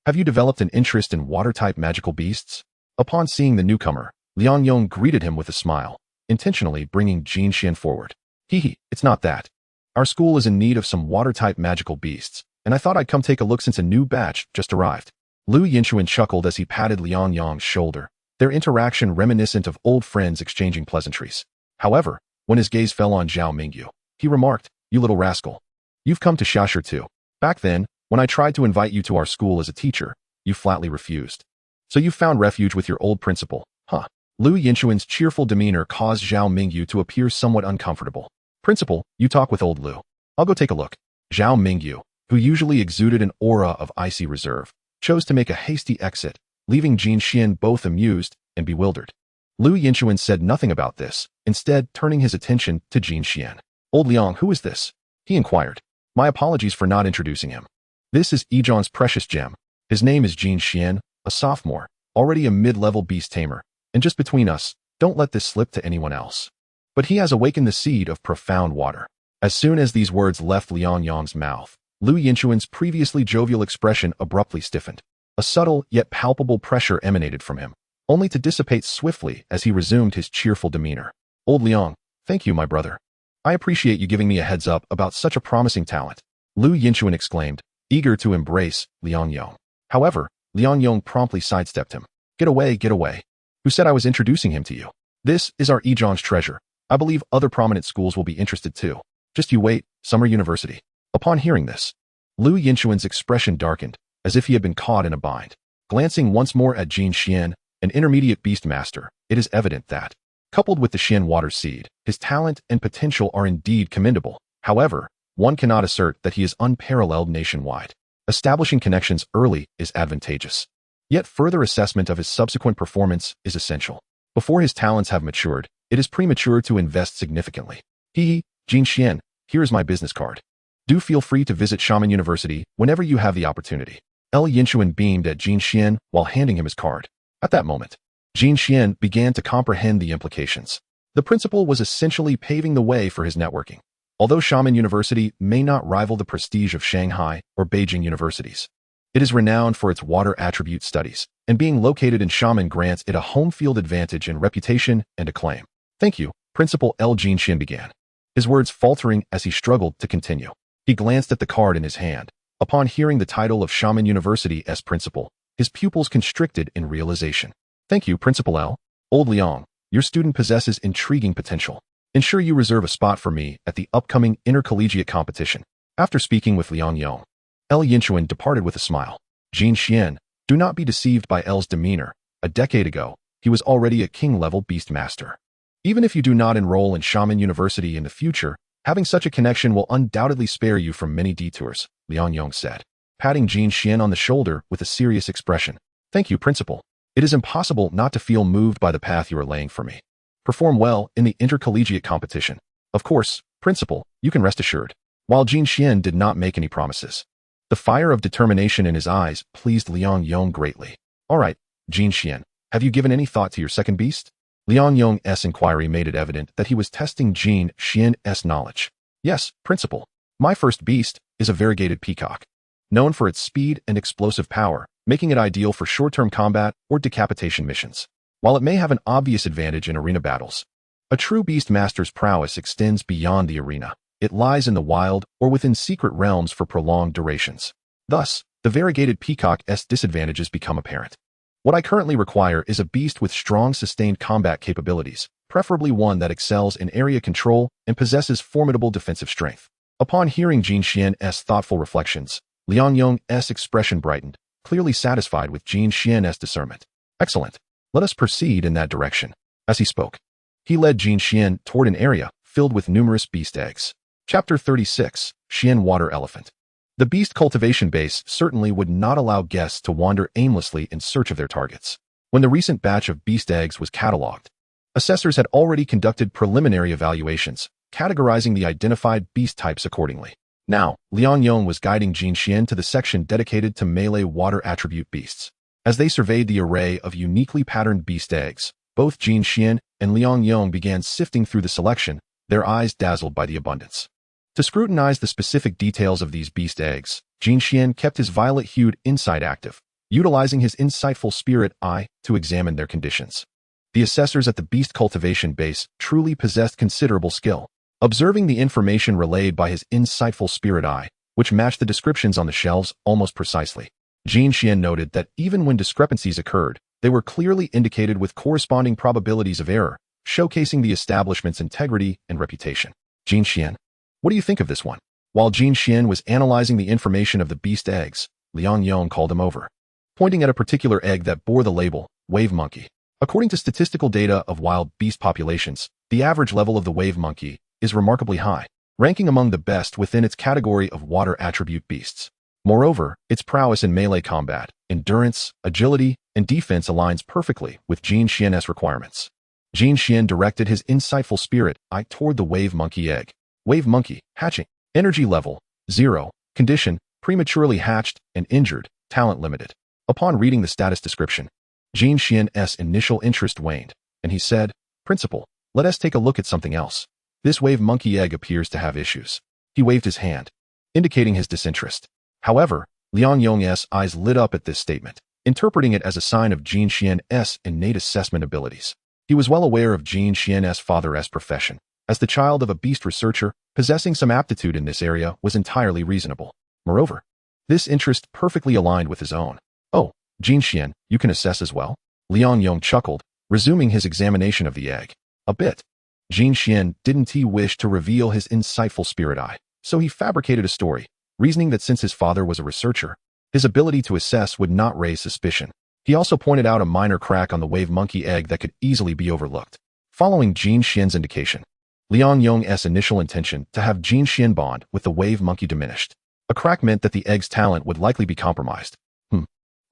A: Have you developed an interest in water-type magical beasts? Upon seeing the newcomer, Liang Yong greeted him with a smile, intentionally bringing Jin Xian forward. Hee, it's not that. Our school is in need of some water-type magical beasts, and I thought I'd come take a look since a new batch just arrived. Lu Yinchuan chuckled as he patted Liang Yong's shoulder, their interaction reminiscent of old friends exchanging pleasantries. However, when his gaze fell on Zhao Mingyu, he remarked, "You little rascal. You've come to Xiashi too. Back then, when I tried to invite you to our school as a teacher, you flatly refused. So you found refuge with your old principal, huh?" Lu Yinchuan's cheerful demeanor caused Zhao Mingyu to appear somewhat uncomfortable. "Principal, you talk with old Lu. I'll go take a look." Zhao Mingyu, who usually exuded an aura of icy reserve, chose to make a hasty exit, leaving Jin Xian both amused and bewildered. Lu Yinchuan said nothing about this, instead turning his attention to Jin Xian. "Old Liang, who is this?" he inquired. "My apologies for not introducing him. This is Ejon's precious gem. His name is Jin Xian, a sophomore, already a mid-level beast tamer, and just between us, don't let this slip to anyone else. But he has awakened the seed of profound water." As soon as these words left Liang Yong's mouth, Lu Yinchuan's previously jovial expression abruptly stiffened. A subtle yet palpable pressure emanated from him, only to dissipate swiftly as he resumed his cheerful demeanor. "Old Liang, thank you, my brother. I appreciate you giving me a heads up about such a promising talent," Lu Yinchuan exclaimed, eager to embrace Liang Yong. However, Liang Yong promptly sidestepped him. Get away, get away. Who said I was introducing him to you? This is our Ejon's treasure. I believe other prominent schools will be interested too. Just you wait, Summer University." Upon hearing this, Lu Yinchuan's expression darkened, as if he had been caught in a bind. Glancing once more at Jin Xian, an intermediate Beastmaster, it is evident that, coupled with the Xian water seed, his talent and potential are indeed commendable. However, one cannot assert that he is unparalleled nationwide. Establishing connections early is advantageous. Yet further assessment of his subsequent performance is essential. Before his talents have matured, it is premature to invest significantly. Jin Xian, here is my business card. Do feel free to visit Shaman University whenever you have the opportunity. L. Yinchuan beamed at Jin Xian while handing him his card. At that moment, Jin Xian began to comprehend the implications. The principal was essentially paving the way for his networking. Although Shaman University may not rival the prestige of Shanghai or Beijing universities, it is renowned for its water attribute studies, and being located in Shaman grants it a home field advantage in reputation and acclaim. "Thank you," Principal L. Jin Xian began, his words faltering as he struggled to continue. He glanced at the card in his hand. Upon hearing the title of Shaman University's principal, his pupils constricted in realization. "Thank you, Principal L. Old Liang, your student possesses intriguing potential. Ensure you reserve a spot for me at the upcoming intercollegiate competition." After speaking with Liang Yong, L. Yinchuan departed with a smile. Jin Xian, do not be deceived by L's demeanor. A decade ago, he was already a king-level Beastmaster. Even if you do not enroll in Shaman University in the future, having such a connection will undoubtedly spare you from many detours, Liang Yong said, patting Jin Xian on the shoulder with a serious expression. "Thank you, Principal. It is impossible not to feel moved by the path you are laying for me. Perform well in the intercollegiate competition. Of course, Principal, you can rest assured." While Jin Xian did not make any promises, the fire of determination in his eyes pleased Liang Yong greatly. "All right, Jin Xian, have you given any thought to your second beast?" Liang Yong's inquiry made it evident that he was testing Jin Xian's knowledge. "Yes, Principal. My first beast is a variegated peacock, known for its speed and explosive power, making it ideal for short-term combat or decapitation missions. While it may have an obvious advantage in arena battles, a true Beastmaster's prowess extends beyond the arena. It lies in the wild or within secret realms for prolonged durations. Thus, the variegated peacock's disadvantages become apparent. What I currently require is a beast with strong sustained combat capabilities, preferably one that excels in area control and possesses formidable defensive strength." Upon hearing Jin Xian's thoughtful reflections, Liang Yong's expression brightened, clearly satisfied with Jin Xian's discernment. "Excellent. Let us proceed in that direction." As he spoke, he led Jin Xian toward an area filled with numerous beast eggs. Chapter 36, Xian Water Elephant. The beast cultivation base certainly would not allow guests to wander aimlessly in search of their targets. When the recent batch of beast eggs was cataloged, assessors had already conducted preliminary evaluations, categorizing the identified beast types accordingly. Now, Liang Yong was guiding Jin Xian to the section dedicated to melee water attribute beasts. As they surveyed the array of uniquely patterned beast eggs, both Jin Xian and Liang Yong began sifting through the selection, their eyes dazzled by the abundance. To scrutinize the specific details of these beast eggs, Jin Xian kept his violet-hued insight active, utilizing his insightful spirit eye to examine their conditions. The assessors at the beast cultivation base truly possessed considerable skill. Observing the information relayed by his insightful spirit eye, which matched the descriptions on the shelves almost precisely, Jin Xian noted that even when discrepancies occurred, they were clearly indicated with corresponding probabilities of error, showcasing the establishment's integrity and reputation. Jin Xian, what do you think of this one? While Jin Xian was analyzing the information of the beast eggs, Liang Yong called him over, pointing at a particular egg that bore the label, Wave Monkey. According to statistical data of wild beast populations, the average level of the wave monkey is remarkably high, ranking among the best within its category of water attribute beasts. Moreover, its prowess in melee combat, endurance, agility, and defense aligns perfectly with Jin Xian's requirements. Jin Xian directed his insightful spirit eye toward the wave monkey egg. Wave monkey, hatching. Energy level, 0. Condition, prematurely hatched and injured, talent limited. Upon reading the status description, Jin Xian's initial interest waned, and he said, "Principal, let us take a look at something else. This wave monkey egg appears to have issues." He waved his hand, indicating his disinterest. However, Liang Yong's eyes lit up at this statement, interpreting it as a sign of Jin Xian's innate assessment abilities. He was well aware of Jin Xian's father's profession. As the child of a beast researcher, possessing some aptitude in this area was entirely reasonable. Moreover, this interest perfectly aligned with his own. "Oh, Jin Xian, you can assess as well?" Liang Yong chuckled, resuming his examination of the egg. A bit. Jin Xian didn't wish to reveal his insightful spirit eye, so he fabricated a story, reasoning that since his father was a researcher, his ability to assess would not raise suspicion. He also pointed out a minor crack on the wave monkey egg that could easily be overlooked. Following Jin Xian's indication, Liang Yong's initial intention to have Jin Xian bond with the wave monkey diminished. A crack meant that the egg's talent would likely be compromised.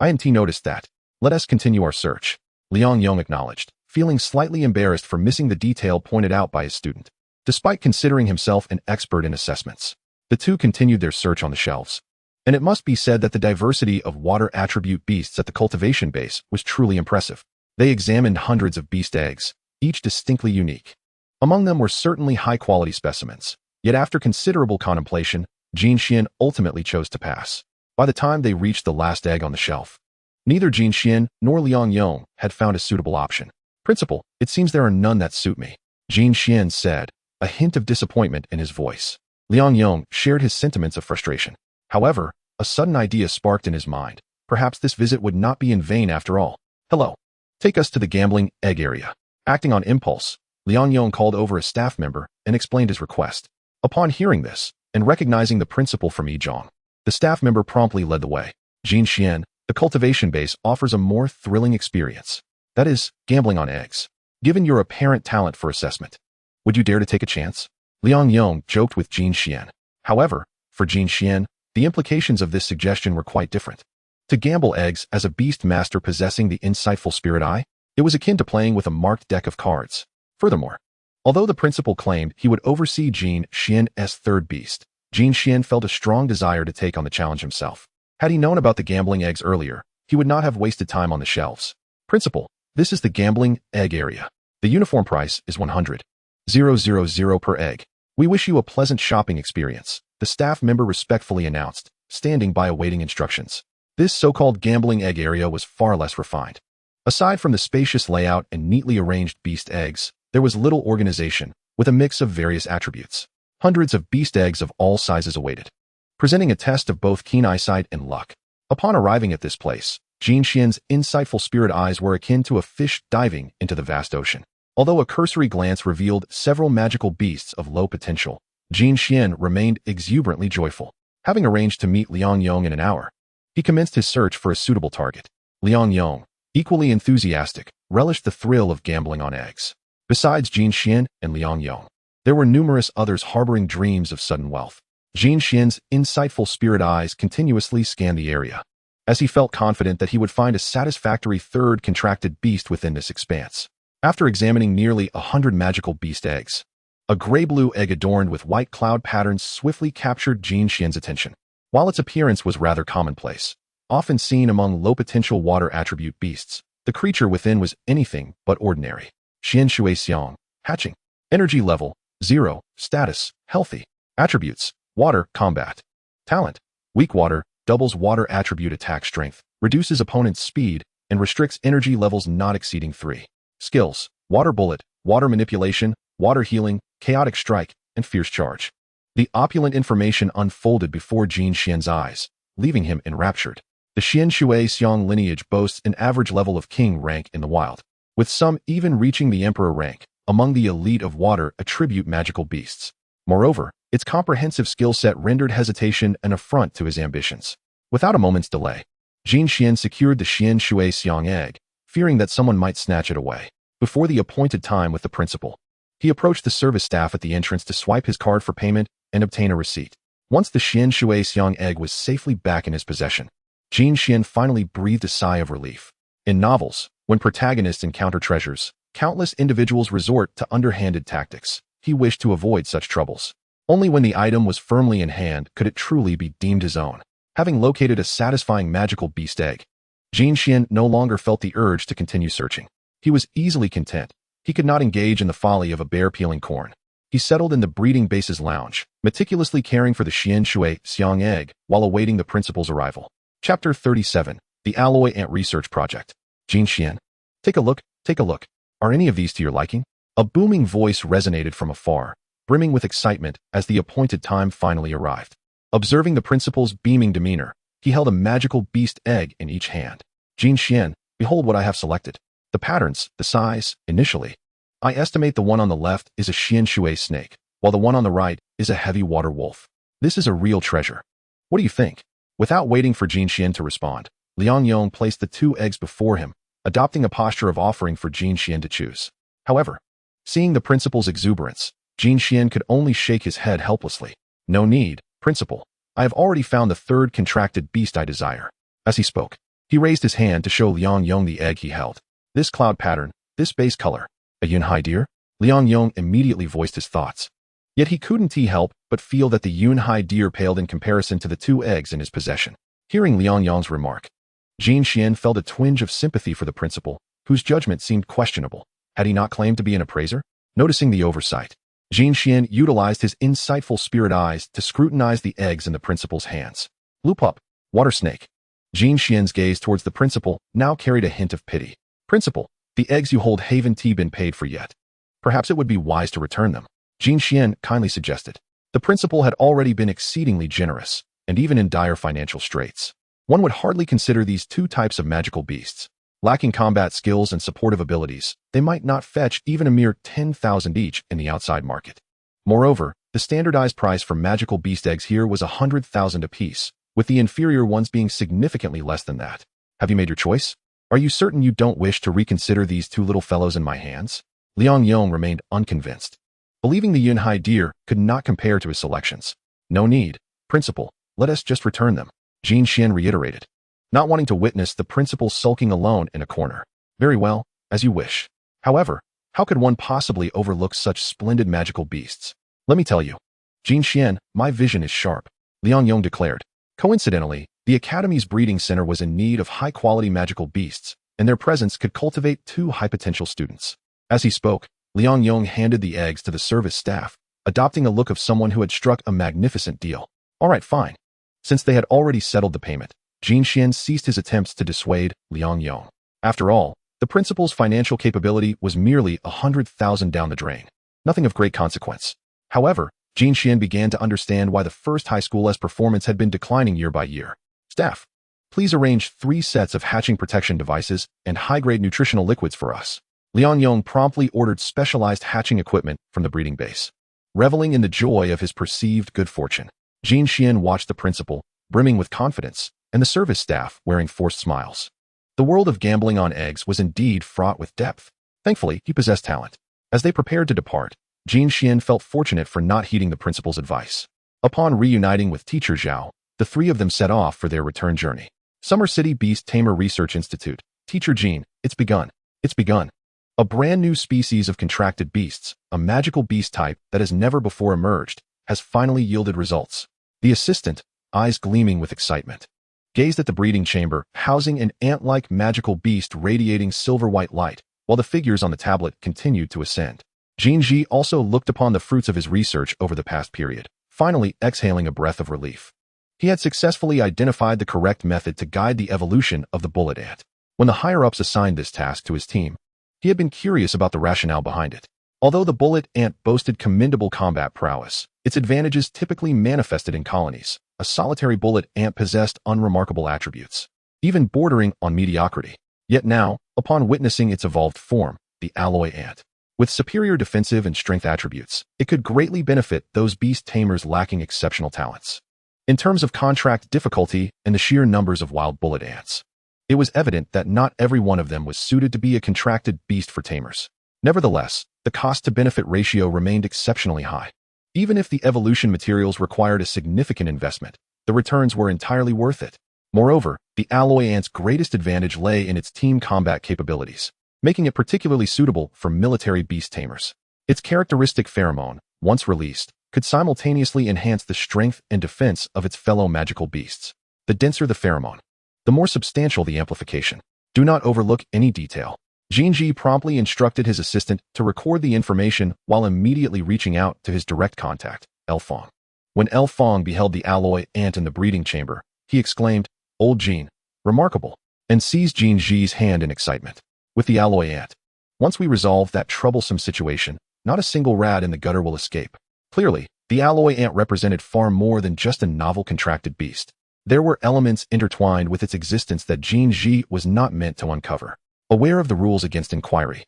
A: INT noticed that. Let us continue our search. Liang Yong acknowledged, feeling slightly embarrassed for missing the detail pointed out by his student. Despite considering himself an expert in assessments, the two continued their search on the shelves. And it must be said that the diversity of water attribute beasts at the cultivation base was truly impressive. They examined hundreds of beast eggs, each distinctly unique. Among them were certainly high-quality specimens. Yet after considerable contemplation, Jin Xian ultimately chose to pass. By the time they reached the last egg on the shelf, neither Jin Xian nor Liang Yong had found a suitable option. "Principal, it seems there are none that suit me," Jin Xian said, a hint of disappointment in his voice. Liang Yong shared his sentiments of frustration. However, a sudden idea sparked in his mind. Perhaps this visit would not be in vain after all. "Hello. Take us to the gambling egg area." Acting on impulse, Liang Yong called over a staff member and explained his request. Upon hearing this, and recognizing the principal from Yizhong, the staff member promptly led the way. "Jin Xian, the cultivation base offers a more thrilling experience. That is, gambling on eggs. Given your apparent talent for assessment, would you dare to take a chance?" Liang Yong joked with Jin Xian. However, for Jin Xian, the implications of this suggestion were quite different. To gamble eggs as a Beastmaster possessing the insightful spirit eye, it was akin to playing with a marked deck of cards. Furthermore, although the principal claimed he would oversee Jin Xian's third beast, Jin Xian felt a strong desire to take on the challenge himself. Had he known about the gambling eggs earlier, he would not have wasted time on the shelves. "Principal, this is the gambling egg area. The uniform price is 100,000 per egg. We wish you a pleasant shopping experience," the staff member respectfully announced, standing by awaiting instructions. This so-called gambling egg area was far less refined. Aside from the spacious layout and neatly arranged beast eggs, there was little organization, with a mix of various attributes. Hundreds of beast eggs of all sizes awaited, presenting a test of both keen eyesight and luck. Upon arriving at this place, Jin Xian's insightful spirit eyes were akin to a fish diving into the vast ocean. Although a cursory glance revealed several magical beasts of low potential, Jin Xian remained exuberantly joyful. Having arranged to meet Liang Yong in an hour, he commenced his search for a suitable target. Liang Yong, equally enthusiastic, relished the thrill of gambling on eggs. Besides Jin Xian and Liang Yong, there were numerous others harboring dreams of sudden wealth. Jin Xian's insightful spirit eyes continuously scanned the area, as he felt confident that he would find a satisfactory third contracted beast within this expanse. After examining nearly 100 magical beast eggs, a gray-blue egg adorned with white cloud patterns swiftly captured Jin Xian's attention. While its appearance was rather commonplace, often seen among low-potential water attribute beasts, the creature within was anything but ordinary. Xian Shui Xiang, hatching. Energy level, 0. Status, healthy. Attributes, water, combat. Talent, weak water, doubles water attribute attack strength, reduces opponent's speed, and restricts energy levels not exceeding 3. Skills: Water Bullet, Water Manipulation, Water Healing, Chaotic Strike, and Fierce Charge. The opulent information unfolded before Jin Xian's eyes, leaving him enraptured. The Xian Shui Xiang lineage boasts an average level of king rank in the wild, with some even reaching the emperor rank, among the elite of water attribute magical beasts. Moreover, its comprehensive skill set rendered hesitation an affront to his ambitions. Without a moment's delay, Jin Xian secured the Xian Shui Xiang egg, fearing that someone might snatch it away. Before the appointed time with the principal, he approached the service staff at the entrance to swipe his card for payment and obtain a receipt. Once the Xian Shui Xiang egg was safely back in his possession, Jin Xian finally breathed a sigh of relief. In novels, when protagonists encounter treasures, countless individuals resort to underhanded tactics. He wished to avoid such troubles. Only when the item was firmly in hand could it truly be deemed his own. Having located a satisfying magical beast egg, Jin Xian no longer felt the urge to continue searching. He was easily content. He could not engage in the folly of a bear peeling corn. He settled in the breeding base's lounge, meticulously caring for the Xian Shui Xiang egg while awaiting the principal's arrival. Chapter 37. The Alloy Ant Research Project. Jin Xian. Take a look. Are any of these to your liking? A booming voice resonated from afar, brimming with excitement as the appointed time finally arrived. Observing the principal's beaming demeanor, he held a magical beast egg in each hand. Jin Xian, behold what I have selected. The patterns, the size, initially. I estimate the one on the left is a Xian Shui snake, while the one on the right is a heavy water wolf. This is a real treasure. What do you think? Without waiting for Jin Xian to respond, Liang Yong placed the 2 eggs before him, adopting a posture of offering for Jin Xian to choose. However, seeing the principal's exuberance, Jin Xian could only shake his head helplessly. No need, principal. I have already found the 3rd contracted beast I desire. As he spoke, he raised his hand to show Liang Yong the egg he held. This cloud pattern, this base color. A Yunhai deer? Liang Yong immediately voiced his thoughts. Yet he couldn't help but feel that the Yunhai deer paled in comparison to the 2 eggs in his possession. Hearing Liang Yong's remark, Jin Xian felt a twinge of sympathy for the principal, whose judgment seemed questionable. Had he not claimed to be an appraiser? Noticing the oversight, Jin Xian utilized his insightful spirit eyes to scrutinize the eggs in the principal's hands. Loop up, water snake. Jin Xian's gaze towards the principal now carried a hint of pity. Principal, the eggs you hold haven't been paid for yet. Perhaps it would be wise to return them. Jin Xian kindly suggested. The principal had already been exceedingly generous, and even in dire financial straits. One would hardly consider these 2 types of magical beasts. Lacking combat skills and supportive abilities, they might not fetch even a mere 10,000 each in the outside market. Moreover, the standardized price for magical beast eggs here was 100,000 apiece, with the inferior ones being significantly less than that. Have you made your choice? Are you certain you don't wish to reconsider these 2 little fellows in my hands? Liang Yong remained unconvinced, believing the Yunhai deer could not compare to his selections. No need, principal, let us just return them, Jin Xian reiterated, not wanting to witness the principal sulking alone in a corner. Very well, as you wish. However, how could one possibly overlook such splendid magical beasts? Let me tell you. Jin Xian, my vision is sharp, Liang Yong declared. Coincidentally, the Academy's breeding center was in need of high-quality magical beasts, and their presence could cultivate 2 high-potential students. As he spoke, Liang Yong handed the eggs to the service staff, adopting a look of someone who had struck a magnificent deal. All right, fine. Since they had already settled the payment, Jin Xian ceased his attempts to dissuade Liang Yong. After all, the principal's financial capability was merely 100,000 down the drain. Nothing of great consequence. However, Jin Xian began to understand why the first high school's performance had been declining year by year. Staff, please arrange 3 sets of hatching protection devices and high-grade nutritional liquids for us. Liang Yong promptly ordered specialized hatching equipment from the breeding base. Reveling in the joy of his perceived good fortune, Jin Xian watched the principal, brimming with confidence, and the service staff wearing forced smiles. The world of gambling on eggs was indeed fraught with depth. Thankfully, he possessed talent. As they prepared to depart, Jin Xian felt fortunate for not heeding the principal's advice. Upon reuniting with teacher Zhao, the 3 of them set off for their return journey. Summer City Beast Tamer Research Institute. Teacher Jin, it's begun. It's begun. A brand new species of contracted beasts, a magical beast type that has never before emerged, has finally yielded results. The assistant, eyes gleaming with excitement, gazed at the breeding chamber, housing an ant-like magical beast radiating silver-white light, while the figures on the tablet continued to ascend. Jin Ji also looked upon the fruits of his research over the past period, finally exhaling a breath of relief. He had successfully identified the correct method to guide the evolution of the bullet ant. When the higher-ups assigned this task to his team, he had been curious about the rationale behind it. Although the bullet ant boasted commendable combat prowess, its advantages typically manifested in colonies. A solitary bullet ant possessed unremarkable attributes, even bordering on mediocrity. Yet now, upon witnessing its evolved form, the alloy ant, with superior defensive and strength attributes, it could greatly benefit those beast tamers lacking exceptional talents. In terms of contract difficulty and the sheer numbers of wild bullet ants, it was evident that not every one of them was suited to be a contracted beast for tamers. Nevertheless, the cost-to-benefit ratio remained exceptionally high. Even if the evolution materials required a significant investment, the returns were entirely worth it. Moreover, the alloy ant's greatest advantage lay in its team combat capabilities, making it particularly suitable for military beast tamers. Its characteristic pheromone, once released, could simultaneously enhance the strength and defense of its fellow magical beasts. The denser the pheromone, the more substantial the amplification. Do not overlook any detail. Jinji promptly instructed his assistant to record the information while immediately reaching out to his direct contact, El Fong. When El Fong beheld the alloy ant in the breeding chamber, he exclaimed, "Old Jin, remarkable," and seized Jinji's hand in excitement. With the alloy ant, once we resolve that troublesome situation, not a single rat in the gutter will escape. Clearly, the alloy ant represented far more than just a novel contracted beast. There were elements intertwined with its existence that Jinji was not meant to uncover. Aware of the rules against inquiry,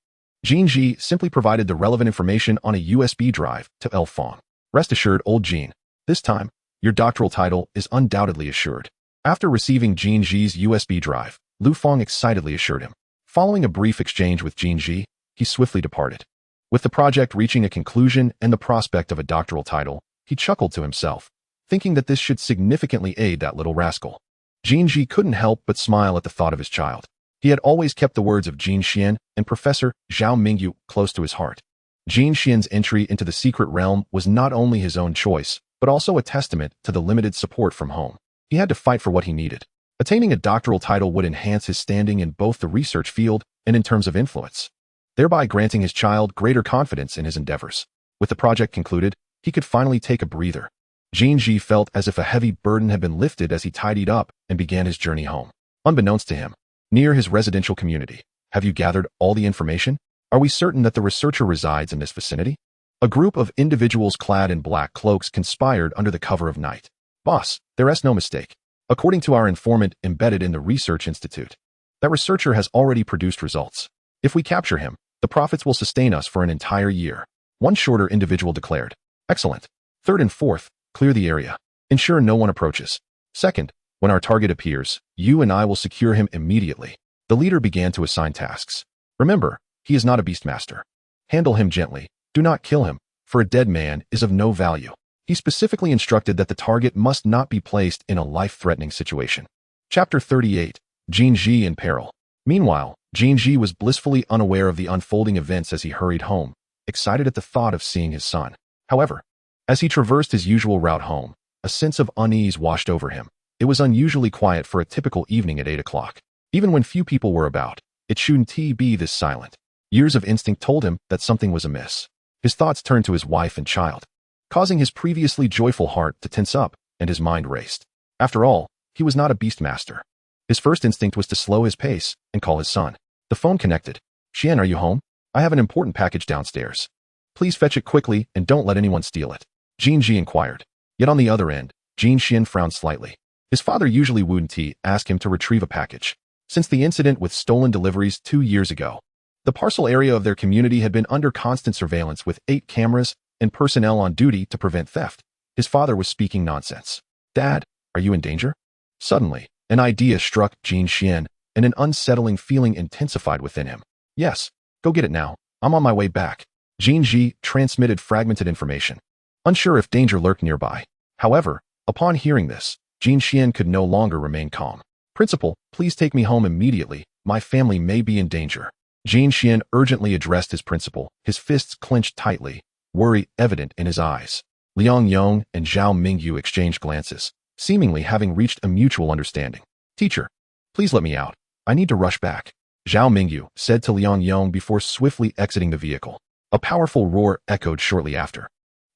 A: Jinji simply provided the relevant information on a USB drive to El Fong. Rest assured, old Jin, this time, your doctoral title is undoubtedly assured. After receiving Jinji's USB drive, Lu Fong excitedly assured him. Following a brief exchange with Jinji, he swiftly departed. With the project reaching a conclusion and the prospect of a doctoral title, he chuckled to himself, thinking that this should significantly aid that little rascal. Jinji couldn't help but smile at the thought of his child. He had always kept the words of Jin Xian and Professor Zhao Mingyu close to his heart. Jin Xian's entry into the secret realm was not only his own choice, but also a testament to the limited support from home. He had to fight for what he needed. Attaining a doctoral title would enhance his standing in both the research field and in terms of influence, thereby granting his child greater confidence in his endeavors. With the project concluded, he could finally take a breather. Jinji felt as if a heavy burden had been lifted as he tidied up and began his journey home. Unbeknownst to him, near his residential community, have you gathered all the information? Are we certain that the researcher resides in this vicinity? A group of individuals clad in black cloaks conspired under the cover of night. Boss, there's no mistake. According to our informant embedded in the research institute, that researcher has already produced results. If we capture him, the profits will sustain us for an entire year. One shorter individual declared. Excellent. Third and fourth, clear the area. Ensure no one approaches. Second, when our target appears, you and I will secure him immediately. The leader began to assign tasks. Remember, he is not a Beastmaster. Handle him gently. Do not kill him, for a dead man is of no value. He specifically instructed that the target must not be placed in a life-threatening situation. Chapter 38, Jinji in Peril. Meanwhile, Jinji was blissfully unaware of the unfolding events as he hurried home, excited at the thought of seeing his son. However, as he traversed his usual route home, a sense of unease washed over him. It was unusually quiet for a typical evening at 8 o'clock. Even when few people were about, it shouldn't be this silent. Years of instinct told him that something was amiss. His thoughts turned to his wife and child, causing his previously joyful heart to tense up, and his mind raced. After all, he was not a Beastmaster. His first instinct was to slow his pace and call his son. The phone connected. Xian, are you home? I have an important package downstairs. Please fetch it quickly and don't let anyone steal it. Jinji inquired. Yet on the other end, Jin Xian frowned slightly. His father usually wouldn't ask him to retrieve a package. Since the incident with stolen deliveries 2 years ago, the parcel area of their community had been under constant surveillance with 8 cameras and personnel on duty to prevent theft. His father was speaking nonsense. Dad, are you in danger? Suddenly, an idea struck Jin Xian, and an unsettling feeling intensified within him. Yes, go get it now. I'm on my way back. Jinji transmitted fragmented information, unsure if danger lurked nearby. However, upon hearing this, Jin Xian could no longer remain calm. Principal, please take me home immediately. My family may be in danger. Jin Xian urgently addressed his principal, his fists clenched tightly, worry evident in his eyes. Liang Yong and Zhao Mingyu exchanged glances, seemingly having reached a mutual understanding. Teacher, please let me out. I need to rush back. Zhao Mingyu said to Liang Yong before swiftly exiting the vehicle. A powerful roar echoed shortly after,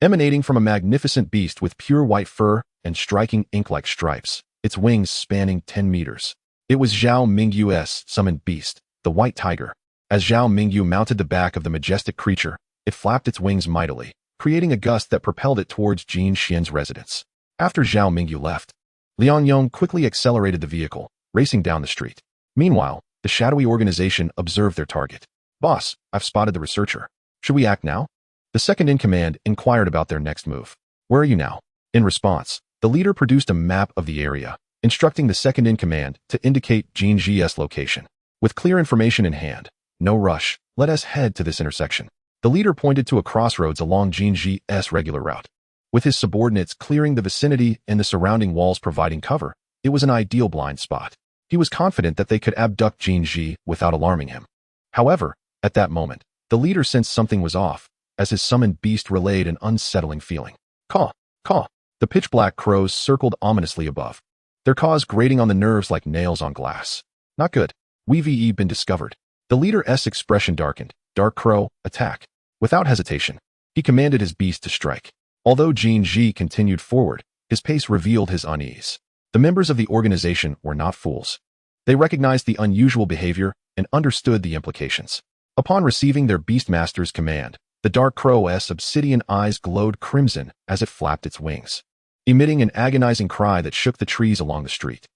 A: emanating from a magnificent beast with pure white fur and striking ink-like stripes, its wings spanning 10 meters. It was Zhao Mingyu's summoned beast, the white tiger. As Zhao Mingyu mounted the back of the majestic creature, it flapped its wings mightily, creating a gust that propelled it towards Jin Xian's residence. After Zhao Mingyu left, Liang Yong quickly accelerated the vehicle, racing down the street. Meanwhile, the shadowy organization observed their target. "Boss, I've spotted the researcher. Should we act now?" The second-in-command inquired about their next move. "Where are you now?" In response, the leader produced a map of the area, instructing the second-in-command to indicate Jin Ji's location. With clear information in hand, "No rush, let us head to this intersection." The leader pointed to a crossroads along Jin Ji's regular route. With his subordinates clearing the vicinity and the surrounding walls providing cover, it was an ideal blind spot. He was confident that they could abduct Jin Ji without alarming him. However, at that moment, the leader sensed something was off, as his summoned beast relayed an unsettling feeling. Caw, caw. The pitch-black crows circled ominously above, their caws grating on the nerves like nails on glass. Not good. We've been discovered. The leader's expression darkened. Dark Crow, attack. Without hesitation, he commanded his beast to strike. Although Jin Ji continued forward, his pace revealed his unease. The members of the organization were not fools. They recognized the unusual behavior and understood the implications. Upon receiving their Beastmaster's command, the Dark Crow's obsidian eyes glowed crimson as it flapped its wings, emitting an agonizing cry that shook the trees along the street.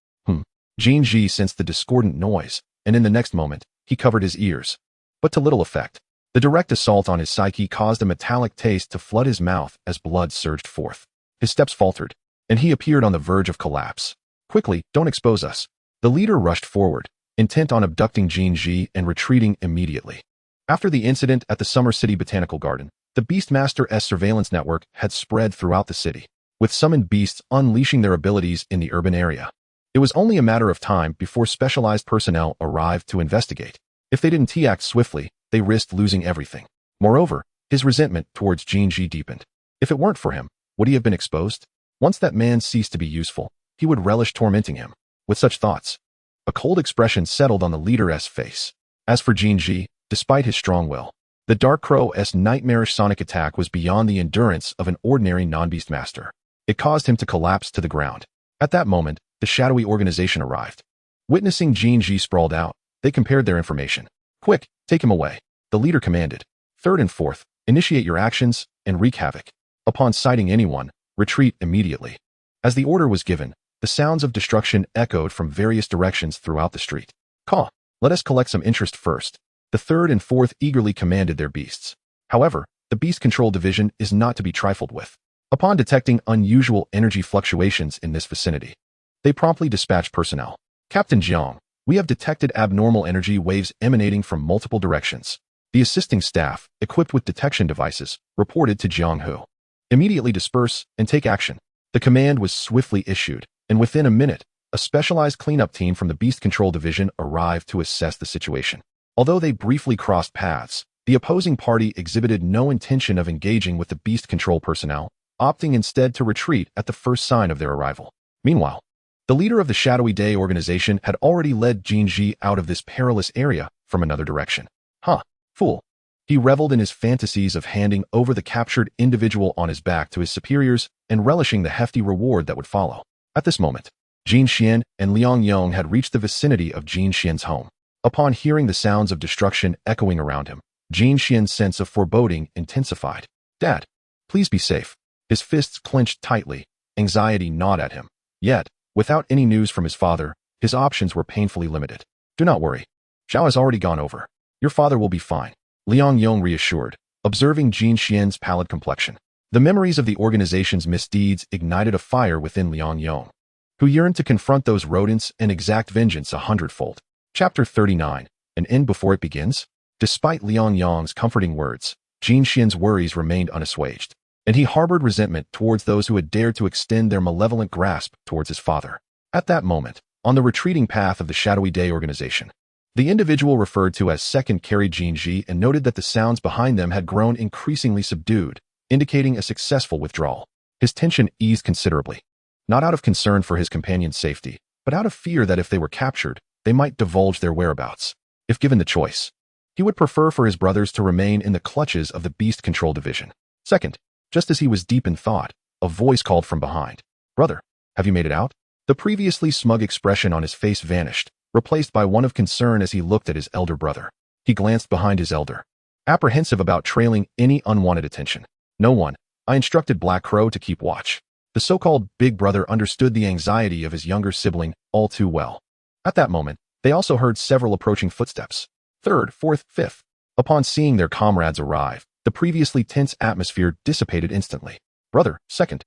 A: Jin Ji sensed the discordant noise, and in the next moment, he covered his ears. But to little effect. The direct assault on his psyche caused a metallic taste to flood his mouth as blood surged forth. His steps faltered, and he appeared on the verge of collapse. "Quickly, don't expose us." The leader rushed forward, intent on abducting Jin Ji and retreating immediately. After the incident at the Summer City Botanical Garden, the Beastmaster's surveillance network had spread throughout the city, with summoned beasts unleashing their abilities in the urban area. It was only a matter of time before specialized personnel arrived to investigate. If they didn't act swiftly, they risked losing everything. Moreover, his resentment towards Jin Ji deepened. If it weren't for him, would he have been exposed? Once that man ceased to be useful, he would relish tormenting him. With such thoughts, a cold expression settled on the leader's face. As for Jin Ji, despite his strong will, the Dark Crow's nightmarish sonic attack was beyond the endurance of an ordinary non-Beastmaster. It caused him to collapse to the ground. At that moment, the shadowy organization arrived. Witnessing Jin Ji sprawled out, they compared their information. "Quick, take him away," the leader commanded. "Third and fourth, initiate your actions and wreak havoc. Upon sighting anyone, retreat immediately." As the order was given, the sounds of destruction echoed from various directions throughout the street. "Caw, let us collect some interest first." The third and fourth eagerly commanded their beasts. However, the Beast Control Division is not to be trifled with. Upon detecting unusual energy fluctuations in this vicinity, they promptly dispatched personnel. "Captain Jiang, we have detected abnormal energy waves emanating from multiple directions." The assisting staff, equipped with detection devices, reported to Jiang Hu. "Immediately disperse and take action." The command was swiftly issued, and within a minute, a specialized cleanup team from the Beast Control Division arrived to assess the situation. Although they briefly crossed paths, the opposing party exhibited no intention of engaging with the Beast Control personnel, opting instead to retreat at the first sign of their arrival. Meanwhile, the leader of the Shadowy Day organization had already led Jin Ji out of this perilous area from another direction. Fool. He reveled in his fantasies of handing over the captured individual on his back to his superiors and relishing the hefty reward that would follow. At this moment, Jin Xian and Liang Yong had reached the vicinity of Jin Xian's home. Upon hearing the sounds of destruction echoing around him, Jin Xian's sense of foreboding intensified. "Dad, please be safe." His fists clenched tightly, anxiety gnawed at him. Yet, without any news from his father, his options were painfully limited. "Do not worry. Zhao has already gone over. Your father will be fine," Liang Yong reassured, observing Jin Xian's pallid complexion. The memories of the organization's misdeeds ignited a fire within Liang Yong, who yearned to confront those rodents and exact vengeance 100-fold. Chapter 39, An End Before It Begins? Despite Liang Yong's comforting words, Jin Xian's worries remained unassuaged, and he harbored resentment towards those who had dared to extend their malevolent grasp towards his father. At that moment, on the retreating path of the Shadowy Day organization, the individual referred to as second carried Jin Ji and noted that the sounds behind them had grown increasingly subdued, indicating a successful withdrawal. His tension eased considerably, not out of concern for his companion's safety, but out of fear that if they were captured, they might divulge their whereabouts. If given the choice, he would prefer for his brothers to remain in the clutches of the Beast Control Division. Second, just as he was deep in thought, a voice called from behind. Brother, have you made it out? The previously smug expression on his face vanished, replaced by one of concern as he looked at his elder brother. He glanced behind his elder, apprehensive about trailing any unwanted attention. No one. I instructed Black Crow to keep watch. The so-called big brother understood the anxiety of his younger sibling all too well. At that moment, they also heard several approaching footsteps. Third, fourth, fifth. Upon seeing their comrades arrive, the previously tense atmosphere dissipated instantly. Brother, second.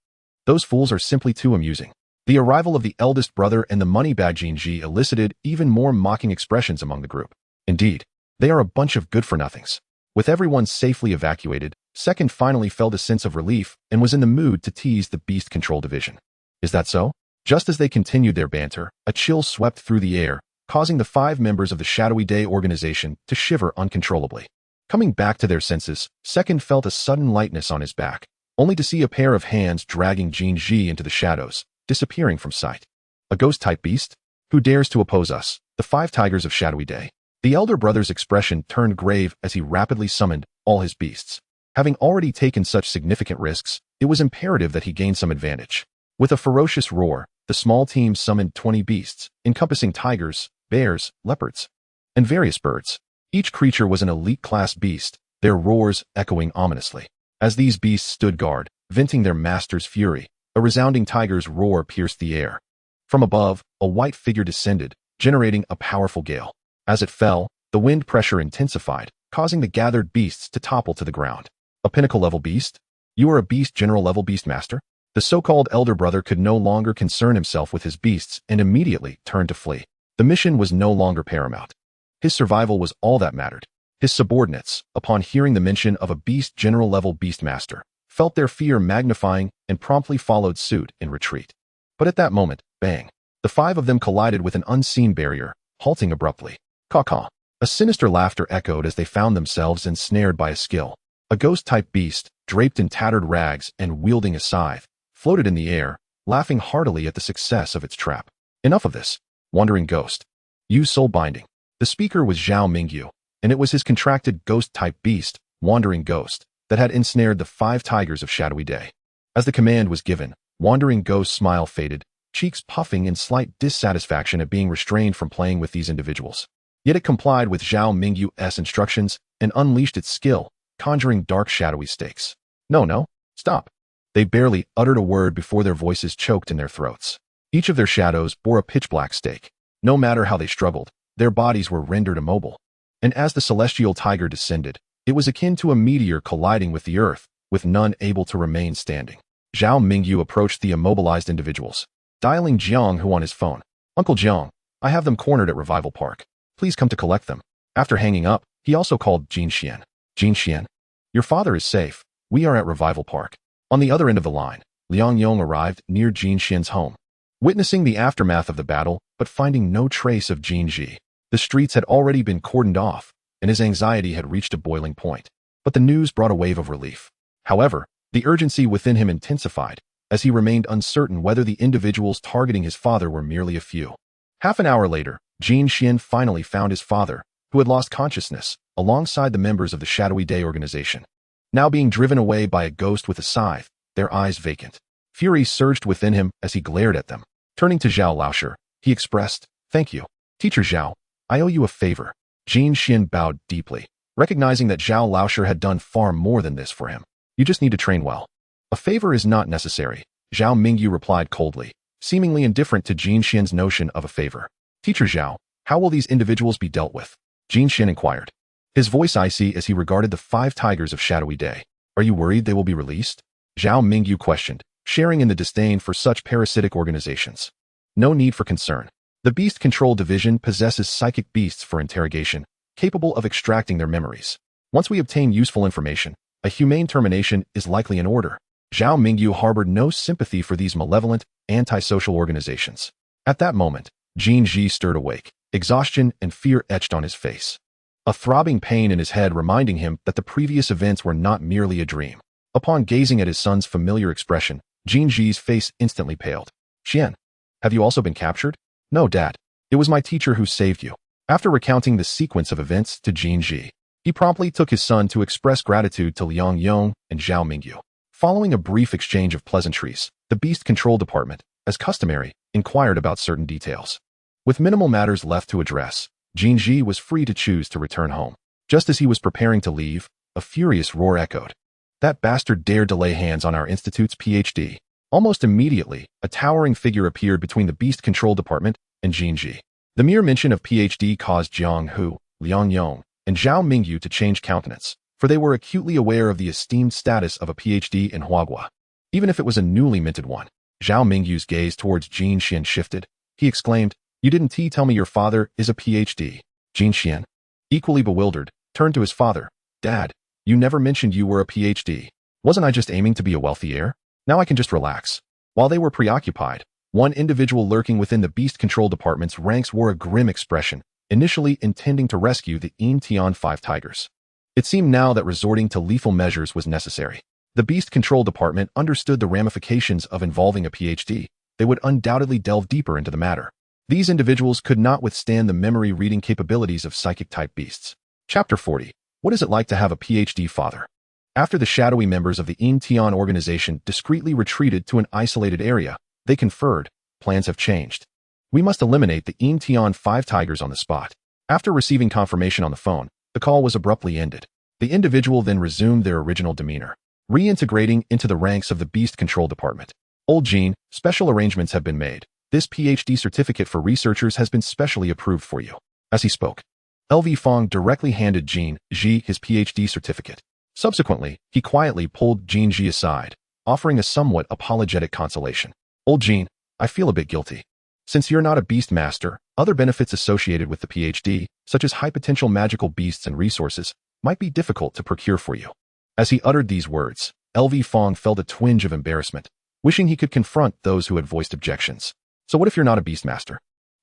A: Those fools are simply too amusing. The arrival of the eldest brother and the money bag Jinji elicited even more mocking expressions among the group. Indeed, they are a bunch of good-for-nothings. With everyone safely evacuated, Second finally felt a sense of relief and was in the mood to tease the Beast Control Division. Is that so? Just as they continued their banter, a chill swept through the air, causing the 5 members of the Shadowy Day organization to shiver uncontrollably. Coming back to their senses, Second felt a sudden lightness on his back, only to see a pair of hands dragging Jinji into the shadows, disappearing from sight. A ghost-type beast? Who dares to oppose us, the 5 tigers of Shadowy Day? The elder brother's expression turned grave as he rapidly summoned all his beasts. Having already taken such significant risks, it was imperative that he gain some advantage. With a ferocious roar, the small team summoned 20 beasts, encompassing tigers, bears, leopards, and various birds. Each creature was an elite-class beast, their roars echoing ominously. As these beasts stood guard, venting their master's fury, a resounding tiger's roar pierced the air. From above, a white figure descended, generating a powerful gale. As it fell, the wind pressure intensified, causing the gathered beasts to topple to the ground. A pinnacle-level beast? You are a beast general-level Beastmaster? The so-called elder brother could no longer concern himself with his beasts and immediately turned to flee. The mission was no longer paramount. His survival was all that mattered. His subordinates, upon hearing the mention of a beast general-level Beastmaster, felt their fear magnifying and promptly followed suit in retreat. But at that moment, bang! The 5 of them collided with an unseen barrier, halting abruptly. Caw-caw. A sinister laughter echoed as they found themselves ensnared by a skill. A ghost-type beast, draped in tattered rags and wielding a scythe, floated in the air, laughing heartily at the success of its trap. Enough of this. Wandering ghost. Use soul binding. The speaker was Zhao Mingyu, and it was his contracted ghost-type beast, Wandering Ghost, that had ensnared the 5 tigers of Shadowy Day. As the command was given, Wandering Ghost's smile faded, cheeks puffing in slight dissatisfaction at being restrained from playing with these individuals. Yet it complied with Zhao Mingyu's instructions and unleashed its skill, conjuring dark shadowy stakes. No, stop. They barely uttered a word before their voices choked in their throats. Each of their shadows bore a pitch-black stake. No matter how they struggled, their bodies were rendered immobile. And as the celestial tiger descended, it was akin to a meteor colliding with the earth, with none able to remain standing. Zhao Mingyu approached the immobilized individuals, dialing Jiang Hu on his phone. Uncle Jiang, I have them cornered at Revival Park. Please come to collect them. After hanging up, he also called Jin Xian. Jin Xian, your father is safe. We are at Revival Park. On the other end of the line, Liang Yong arrived near Jin Xian's home. Witnessing the aftermath of the battle, but finding no trace of Jin Ji, the streets had already been cordoned off, and his anxiety had reached a boiling point. But the news brought a wave of relief. However, the urgency within him intensified, as he remained uncertain whether the individuals targeting his father were merely a few. Half an hour later, Jin Xian finally found his father, who had lost consciousness, alongside the members of the Shadowy Day organization. Now being driven away by a ghost with a scythe, their eyes vacant. Fury surged within him as he glared at them. Turning to Zhao Laosher, he expressed, "Thank you. Teacher Zhao, I owe you a favor." Jin Xian bowed deeply, recognizing that Zhao Laosher had done far more than this for him. You just need to train well. A favor is not necessary, Zhao Mingyu replied coldly, seemingly indifferent to Jin Xian's notion of a favor. Teacher Zhao, how will these individuals be dealt with? Jin Xian inquired, his voice icy as he regarded the 5 tigers of Shadowy Day. Are you worried they will be released? Zhao Mingyu questioned, sharing in the disdain for such parasitic organizations. No need for concern. The Beast Control Division possesses psychic beasts for interrogation, capable of extracting their memories. Once we obtain useful information, a humane termination is likely in order. Zhao Mingyu harbored no sympathy for these malevolent, antisocial organizations. At that moment, Jin Ji stirred awake, exhaustion and fear etched on his face. A throbbing pain in his head reminding him that the previous events were not merely a dream. Upon gazing at his son's familiar expression, Jin Ji's face instantly paled. Xian, have you also been captured? No, Dad. It was my teacher who saved you. After recounting the sequence of events to Jin Ji, he promptly took his son to express gratitude to Liang Yong and Zhao Mingyu. Following a brief exchange of pleasantries, the Beast Control Department, as customary, inquired about certain details. With minimal matters left to address, Jinji was free to choose to return home. Just as he was preparing to leave, a furious roar echoed. That bastard dared to lay hands on our institute's PhD. Almost immediately, a towering figure appeared between the Beast Control Department and Jinji. The mere mention of PhD caused Jiang Hu, Liang Yong, and Zhao Mingyu to change countenance, for they were acutely aware of the esteemed status of a PhD in Huagua. Even if it was a newly minted one. Zhao Mingyu's gaze towards Jin Xian shifted. He exclaimed, "You didn't tell me your father is a PhD." Jin Xian, equally bewildered, turned to his father. "Dad, you never mentioned you were a PhD. Wasn't I just aiming to be a wealthy heir? Now I can just relax." While they were preoccupied, one individual lurking within the Beast Control Department's ranks wore a grim expression, initially intending to rescue the Tian 5 tigers. It seemed now that resorting to lethal measures was necessary. The Beast Control Department understood the ramifications of involving a PhD. They would undoubtedly delve deeper into the matter. These individuals could not withstand the memory-reading capabilities of psychic-type beasts. Chapter 40. What is it like to have a PhD father? After the shadowy members of the Tian organization discreetly retreated to an isolated area, they conferred. Plans have changed. We must eliminate the Tian 5 tigers on the spot. After receiving confirmation on the phone, the call was abruptly ended. The individual then resumed their original demeanor, reintegrating into the ranks of the Beast Control Department. Old Jean, special arrangements have been made. This PhD certificate for researchers has been specially approved for you. As he spoke, LV Fong directly handed Jean Ji his PhD certificate. Subsequently, he quietly pulled Jean Ji aside, offering a somewhat apologetic consolation. Old Jean, I feel a bit guilty. Since you're not a Beastmaster, other benefits associated with the PhD, such as high potential magical beasts and resources, might be difficult to procure for you. As he uttered these words, LV Fong felt a twinge of embarrassment, wishing he could confront those who had voiced objections. So what if you're not a Beastmaster?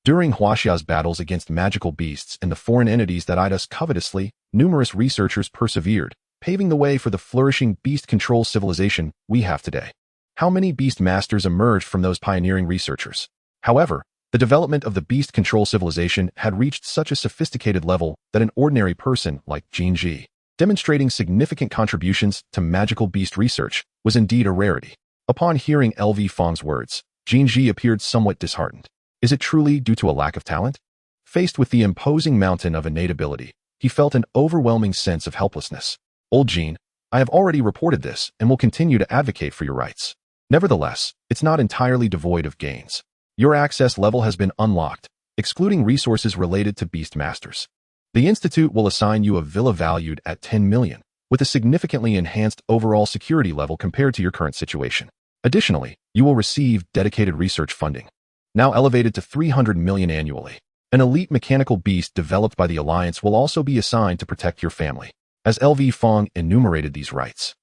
A: During Huaxia's battles against magical beasts and the foreign entities that eyed us covetously, numerous researchers persevered, paving the way for the flourishing beast control civilization we have today. How many Beastmasters emerged from those pioneering researchers? However, the development of the beast control civilization had reached such a sophisticated level that an ordinary person like Jin Ji, demonstrating significant contributions to magical beast research, was indeed a rarity. Upon hearing LV Fong's words, Jin Ji appeared somewhat disheartened. Is it truly due to a lack of talent? Faced with the imposing mountain of innate ability, he felt an overwhelming sense of helplessness. Old Jean, I have already reported this and will continue to advocate for your rights. Nevertheless, it's not entirely devoid of gains. Your access level has been unlocked, excluding resources related to Beastmasters. The Institute will assign you a villa valued at 10 million, with a significantly enhanced overall security level compared to your current situation. Additionally, you will receive dedicated research funding, now elevated to 300 million annually. An elite mechanical beast developed by the Alliance will also be assigned to protect your family. As LV Fong enumerated these rights,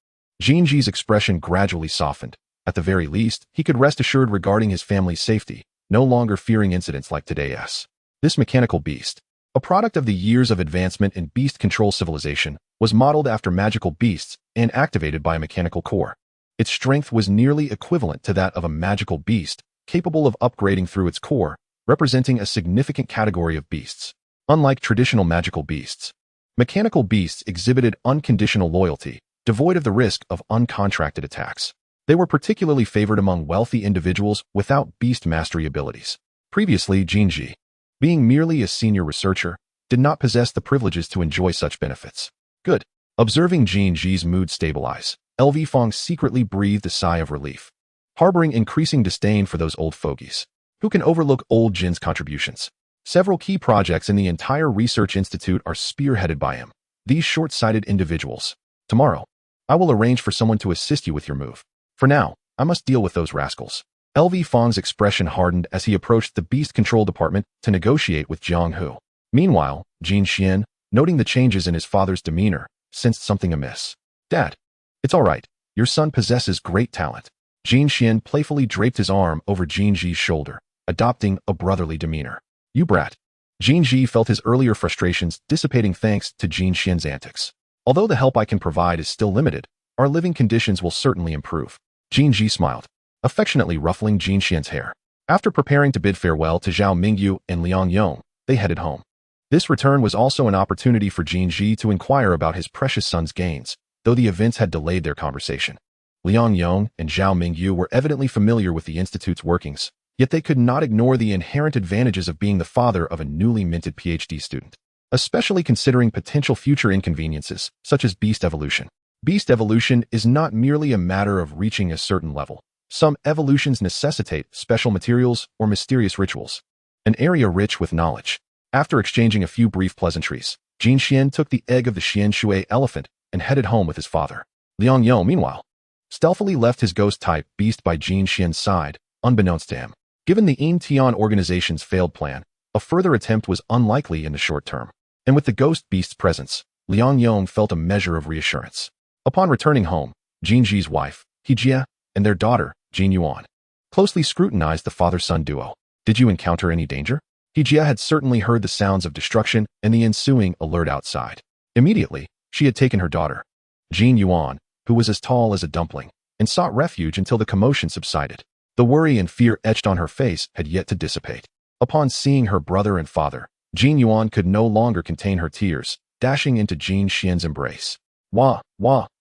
A: Jinji's expression gradually softened. At the very least, he could rest assured regarding his family's safety, no longer fearing incidents like today's. This mechanical beast, a product of the years of advancement in beast control civilization, was modeled after magical beasts and activated by a mechanical core. Its strength was nearly equivalent to that of a magical beast, capable of upgrading through its core, representing a significant category of beasts. Unlike traditional magical beasts, mechanical beasts exhibited unconditional loyalty, devoid of the risk of uncontracted attacks. They were particularly favored among wealthy individuals without beast mastery abilities. Previously, Jinji, being merely a senior researcher, did not possess the privileges to enjoy such benefits. Good. Observing Jinji's mood stabilize, LV Fong secretly breathed a sigh of relief. Harboring increasing disdain for those old fogies, who can overlook old Jin's contributions. Several key projects in the entire research institute are spearheaded by him. These short-sighted individuals. Tomorrow, I will arrange for someone to assist you with your move. For now, I must deal with those rascals. LV Fong's expression hardened as he approached the Beast Control Department to negotiate with Jiang Hu. Meanwhile, Jin Xian, noting the changes in his father's demeanor, sensed something amiss. Dad, it's all right. Your son possesses great talent. Jin Xian playfully draped his arm over Jin Ji's shoulder, adopting a brotherly demeanor. You brat. Jin Ji felt his earlier frustrations dissipating thanks to Jin Xian's antics. Although the help I can provide is still limited, our living conditions will certainly improve. Jin Ji smiled, affectionately ruffling Jin Xian's hair. After preparing to bid farewell to Zhao Mingyu and Liang Yong, they headed home. This return was also an opportunity for Jin Ji to inquire about his precious son's gains, though the events had delayed their conversation. Liang Yong and Zhao Mingyu were evidently familiar with the institute's workings, yet they could not ignore the inherent advantages of being the father of a newly minted PhD student, especially considering potential future inconveniences, such as beast evolution. Beast evolution is not merely a matter of reaching a certain level. Some evolutions necessitate special materials or mysterious rituals. An area rich with knowledge. After exchanging a few brief pleasantries, Jin Xian took the egg of the Xian Shui elephant and headed home with his father. Liang Yong, meanwhile, stealthily left his ghost-type beast by Jin Xian's side, unbeknownst to him. Given the Yin Tian organization's failed plan, a further attempt was unlikely in the short term. And with the ghost beast's presence, Liang Yong felt a measure of reassurance. Upon returning home, Jin Ji's wife, Hejia, and their daughter, Jin Yuan, closely scrutinized the father-son duo. Did you encounter any danger? Hejia had certainly heard the sounds of destruction and the ensuing alert outside. Immediately, she had taken her daughter, Jin Yuan, who was as tall as a dumpling, and sought refuge until the commotion subsided. The worry and fear etched on her face had yet to dissipate. Upon seeing her brother and father, Jin Yuan could no longer contain her tears, dashing into Jin Xian's embrace. Wah,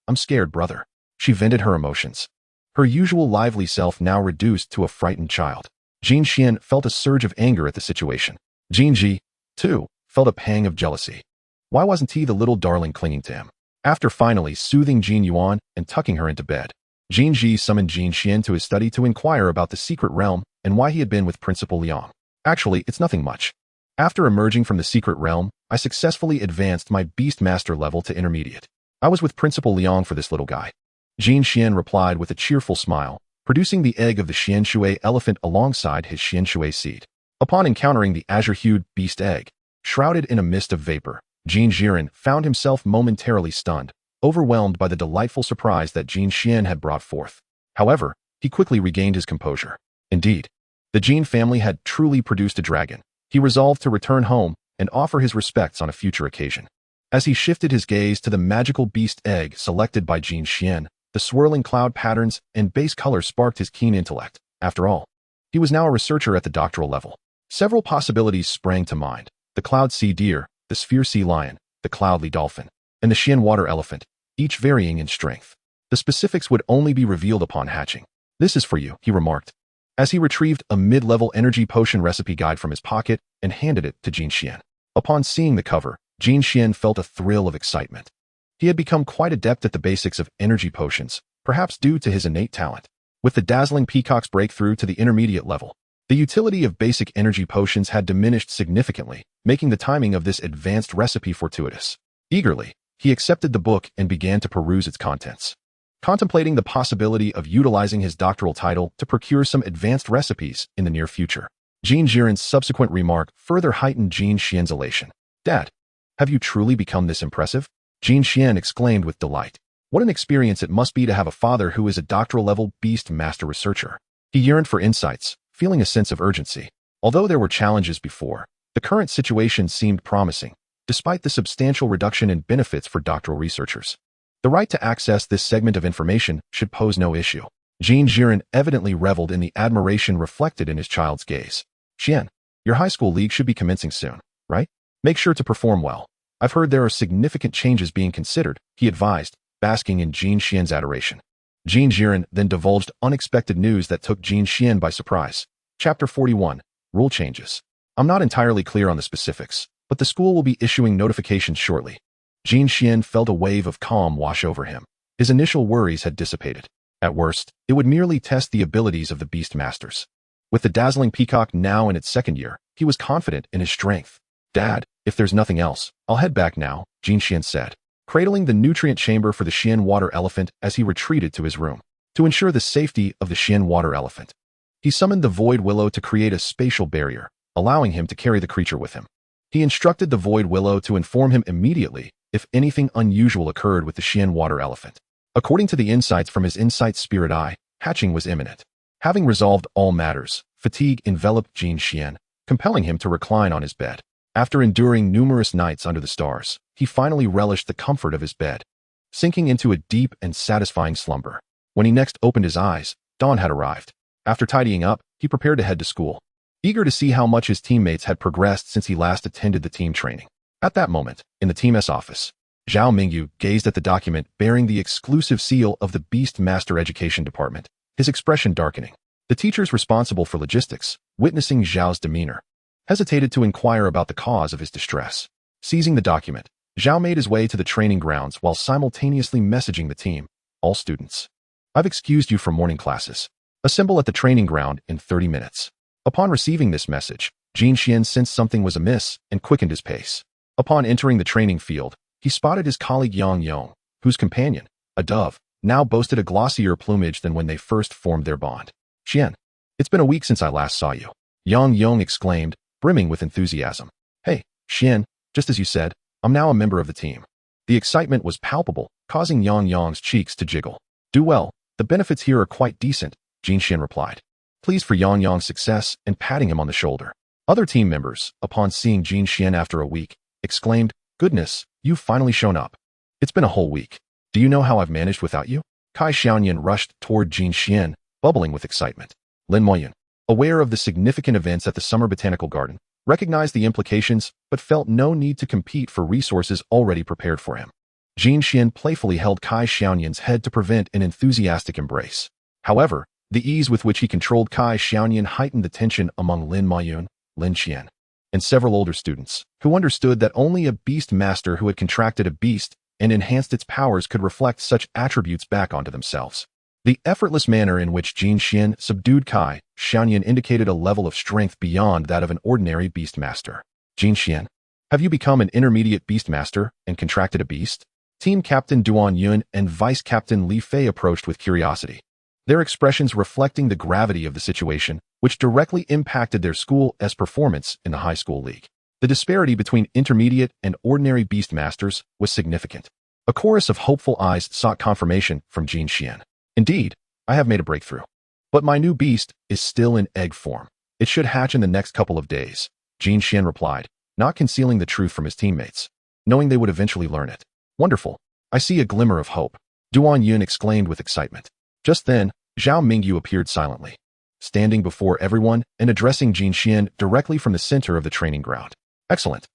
A: I'm scared, brother. She vented her emotions. Her usual lively self now reduced to a frightened child. Jin Xian felt a surge of anger at the situation. Jin Ji, too, felt a pang of jealousy. Why wasn't he the little darling clinging to him? After finally soothing Jin Yuan and tucking her into bed, Jin Ji summoned Jin Xian to his study to inquire about the secret realm and why he had been with Principal Liang. Actually, it's nothing much. After emerging from the secret realm, I successfully advanced my Beastmaster level to intermediate. I was with Principal Liang for this little guy. Jin Xian replied with a cheerful smile, producing the egg of the Xian Shui elephant alongside his Xian Shui seed. Upon encountering the azure-hued beast egg, shrouded in a mist of vapor, Jin Jiren found himself momentarily stunned, overwhelmed by the delightful surprise that Jin Xian had brought forth. However, he quickly regained his composure. Indeed, the Jin family had truly produced a dragon. He resolved to return home and offer his respects on a future occasion. As he shifted his gaze to the magical beast egg selected by Jin Xian, the swirling cloud patterns and base colors sparked his keen intellect. After all, he was now a researcher at the doctoral level. Several possibilities sprang to mind: the cloud sea deer, the sphere sea lion, the cloudly dolphin, and the Xian water elephant, each varying in strength. The specifics would only be revealed upon hatching. This is for you, he remarked, as he retrieved a mid-level energy potion recipe guide from his pocket and handed it to Jin Xian. Upon seeing the cover, Jin Xian felt a thrill of excitement. He had become quite adept at the basics of energy potions, perhaps due to his innate talent. With the dazzling peacock's breakthrough to the intermediate level, the utility of basic energy potions had diminished significantly, making the timing of this advanced recipe fortuitous. Eagerly, he accepted the book and began to peruse its contents. Contemplating the possibility of utilizing his doctoral title to procure some advanced recipes in the near future. Jin Jiren's subsequent remark further heightened Jin Xian's elation. Dad, have you truly become this impressive? Jin Xian exclaimed with delight. What an experience it must be to have a father who is a doctoral-level Beastmaster researcher. He yearned for insights, feeling a sense of urgency. Although there were challenges before, the current situation seemed promising, despite the substantial reduction in benefits for doctoral researchers. The right to access this segment of information should pose no issue. Jin Jiren evidently reveled in the admiration reflected in his child's gaze. Xian, your high school league should be commencing soon, right? Make sure to perform well. I've heard there are significant changes being considered, he advised, basking in Jin Xian's adoration. Jin Jiren then divulged unexpected news that took Jin Xian by surprise. Chapter 41, Rule Changes. I'm not entirely clear on the specifics, but the school will be issuing notifications shortly. Jin Xian felt a wave of calm wash over him. His initial worries had dissipated. At worst, it would merely test the abilities of the Beastmasters. With the dazzling peacock now in its second year, he was confident in his strength. Dad, if there's nothing else, I'll head back now, Jin Xian said, cradling the nutrient chamber for the Xian water elephant as he retreated to his room. To ensure the safety of the Xian water elephant, he summoned the Void Willow to create a spatial barrier, allowing him to carry the creature with him. He instructed the Void Willow to inform him immediately if anything unusual occurred with the Xian water elephant. According to the insights from his Insight Spirit Eye, hatching was imminent. Having resolved all matters, fatigue enveloped Jin Xian, compelling him to recline on his bed. After enduring numerous nights under the stars, he finally relished the comfort of his bed, sinking into a deep and satisfying slumber. When he next opened his eyes, dawn had arrived. After tidying up, he prepared to head to school, eager to see how much his teammates had progressed since he last attended the team training. At that moment, in the Team S office, Zhao Mingyu gazed at the document bearing the exclusive seal of the Beastmaster Education Department, his expression darkening. The teachers responsible for logistics, witnessing Zhao's demeanor, hesitated to inquire about the cause of his distress. Seizing the document, Zhao made his way to the training grounds while simultaneously messaging the team. All students, I've excused you from morning classes. Assemble at the training ground in 30 minutes. Upon receiving this message, Jin Xian sensed something was amiss and quickened his pace. Upon entering the training field, he spotted his colleague Yang Yong, whose companion, a dove, now boasted a glossier plumage than when they first formed their bond. Xian, it's been a week since I last saw you, Yang Yong exclaimed, brimming with enthusiasm. Hey, Xian, just as you said, I'm now a member of the team. The excitement was palpable, causing Yang Yong's cheeks to jiggle. Do well, the benefits here are quite decent, Jin Xian replied, pleased for Yang Yong's success and patting him on the shoulder. Other team members, upon seeing Jin Xian after a week, exclaimed, goodness, you've finally shown up. It's been a whole week. Do you know how I've managed without you? Kai Xiaoyan rushed toward Jin Xian, bubbling with excitement. Lin Moyun, aware of the significant events at the Summer Botanical Garden, recognized the implications but felt no need to compete for resources already prepared for him. Jin Xian playfully held Kai Xiaoyan's head to prevent an enthusiastic embrace. However, the ease with which he controlled Kai Xiaoyan heightened the tension among Lin Moyun, Lin Xian, and several older students, who understood that only a Beastmaster who had contracted a beast and enhanced its powers could reflect such attributes back onto themselves. The effortless manner in which Jin Xian subdued Kai Xiaoyan indicated a level of strength beyond that of an ordinary Beastmaster. Jin Xian, have you become an intermediate Beastmaster and contracted a beast? Team Captain Duan Yun and Vice Captain Li Fei approached with curiosity, their expressions reflecting the gravity of the situation, which directly impacted their school's performance in the high school league. The disparity between intermediate and ordinary Beastmasters was significant. A chorus of hopeful eyes sought confirmation from Jin Xian. Indeed, I have made a breakthrough. But my new beast is still in egg form. It should hatch in the next couple of days, Jin Xian replied, not concealing the truth from his teammates, knowing they would eventually learn it. Wonderful. I see a glimmer of hope, Duan Yun exclaimed with excitement. Just then, Zhao Mingyu appeared silently, standing before everyone and addressing Jin Xian directly from the center of the training ground. Excellent.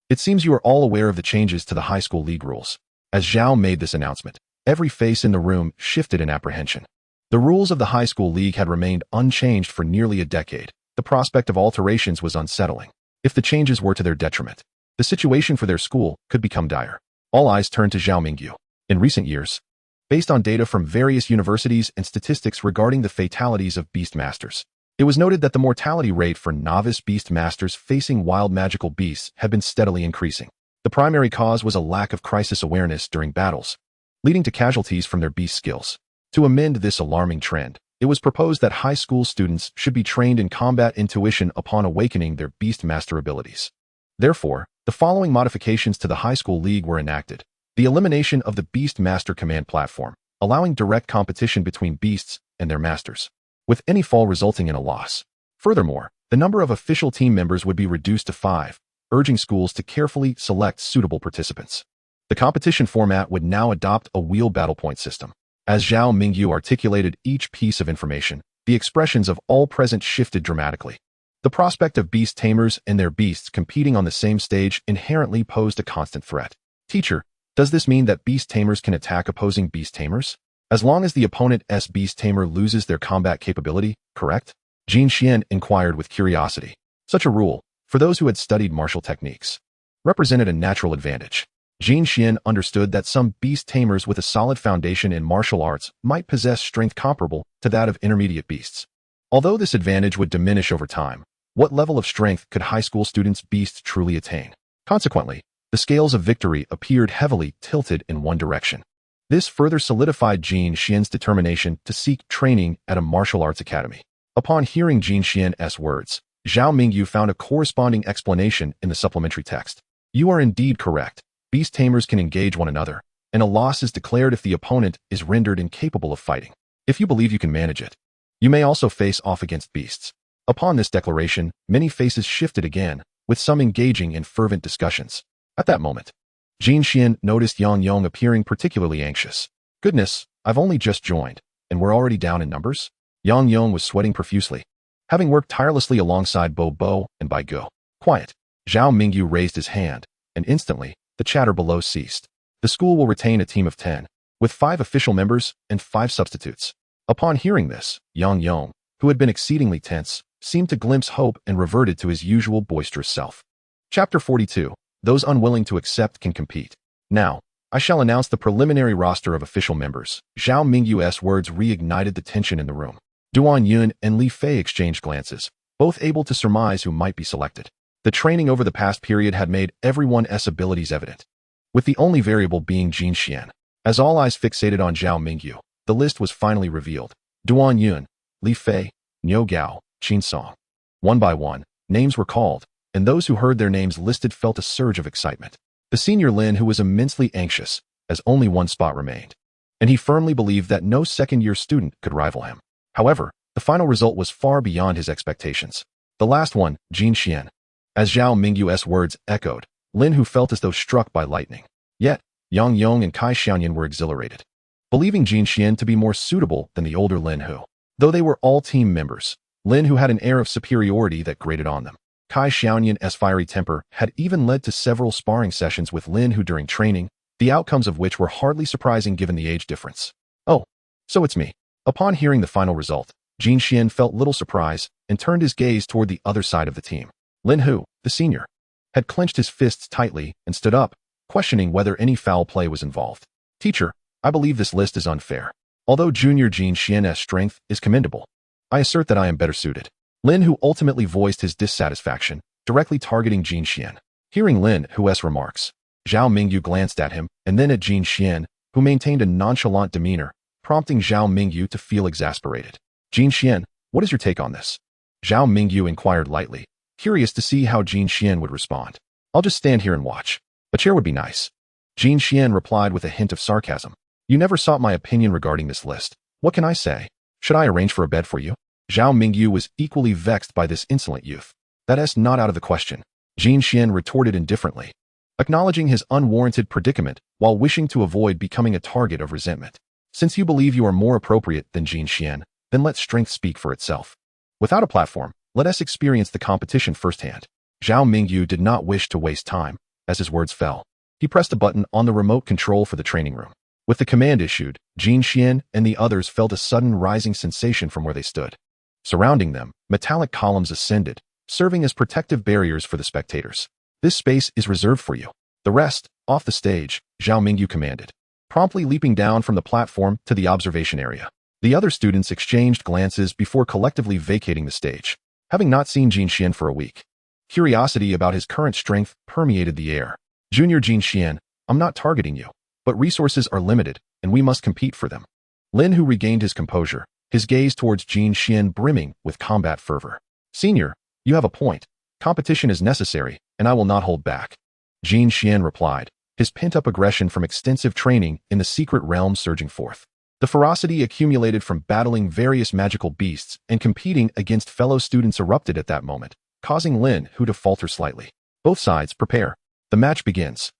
A: It seems you are all aware of the changes to the high school league rules. As Zhao made this announcement, every face in the room shifted in apprehension. The rules of the high school league had remained unchanged for nearly a decade. The prospect of alterations was unsettling. If the changes were to their detriment, the situation for their school could become dire. All eyes turned to Zhao Mingyu. In recent years, based on data from various universities and statistics regarding the fatalities of Beastmasters, it was noted that the mortality rate for novice Beastmasters facing wild magical beasts had been steadily increasing. The primary cause was a lack of crisis awareness during battles, leading to casualties from their beast skills. To amend this alarming trend, it was proposed that high school students should be trained in combat intuition upon awakening their Beastmaster abilities. Therefore, the following modifications to the high school league were enacted. The elimination of the Beastmaster command platform, allowing direct competition between beasts and their masters, with any fall resulting in a loss. Furthermore, the number of official team members would be reduced to 5, urging schools to carefully select suitable participants. The competition format would now adopt a wheel battle point system. As Zhao Mingyu articulated each piece of information, the expressions of all present shifted dramatically. The prospect of beast tamers and their beasts competing on the same stage inherently posed a constant threat. Teacher, does this mean that beast tamers can attack opposing beast tamers? As long as the opponent's beast tamer loses their combat capability, correct? Jin Xian inquired with curiosity. Such a rule, for those who had studied martial techniques, represented a natural advantage. Jin Xian understood that some beast tamers with a solid foundation in martial arts might possess strength comparable to that of intermediate beasts. Although this advantage would diminish over time, what level of strength could high school students' beasts truly attain? Consequently, the scales of victory appeared heavily tilted in one direction. This further solidified Jin Xian's determination to seek training at a martial arts academy. Upon hearing Jin Xian's words, Zhao Mingyu found a corresponding explanation in the supplementary text. You are indeed correct. Beast tamers can engage one another, and a loss is declared if the opponent is rendered incapable of fighting. If you believe you can manage it, you may also face off against beasts. Upon this declaration, many faces shifted again, with some engaging in fervent discussions. At that moment, Jin Xian noticed Yang Yong appearing particularly anxious. Goodness, I've only just joined, and we're already down in numbers? Yang Yong was sweating profusely, having worked tirelessly alongside Bo and Bai Go. Quiet. Zhao Mingyu raised his hand, and instantly, the chatter below ceased. The school will retain a team of 10, with 5 official members and 5 substitutes. Upon hearing this, Yang Yong, who had been exceedingly tense, seemed to glimpse hope and reverted to his usual boisterous self. Chapter 42. Those unwilling to accept can compete. Now, I shall announce the preliminary roster of official members. Zhao Mingyu's words reignited the tension in the room. Duan Yun and Li Fei exchanged glances, both able to surmise who might be selected. The training over the past period had made everyone's abilities evident, with the only variable being Jin Xian. As all eyes fixated on Zhao Mingyu, the list was finally revealed. Duan Yun, Li Fei, Niu Gao, Qin Song. One by one, names were called, and those who heard their names listed felt a surge of excitement. The senior Lin, who was immensely anxious, as only one spot remained, and he firmly believed that no second-year student could rival him. However, the final result was far beyond his expectations. The last one, Jin Xian. As Zhao Mingyu's words echoed, Lin, who felt as though struck by lightning. Yet, Yang Yong and Kai Xiaoyan were exhilarated, believing Jin Xian to be more suitable than the older Lin Hu. Though they were all team members, Lin Hu had an air of superiority that grated on them. Kai Xiaoyan's fiery temper had even led to several sparring sessions with Lin Hu during training, the outcomes of which were hardly surprising given the age difference. Oh, so it's me. Upon hearing the final result, Jin Xian felt little surprise and turned his gaze toward the other side of the team. Lin Hu, the senior, had clenched his fists tightly and stood up, questioning whether any foul play was involved. Teacher, I believe this list is unfair. Although junior Jin Xian's strength is commendable, I assert that I am better suited. Lin Hu ultimately voiced his dissatisfaction, directly targeting Jin Xian. Hearing Lin Hu's remarks, Zhao Mingyu glanced at him and then at Jin Xian, who maintained a nonchalant demeanor, prompting Zhao Mingyu to feel exasperated. Jin Xian, what is your take on this? Zhao Mingyu inquired lightly, curious to see how Jin Xian would respond. I'll just stand here and watch. A chair would be nice. Jin Xian replied with a hint of sarcasm. You never sought my opinion regarding this list. What can I say? Should I arrange for a bed for you? Zhao Mingyu was equally vexed by this insolent youth. That's not out of the question. Jin Xian retorted indifferently, acknowledging his unwarranted predicament while wishing to avoid becoming a target of resentment. Since you believe you are more appropriate than Jin Xian, then let strength speak for itself. Without a platform, let us experience the competition firsthand. Zhao Mingyu did not wish to waste time. As his words fell, he pressed a button on the remote control for the training room. With the command issued, Jin Xian and the others felt a sudden rising sensation from where they stood. Surrounding them, metallic columns ascended, serving as protective barriers for the spectators. This space is reserved for you. The rest, off the stage, Zhao Mingyu commanded, promptly leaping down from the platform to the observation area. The other students exchanged glances before collectively vacating the stage. Having not seen Jin Xian for a week, curiosity about his current strength permeated the air. Junior Jin Xian, I'm not targeting you, but resources are limited, and we must compete for them. Lin Hu regained his composure, his gaze towards Jin Xian brimming with combat fervor. Senior, you have a point. Competition is necessary, and I will not hold back. Jin Xian replied, his pent-up aggression from extensive training in the secret realm surging forth. The ferocity accumulated from battling various magical beasts and competing against fellow students erupted at that moment, causing Lin Hu to falter slightly. Both sides prepare. The match begins.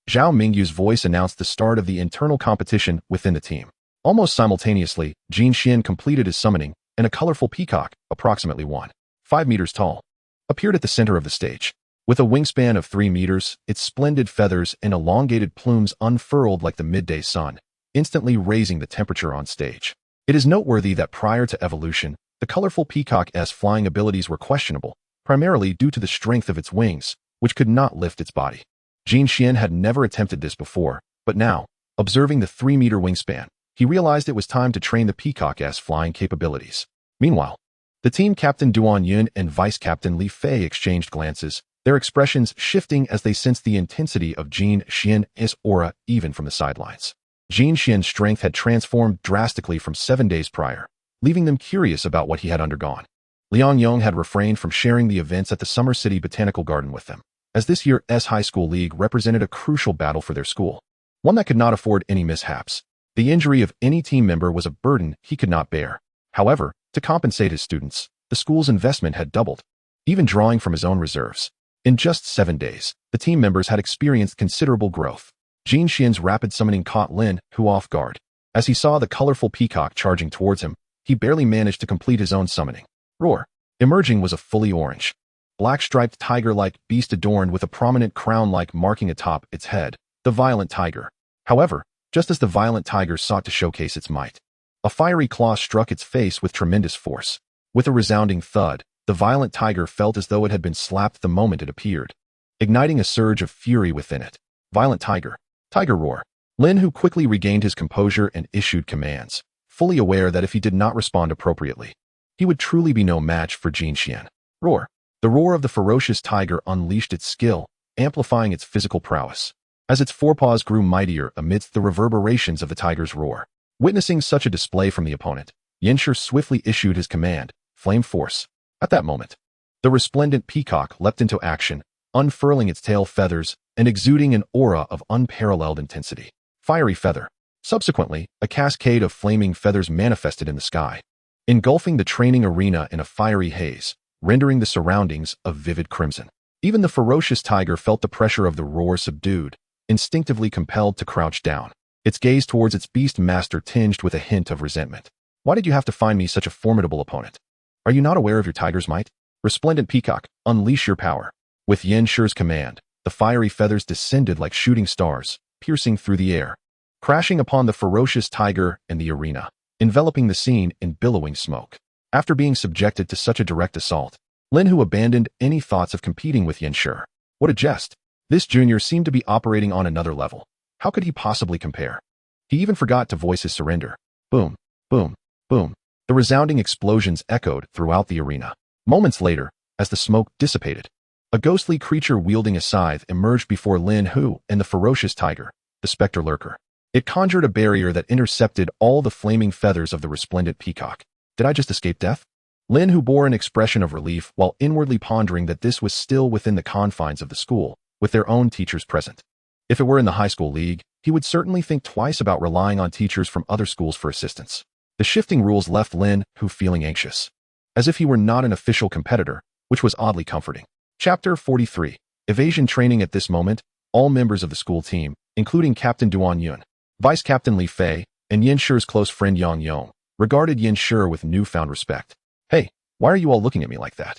A: Zhao Mingyu's voice announced the start of the internal competition within the team. Almost simultaneously, Jin Xian completed his summoning, and a colorful peacock, approximately 1.5 meters tall, appeared at the center of the stage. With a wingspan of 3 meters, its splendid feathers and elongated plumes unfurled like the midday sun, instantly raising the temperature on stage. It is noteworthy that prior to evolution, the colorful peacock's flying abilities were questionable, primarily due to the strength of its wings, which could not lift its body. Jin Xian had never attempted this before, but now, observing the 3-meter wingspan, he realized it was time to train the peacock's flying capabilities. Meanwhile, the team captain Duan Yun and vice captain Li Fei exchanged glances, their expressions shifting as they sensed the intensity of Jin Xian's aura even from the sidelines. Jin Xian's strength had transformed drastically from 7 days prior, leaving them curious about what he had undergone. Liang Yong had refrained from sharing the events at the Summer City Botanical Garden with them, as this year's high school league represented a crucial battle for their school, one that could not afford any mishaps. The injury of any team member was a burden he could not bear. However, to compensate his students, the school's investment had doubled, even drawing from his own reserves. In just 7 days, the team members had experienced considerable growth. Jin Xian's rapid summoning caught Lin Hu off guard. As he saw the colorful peacock charging towards him, he barely managed to complete his own summoning. Roar! Emerging was a fully orange, black-striped tiger-like beast adorned with a prominent crown-like marking atop its head, the violent tiger. However, just as the violent tiger sought to showcase its might, a fiery claw struck its face with tremendous force. With a resounding thud, the violent tiger felt as though it had been slapped the moment it appeared, igniting a surge of fury within it. Violent tiger. Tiger roar. Lin Hu quickly regained his composure and issued commands, fully aware that if he did not respond appropriately, he would truly be no match for Jin Xian. Roar. The roar of the ferocious tiger unleashed its skill, amplifying its physical prowess, as its forepaws grew mightier amidst the reverberations of the tiger's roar. Witnessing such a display from the opponent, Yanshi swiftly issued his command, Flame Force. At that moment, the resplendent peacock leapt into action, unfurling its tail feathers and exuding an aura of unparalleled intensity. Fiery Feather. Subsequently, a cascade of flaming feathers manifested in the sky, engulfing the training arena in a fiery haze, rendering the surroundings of vivid crimson. Even the ferocious tiger felt the pressure of the roar subdued, instinctively compelled to crouch down, its gaze towards its Beastmaster tinged with a hint of resentment. Why did you have to find me such a formidable opponent? Are you not aware of your tiger's might? Resplendent peacock, unleash your power. With Yanshi's command, the fiery feathers descended like shooting stars, piercing through the air, crashing upon the ferocious tiger and the arena, enveloping the scene in billowing smoke. After being subjected to such a direct assault, Lin Hu abandoned any thoughts of competing with Yanshi. What a jest! This junior seemed to be operating on another level. How could he possibly compare? He even forgot to voice his surrender. Boom, boom, boom. The resounding explosions echoed throughout the arena. Moments later, as the smoke dissipated, a ghostly creature wielding a scythe emerged before Lin Hu and the ferocious tiger, the Spectre Lurker. It conjured a barrier that intercepted all the flaming feathers of the resplendent peacock. Did I just escape death? Lin Hu bore an expression of relief while inwardly pondering that this was still within the confines of the school, with their own teachers present. If it were in the high school league, he would certainly think twice about relying on teachers from other schools for assistance. The shifting rules left Lin Hu feeling anxious, as if he were not an official competitor, which was oddly comforting. Chapter 43. Evasion Training. At this moment, all members of the school team, including Captain Duan Yun, Vice Captain Li Fei, and Yanshi's close friend Yang Yong, regarded Yanshi with newfound respect. Hey, why are you all looking at me like that?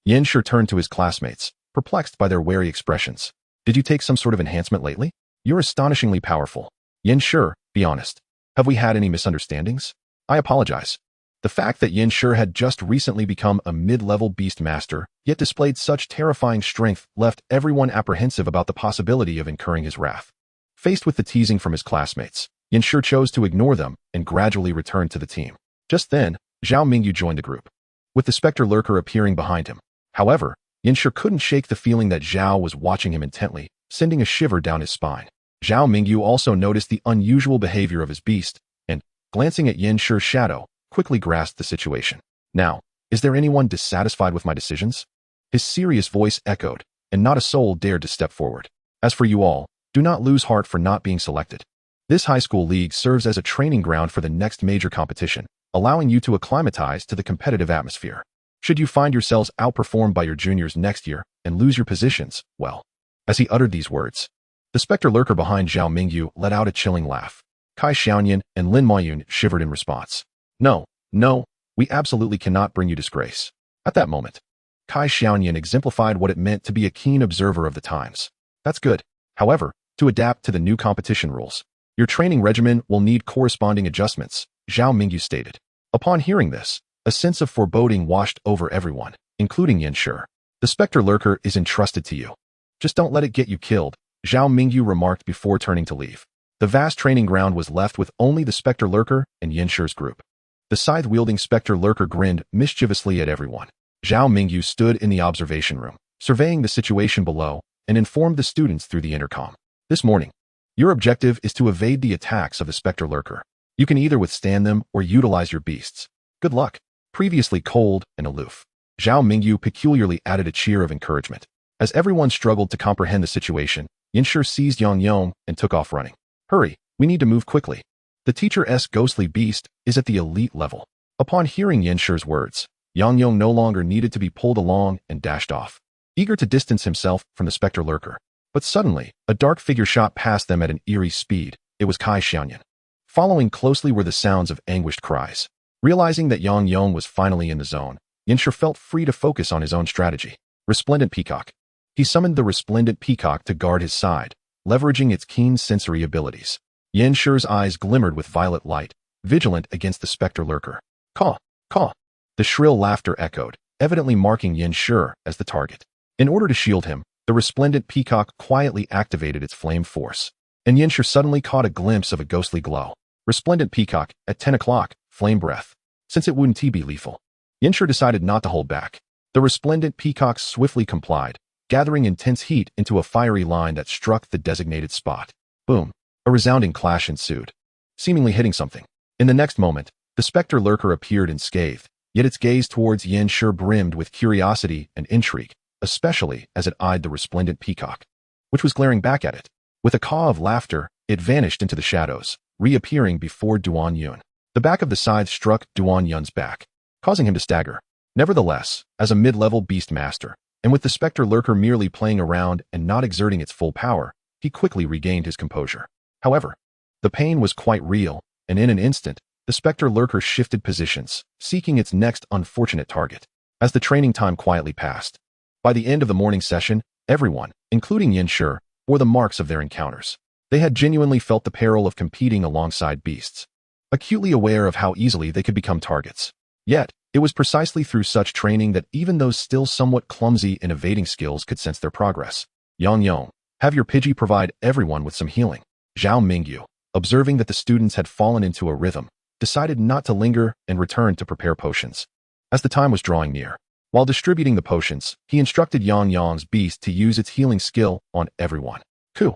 A: Yanshi turned to his classmates, perplexed by their wary expressions. Did you take some sort of enhancement lately? You're astonishingly powerful. Yanshi, be honest. Have we had any misunderstandings? I apologize. The fact that Yanshi had just recently become a mid-level Beastmaster, yet displayed such terrifying strength, left everyone apprehensive about the possibility of incurring his wrath. Faced with the teasing from his classmates, Yanshi chose to ignore them and gradually returned to the team. Just then, Zhao Mingyu joined the group, with the Spectre Lurker appearing behind him. However, Yanshi couldn't shake the feeling that Zhao was watching him intently, sending a shiver down his spine. Zhao Mingyu also noticed the unusual behavior of his beast, and, glancing at Yanshi's shadow, quickly grasped the situation. Now, is there anyone dissatisfied with my decisions? His serious voice echoed, and not a soul dared to step forward. As for you all, do not lose heart for not being selected. This high school league serves as a training ground for the next major competition, allowing you to acclimatize to the competitive atmosphere. Should you find yourselves outperformed by your juniors next year and lose your positions, well. As he uttered these words, the Spectre Lurker behind Zhao Mingyu let out a chilling laugh. Kai Xiaoyan and Lin Moyun shivered in response. No, we absolutely cannot bring you disgrace. At that moment, Kai Xiaoyan exemplified what it meant to be a keen observer of the times. That's good. However, to adapt to the new competition rules, your training regimen will need corresponding adjustments, Zhao Mingyu stated. Upon hearing this, a sense of foreboding washed over everyone, including Yanshi. The Spectre Lurker is entrusted to you. Just don't let it get you killed, Zhao Mingyu remarked before turning to leave. The vast training ground was left with only the Spectre Lurker and Yanshi's group. The scythe-wielding Spectre Lurker grinned mischievously at everyone. Zhao Mingyu stood in the observation room, surveying the situation below, and informed the students through the intercom. This morning, your objective is to evade the attacks of the Spectre Lurker. You can either withstand them or utilize your beasts. Good luck. Previously cold and aloof, Zhao Mingyu peculiarly added a cheer of encouragement. As everyone struggled to comprehend the situation, Yanshi seized Yang Yong and took off running. Hurry, we need to move quickly. The teacher's ghostly beast is at the elite level. Upon hearing Yanshi's words, Yang Yong no longer needed to be pulled along and dashed off, eager to distance himself from the Spectre Lurker. But suddenly, a dark figure shot past them at an eerie speed. It was Kai Xiaoyan. Following closely were the sounds of anguished cries. Realizing that Yang Yong was finally in the zone, Yanshi felt free to focus on his own strategy. Resplendent Peacock. He summoned the Resplendent Peacock to guard his side, leveraging its keen sensory abilities. Yan Shi's eyes glimmered with violet light, vigilant against the specter lurker. Caw, caw. The shrill laughter echoed, evidently marking Yan Shi as the target. In order to shield him, the resplendent peacock quietly activated its flame force, and Yan Shi suddenly caught a glimpse of a ghostly glow. Resplendent peacock, at 10 o'clock, flame breath. Since it wouldn't be lethal, Yan Shi decided not to hold back. The resplendent peacock swiftly complied, gathering intense heat into a fiery line that struck the designated spot. Boom. A resounding clash ensued, seemingly hitting something. In the next moment, the specter lurker appeared unscathed, yet its gaze towards Yan Shi brimmed with curiosity and intrigue, especially as it eyed the resplendent peacock, which was glaring back at it. With a caw of laughter, it vanished into the shadows, reappearing before Duan Yun. The back of the scythe struck Duan Yun's back, causing him to stagger. Nevertheless, as a mid-level Beastmaster, and with the specter lurker merely playing around and not exerting its full power, he quickly regained his composure. However, the pain was quite real, and in an instant, the specter lurker shifted positions, seeking its next unfortunate target. As the training time quietly passed, by the end of the morning session, everyone, including Yan Shi, bore the marks of their encounters. They had genuinely felt the peril of competing alongside beasts, acutely aware of how easily they could become targets. Yet, it was precisely through such training that even those still somewhat clumsy in evading skills could sense their progress. Yang Yong, have your Pidgey provide everyone with some healing. Zhao Mingyu, observing that the students had fallen into a rhythm, decided not to linger and returned to prepare potions. As the time was drawing near, while distributing the potions, he instructed Yang Yong's beast to use its healing skill on everyone. Ku.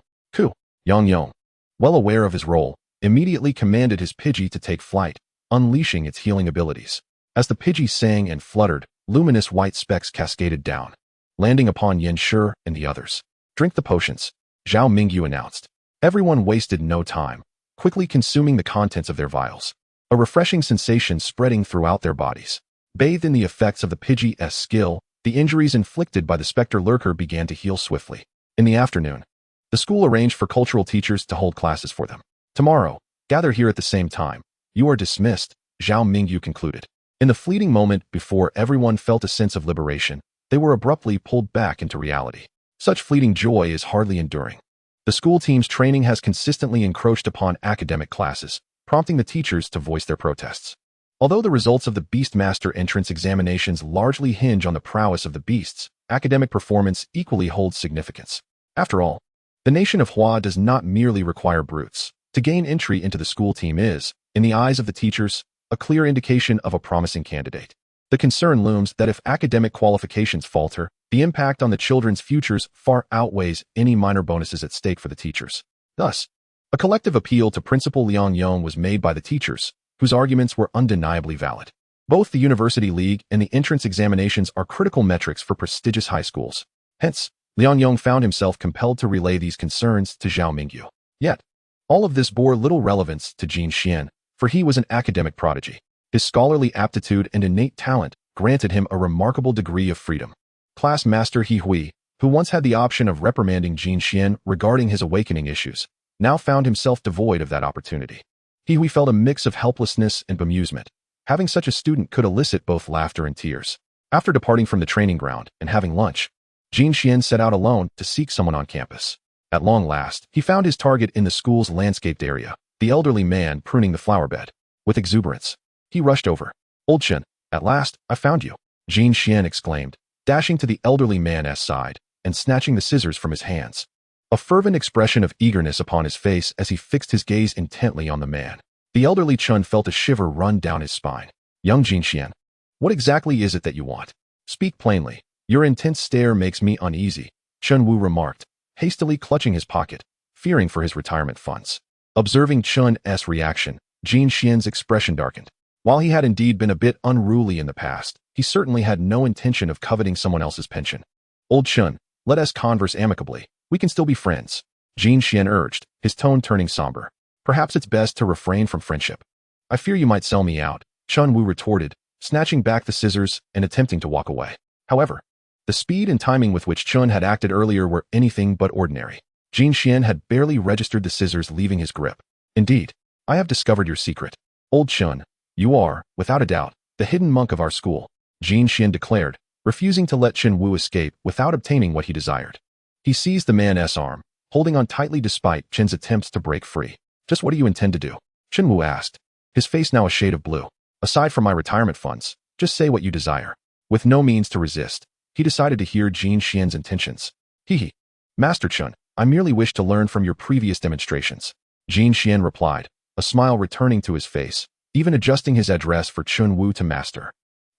A: Yang Yong, well aware of his role, immediately commanded his Pidgey to take flight, unleashing its healing abilities. As the Pidgey sang and fluttered, luminous white specks cascaded down, landing upon Yan Shi and the others. Drink the potions, Zhao Mingyu announced. Everyone wasted no time, quickly consuming the contents of their vials, a refreshing sensation spreading throughout their bodies. Bathed in the effects of the Pidgey's skill, the injuries inflicted by the specter lurker began to heal swiftly. In the afternoon, the school arranged for cultural teachers to hold classes for them. Tomorrow, gather here at the same time. You are dismissed, Zhao Mingyu concluded. In the fleeting moment before everyone felt a sense of liberation, they were abruptly pulled back into reality. Such fleeting joy is hardly enduring. The school team's training has consistently encroached upon academic classes, prompting the teachers to voice their protests. Although the results of the Beastmaster entrance examinations largely hinge on the prowess of the beasts, academic performance equally holds significance. After all, the nation of Hua does not merely require brutes. To gain entry into the school team is, in the eyes of the teachers, a clear indication of a promising candidate. The concern looms that if academic qualifications falter, the impact on the children's futures far outweighs any minor bonuses at stake for the teachers. Thus, a collective appeal to Principal Liang Yong was made by the teachers, whose arguments were undeniably valid. Both the University League and the entrance examinations are critical metrics for prestigious high schools. Hence, Liang Yong found himself compelled to relay these concerns to Zhao Mingyu. Yet, all of this bore little relevance to Jin Xian, for he was an academic prodigy. His scholarly aptitude and innate talent granted him a remarkable degree of freedom. Class Master He Hui, who once had the option of reprimanding Jin Xian regarding his awakening issues, now found himself devoid of that opportunity. He Hui felt a mix of helplessness and bemusement. Having such a student could elicit both laughter and tears. After departing from the training ground and having lunch, Jin Xian set out alone to seek someone on campus. At long last, he found his target in the school's landscaped area, the elderly man pruning the flower bed. With exuberance, he rushed over. Old Chen, at last, I found you, Jin Xian exclaimed, dashing to the elderly man's side and snatching the scissors from his hands. A fervent expression of eagerness upon his face as he fixed his gaze intently on the man. The elderly Chen felt a shiver run down his spine. Young Jin Xian, what exactly is it that you want? Speak plainly. Your intense stare makes me uneasy, Chen Wu remarked, hastily clutching his pocket, fearing for his retirement funds. Observing Chen's reaction, Jin Xian's expression darkened. While he had indeed been a bit unruly in the past, he certainly had no intention of coveting someone else's pension. Old Chen, let us converse amicably. We can still be friends, Jin Xian urged, his tone turning somber. Perhaps it's best to refrain from friendship. I fear you might sell me out, Chen Wu retorted, snatching back the scissors and attempting to walk away. However, the speed and timing with which Chen had acted earlier were anything but ordinary. Jin Xian had barely registered the scissors leaving his grip. Indeed, I have discovered your secret. Old Chen, you are, without a doubt, the hidden monk of our school, Jin Xian declared, refusing to let Chen Wu escape without obtaining what he desired. He seized the man's arm, holding on tightly despite Chen's attempts to break free. Just what do you intend to do? Chen Wu asked, his face now a shade of blue. Aside from my retirement funds, just say what you desire. With no means to resist, he decided to hear Jin Xian's intentions. Hee. Master Chen, I merely wish to learn from your previous demonstrations. Jin Xian replied, a smile returning to his face, even adjusting his address for Chen Wu to master.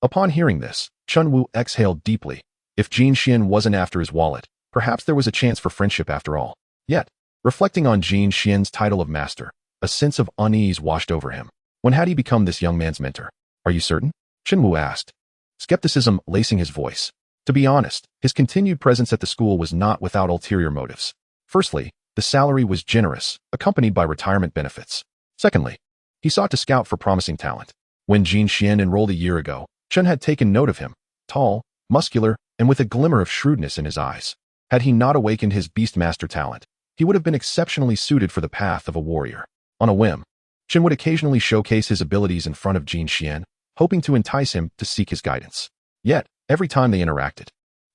A: Upon hearing this, Chen Wu exhaled deeply. If Jin Xian wasn't after his wallet, perhaps there was a chance for friendship after all. Yet, reflecting on Jin Xian's title of master, a sense of unease washed over him. When had he become this young man's mentor? Are you certain? Chen Wu asked, skepticism lacing his voice. To be honest, his continued presence at the school was not without ulterior motives. Firstly, the salary was generous, accompanied by retirement benefits. Secondly, he sought to scout for promising talent. When Jin Xian enrolled a year ago, Chen had taken note of him, tall, muscular, and with a glimmer of shrewdness in his eyes. Had he not awakened his Beastmaster talent, he would have been exceptionally suited for the path of a warrior. On a whim, Chen would occasionally showcase his abilities in front of Jin Xian, hoping to entice him to seek his guidance. Yet, every time they interacted,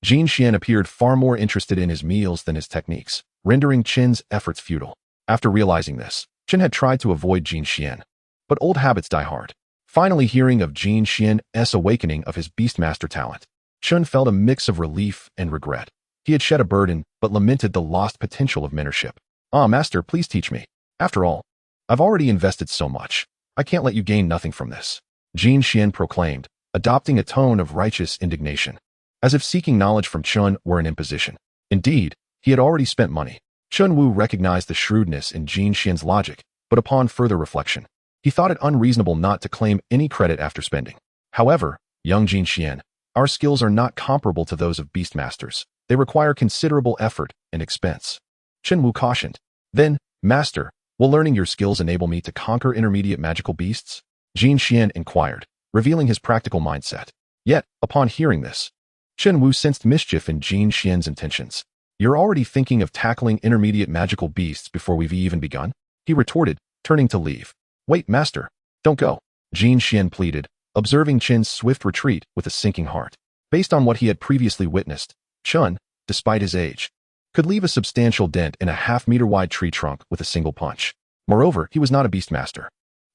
A: Jin Xian appeared far more interested in his meals than his techniques, rendering Chen's efforts futile. After realizing this, Chen had tried to avoid Jin Xian. But old habits die hard. Finally hearing of Jin Xian's awakening of his Beastmaster talent, Chen felt a mix of relief and regret. He had shed a burden, but lamented the lost potential of mentorship. Ah, master, please teach me. After all, I've already invested so much. I can't let you gain nothing from this. Jin Xian proclaimed, adopting a tone of righteous indignation, as if seeking knowledge from Chen were an imposition. Indeed, he had already spent money. Chen Wu recognized the shrewdness in Jin Xian's logic, but upon further reflection, he thought it unreasonable not to claim any credit after spending. However, young Jin Xian, our skills are not comparable to those of Beastmasters. They require considerable effort and expense. Chen Wu cautioned. Then, master, will learning your skills enable me to conquer intermediate magical beasts? Jin Xian inquired, revealing his practical mindset. Yet, upon hearing this, Chen Wu sensed mischief in Jin Xian's intentions. You're already thinking of tackling intermediate magical beasts before we've even begun? He retorted, turning to leave. Wait, master, don't go. Jin Xian pleaded, observing Chen's swift retreat with a sinking heart. Based on what he had previously witnessed, Chen, despite his age, could leave a substantial dent in a half-meter-wide tree trunk with a single punch. Moreover, he was not a Beastmaster.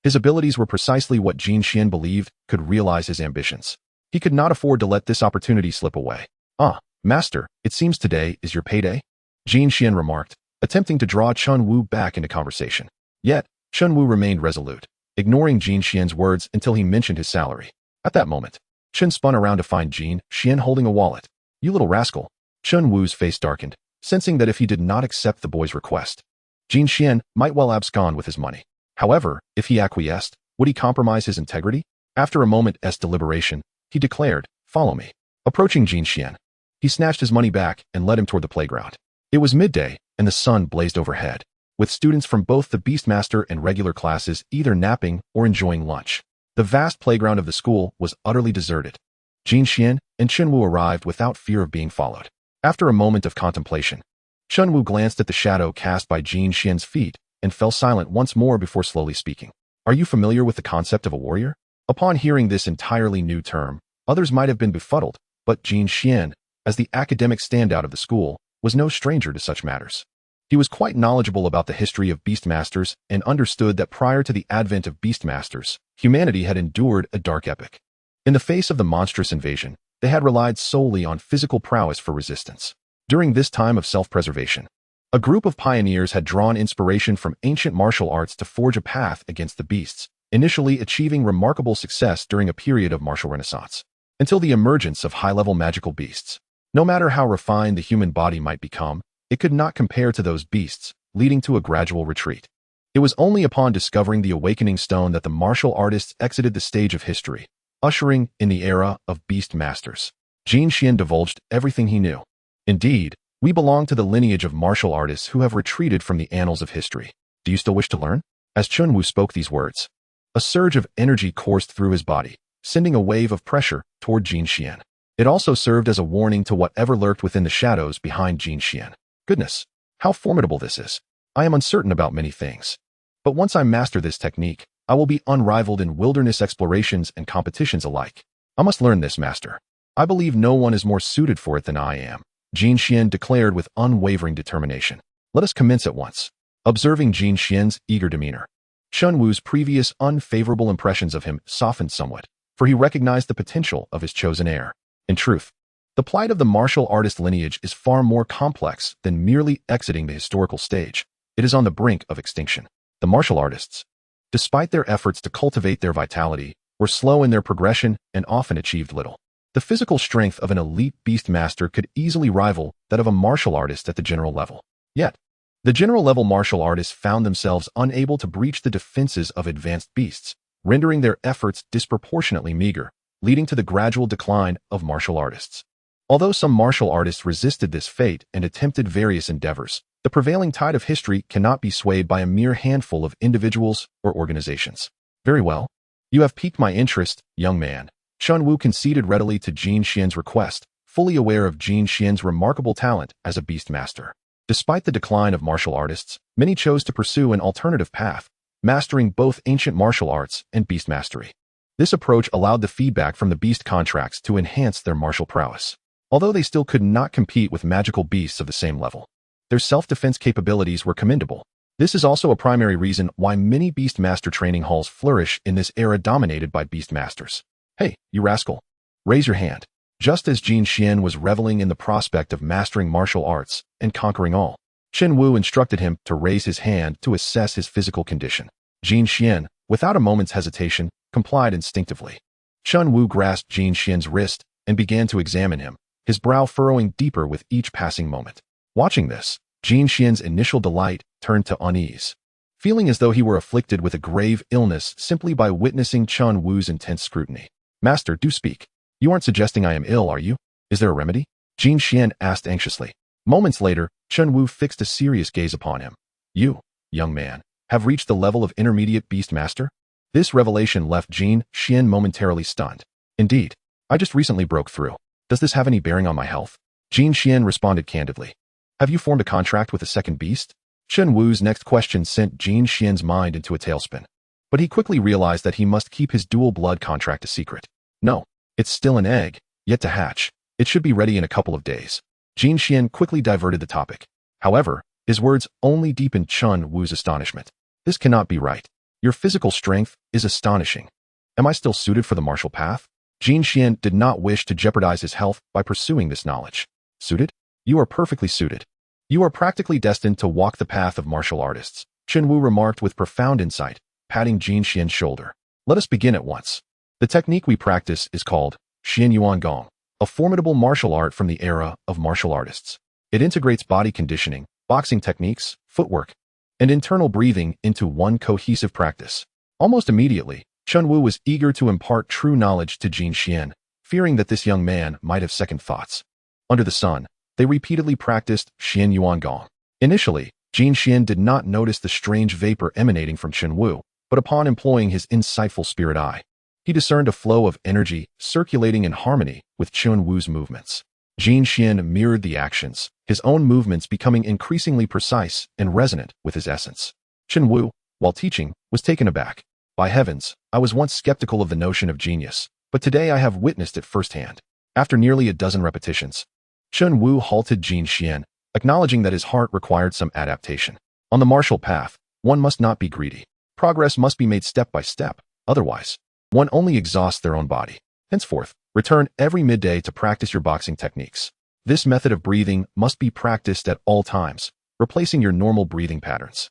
A: His abilities were precisely what Jin Xian believed could realize his ambitions. He could not afford to let this opportunity slip away. Ah, master, it seems today is your payday? Jin Xian remarked, attempting to draw Chen Wu back into conversation. Yet, Chen Wu remained resolute, ignoring Jin Xian's words until he mentioned his salary. At that moment, Chen spun around to find Jin Xian holding a wallet. You little rascal. Chen Wu's face darkened, sensing that if he did not accept the boy's request, Jin Xian might well abscond with his money. However, if he acquiesced, would he compromise his integrity? After a moment's deliberation, he declared, follow me. Approaching Jin Xian, he snatched his money back and led him toward the playground. It was midday, and the sun blazed overhead, with students from both the Beastmaster and regular classes either napping or enjoying lunch. The vast playground of the school was utterly deserted. Jin Xian and Chen Wu arrived without fear of being followed. After a moment of contemplation, Chen Wu glanced at the shadow cast by Jin Xian's feet and fell silent once more before slowly speaking. Are you familiar with the concept of a warrior? Upon hearing this entirely new term, others might have been befuddled, but Jin Xian, as the academic standout of the school, was no stranger to such matters. He was quite knowledgeable about the history of Beastmasters and understood that prior to the advent of Beastmasters, humanity had endured a dark epoch. In the face of the monstrous invasion, they had relied solely on physical prowess for resistance. During this time of self-preservation, a group of pioneers had drawn inspiration from ancient martial arts to forge a path against the beasts, initially achieving remarkable success during a period of martial renaissance, until the emergence of high-level magical beasts. No matter how refined the human body might become, it could not compare to those beasts, leading to a gradual retreat. It was only upon discovering the awakening stone that the martial artists exited the stage of history, ushering in the era of Beastmasters. Jin Xian divulged everything he knew. Indeed, we belong to the lineage of martial artists who have retreated from the annals of history. Do you still wish to learn? As Chen Wu spoke these words, a surge of energy coursed through his body, sending a wave of pressure toward Jin Xian. It also served as a warning to whatever lurked within the shadows behind Jin Xian. Goodness, how formidable this is. I am uncertain about many things. But once I master this technique, I will be unrivaled in wilderness explorations and competitions alike. I must learn this, master. I believe no one is more suited for it than I am. Jin Xian declared with unwavering determination. Let us commence at once. Observing Jin Xian's eager demeanor, Chun Wu's previous unfavorable impressions of him softened somewhat, for he recognized the potential of his chosen heir. In truth, the plight of the martial artist lineage is far more complex than merely exiting the historical stage. It is on the brink of extinction. The martial artists, despite their efforts to cultivate their vitality, were slow in their progression and often achieved little. The physical strength of an elite Beastmaster could easily rival that of a martial artist at the general level. Yet, the general-level martial artists found themselves unable to breach the defenses of advanced beasts, rendering their efforts disproportionately meager, leading to the gradual decline of martial artists. Although some martial artists resisted this fate and attempted various endeavors, the prevailing tide of history cannot be swayed by a mere handful of individuals or organizations. Very well. You have piqued my interest, young man. Chun Wu conceded readily to Jin Xian's request, fully aware of Jin Xian's remarkable talent as a Beastmaster. Despite the decline of martial artists, many chose to pursue an alternative path, mastering both ancient martial arts and beast mastery. This approach allowed the feedback from the beast contracts to enhance their martial prowess. Although they still could not compete with magical beasts of the same level, their self-defense capabilities were commendable. This is also a primary reason why many Beastmaster training halls flourish in this era dominated by Beastmasters. Hey, you rascal. Raise your hand. Just as Jin Xian was reveling in the prospect of mastering martial arts and conquering all, Chun Wu instructed him to raise his hand to assess his physical condition. Jin Xian, without a moment's hesitation, complied instinctively. Chun Wu grasped Jin Xian's wrist and began to examine him, his brow furrowing deeper with each passing moment. Watching this, Jin Xian's initial delight turned to unease, feeling as though he were afflicted with a grave illness simply by witnessing Chun Wu's intense scrutiny. Master, do speak. You aren't suggesting I am ill, are you? Is there a remedy? Jin Xian asked anxiously. Moments later, Chun Wu fixed a serious gaze upon him. You, young man, have reached the level of intermediate Beastmaster? This revelation left Jin Xian momentarily stunned. Indeed, I just recently broke through. Does this have any bearing on my health? Jin Xian responded candidly. Have you formed a contract with a second beast? Chun Wu's next question sent Jin Xian's mind into a tailspin. But he quickly realized that he must keep his dual blood contract a secret. No. It's still an egg, yet to hatch. It should be ready in a couple of days. Jin Xian quickly diverted the topic. However, his words only deepened Chun Wu's astonishment. This cannot be right. Your physical strength is astonishing. Am I still suited for the martial path? Jin Xian did not wish to jeopardize his health by pursuing this knowledge. Suited? You are perfectly suited. You are practically destined to walk the path of martial artists, Chun Wu remarked with profound insight, patting Jin Xian's shoulder. Let us begin at once. The technique we practice is called Xian Yuan Gong, a formidable martial art from the era of martial artists. It integrates body conditioning, boxing techniques, footwork, and internal breathing into one cohesive practice. Almost immediately, Chun Wu was eager to impart true knowledge to Jin Xian, fearing that this young man might have second thoughts. Under the sun, they repeatedly practiced Xian Yuan Gong. Initially, Jin Xian did not notice the strange vapor emanating from Chun Wu, but upon employing his insightful spirit eye, he discerned a flow of energy circulating in harmony with Chun Wu's movements. Jin Xian mirrored the actions, his own movements becoming increasingly precise and resonant with his essence. Chun Wu, while teaching, was taken aback. By heavens, I was once skeptical of the notion of genius, but today I have witnessed it firsthand. After nearly a dozen repetitions, Chun Wu halted Jin Xian, acknowledging that his heart required some adaptation. On the martial path, one must not be greedy. Progress must be made step by step, otherwise, one only exhausts their own body. Henceforth, return every midday to practice your boxing techniques. This method of breathing must be practiced at all times, replacing your normal breathing patterns.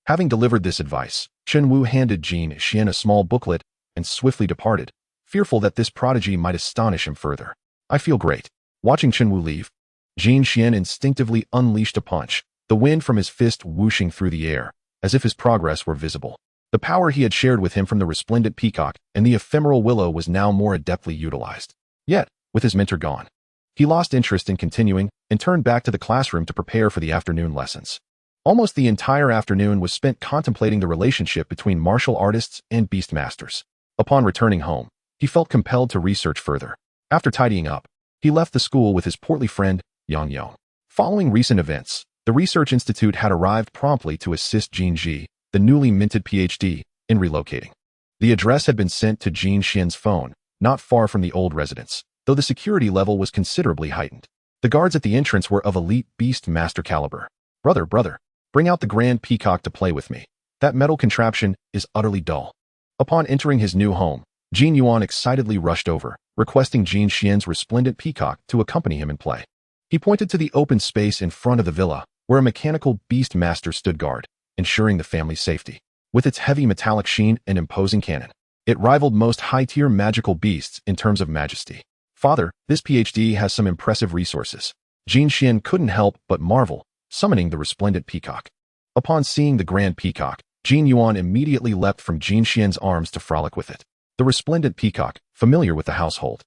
A: Having delivered this advice, Chun Wu handed Jin Xian a small booklet and swiftly departed, fearful that this prodigy might astonish him further. I feel great. Watching Chun Wu leave, Jin Xian instinctively unleashed a punch, the wind from his fist whooshing through the air, as if his progress were visible. The power he had shared with him from the resplendent peacock and the ephemeral willow was now more adeptly utilized. Yet, with his mentor gone, he lost interest in continuing and turned back to the classroom to prepare for the afternoon lessons. Almost the entire afternoon was spent contemplating the relationship between martial artists and beastmasters. Upon returning home, he felt compelled to research further. After tidying up, he left the school with his portly friend, Yang Yong. Following recent events, the Research Institute had arrived promptly to assist Jin Ji, the newly minted PhD, in relocating. The address had been sent to Jin Xian's phone, not far from the old residence, though the security level was considerably heightened. The guards at the entrance were of elite Beastmaster caliber. Brother, Bring out the grand peacock to play with me. That metal contraption is utterly dull. Upon entering his new home, Jin Yuan excitedly rushed over, requesting Jin Xian's resplendent peacock to accompany him in play. He pointed to the open space in front of the villa, where a mechanical Beastmaster stood guard, ensuring the family's safety. With its heavy metallic sheen and imposing cannon, it rivaled most high-tier magical beasts in terms of majesty. Father, this PhD has some impressive resources. Jin Xian couldn't help but marvel, summoning the resplendent peacock. Upon seeing the grand peacock, Jin Yuan immediately leapt from Jin Xian's arms to frolic with it. The resplendent peacock, familiar with the household,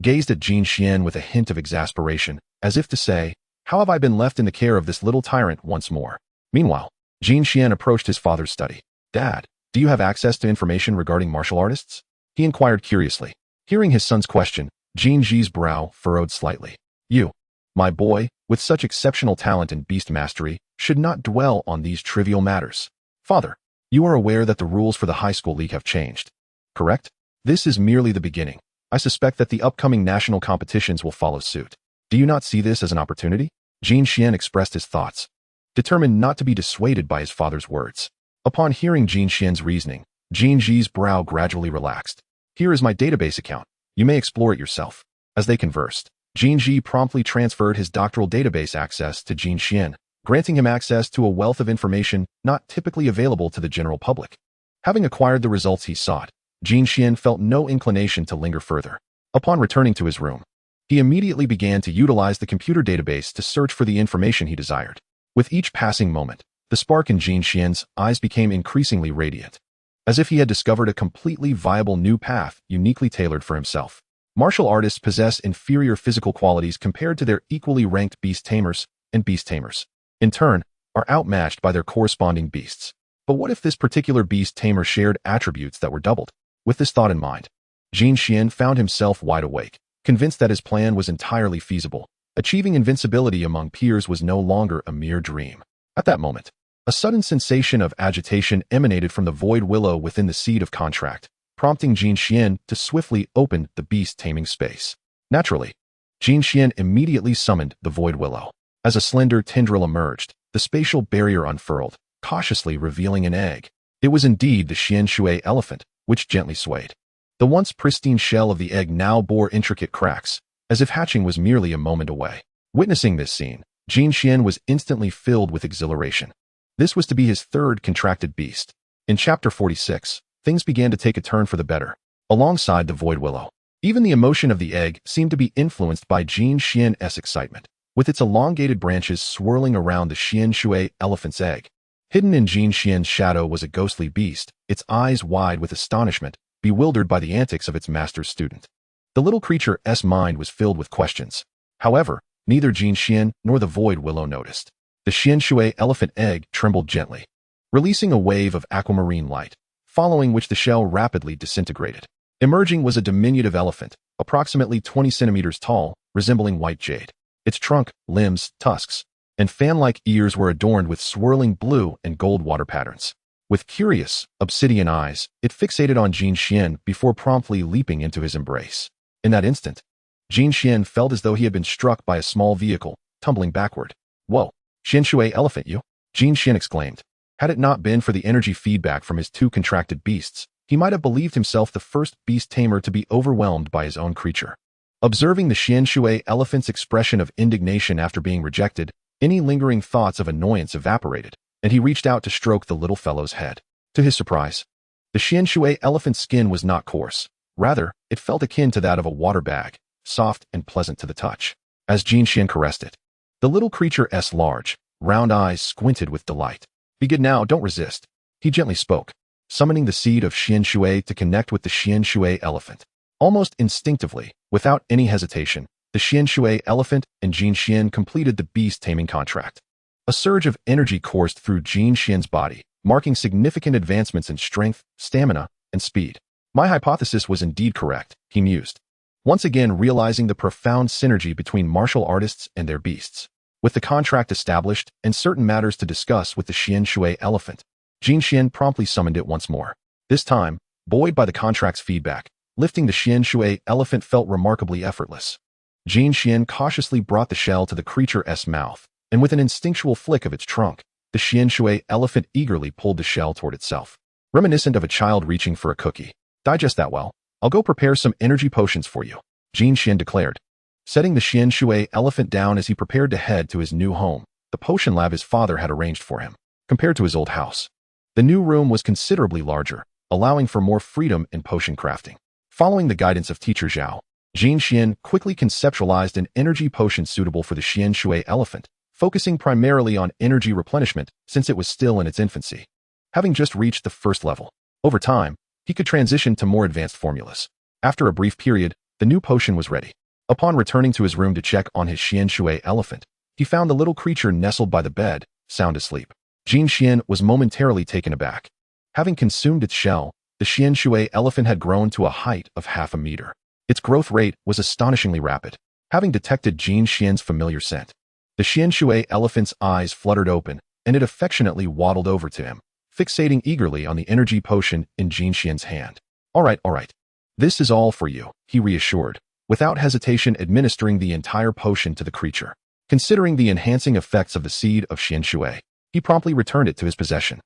A: gazed at Jin Xian with a hint of exasperation, as if to say, "How have I been left in the care of this little tyrant once more?" Meanwhile, Jin Xian approached his father's study. "Dad, do you have access to information regarding martial artists?" he inquired curiously. Hearing his son's question, Jin Ji's brow furrowed slightly. "You, my boy, with such exceptional talent and beast mastery, should not dwell on these trivial matters. Father, you are aware that the rules for the high school league have changed, correct? This is merely the beginning. I suspect that the upcoming national competitions will follow suit. Do you not see this as an opportunity?" Jin Xian expressed his thoughts, determined not to be dissuaded by his father's words. Upon hearing Jin Xian's reasoning, Jin Ji's brow gradually relaxed. "Here is my database account. You may explore it yourself." As they conversed, Jin Ji promptly transferred his doctoral database access to Jin Xian, granting him access to a wealth of information not typically available to the general public. Having acquired the results he sought, Jin Xian felt no inclination to linger further. Upon returning to his room, he immediately began to utilize the computer database to search for the information he desired. With each passing moment, the spark in Jin Xian's eyes became increasingly radiant, as if he had discovered a completely viable new path uniquely tailored for himself. Martial artists possess inferior physical qualities compared to their equally ranked beast tamers, and beast tamers, in turn, are outmatched by their corresponding beasts. But what if this particular beast tamer shared attributes that were doubled? With this thought in mind, Jin Xian found himself wide awake, convinced that his plan was entirely feasible. Achieving invincibility among peers was no longer a mere dream. At that moment, a sudden sensation of agitation emanated from the void willow within the seed of contract, prompting Jin Xian to swiftly open the beast taming space. Naturally, Jin Xian immediately summoned the void willow. As a slender tendril emerged, the spatial barrier unfurled, cautiously revealing an egg. It was indeed the Xian Shui elephant, which gently swayed. The once pristine shell of the egg now bore intricate cracks, as if hatching was merely a moment away. Witnessing this scene, Jin Xian was instantly filled with exhilaration. This was to be his third contracted beast. In Chapter 46, things began to take a turn for the better. Alongside the void willow, even the emotion of the egg seemed to be influenced by Jin Xian's excitement, with its elongated branches swirling around the Xian Shui elephant's egg. Hidden in Jin Xian's shadow was a ghostly beast, its eyes wide with astonishment, bewildered by the antics of its master's student. The little creature's mind was filled with questions. However, neither Jin Xian nor the void willow noticed. The Xian Shui elephant egg trembled gently, releasing a wave of aquamarine light, following which the shell rapidly disintegrated. Emerging was a diminutive elephant, approximately 20 centimeters tall, resembling white jade. Its trunk, limbs, tusks, and fan-like ears were adorned with swirling blue and gold water patterns. With curious, obsidian eyes, it fixated on Jin Xian before promptly leaping into his embrace. In that instant, Jin Xian felt as though he had been struck by a small vehicle, tumbling backward. "Whoa, Xian Shui elephant you!" Jin Xian exclaimed. Had it not been for the energy feedback from his two contracted beasts, he might have believed himself the first beast tamer to be overwhelmed by his own creature. Observing the Xian Shui elephant's expression of indignation after being rejected, any lingering thoughts of annoyance evaporated, and he reached out to stroke the little fellow's head. To his surprise, the Xian Shui elephant's skin was not coarse. Rather, it felt akin to that of a water bag, soft and pleasant to the touch. As Jin Xian caressed it, the little creature's large, round eyes squinted with delight. "Be good now, don't resist," he gently spoke, summoning the seed of Xian Shui to connect with the Xian Shui elephant. Almost instinctively, without any hesitation, the Xian Shui elephant and Jin Xian completed the beast taming contract. A surge of energy coursed through Jin Xian's body, marking significant advancements in strength, stamina, and speed. My hypothesis was indeed correct, he mused, once again realizing the profound synergy between martial artists and their beasts. With the contract established and certain matters to discuss with the Xian Shui elephant, Jin Xian promptly summoned it once more. This time, buoyed by the contract's feedback, lifting the Xian Shui elephant felt remarkably effortless. Jin Xian cautiously brought the shell to the creature's mouth, and with an instinctual flick of its trunk, The Xianshui elephant eagerly pulled the shell toward itself, reminiscent of a child reaching for a cookie. Digest that well. I'll go prepare some energy potions for you, Jin Xian declared, setting the Xianshui elephant down as he prepared to head to his new home, the potion lab his father had arranged for him. Compared to his old house, the new room was considerably larger, allowing for more freedom in potion crafting. Following the guidance of teacher Zhao, Jin Xian quickly conceptualized an energy potion suitable for the Xianshui elephant, focusing primarily on energy replenishment since it was still in its infancy. Having just reached the first level, over time, he could transition to more advanced formulas. After a brief period, the new potion was ready. Upon returning to his room to check on his Xianshui elephant, he found the little creature nestled by the bed, sound asleep. Jin Xian was momentarily taken aback. Having consumed its shell, the Xianshui elephant had grown to a height of half a meter. Its growth rate was astonishingly rapid. Having detected Jin Xian's familiar scent, the Xianshui elephant's eyes fluttered open, and it affectionately waddled over to him, fixating eagerly on the energy potion in Jin Xian's hand. All right. This is all for you, he reassured, without hesitation administering the entire potion to the creature. Considering the enhancing effects of the seed of Xianshui, he promptly returned it to his possession.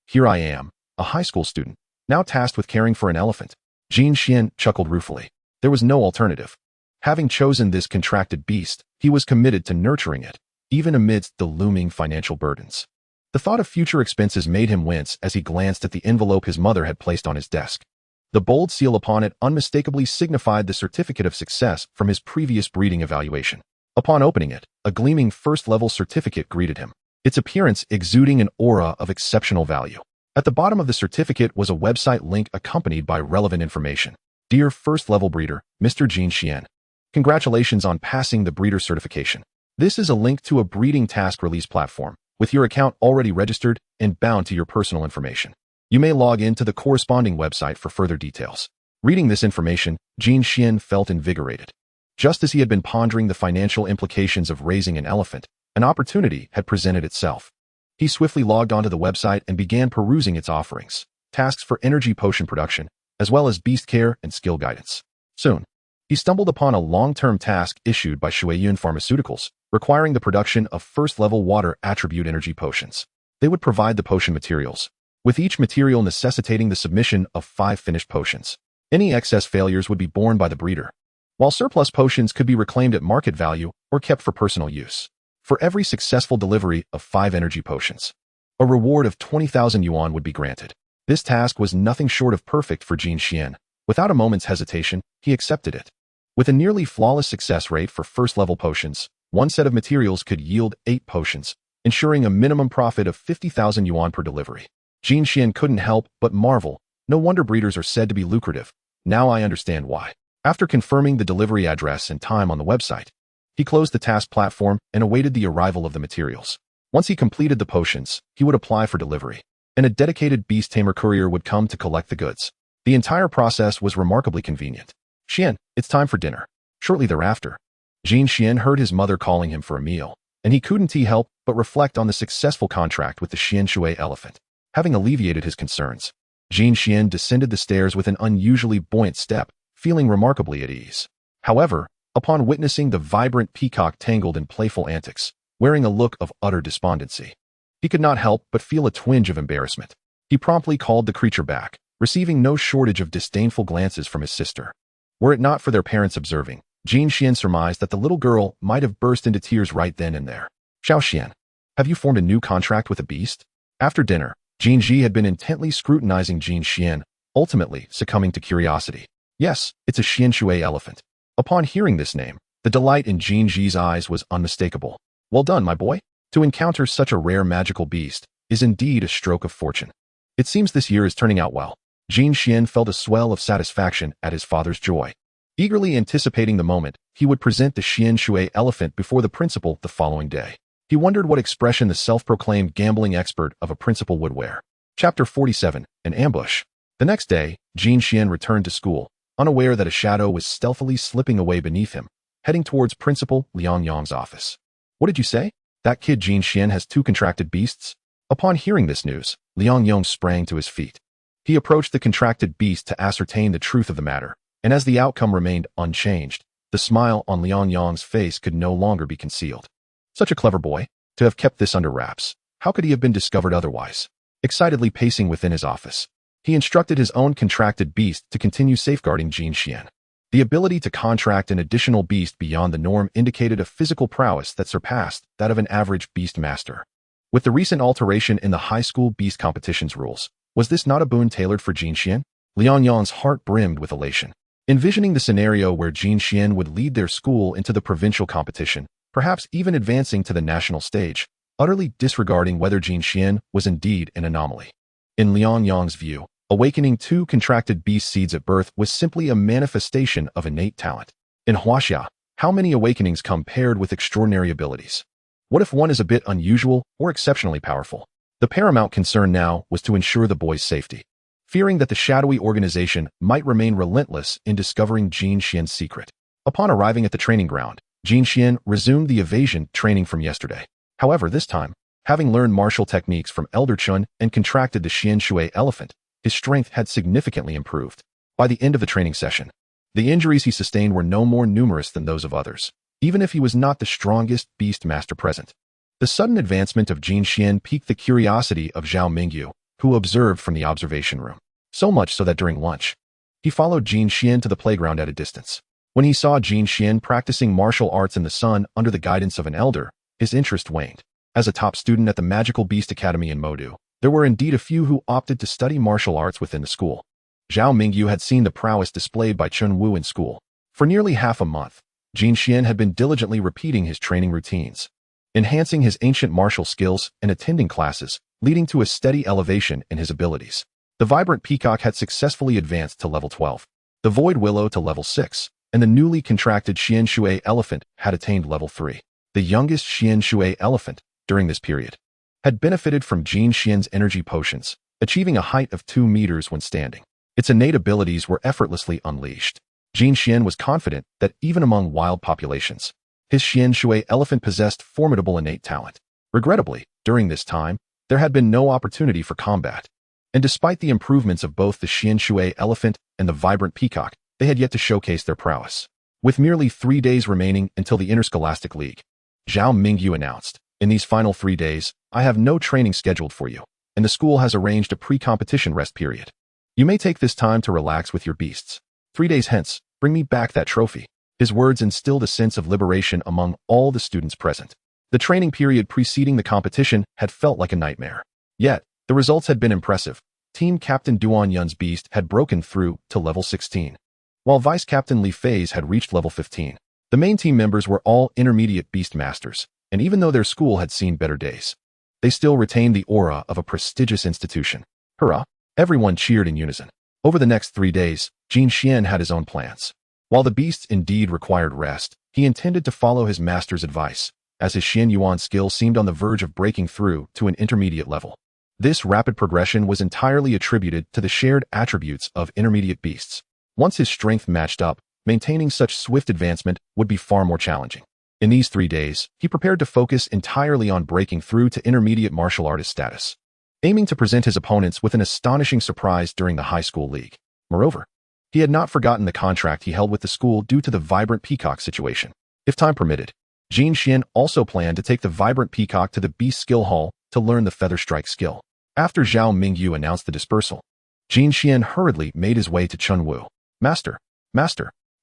A: Here I am, a high school student, now tasked with caring for an elephant. Jin Xian chuckled ruefully. There was no alternative. Having chosen this contracted beast, he was committed to nurturing it, even amidst the looming financial burdens. The thought of future expenses made him wince as he glanced at the envelope his mother had placed on his desk. The bold seal upon it unmistakably signified the certificate of success from his previous breeding evaluation. Upon opening it, a gleaming first-level certificate greeted him, its appearance exuding an aura of exceptional value. At the bottom of the certificate was a website link accompanied by relevant information. Dear first-level breeder, Mr. Jin Xian, congratulations on passing the breeder certification. This is a link to a breeding task release platform, with your account already registered and bound to your personal information. You may log in to the corresponding website for further details. Reading this information, Jin Xian felt invigorated. Just as he had been pondering the financial implications of raising an elephant, an opportunity had presented itself. He swiftly logged onto the website and began perusing its offerings, tasks for energy potion production, as well as beast care and skill guidance. Soon, he stumbled upon a long-term task issued by Shuiyun Pharmaceuticals, requiring the production of first-level water attribute energy potions. They would provide the potion materials, with each material necessitating the submission of 5 finished potions. Any excess failures would be borne by the breeder, while surplus potions could be reclaimed at market value or kept for personal use. For every successful delivery of 5 energy potions, a reward of 20,000 yuan would be granted. This task was nothing short of perfect for Jin Xian. Without a moment's hesitation, he accepted it. With a nearly flawless success rate for first-level potions, one set of materials could yield 8 potions, ensuring a minimum profit of 50,000 yuan per delivery. Jin Xian couldn't help but marvel. No wonder breeders are said to be lucrative. Now I understand why. After confirming the delivery address and time on the website, he closed the task platform and awaited the arrival of the materials. Once he completed the potions, he would apply for delivery, and a dedicated beast tamer courier would come to collect the goods. The entire process was remarkably convenient. Xian, it's time for dinner. Shortly thereafter, Jin Xian heard his mother calling him for a meal, and he couldn't help but reflect on the successful contract with the Xianshui elephant. Having alleviated his concerns, Jin Xian descended the stairs with an unusually buoyant step, feeling remarkably at ease. However, upon witnessing the vibrant peacock tangled in playful antics, wearing a look of utter despondency, he could not help but feel a twinge of embarrassment. He promptly called the creature back, receiving no shortage of disdainful glances from his sister. Were it not for their parents observing, Jin Xian surmised that the little girl might have burst into tears right then and there. Xiao Xian, have you formed a new contract with a beast? After dinner, Jin Ji had been intently scrutinizing Jin Xian, ultimately succumbing to curiosity. Yes, it's a Xianshui elephant. Upon hearing this name, the delight in Jin Ji's eyes was unmistakable. Well done, my boy. To encounter such a rare magical beast is indeed a stroke of fortune. It seems this year is turning out well. Jin Xian felt a swell of satisfaction at his father's joy. Eagerly anticipating the moment, he would present the Xianshui elephant before the principal the following day. He wondered what expression the self-proclaimed gambling expert of a principal would wear. Chapter 47, An Ambush. The next day, Jin Xian returned to school, unaware that a shadow was stealthily slipping away beneath him, heading towards Principal Liang Yang's office. What did you say? That kid Jin Xian has 2 contracted beasts? Upon hearing this news, Liang Yang sprang to his feet. He approached the contracted beast to ascertain the truth of the matter, and as the outcome remained unchanged, the smile on Liang Yang's face could no longer be concealed. Such a clever boy, to have kept this under wraps. How could he have been discovered otherwise? Excitedly pacing within his office, he instructed his own contracted beast to continue safeguarding Jin Xian. The ability to contract an additional beast beyond the norm indicated a physical prowess that surpassed that of an average Beastmaster. With the recent alteration in the high school beast competitions rules, was this not a boon tailored for Jin Xian? Liang Yan's heart brimmed with elation. Envisioning the scenario where Jin Xian would lead their school into the provincial competition, perhaps even advancing to the national stage, utterly disregarding whether Jin Xian was indeed an anomaly. In Liang Yang's view, awakening 2 contracted beast seeds at birth was simply a manifestation of innate talent. In Huaxia, how many awakenings come paired with extraordinary abilities? What if one is a bit unusual or exceptionally powerful? The paramount concern now was to ensure the boy's safety. Fearing that the shadowy organization might remain relentless in discovering Jin Xian's secret. Upon arriving at the training ground, Jin Xian resumed the evasion training from yesterday. However, this time, having learned martial techniques from Elder Chun and contracted the Xian Shui elephant, his strength had significantly improved. By the end of the training session, the injuries he sustained were no more numerous than those of others, even if he was not the strongest Beastmaster present. The sudden advancement of Jin Xian piqued the curiosity of Zhao Mingyu, who observed from the observation room. So much so that during lunch, he followed Jin Xian to the playground at a distance. When he saw Jin Xian practicing martial arts in the sun under the guidance of an elder, his interest waned. As a top student at the Magical Beast Academy in Modu, there were indeed a few who opted to study martial arts within the school. Zhao Mingyu had seen the prowess displayed by Chun Wu in school. For nearly half a month, Jin Xian had been diligently repeating his training routines, enhancing his ancient martial skills and attending classes, leading to a steady elevation in his abilities. The Vibrant Peacock had successfully advanced to level 12, the Void Willow to level 6, and the newly contracted Xian Shui elephant had attained level 3. The youngest Xian Shui elephant, during this period, had benefited from Jin Xian's energy potions, achieving a height of 2 meters when standing. Its innate abilities were effortlessly unleashed. Jin Xian was confident that even among wild populations, his Xian Shui elephant possessed formidable innate talent. Regrettably, during this time, there had been no opportunity for combat, and despite the improvements of both the Xian Shui elephant and the Vibrant Peacock, they had yet to showcase their prowess. With merely 3 days remaining until the Interscholastic League, Zhao Mingyu announced, "In these final 3 days, I have no training scheduled for you, and the school has arranged a pre-competition rest period. You may take this time to relax with your beasts. 3 days hence, bring me back that trophy." His words instilled a sense of liberation among all the students present. The training period preceding the competition had felt like a nightmare. Yet, the results had been impressive. Team Captain Duan Yun's beast had broken through to level 16, while Vice Captain Li Fei's had reached level 15. The main team members were all intermediate Beastmasters, and even though their school had seen better days, they still retained the aura of a prestigious institution. Hurrah! Everyone cheered in unison. Over the next 3 days, Jin Xian had his own plans. While the beasts indeed required rest, he intended to follow his master's advice, as his Xian Yuan skill seemed on the verge of breaking through to an intermediate level. This rapid progression was entirely attributed to the shared attributes of intermediate beasts. Once his strength matched up, maintaining such swift advancement would be far more challenging. In these 3 days, he prepared to focus entirely on breaking through to intermediate martial artist status, aiming to present his opponents with an astonishing surprise during the high school league. Moreover, he had not forgotten the contract he held with the school due to the Vibrant Peacock situation. If time permitted, Jin Xian also planned to take the Vibrant Peacock to the Beast Skill Hall to learn the Feather Strike skill. After Zhao Mingyu announced the dispersal, Jin Xian hurriedly made his way to Chun Wu. Master,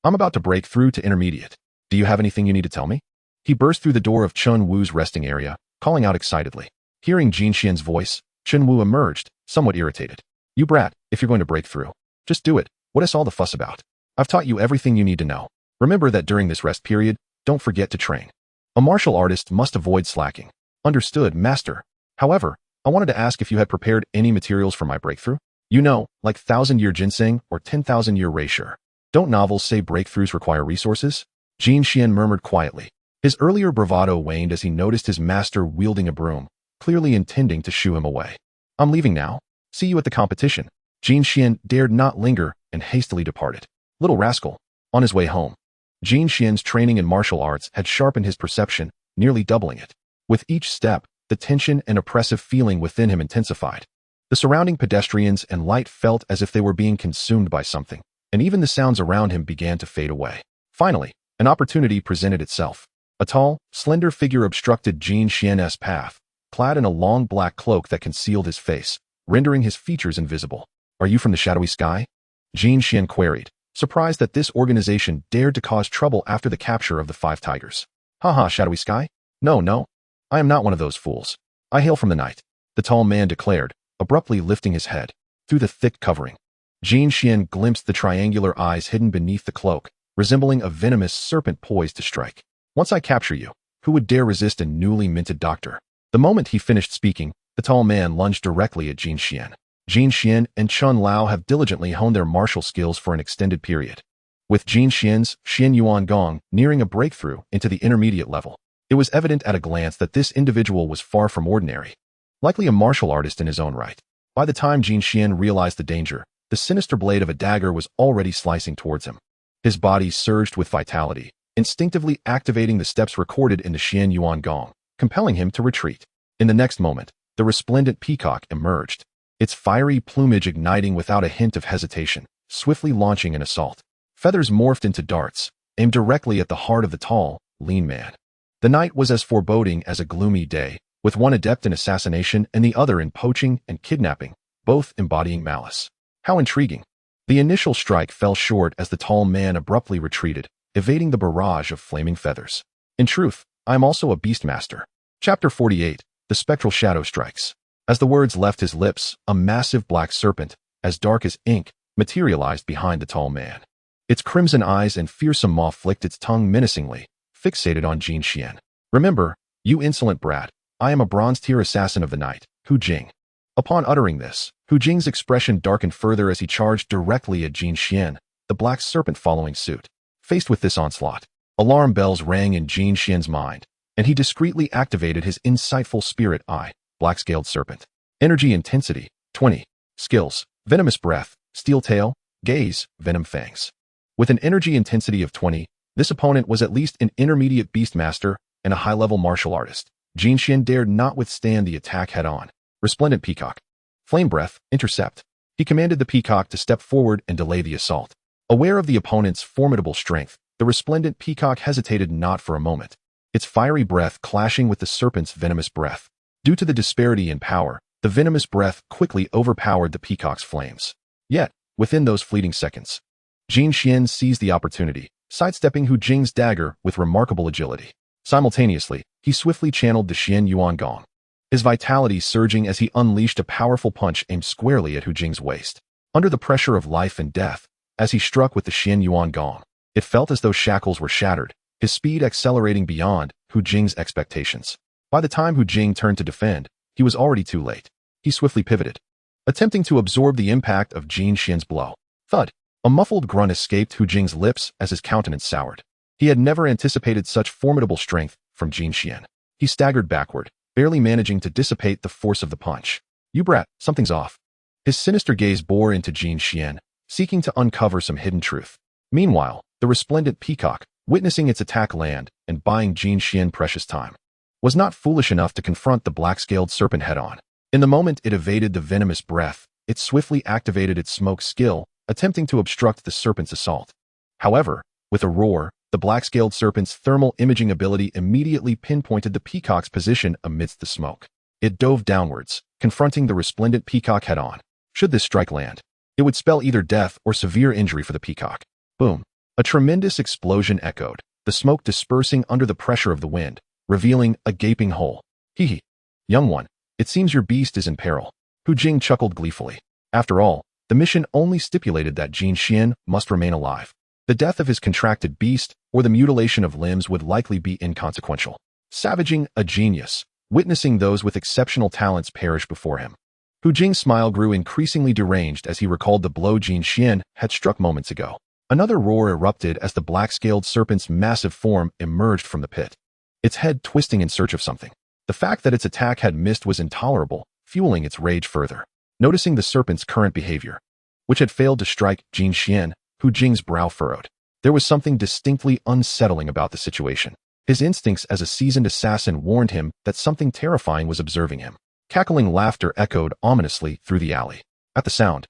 A: I'm about to break through to intermediate. Do you have anything you need to tell me?" He burst through the door of Chun Wu's resting area, calling out excitedly. Hearing Jin Xian's voice, Chun Wu emerged, somewhat irritated. "You brat, if you're going to break through, just do it. What is all the fuss about? I've taught you everything you need to know. Remember that during this rest period, don't forget to train. A martial artist must avoid slacking." "Understood, master. However, I wanted to ask if you had prepared any materials for my breakthrough? You know, like 1,000-year ginseng or 10,000-year reisure. Don't novels say breakthroughs require resources?" Jin Xian murmured quietly. His earlier bravado waned as he noticed his master wielding a broom, clearly intending to shoo him away. "I'm leaving now. See you at the competition." Jin Xian dared not linger and hastily departed. Little rascal. On his way home, Jin Xian's training in martial arts had sharpened his perception, nearly doubling it. With each step, the tension and oppressive feeling within him intensified. The surrounding pedestrians and light felt as if they were being consumed by something, and even the sounds around him began to fade away. Finally, an opportunity presented itself. A tall, slender figure obstructed Jin Xian's path, clad in a long black cloak that concealed his face, rendering his features invisible. "Are you from the shadowy sky?" Jin Xian queried, surprised that this organization dared to cause trouble after the capture of the 5 tigers. "Haha, shadowy sky? No. I am not one of those fools. I hail from the night," the tall man declared, abruptly lifting his head. Through the thick covering, Jin Xian glimpsed the triangular eyes hidden beneath the cloak, resembling a venomous serpent poised to strike. "Once I capture you, who would dare resist a newly minted doctor?" The moment he finished speaking, the tall man lunged directly at Jin Xian. Jin Xian and Chun Lao have diligently honed their martial skills for an extended period. With Jin Xian's Xian Yuan Gong nearing a breakthrough into the intermediate level, it was evident at a glance that this individual was far from ordinary, likely a martial artist in his own right. By the time Jin Xian realized the danger, the sinister blade of a dagger was already slicing towards him. His body surged with vitality, instinctively activating the steps recorded in the Xian Yuan Gong, compelling him to retreat. In the next moment, the resplendent peacock emerged, its fiery plumage igniting without a hint of hesitation, swiftly launching an assault. Feathers morphed into darts, aimed directly at the heart of the tall, lean man. The night was as foreboding as a gloomy day, with one adept in assassination and the other in poaching and kidnapping, both embodying malice. How intriguing. The initial strike fell short as the tall man abruptly retreated, evading the barrage of flaming feathers. "In truth, I am also a Beastmaster." Chapter 48, The Spectral Shadow Strikes. As the words left his lips, a massive black serpent, as dark as ink, materialized behind the tall man. Its crimson eyes and fearsome maw flicked its tongue menacingly, fixated on Jin Xian. "Remember, you insolent brat, I am a bronze-tier assassin of the night, Hu Jing." Upon uttering this, Hu Jing's expression darkened further as he charged directly at Jin Xian, the black serpent following suit. Faced with this onslaught, alarm bells rang in Jin Xian's mind, and he discreetly activated his insightful spirit eye, Black-Scaled Serpent. Energy Intensity, 20. Skills, Venomous Breath, Steel Tail, Gaze, Venom Fangs. With an energy intensity of 20, this opponent was at least an intermediate Beastmaster and a high-level martial artist. Jin Xian dared not withstand the attack head-on. Resplendent Peacock. Flame Breath, Intercept. He commanded the peacock to step forward and delay the assault. Aware of the opponent's formidable strength, the resplendent peacock hesitated not for a moment, its fiery breath clashing with the serpent's venomous breath. Due to the disparity in power, the venomous breath quickly overpowered the peacock's flames. Yet, within those fleeting seconds, Jin Xian seized the opportunity, sidestepping Hu Jing's dagger with remarkable agility. Simultaneously, he swiftly channeled the Xian Yuan Gong, his vitality surging as he unleashed a powerful punch aimed squarely at Hu Jing's waist. Under the pressure of life and death, as he struck with the Xian Yuan Gong, it felt as though shackles were shattered, his speed accelerating beyond Hu Jing's expectations. By the time Hu Jing turned to defend, he was already too late. He swiftly pivoted, attempting to absorb the impact of Jin Xian's blow. Thud! A muffled grunt escaped Hu Jing's lips as his countenance soured. He had never anticipated such formidable strength from Jin Xian. He staggered backward, barely managing to dissipate the force of the punch. "You brat, something's off." His sinister gaze bore into Jin Xian, seeking to uncover some hidden truth. Meanwhile, the resplendent peacock, witnessing its attack land and buying Jin Xian precious time, was not foolish enough to confront the black-scaled serpent head-on. In the moment it evaded the venomous breath, it swiftly activated its smoke skill, attempting to obstruct the serpent's assault. However, with a roar, the black-scaled serpent's thermal imaging ability immediately pinpointed the peacock's position amidst the smoke. It dove downwards, confronting the resplendent peacock head-on. Should this strike land, it would spell either death or severe injury for the peacock. Boom! A tremendous explosion echoed, the smoke dispersing under the pressure of the wind, revealing a gaping hole. "Hee hee. Young one, it seems your beast is in peril." Hu Jing chuckled gleefully. After all, the mission only stipulated that Jin Xian must remain alive. The death of his contracted beast or the mutilation of limbs would likely be inconsequential. Savaging a genius, witnessing those with exceptional talents perish before him. Hu Jing's smile grew increasingly deranged as he recalled the blow Jin Xian had struck moments ago. Another roar erupted as the black-scaled serpent's massive form emerged from the pit, its head twisting in search of something. The fact that its attack had missed was intolerable, fueling its rage further. Noticing the serpent's current behavior, which had failed to strike Jin Xian, Hu Jing's brow furrowed. There was something distinctly unsettling about the situation. His instincts as a seasoned assassin warned him that something terrifying was observing him. Cackling laughter echoed ominously through the alley. At the sound,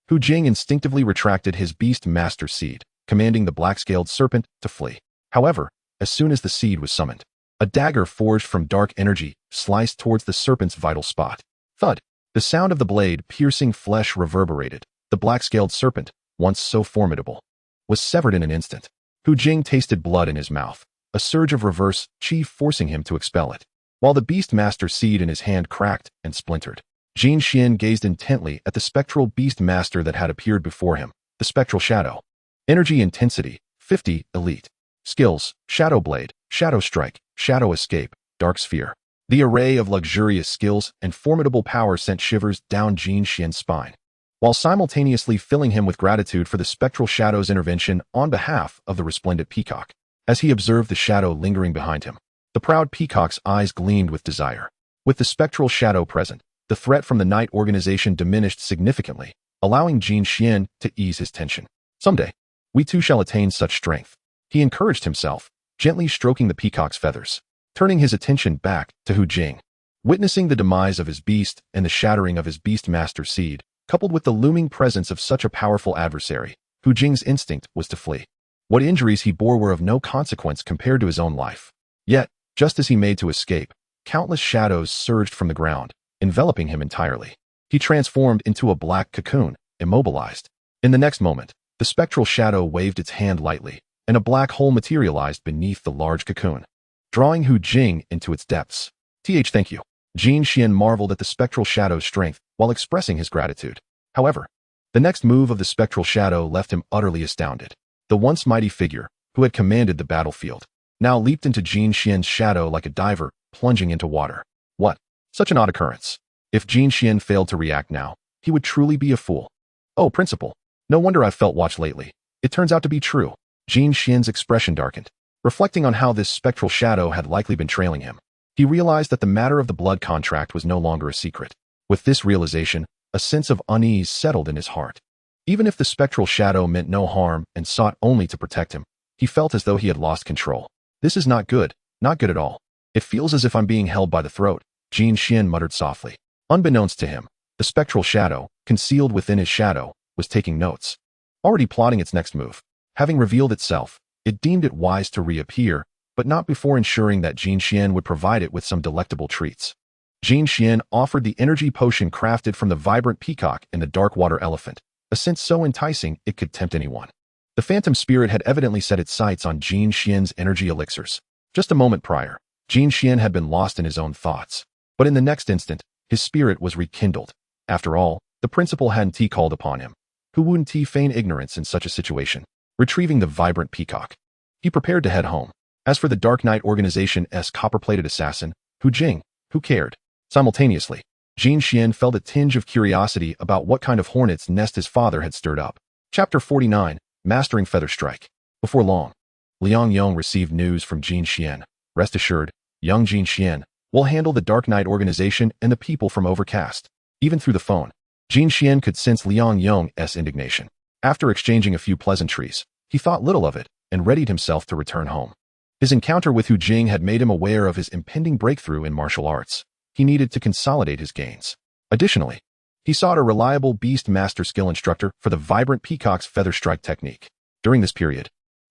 A: Hu Jing instinctively retracted his Beastmaster seed, commanding the black-scaled serpent to flee. However, as soon as the seed was summoned, A dagger forged from dark energy sliced towards the serpent's vital spot. Thud! The sound of the blade piercing flesh reverberated. The black-scaled serpent, once so formidable, was severed in an instant. Hu Jing tasted blood in his mouth, a surge of reverse chi forcing him to expel it, while the Beastmaster seed in his hand cracked and splintered. Jin Xian gazed intently at the spectral Beastmaster that had appeared before him, the spectral shadow. Energy intensity, 50, elite. Skills, Shadow Blade, Shadow Strike, Shadow Escape, Dark Sphere. The array of luxurious skills and formidable power sent shivers down Jin Xian's spine, while simultaneously filling him with gratitude for the spectral shadow's intervention on behalf of the resplendent peacock. As he observed the shadow lingering behind him, the proud peacock's eyes gleamed with desire. With the spectral shadow present, the threat from the night organization diminished significantly, allowing Jin Xian to ease his tension. Someday, we too shall attain such strength, he encouraged himself, gently stroking the peacock's feathers, turning his attention back to Hu Jing. Witnessing the demise of his beast and the shattering of his Beastmaster seed, coupled with the looming presence of such a powerful adversary, Hu Jing's instinct was to flee. What injuries he bore were of no consequence compared to his own life. Yet, just as he made to escape, countless shadows surged from the ground, enveloping him entirely. He transformed into a black cocoon, immobilized. In the next moment, the spectral shadow waved its hand lightly, and a black hole materialized beneath the large cocoon, drawing Hu Jing into its depths. Thank you. Jin Xian marveled at the spectral shadow's strength while expressing his gratitude. However, the next move of the spectral shadow left him utterly astounded. The once mighty figure, who had commanded the battlefield, now leaped into Jin Xian's shadow like a diver plunging into water. What? Such an odd occurrence. If Jin Xian failed to react now, he would truly be a fool. Oh, principal. No wonder I've felt watched lately. It turns out to be true. Jin Xian's expression darkened, reflecting on how this spectral shadow had likely been trailing him. He realized that the matter of the blood contract was no longer a secret. With this realization, a sense of unease settled in his heart. Even if the spectral shadow meant no harm and sought only to protect him, he felt as though he had lost control. This is not good at all. It feels as if I'm being held by the throat, Jin Xian muttered softly. Unbeknownst to him, the spectral shadow, concealed within his shadow, was taking notes, already plotting its next move. Having revealed itself, it deemed it wise to reappear, but not before ensuring that Jin Xian would provide it with some delectable treats. Jin Xian offered the energy potion crafted from the vibrant peacock and the dark water elephant, a scent so enticing it could tempt anyone. The phantom spirit had evidently set its sights on Jin Xian's energy elixirs. Just a moment prior, Jin Xian had been lost in his own thoughts, but in the next instant, his spirit was rekindled. After all, the principal hadn't called upon him. Who wouldn't feign ignorance in such a situation? Retrieving the vibrant peacock, he prepared to head home. As for the Dark Knight Organization's copper-plated assassin, Hu Jing, who cared? Simultaneously, Jin Xian felt a tinge of curiosity about what kind of hornet's nest his father had stirred up. Chapter 49, Mastering Feather Strike. Before long, Liang Yong received news from Jin Xian. Rest assured, young Jin Xian will handle the Dark Knight Organization and the people from Overcast. Even through the phone, Jin Xian could sense Liang Yong's indignation. After exchanging a few pleasantries, he thought little of it and readied himself to return home. His encounter with Hu Jing had made him aware of his impending breakthrough in martial arts. He needed to consolidate his gains. Additionally, he sought a reliable Beastmaster skill instructor for the vibrant peacock's feather strike technique. During this period,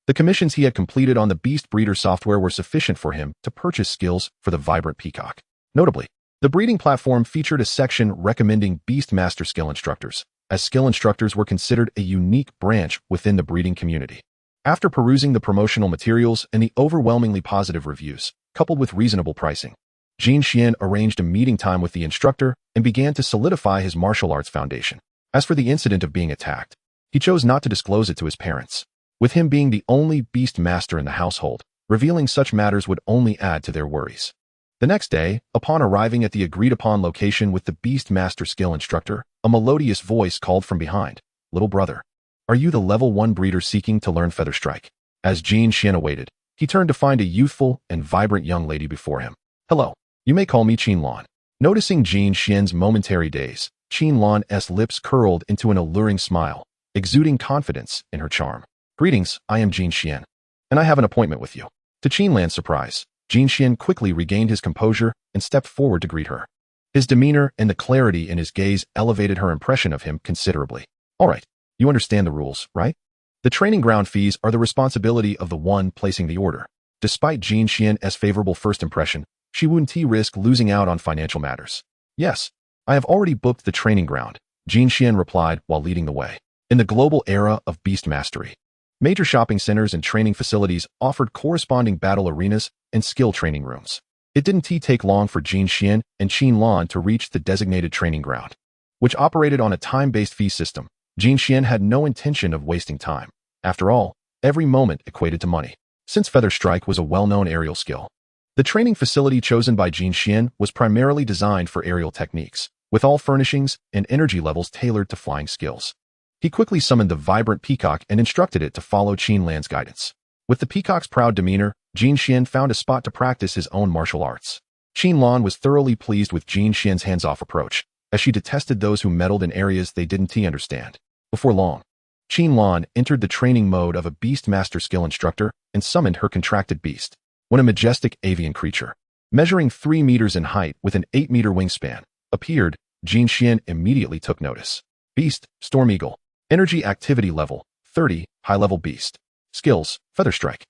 A: the commissions he had completed on the Beast Breeder software were sufficient for him to purchase skills for the vibrant peacock. Notably, the breeding platform featured a section recommending Beastmaster skill instructors, as skill instructors were considered a unique branch within the breeding community. After perusing the promotional materials and the overwhelmingly positive reviews, coupled with reasonable pricing, Jin Xian arranged a meeting time with the instructor and began to solidify his martial arts foundation. As for the incident of being attacked, he chose not to disclose it to his parents. With him being the only Beastmaster in the household, revealing such matters would only add to their worries. The next day, upon arriving at the agreed-upon location with the Beastmaster skill instructor, a melodious voice called from behind, "Little brother, are you the level 1 breeder seeking to learn Feather Strike?" As Jin Xian awaited, he turned to find a youthful and vibrant young lady before him. "Hello, you may call me Qin Lan." Noticing Jin Xian's momentary daze, Qin Lan's lips curled into an alluring smile, exuding confidence in her charm. "Greetings, I am Jin Xian, and I have an appointment with you." To Qin Lan's surprise, Jin Xian quickly regained his composure and stepped forward to greet her. His demeanor and the clarity in his gaze elevated her impression of him considerably. "All right, you understand the rules, right? The training ground fees are the responsibility of the one placing the order. Despite Jin Xian's favorable first impression, she wouldn't risk losing out on financial matters. Yes, I have already booked the training ground, Jin Xian replied while leading the way. In the global era of beast mastery, major shopping centers and training facilities offered corresponding battle arenas and skill training rooms. It didn't take long for Jin Xian and Qin Lan to reach the designated training ground, which operated on a time-based fee system. Jin Xian had no intention of wasting time. After all, every moment equated to money. Since Feather Strike was a well-known aerial skill, the training facility chosen by Jin Xian was primarily designed for aerial techniques, with all furnishings and energy levels tailored to flying skills. He quickly summoned the vibrant peacock and instructed it to follow Qin Lan's guidance. With the peacock's proud demeanor, Jin Xian found a spot to practice his own martial arts. Qin Lan was thoroughly pleased with Jin Xian's hands-off approach, as she detested those who meddled in areas they didn't understand. Before long, Qin Lan entered the training mode of a Beastmaster skill instructor and summoned her contracted beast. When a majestic avian creature, measuring 3 meters in height with an 8-meter wingspan, appeared, Jin Xian immediately took notice. Beast, Storm Eagle. Energy activity level, 30, high-level beast. Skills, Feather Strike.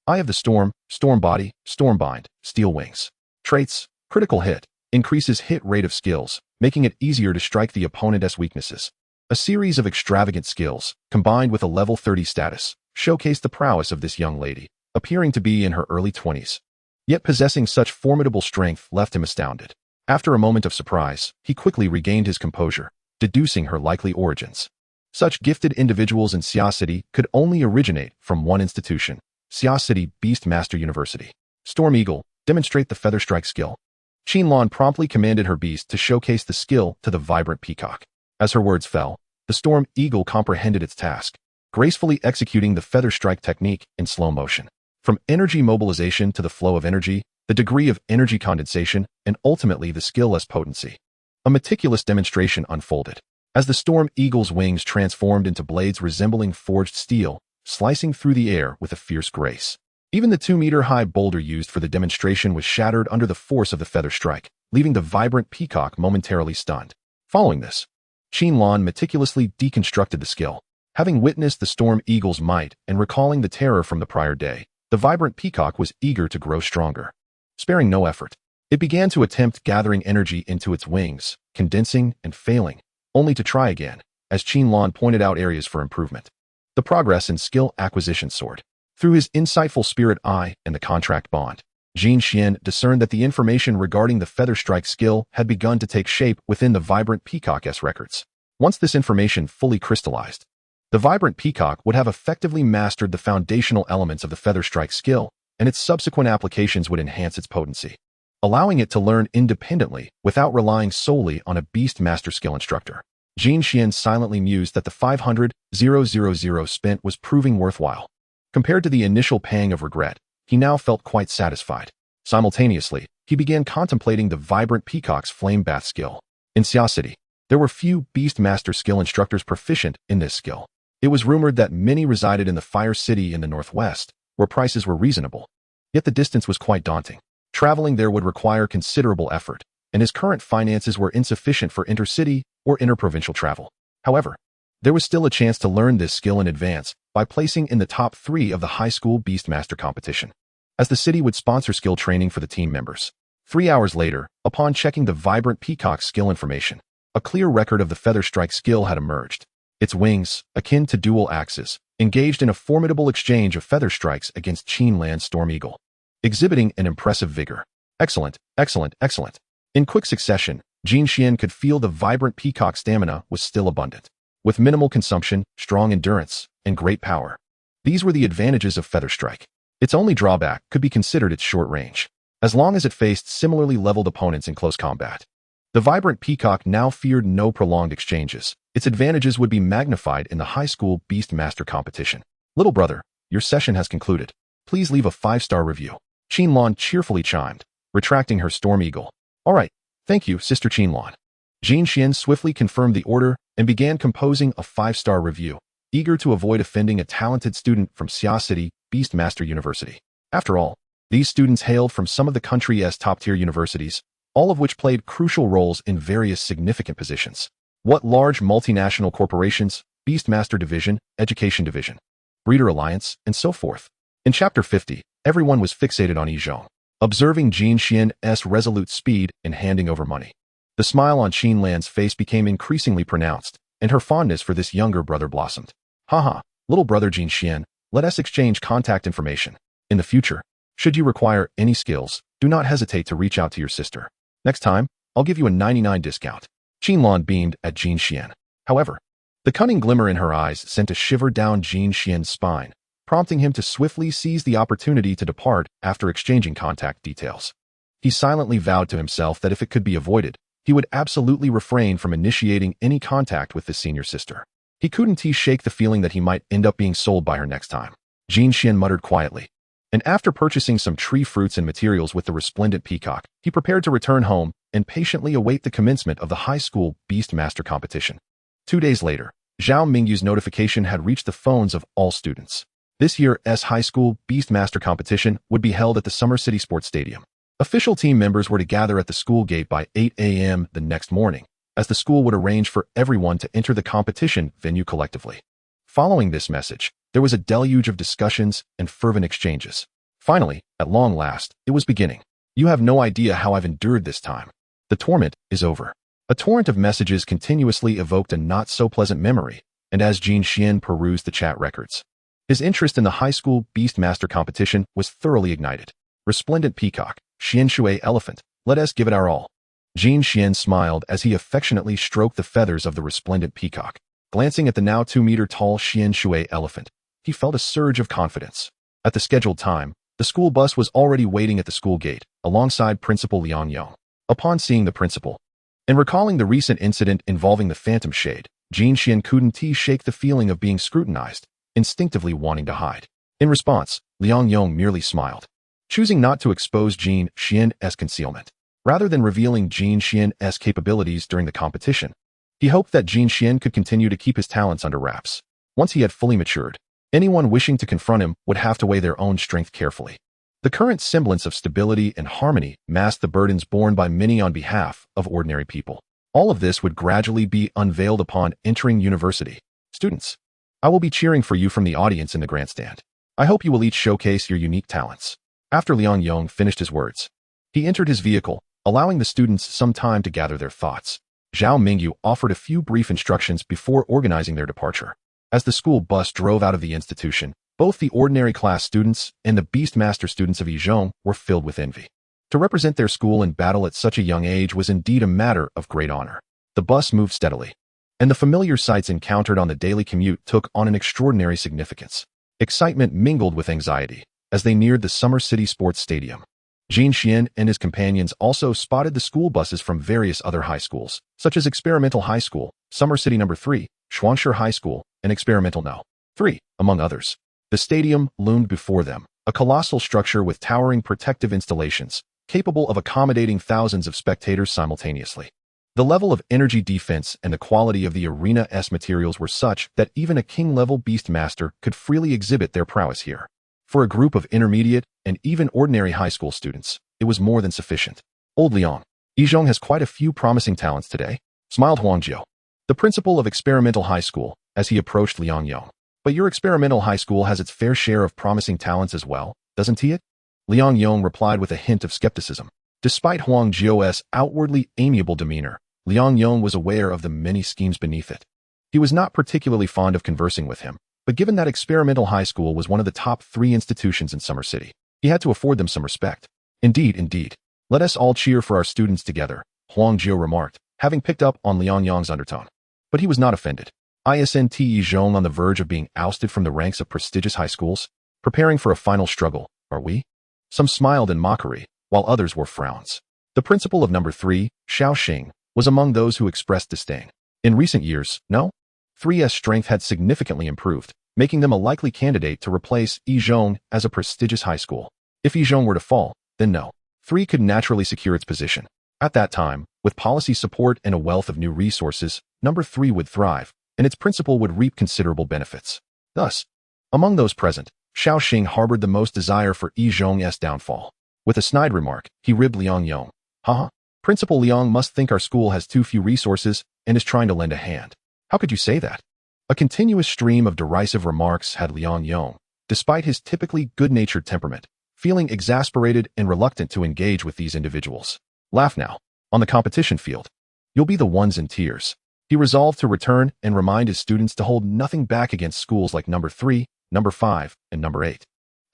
A: Eye of the Storm, Storm Body, Storm Bind, Steel Wings. Traits, critical hit, increases hit rate of skills, making it easier to strike the opponent's weaknesses. A series of extravagant skills, combined with a level 30 status, showcased the prowess of this young lady, appearing to be in her early 20s. Yet possessing such formidable strength left him astounded. After a moment of surprise, he quickly regained his composure, deducing her likely origins. Such gifted individuals in Xia City could only originate from one institution, Xia City Beastmaster University. Storm Eagle, demonstrate the Feather Strike skill. Qin Lan promptly commanded her beast to showcase the skill to the vibrant peacock. As her words fell, the Storm Eagle comprehended its task, gracefully executing the Feather Strike technique in slow motion. From energy mobilization to the flow of energy, the degree of energy condensation, and ultimately the skill-less potency. A meticulous demonstration unfolded, as the Storm Eagle's wings transformed into blades resembling forged steel, slicing through the air with a fierce grace. Even the 2-meter-high boulder used for the demonstration was shattered under the force of the Feather Strike, leaving the vibrant peacock momentarily stunned. Following this, Qin Lan meticulously deconstructed the skill. Having witnessed the Storm Eagle's might and recalling the terror from the prior day, the vibrant peacock was eager to grow stronger. Sparing no effort, it began to attempt gathering energy into its wings, condensing and failing, only to try again, as Qin Lan pointed out areas for improvement. The progress in skill acquisition soared. Through his insightful spirit eye and the contract bond, Jin Xian discerned that the information regarding the Feather Strike skill had begun to take shape within the vibrant peacock's records. Once this information fully crystallized, the vibrant peacock would have effectively mastered the foundational elements of the Feather Strike skill, and its subsequent applications would enhance its potency, allowing it to learn independently without relying solely on a Beastmaster skill instructor. Jin Xian silently mused that the 500,000 spent was proving worthwhile. Compared to the initial pang of regret, he now felt quite satisfied. Simultaneously, he began contemplating the vibrant peacock's flame bath skill. In Xia City, there were few Beastmaster skill instructors proficient in this skill. It was rumored that many resided in the Fire City in the northwest, where prices were reasonable. Yet the distance was quite daunting. Traveling there would require considerable effort, and his current finances were insufficient for intercity or interprovincial travel. However, there was still a chance to learn this skill in advance by placing in the top 3 of the high school Beastmaster competition, as the city would sponsor skill training for the team members. 3 hours later, upon checking the vibrant peacock skill information, a clear record of the Feather Strike skill had emerged. Its wings, akin to dual axes, engaged in a formidable exchange of feather strikes against Qin Lan's Storm Eagle, exhibiting an impressive vigor. Excellent, excellent, excellent. In quick succession, Jin Xian could feel the vibrant peacock stamina was still abundant. With minimal consumption, strong endurance, and great power. These were the advantages of Feather Strike. Its only drawback could be considered its short range, as long as it faced similarly leveled opponents in close combat. The vibrant peacock now feared no prolonged exchanges. Its advantages would be magnified in the high school Beastmaster competition. Little brother, your session has concluded. Please leave a 5-star review. Qin Lan cheerfully chimed, retracting her Storm Eagle. All right, thank you, Sister Qin Lan. Jin Xian swiftly confirmed the order and began composing a 5-star review, eager to avoid offending a talented student from Xia City Beastmaster University. After all, these students hailed from some of the country's top-tier universities, all of which played crucial roles in various significant positions. What large multinational corporations, Beastmaster Division, Education Division, Breeder Alliance, and so forth. In Chapter 50, Everyone was fixated on Yizhong, observing Jin Xian's resolute speed in handing over money. The smile on Qin Lan's face became increasingly pronounced, and her fondness for this younger brother blossomed. Haha, little brother Jin Xian, let us exchange contact information. In the future, should you require any skills, do not hesitate to reach out to your sister. Next time, I'll give you a 99 discount. Qin Lan beamed at Jin Xian. However, the cunning glimmer in her eyes sent a shiver down Jin Xian's spine, prompting him to swiftly seize the opportunity to depart after exchanging contact details. He silently vowed to himself that if it could be avoided, he would absolutely refrain from initiating any contact with his senior sister. He couldn't shake the feeling that he might end up being sold by her next time. Jin Xian muttered quietly, and after purchasing some tree fruits and materials with the resplendent peacock, he prepared to return home and patiently await the commencement of the high school Beastmaster competition. 2 days later, Zhao Mingyu's notification had reached the phones of all students. This year's high school Beastmaster competition would be held at the Summer City Sports Stadium. Official team members were to gather at the school gate by 8 a.m. the next morning, as the school would arrange for everyone to enter the competition venue collectively. Following this message, there was a deluge of discussions and fervent exchanges. Finally, at long last, it was beginning. You have no idea how I've endured this time. The torment is over. A torrent of messages continuously evoked a not-so-pleasant memory, and as Jin Xian perused the chat records, his interest in the high school Beastmaster competition was thoroughly ignited. Resplendent peacock, Xian Shui elephant, let us give it our all. Jin Xian smiled as he affectionately stroked the feathers of the resplendent peacock. Glancing at the now 2-meter-tall Xian Shui elephant, he felt a surge of confidence. At the scheduled time, the school bus was already waiting at the school gate, alongside Principal Liang Yong. Upon seeing the principal, and recalling the recent incident involving the phantom shade, Jin Xian couldn't shake the feeling of being scrutinized, instinctively wanting to hide. In response, Liang Yong merely smiled, choosing not to expose Jin Xian's concealment. Rather than revealing Jin Xian's capabilities during the competition, he hoped that Jin Xian could continue to keep his talents under wraps. Once he had fully matured, anyone wishing to confront him would have to weigh their own strength carefully. The current semblance of stability and harmony masked the burdens borne by many on behalf of ordinary people. All of this would gradually be unveiled upon entering university. Students, I will be cheering for you from the audience in the grandstand. I hope you will each showcase your unique talents. After Liang Yong finished his words, he entered his vehicle, allowing the students some time to gather their thoughts. Zhao Mingyu offered a few brief instructions before organizing their departure. As the school bus drove out of the institution, both the ordinary class students and the Beastmaster students of Yizhong were filled with envy. To represent their school in battle at such a young age was indeed a matter of great honor. The bus moved steadily, and the familiar sights encountered on the daily commute took on an extraordinary significance. Excitement mingled with anxiety as they neared the Summer City Sports Stadium. Jin Xian and his companions also spotted the school buses from various other high schools, such as Experimental High School, Summer City No. 3, Shuangshi High School, and Experimental No. 3, among others. The stadium loomed before them, a colossal structure with towering protective installations, capable of accommodating thousands of spectators simultaneously. The level of energy defense and the quality of the arena's materials were such that even a king-level Beastmaster could freely exhibit their prowess here. For a group of intermediate and even ordinary high school students, it was more than sufficient. Old Liang, Yizhong has quite a few promising talents today, smiled Huangjiu, the principal of Experimental High School, as he approached Liang Yong. But your Experimental High School has its fair share of promising talents as well, doesn't it? Liang Yong replied with a hint of skepticism. Despite Huang Jiu's outwardly amiable demeanor, Liang Yong was aware of the many schemes beneath it. He was not particularly fond of conversing with him, but given that Experimental High School was one of the top 3 institutions in Summer City, he had to afford them some respect. Indeed. Let us all cheer for our students together, Huang Jiu remarked, having picked up on Liang Yong's undertone. But he was not offended. Isn't Yizhong on the verge of being ousted from the ranks of prestigious high schools? Preparing for a final struggle, are we? Some smiled in mockery, while others wore frowns. The principal of No. 3, Xiao Xing, was among those who expressed disdain. In recent years, No. 3's strength had significantly improved, making them a likely candidate to replace Yizhong as a prestigious high school. If Yizhong were to fall, then No. 3 could naturally secure its position. At that time, with policy support and a wealth of new resources, No. 3 would thrive, and its principal would reap considerable benefits. Thus, among those present, Xiao Xing harbored the most desire for Yizhong's downfall. With a snide remark, he ribbed Liang Yong. Haha, Principal Liang must think our school has too few resources and is trying to lend a hand. How could you say that? A continuous stream of derisive remarks had Liang Yong, despite his typically good-natured temperament, feeling exasperated and reluctant to engage with these individuals. Laugh now. On the competition field, you'll be the ones in tears. He resolved to return and remind his students to hold nothing back against schools like number 3, number 5, and number 8.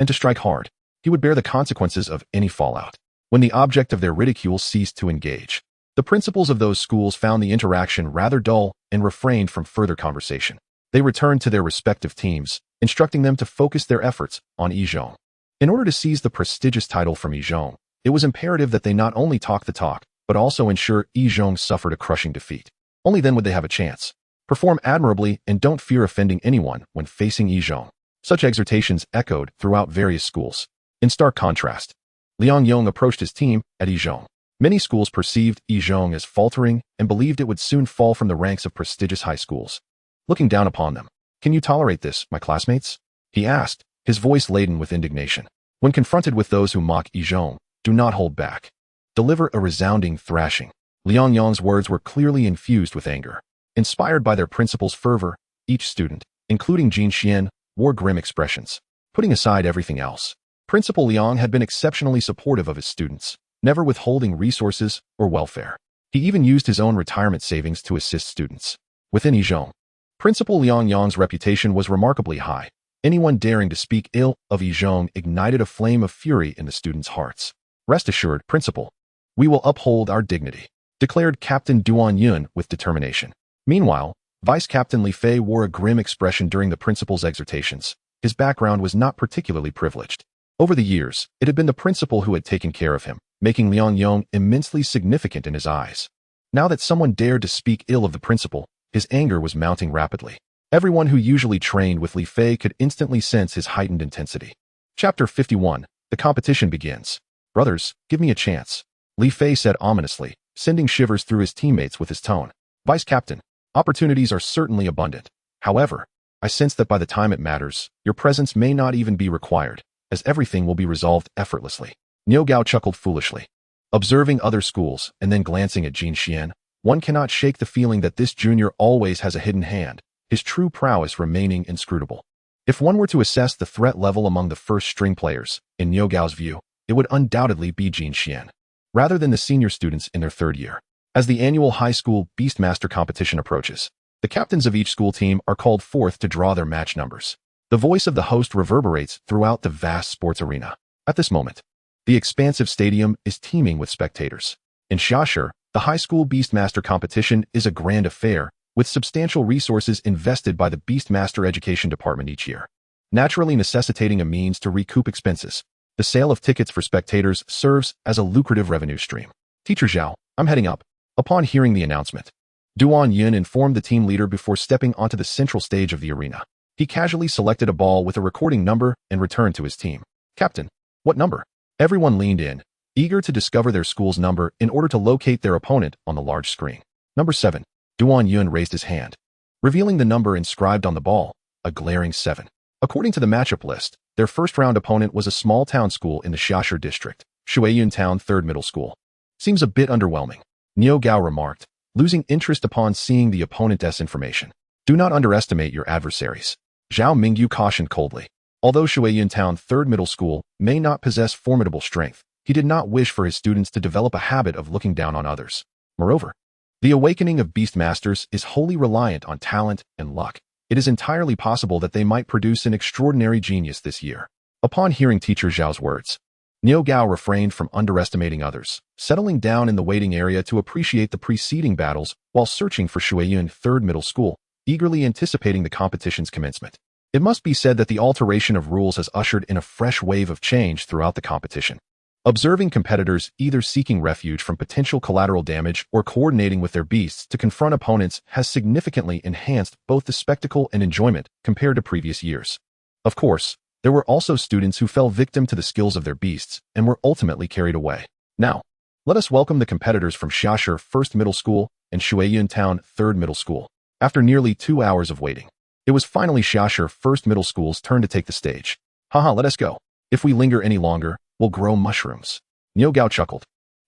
A: And to strike hard. He would bear the consequences of any fallout. When the object of their ridicule ceased to engage, the principals of those schools found the interaction rather dull and refrained from further conversation. They returned to their respective teams, instructing them to focus their efforts on Yizhong. In order to seize the prestigious title from Yizhong, it was imperative that they not only talk the talk, but also ensure Yizhong suffered a crushing defeat. Only then would they have a chance. Perform admirably and don't fear offending anyone when facing Yizhong. Such exhortations echoed throughout various schools. In stark contrast, Liang Yong approached his team at Yizhong. Many schools perceived Yizhong as faltering and believed it would soon fall from the ranks of prestigious high schools. Looking down upon them, "Can you tolerate this, my classmates?" he asked, his voice laden with indignation. When confronted with those who mock Yizhong, do not hold back. Deliver a resounding thrashing. Liang Yong's words were clearly infused with anger. Inspired by their principal's fervor, each student, including Jin Xian, wore grim expressions. Putting aside everything else, Principal Liang had been exceptionally supportive of his students, never withholding resources or welfare. He even used his own retirement savings to assist students. Within Yizhong, Principal Liang Yong's reputation was remarkably high. Anyone daring to speak ill of Yizhong ignited a flame of fury in the students' hearts. "Rest assured, Principal, we will uphold our dignity," declared Captain Duan Yun with determination. Meanwhile, Vice Captain Li Fei wore a grim expression during the principal's exhortations. His background was not particularly privileged. Over the years, it had been the principal who had taken care of him, making Liang Yong immensely significant in his eyes. Now that someone dared to speak ill of the principal, his anger was mounting rapidly. Everyone who usually trained with Li Fei could instantly sense his heightened intensity. Chapter 51. The competition begins. "Brothers, give me a chance," Li Fei said ominously, sending shivers through his teammates with his tone. "Vice Captain, opportunities are certainly abundant. However, I sense that by the time it matters, your presence may not even be required, as everything will be resolved effortlessly." Niu Gao chuckled foolishly. Observing other schools and then glancing at Jin Xian, one cannot shake the feeling that this junior always has a hidden hand, his true prowess remaining inscrutable. If one were to assess the threat level among the first-string players, in Niu Gao's view, it would undoubtedly be Jin Xian, rather than the senior students in their third year. As the annual high school Beastmaster competition approaches, the captains of each school team are called forth to draw their match numbers. The voice of the host reverberates throughout the vast sports arena. At this moment, the expansive stadium is teeming with spectators. In Xiashi, the high school Beastmaster competition is a grand affair, with substantial resources invested by the Beastmaster Education Department each year, naturally necessitating a means to recoup expenses. The sale of tickets for spectators serves as a lucrative revenue stream. "Teacher Zhao, I'm heading up." Upon hearing the announcement, Duan Yun informed the team leader before stepping onto the central stage of the arena. He casually selected a ball with a recording number and returned to his team. "Captain, what number?" Everyone leaned in, eager to discover their school's number in order to locate their opponent on the large screen. "Number 7. Duan Yun raised his hand, revealing the number inscribed on the ball, a glaring 7. According to the matchup list, their first-round opponent was a small town school in the Xiashi district, Shuiyun Town 3rd Middle School. "Seems a bit underwhelming," Niu Gao remarked, losing interest upon seeing the opponent's information. "Do not underestimate your adversaries," Zhao Mingyu cautioned coldly. Although Shuiyun Town 3rd Middle School may not possess formidable strength, he did not wish for his students to develop a habit of looking down on others. Moreover, the awakening of Beastmasters is wholly reliant on talent and luck. It is entirely possible that they might produce an extraordinary genius this year. Upon hearing Teacher Zhao's words, Niu Gao refrained from underestimating others, settling down in the waiting area to appreciate the preceding battles while searching for Shuiyun 3rd Middle School, eagerly anticipating the competition's commencement. It must be said that the alteration of rules has ushered in a fresh wave of change throughout the competition. Observing competitors either seeking refuge from potential collateral damage or coordinating with their beasts to confront opponents has significantly enhanced both the spectacle and enjoyment compared to previous years. Of course, there were also students who fell victim to the skills of their beasts and were ultimately carried away. Now, let us welcome the competitors from Xiashi 1st Middle School and Shuiyun Town 3rd Middle School. After nearly 2 hours of waiting, it was finally Xiashi 1st Middle School's turn to take the stage. "Haha, let us go. If we linger any longer, we'll grow mushrooms." Niu Gao chuckled,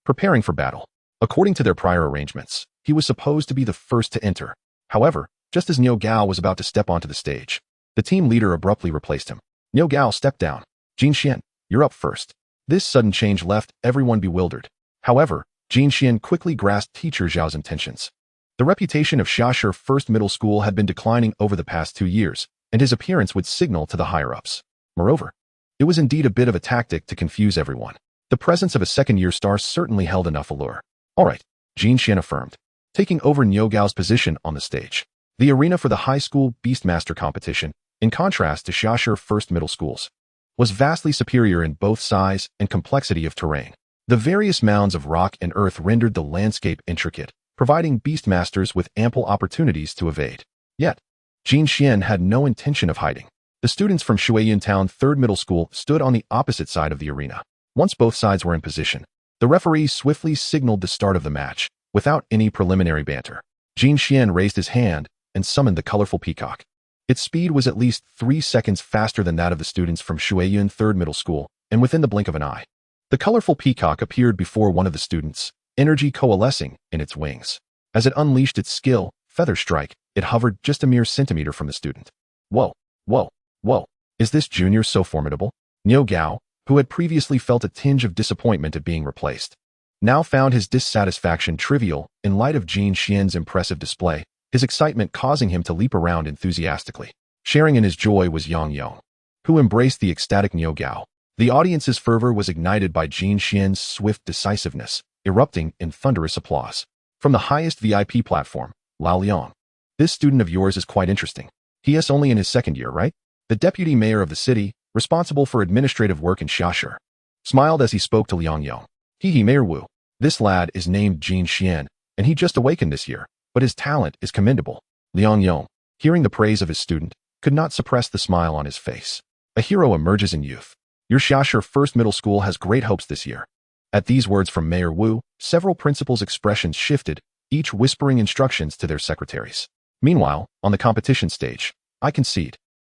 A: preparing for battle. According to their prior arrangements, he was supposed to be the first to enter. However, just as Niu Gao was about to step onto the stage, the team leader abruptly replaced him. Niu Gao stepped down. "Jin Xian, you're up first. This sudden change left everyone bewildered. However, Jin Xian quickly grasped teacher Zhao's intentions. The reputation of Xiashi First Middle School had been declining over the past 2 years, and his appearance would signal to the higher-ups. Moreover, it was indeed a bit of a tactic to confuse everyone. The presence of a second-year star certainly held enough allure. All right, Jin Xian affirmed, taking over Niu Gao's position on the stage. The arena for the high school Beastmaster competition, in contrast to Xiashi First Middle School's, was vastly superior in both size and complexity of terrain. The various mounds of rock and earth rendered the landscape intricate, providing Beastmasters with ample opportunities to evade. Yet, Jin Xian had no intention of hiding. The students from Shuiyun Town Third Middle School stood on the opposite side of the arena. Once both sides were in position, the referee swiftly signaled the start of the match, without any preliminary banter. Jin Xian raised his hand and summoned the colorful peacock. Its speed was at least 3 seconds faster than that of the students from Shuiyun Third Middle School, and within the blink of an eye, the colorful peacock appeared before one of the students, energy coalescing in its wings. As it unleashed its skill, Feather Strike, it hovered just a mere centimeter from the student. Whoa, whoa, whoa, is this junior so formidable? Niu Gao, who had previously felt a tinge of disappointment at being replaced, now found his dissatisfaction trivial in light of Jin Xian's impressive display, his excitement causing him to leap around enthusiastically. Sharing in his joy was Yang Yong, who embraced the ecstatic Niu Gao. The audience's fervor was ignited by Jin Xian's swift decisiveness, erupting in thunderous applause. From the highest VIP platform, Lao Liang, this student of yours is quite interesting. He is only in his second year, right? The deputy mayor of the city, responsible for administrative work in Xiashi, smiled as he spoke to Liang Yong. Mayor Wu. This lad is named Jin Xian, and he just awakened this year, but his talent is commendable. Liang Yong, hearing the praise of his student, could not suppress the smile on his face. A hero emerges in youth. Your Xiashi First Middle School has great hopes this year. At these words from Mayor Wu, several principals' expressions shifted, each whispering instructions to their secretaries. Meanwhile, on the competition stage, I concede.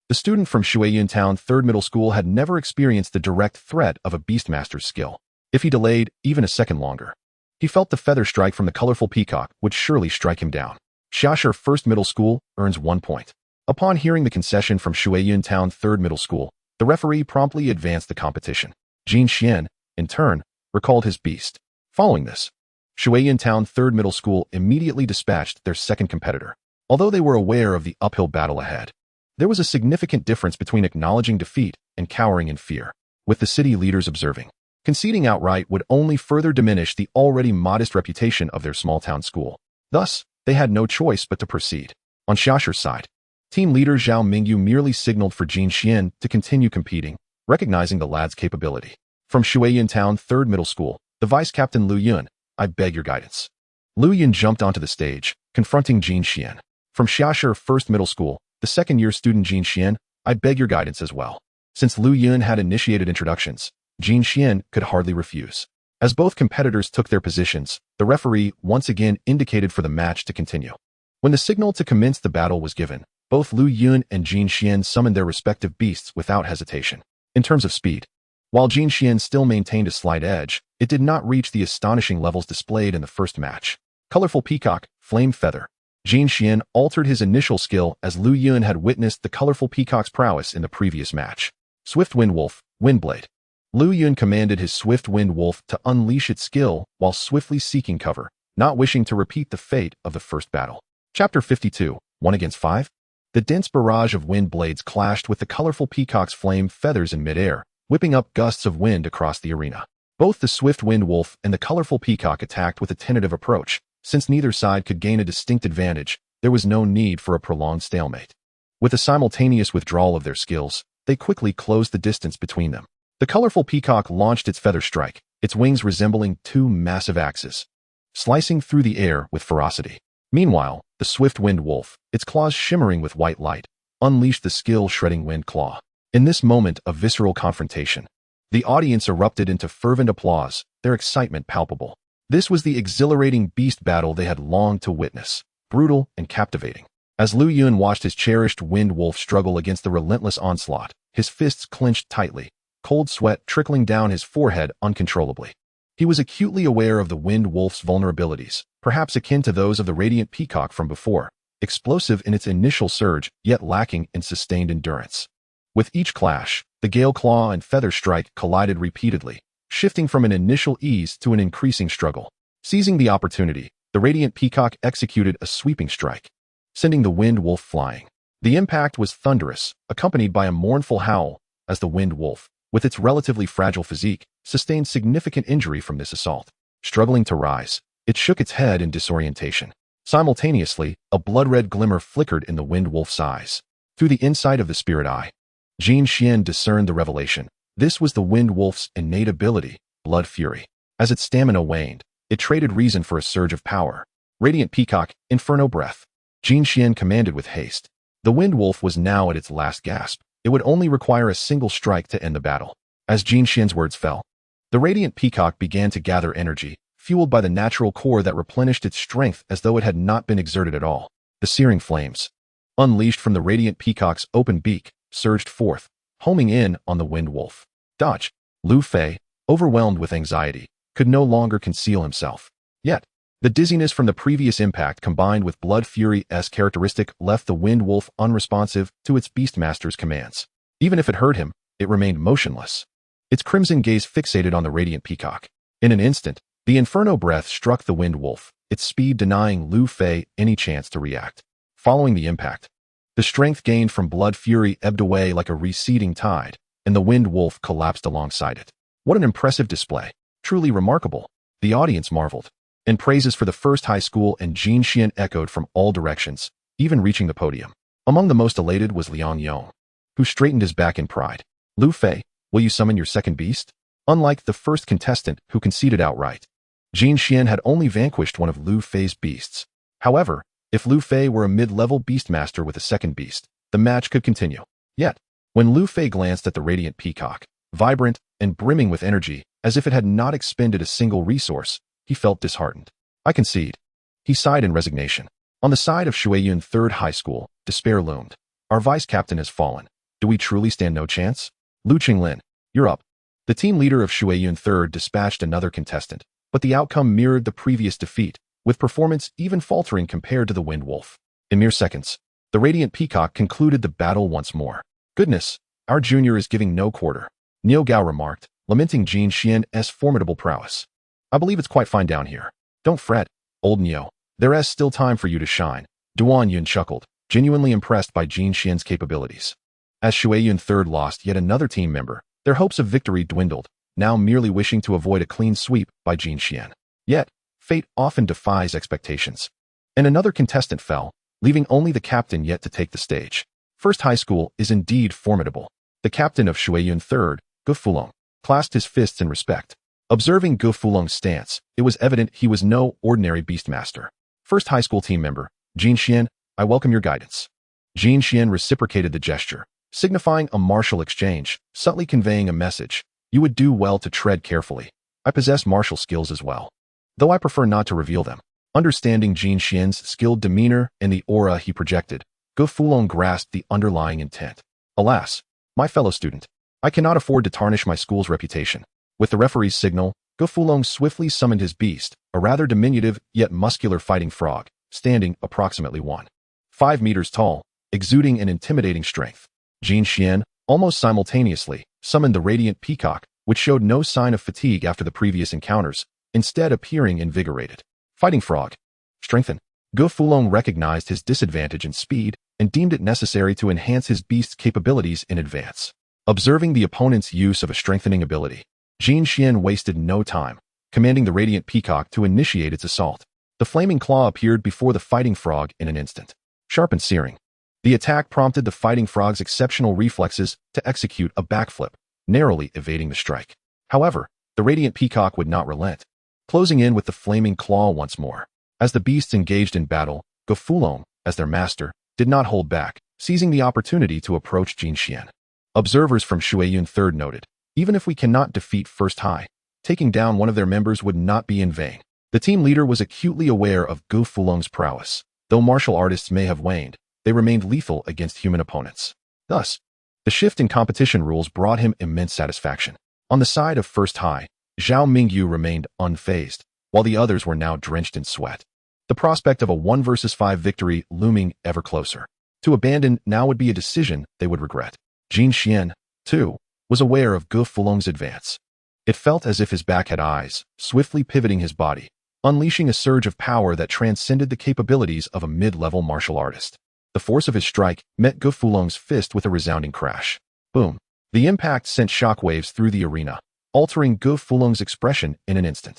A: The student from Shuiyun Town Third Middle School had never experienced the direct threat of a Beastmaster's skill. If he delayed even a second longer, he felt the feather strike from the colorful peacock would surely strike him down. Xiashi First Middle School earns 1 point. Upon hearing the concession from Shuiyun Town Third Middle School, the referee promptly advanced the competition. Jin Xian, in turn, recalled his beast. Following this, Shuiyun Town Third Middle School immediately dispatched their second competitor. Although they were aware of the uphill battle ahead, there was a significant difference between acknowledging defeat and cowering in fear. With the city leaders observing, conceding outright would only further diminish the already modest reputation of their small-town school. Thus, they had no choice but to proceed. On Xiaxi's side, team leader Zhao Mingyu merely signaled for Jin Xian to continue competing, recognizing the lad's capability. From Shuiyun Town Third Middle School, the vice-captain Lu Yun, I beg your guidance. Lu Yun jumped onto the stage, confronting Jin Xian. From Xiashi First Middle School, the second-year student Jin Xian, I beg your guidance as well. Since Lu Yun had initiated introductions, Jin Xian could hardly refuse. As both competitors took their positions, the referee once again indicated for the match to continue. When the signal to commence the battle was given, both Lu Yun and Jin Xian summoned their respective beasts without hesitation. In terms of speed, while Jin Xian still maintained a slight edge, it did not reach the astonishing levels displayed in the first match. Colorful Peacock, Flame Feather. Jin Xian altered his initial skill as Lu Yun had witnessed the colorful peacock's prowess in the previous match. Swift Wind Wolf, Windblade. Lu Yun commanded his Swift Wind Wolf to unleash its skill while swiftly seeking cover, not wishing to repeat the fate of the first battle. Chapter 52, 1 against 5. The dense barrage of wind blades clashed with the colorful peacock's flame feathers in midair, whipping up gusts of wind across the arena. Both the Swift Wind Wolf and the colorful peacock attacked with a tentative approach. Since neither side could gain a distinct advantage, there was no need for a prolonged stalemate. With a simultaneous withdrawal of their skills, they quickly closed the distance between them. The colorful peacock launched its feather strike, its wings resembling 2 massive axes, slicing through the air with ferocity. Meanwhile, the Swift Wind Wolf, its claws shimmering with white light, unleashed the skill-shredding wind claw. In this moment of visceral confrontation, the audience erupted into fervent applause, their excitement palpable. This was the exhilarating beast battle they had longed to witness, brutal and captivating. As Lu Yun watched his cherished Wind Wolf struggle against the relentless onslaught, his fists clenched tightly, cold sweat trickling down his forehead uncontrollably. He was acutely aware of the Wind Wolf's vulnerabilities, perhaps akin to those of the Radiant Peacock from before, explosive in its initial surge, yet lacking in sustained endurance. With each clash, the Gale Claw and Feather Strike collided repeatedly, shifting from an initial ease to an increasing struggle. Seizing the opportunity, the Radiant Peacock executed a sweeping strike, sending the Wind Wolf flying. The impact was thunderous, accompanied by a mournful howl, as the Wind Wolf, with its relatively fragile physique, sustained significant injury from this assault. Struggling to rise, it shook its head in disorientation. Simultaneously, a blood-red glimmer flickered in the Wind Wolf's eyes. Through the insight of the spirit eye, Jin Xian discerned the revelation. This was the Wind Wolf's innate ability, Blood Fury. As its stamina waned, it traded reason for a surge of power. Radiant Peacock, Inferno Breath. Jin Xian commanded with haste. The Wind Wolf was now at its last gasp. It would only require a single strike to end the battle. As Jin Xian's words fell, the Radiant Peacock began to gather energy, fueled by the natural core that replenished its strength as though it had not been exerted at all. The searing flames, unleashed from the Radiant Peacock's open beak, surged forth, homing in on the Wind Wolf. Dodge. Lu Fei, overwhelmed with anxiety, could no longer conceal himself. Yet, the dizziness from the previous impact combined with Blood Fury's characteristic left the Wind Wolf unresponsive to its Beastmaster's commands. Even if it hurt him, it remained motionless, its crimson gaze fixated on the Radiant Peacock. In an instant, the Inferno Breath struck the Wind Wolf, its speed denying Lu Fei any chance to react. Following the impact, the strength gained from Blood Fury ebbed away like a receding tide, and the Wind Wolf collapsed alongside it. What an impressive display. Truly remarkable. The audience marveled, and praises for the first high school and Jin Xian echoed from all directions, even reaching the podium. Among the most elated was Liang Yong, who straightened his back in pride. Lu Fei, will you summon your second beast? Unlike the first contestant who conceded outright, Jin Xian had only vanquished one of Lu Fei's beasts. However, if Lu Fei were a mid-level Beastmaster with a second beast, the match could continue. Yet, when Lu Fei glanced at the Radiant Peacock, vibrant and brimming with energy, as if it had not expended a single resource, he felt disheartened. I concede. He sighed in resignation. On the side of Shuiyun Third High School, despair loomed. Our vice-captain has fallen. Do we truly stand no chance? Lu Qinglin, you're up. The team leader of Shuiyun Third dispatched another contestant, but the outcome mirrored the previous defeat, with performance even faltering compared to the Wind Wolf. In mere seconds, the Radiant Peacock concluded the battle once more. Goodness, our junior is giving no quarter, Niu Gao remarked, lamenting Jin Xian's formidable prowess. I believe it's quite fine down here. Don't fret, old Niu. There is still time for you to shine. Duan Yun chuckled, genuinely impressed by Jin Xian's capabilities. As Shuiyun Third lost yet another team member, their hopes of victory dwindled, now merely wishing to avoid a clean sweep by Jin Xian. Yet, fate often defies expectations. And another contestant fell, leaving only the captain yet to take the stage. First High School is indeed formidable. The captain of Shuiyun Third, Ge Fulong, clasped his fists in respect. Observing Ge Fulong's stance, it was evident he was no ordinary Beastmaster. First High School team member, Jin Xian, I welcome your guidance. Jin Xian reciprocated the gesture, signifying a martial exchange, subtly conveying a message. You would do well to tread carefully. I possess martial skills as well, though I prefer not to reveal them. Understanding Jin Xian's skilled demeanor and the aura he projected, Ge Fulong grasped the underlying intent. Alas, my fellow student, I cannot afford to tarnish my school's reputation. With the referee's signal, Ge Fulong swiftly summoned his beast, a rather diminutive yet muscular fighting frog, standing approximately 1.5 meters tall, exuding an intimidating strength. Jin Xian, almost simultaneously, summoned the Radiant Peacock, which showed no sign of fatigue after the previous encounters, instead appearing invigorated. Fighting frog. Strengthen. Ge Fulong recognized his disadvantage in speed and deemed it necessary to enhance his beast's capabilities in advance. Observing the opponent's use of a strengthening ability, Jin Xian wasted no time, commanding the Radiant Peacock to initiate its assault. The flaming claw appeared before the fighting frog in an instant. Sharp and searing. The attack prompted the fighting frog's exceptional reflexes to execute a backflip, narrowly evading the strike. However, the Radiant Peacock would not relent, closing in with the flaming claw once more. As the beasts engaged in battle, Ge Fulong, as their master, did not hold back, seizing the opportunity to approach Jin Xian. Observers from Shuiyun Third noted, even if we cannot defeat First High, taking down one of their members would not be in vain. The team leader was acutely aware of Ge Fulong's prowess. Though martial artists may have waned, they remained lethal against human opponents. Thus, the shift in competition rules brought him immense satisfaction. On the side of First High, Zhao Mingyu remained unfazed, while the others were now drenched in sweat. The prospect of a 1 versus 5 victory looming ever closer. To abandon now would be a decision they would regret. Jin Xian, too, was aware of Ge Fulong's advance. It felt as if his back had eyes, swiftly pivoting his body, unleashing a surge of power that transcended the capabilities of a mid-level martial artist. The force of his strike met Ge Fulong's fist with a resounding crash. Boom. The impact sent shockwaves through the arena, altering Ge Fulong's expression in an instant.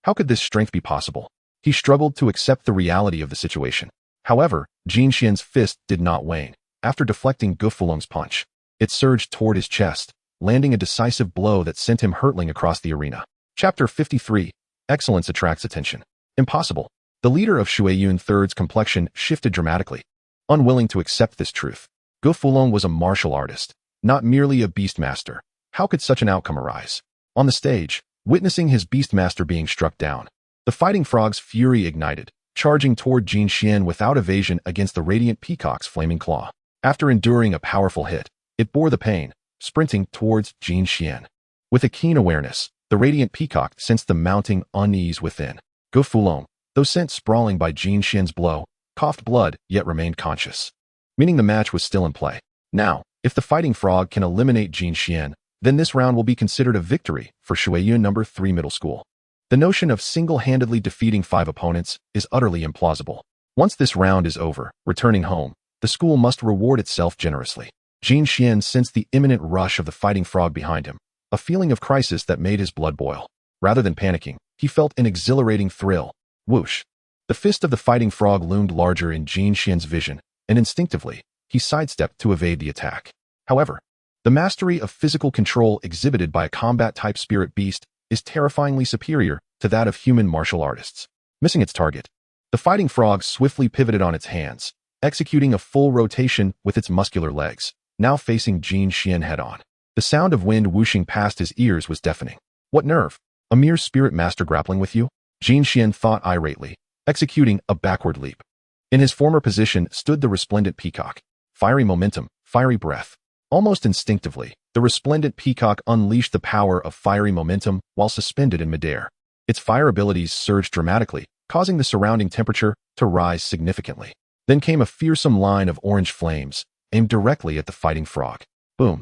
A: How could this strength be possible? He struggled to accept the reality of the situation. However, Jin Xian's fist did not wane. After deflecting Ge Fulong's punch, it surged toward his chest, landing a decisive blow that sent him hurtling across the arena. Chapter 53. Excellence attracts attention. Impossible. The leader of Shueyun III's complexion shifted dramatically. Unwilling to accept this truth, Ge Fulong was a martial artist, not merely a Beastmaster. How could such an outcome arise? On the stage, witnessing his Beastmaster being struck down, the Fighting Frog's fury ignited, charging toward Jin Xian without evasion against the Radiant Peacock's flaming claw. After enduring a powerful hit, it bore the pain, sprinting towards Jin Xian. With a keen awareness, the Radiant Peacock sensed the mounting unease within. Ge Fulong, though sent sprawling by Jin Xian's blow, coughed blood yet remained conscious, meaning the match was still in play. Now, if the Fighting Frog can eliminate Jin Xian, then this round will be considered a victory for Shueyun No. 3 Middle School. The notion of single-handedly defeating 5 opponents is utterly implausible. Once this round is over, returning home, the school must reward itself generously. Jin Xian sensed the imminent rush of the Fighting Frog behind him, a feeling of crisis that made his blood boil. Rather than panicking, he felt an exhilarating thrill. Whoosh! The fist of the Fighting Frog loomed larger in Jin Xian's vision, and instinctively, he sidestepped to evade the attack. However, the mastery of physical control exhibited by a combat-type spirit beast is terrifyingly superior to that of human martial artists. Missing its target, the Fighting Frog swiftly pivoted on its hands, executing a full rotation with its muscular legs, now facing Jin Xian head-on. The sound of wind whooshing past his ears was deafening. What nerve! A mere spirit master grappling with you? Jin Xian thought irately, executing a backward leap. In his former position stood the resplendent peacock. Fiery momentum, fiery breath. Almost instinctively, the resplendent peacock unleashed the power of fiery momentum while suspended in midair. Its fire abilities surged dramatically, causing the surrounding temperature to rise significantly. Then came a fearsome line of orange flames, aimed directly at the Fighting Frog. Boom!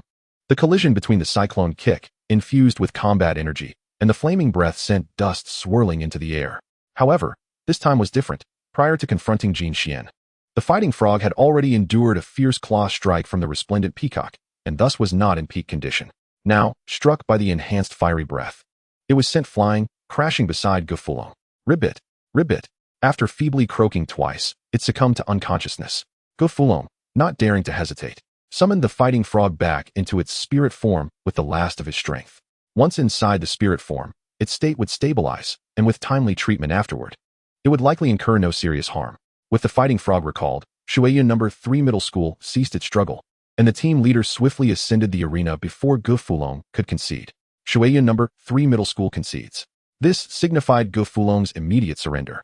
A: The collision between the cyclone kick, infused with combat energy, and the flaming breath sent dust swirling into the air. However, this time was different. Prior to confronting Jin Xian, the Fighting Frog had already endured a fierce claw strike from the resplendent peacock, and thus was not in peak condition. Now, struck by the enhanced fiery breath, it was sent flying, crashing beside Ge Fulong. Ribbit! Ribbit! After feebly croaking twice, it succumbed to unconsciousness. Ge Fulong, not daring to hesitate, summoned the Fighting Frog back into its spirit form with the last of his strength. Once inside the spirit form, its state would stabilize, and with timely treatment afterward, it would likely incur no serious harm. With the Fighting Frog recalled, Shueyun No. 3 Middle School ceased its struggle, and the team leader swiftly ascended the arena before Ge Fulong could concede. Shueyun No. 3 Middle School concedes. This signified Ge Fulong's immediate surrender.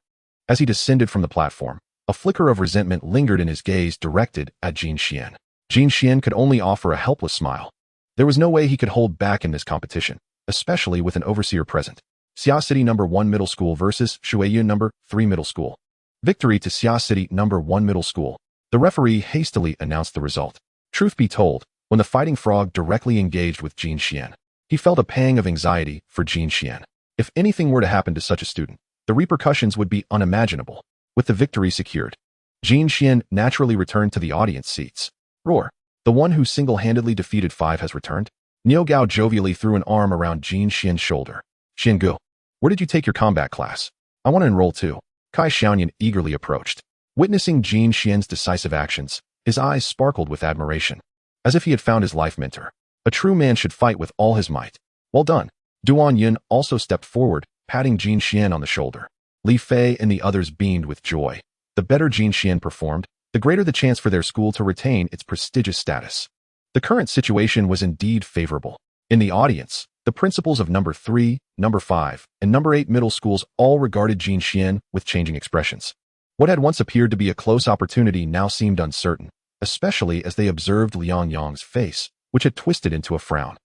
A: As he descended from the platform, a flicker of resentment lingered in his gaze directed at Jin Xian. Jin Xian could only offer a helpless smile. There was no way he could hold back in this competition, especially with an overseer present. Xia City No. 1 Middle School versus Shueyun No. 3 Middle School. Victory to Xia City No. 1 Middle School. The referee hastily announced the result. Truth be told, when the Fighting Frog directly engaged with Jin Xian, he felt a pang of anxiety for Jin Xian. If anything were to happen to such a student, the repercussions would be unimaginable. With the victory secured, Jin Xian naturally returned to the audience seats. Roar! The one who single-handedly defeated 5 has returned. Niu Gao jovially threw an arm around Jin Xian's shoulder. Xiangu, where did you take your combat class? I want to enroll too. Kai Xiaoyan eagerly approached. Witnessing Jin Xian's decisive actions, his eyes sparkled with admiration, as if he had found his life mentor. A true man should fight with all his might. Well done. Duan Yin also stepped forward, patting Jin Xian on the shoulder. Li Fei and the others beamed with joy. The better Jin Xian performed, the greater the chance for their school to retain its prestigious status. The current situation was indeed favorable. In the audience, the principals of No. 3, No. 5, and No. 8 middle schools all regarded Jin Xian with changing expressions. What had once appeared to be a close opportunity now seemed uncertain, especially as they observed Liang Yang's face, which had twisted into a frown.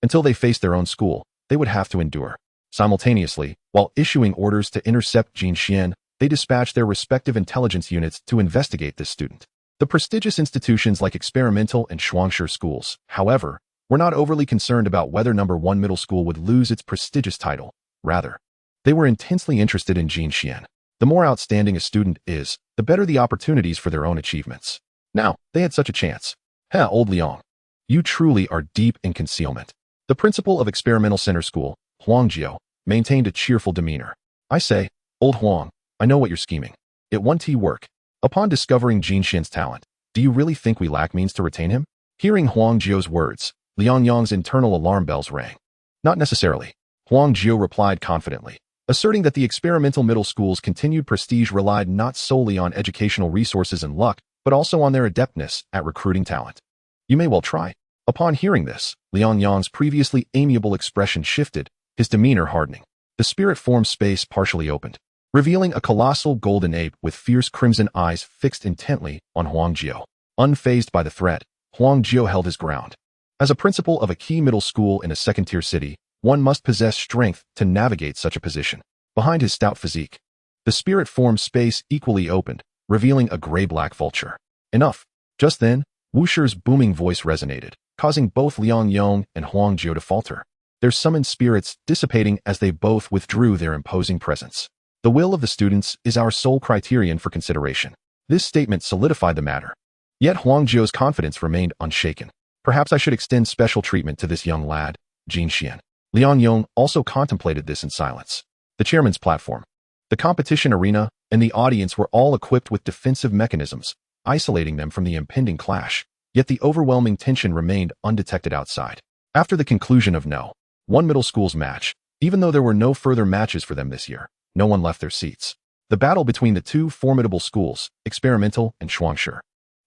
A: Until they faced their own school, they would have to endure. Simultaneously, while issuing orders to intercept Jin Xian, they dispatched their respective intelligence units to investigate this student. The prestigious institutions like experimental and Shuangshi schools, however, were not overly concerned about whether number 1 middle school would lose its prestigious title. Rather, they were intensely interested in Jin Xian. The more outstanding a student is, the better the opportunities for their own achievements. Now, they had such a chance. Old Liang. You truly are deep in concealment. The principal of Experimental Center School, Huang Jiao, maintained a cheerful demeanor. I say, Old Huang, I know what you're scheming. It won't work. Upon discovering Jin Xian's talent, do you really think we lack means to retain him? Hearing Huang Jiao's words, Liang Yang's internal alarm bells rang. Not necessarily. Huang Jiao replied confidently, asserting that the experimental middle school's continued prestige relied not solely on educational resources and luck, but also on their adeptness at recruiting talent. You may well try. Upon hearing this, Liang Yang's previously amiable expression shifted, his demeanor hardening. The spirit form space partially opened, revealing a colossal golden ape with fierce crimson eyes fixed intently on Huang Jiao. Unfazed by the threat, Huang Jiao held his ground. As a principal of a key middle school in a second-tier city, one must possess strength to navigate such a position. Behind his stout physique, the spirit form space equally opened, revealing a gray-black vulture. Enough. Just then, Wu Shi's booming voice resonated, causing both Liang Yang and Huang Jiao to falter, their summoned spirits dissipating as they both withdrew their imposing presence. The will of the students is our sole criterion for consideration. This statement solidified the matter. Yet Huang Jiao's confidence remained unshaken. Perhaps I should extend special treatment to this young lad, Jin Xian. Liang Yang also contemplated this in silence. The chairman's platform, the competition arena, and the audience were all equipped with defensive mechanisms, isolating them from the impending clash. Yet the overwhelming tension remained undetected outside. After the conclusion of No. 1 middle school's match, even though there were no further matches for them this year, no one left their seats. The battle between the two formidable schools, Experimental and Shuangshi,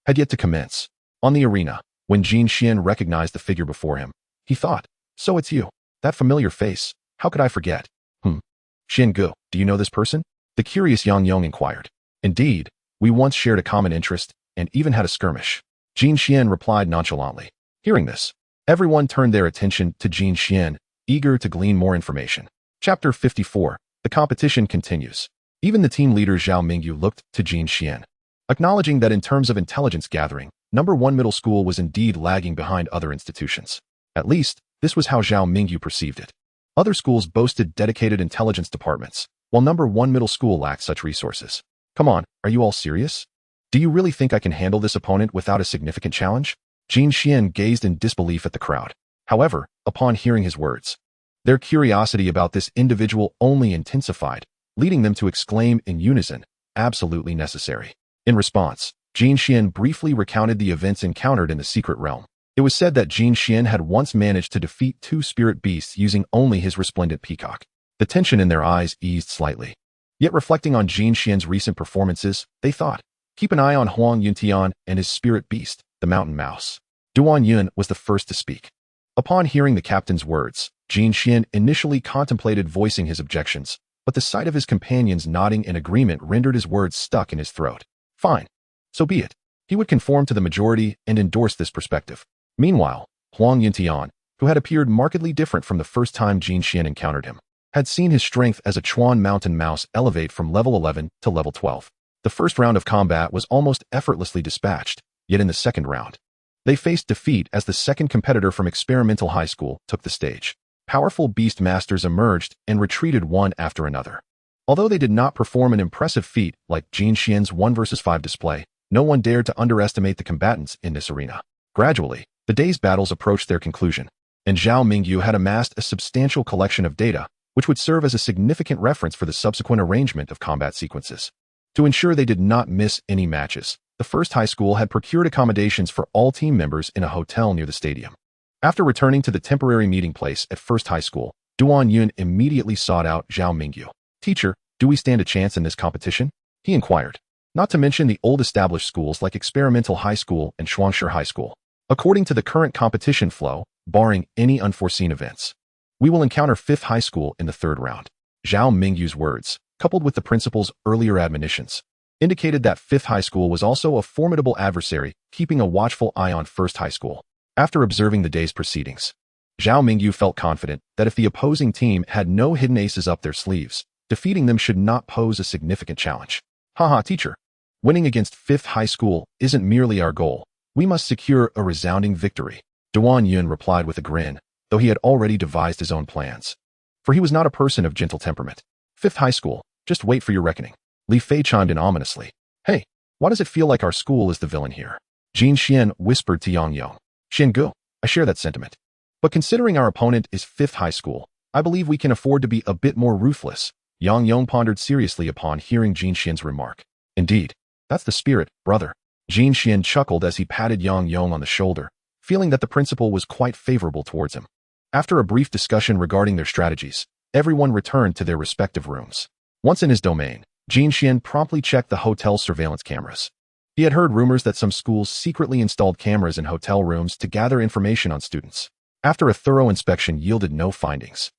A: had yet to commence. On the arena, when Jin Xian recognized the figure before him, he thought, so it's you. That familiar face. How could I forget? Xian Gu, do you know this person? The curious Yang Yong inquired. Indeed, we once shared a common interest and even had a skirmish. Jin Xian replied nonchalantly. Hearing this, everyone turned their attention to Jin Xian, eager to glean more information. Chapter 54. The competition continues. Even the team leader Zhao Mingyu looked to Jin Xian, acknowledging that in terms of intelligence gathering, number 1 middle school was indeed lagging behind other institutions. At least, this was how Zhao Mingyu perceived it. Other schools boasted dedicated intelligence departments, while number 1 middle school lacked such resources. Come on, are you all serious? Do you really think I can handle this opponent without a significant challenge? Jin Xian gazed in disbelief at the crowd. However, upon hearing his words, their curiosity about this individual only intensified, leading them to exclaim in unison, absolutely necessary. In response, Jin Xian briefly recounted the events encountered in the secret realm. It was said that Jin Xian had once managed to defeat 2 spirit beasts using only his resplendent peacock. The tension in their eyes eased slightly. Yet reflecting on Jin Xian's recent performances, they thought, keep an eye on Huang Yuntian and his spirit beast, the mountain mouse. Duan Yun was the first to speak. Upon hearing the captain's words, Jin Xian initially contemplated voicing his objections, but the sight of his companions nodding in agreement rendered his words stuck in his throat. Fine. So be it. He would conform to the majority and endorse this perspective. Meanwhile, Huang Yuntian, who had appeared markedly different from the first time Jin Xian encountered him, had seen his strength as a Chuan mountain mouse elevate from level 11 to level 12. The first round of combat was almost effortlessly dispatched, yet in the second round, they faced defeat as the second competitor from Experimental High School took the stage. Powerful Beastmasters emerged and retreated one after another. Although they did not perform an impressive feat like Jin Xian's 1 vs 5 display, no one dared to underestimate the combatants in this arena. Gradually, the day's battles approached their conclusion, and Zhao Mingyu had amassed a substantial collection of data, which would serve as a significant reference for the subsequent arrangement of combat sequences. To ensure they did not miss any matches, the first high school had procured accommodations for all team members in a hotel near the stadium. After returning to the temporary meeting place at First High School, Duan Yun immediately sought out Zhao Mingyu. Teacher, do we stand a chance in this competition? He inquired. Not to mention the old established schools like Experimental High School and Shuangshi High School. According to the current competition flow, barring any unforeseen events, we will encounter 5th High School in the 3rd round. Zhao Mingyu's words, coupled with the principal's earlier admonitions, indicated that 5th High School was also a formidable adversary, keeping a watchful eye on 1st High School. After observing the day's proceedings, Zhao Mingyu felt confident that if the opposing team had no hidden aces up their sleeves, defeating them should not pose a significant challenge. Haha, teacher. Winning against 5th High School isn't merely our goal. We must secure a resounding victory. Duan Yun replied with a grin, though he had already devised his own plans. For he was not a person of gentle temperament. 5th High School, just wait for your reckoning. Li Fei chimed in ominously. Hey, why does it feel like our school is the villain here? Jin Xian whispered to Yang Yong. Xian Gu, I share that sentiment. But considering our opponent is 5th High School, I believe we can afford to be a bit more ruthless. Yang Yong pondered seriously upon hearing Jin Xian's remark. Indeed, that's the spirit, brother. Jin Xian chuckled as he patted Yang Yong on the shoulder, feeling that the principal was quite favorable towards him. After a brief discussion regarding their strategies, everyone returned to their respective rooms. Once in his domain, Jin Xian promptly checked the hotel's surveillance cameras. He had heard rumors that some schools secretly installed cameras in hotel rooms to gather information on students. After a thorough inspection yielded no findings,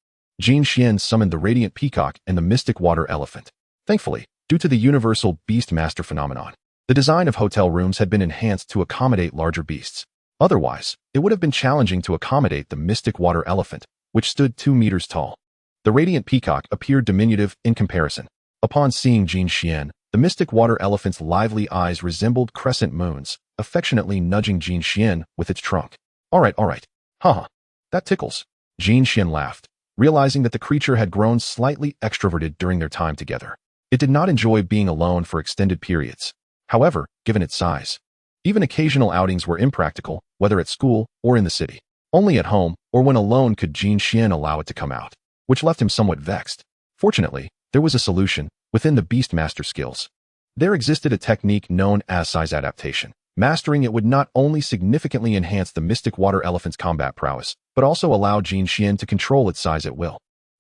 A: Jin Xian summoned the Radiant Peacock and the Mystic Water Elephant. Thankfully, due to the universal Beastmaster phenomenon, the design of hotel rooms had been enhanced to accommodate larger beasts. Otherwise, it would have been challenging to accommodate the Mystic Water Elephant, which stood 2 meters tall. The Radiant Peacock appeared diminutive in comparison. Upon seeing Jin Xian, the Mystic Water Elephant's lively eyes resembled crescent moons, affectionately nudging Jin Xian with its trunk. All right. Haha. That tickles. Jin Xian laughed, realizing that the creature had grown slightly extroverted during their time together. It did not enjoy being alone for extended periods. However, given its size, even occasional outings were impractical, whether at school or in the city. Only at home or when alone could Jin Xian allow it to come out, which left him somewhat vexed. Fortunately, there was a solution within the Beastmaster skills. There existed a technique known as size adaptation. Mastering it would not only significantly enhance the Mystic Water Elephant's combat prowess, but also allow Jin Xian to control its size at will,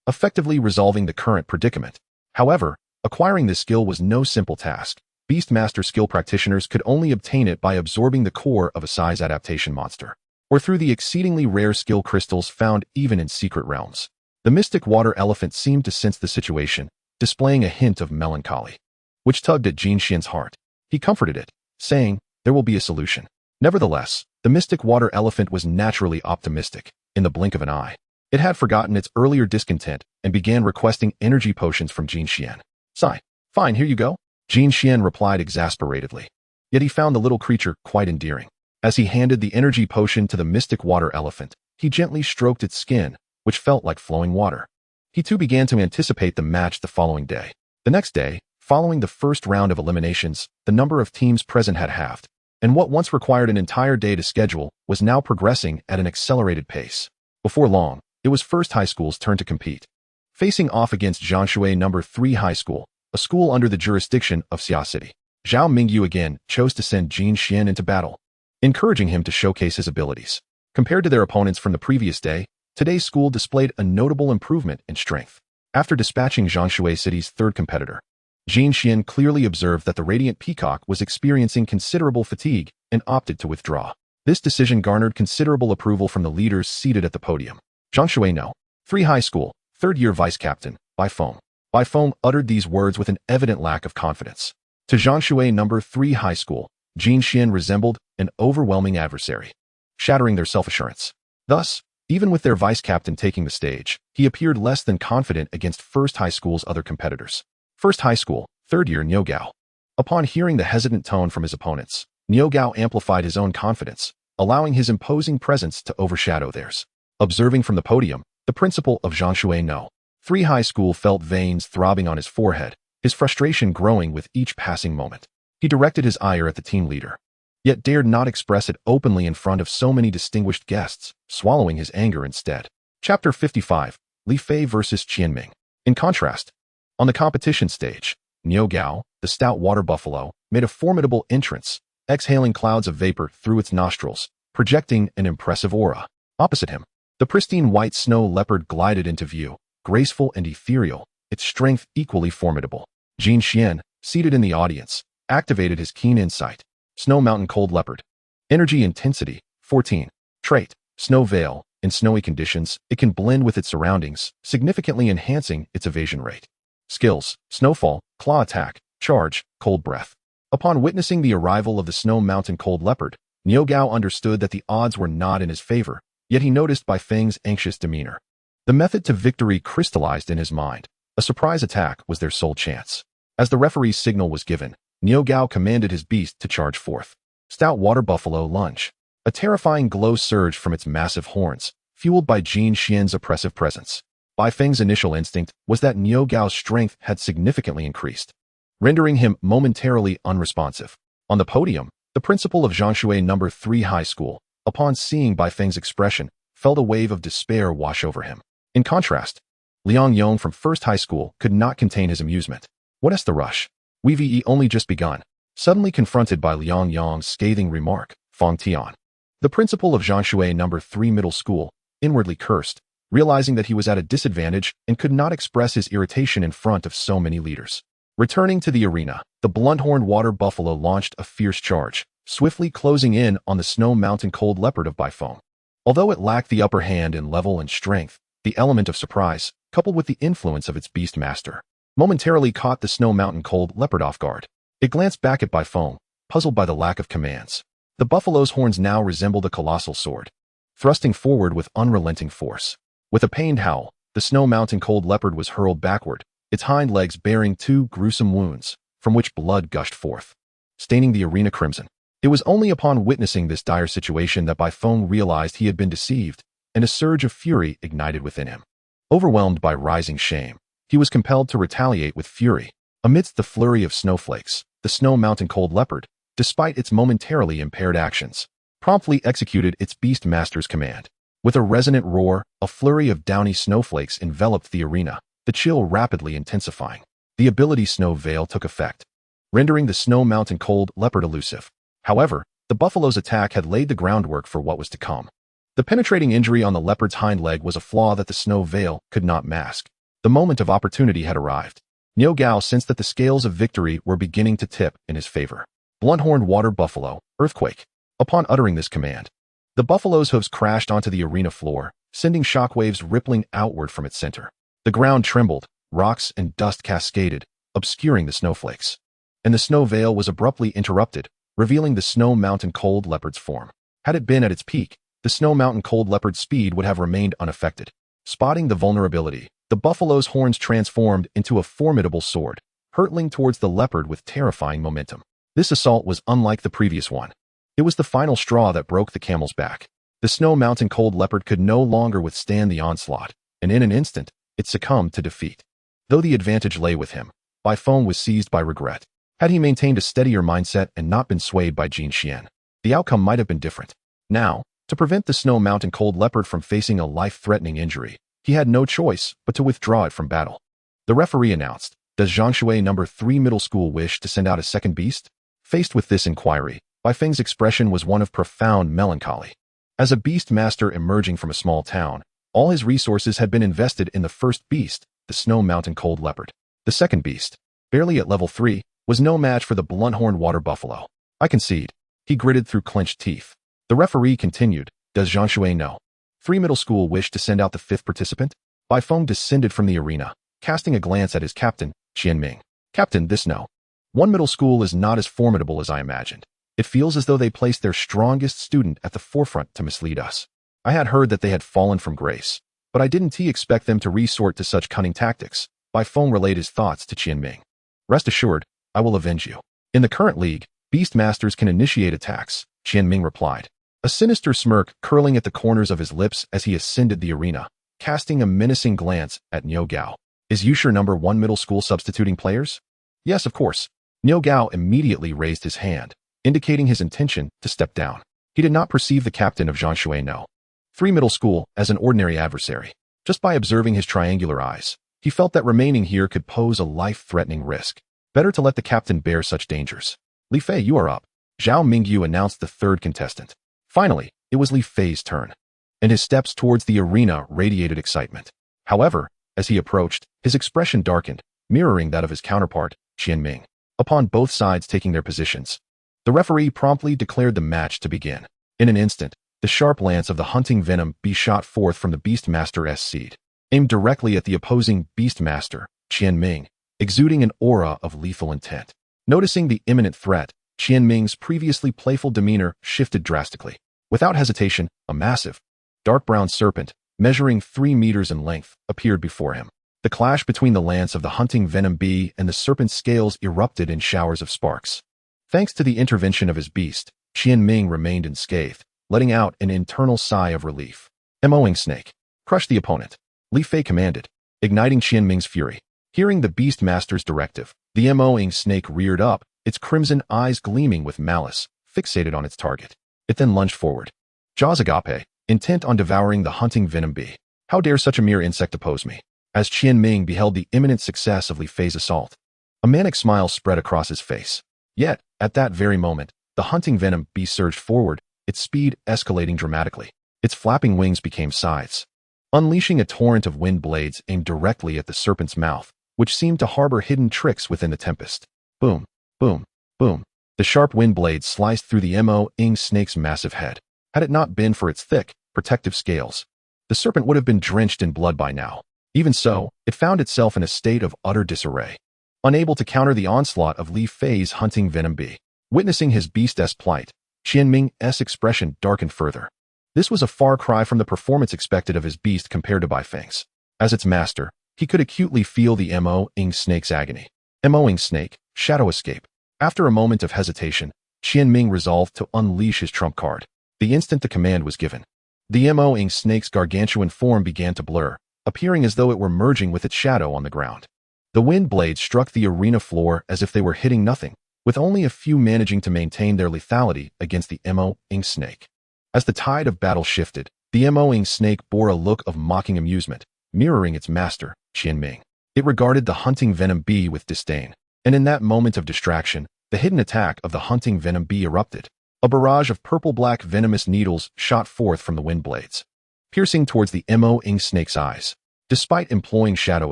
A: effectively resolving the current predicament. However, acquiring this skill was no simple task. Beastmaster skill practitioners could only obtain it by absorbing the core of a size adaptation monster, or through the exceedingly rare skill crystals found even in secret realms. The Mystic Water Elephant seemed to sense the situation, displaying a hint of melancholy, which tugged at Jin Xian's heart. He comforted it, saying, there will be a solution. Nevertheless, the Mystic Water Elephant was naturally optimistic. In the blink of an eye, it had forgotten its earlier discontent and began requesting energy potions from Jin Xian. Sigh. Fine, here you go. Jin Xian replied exasperatedly. Yet he found the little creature quite endearing. As he handed the energy potion to the Mystic Water Elephant, he gently stroked its skin, which felt like flowing water. He too began to anticipate the match the following day. The next day, following the first round of eliminations, the number of teams present had halved, and what once required an entire day to schedule was now progressing at an accelerated pace. Before long, it was 1st High School's turn to compete. Facing off against Zhangshui No. 3 High School, a school under the jurisdiction of Xia City, Zhao Mingyu again chose to send Jin Xian into battle, encouraging him to showcase his abilities. Compared to their opponents from the previous day, today's school displayed a notable improvement in strength. After dispatching Zhangshui City's 3rd competitor, Jin Xian clearly observed that the Radiant Peacock was experiencing considerable fatigue and opted to withdraw. This decision garnered considerable approval from the leaders seated at the podium. Zhangshui No. 3 High School, 3rd-year vice-captain, Bai Feng. Bai Feng uttered these words with an evident lack of confidence. To Zhangshui No. 3 High School, Jin Xian resembled an overwhelming adversary, shattering their self-assurance. Thus, even with their vice-captain taking the stage, he appeared less than confident against 1st High School's other competitors. 1st High School, 3rd year Niu Gao. Upon hearing the hesitant tone from his opponents, Niu Gao amplified his own confidence, allowing his imposing presence to overshadow theirs. Observing from the podium, the principal of Zhangshui No. 3 High School felt veins throbbing on his forehead, his frustration growing with each passing moment. He directed his ire at the team leader, yet dared not express it openly in front of so many distinguished guests, swallowing his anger instead. Chapter 55, Li Fei vs. Qianming. In contrast, on the competition stage, Niu Gao, the stout water buffalo, made a formidable entrance, exhaling clouds of vapor through its nostrils, projecting an impressive aura. Opposite him, the pristine white snow leopard glided into view, graceful and ethereal, its strength equally formidable. Jin Xian, seated in the audience, activated his keen insight. Snow Mountain Cold Leopard. Energy Intensity, 14. Trait, Snow Veil. In snowy conditions, it can blend with its surroundings, significantly enhancing its evasion rate. Skills, Snowfall, Claw Attack, Charge, Cold Breath. Upon witnessing the arrival of the Snow Mountain Cold Leopard, Niu Gao understood that the odds were not in his favor, yet he noticed Bai Feng's anxious demeanor. The method to victory crystallized in his mind. A surprise attack was their sole chance. As the referee's signal was given, Niu Gao commanded his beast to charge forth. Stout water buffalo lunge. A terrifying glow surged from its massive horns, fueled by Jin Xian's oppressive presence. Bai Feng's initial instinct was that Niu Gao's strength had significantly increased, rendering him momentarily unresponsive. On the podium, the principal of Zhangshui No. 3 High School, upon seeing Bai Feng's expression, felt a wave of despair wash over him. In contrast, Liang Yong from First High School could not contain his amusement. What's the rush? We've only just begun. Suddenly confronted by Liang Yong's scathing remark, Feng Tian, the principal of Zhangshui No. 3 Middle School, inwardly cursed, realizing that he was at a disadvantage and could not express his irritation in front of so many leaders. Returning to the arena, the blunt-horned water buffalo launched a fierce charge, swiftly closing in on the Snow Mountain Cold Leopard of Bai Feng. Although it lacked the upper hand in level and strength, the element of surprise, coupled with the influence of its Beastmaster, momentarily caught the Snow Mountain Cold Leopard off guard. It glanced back at Bai Feng, puzzled by the lack of commands. The buffalo's horns now resembled a colossal sword, thrusting forward with unrelenting force. With a pained howl, the Snow Mountain Cold Leopard was hurled backward, its hind legs bearing 2 gruesome wounds, from which blood gushed forth, staining the arena crimson. It was only upon witnessing this dire situation that Bai Feng realized he had been deceived, and a surge of fury ignited within him. Overwhelmed by rising shame, he was compelled to retaliate with fury. Amidst the flurry of snowflakes, the Snow Mountain Cold Leopard, despite its momentarily impaired actions, promptly executed its Beastmaster's command. With a resonant roar, a flurry of downy snowflakes enveloped the arena, the chill rapidly intensifying. The ability Snow Veil took effect, rendering the Snow Mountain Cold Leopard elusive. However, the buffalo's attack had laid the groundwork for what was to come. The penetrating injury on the leopard's hind leg was a flaw that the Snow Veil could not mask. The moment of opportunity had arrived. Niu Gao sensed that the scales of victory were beginning to tip in his favor. Blunt-horned water buffalo, earthquake. Upon uttering this command, the buffalo's hooves crashed onto the arena floor, sending shockwaves rippling outward from its center. The ground trembled, rocks and dust cascaded, obscuring the snowflakes. And the Snow Veil was abruptly interrupted, revealing the Snow Mountain Cold Leopard's form. Had it been at its peak, the Snow Mountain Cold Leopard's speed would have remained unaffected. Spotting the vulnerability, the buffalo's horns transformed into a formidable sword, hurtling towards the leopard with terrifying momentum. This assault was unlike the previous one. It was the final straw that broke the camel's back. The Snow Mountain Cold Leopard could no longer withstand the onslaught, and in an instant, it succumbed to defeat. Though the advantage lay with him, Bai Feng was seized by regret. Had he maintained a steadier mindset and not been swayed by Jin Xian, the outcome might have been different. Now, to prevent the Snow Mountain Cold Leopard from facing a life-threatening injury, he had no choice but to withdraw it from battle. The referee announced, "Does Zhangshui No. 3 Middle School wish to send out a second beast?" Faced with this inquiry, Bai Feng's expression was one of profound melancholy. As a Beastmaster emerging from a small town, all his resources had been invested in the first beast, the Snow Mountain Cold Leopard. The second beast, barely at level 3, was no match for the blunt-horned water buffalo. "I concede," he gritted through clenched teeth. The referee continued, "Does Zhangshui No. 3 Middle School wish to send out the 5th participant?" Bai Feng descended from the arena, casting a glance at his captain, Qianming. "Captain, this No. 1 Middle School is not as formidable as I imagined. It feels as though they placed their strongest student at the forefront to mislead us. I had heard that they had fallen from grace, but I didn't expect them to resort to such cunning tactics." Bai Feng relayed his thoughts to Qianming. "Rest assured, I will avenge you. In the current league, Beastmasters can initiate attacks," Qianming replied, a sinister smirk curling at the corners of his lips as he ascended the arena, casting a menacing glance at Niu Gao. "Is Yusher No. 1 Middle School substituting players?" "Yes, of course." Niu Gao immediately raised his hand, indicating his intention to step down. He did not perceive the captain of Zhangshui No. 3 Middle School as an ordinary adversary. Just by observing his triangular eyes, he felt that remaining here could pose a life-threatening risk. Better to let the captain bear such dangers. "Li Fei, you are up." Zhao Mingyu announced the third contestant. Finally, it was Li Fei's turn, and his steps towards the arena radiated excitement. However, as he approached, his expression darkened, mirroring that of his counterpart, Qianming. Upon both sides taking their positions, the referee promptly declared the match to begin. In an instant, the sharp lance of the hunting venom be shot forth from the Beastmaster's seed, aimed directly at the opposing Beastmaster, Qianming, exuding an aura of lethal intent. Noticing the imminent threat, Qianming's previously playful demeanor shifted drastically. Without hesitation, a massive, dark brown serpent, measuring 3 meters in length, appeared before him. The clash between the lance of the hunting venom bee and the serpent's scales erupted in showers of sparks. Thanks to the intervention of his beast, Qianming remained unscathed, letting out an internal sigh of relief. Moing snake. Crush the opponent. Li Fei commanded, igniting Qianming's fury. Hearing the Beastmaster's directive, the Moing snake reared up, its crimson eyes gleaming with malice, fixated on its target. It then lunged forward. Jaws agape, intent on devouring the hunting venom bee. How dare such a mere insect oppose me? As Qianming beheld the imminent success of Li Fei's assault, a manic smile spread across his face. Yet, at that very moment, the hunting venom bee surged forward, its speed escalating dramatically. Its flapping wings became scythes, unleashing a torrent of wind blades aimed directly at the serpent's mouth, which seemed to harbor hidden tricks within the tempest. Boom, boom, boom. The sharp wind blades sliced through the Moing snake's massive head. Had it not been for its thick, protective scales, the serpent would have been drenched in blood by now. Even so, it found itself in a state of utter disarray, unable to counter the onslaught of Li Fei's hunting venom bee. Witnessing his beast's plight, Qianming's expression darkened further. This was a far cry from the performance expected of his beast compared to Bai Feng's. As its master, he could acutely feel the Moing snake's agony. Moing snake, shadow escape. After a moment of hesitation, Qianming resolved to unleash his trump card. The instant the command was given, the Moing snake's gargantuan form began to blur, appearing as though it were merging with its shadow on the ground. The wind blades struck the arena floor as if they were hitting nothing, with only a few managing to maintain their lethality against the Moing snake. As the tide of battle shifted, the Moing snake bore a look of mocking amusement, mirroring its master, Qianming. It regarded the hunting venom bee with disdain, and in that moment of distraction, the hidden attack of the hunting venom bee erupted. A barrage of purple-black venomous needles shot forth from the wind blades, piercing towards the Moing snake's eyes. Despite employing shadow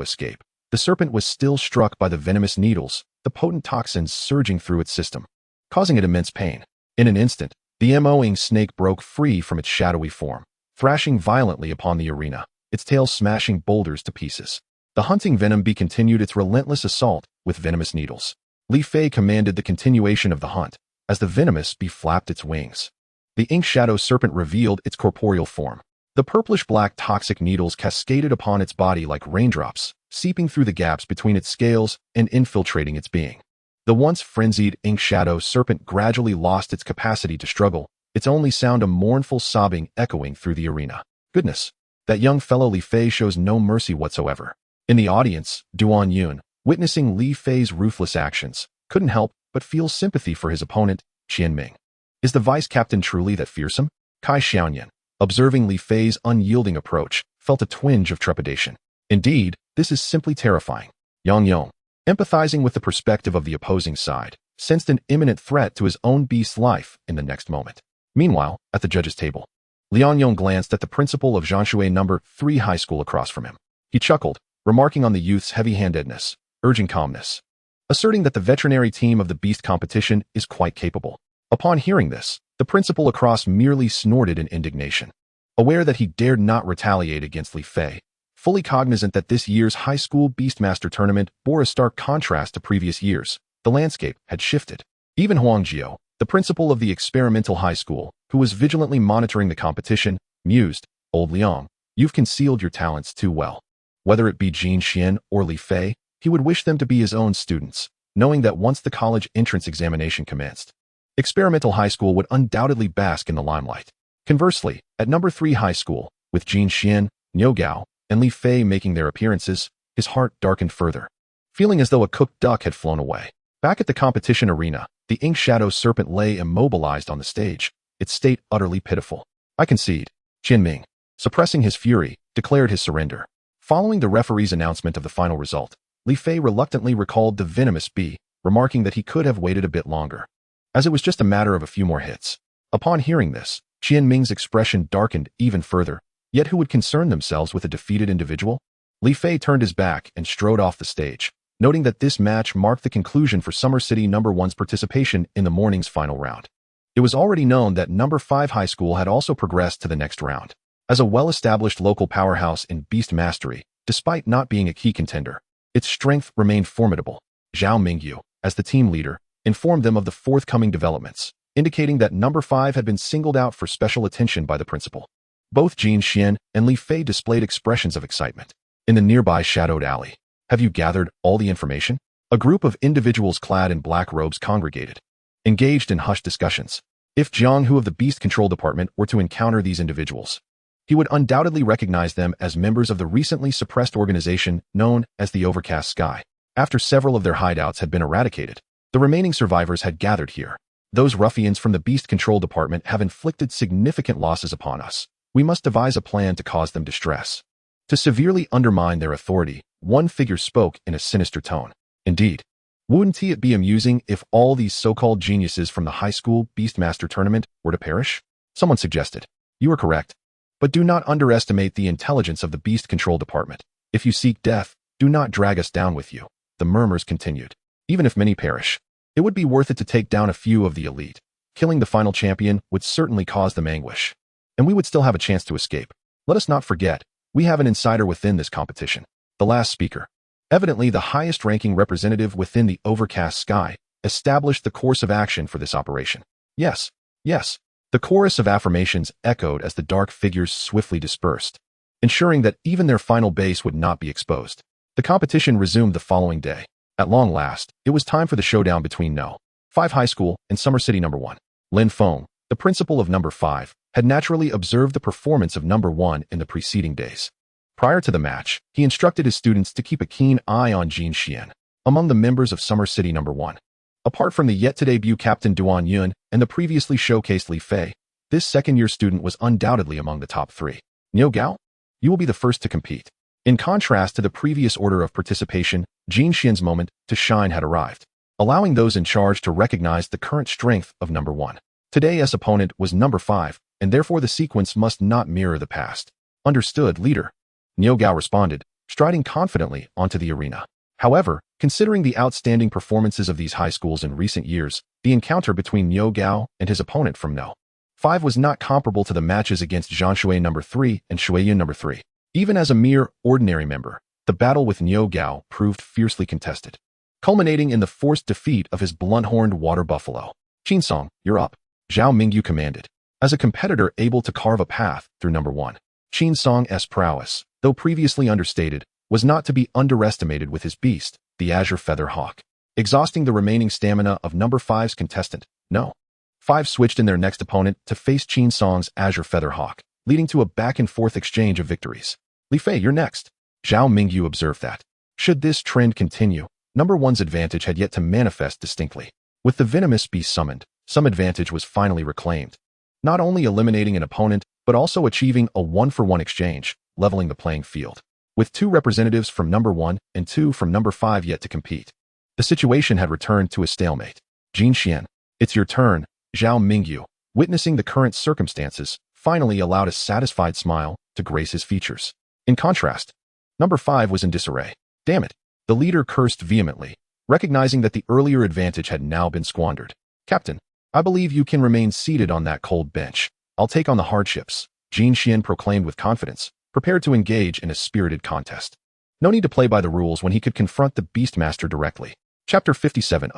A: escape, the serpent was still struck by the venomous needles, the potent toxins surging through its system, causing it immense pain. In an instant, the Moing snake broke free from its shadowy form, thrashing violently upon the arena, its tail smashing boulders to pieces. The hunting venom bee continued its relentless assault with venomous needles. Li Fei commanded the continuation of the hunt, as the venomous bee flapped its wings. The ink shadow serpent revealed its corporeal form. The purplish-black toxic needles cascaded upon its body like raindrops, seeping through the gaps between its scales and infiltrating its being. The once frenzied ink shadow serpent gradually lost its capacity to struggle, its only sound a mournful sobbing echoing through the arena. Goodness, that young fellow Li Fei shows no mercy whatsoever. In the audience, Duan Yun, witnessing Li Fei's ruthless actions, couldn't help but feel sympathy for his opponent, Qianming. Is the vice-captain truly that fearsome? Kai Xiaoyan, observing Li Fei's unyielding approach, felt a twinge of trepidation. Indeed, this is simply terrifying. Yang Yong, empathizing with the perspective of the opposing side, sensed an imminent threat to his own beast's life in the next moment. Meanwhile, at the judges' table, Liang Yong glanced at the principal of Zhanshui No. 3 High School across from him. He chuckled, remarking on the youth's heavy-handedness, urging calmness, asserting that the veterinary team of the beast competition is quite capable. Upon hearing this, the principal across merely snorted in indignation. Aware that he dared not retaliate against Li Fei, fully cognizant that this year's high school Beastmaster tournament bore a stark contrast to previous years, the landscape had shifted. Even Huang Jiao, the principal of the experimental high school, who was vigilantly monitoring the competition, mused, "Old Liang, you've concealed your talents too well." Whether it be Jin Xian or Li Fei, he would wish them to be his own students, knowing that once the college entrance examination commenced, experimental high school would undoubtedly bask in the limelight. Conversely, at No. 3 High School, with Jin Xian, Niu Gao, and Li Fei making their appearances, his heart darkened further, feeling as though a cooked duck had flown away. Back at the competition arena, the ink shadow serpent lay immobilized on the stage, its state utterly pitiful. "I concede." Qianming, suppressing his fury, declared his surrender. Following the referee's announcement of the final result, Li Fei reluctantly recalled the venomous bee, remarking that he could have waited a bit longer, as it was just a matter of a few more hits. Upon hearing this, Qianming's expression darkened even further. Yet who would concern themselves with a defeated individual? Li Fei turned his back and strode off the stage, noting that this match marked the conclusion for Summer City No. 1's participation in the morning's final round. It was already known that No. 5 High School had also progressed to the next round. As a well-established local powerhouse in beast mastery, despite not being a key contender, its strength remained formidable. Zhao Mingyu, as the team leader, informed them of the forthcoming developments, indicating that No. 5 had been singled out for special attention by the principal. Both Jin Xian and Li Fei displayed expressions of excitement. In the nearby shadowed alley, have you gathered all the information? A group of individuals clad in black robes congregated, engaged in hushed discussions. If Jiang Hu of the Beast Control Department were to encounter these individuals, he would undoubtedly recognize them as members of the recently suppressed organization known as the Overcast Sky. After several of their hideouts had been eradicated, the remaining survivors had gathered here. Those ruffians from the Beast Control Department have inflicted significant losses upon us. We must devise a plan to cause them distress. To severely undermine their authority, one figure spoke in a sinister tone. Indeed, wouldn't it be amusing if all these so-called geniuses from the high school Beastmaster tournament were to perish? Someone suggested. You are correct. But do not underestimate the intelligence of the Beast Control Department. If you seek death, do not drag us down with you. The murmurs continued. Even if many perish, it would be worth it to take down a few of the elite. Killing the final champion would certainly cause them anguish, and we would still have a chance to escape. Let us not forget, we have an insider within this competition. The last speaker, evidently the highest-ranking representative within the Overcast Sky, established the course of action for this operation. Yes, yes. The chorus of affirmations echoed as the dark figures swiftly dispersed, ensuring that even their final base would not be exposed. The competition resumed the following day. At long last, it was time for the showdown between No. 5 High School and Summer City No. 1. Lin Feng, the principal of No. 5, had naturally observed the performance of No. 1 in the preceding days. Prior to the match, he instructed his students to keep a keen eye on Jin Xian, among the members of Summer City No. 1. Apart from the yet-to-debut captain Duan Yun and the previously showcased Li Fei, this second-year student was undoubtedly among the top 3. Niu Gao, you will be the first to compete. In contrast to the previous order of participation, Jin Xian's moment to shine had arrived, allowing those in charge to recognize the current strength of No. 1. Today's opponent was No. 5, and therefore the sequence must not mirror the past. Understood, leader. Niu Gao responded, striding confidently onto the arena. However, considering the outstanding performances of these high schools in recent years, the encounter between Niu Gao and his opponent from No. 5 was not comparable to the matches against Zhang Shui No. 3 and Shuiyun No. 3. Even as a mere ordinary member, the battle with Niu Gao proved fiercely contested, culminating in the forced defeat of his blunt-horned water buffalo. Qinsong, you're up, Zhao Mingyu commanded. As a competitor able to carve a path through No. 1, Qinsong's prowess, though previously understated, was not to be underestimated with his beast, the Azure Feather Hawk. Exhausting the remaining stamina of No. 5's contestant, No. 5 switched in their next opponent to face Qinsong's Azure Feather Hawk, leading to a back-and-forth exchange of victories. Li Fei, you're next. Zhao Mingyu observed that. Should this trend continue, No. 1's advantage had yet to manifest distinctly. With the venomous beast summoned, some advantage was finally reclaimed, not only eliminating an opponent, but also achieving a one-for-one exchange, leveling the playing field. With 2 representatives from No. 1 and 2 from No. 5 yet to compete, the situation had returned to a stalemate. Jin Xian, it's your turn. Zhao Mingyu, witnessing the current circumstances, finally allowed a satisfied smile to grace his features. In contrast, No. 5 was in disarray. Damn it, the leader cursed vehemently, recognizing that the earlier advantage had now been squandered. Captain, I believe you can remain seated on that cold bench. I'll take on the hardships, Jin Xian proclaimed with confidence, prepared to engage in a spirited contest. No need to play by the rules when he could confront the Beastmaster directly. Chapter 57.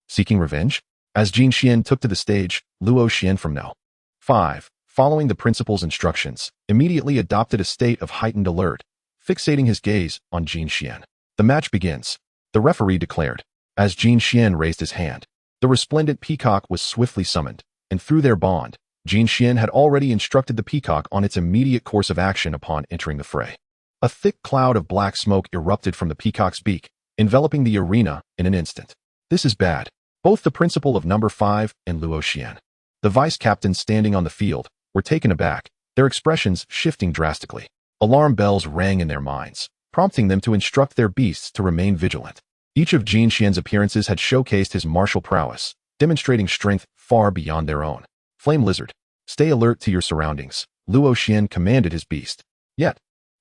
A: Seeking Revenge? As Jin Xian took to the stage, Luo Xian from No. 5, following the principal's instructions, immediately adopted a state of heightened alert, fixating his gaze on Jin Xian. The match begins, the referee declared. As Jin Xian raised his hand, the resplendent peacock was swiftly summoned, and through their bond, Jin Xian had already instructed the peacock on its immediate course of action upon entering the fray. A thick cloud of black smoke erupted from the peacock's beak, enveloping the arena in an instant. This is bad. Both the principal of No. 5 and Luo Xian, the vice captain standing on the field, were taken aback, their expressions shifting drastically. Alarm bells rang in their minds, prompting them to instruct their beasts to remain vigilant. Each of Jin Xian's appearances had showcased his martial prowess, demonstrating strength far beyond their own. Flame Lizard, stay alert to your surroundings, Luo Xian commanded his beast. Yet,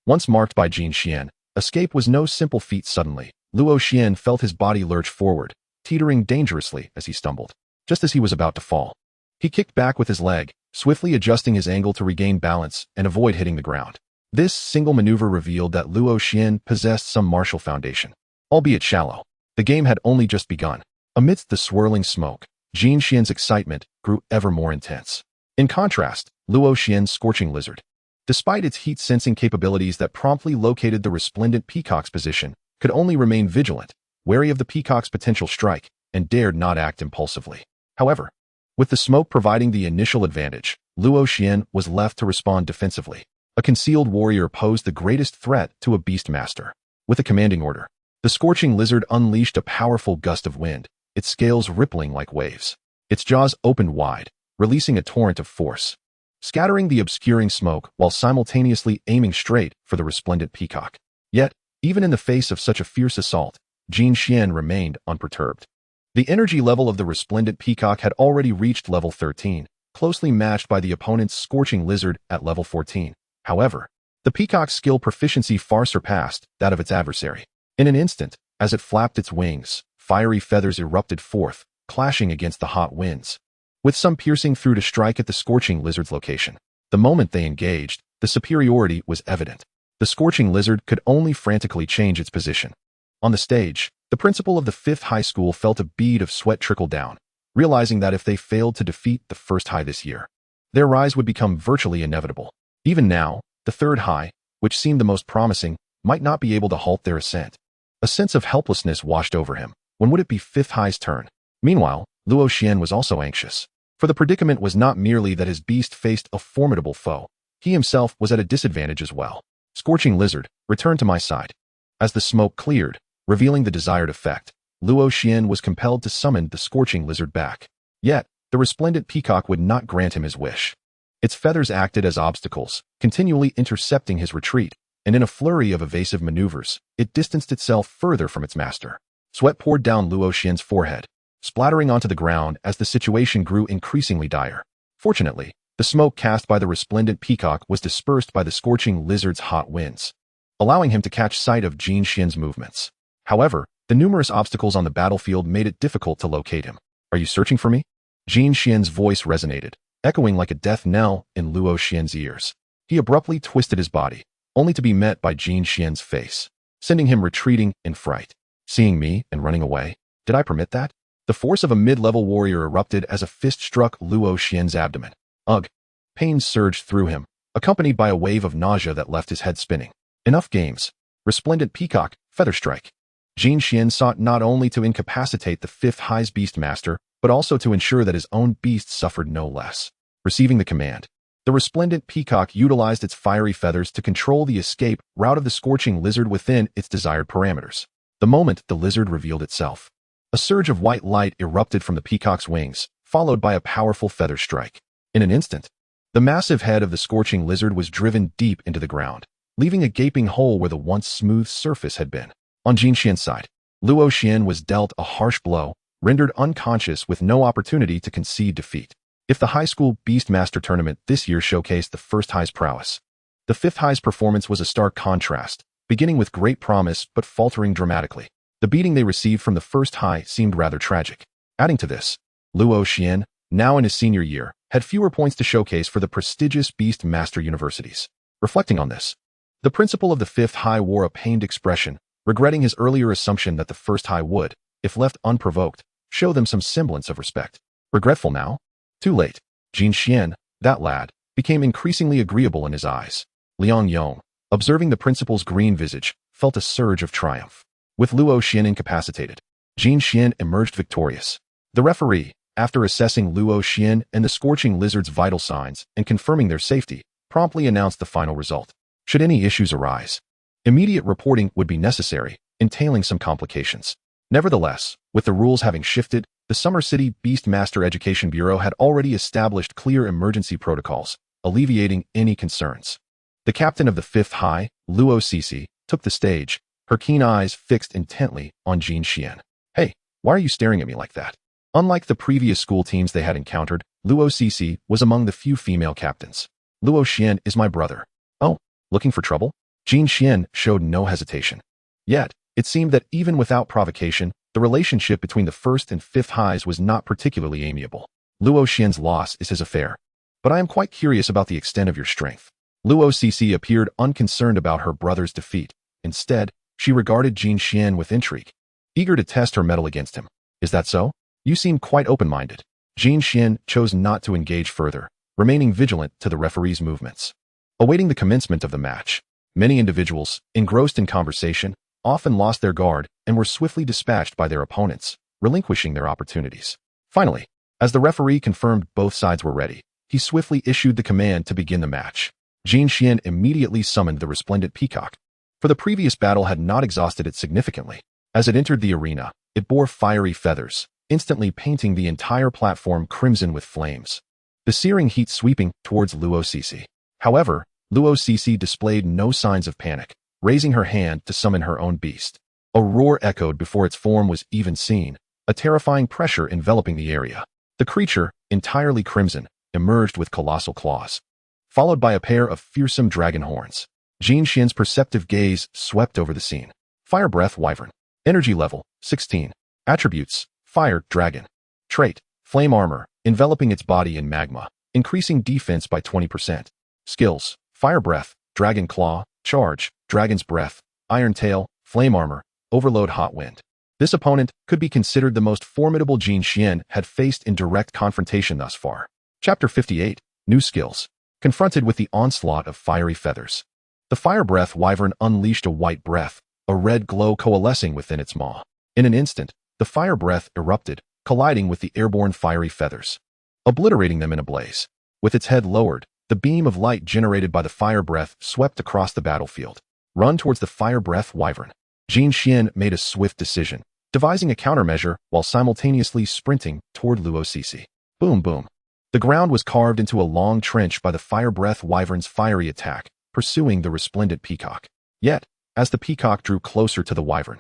A: once marked by Jin Xian, escape was no simple feat. Suddenly, Luo Xian felt his body lurch forward, teetering dangerously as he stumbled. Just as he was about to fall, he kicked back with his leg, swiftly adjusting his angle to regain balance and avoid hitting the ground. This single maneuver revealed that Luo Xian possessed some martial foundation, albeit shallow. The game had only just begun. Amidst the swirling smoke, Jin Xian's excitement grew ever more intense. In contrast, Luo Xian's Scorching Lizard, despite its heat-sensing capabilities that promptly located the resplendent peacock's position, could only remain vigilant, wary of the peacock's potential strike, and dared not act impulsively. However, with the smoke providing the initial advantage, Luo Xian was left to respond defensively. A concealed warrior posed the greatest threat to a Beastmaster. With a commanding order, the scorching lizard unleashed a powerful gust of wind, its scales rippling like waves. Its jaws opened wide, releasing a torrent of force, scattering the obscuring smoke while simultaneously aiming straight for the resplendent peacock. Yet, even in the face of such a fierce assault, Jin Xian remained unperturbed. The energy level of the resplendent peacock had already reached level 13, closely matched by the opponent's scorching lizard at level 14. However, the peacock's skill proficiency far surpassed that of its adversary. In an instant, as it flapped its wings, fiery feathers erupted forth, clashing against the hot winds, with some piercing through to strike at the scorching lizard's location. The moment they engaged, the superiority was evident. The scorching lizard could only frantically change its position. On the stage, the principal of the 5th high school felt a bead of sweat trickle down, realizing that if they failed to defeat the 1st high this year, their rise would become virtually inevitable. Even now, the 3rd high, which seemed the most promising, might not be able to halt their ascent. A sense of helplessness washed over him. When would it be 5th high's turn? Meanwhile, Luo Xian was also anxious. For the predicament was not merely that his beast faced a formidable foe. He himself was at a disadvantage as well. Scorching lizard, return to my side. As the smoke cleared, revealing the desired effect, Luo Xian was compelled to summon the scorching lizard back. Yet, the resplendent peacock would not grant him his wish. Its feathers acted as obstacles, continually intercepting his retreat, and in a flurry of evasive maneuvers, it distanced itself further from its master. Sweat poured down Luo Xian's forehead, splattering onto the ground as the situation grew increasingly dire. Fortunately, the smoke cast by the resplendent peacock was dispersed by the scorching lizard's hot winds, allowing him to catch sight of Jin Xian's movements. However, the numerous obstacles on the battlefield made it difficult to locate him. Are you searching for me? Jin Xian's voice resonated, echoing like a death knell in Luo Xian's ears. He abruptly twisted his body, only to be met by Jin Xian's face, sending him retreating in fright. Seeing me and running away, did I permit that? The force of a mid-level warrior erupted as a fist struck Luo Xian's abdomen. Ugh! Pain surged through him, accompanied by a wave of nausea that left his head spinning. Enough games. Resplendent peacock, feather strike. Jin Xian sought not only to incapacitate the 5th high's Beastmaster, but also to ensure that his own beast suffered no less. Receiving the command, the resplendent peacock utilized its fiery feathers to control the escape route of the scorching lizard within its desired parameters. The moment the lizard revealed itself, a surge of white light erupted from the peacock's wings, followed by a powerful feather strike. In an instant, the massive head of the scorching lizard was driven deep into the ground, leaving a gaping hole where the once smooth surface had been. On Jin Xian's side, Luo Xian was dealt a harsh blow, rendered unconscious with no opportunity to concede defeat. If the high school Beastmaster tournament this year showcased the 1st high's prowess, the 5th high's performance was a stark contrast, beginning with great promise but faltering dramatically. The beating they received from the 1st high seemed rather tragic. Adding to this, Luo Xian, now in his senior year, had fewer points to showcase for the prestigious Beastmaster universities. Reflecting on this, the principal of the 5th high wore a pained expression, regretting his earlier assumption that the 1st high would, if left unprovoked, show them some semblance of respect. Regretful now? Too late. Jin Xian, that lad, became increasingly agreeable in his eyes. Liang Yong, observing the principal's green visage, felt a surge of triumph. With Luo Xian incapacitated, Jin Xian emerged victorious. The referee, after assessing Luo Xian and the scorching lizard's vital signs and confirming their safety, promptly announced the final result. Should any issues arise, immediate reporting would be necessary, entailing some complications. Nevertheless, with the rules having shifted, the Summer City Beastmaster Education Bureau had already established clear emergency protocols, alleviating any concerns. The captain of the 5th high, Luo Cece, took the stage, her keen eyes fixed intently on Jin Xian. Hey, why are you staring at me like that? Unlike the previous school teams they had encountered, Luo Cece was among the few female captains. Luo Xian is my brother. Oh, looking for trouble? Jin Xian showed no hesitation. Yet, it seemed that even without provocation, the relationship between the 1st and 5th highs was not particularly amiable. Luo Xian's loss is his affair, but I am quite curious about the extent of your strength. Luo Cece appeared unconcerned about her brother's defeat. Instead, she regarded Jin Xian with intrigue, eager to test her mettle against him. Is that so? You seem quite open-minded. Jin Xian chose not to engage further, remaining vigilant to the referee's movements. Awaiting the commencement of the match, many individuals, engrossed in conversation, often lost their guard and were swiftly dispatched by their opponents, relinquishing their opportunities. Finally, as the referee confirmed both sides were ready, he swiftly issued the command to begin the match. Jin Xian immediately summoned the resplendent peacock, for the previous battle had not exhausted it significantly. As it entered the arena, it bore fiery feathers, instantly painting the entire platform crimson with flames, the searing heat sweeping towards Luo Cece. However, Luo Cece displayed no signs of panic, raising her hand to summon her own beast. A roar echoed before its form was even seen, a terrifying pressure enveloping the area. The creature, entirely crimson, emerged with colossal claws, followed by a pair of fearsome dragon horns. Jin Xian's perceptive gaze swept over the scene. Fire Breath Wyvern. Energy level, 16. Attributes, Fire Dragon. Trait, Flame Armor, enveloping its body in magma, increasing defense by 20%. Skills, Fire Breath, Dragon Claw, Charge, Dragon's Breath, Iron Tail, Flame Armor, Overload Hot Wind. This opponent could be considered the most formidable Jin Xian had faced in direct confrontation thus far. Chapter 58, New Skills. Confronted with the onslaught of fiery feathers, the Fire Breath Wyvern unleashed a white breath, a red glow coalescing within its maw. In an instant, the fire breath erupted, colliding with the airborne fiery feathers, obliterating them in a blaze. With its head lowered, the beam of light generated by the fire breath swept across the battlefield. Run towards the Fire Breath Wyvern. Jin Xian made a swift decision, devising a countermeasure while simultaneously sprinting toward Luo Cece. Boom, boom. The ground was carved into a long trench by the Fire Breath Wyvern's fiery attack, pursuing the resplendent peacock. Yet, as the peacock drew closer to the wyvern,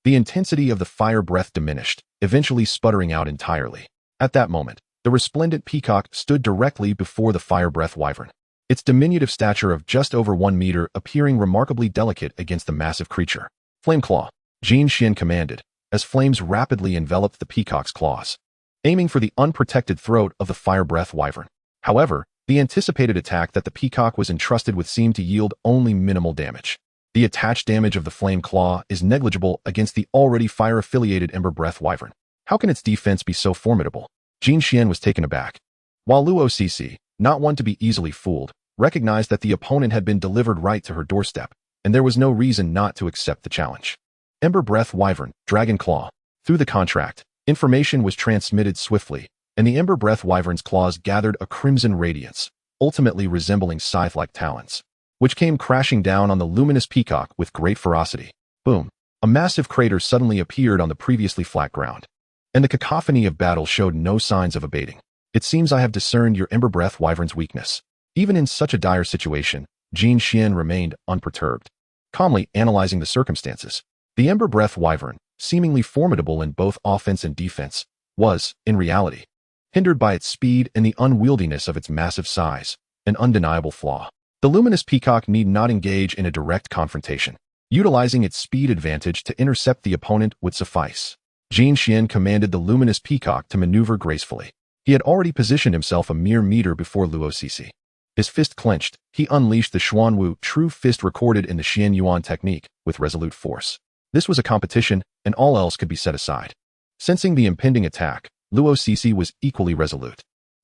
A: the intensity of the fire breath diminished, eventually sputtering out entirely. At that moment, the resplendent peacock stood directly before the Fire Breath Wyvern, its diminutive stature of just over 1 meter appearing remarkably delicate against the massive creature. Flame Claw, Jin Xian commanded, as flames rapidly enveloped the peacock's claws, aiming for the unprotected throat of the Fire Breath Wyvern. However, the anticipated attack that the peacock was entrusted with seemed to yield only minimal damage. The attached damage of the Flame Claw is negligible against the already fire-affiliated Ember Breath Wyvern. How can its defense be so formidable? Jin Xian was taken aback, while Luo Cece, not one to be easily fooled, recognized that the opponent had been delivered right to her doorstep, and there was no reason not to accept the challenge. Ember Breath Wyvern, Dragon Claw. Through the contract, information was transmitted swiftly, and the Ember Breath Wyvern's claws gathered a crimson radiance, ultimately resembling scythe-like talons, which came crashing down on the luminous peacock with great ferocity. Boom. A massive crater suddenly appeared on the previously flat ground, and the cacophony of battle showed no signs of abating. It seems I have discerned your Ember Breath Wyvern's weakness. Even in such a dire situation, Jin Xian remained unperturbed, calmly analyzing the circumstances. The Ember Breath Wyvern, seemingly formidable in both offense and defense, was, in reality, hindered by its speed and the unwieldiness of its massive size, an undeniable flaw. The luminous peacock need not engage in a direct confrontation. Utilizing its speed advantage to intercept the opponent would suffice. Jin Xian commanded the luminous peacock to maneuver gracefully. He had already positioned himself a mere meter before Luo Cece. His fist clenched, he unleashed the Xuanwu true fist recorded in the Xian Yuan technique with resolute force. This was a competition, and all else could be set aside. Sensing the impending attack, Luo Cece was equally resolute.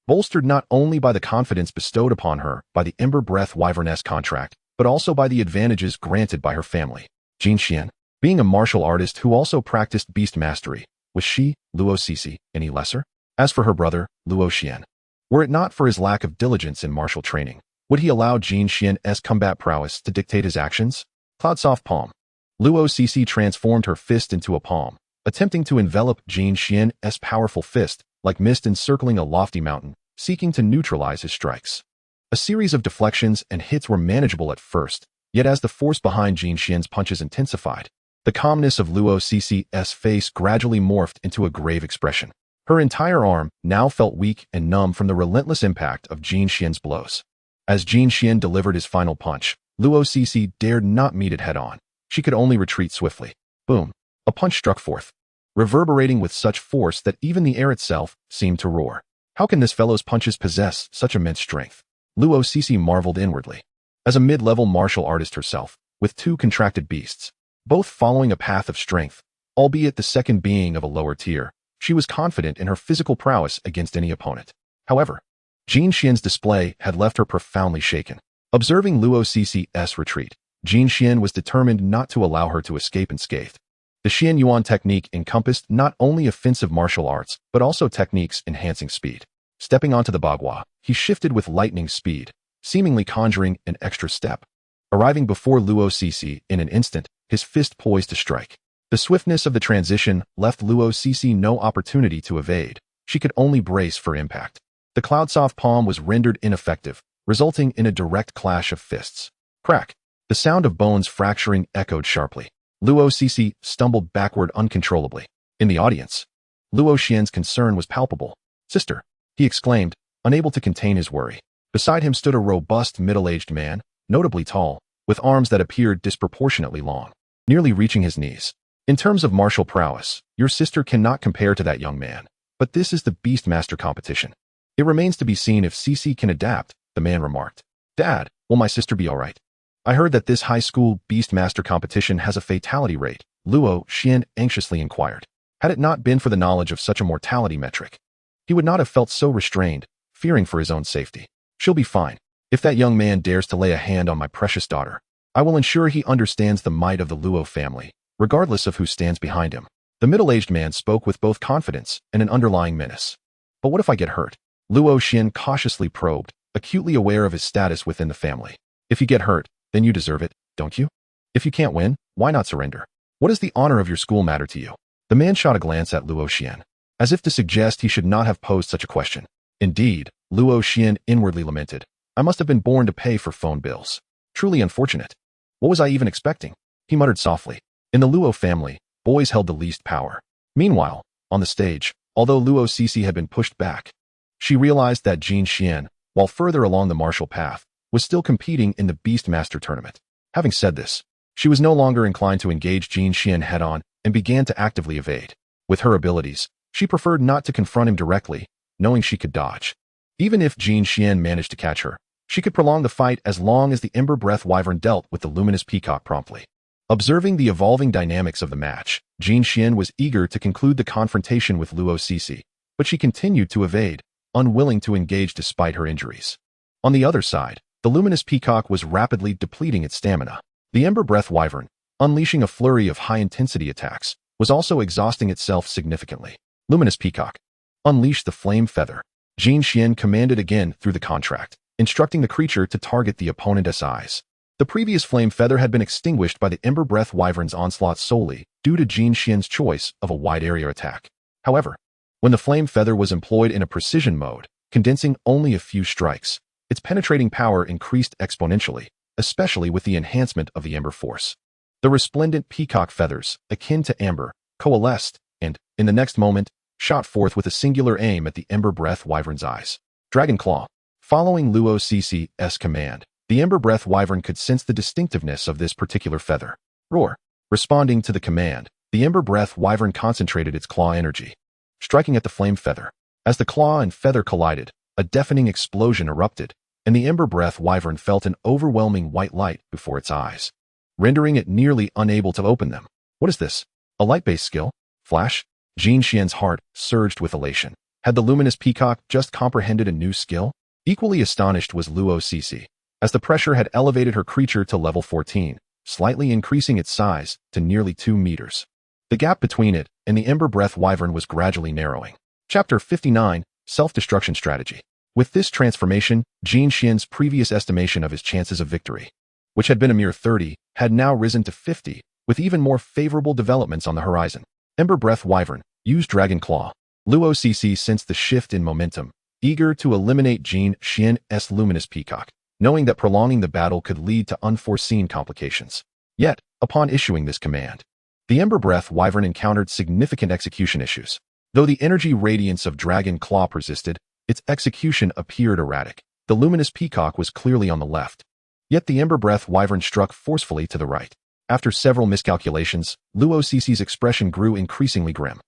A: Bolstered not only by the confidence bestowed upon her by the Ember Breath Wyverness contract, but also by the advantages granted by her family. Jin Xian, being a martial artist who also practiced beast mastery, was she, Luo Cece, any lesser? As for her brother, Luo Xian, were it not for his lack of diligence in martial training, would he allow Jin Xian's combat prowess to dictate his actions? Cloudsoft Palm. Luo Cece transformed her fist into a palm, attempting to envelop Jin Xian's powerful fist like mist encircling a lofty mountain, seeking to neutralize his strikes. A series of deflections and hits were manageable at first, yet as the force behind Jin Xian's punches intensified, the calmness of Luo Cece's face gradually morphed into a grave expression. Her entire arm now felt weak and numb from the relentless impact of Jin Xian's blows. As Jin Xian delivered his final punch, Luo Cece dared not meet it head-on. She could only retreat swiftly. Boom. A punch struck forth, reverberating with such force that even the air itself seemed to roar. How can this fellow's punches possess such immense strength? Luo Cece marveled inwardly. As a mid-level martial artist herself, with 2 contracted beasts, both following a path of strength, albeit the second being of a lower tier, she was confident in her physical prowess against any opponent. However, Jin Xian's display had left her profoundly shaken. Observing Luo Cc's retreat, Jin Xian was determined not to allow her to escape unscathed. The Xian Yuan technique encompassed not only offensive martial arts, but also techniques enhancing speed. Stepping onto the bagua, he shifted with lightning speed, seemingly conjuring an extra step. Arriving before Luo Cc in an instant, his fist poised to strike. The swiftness of the transition left Luo Cc no opportunity to evade. She could only brace for impact. The Cloudsoft palm was rendered ineffective, resulting in a direct clash of fists. Crack! The sound of bones fracturing echoed sharply. Luo Cc stumbled backward uncontrollably. In the audience, Luo Xian's concern was palpable. "Sister," he exclaimed, unable to contain his worry. Beside him stood a robust middle-aged man, notably tall, with arms that appeared disproportionately long, nearly reaching his knees. "In terms of martial prowess, your sister cannot compare to that young man, but this is the Beastmaster competition. It remains to be seen if Cc can adapt," the man remarked. "Dad, will my sister be all right? I heard that this high school Beastmaster competition has a fatality rate," Luo Xian anxiously inquired. Had it not been for the knowledge of such a mortality metric, he would not have felt so restrained, fearing for his own safety. "She'll be fine. If that young man dares to lay a hand on my precious daughter, I will ensure he understands the might of the Luo family, regardless of who stands behind him." The middle-aged man spoke with both confidence and an underlying menace. "But what if I get hurt?" Luo Xian cautiously probed, acutely aware of his status within the family. "If you get hurt, then you deserve it, don't you? If you can't win, why not surrender? What does the honor of your school matter to you?" The man shot a glance at Luo Xian, as if to suggest he should not have posed such a question. Indeed, Luo Xian inwardly lamented. "I must have been born to pay for phone bills. Truly unfortunate. What was I even expecting?" He muttered softly. In the Luo family, boys held the least power. Meanwhile, on the stage, although Luo Cc had been pushed back, she realized that Jin Xian, while further along the martial path, was still competing in the Beastmaster tournament. Having said this, she was no longer inclined to engage Jin Xian head-on and began to actively evade. With her abilities, she preferred not to confront him directly, knowing she could dodge. Even if Jin Xian managed to catch her, she could prolong the fight as long as the Ember Breath Wyvern dealt with the Luminous Peacock promptly. Observing the evolving dynamics of the match, Jin Xian was eager to conclude the confrontation with Luo Cc, but she continued to evade, unwilling to engage despite her injuries. On the other side, the Luminous Peacock was rapidly depleting its stamina. The Ember Breath Wyvern, unleashing a flurry of high-intensity attacks, was also exhausting itself significantly. "Luminous Peacock, unleash the Flame Feather," Jin Xian commanded again through the contract, instructing the creature to target the opponent's eyes. The previous Flame Feather had been extinguished by the Ember Breath Wyvern's onslaught solely due to Jin Xian's choice of a wide-area attack. However, when the Flame Feather was employed in a precision mode, condensing only a few strikes, its penetrating power increased exponentially, especially with the enhancement of the Ember Force. The resplendent peacock feathers, akin to amber, coalesced and, in the next moment, shot forth with a singular aim at the Ember Breath Wyvern's eyes. Dragon Claw. Following Luo Cc's command, the Ember Breath Wyvern could sense the distinctiveness of this particular feather. Roar. Responding to the command, the Ember Breath Wyvern concentrated its claw energy, striking at the Flame Feather. As the claw and feather collided, a deafening explosion erupted, and the Ember Breath Wyvern felt an overwhelming white light before its eyes, rendering it nearly unable to open them. "What is this? A light-based skill? Flash?" Jin Xian's heart surged with elation. Had the Luminous Peacock just comprehended a new skill? Equally astonished was Luo Cc, as the pressure had elevated her creature to level 14, slightly increasing its size to nearly 2 meters. The gap between it and the Ember Breath Wyvern was gradually narrowing. Chapter 59, Self-Destruction Strategy. With this transformation, Jin Xian's previous estimation of his chances of victory, which had been a mere 30, had now risen to 50, with even more favorable developments on the horizon. Ember Breath Wyvern, use Dragon Claw. Luo Cc sensed the shift in momentum, eager to eliminate Jin Xian's Luminous Peacock, knowing that prolonging the battle could lead to unforeseen complications. Yet, upon issuing this command, the Ember Breath Wyvern encountered significant execution issues. Though the energy radiance of Dragon Claw persisted, its execution appeared erratic. The Luminous Peacock was clearly on the left, yet the Ember Breath Wyvern struck forcefully to the right. After several miscalculations, Luo Cc's expression grew increasingly grim.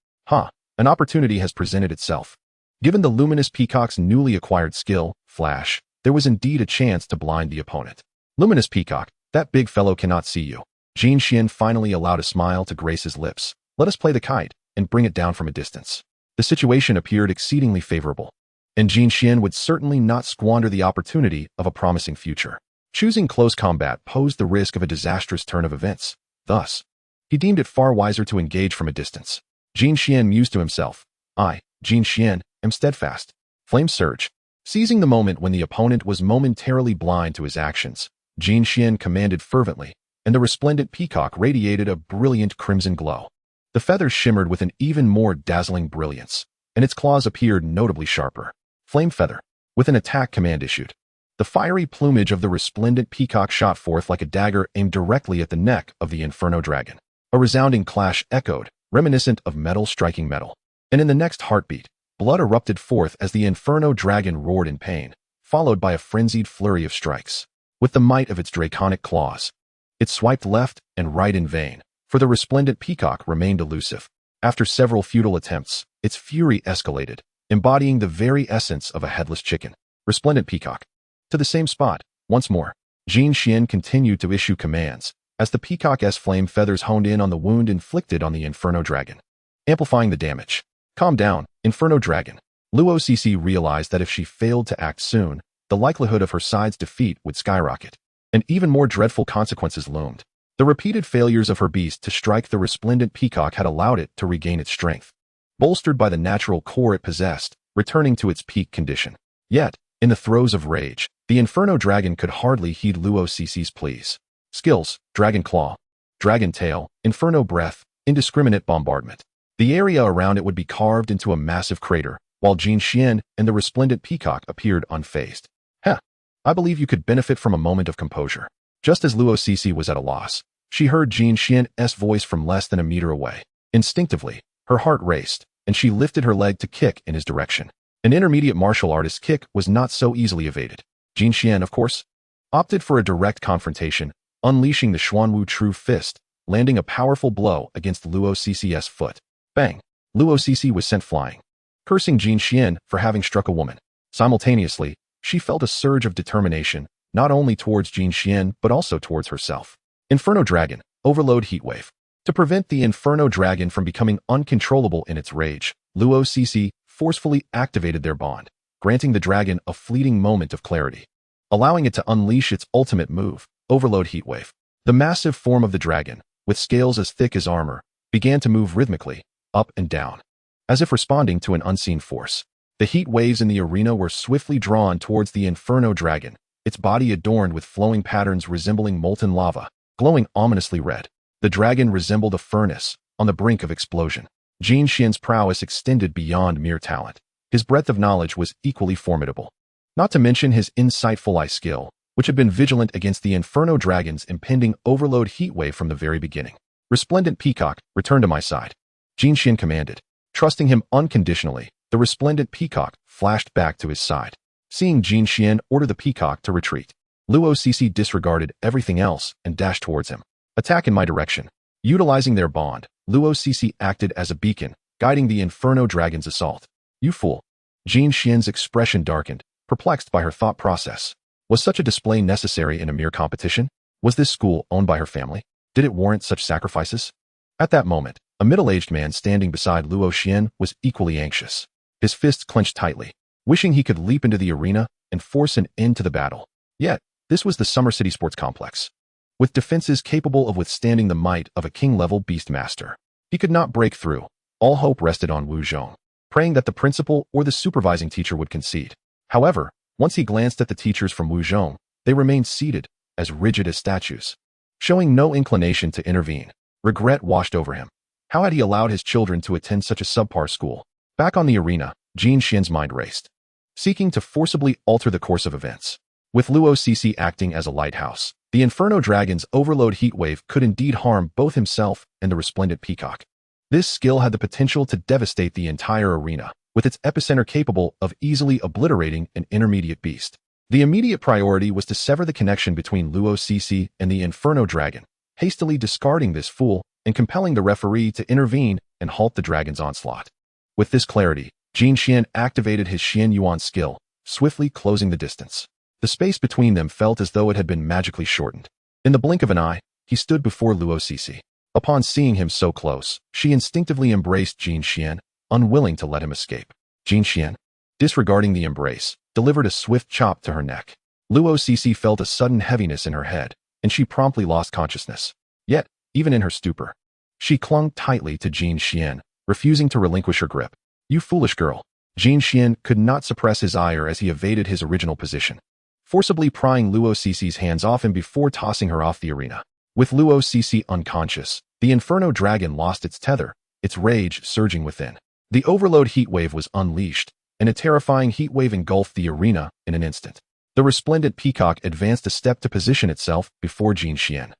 A: An opportunity has presented itself. Given the Luminous Peacock's newly acquired skill, Flash, there was indeed a chance to blind the opponent. "Luminous Peacock, that big fellow cannot see you." Jin Xian finally allowed a smile to grace his lips. "Let us play the kite and bring it down from a distance." The situation appeared exceedingly favorable, and Jin Xian would certainly not squander the opportunity of a promising future. Choosing close combat posed the risk of a disastrous turn of events. Thus, he deemed it far wiser to engage from a distance. Jin Xian mused to himself, I, Jin Xian, am steadfast. Flame surge. Seizing the moment when the opponent was momentarily blind to his actions, Jin Xian commanded fervently, and the resplendent peacock radiated a brilliant crimson glow. The feathers shimmered with an even more dazzling brilliance, and its claws appeared notably sharper. Flame feather. With an attack command issued, the fiery plumage of the resplendent peacock shot forth like a dagger aimed directly at the neck of the Inferno Dragon. A resounding clash echoed, reminiscent of metal striking metal. And in the next heartbeat, blood erupted forth as the Inferno Dragon roared in pain, followed by a frenzied flurry of strikes. With the might of its draconic claws, it swiped left and right in vain, for the resplendent peacock remained elusive. After several futile attempts, its fury escalated, embodying the very essence of a headless chicken. Resplendent peacock. To the same spot, once more. Jin Xian continued to issue commands, as the peacock's flame feathers honed in on the wound inflicted on the Inferno Dragon, amplifying the damage. Calm down, Inferno Dragon. Luo Cece realized that if she failed to act soon, the likelihood of her side's defeat would skyrocket, and even more dreadful consequences loomed. The repeated failures of her beast to strike the resplendent peacock had allowed it to regain its strength, bolstered by the natural core it possessed, returning to its peak condition. Yet, in the throes of rage, the Inferno Dragon could hardly heed Luo Cece's pleas. Skills: Dragon Claw, Dragon Tail, Inferno Breath, Indiscriminate Bombardment. The area around it would be carved into a massive crater, while Jin Xian and the resplendent peacock appeared unfazed. Heh, I believe you could benefit from a moment of composure. Just as Luo Cece was at a loss, she heard Jin Xian's voice from less than a meter away. Instinctively, her heart raced, and she lifted her leg to kick in his direction. An intermediate martial artist's kick was not so easily evaded. Jin Xian, of course, opted for a direct confrontation, unleashing the Xuanwu True Fist, landing a powerful blow against Luo Cece's foot. Bang! Luo Cece was sent flying, cursing Jin Xian for having struck a woman. Simultaneously, she felt a surge of determination, not only towards Jin Xian but also towards herself. Inferno Dragon, Overload Heatwave. To prevent the Inferno Dragon from becoming uncontrollable in its rage, Luo Cece forcefully activated their bond, granting the dragon a fleeting moment of clarity, allowing it to unleash its ultimate move, Overload Heatwave. The massive form of the dragon, with scales as thick as armor, began to move rhythmically, up and down, as if responding to an unseen force. The heat waves in the arena were swiftly drawn towards the Inferno Dragon, its body adorned with flowing patterns resembling molten lava, glowing ominously red. The dragon resembled a furnace, on the brink of explosion. Jin Xian's prowess extended beyond mere talent. His breadth of knowledge was equally formidable. Not to mention his insightful eye skill, which had been vigilant against the Inferno Dragon's impending overload heatwave from the very beginning. Resplendent Peacock, return to my side. Jin Xian commanded. Trusting him unconditionally, the resplendent peacock flashed back to his side. Seeing Jin Xian order the peacock to retreat, Luo Cece disregarded everything else and dashed towards him. Attack in my direction. Utilizing their bond, Luo Cece acted as a beacon, guiding the Inferno Dragon's assault. You fool. Jin Xian's expression darkened, perplexed by her thought process. Was such a display necessary in a mere competition? Was this school owned by her family? Did it warrant such sacrifices? At that moment, a middle-aged man standing beside Luo Xian was equally anxious. His fists clenched tightly, wishing he could leap into the arena and force an end to the battle. Yet, this was the Summer City Sports Complex, with defenses capable of withstanding the might of a king-level Beastmaster. He could not break through. All hope rested on Wu Zhong, praying that the principal or the supervising teacher would concede. However, once he glanced at the teachers from Wu Zhong, they remained seated, as rigid as statues, showing no inclination to intervene. Regret washed over him. How had he allowed his children to attend such a subpar school? Back on the arena, Jin Xian's mind raced, seeking to forcibly alter the course of events. With Luo Cece acting as a lighthouse, the Inferno Dragon's overload heatwave could indeed harm both himself and the resplendent peacock. This skill had the potential to devastate the entire arena, with its epicenter capable of easily obliterating an intermediate beast. The immediate priority was to sever the connection between Luo Cece and the Inferno Dragon, hastily discarding this fool and compelling the referee to intervene and halt the dragon's onslaught. With this clarity, Jin Xian activated his Xian Yuan skill, swiftly closing the distance. The space between them felt as though it had been magically shortened. In the blink of an eye, he stood before Luo Cece. Upon seeing him so close, she instinctively embraced Jin Xian, unwilling to let him escape. Jin Xian, disregarding the embrace, delivered a swift chop to her neck. Luo Cece felt a sudden heaviness in her head, and she promptly lost consciousness. Yet, even in her stupor, she clung tightly to Jin Xian, refusing to relinquish her grip. You foolish girl. Jin Xian could not suppress his ire as he evaded his original position, forcibly prying Luo Cece's hands off him before tossing her off the arena. With Luo Cece unconscious, the Inferno Dragon lost its tether, its rage surging within. The overload heatwave was unleashed, and a terrifying heatwave engulfed the arena in an instant. The resplendent peacock advanced a step to position itself before Jin Xian,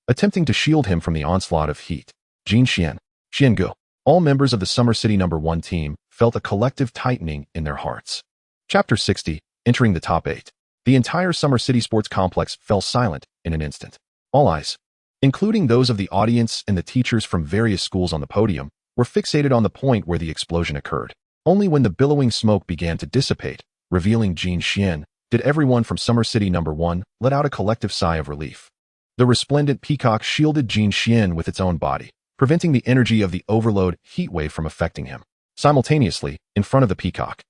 A: attempting to shield him from the onslaught of heat. Jin Xian, Xiangu. All members of the Summer City No. 1 team felt a collective tightening in their hearts. Chapter 60, entering the top 8. The entire Summer City sports complex fell silent in an instant. All eyes, including those of the audience and the teachers from various schools on the podium, were fixated on the point where the explosion occurred. Only when the billowing smoke began to dissipate, revealing Jin Xian, did everyone from Summer City No. 1 let out a collective sigh of relief. The resplendent peacock shielded Jin Xian with its own body, preventing the energy of the overload heatwave from affecting him. Simultaneously, in front of the peacock,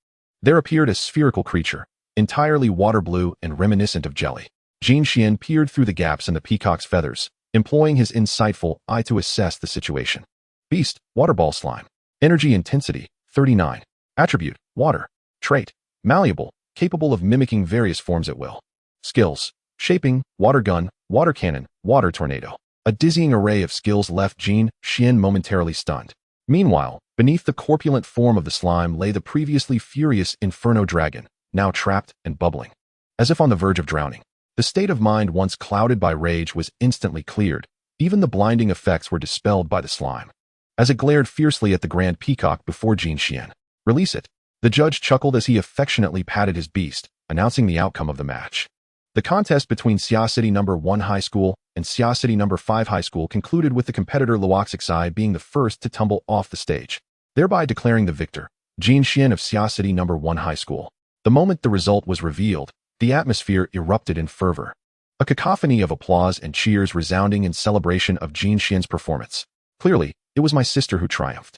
A: there appeared a spherical creature, entirely water blue and reminiscent of jelly. Jin Xian peered through the gaps in the peacock's feathers, employing his insightful eye to assess the situation. Beast, water ball slime. Energy intensity, 39. Attribute, water. Trait, malleable, capable of mimicking various forms at will. Skills, shaping, water gun, water cannon, water tornado. A dizzying array of skills left Jin Xian momentarily stunned. Meanwhile, beneath the corpulent form of the slime lay the previously furious Inferno Dragon, now trapped and bubbling, as if on the verge of drowning. The state of mind once clouded by rage was instantly cleared. Even the blinding effects were dispelled by the slime, as it glared fiercely at the Grand Peacock before Jin Xian. Release it. The judge chuckled as he affectionately patted his beast, announcing the outcome of the match. The contest between Xia City No. 1 High School and Xia City No. 5 High School concluded with the competitor Luoxixai being the first to tumble off the stage, thereby declaring the victor, Jin Xian of Xia City No. 1 High School. The moment the result was revealed, the atmosphere erupted in fervor. A cacophony of applause and cheers resounding in celebration of Jin Xian's performance. Clearly, it was my sister who triumphed.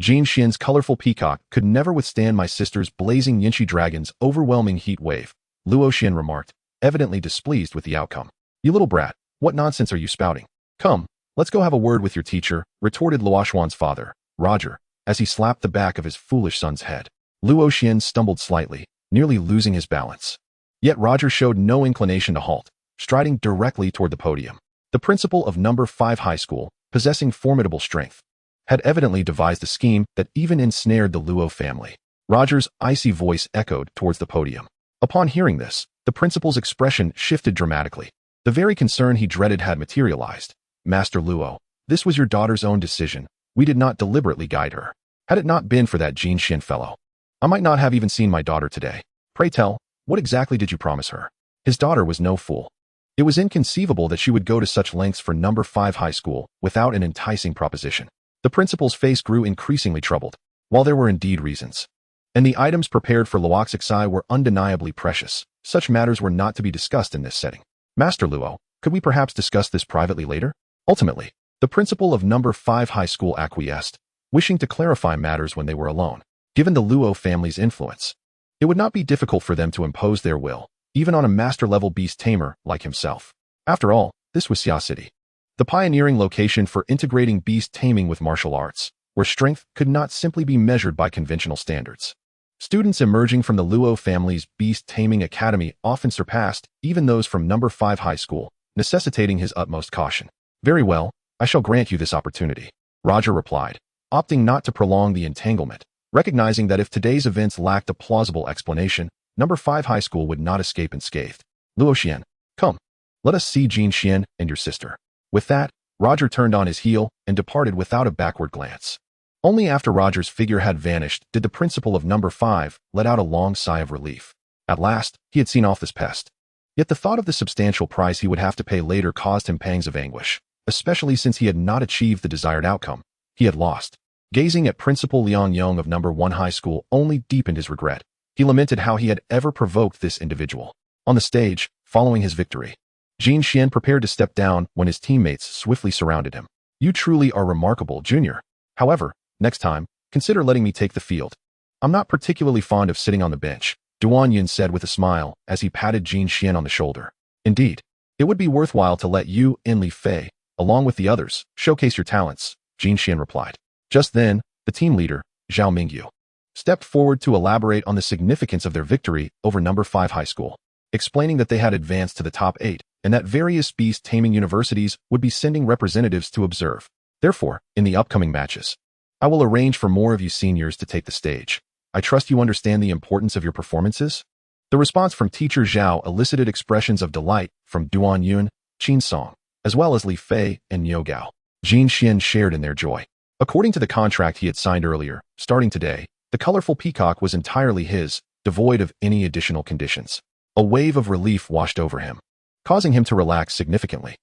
A: Jin Xian's colorful peacock could never withstand my sister's blazing Yinshi dragon's overwhelming heat wave, Luo Xian remarked, evidently displeased with the outcome. You little brat, what nonsense are you spouting? Come, let's go have a word with your teacher, retorted Luoxuan's father, Roger, as he slapped the back of his foolish son's head. Luo Xian stumbled slightly, nearly losing his balance. Yet Roger showed no inclination to halt, striding directly toward the podium. The principal of No. 5 High School, possessing formidable strength, had evidently devised a scheme that even ensnared the Luo family. Roger's icy voice echoed towards the podium. Upon hearing this, the principal's expression shifted dramatically. The very concern he dreaded had materialized. Master Luo, this was your daughter's own decision. We did not deliberately guide her. Had it not been for that Jin Xian fellow, I might not have even seen my daughter today. Pray tell, what exactly did you promise her? His daughter was no fool. It was inconceivable that she would go to such lengths for No. 5 High School without an enticing proposition. The principal's face grew increasingly troubled, while there were indeed reasons. And the items prepared for Luoxixai were undeniably precious. Such matters were not to be discussed in this setting. Master Luo, could we perhaps discuss this privately later? Ultimately, the principal of No. 5 High School acquiesced, wishing to clarify matters when they were alone. Given the Luo family's influence, it would not be difficult for them to impose their will, even on a master-level beast tamer like himself. After all, this was Xia City, the pioneering location for integrating beast taming with martial arts, where strength could not simply be measured by conventional standards. Students emerging from the Luo family's Beast Taming Academy often surpassed even those from No. 5 High School, necessitating his utmost caution. Very well, I shall grant you this opportunity, Roger replied, opting not to prolong the entanglement, recognizing that if today's events lacked a plausible explanation, No. 5 High School would not escape unscathed. Luo Xian, come, let us see Jin Xian and your sister. With that, Roger turned on his heel and departed without a backward glance. Only after Roger's figure had vanished did the principal of No. 5 let out a long sigh of relief. At last, he had seen off this pest. Yet the thought of the substantial price he would have to pay later caused him pangs of anguish, especially since he had not achieved the desired outcome. He had lost. Gazing at Principal Liang Yong of No. 1 High School only deepened his regret. He lamented how he had ever provoked this individual. On the stage, following his victory, Jin Xian prepared to step down when his teammates swiftly surrounded him. You truly are remarkable, Junior. However, next time, consider letting me take the field. I'm not particularly fond of sitting on the bench, Duan Yun said with a smile as he patted Jin Xian on the shoulder. Indeed, it would be worthwhile to let you and Li Fei, along with the others, showcase your talents, Jin Xian replied. Just then, the team leader, Zhao Mingyu, stepped forward to elaborate on the significance of their victory over number 5 high school, explaining that they had advanced to the top 8 and that various beast taming universities would be sending representatives to observe. Therefore, in the upcoming matches, I will arrange for more of you seniors to take the stage. I trust you understand the importance of your performances? The response from teacher Zhao elicited expressions of delight from Duan Yun, Qin Song, as well as Li Fei and Niu Gao. Jin Xian shared in their joy. According to the contract he had signed earlier, starting today, the colorful peacock was entirely his, devoid of any additional conditions. A wave of relief washed over him, causing him to relax significantly.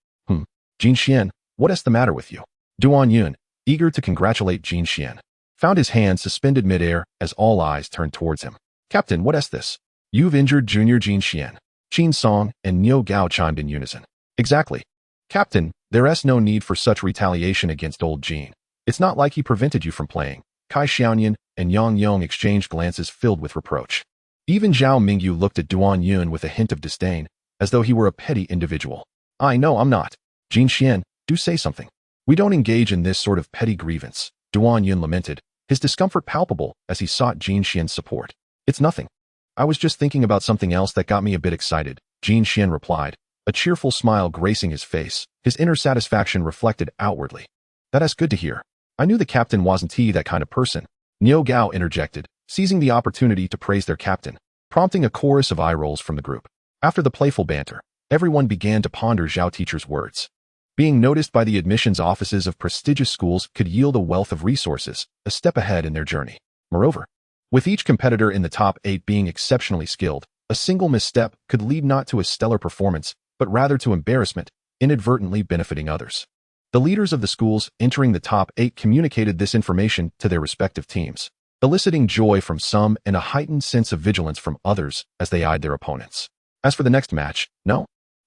A: Jin Xian, what is the matter with you? Duan Yun, eager to congratulate Jin Xian, found his hand suspended midair as all eyes turned towards him. Captain, what is this? You've injured Junior Jin Xian. Qin Song and Niu Gao chimed in unison. Exactly. Captain, there's no need for such retaliation against old Jin. It's not like he prevented you from playing. Kai Xiaoyan and Yang Yong exchanged glances filled with reproach. Even Zhao Mingyu looked at Duan Yun with a hint of disdain, as though he were a petty individual. I know I'm not. Jin Xian, do say something. We don't engage in this sort of petty grievance, Duan Yun lamented, his discomfort palpable as he sought Jin Xian's support. It's nothing. I was just thinking about something else that got me a bit excited, Jin Xian replied, a cheerful smile gracing his face, his inner satisfaction reflected outwardly. That's good to hear. I knew the captain wasn't that kind of person. Niu Gao interjected, seizing the opportunity to praise their captain, prompting a chorus of eye rolls from the group. After the playful banter, everyone began to ponder Zhao teacher's words. Being noticed by the admissions offices of prestigious schools could yield a wealth of resources, a step ahead in their journey. Moreover, with each competitor in the top 8 being exceptionally skilled, a single misstep could lead not to a stellar performance, but rather to embarrassment, inadvertently benefiting others. The leaders of the schools entering the top 8 communicated this information to their respective teams, eliciting joy from some and a heightened sense of vigilance from others as they eyed their opponents. As for the next match,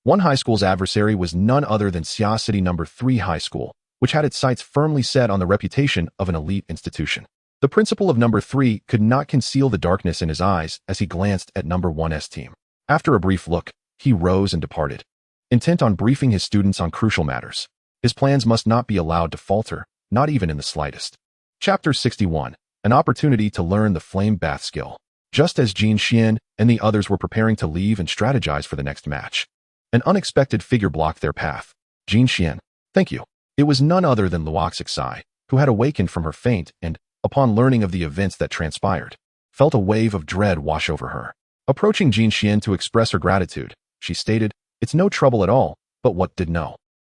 A: one high school's adversary was none other than Xia City number 3 High School, which had its sights firmly set on the reputation of an elite institution. The principal of number 3 could not conceal the darkness in his eyes as he glanced at number 1's team. After a brief look, he rose and departed, intent on briefing his students on crucial matters. His plans must not be allowed to falter, not even in the slightest. Chapter 61, an opportunity to learn the flame bath skill. Just as Jin Xian and the others were preparing to leave and strategize for the next match, an unexpected figure blocked their path. Jin Xian, thank you. It was none other than Luoxi, who had awakened from her faint and, upon learning of the events that transpired, felt a wave of dread wash over her. Approaching Jin Xian to express her gratitude, she stated, it's no trouble at all, but what did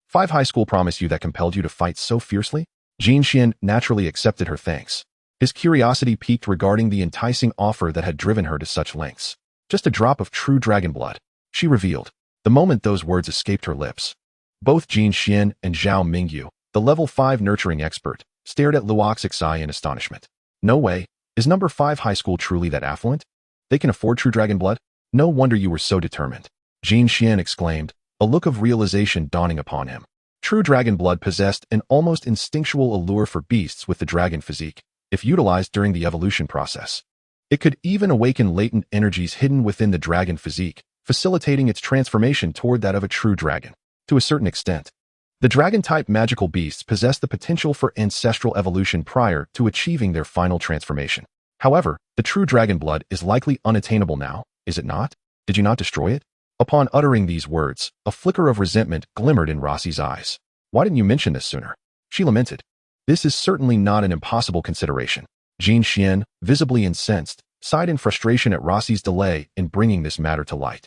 A: 5 high school promise you that compelled you to fight so fiercely? Jin Xian naturally accepted her thanks. His curiosity piqued regarding the enticing offer that had driven her to such lengths. Just a drop of true dragon blood, she revealed, the moment those words escaped her lips. Both Jin Xian and Zhao Mingyu, the level 5 nurturing expert, stared at Luoxi in astonishment. No way, is number 5 high school truly that affluent? They can afford true dragon blood? No wonder you were so determined. Jin Xian exclaimed, a look of realization dawning upon him. True dragon blood possessed an almost instinctual allure for beasts with the dragon physique, if utilized during the evolution process. It could even awaken latent energies hidden within the dragon physique, facilitating its transformation toward that of a true dragon. To a certain extent, the dragon-type magical beasts possess the potential for ancestral evolution prior to achieving their final transformation. However, the true dragon blood is likely unattainable now, is it not? Did you not destroy it? Upon uttering these words, a flicker of resentment glimmered in Rossi's eyes. Why didn't you mention this sooner? She lamented. This is certainly not an impossible consideration. Jin Xian, visibly incensed, sighed in frustration at Rossi's delay in bringing this matter to light.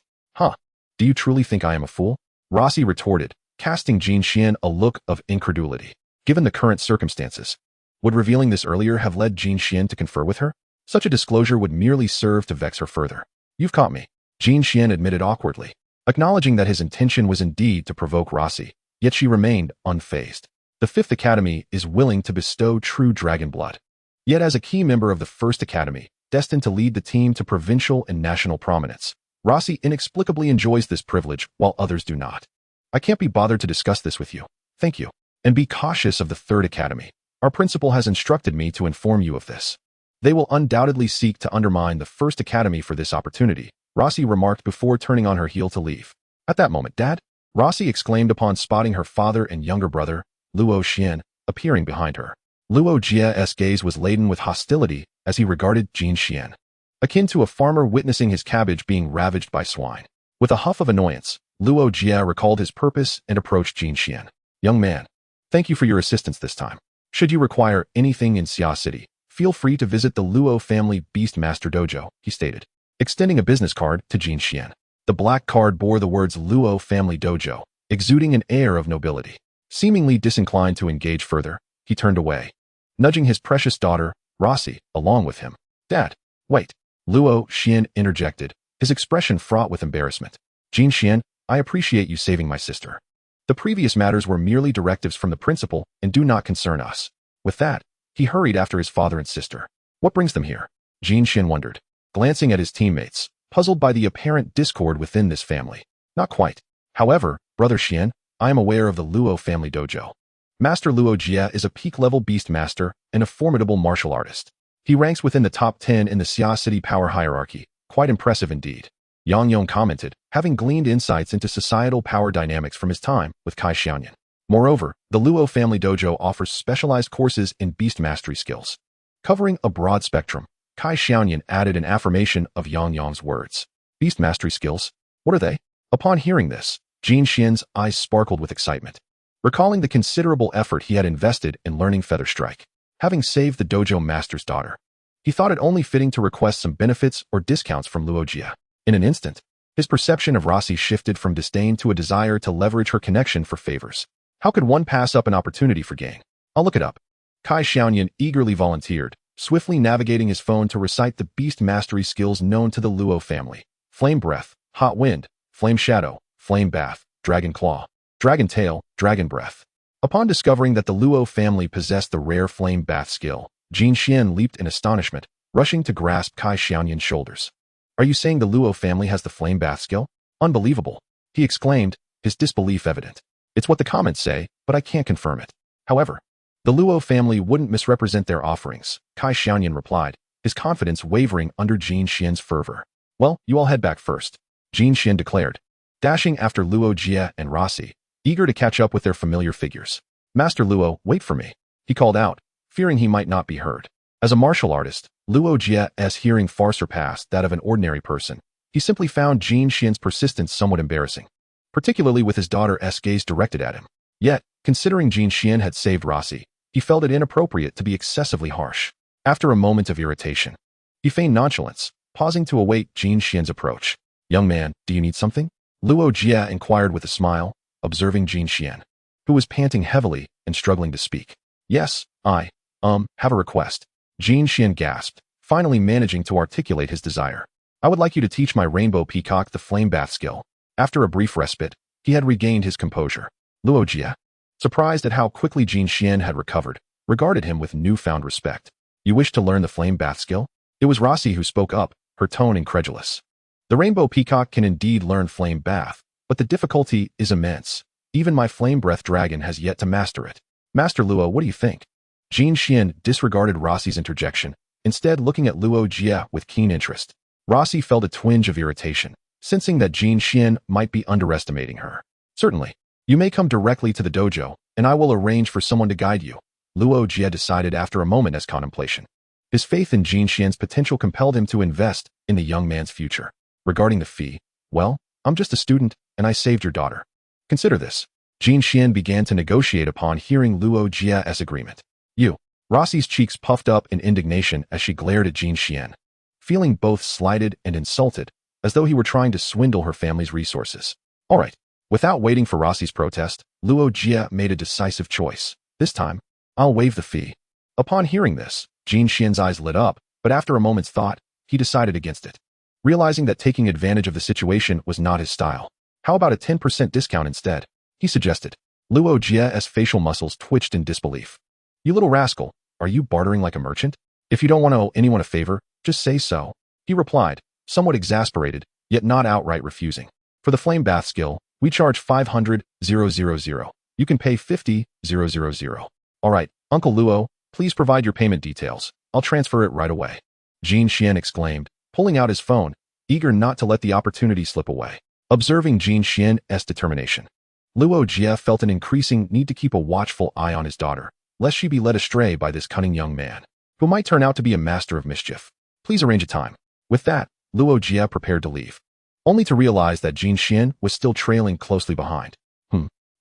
A: Do you truly think I am a fool? Rossi retorted, casting Jin Xian a look of incredulity. Given the current circumstances, would revealing this earlier have led Jin Xian to confer with her? Such a disclosure would merely serve to vex her further. You've caught me, Jin Xian admitted awkwardly, acknowledging that his intention was indeed to provoke Rossi, yet she remained unfazed. The 5th Academy is willing to bestow true dragon blood. Yet as a key member of the 1st Academy, destined to lead the team to provincial and national prominence, Rossi inexplicably enjoys this privilege while others do not. I can't be bothered to discuss this with you. Thank you. And be cautious of the 3rd Academy. Our principal has instructed me to inform you of this. They will undoubtedly seek to undermine the first academy for this opportunity, Rossi remarked before turning on her heel to leave. At that moment, Dad? Rossi exclaimed upon spotting her father and younger brother, Luo Xian, appearing behind her. Luo Jia's gaze was laden with hostility as he regarded Jin Xian, akin to a farmer witnessing his cabbage being ravaged by swine. With a huff of annoyance, Luo Jia recalled his purpose and approached Jin Xian. Young man, thank you for your assistance this time. Should you require anything in Xia City, feel free to visit the Luo family Beastmaster dojo, he stated, extending a business card to Jin Xian. The black card bore the words Luo family dojo, exuding an air of nobility. Seemingly disinclined to engage further, he turned away, nudging his precious daughter, Rossi, along with him. Dad, wait. Luo Xian interjected, his expression fraught with embarrassment. Jin Xian, I appreciate you saving my sister. The previous matters were merely directives from the principal and do not concern us. With that, he hurried after his father and sister. What brings them here? Jin Xian wondered, glancing at his teammates, puzzled by the apparent discord within this family. Not quite. However, Brother Xian, I am aware of the Luo family dojo. Master Luo Jia is a peak-level Beastmaster and a formidable martial artist. He ranks within the top 10 in the Xia City power hierarchy. Quite impressive indeed. Yang Yong commented, having gleaned insights into societal power dynamics from his time with Kai Xiaoyan. Moreover, the Luo family dojo offers specialized courses in beast mastery skills. Covering a broad spectrum, Kai Xiaoyan added an affirmation of Yang Yong's words. Beast mastery skills? What are they? Upon hearing this, Jin Xian's eyes sparkled with excitement. Recalling the considerable effort he had invested in learning Feather Strike, having saved the dojo master's daughter, he thought it only fitting to request some benefits or discounts from Luo Jia. In an instant, his perception of Rossi shifted from disdain to a desire to leverage her connection for favors. How could one pass up an opportunity for gain? I'll look it up. Kai Xiaoyan eagerly volunteered, swiftly navigating his phone to recite the beast mastery skills known to the Luo family. Flame Breath, Hot Wind, Flame Shadow, Flame Bath, Dragon Claw, Dragon Tail, Dragon Breath. Upon discovering that the Luo family possessed the rare Flame Bath skill, Jin Xian leaped in astonishment, rushing to grasp Kai Xiaoyan's shoulders. Are you saying the Luo family has the Flame Bath skill? Unbelievable, he exclaimed, his disbelief evident. It's what the comments say, but I can't confirm it. However, the Luo family wouldn't misrepresent their offerings, Kai Xiaoyan replied, his confidence wavering under Jin Xian's fervor. Well, you all head back first, Jin Xian declared, dashing after Luo Jia and Rossi, eager to catch up with their familiar figures. Master Luo, wait for me, he called out, fearing he might not be heard. As a martial artist, Luo Jia's hearing far surpassed that of an ordinary person. He simply found Jin Xian's persistence somewhat embarrassing, particularly with his daughter's gaze directed at him. Yet, considering Jin Xian had saved Rossi, he felt it inappropriate to be excessively harsh. After a moment of irritation, he feigned nonchalance, pausing to await Jin Xian's approach. Young man, do you need something? Luo Jia inquired with a smile, observing Jin Xian, who was panting heavily and struggling to speak. Yes, I have a request. Jin Xian gasped, finally managing to articulate his desire. I would like you to teach my rainbow peacock the flame bath skill. After a brief respite, he had regained his composure. Luo Jia, surprised at how quickly Jin Xian had recovered, regarded him with newfound respect. You wish to learn the flame bath skill? It was Rossi who spoke up, her tone incredulous. The rainbow peacock can indeed learn flame bath, but the difficulty is immense. Even my flame breath dragon has yet to master it. Master Luo, what do you think? Jin Xian disregarded Rossi's interjection, instead looking at Luo Jia with keen interest. Rossi felt a twinge of irritation, sensing that Jin Xian might be underestimating her. Certainly, you may come directly to the dojo, and I will arrange for someone to guide you, Luo Jia decided after a moment's contemplation. His faith in Jin Xian's potential compelled him to invest in the young man's future. Regarding the fee, well, I'm just a student, and I saved your daughter. Consider this. Jin Xian began to negotiate upon hearing Luo Jia's agreement. You. Rossi's cheeks puffed up in indignation as she glared at Jin Xian, feeling both slighted and insulted, as though he were trying to swindle her family's resources. All right. Without waiting for Rossi's protest, Luo Jia made a decisive choice. This time, I'll waive the fee. Upon hearing this, Jin Xian's eyes lit up, but after a moment's thought, he decided against it, realizing that taking advantage of the situation was not his style. How about a 10% discount instead? He suggested. Luo Jia's facial muscles twitched in disbelief. You little rascal, are you bartering like a merchant? If you don't want to owe anyone a favor, just say so, he replied, somewhat exasperated, yet not outright refusing. For the flame bath skill, we charge 500,000. You can pay 50,000. All right, Uncle Luo, please provide your payment details, I'll transfer it right away. Jin Xian exclaimed, pulling out his phone, eager not to let the opportunity slip away. Observing Jin Xian's determination, Luo Jie felt an increasing need to keep a watchful eye on his daughter, lest she be led astray by this cunning young man, who might turn out to be a master of mischief. Please arrange a time. With that, Luo Jie prepared to leave, only to realize that Jin Xian was still trailing closely behind.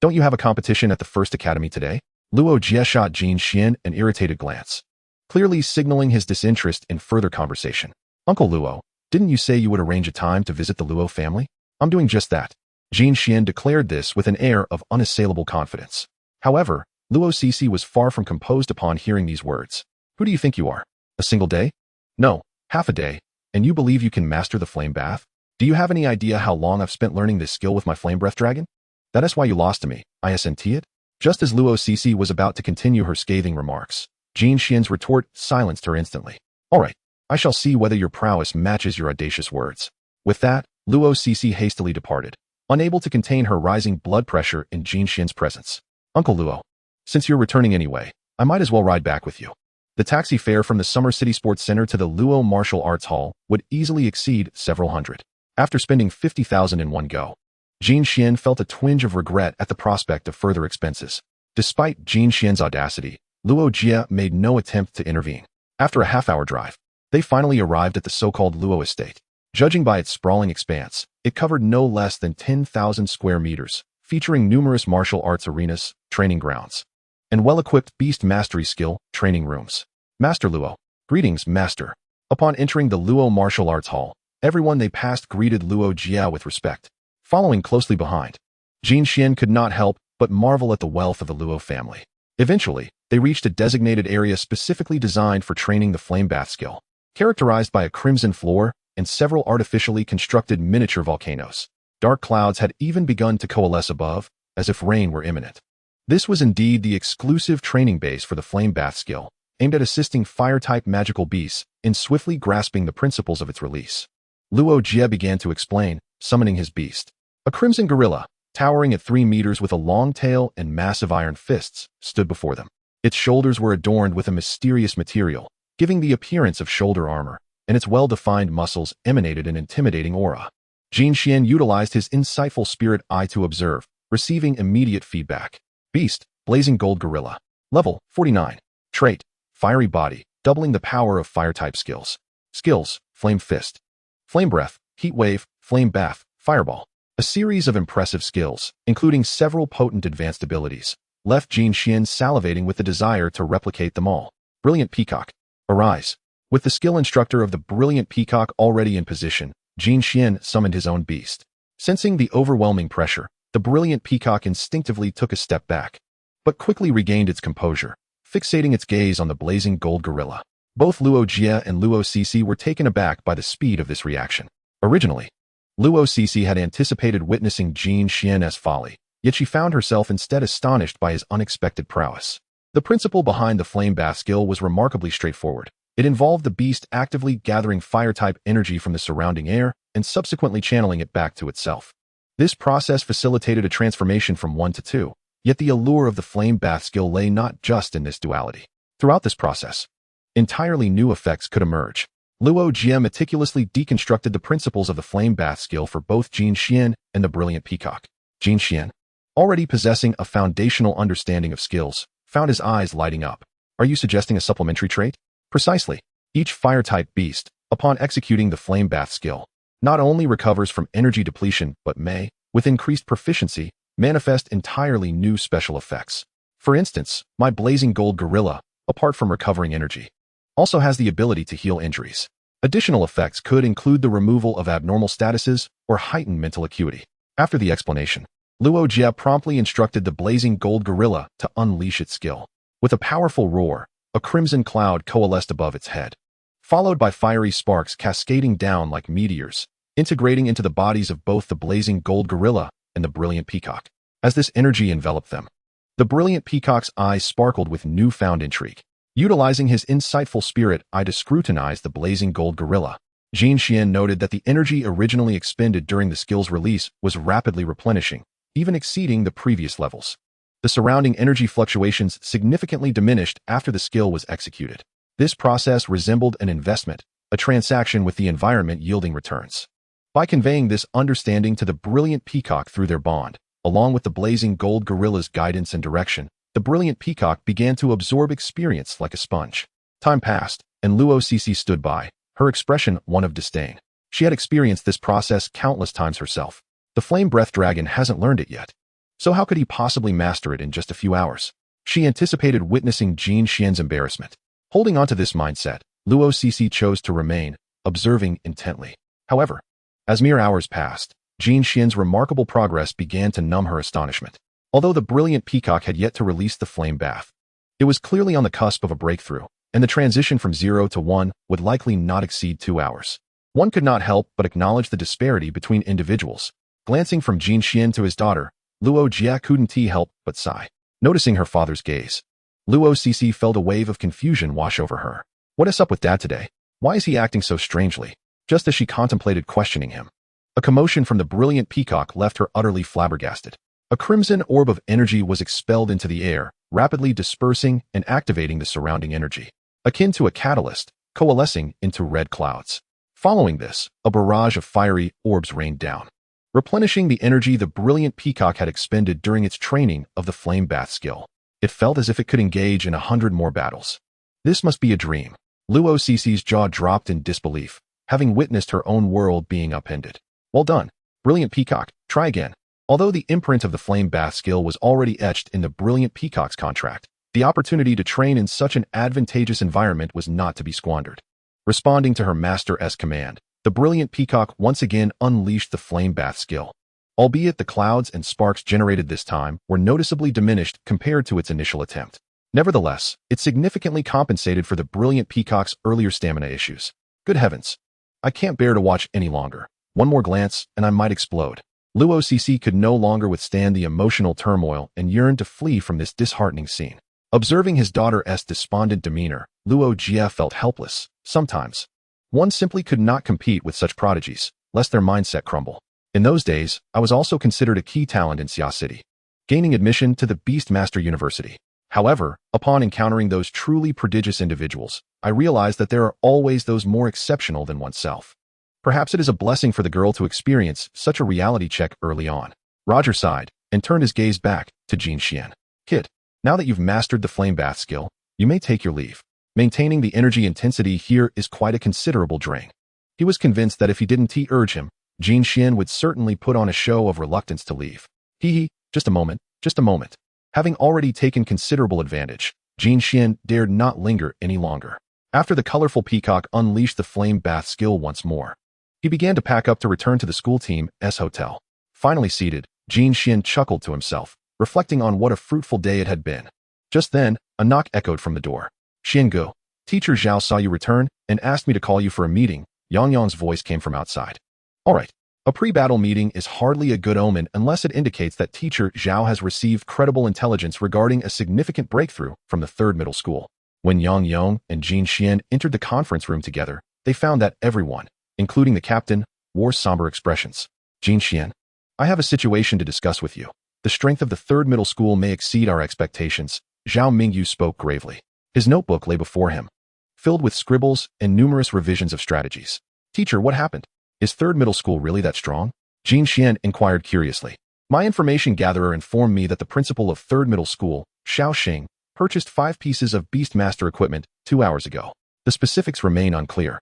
A: Don't you have a competition at the first academy today? Luo Jie shot Jin Xian an irritated glance, clearly signaling his disinterest in further conversation. Uncle Luo, didn't you say you would arrange a time to visit the Luo family? I'm doing just that. Jin Xian declared this with an air of unassailable confidence. However, Luo Cece was far from composed upon hearing these words. Who do you think you are? A single day? No, half a day, and you believe you can master the flame bath? Do you have any idea how long I've spent learning this skill with my flame breath dragon? That is why you lost to me, isn't it? Just as Luo Cece was about to continue her scathing remarks, Jin Xian's retort silenced her instantly. All right, I shall see whether your prowess matches your audacious words. With that, Luo Cece hastily departed, unable to contain her rising blood pressure in Jin Xian's presence. Uncle Luo, since you're returning anyway, I might as well ride back with you. The taxi fare from the Summer City Sports Center to the Luo Martial Arts Hall would easily exceed several hundred. After spending 50,000 in one go, Jin Xian felt a twinge of regret at the prospect of further expenses. Despite Jin Xian's audacity, Luo Jie made no attempt to intervene. After a half-hour drive, they finally arrived at the so-called Luo estate. Judging by its sprawling expanse, it covered no less than 10,000 square meters, featuring numerous martial arts arenas, training grounds, and well-equipped beast mastery skill training rooms. Master Luo. Greetings, Master. Upon entering the Luo Martial Arts Hall, everyone they passed greeted Luo Jie with respect. Following closely behind, Jin Xian could not help but marvel at the wealth of the Luo family. Eventually, they reached a designated area specifically designed for training the flame bath skill, characterized by a crimson floor and several artificially constructed miniature volcanoes. Dark clouds had even begun to coalesce above, as if rain were imminent. This was indeed the exclusive training base for the flame bath skill, aimed at assisting fire-type magical beasts in swiftly grasping the principles of its release. Luo Jie began to explain, summoning his beast. A crimson gorilla, towering at 3 meters with a long tail and massive iron fists, stood before them. Its shoulders were adorned with a mysterious material, giving the appearance of shoulder armor, and its well-defined muscles emanated an intimidating aura. Jin Xian utilized his insightful spirit eye to observe, receiving immediate feedback. Beast, blazing gold gorilla. Level, 49. Trait, fiery body, doubling the power of fire-type skills. Skills, flame fist, flame breath, heat wave, flame bath, fireball. A series of impressive skills, including several potent advanced abilities, left Jin Xian salivating with the desire to replicate them all. Brilliant Peacock. Arise. With the skill instructor of the Brilliant Peacock already in position, Jin Xian summoned his own beast. Sensing the overwhelming pressure, the Brilliant Peacock instinctively took a step back, but quickly regained its composure, fixating its gaze on the blazing gold gorilla. Both Luo Jie and Luo Cece were taken aback by the speed of this reaction. Originally, Luo Cece had anticipated witnessing Jin Xian's folly, yet she found herself instead astonished by his unexpected prowess. The principle behind the flame bath skill was remarkably straightforward. It involved the beast actively gathering fire-type energy from the surrounding air and subsequently channeling it back to itself. This process facilitated a transformation from 1 to 2, yet the allure of the flame bath skill lay not just in this duality. Throughout this process, entirely new effects could emerge. Luo Jie meticulously deconstructed the principles of the flame bath skill for both Jin Xian and the Brilliant Peacock. Jin Xian, already possessing a foundational understanding of skills, found his eyes lighting up. Are you suggesting a supplementary trait? Precisely. Each fire-type beast, upon executing the flame bath skill, not only recovers from energy depletion but may, with increased proficiency, manifest entirely new special effects. For instance, my blazing gold gorilla, apart from recovering energy, also has the ability to heal injuries. Additional effects could include the removal of abnormal statuses or heightened mental acuity. After the explanation, Luo Jie promptly instructed the blazing gold gorilla to unleash its skill. With a powerful roar, a crimson cloud coalesced above its head, followed by fiery sparks cascading down like meteors, integrating into the bodies of both the blazing gold gorilla and the Brilliant Peacock. As this energy enveloped them, the Brilliant Peacock's eyes sparkled with newfound intrigue. Utilizing his insightful spirit eye to scrutinize the blazing gold gorilla, Jin Xian noted that the energy originally expended during the skill's release was rapidly replenishing, even exceeding the previous levels. The surrounding energy fluctuations significantly diminished after the skill was executed. This process resembled an investment, a transaction with the environment yielding returns. By conveying this understanding to the brilliant peacock through their bond, along with the blazing gold gorilla's guidance and direction, the brilliant peacock began to absorb experience like a sponge. Time passed, and Luo Cece stood by, her expression one of disdain. She had experienced this process countless times herself. The flame breath dragon hasn't learned it yet. So how could he possibly master it in just a few hours? She anticipated witnessing Jin Xian's embarrassment. Holding on to this mindset, Luo Cece chose to remain, observing intently. However, as mere hours passed, Jin Xian's remarkable progress began to numb her astonishment. Although the brilliant peacock had yet to release the flame bath, it was clearly on the cusp of a breakthrough, and the transition from 0 to 1 would likely not exceed 2 hours. One could not help but acknowledge the disparity between individuals. Glancing from Jin Xian to his daughter, Luo Jia couldn't help but sigh. Noticing her father's gaze, Luo Cece felt a wave of confusion wash over her. What is up with Dad today? Why is he acting so strangely? Just as she contemplated questioning him, a commotion from the brilliant peacock left her utterly flabbergasted. A crimson orb of energy was expelled into the air, rapidly dispersing and activating the surrounding energy, akin to a catalyst, coalescing into red clouds. Following this, a barrage of fiery orbs rained down, replenishing the energy the brilliant peacock had expended during its training of the flame bath skill. It felt as if it could engage in 100 more battles. This must be a dream. Luo Cece's jaw dropped in disbelief, having witnessed her own world being upended. Well done, brilliant peacock, try again. Although the imprint of the flame bath skill was already etched in the brilliant peacock's contract, the opportunity to train in such an advantageous environment was not to be squandered. Responding to her master's command, the brilliant peacock once again unleashed the flame bath skill. Albeit the clouds and sparks generated this time were noticeably diminished compared to its initial attempt. Nevertheless, it significantly compensated for the brilliant peacock's earlier stamina issues. Good heavens! I can't bear to watch any longer. One more glance, and I might explode. Luo Cece could no longer withstand the emotional turmoil and yearned to flee from this disheartening scene. Observing his daughter's despondent demeanor, Luo Jia felt helpless. Sometimes, one simply could not compete with such prodigies, lest their mindset crumble. In those days, I was also considered a key talent in Xia City, gaining admission to the Beastmaster University. However, upon encountering those truly prodigious individuals, I realized that there are always those more exceptional than oneself. Perhaps it is a blessing for the girl to experience such a reality check early on. Roger sighed and turned his gaze back to Jin Xian. Kid, now that you've mastered the flame bath skill, you may take your leave. Maintaining the energy intensity here is quite a considerable drain. He was convinced that if he didn't urge him, Jin Xian would certainly put on a show of reluctance to leave. Just a moment, just a moment. Having already taken considerable advantage, Jin Xian dared not linger any longer. After the colorful peacock unleashed the flame bath skill once more, he began to pack up to return to the school team's hotel. Finally seated, Jin Xian chuckled to himself, reflecting on what a fruitful day it had been. Just then, a knock echoed from the door. Xiangu, Teacher Zhao saw you return and asked me to call you for a meeting. Yang Yang's voice came from outside. All right. A pre-battle meeting is hardly a good omen unless it indicates that Teacher Zhao has received credible intelligence regarding a significant breakthrough from the third middle school. When Yang Yang and Jin Xian entered the conference room together, they found that everyone, including the captain, wore somber expressions. Jin Xian, I have a situation to discuss with you. The strength of the third middle school may exceed our expectations. Zhao Mingyu spoke gravely. His notebook lay before him, filled with scribbles and numerous revisions of strategies. Teacher, what happened? Is third middle school really that strong? Jin Xian inquired curiously. My information gatherer informed me that the principal of third middle school, Xiao Xing, purchased 5 pieces of Beastmaster equipment 2 hours ago. The specifics remain unclear.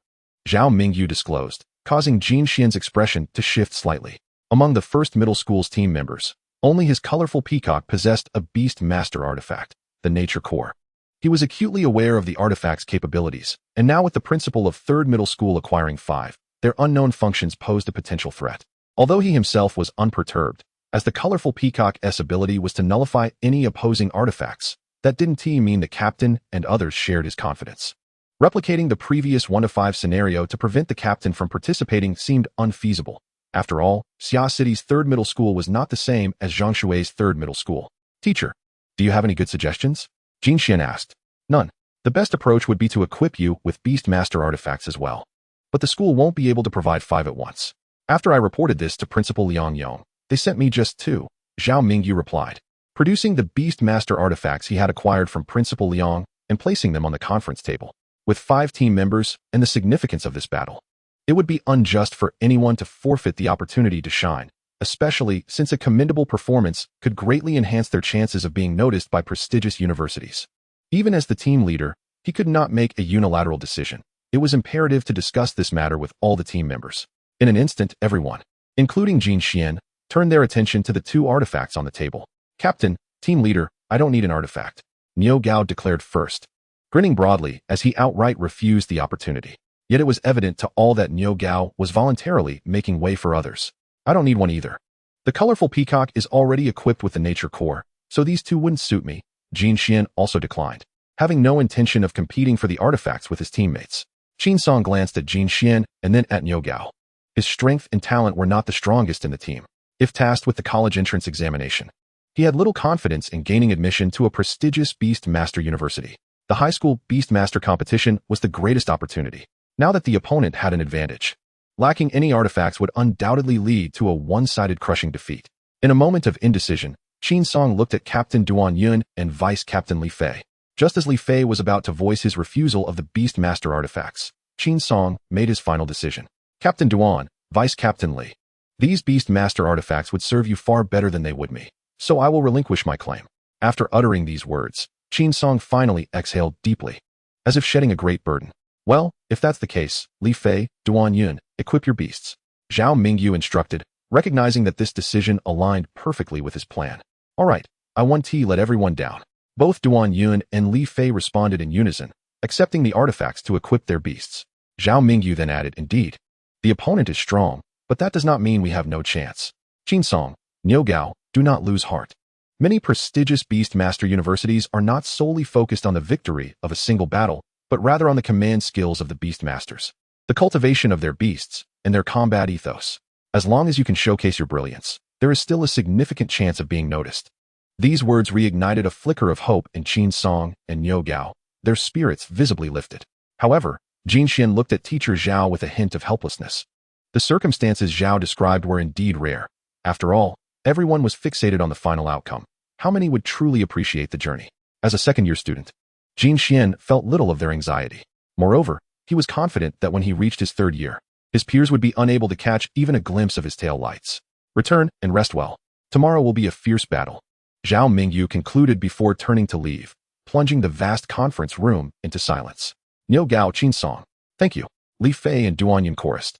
A: Zhao Mingyu disclosed, causing Jin Xian's expression to shift slightly. Among the first middle school's team members, only his colorful peacock possessed a Beastmaster artifact, the Nature Core. He was acutely aware of the artifact's capabilities, and now with the principal of third middle school acquiring 5, their unknown functions posed a potential threat. Although he himself was unperturbed, as the colorful peacock's ability was to nullify any opposing artifacts, that didn't mean the captain and others shared his confidence. Replicating the previous 1-to-5 scenario to prevent the captain from participating seemed unfeasible. After all, Xia City's third middle school was not the same as Zhongshui's third middle school. Teacher, do you have any good suggestions? Jin Xian asked. None. The best approach would be to equip you with Beastmaster artifacts as well. But the school won't be able to provide 5 at once. After I reported this to Principal Liang Yong, they sent me just 2, Zhao Mingyu replied, producing the Beastmaster artifacts he had acquired from Principal Liang and placing them on the conference table. with 5 team members and the significance of this battle. It would be unjust for anyone to forfeit the opportunity to shine, especially since a commendable performance could greatly enhance their chances of being noticed by prestigious universities. Even as the team leader, he could not make a unilateral decision. It was imperative to discuss this matter with all the team members. In an instant, everyone, including Jin Xian, turned their attention to the 2 artifacts on the table. Captain, team leader, I don't need an artifact, Niu Gao declared first, grinning broadly as he outright refused the opportunity. Yet it was evident to all that Niu Gao was voluntarily making way for others. I don't need one either. The colorful peacock is already equipped with the nature core, so these 2 wouldn't suit me. Jin Xian also declined, having no intention of competing for the artifacts with his teammates. Qin Song glanced at Jin Xian and then at Niu Gao. His strength and talent were not the strongest in the team. If tasked with the college entrance examination, he had little confidence in gaining admission to a prestigious Beastmaster university. The high school Beastmaster competition was the greatest opportunity, now that the opponent had an advantage. Lacking any artifacts would undoubtedly lead to a one-sided crushing defeat. In a moment of indecision, Qin Song looked at Captain Duan Yun and Vice Captain Li Fei. Just as Li Fei was about to voice his refusal of the Beastmaster artifacts, Qin Song made his final decision. Captain Duan, Vice Captain Li, these Beastmaster artifacts would serve you far better than they would me, so I will relinquish my claim. After uttering these words, Qin Song finally exhaled deeply, as if shedding a great burden. Well, if that's the case, Li Fei, Duan Yun, equip your beasts, Zhao Mingyu instructed, recognizing that this decision aligned perfectly with his plan. All right, I 1T let everyone down. Both Duan Yun and Li Fei responded in unison, accepting the artifacts to equip their beasts. Zhao Mingyu then added, indeed, the opponent is strong, but that does not mean we have no chance. Qin Song, Niu Gao, do not lose heart. Many prestigious Beastmaster universities are not solely focused on the victory of a single battle, but rather on the command skills of the Beastmasters, the cultivation of their beasts, and their combat ethos. As long as you can showcase your brilliance, there is still a significant chance of being noticed. These words reignited a flicker of hope in Qin Song and Niu Gao, their spirits visibly lifted. However, Jin Xian looked at teacher Zhao with a hint of helplessness. The circumstances Zhao described were indeed rare. After all, everyone was fixated on the final outcome. How many would truly appreciate the journey? As a second-year student, Jin Xian felt little of their anxiety. Moreover, he was confident that when he reached his 3rd year, his peers would be unable to catch even a glimpse of his tail lights. Return and rest well. Tomorrow will be a fierce battle, Zhao Mingyu concluded before turning to leave, plunging the vast conference room into silence. Niu Gao, Qin Song, thank you, Li Fei and Duan Yun chorused,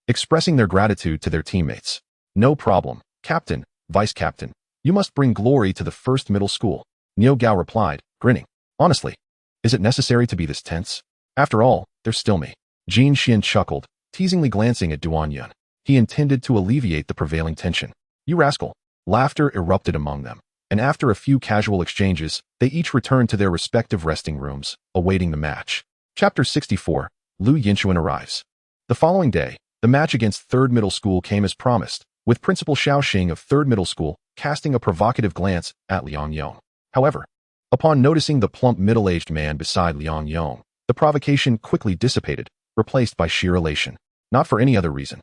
A: expressing their gratitude to their teammates. No problem, Captain, Vice Captain. You must bring glory to the first middle school, Niu Gao replied, grinning. Honestly, is it necessary to be this tense? After all, there's still me. Jin Xian chuckled, teasingly glancing at Duan Yun. He intended to alleviate the prevailing tension. You rascal. Laughter erupted among them, and after a few casual exchanges, they each returned to their respective resting rooms, awaiting the match. Chapter 64, Lu Yinchuan arrives. The following day, the match against 3rd Middle School came as promised, with Principal Xiaoxing of 3rd Middle School casting a provocative glance at Liang Yong. However, upon noticing the plump middle-aged man beside Liang Yong, the provocation quickly dissipated, replaced by sheer elation. Not for any other reason,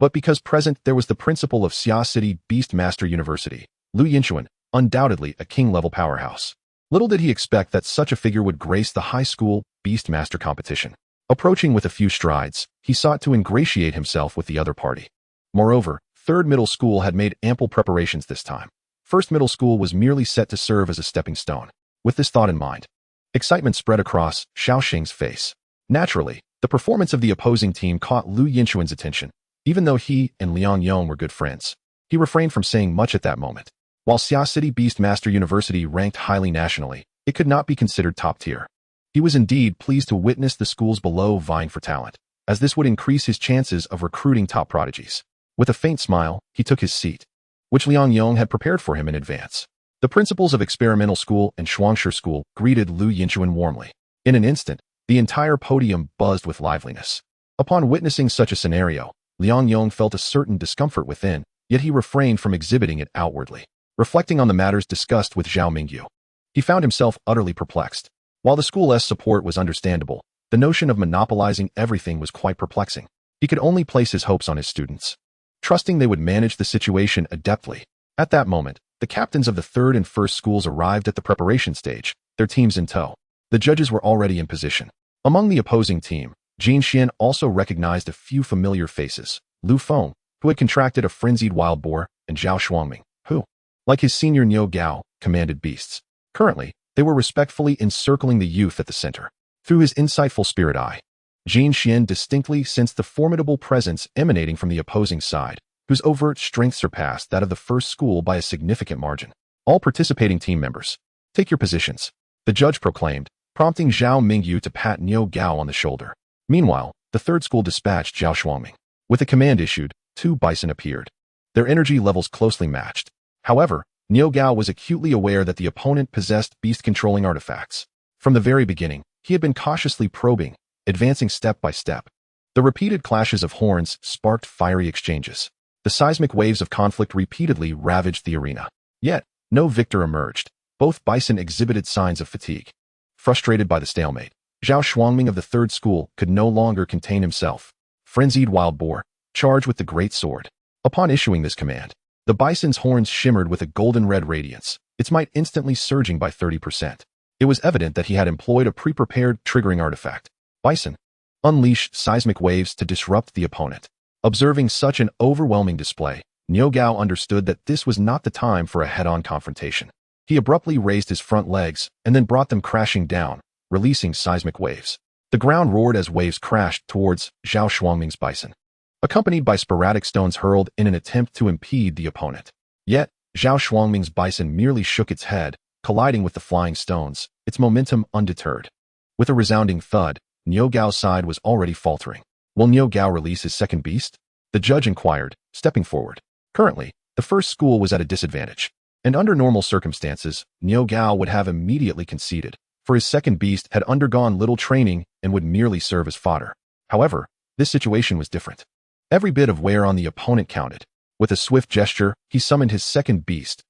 A: but because present there was the principal of Xia City Beastmaster University, Lu Yinchuan, undoubtedly a king-level powerhouse. Little did he expect that such a figure would grace the high school Beastmaster competition. Approaching with a few strides, he sought to ingratiate himself with the other party. Moreover, 3rd Middle School had made ample preparations this time. 1st Middle School was merely set to serve as a stepping stone. With this thought in mind, excitement spread across Xiaoxing's face. Naturally, the performance of the opposing team caught Lu Yinchuan's attention. Even though he and Liang Yong were good friends, he refrained from saying much at that moment. While Xia City Beastmaster University ranked highly nationally, it could not be considered top tier. He was indeed pleased to witness the schools below vying for talent, as this would increase his chances of recruiting top prodigies. With a faint smile, he took his seat, which Liang Yong had prepared for him in advance. The principals of Experimental School and Shuangshi School greeted Lu Yinchuan warmly. In an instant, the entire podium buzzed with liveliness. Upon witnessing such a scenario, Liang Yong felt a certain discomfort within, yet he refrained from exhibiting it outwardly. Reflecting on the matters discussed with Zhao Mingyu, he found himself utterly perplexed. While the school's support was understandable, the notion of monopolizing everything was quite perplexing. He could only place his hopes on his students, trusting they would manage the situation adeptly. At that moment, the captains of the 3rd and 1st schools arrived at the preparation stage, their teams in tow. The judges were already in position. Among the opposing team, Jin Xian also recognized a few familiar faces: Lu Feng, who had contracted a frenzied wild boar, and Zhao Shuangming, who, like his senior Niu Gao, commanded beasts. Currently, they were respectfully encircling the youth at the center. Through his insightful spirit eye, Jin Xian distinctly sensed the formidable presence emanating from the opposing side, whose overt strength surpassed that of the first school by a significant margin. All participating team members, take your positions, the judge proclaimed, prompting Zhao Mingyu to pat Niu Gao on the shoulder. Meanwhile, the third school dispatched Zhao Shuangming. With a command issued, 2 bison appeared. Their energy levels closely matched. However, Niu Gao was acutely aware that the opponent possessed beast-controlling artifacts. From the very beginning, he had been cautiously probing, advancing step by step. The repeated clashes of horns sparked fiery exchanges. The seismic waves of conflict repeatedly ravaged the arena. Yet, no victor emerged. Both bison exhibited signs of fatigue. Frustrated by the stalemate, Zhao Shuangming of the third school could no longer contain himself. Frenzied wild boar, charge with the great sword. Upon issuing this command, the bison's horns shimmered with a golden-red radiance, its might instantly surging by 30%. It was evident that he had employed a pre-prepared triggering artifact. Bison, unleash seismic waves to disrupt the opponent. Observing such an overwhelming display, Niu Gao understood that this was not the time for a head-on confrontation. He abruptly raised his front legs and then brought them crashing down, releasing seismic waves. The ground roared as waves crashed towards Zhao Shuangming's bison, accompanied by sporadic stones hurled in an attempt to impede the opponent. Yet, Zhao Shuangming's bison merely shook its head, colliding with the flying stones, its momentum undeterred. With a resounding thud, Niu Gao's side was already faltering. Will Niu Gao release his second beast? The judge inquired, stepping forward. Currently, the first school was at a disadvantage, and under normal circumstances, Niu Gao would have immediately conceded, for his second beast had undergone little training and would merely serve as fodder. However, this situation was different. Every bit of wear on the opponent counted. With a swift gesture, he summoned his second beast,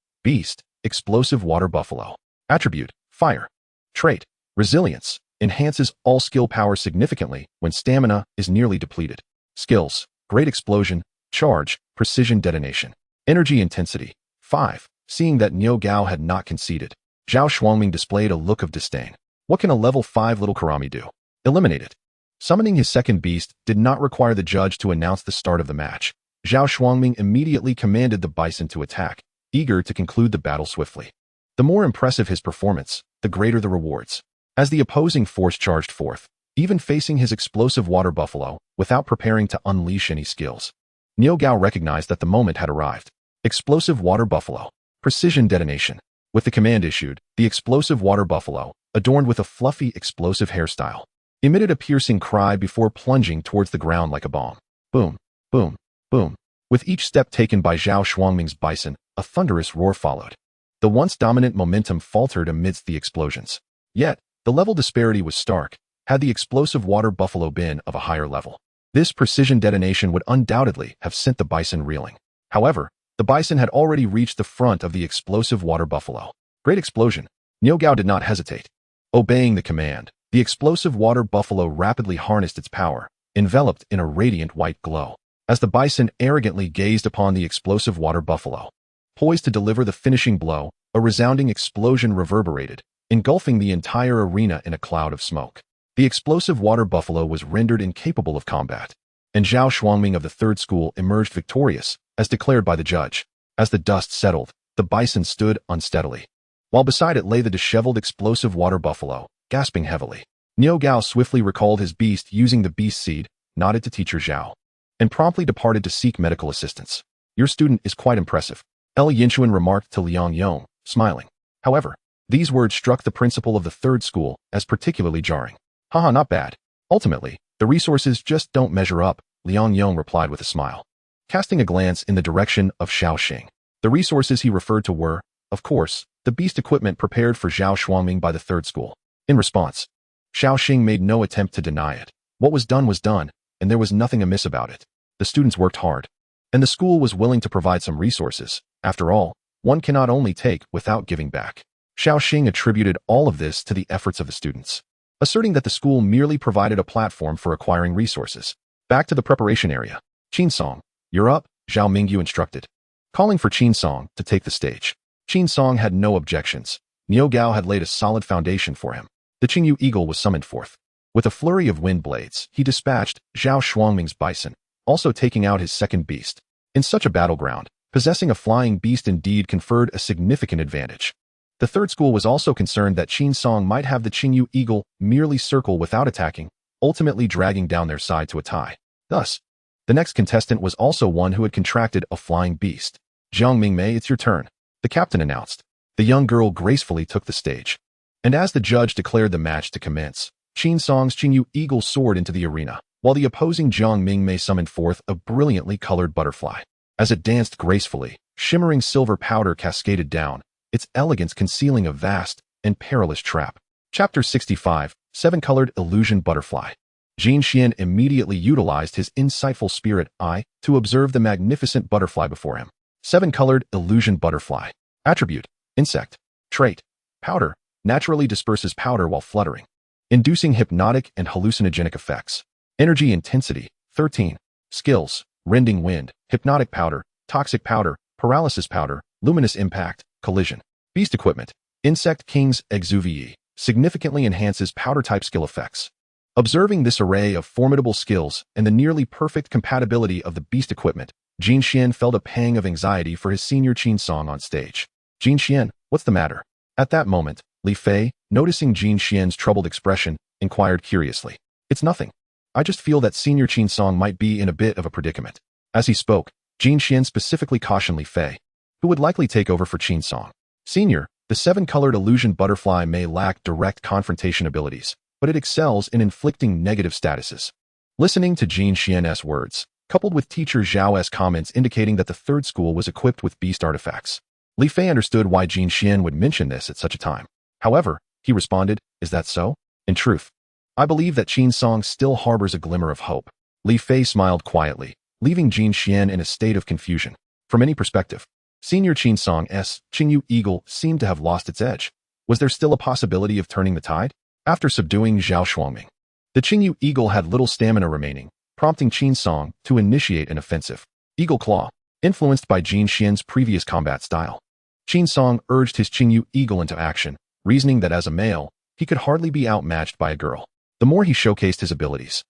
A: explosive water buffalo. Attribute, fire. Trait, resilience, enhances all skill power significantly when stamina is nearly depleted. Skills, great explosion, charge, precision detonation. Energy intensity, 5. Seeing that Niu Gao had not conceded, Zhao Shuangming displayed a look of disdain. What can a level 5 little Karami do? Eliminate it. Summoning his second beast did not require the judge to announce the start of the match. Zhao Shuangming immediately commanded the bison to attack, eager to conclude the battle swiftly. The more impressive his performance, the greater the rewards. As the opposing force charged forth, even facing his explosive water buffalo, without preparing to unleash any skills, Niu Gao recognized that the moment had arrived. Explosive water buffalo. Precision detonation. With the command issued, the explosive water buffalo, adorned with a fluffy explosive hairstyle, emitted a piercing cry before plunging towards the ground like a bomb. Boom, boom, boom. With each step taken by Zhao Shuangming's bison, a thunderous roar followed. The once dominant momentum faltered amidst the explosions. Yet, the level disparity was stark. Had the explosive water buffalo been of a higher level, this precision detonation would undoubtedly have sent the bison reeling. However, the bison had already reached the front of the explosive water buffalo. Great explosion. Niu Gao did not hesitate. Obeying the command, the explosive water buffalo rapidly harnessed its power, enveloped in a radiant white glow. As the bison arrogantly gazed upon the explosive water buffalo, poised to deliver the finishing blow, a resounding explosion reverberated, engulfing the entire arena in a cloud of smoke. The explosive water buffalo was rendered incapable of combat, and Zhao Shuangming of the third school emerged victorious, as declared by the judge. As the dust settled, the bison stood unsteadily, while beside it lay the disheveled explosive water buffalo, gasping heavily. Niu Gao swiftly recalled his beast using the beast seed, nodded to teacher Zhao, and promptly departed to seek medical assistance. Your student is quite impressive, El Yinchuan remarked to Liang Yong, smiling. However, these words struck the principal of the third school as particularly jarring. Haha, not bad. Ultimately, the resources just don't measure up, Liang Yong replied with a smile. Casting a glance in the direction of Xiaoxing, the resources he referred to were, of course, the beast equipment prepared for Zhao Shuangming by the third school. In response, Xiaoxing made no attempt to deny it. What was done, and there was nothing amiss about it. The students worked hard, and the school was willing to provide some resources. After all, one cannot only take without giving back. Xiaoxing attributed all of this to the efforts of the students, asserting that the school merely provided a platform for acquiring resources. Back to the preparation area. Qinsong, you're up, Zhao Mingyu instructed, calling for Qinsong to take the stage. Qinsong had no objections. Niu Gao had laid a solid foundation for him. The Qingyu Eagle was summoned forth. With a flurry of wind blades, he dispatched Zhao Shuangming's bison, also taking out his second beast. In such a battleground, possessing a flying beast indeed conferred a significant advantage. The third school was also concerned that Qin Song might have the Qingyu Eagle merely circle without attacking, ultimately dragging down their side to a tie. Thus, the next contestant was also one who had contracted a flying beast. Jiang Mingmei, it's your turn, the captain announced. The young girl gracefully took the stage. And as the judge declared the match to commence, Qin Song's Qingyu Eagle soared into the arena, while the opposing Jiang Mingmei summoned forth a brilliantly colored butterfly. As it danced gracefully, shimmering silver powder cascaded down, its elegance concealing a vast and perilous trap. Chapter 65, Seven-Colored Illusion Butterfly. Jin Xian immediately utilized his insightful spirit eye to observe the magnificent butterfly before him. Seven-Colored Illusion Butterfly. Attribute: Insect. Trait: Powder. Naturally disperses powder while fluttering, inducing hypnotic and hallucinogenic effects. Energy intensity: 13. Skills: Rending Wind, Hypnotic Powder, Toxic Powder, Paralysis Powder, Luminous Impact, Collision. Beast Equipment: Insect King's Exuvie significantly enhances powder-type skill effects. Observing this array of formidable skills and the nearly perfect compatibility of the beast equipment, Jin Xian felt a pang of anxiety for his senior Qin Song on stage. Jin Xian, what's the matter? At that moment, Li Fei, noticing Jin Xian's troubled expression, inquired curiously. It's nothing. I just feel that senior Qin Song might be in a bit of a predicament. As he spoke, Jin Xian specifically cautioned Li Fei, who would likely take over for Qin Song. Senior, the seven-colored illusion butterfly may lack direct confrontation abilities, but it excels in inflicting negative statuses. Listening to Jin Xian's words, coupled with teacher Zhao's comments indicating that the third school was equipped with beast artifacts, Li Fei understood why Jin Xian would mention this at such a time. However, he responded, is that so? In truth, I believe that Qin Song still harbors a glimmer of hope. Li Fei smiled quietly, leaving Jin Xian in a state of confusion. From any perspective, senior Qin Song's Qingyu Eagle seemed to have lost its edge. Was there still a possibility of turning the tide? After subduing Zhao Shuangming, the Qingyu Eagle had little stamina remaining, prompting Qin Song to initiate an offensive. Eagle Claw, influenced by Jin Xian's previous combat style. Qin Song urged his Qingyu Eagle into action, reasoning that as a male, he could hardly be outmatched by a girl. The more he showcased his abilities,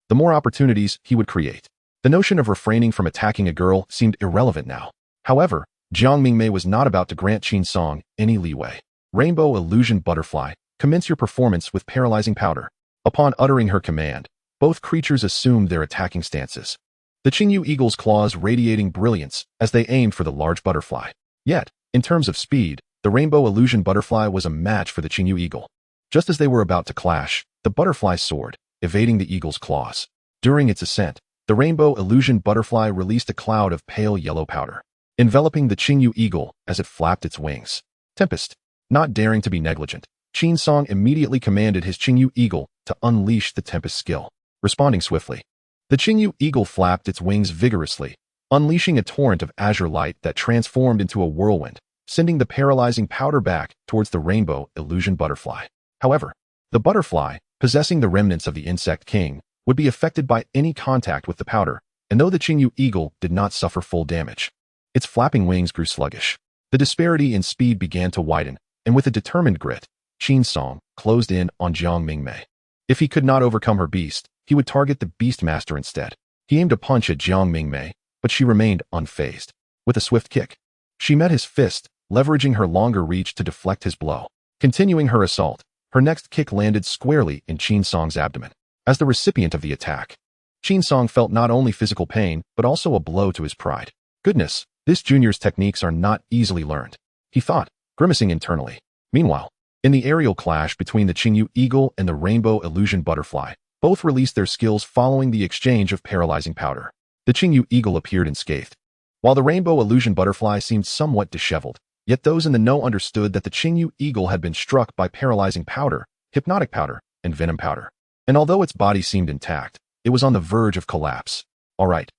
A: the more opportunities he would create. The notion of refraining from attacking a girl seemed irrelevant now. However, Jiang Mingmei was not about to grant Qin Song any leeway. Rainbow Illusion Butterfly, commence your performance with paralyzing powder. Upon uttering her command, both creatures assumed their attacking stances. The Qingyu Eagle's claws radiating brilliance as they aimed for the large butterfly. Yet, in terms of speed, the Rainbow Illusion Butterfly was a match for the Qingyu Eagle. Just as they were about to clash, the butterfly soared, evading the eagle's claws. During its ascent, the Rainbow Illusion Butterfly released a cloud of pale yellow powder, enveloping the Qingyu Eagle as it flapped its wings. Tempest. Not daring to be negligent, Qin Song immediately commanded his Qingyu Eagle to unleash the Tempest skill. Responding swiftly, the Qingyu Eagle flapped its wings vigorously, unleashing a torrent of azure light that transformed into a whirlwind, sending the paralyzing powder back towards the Rainbow Illusion Butterfly. However, the butterfly, possessing the remnants of the Insect King, would be affected by any contact with the powder, and though the Qingyu Eagle did not suffer full damage, its flapping wings grew sluggish. The disparity in speed began to widen, and with a determined grit, Qin Song closed in on Jiang Mingmei. If he could not overcome her beast, he would target the Beastmaster instead. He aimed a punch at Jiang Mingmei, but she remained unfazed. With a swift kick, she met his fist, leveraging her longer reach to deflect his blow. Continuing her assault, her next kick landed squarely in Qin Song's abdomen. As the recipient of the attack, Qin Song felt not only physical pain, but also a blow to his pride. Goodness, this junior's techniques are not easily learned, he thought, grimacing internally. Meanwhile, in the aerial clash between the Qingyu Eagle and the Rainbow Illusion Butterfly, both released their skills following the exchange of paralyzing powder. The Qingyu Eagle appeared unscathed, while the Rainbow Illusion Butterfly seemed somewhat disheveled. Yet those in the know understood that the Qingyu Eagle had been struck by paralyzing powder, hypnotic powder, and venom powder. And although its body seemed intact, it was on the verge of collapse. All right,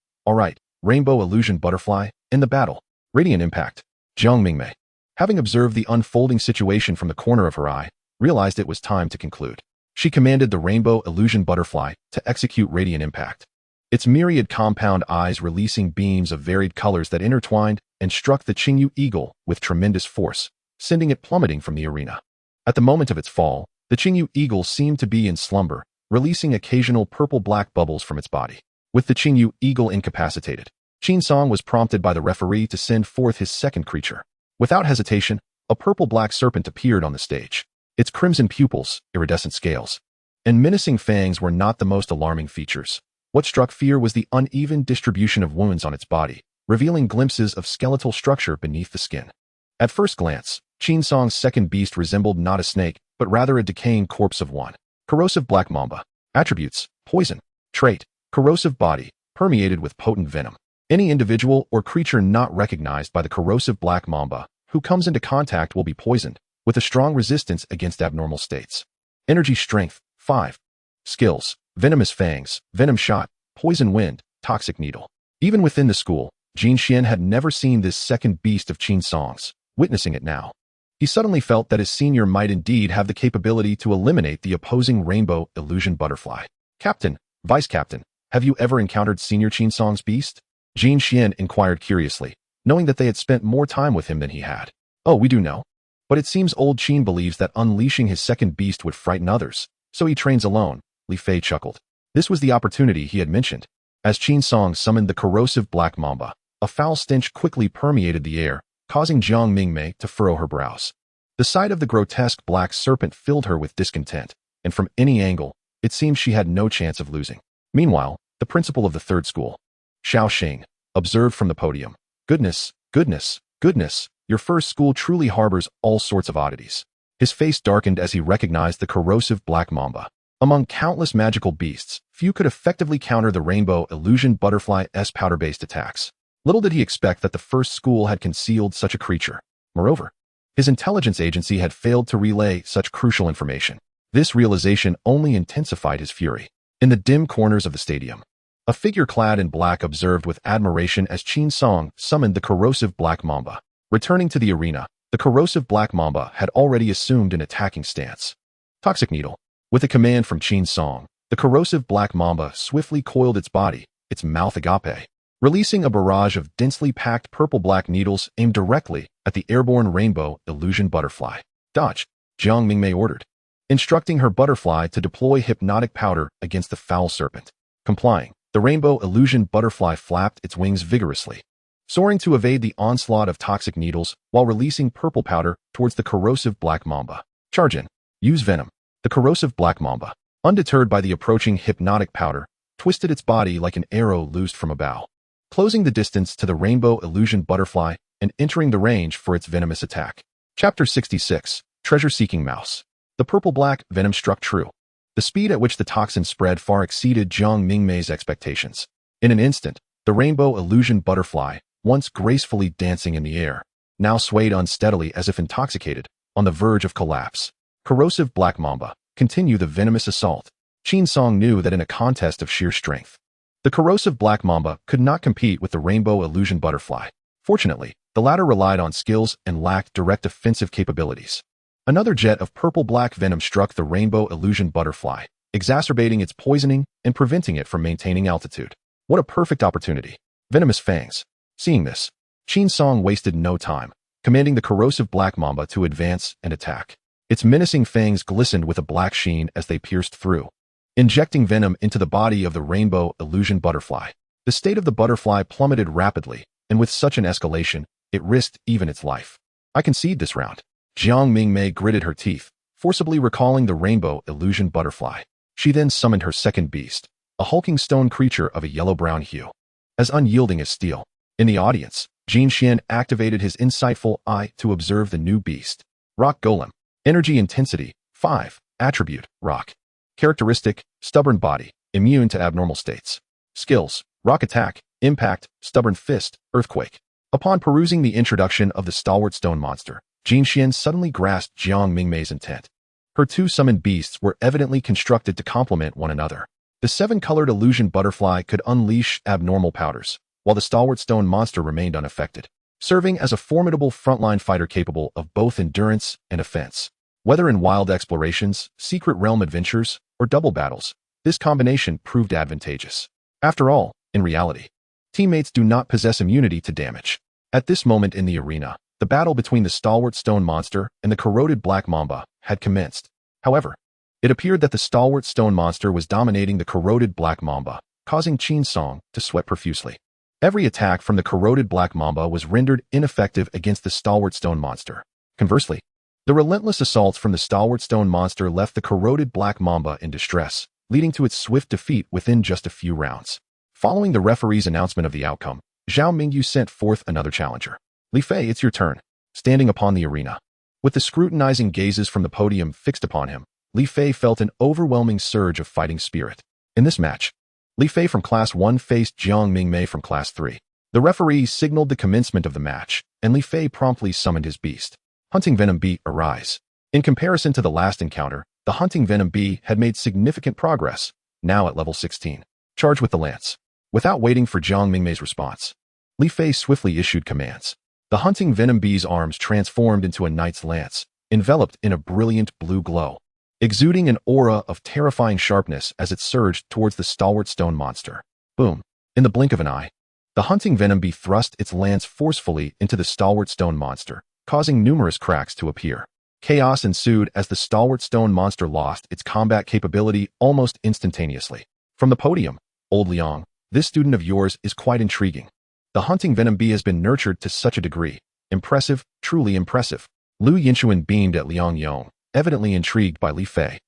A: Rainbow Illusion Butterfly, in the battle. Radiant Impact. Jiang Mingmei, having observed the unfolding situation from the corner of her eye, realized it was time to conclude. She commanded the Rainbow Illusion Butterfly to execute Radiant Impact. Its myriad compound eyes releasing beams of varied colors that intertwined and struck the Qingyu Eagle with tremendous force, sending it plummeting from the arena. At the moment of its fall, the Qingyu Eagle seemed to be in slumber, releasing occasional purple-black bubbles from its body. With the Qingyu eagle incapacitated, Qin Song was prompted by the referee to send forth his second creature. Without hesitation, a purple-black serpent appeared on the stage. Its crimson pupils, iridescent scales, and menacing fangs were not the most alarming features. What struck fear was the uneven distribution of wounds on its body, revealing glimpses of skeletal structure beneath the skin. At first glance, Qin Song's second beast resembled not a snake, but rather a decaying corpse of one. Corrosive black mamba. Attributes: poison. Trait: corrosive body, permeated with potent venom. Any individual or creature not recognized by the corrosive black mamba who comes into contact will be poisoned, with a strong resistance against abnormal states. Energy strength: 5. Skills: venomous fangs, venom shot, poison wind, toxic needle. Even within the school, Jin Xian had never seen this second beast of Qin Song's. Witnessing it now, he suddenly felt that his senior might indeed have the capability to eliminate the opposing rainbow illusion butterfly. Captain, Vice Captain, have you ever encountered Senior Qin Song's beast? Jin Xian inquired curiously, knowing that they had spent more time with him than he had. Oh, we do know. But it seems old Qin believes that unleashing his second beast would frighten others, so he trains alone. Li Fei chuckled. This was the opportunity he had mentioned. As Qin Song summoned the corrosive black mamba, a foul stench quickly permeated the air, causing Jiang Mingmei to furrow her brows. The sight of the grotesque black serpent filled her with discontent, and from any angle, it seemed she had no chance of losing. Meanwhile, the principal of the third school, Xiao Xing, observed from the podium. Goodness, goodness, goodness, your first school truly harbors all sorts of oddities. His face darkened as he recognized the corrosive black mamba. Among countless magical beasts, few could effectively counter the rainbow illusion butterfly's powder-based attacks. Little did he expect that the first school had concealed such a creature. Moreover, his intelligence agency had failed to relay such crucial information. This realization only intensified his fury. In the dim corners of the stadium, a figure clad in black observed with admiration as Qin Song summoned the corrosive black mamba. Returning to the arena, the corrosive black mamba had already assumed an attacking stance. Toxic needle. With a command from Qin Song, the corrosive black mamba swiftly coiled its body, its mouth agape, releasing a barrage of densely packed purple-black needles aimed directly at the airborne rainbow illusion butterfly. Dodge, Jiang Mingmei ordered, instructing her butterfly to deploy hypnotic powder against the foul serpent. Complying, the rainbow illusion butterfly flapped its wings vigorously, soaring to evade the onslaught of toxic needles while releasing purple powder towards the corrosive black mamba. Charge in. Use venom. The corrosive black mamba, undeterred by the approaching hypnotic powder, twisted its body like an arrow loosed from a bow, closing the distance to the rainbow illusion butterfly and entering the range for its venomous attack. Chapter 66, Treasure-Seeking Mouse. The purple-black venom struck true. The speed at which the toxin spread far exceeded Jiang Mingmei's expectations. In an instant, the rainbow illusion butterfly, once gracefully dancing in the air, now swayed unsteadily as if intoxicated, on the verge of collapse. Corrosive black mamba, continue the venomous assault. Qin Song knew that in a contest of sheer strength, the corrosive black mamba could not compete with the rainbow illusion butterfly. Fortunately, the latter relied on skills and lacked direct offensive capabilities. Another jet of purple-black venom struck the rainbow illusion butterfly, exacerbating its poisoning and preventing it from maintaining altitude. What a perfect opportunity. Venomous fangs. Seeing this, Qin Song wasted no time, commanding the corrosive black mamba to advance and attack. Its menacing fangs glistened with a black sheen as they pierced through, injecting venom into the body of the rainbow illusion butterfly. The state of the butterfly plummeted rapidly, and with such an escalation, it risked even its life. I concede this round. Jiang Mingmei gritted her teeth, forcibly recalling the rainbow illusion butterfly. She then summoned her second beast, a hulking stone creature of a yellow-brown hue, as unyielding as steel. In the audience, Jin Xian activated his insightful eye to observe the new beast. Rock Golem. Energy intensity, 5. Attribute, rock. Characteristic, stubborn body, immune to abnormal states. Skills, rock attack, impact, stubborn fist, earthquake. Upon perusing the introduction of the stalwart stone monster, Jin Xian suddenly grasped Jiang Mingmei's intent. Her two summoned beasts were evidently constructed to complement one another. The seven-colored illusion butterfly could unleash abnormal powders, while the stalwart stone monster remained unaffected, serving as a formidable frontline fighter capable of both endurance and offense. Whether in wild explorations, secret realm adventures, or double battles, this combination proved advantageous. After all, in reality, teammates do not possess immunity to damage. At this moment in the arena, the battle between the stalwart stone monster and the corroded black mamba had commenced. However, It appeared that the stalwart stone monster was dominating the corroded black mamba, causing Qin Song to sweat profusely. Every attack from the corroded black mamba was rendered ineffective against the stalwart stone monster. Conversely, the relentless assaults from the stalwart stone monster left the corroded black mamba in distress, leading to its swift defeat within just a few rounds. Following the referee's announcement of the outcome, Zhao Mingyu sent forth another challenger. Li Fei, it's your turn. Standing upon the arena, with the scrutinizing gazes from the podium fixed upon him, Li Fei felt an overwhelming surge of fighting spirit. In this match, Li Fei from Class 1 faced Jiang Mingmei from Class 3. The referee signaled the commencement of the match, and Li Fei promptly summoned his beast. Hunting Venom Bee, arise. In comparison to the last encounter, the Hunting Venom Bee had made significant progress, now at level 16. Charge with the lance. Without waiting for Jiang Mingmei's response, Li Fei swiftly issued commands. The Hunting Venom Bee's arms transformed into a knight's lance, enveloped in a brilliant blue glow, exuding an aura of terrifying sharpness as it surged towards the stalwart stone monster. Boom! In the blink of an eye, the Hunting Venom Bee thrust its lance forcefully into the stalwart stone monster, causing numerous cracks to appear. Chaos ensued as the stalwart stone monster lost its combat capability almost instantaneously. From the podium, Old Liang, this student of yours is quite intriguing. The Hunting Venom Bee has been nurtured to such a degree. Impressive, truly impressive. Lu Yinchuan beamed at Liang Yong, evidently intrigued by Li Fei.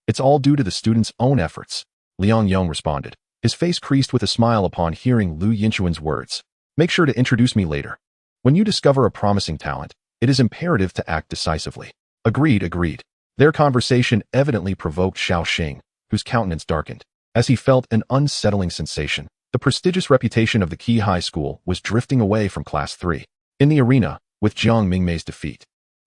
A: It's all due to the student's own efforts. Liang Yong responded, his face creased with a smile upon hearing Lu Yinchuan's words. Make sure to introduce me later. When you discover a promising talent, it is imperative to act decisively. Agreed. Their conversation evidently provoked Xiao Xing, whose countenance darkened, as he felt an unsettling sensation. The prestigious reputation of the Qi High School was drifting away from Class 3. In the arena, with Jiang Mingmei's defeat,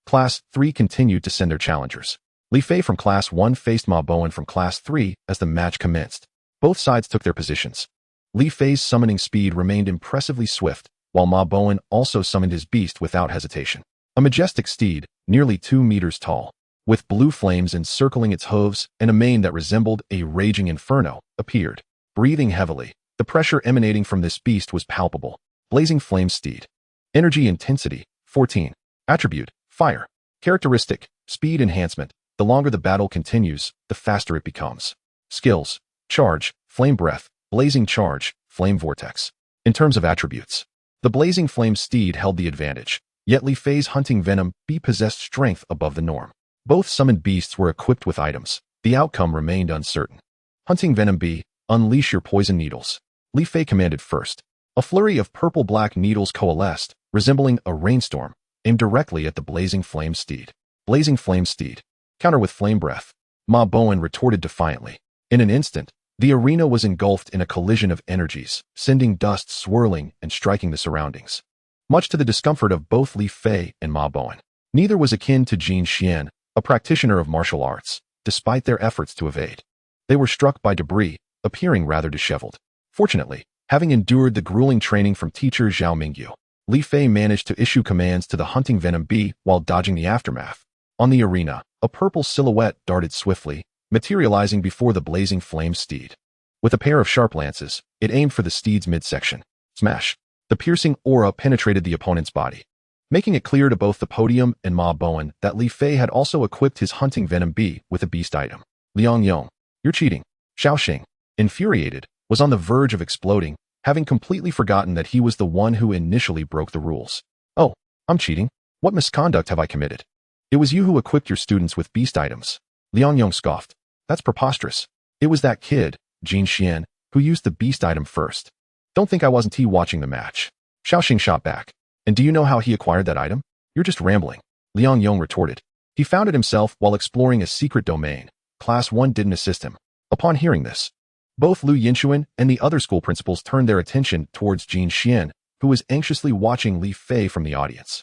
A: Class 3 continued to send their challengers. Li Fei from Class 1 faced Ma Bowen from Class 3 as the match commenced. Both sides took their positions. Li Fei's summoning speed remained impressively swift, while Ma Bowen also summoned his beast without hesitation. A majestic steed, nearly 2 meters tall, with blue flames encircling its hooves and a mane that resembled a raging inferno, appeared. Breathing heavily, the pressure emanating from this beast was palpable. Blazing Flame Steed. Energy Intensity, 14. Attribute, Fire. Characteristic, Speed Enhancement. The longer the battle continues, the faster it becomes. Skills, Charge, Flame Breath, Blazing Charge, Flame Vortex. In terms of attributes, the Blazing Flame Steed held the advantage, yet Li Fei's Hunting Venom Bee possessed strength above the norm. Both summoned beasts were equipped with items. The outcome remained uncertain. Hunting Venom Bee, unleash your poison needles. Li Fei commanded first. A flurry of purple-black needles coalesced, resembling a rainstorm, aimed directly at the Blazing Flame Steed. Blazing Flame Steed. Counter with Flame Breath. Ma Bowen retorted defiantly. In an instant, the arena was engulfed in a collision of energies, sending dust swirling and striking the surroundings. Much to the discomfort of both Li Fei and Ma Bowen. Neither was akin to Jin Xian, a practitioner of martial arts, despite their efforts to evade. They were struck by debris, appearing rather disheveled. Fortunately, having endured the grueling training from teacher Zhao Mingyu, Li Fei managed to issue commands to the Hunting Venom Bee while dodging the aftermath. On the arena, a purple silhouette darted swiftly, materializing before the Blazing Flame Steed. With a pair of sharp lances, it aimed for the steed's midsection. Smash! The piercing aura penetrated the opponent's body, making it clear to both the podium and Ma Bowen that Li Fei had also equipped his Hunting Venom Bee with a beast item. Liang Yong, you're cheating. Xiao Xing, infuriated, was on the verge of exploding, having completely forgotten that he was the one who initially broke the rules. Oh, I'm cheating? What misconduct have I committed? It was you who equipped your students with beast items. Liang Yong scoffed. That's preposterous. It was that kid, Jin Xian, who used the beast item first. Don't think I wasn't watching the match. Xiao Xing shot back. And do you know how he acquired that item? You're just rambling. Liang Yong retorted. He found it himself while exploring a secret domain. Class 1 didn't assist him. Upon hearing this, both Lu Yinchuan and the other school principals turned their attention towards Jin Xian, who was anxiously watching Li Fei from the audience.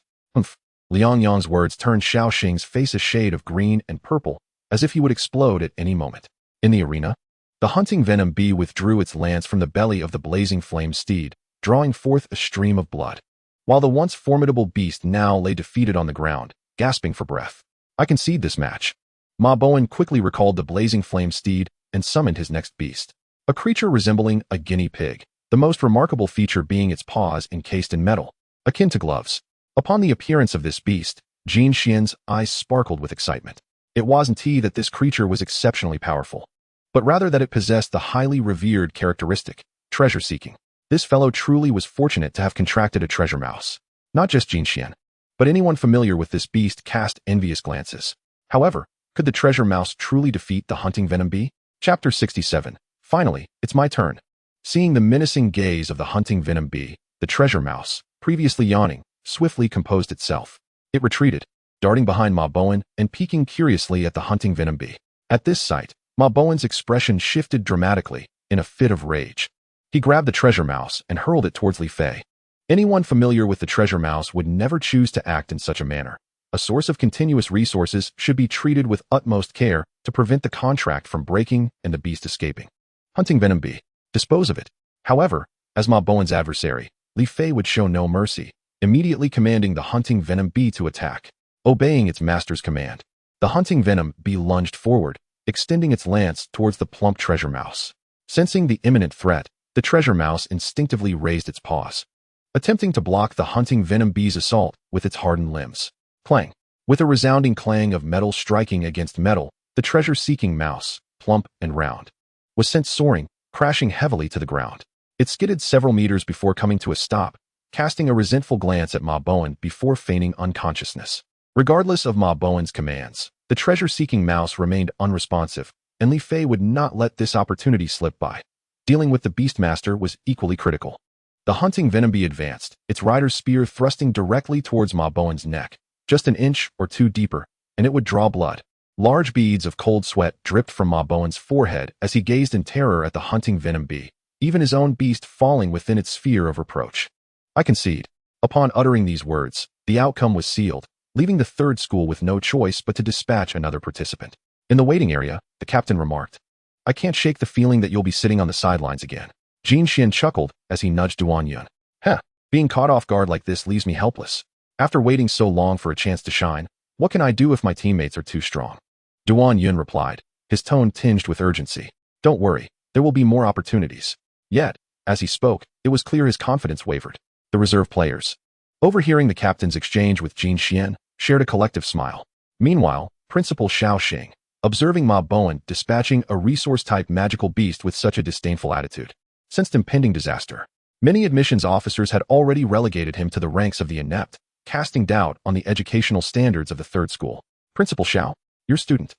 A: Liang Yong's words turned Xiao Xing's face a shade of green and purple, as if he would explode at any moment. In the arena, the Hunting Venom Bee withdrew its lance from the belly of the Blazing Flame Steed, drawing forth a stream of blood, while the once formidable beast now lay defeated on the ground, gasping for breath. I concede this match. Ma Bowen quickly recalled the Blazing Flame Steed and summoned his next beast, a creature resembling a guinea pig, the most remarkable feature being its paws encased in metal, akin to gloves. Upon the appearance of this beast, Jin Xian's eyes sparkled with excitement. It wasn't that this creature was exceptionally powerful, but rather that it possessed the highly revered characteristic, treasure-seeking. This fellow truly was fortunate to have contracted a treasure mouse. Not just Jin Xian, but anyone familiar with this beast cast envious glances. However, could the treasure mouse truly defeat the hunting venom bee? Chapter 67. Finally, it's my turn. Seeing the menacing gaze of the hunting venom bee, the treasure mouse, previously yawning, swiftly composed itself. It retreated, darting behind Ma Bowen and peeking curiously at the hunting venom bee. At this sight, Ma Bowen's expression shifted dramatically, in a fit of rage. He grabbed the treasure mouse and hurled it towards Li Fei. Anyone familiar with the treasure mouse would never choose to act in such a manner. A source of continuous resources should be treated with utmost care to prevent the contract from breaking and the beast escaping. Hunting venom bee. Dispose of it. However, as Ma Bowen's adversary, Li Fei would show no mercy, immediately commanding the hunting venom bee to attack. Obeying its master's command, the hunting venom bee lunged forward, extending its lance towards the plump treasure mouse. Sensing the imminent threat, the treasure mouse instinctively raised its paws, attempting to block the hunting venom bee's assault with its hardened limbs. Clang. With a resounding clang of metal striking against metal, the treasure-seeking mouse, plump and round, was sent soaring, crashing heavily to the ground. It skidded several meters before coming to a stop, casting a resentful glance at Ma Bowen before feigning unconsciousness. Regardless of Ma Bowen's commands, the treasure-seeking mouse remained unresponsive, and Li Fei would not let this opportunity slip by. Dealing with the Beastmaster was equally critical. The hunting venom bee advanced, its rider's spear thrusting directly towards Ma Bowen's neck. Just an inch or two deeper, and it would draw blood. Large beads of cold sweat dripped from Ma Bowen's forehead as he gazed in terror at the hunting venom bee, even his own beast falling within its sphere of reproach. I concede. Upon uttering these words, the outcome was sealed, leaving the third school with no choice but to dispatch another participant. In the waiting area, the captain remarked, "I can't shake the feeling that you'll be sitting on the sidelines again." Jin Xian chuckled as he nudged Duan Yun. Being caught off guard like this leaves me helpless. After waiting so long for a chance to shine, what can I do if my teammates are too strong?" Duan Yun replied, his tone tinged with urgency. "Don't worry, there will be more opportunities." Yet, as he spoke, it was clear his confidence wavered. The reserve players, overhearing the captain's exchange with Jin Xian, shared a collective smile. Meanwhile, Principal Xiao Xing, observing Ma Bowen dispatching a resource-type magical beast with such a disdainful attitude, sensed impending disaster. Many admissions officers had already relegated him to the ranks of the inept, casting doubt on the educational standards of the third school. "Principal Xiao, your student."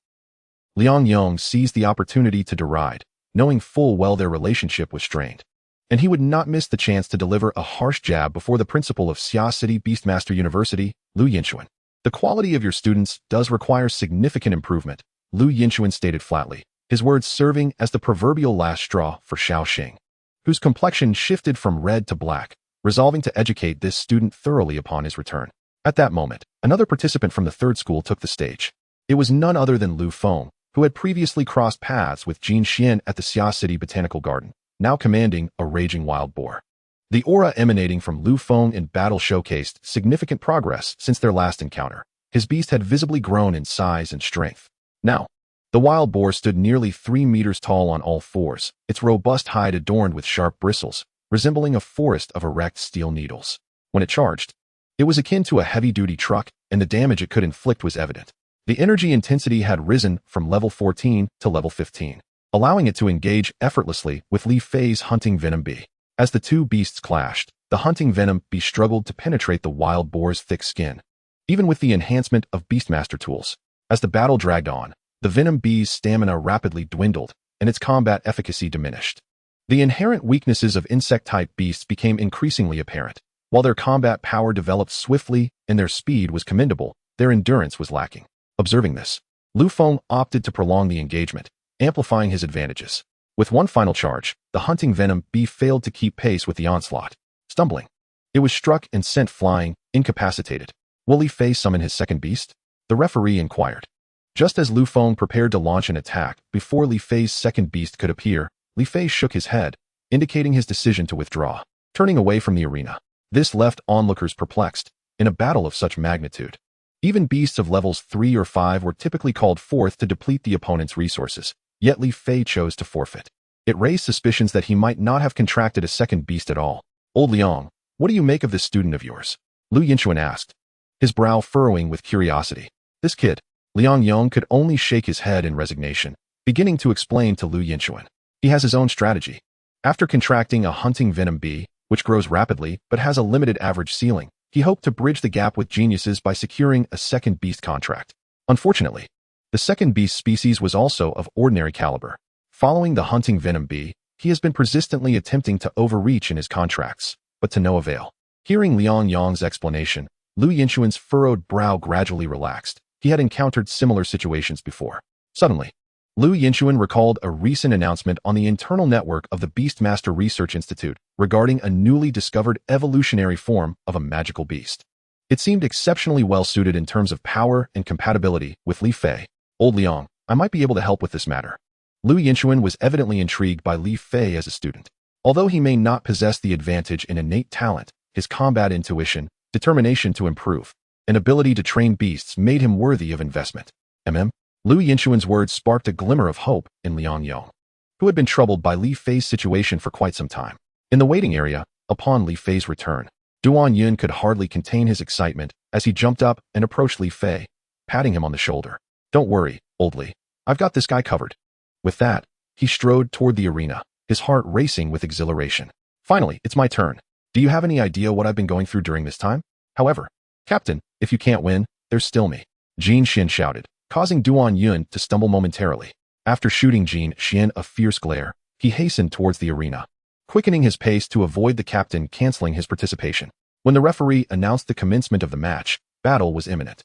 A: Liang Yong seized the opportunity to deride, knowing full well their relationship was strained. And he would not miss the chance to deliver a harsh jab before the principal of Xia City Beastmaster University, Lu Yinchuan. "The quality of your students does require significant improvement," Lu Yinchuan stated flatly, his words serving as the proverbial last straw for Xiao Xing, whose complexion shifted from red to black, resolving to educate this student thoroughly upon his return. At that moment, another participant from the third school took the stage. It was none other than Lu Feng, who had previously crossed paths with Jin Xian at the Xia City Botanical Garden, now commanding a raging wild boar. The aura emanating from Lu Feng in battle showcased significant progress since their last encounter. His beast had visibly grown in size and strength. Now, the wild boar stood nearly 3 meters tall on all fours, its robust hide adorned with sharp bristles, resembling a forest of erect steel needles. When it charged, it was akin to a heavy-duty truck, and the damage it could inflict was evident. The energy intensity had risen from level 14 to level 15, allowing it to engage effortlessly with Li Fei's hunting venom bee. As the two beasts clashed, the hunting venom bee struggled to penetrate the wild boar's thick skin. Even with the enhancement of Beastmaster tools, as the battle dragged on, the venom bee's stamina rapidly dwindled, and its combat efficacy diminished. The inherent weaknesses of insect-type beasts became increasingly apparent. While their combat power developed swiftly and their speed was commendable, their endurance was lacking. Observing this, Lu Feng opted to prolong the engagement, amplifying his advantages. With one final charge, the hunting venom bee failed to keep pace with the onslaught. Stumbling, it was struck and sent flying, incapacitated. "Will Li Fei summon his second beast?" the referee inquired. Just as Lu Feng prepared to launch an attack before Li Fei's second beast could appear, Li Fei shook his head, indicating his decision to withdraw, turning away from the arena. This left onlookers perplexed. In a battle of such magnitude, even beasts of levels 3 or 5 were typically called forth to deplete the opponent's resources, yet Li Fei chose to forfeit. It raised suspicions that he might not have contracted a second beast at all. "Old Liang, what do you make of this student of yours?" Lu Yinchuan asked, his brow furrowing with curiosity. "This kid," Liang Yong could only shake his head in resignation, beginning to explain to Lu Yinchuan. He has his own strategy. After contracting a hunting venom bee, which grows rapidly but has a limited average ceiling, he hoped to bridge the gap with geniuses by securing a second beast contract. Unfortunately, the second beast species was also of ordinary caliber. Following the hunting venom bee, he has been persistently attempting to overreach in his contracts, but to no avail. Hearing Liang Yong's explanation, Lu Yinchuan's furrowed brow gradually relaxed. He had encountered similar situations before. Suddenly, Lu Yinchuan recalled a recent announcement on the internal network of the Beastmaster Research Institute regarding a newly discovered evolutionary form of a magical beast. It seemed exceptionally well suited in terms of power and compatibility with Li Fei. Old Liang, I might be able to help with this matter. Lu Yinchuan was evidently intrigued by Li Fei as a student. Although he may not possess the advantage in innate talent, his combat intuition, determination to improve, and ability to train beasts made him worthy of investment. Lu Yinchuan's words sparked a glimmer of hope in Liang Yong, who had been troubled by Li Fei's situation for quite some time. In the waiting area, upon Li Fei's return, Duan Yun could hardly contain his excitement as he jumped up and approached Li Fei, patting him on the shoulder. Don't worry, old Li. I've got this guy covered. With that, he strode toward the arena, his heart racing with exhilaration. Finally, it's my turn. Do you have any idea what I've been going through during this time? However, Captain, if you can't win, there's still me. Jin Xin shouted, causing Duan Yun to stumble momentarily. After shooting Jin Xin a fierce glare, he hastened towards the arena, quickening his pace to avoid the captain canceling his participation. When the referee announced the commencement of the match, battle was imminent.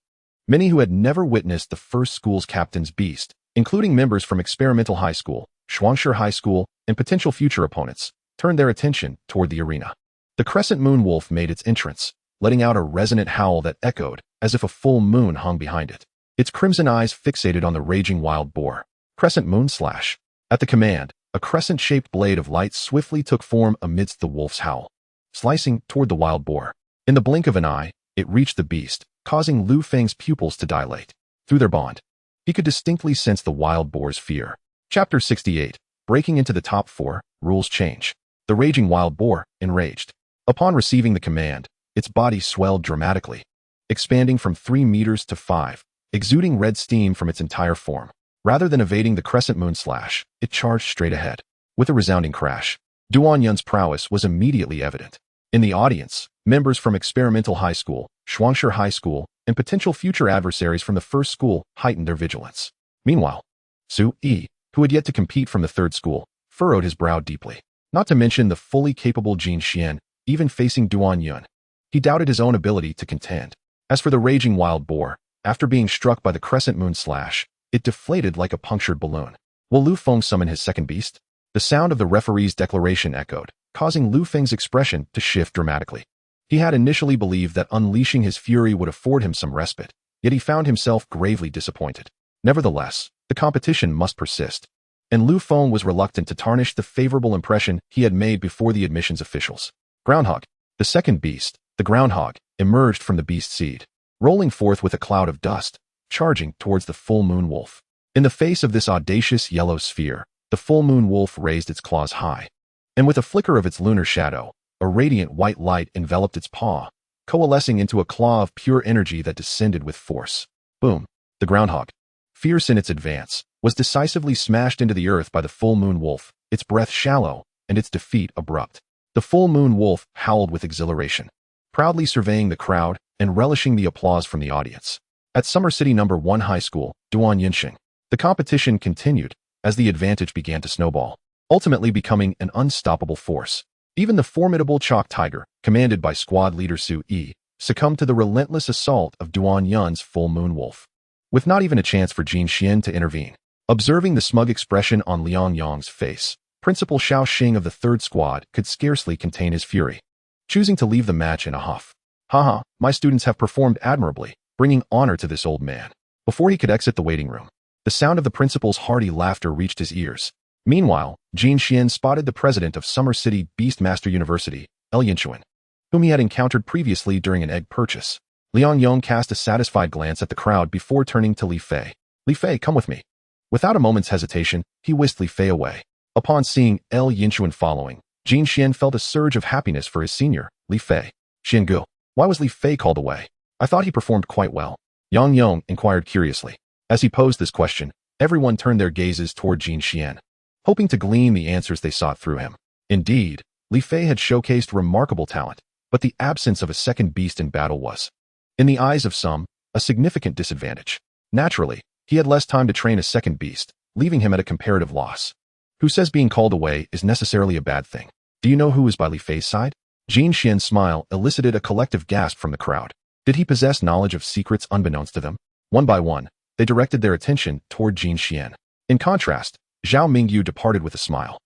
A: Many who had never witnessed the first school's captain's beast, including members from Experimental High School, Shuangshi High School, and potential future opponents, turned their attention toward the arena. The crescent moon wolf made its entrance, letting out a resonant howl that echoed as if a full moon hung behind it. Its crimson eyes fixated on the raging wild boar. Crescent moon slash. At the command, a crescent-shaped blade of light swiftly took form amidst the wolf's howl, slicing toward the wild boar. In the blink of an eye, it reached the beast, causing Lu Feng's pupils to dilate. Through their bond, he could distinctly sense the wild boar's fear. Chapter 68. Breaking into the top 4, rules change. The raging wild boar, enraged. Upon receiving the command, its body swelled dramatically, expanding from 3 meters to 5, exuding red steam from its entire form. Rather than evading the crescent moon slash, it charged straight ahead. With a resounding crash, Duan Yun's prowess was immediately evident. In the audience, members from Experimental High School, Shuangshi High School, and potential future adversaries from the first school heightened their vigilance. Meanwhile, Su Yi, who had yet to compete from the third school, furrowed his brow deeply. Not to mention the fully capable Jin Xian, even facing Duan Yun. He doubted his own ability to contend. As for the raging wild boar, after being struck by the crescent moon slash, it deflated like a punctured balloon. Will Lu Feng summon his second beast? The sound of the referee's declaration echoed, causing Lu Feng's expression to shift dramatically. He had initially believed that unleashing his fury would afford him some respite, yet he found himself gravely disappointed. Nevertheless, the competition must persist, and Lu Feng was reluctant to tarnish the favorable impression he had made before the admissions officials. Groundhog. The second beast, the groundhog, emerged from the beast seed, rolling forth with a cloud of dust, charging towards the full moon wolf. In the face of this audacious yellow sphere, the full moon wolf raised its claws high, and with a flicker of its lunar shadow, a radiant white light enveloped its paw, coalescing into a claw of pure energy that descended with force. Boom! The groundhog, fierce in its advance, was decisively smashed into the earth by the full moon wolf, its breath shallow, and its defeat abrupt. The full moon wolf howled with exhilaration, proudly surveying the crowd and relishing the applause from the audience. At Summer City No. 1 High School, Duan Yinxing, the competition continued as the advantage began to snowball, ultimately becoming an unstoppable force. Even the formidable Chalk Tiger, commanded by squad leader Su Yi, succumbed to the relentless assault of Duan Yun's full moon wolf, with not even a chance for Jin Xian to intervene. Observing the smug expression on Liang Yong's face, Principal Xiao Xing of the third squad could scarcely contain his fury, choosing to leave the match in a huff. Haha, my students have performed admirably, bringing honor to this old man. Before he could exit the waiting room, the sound of the principal's hearty laughter reached his ears. Meanwhile, Jin Xian spotted the president of Summer City Beastmaster University, El Yinchuan, whom he had encountered previously during an egg purchase. Liang Yong cast a satisfied glance at the crowd before turning to Li Fei. Li Fei, come with me. Without a moment's hesitation, he whisked Li Fei away. Upon seeing El Yinchuan following, Jin Xian felt a surge of happiness for his senior, Li Fei. Xiangu, why was Li Fei called away? I thought he performed quite well. Yang Yong inquired curiously. As he posed this question, everyone turned their gazes toward Jin Xian, hoping to glean the answers they sought through him. Indeed, Li Fei had showcased remarkable talent, but the absence of a second beast in battle was, in the eyes of some, a significant disadvantage. Naturally, he had less time to train a second beast, leaving him at a comparative loss. Who says being called away is necessarily a bad thing? Do you know who is by Li Fei's side? Jin Xian's smile elicited a collective gasp from the crowd. Did he possess knowledge of secrets unbeknownst to them? One by one, they directed their attention toward Jin Xian. In contrast, Zhao Mingyu departed with a smile.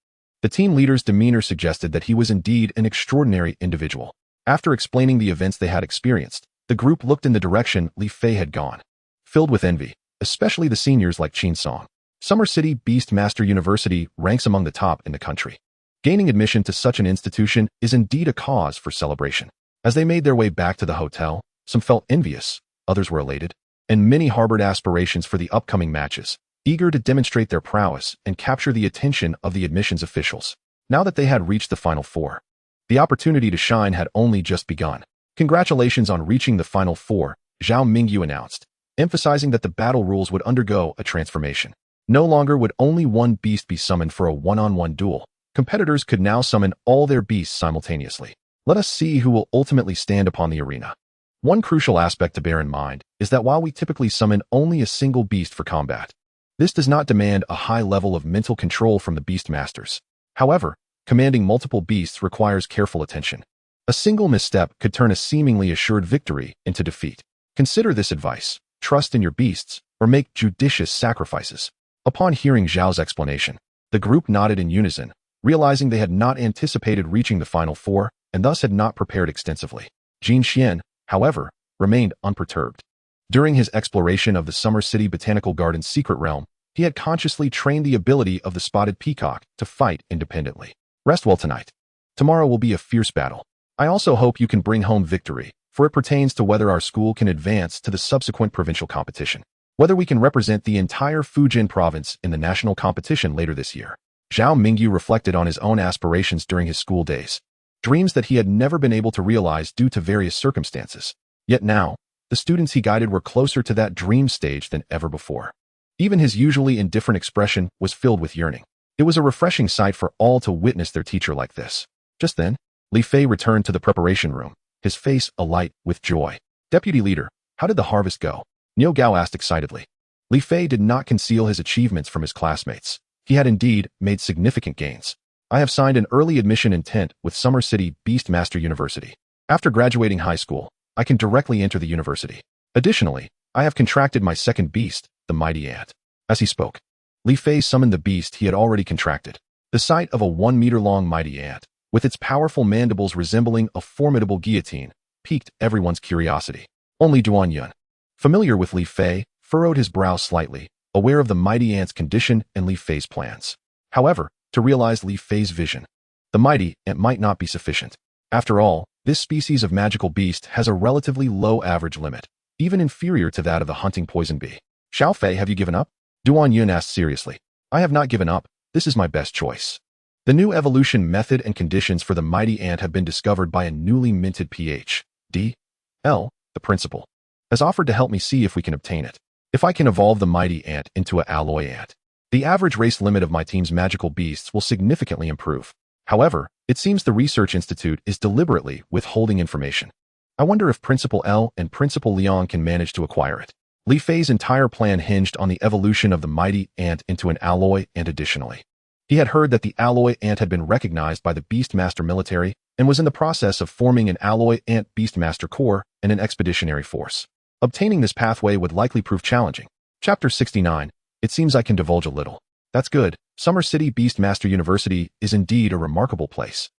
A: The team leader's demeanor suggested that he was indeed an extraordinary individual. After explaining the events they had experienced, the group looked in the direction Li Fei had gone, filled with envy, especially the seniors like Qin Song. Summer City Beastmaster University ranks among the top in the country. Gaining admission to such an institution is indeed a cause for celebration. As they made their way back to the hotel, some felt envious, others were elated, and many harbored aspirations for the upcoming matches, eager to demonstrate their prowess and capture the attention of the admissions officials. Now that they had reached the Final Four, the opportunity to shine had only just begun. Congratulations on reaching the Final Four, Zhao Mingyu announced, emphasizing that the battle rules would undergo a transformation. No longer would only one beast be summoned for a one-on-one duel. Competitors could now summon all their beasts simultaneously. Let us see who will ultimately stand upon the arena. One crucial aspect to bear in mind is that while we typically summon only a single beast for combat, this does not demand a high level of mental control from the Beastmasters. However, commanding multiple beasts requires careful attention. A single misstep could turn a seemingly assured victory into defeat. Consider this advice: trust in your beasts, or make judicious sacrifices. Upon hearing Zhao's explanation, the group nodded in unison, realizing they had not anticipated reaching the Final Four and thus had not prepared extensively. Jin Xian, however, remained unperturbed. During his exploration of the Summer City Botanical Garden's secret realm, he had consciously trained the ability of the spotted peacock to fight independently. Rest well tonight. Tomorrow will be a fierce battle. I also hope you can bring home victory, for it pertains to whether our school can advance to the subsequent provincial competition, whether we can represent the entire Fujian province in the national competition later this year. Zhao Mingyu reflected on his own aspirations during his school days, dreams that he had never been able to realize due to various circumstances. Yet now, the students he guided were closer to that dream stage than ever before. Even his usually indifferent expression was filled with yearning. It was a refreshing sight for all to witness their teacher like this. Just then, Li Fei returned to the preparation room, his face alight with joy. Deputy Leader, how did the harvest go? Niu Gao asked excitedly. Li Fei did not conceal his achievements from his classmates. He had indeed made significant gains. I have signed an early admission intent with Summer City Beastmaster University. After graduating high school, I can directly enter the university. Additionally, I have contracted my second beast, the mighty ant. As he spoke, Li Fei summoned the beast he had already contracted. The sight of a 1-meter-long mighty ant, with its powerful mandibles resembling a formidable guillotine, piqued everyone's curiosity. Only Duan Yun, familiar with Li Fei, furrowed his brow slightly, aware of the mighty ant's condition and Li Fei's plans. However, to realize Li Fei's vision, the mighty ant might not be sufficient. After all, this species of magical beast has a relatively low average limit, even inferior to that of the hunting poison bee. Xiao Fei, have you given up? Duan Yun asked seriously. I have not given up. This is my best choice. The new evolution method and conditions for the mighty ant have been discovered by a newly minted Ph.D. L, the principal, has offered to help me see if we can obtain it. If I can evolve the mighty ant into an alloy ant, the average race limit of my team's magical beasts will significantly improve. However, it seems the Research Institute is deliberately withholding information. I wonder if Principal L and Principal Liang can manage to acquire it. Li Fei's entire plan hinged on the evolution of the mighty ant into an alloy ant. Additionally, he had heard that the alloy ant had been recognized by the Beastmaster military and was in the process of forming an alloy ant Beastmaster Corps and an expeditionary force. Obtaining this pathway would likely prove challenging. Chapter 69. It seems I can divulge a little. That's good. Summer City Beastmaster University is indeed a remarkable place.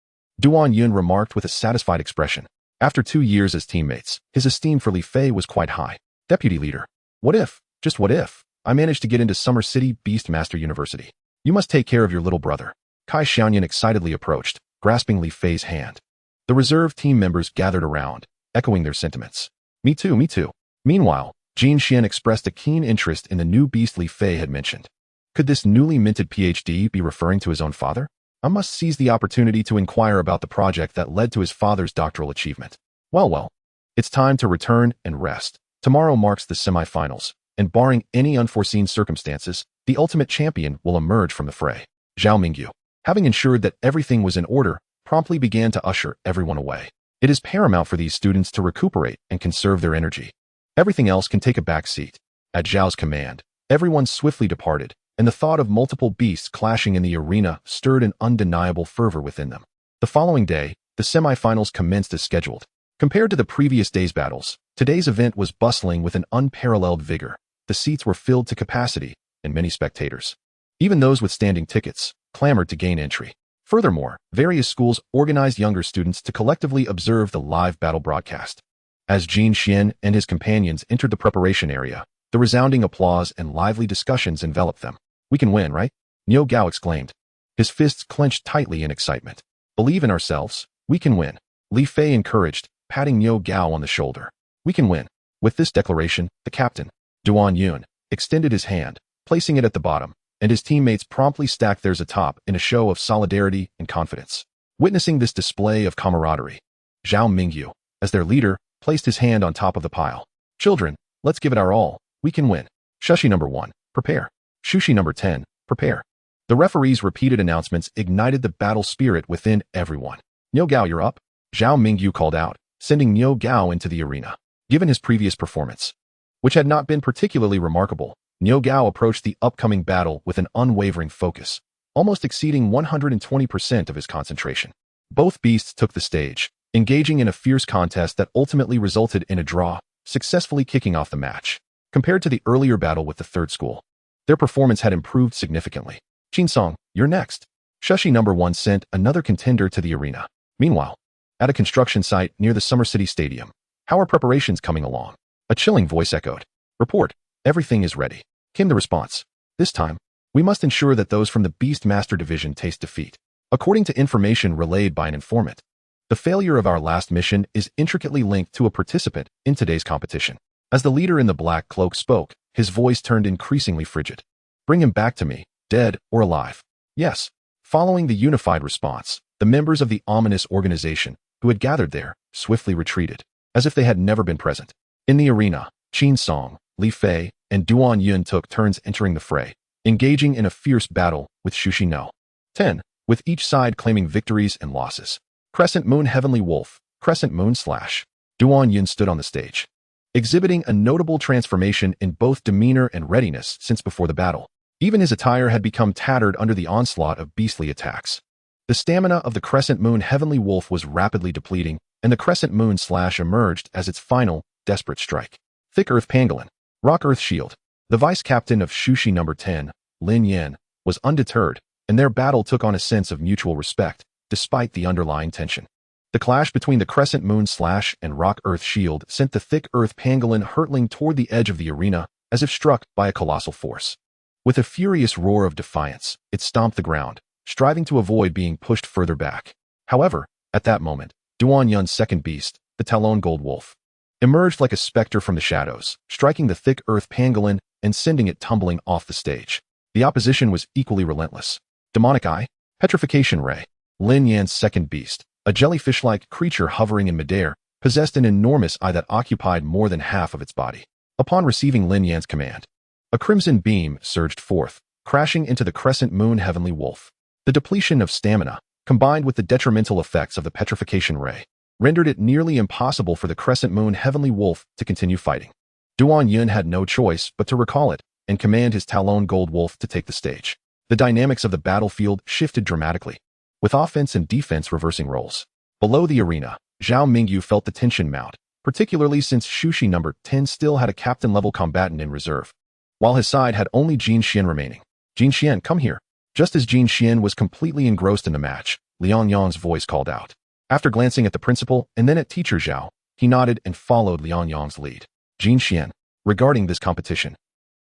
A: Duan Yun remarked with a satisfied expression. After 2 years as teammates, his esteem for Li Fei was quite high. Deputy Leader, what if, just what if, I managed to get into Summer City Beastmaster University? You must take care of your little brother. Kai Xiaoyan excitedly approached, grasping Li Fei's hand. The reserve team members gathered around, echoing their sentiments. Me too, me too. Meanwhile, Jin Xian expressed a keen interest in the new beast Li Fei had mentioned. Could this newly minted PhD be referring to his own father? I must seize the opportunity to inquire about the project that led to his father's doctoral achievement. Well, it's time to return and rest. Tomorrow marks the semifinals, and barring any unforeseen circumstances, the ultimate champion will emerge from the fray. Zhao Mingyu, having ensured that everything was in order, promptly began to usher everyone away. It is paramount for these students to recuperate and conserve their energy. Everything else can take a back seat. At Zhao's command, everyone swiftly departed, and the thought of multiple beasts clashing in the arena stirred an undeniable fervor within them. The following day, the semifinals commenced as scheduled. Compared to the previous day's battles, today's event was bustling with an unparalleled vigor. The seats were filled to capacity, and many spectators, even those with standing tickets, clamored to gain entry. Furthermore, various schools organized younger students to collectively observe the live battle broadcast. As Jin Xian and his companions entered the preparation area, the resounding applause and lively discussions enveloped them. "We can win, right?" Niu Gao exclaimed. His fists clenched tightly in excitement. "Believe in ourselves. We can win," Li Fei encouraged, patting Niu Gao on the shoulder. "We can win." With this declaration, the captain, Duan Yun, extended his hand, placing it at the bottom, and his teammates promptly stacked theirs atop in a show of solidarity and confidence. Witnessing this display of camaraderie, Zhao Mingyu, as their leader, placed his hand on top of the pile. "Children, let's give it our all. We can win. Shushi number 1, prepare. Shushi number 10, prepare." The referee's repeated announcements ignited the battle spirit within everyone. "Niu Gao, you're up," Zhao Mingyu called out, sending Niu Gao into the arena. Given his previous performance, which had not been particularly remarkable, Niu Gao approached the upcoming battle with an unwavering focus, almost exceeding 120% of his concentration. Both beasts took the stage, engaging in a fierce contest that ultimately resulted in a draw, successfully kicking off the match. Compared to the earlier battle with the third school, their performance had improved significantly. "Qinsong, you're next." Shushi number 1 sent another contender to the arena. Meanwhile, at a construction site near the Summer City Stadium, "How are preparations coming along?" A chilling voice echoed. "Report, everything is ready," came the response. "This time, we must ensure that those from the Beastmaster division taste defeat." According to information relayed by an informant, the failure of our last mission is intricately linked to a participant in today's competition. As the leader in the black cloak spoke, his voice turned increasingly frigid. "Bring him back to me, dead or alive." "Yes." Following the unified response, the members of the ominous organization, who had gathered there, swiftly retreated, as if they had never been present. In the arena, Qinsong, Li Fei, and Duan Yun took turns entering the fray, engaging in a fierce battle with Shushi No. 10, with each side claiming victories and losses. Crescent Moon Heavenly Wolf, Crescent Moon Slash. Duan Yun stood on the stage, exhibiting a notable transformation in both demeanor and readiness since before the battle. Even his attire had become tattered under the onslaught of beastly attacks. The stamina of the Crescent Moon Heavenly Wolf was rapidly depleting, and the Crescent Moon Slash emerged as its final, desperate strike. Thick Earth Pangolin, Rock Earth Shield. The vice captain of Shushi number 10, Lin Yan, was undeterred, and their battle took on a sense of mutual respect, despite the underlying tension. The clash between the Crescent Moon Slash and Rock Earth Shield sent the Thick Earth Pangolin hurtling toward the edge of the arena, as if struck by a colossal force. With a furious roar of defiance, it stomped the ground, striving to avoid being pushed further back. However, at that moment, Duan Yun's second beast, the Talon Gold Wolf, emerged like a specter from the shadows, striking the Thick Earth Pangolin and sending it tumbling off the stage. The opposition was equally relentless. Demonic Eye, Petrification Ray. Lin Yan's second beast, a jellyfish-like creature hovering in midair, possessed an enormous eye that occupied more than half of its body. Upon receiving Lin Yan's command, a crimson beam surged forth, crashing into the Crescent Moon Heavenly Wolf. The depletion of stamina, combined with the detrimental effects of the Petrification Ray, rendered it nearly impossible for the Crescent Moon Heavenly Wolf to continue fighting. Duan Yun had no choice but to recall it and command his Talon Gold Wolf to take the stage. The dynamics of the battlefield shifted dramatically, with offense and defense reversing roles. Below the arena, Zhao Mingyu felt the tension mount, particularly since Shushi number 10 still had a captain-level combatant in reserve, while his side had only Jin Xian remaining. "Jin Xian, come here." Just as Jin Xian was completely engrossed in the match, Liang Yang's voice called out. After glancing at the principal and then at teacher Zhao, he nodded and followed Liang Yang's lead. "Jin Xian, regarding this competition,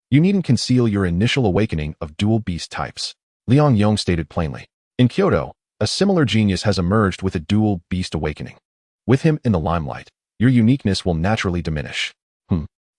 A: you needn't conceal your initial awakening of dual beast types," Liang Yang stated plainly. In Kyoto, a similar genius has emerged with a dual beast awakening. With him in the limelight, your uniqueness will naturally diminish.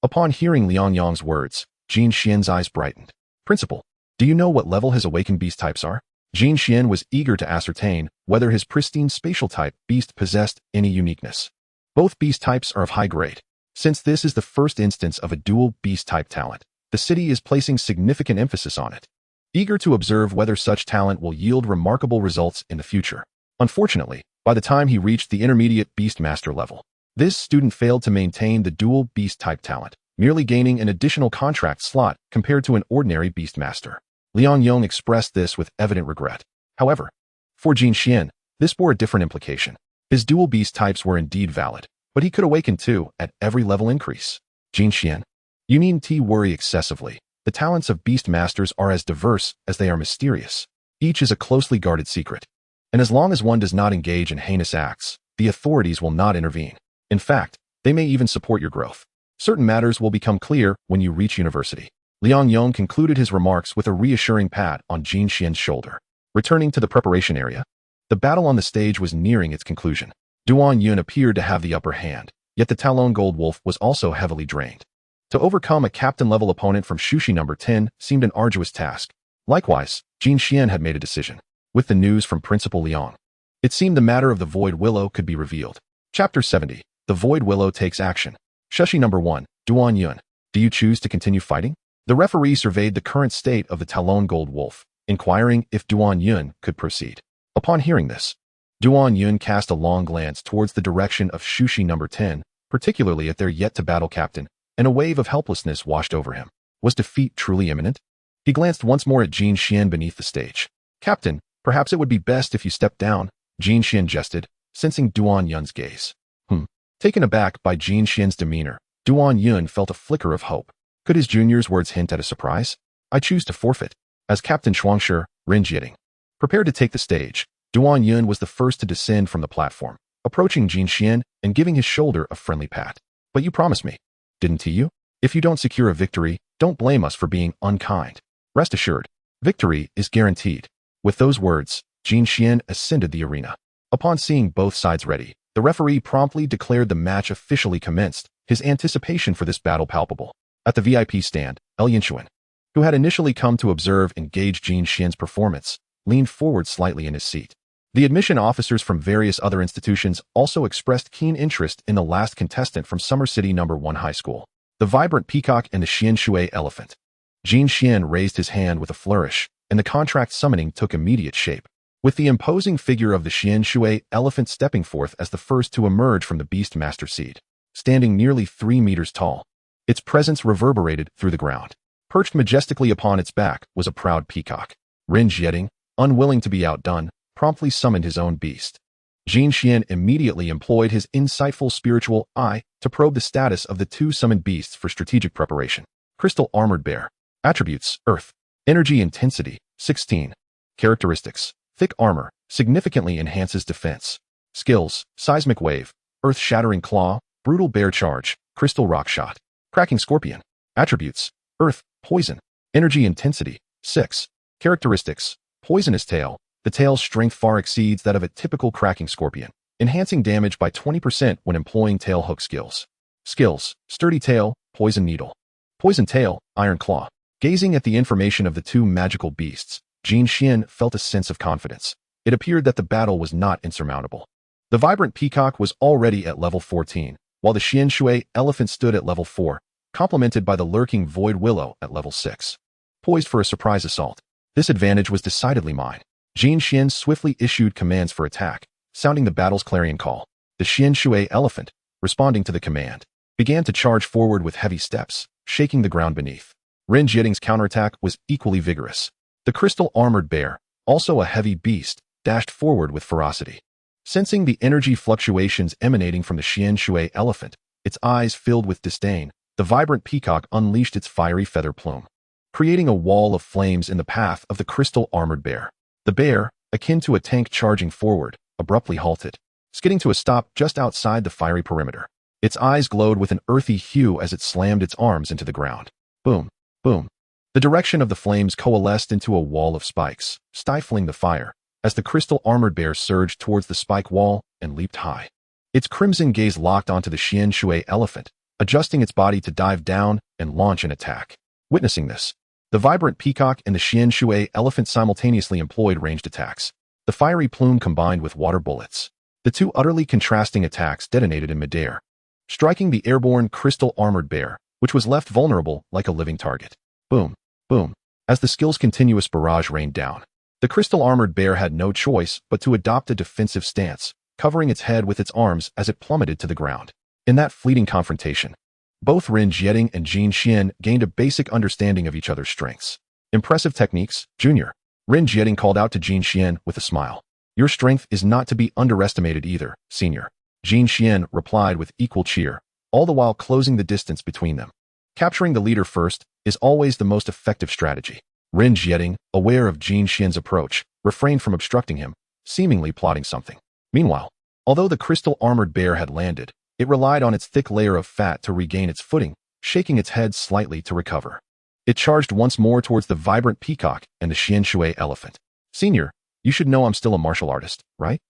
A: Upon hearing Liang Yang's words, Jin Xian's eyes brightened. "Principal, do you know what level his awakened beast types are?" Jin Xian was eager to ascertain whether his pristine spatial type beast possessed any uniqueness. "Both beast types are of high grade," Since this is the first instance of a dual beast-type talent, the city is placing significant emphasis on it, eager to observe whether such talent will yield remarkable results in the future. Unfortunately, by the time he reached the intermediate Beastmaster level, this student failed to maintain the dual beast-type talent, merely gaining an additional contract slot compared to an ordinary Beastmaster. Liang Yong expressed this with evident regret. However, for Jin Xian, this bore a different implication. His dual beast types were indeed valid, but he could awaken too at every level increase. Jin Xian, you needn't worry excessively. The talents of Beastmasters are as diverse as they are mysterious. Each is a closely guarded secret. And as long as one does not engage in heinous acts, the authorities will not intervene. In fact, they may even support your growth. Certain matters will become clear when you reach university. Liang Yong concluded his remarks with a reassuring pat on Jin Xian's shoulder. Returning to the preparation area, the battle on the stage was nearing its conclusion. Duan Yun appeared to have the upper hand, yet the Talon Gold Wolf was also heavily drained. To overcome a captain-level opponent from Shushi number 10 seemed an arduous task. Likewise, Jin Xian had made a decision. With the news from Principal Liang, it seemed the matter of the Void Willow could be revealed. Chapter 70. The Void Willow takes action. Shushi number 1, Duan Yun. Do you choose to continue fighting? The referee surveyed the current state of the Talon Gold Wolf, inquiring if Duan Yun could proceed. Upon hearing this, Duan Yun cast a long glance towards the direction of Shushi number 10, particularly at their yet-to-battle captain, and a wave of helplessness washed over him. Was defeat truly imminent? He glanced once more at Jin Xian beneath the stage. Captain, perhaps it would be best if you stepped down, Jin Xian jested, sensing Duan Yun's gaze. Taken aback by Jin Xian's demeanor, Duan Yun felt a flicker of hope. Could his junior's words hint at a surprise? I choose to forfeit. As Captain Shuangshi, Ren Jieting prepared to take the stage, Duan Yun was the first to descend from the platform, approaching Jin Xian and giving his shoulder a friendly pat. But you promised me, didn't you? If you don't secure a victory, don't blame us for being unkind. Rest assured, victory is guaranteed. With those words, Jin Xian ascended the arena. Upon seeing both sides ready, the referee promptly declared the match officially commenced, his anticipation for this battle palpable. At the VIP stand, El Yinshuan, who had initially come to observe and gauge Jin Xian's performance, leaned forward slightly in his seat. The admission officers from various other institutions also expressed keen interest in the last contestant from Summer City No. 1 High School, the vibrant peacock and the Xian Shui elephant. Jin Xian raised his hand with a flourish, and the contract summoning took immediate shape, with the imposing figure of the Xian Shui elephant stepping forth as the first to emerge from the Beastmaster seed. Standing nearly 3 meters tall, its presence reverberated through the ground. Perched majestically upon its back was a proud peacock. Ren Jieting, unwilling to be outdone, promptly summoned his own beast. Jin Xian immediately employed his insightful spiritual eye to probe the status of the two summoned beasts for strategic preparation. Crystal Armored Bear. Attributes: Earth. Energy Intensity: 16. Characteristics: Thick armor, significantly enhances defense. Skills: Seismic Wave, Earth-Shattering Claw, Brutal Bear Charge, Crystal Rock Shot. Cracking Scorpion. Attributes: Earth, Poison. Energy Intensity: 6. Characteristics: Poisonous Tail. The tail's strength far exceeds that of a typical cracking scorpion, enhancing damage by 20% when employing tail hook skills. Skills: Sturdy Tail, Poison Needle. Poison Tail, Iron Claw. Gazing at the information of the two magical beasts, Jin Xian felt a sense of confidence. It appeared that the battle was not insurmountable. The vibrant peacock was already at level 14, while the Xian Shui elephant stood at level 4, complemented by the lurking Void Willow at level 6. Poised for a surprise assault, this advantage was decidedly mine. Jin Xian swiftly issued commands for attack, sounding the battle's clarion call. The Xian Shui elephant, responding to the command, began to charge forward with heavy steps, shaking the ground beneath. Ren Jieting's counterattack was equally vigorous. The Crystal Armored Bear, also a heavy beast, dashed forward with ferocity. Sensing the energy fluctuations emanating from the Xian Shui elephant, its eyes filled with disdain, the vibrant peacock unleashed its fiery feather plume, creating a wall of flames in the path of the Crystal Armored Bear. The bear, akin to a tank charging forward, abruptly halted, skidding to a stop just outside the fiery perimeter. Its eyes glowed with an earthy hue as it slammed its arms into the ground. Boom, boom. The direction of the flames coalesced into a wall of spikes, stifling the fire, as the Crystal Armored Bear surged towards the spike wall and leaped high. Its crimson gaze locked onto the Xian Shui elephant, adjusting its body to dive down and launch an attack. Witnessing this, the vibrant peacock and the Xian Shui elephant simultaneously employed ranged attacks. The fiery plume combined with water bullets. The two utterly contrasting attacks detonated in midair, striking the airborne crystal armored bear, which was left vulnerable like a living target. Boom, boom. As the skill's continuous barrage rained down, the crystal armored bear had no choice but to adopt a defensive stance, covering its head with its arms as it plummeted to the ground. In that fleeting confrontation, both Ren Jieting and Jin Xian gained a basic understanding of each other's strengths. Impressive techniques, Junior. Ren Jieting called out to Jin Xian with a smile. Your strength is not to be underestimated either, Senior. Jin Xian replied with equal cheer, all the while closing the distance between them. Capturing the leader first is always the most effective strategy. Ren Jieting, aware of Jin Xian's approach, refrained from obstructing him, seemingly plotting something. Meanwhile, although the crystal armored bear had landed, it relied on its thick layer of fat to regain its footing, shaking its head slightly to recover. It charged once more towards the vibrant peacock and the Xianshui elephant. Senior, you should know I'm still a martial artist, right?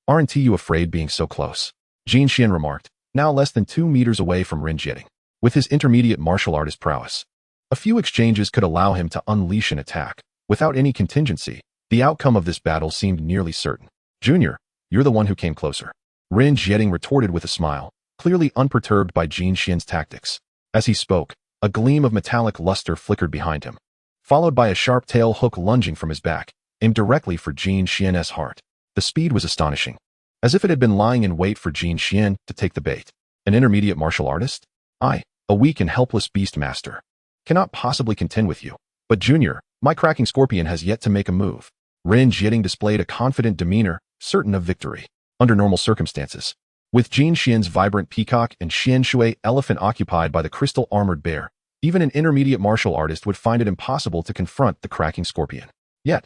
A: Aren't you afraid being so close? Jin Xian remarked, now less than 2 meters away from Ren Jieting. With his intermediate martial artist prowess, a few exchanges could allow him to unleash an attack. Without any contingency, the outcome of this battle seemed nearly certain. Junior, you're the one who came closer. Ren Jieting retorted with a smile, clearly unperturbed by Jin Xian's tactics. As he spoke, a gleam of metallic luster flickered behind him, followed by a sharp tail hook lunging from his back, aimed directly for Jin Xian's heart. The speed was astonishing, as if it had been lying in wait for Jin Xian to take the bait. An intermediate martial artist? I, a weak and helpless Beastmaster, cannot possibly contend with you. But Junior, my cracking scorpion has yet to make a move. Ren Jieting displayed a confident demeanor, certain of victory. Under normal circumstances, with Jin Xian's vibrant peacock and Xianshui elephant occupied by the crystal armored bear, even an intermediate martial artist would find it impossible to confront the cracking scorpion. Yet,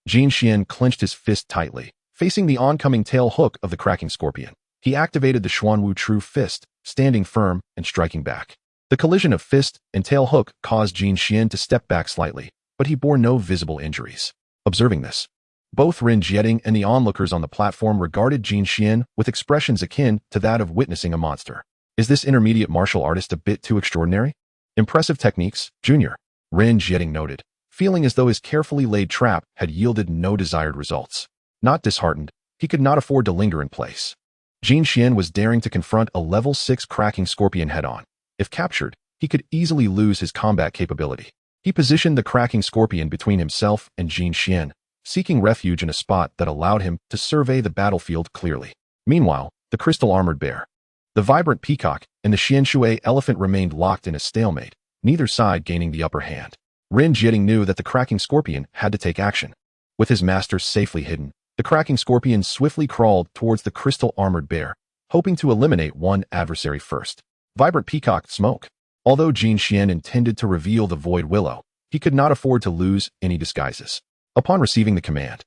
A: Jin Xian clenched his fist tightly, facing the oncoming tail hook of the cracking scorpion. He activated the Xuanwu True Fist, standing firm and striking back. The collision of fist and tail hook caused Jin Xian to step back slightly, but he bore no visible injuries. Observing this, both Ren Jieting and the onlookers on the platform regarded Jin Xian with expressions akin to that of witnessing a monster. Is this intermediate martial artist a bit too extraordinary? Impressive techniques, Junior. Ren Jieting noted, feeling as though his carefully laid trap had yielded no desired results. Not disheartened, he could not afford to linger in place. Jin Xian was daring to confront a level 6 cracking scorpion head-on. If captured, he could easily lose his combat capability. He positioned the cracking scorpion between himself and Jin Xian, seeking refuge in a spot that allowed him to survey the battlefield clearly. Meanwhile, the crystal armored bear, the vibrant peacock, and the Xianshui elephant remained locked in a stalemate, neither side gaining the upper hand. Ren Jieting knew that the cracking scorpion had to take action. With his master safely hidden, the cracking scorpion swiftly crawled towards the crystal armored bear, hoping to eliminate one adversary first. Vibrant peacock smoke. Although Jin Xian intended to reveal the void willow, he could not afford to lose any disguises. Upon receiving the command,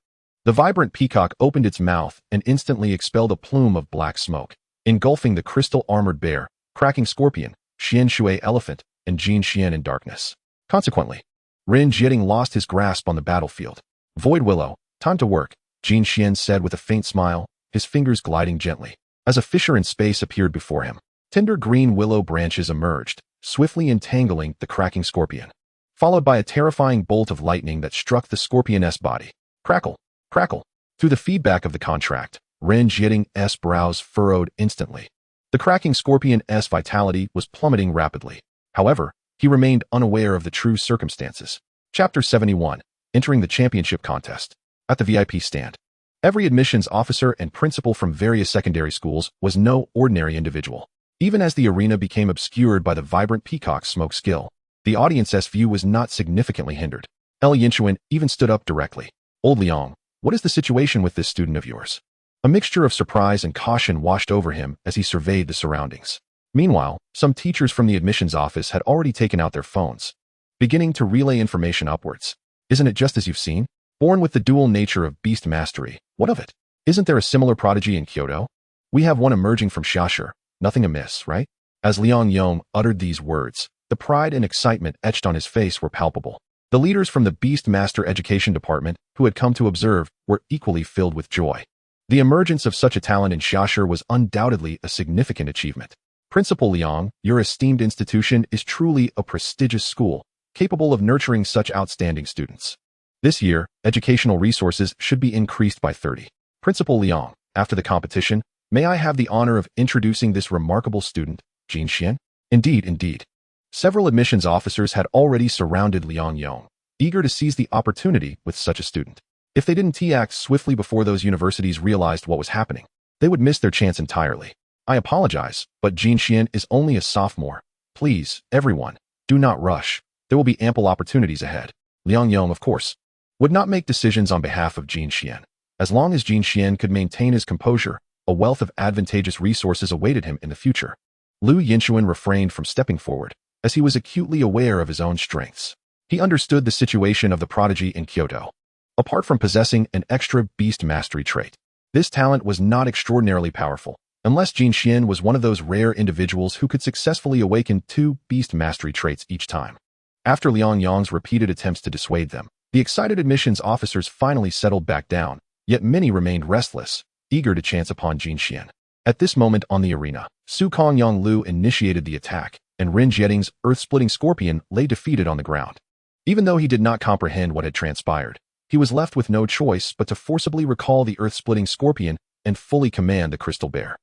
A: the vibrant peacock opened its mouth and instantly expelled a plume of black smoke, engulfing the crystal armored bear, cracking scorpion, Xianshui elephant, and Jin Xian in darkness. Consequently, Ren Jieting lost his grasp on the battlefield. Void willow, time to work, Jin Xian said with a faint smile, his fingers gliding gently. As a fissure in space appeared before him, tender green willow branches emerged, swiftly entangling the cracking scorpion, followed by a terrifying bolt of lightning that struck the scorpion's body. Crackle, crackle. Through the feedback of the contract, Ren Jieting's brows furrowed instantly. The cracking scorpion's vitality was plummeting rapidly. However, he remained unaware of the true circumstances. Chapter 71. Entering the championship contest. At the VIP stand, every admissions officer and principal from various secondary schools was no ordinary individual. Even as the arena became obscured by the vibrant peacock's smoke skill, the audience's view was not significantly hindered. El Yinchuan even stood up directly. Old Liang, what is the situation with this student of yours? A mixture of surprise and caution washed over him as he surveyed the surroundings. Meanwhile, some teachers from the admissions office had already taken out their phones, beginning to relay information upwards. Isn't it just as you've seen? Born with the dual nature of beast mastery, what of it? Isn't there a similar prodigy in Kyoto? We have one emerging from Xiashi, nothing amiss, right? As Liang Yong uttered these words, the pride and excitement etched on his face were palpable. The leaders from the Beastmaster Education Department, who had come to observe, were equally filled with joy. The emergence of such a talent in Xiashi was undoubtedly a significant achievement. Principal Liang, your esteemed institution is truly a prestigious school, capable of nurturing such outstanding students. This year, educational resources should be increased by 30. Principal Liang, after the competition, may I have the honor of introducing this remarkable student, Jin Xian? Indeed, indeed. Several admissions officers had already surrounded Liang Yong, eager to seize the opportunity with such a student. If they didn't act swiftly before those universities realized what was happening, they would miss their chance entirely. I apologize, but Jin Xian is only a sophomore. Please, everyone, do not rush. There will be ample opportunities ahead. Liang Yong, of course, would not make decisions on behalf of Jin Xian. As long as Jin Xian could maintain his composure, a wealth of advantageous resources awaited him in the future. Lu Yinchuan refrained from stepping forward, as he was acutely aware of his own strengths. He understood the situation of the prodigy in Kyoto. Apart from possessing an extra beast mastery trait, this talent was not extraordinarily powerful, unless Jin Xian was one of those rare individuals who could successfully awaken 2 beast mastery traits each time. After Liang Yong's repeated attempts to dissuade them, the excited admissions officers finally settled back down, yet many remained restless, eager to chance upon Jin Xian. At this moment on the arena, Su Kong Yonglu initiated the attack, and Rin Jieting's earth-splitting scorpion lay defeated on the ground. Even though he did not comprehend what had transpired, he was left with no choice but to forcibly recall the earth-splitting scorpion and fully command the crystal bear.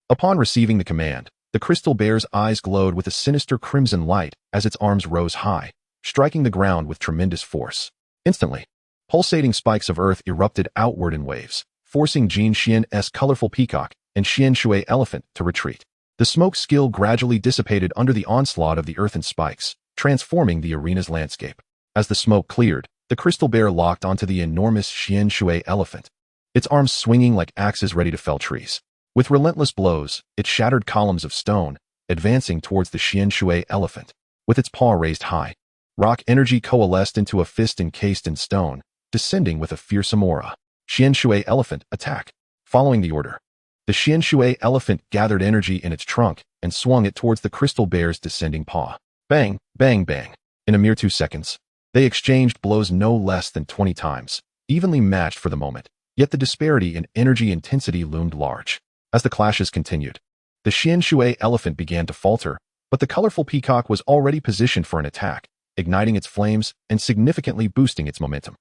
A: Upon receiving the command, the crystal bear's eyes glowed with a sinister crimson light as its arms rose high, striking the ground with tremendous force. Instantly, pulsating spikes of earth erupted outward in waves, forcing Jin Xian's colorful peacock and Xian Shui elephant to retreat. The smoke skill gradually dissipated under the onslaught of the earthen spikes, transforming the arena's landscape. As the smoke cleared, the crystal bear locked onto the enormous Xian Shui elephant, its arms swinging like axes ready to fell trees. With relentless blows, it shattered columns of stone, advancing towards the Xian Shui elephant. With its paw raised high, rock energy coalesced into a fist encased in stone, descending with a fearsome aura. Xian Shui elephant, attack. Following the order, the Xian Shui elephant gathered energy in its trunk and swung it towards the crystal bear's descending paw. Bang, bang, bang. In a mere 2 seconds, they exchanged blows no less than 20 times, evenly matched for the moment, yet the disparity in energy intensity loomed large. As the clashes continued, the Xian Shui elephant began to falter, but the colorful peacock was already positioned for an attack, igniting its flames and significantly boosting its momentum.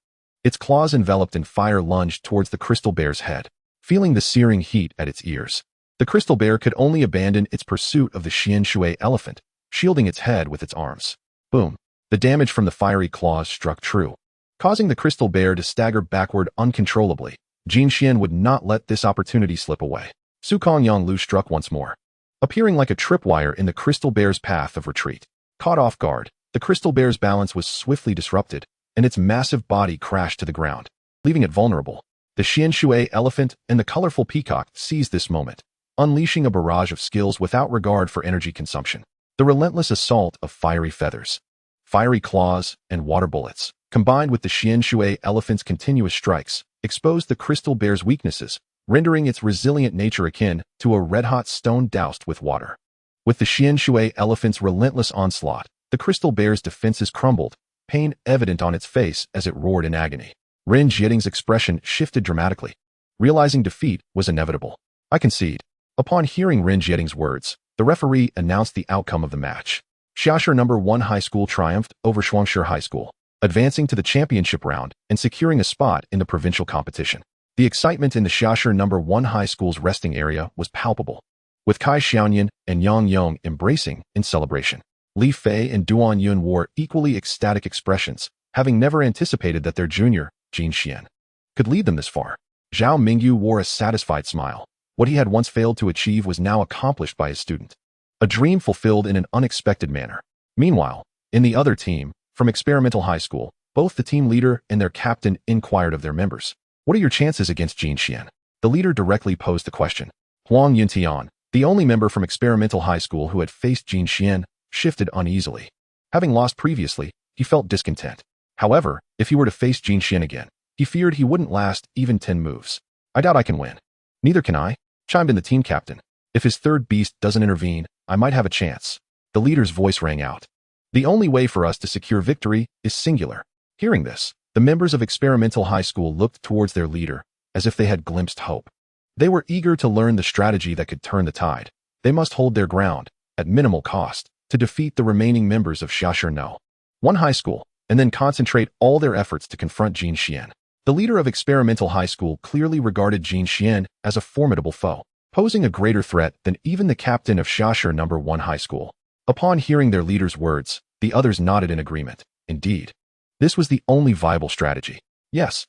A: Its claws enveloped in fire lunged towards the crystal bear's head, feeling the searing heat at its ears. The crystal bear could only abandon its pursuit of the Xian Shui elephant, shielding its head with its arms. Boom. The damage from the fiery claws struck true, causing the crystal bear to stagger backward uncontrollably. Jin Xian would not let this opportunity slip away. Su Kong Yonglu struck once more, appearing like a tripwire in the crystal bear's path of retreat. Caught off guard, the crystal bear's balance was swiftly disrupted, and its massive body crashed to the ground, leaving it vulnerable. The Xian Shui elephant and the colorful peacock seized this moment, unleashing a barrage of skills without regard for energy consumption. The relentless assault of fiery feathers, fiery claws, and water bullets, combined with the Xian Shui elephant's continuous strikes, exposed the crystal bear's weaknesses, rendering its resilient nature akin to a red-hot stone doused with water. With the Xian Shui elephant's relentless onslaught, the crystal bear's defenses crumbled, pain evident on its face as it roared in agony. Rin Jieting's expression shifted dramatically, realizing defeat was inevitable. I concede. Upon hearing Rin Jieting's words, the referee announced the outcome of the match. Xiashi No. 1 High School triumphed over Shuangshi High School, advancing to the championship round and securing a spot in the provincial competition. The excitement in the Xiashi No. 1 High School's resting area was palpable, with Kai Xiaoyan and Yang Yong embracing in celebration. Li Fei and Duan Yun wore equally ecstatic expressions, having never anticipated that their junior, Jin Xian, could lead them this far. Zhao Mingyu wore a satisfied smile. What he had once failed to achieve was now accomplished by his student. A dream fulfilled in an unexpected manner. Meanwhile, in the other team, from Experimental High School, both the team leader and their captain inquired of their members. What are your chances against Jin Xian? The leader directly posed the question. Huang Yuntian, the only member from Experimental High School who had faced Jin Xian, shifted uneasily. Having lost previously, he felt discontent. However, if he were to face Jin Xian again, he feared he wouldn't last even 10 moves. I doubt I can win. Neither can I, chimed in the team captain. If his third beast doesn't intervene, I might have a chance. The leader's voice rang out. The only way for us to secure victory is singular. Hearing this, the members of Experimental High School looked towards their leader, as if they had glimpsed hope. They were eager to learn the strategy that could turn the tide. They must hold their ground, at minimal cost, to defeat the remaining members of Xiashi No. 1 High School, and then concentrate all their efforts to confront Jin Xian. The leader of Experimental High School clearly regarded Jin Xian as a formidable foe. posing a greater threat than even the captain of Shasher No. 1 High School. Upon hearing their leader's words, the others nodded in agreement. Indeed, this was the only viable strategy. Yes,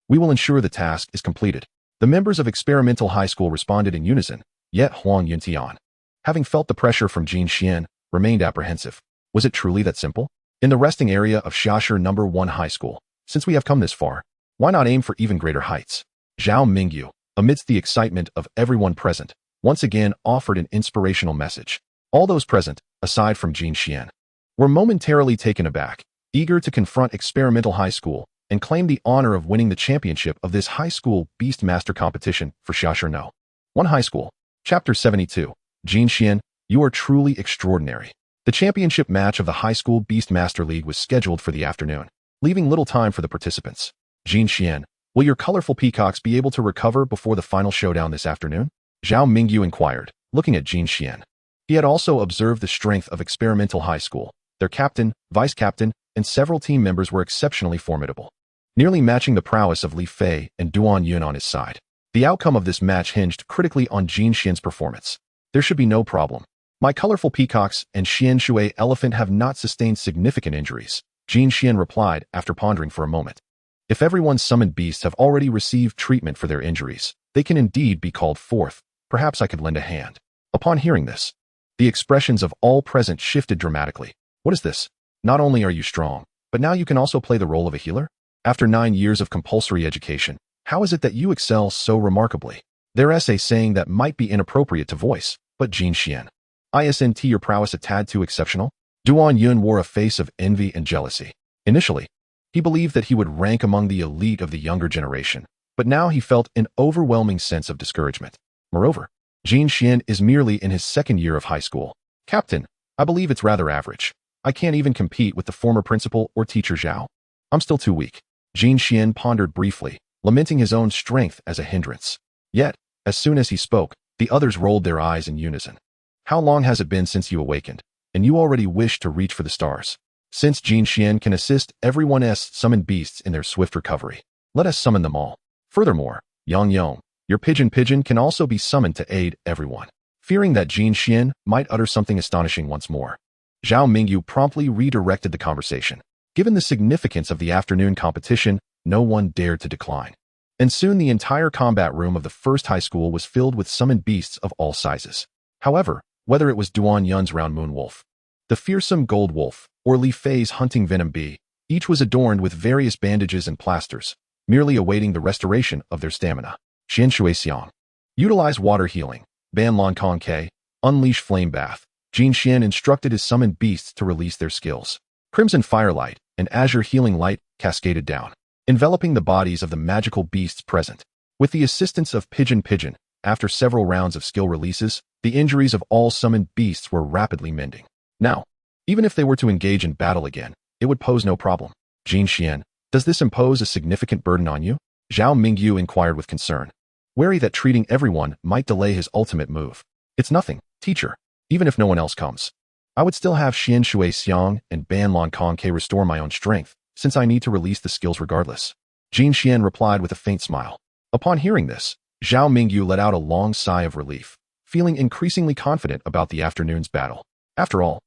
A: we will ensure the task is completed. The members of Experimental High School responded in unison, yet Huang Yuntian, having felt the pressure from Jin Xian, remained apprehensive. Was it truly that simple? In the resting area of Shasher No. 1 High School, since we have come this far, why not aim for even greater heights? Zhao Mingyu, amidst the excitement of everyone present, once again offered an inspirational message. All those present, aside from Jin Xian, were momentarily taken aback, eager to confront Experimental High School and claim the honor of winning the championship of this high school Beastmaster competition for Shasher No. 1 High School. Chapter 72. Jin Xian, you are truly extraordinary. The championship match of the High School Beastmaster League was scheduled for the afternoon, leaving little time for the participants. Jin Xian, will your colorful peacocks be able to recover before the final showdown this afternoon? Zhao Mingyu inquired, looking at Jin Xian. He had also observed the strength of Experimental High School. Their captain, vice-captain, and several team members were exceptionally formidable, nearly matching the prowess of Li Fei and Duan Yun on his side. The outcome of this match hinged critically on Jin Xian's performance. There should be no problem. My colorful peacocks and Xian Shui elephant have not sustained significant injuries, Jin Xian replied after pondering for a moment. If everyone's summoned beasts have already received treatment for their injuries, they can indeed be called forth. Perhaps I could lend a hand. Upon hearing this, the expressions of all present shifted dramatically. What is this? Not only are you strong, but now you can also play the role of a healer? After 9 years of compulsory education, how is it that you excel so remarkably? Their essay saying that might be inappropriate to voice, but Jin Xian, isn't your prowess a tad too exceptional? Duan Yun wore a face of envy and jealousy. Initially, he believed that he would rank among the elite of the younger generation, but now he felt an overwhelming sense of discouragement. Moreover, Jin Xian is merely in his second year of high school. Captain, I believe it's rather average. I can't even compete with the former principal or teacher Zhao. I'm still too weak. Jin Xian pondered briefly, lamenting his own strength as a hindrance. Yet, as soon as he spoke, the others rolled their eyes in unison. How long has it been since you awakened, and you already wish to reach for the stars? Since Jin Xian can assist everyone's summoned beasts in their swift recovery, let us summon them all. Furthermore, Yang Yong, your pigeon can also be summoned to aid everyone. Fearing that Jin Xian might utter something astonishing once more, Zhao Mingyu promptly redirected the conversation. Given the significance of the afternoon competition, no one dared to decline. And soon the entire combat room of the first high school was filled with summoned beasts of all sizes. However, whether it was Duan Yun's round moon wolf, the fearsome gold wolf, or Li Fei's hunting venom bee, each was adorned with various bandages and plasters, merely awaiting the restoration of their stamina. Xian Shui Xiang. Utilize water healing. Ban Lan Kong Ke. Unleash flame bath. Jin Xian instructed his summoned beasts to release their skills. Crimson firelight and azure healing light cascaded down, enveloping the bodies of the magical beasts present. With the assistance of Pigeon, after several rounds of skill releases, the injuries of all summoned beasts were rapidly mending. Now, even if they were to engage in battle again, it would pose no problem. Jin Xian, does this impose a significant burden on you? Zhao Mingyu inquired with concern, wary that treating everyone might delay his ultimate move. It's nothing, teacher. Even if no one else comes, I would still have Xian Shui Xiang and Ban Lan Kong Ke restore my own strength, since I need to release the skills regardless. Jin Xian replied with a faint smile. Upon hearing this, Zhao Mingyu let out a long sigh of relief, feeling increasingly confident about the afternoon's battle. After all,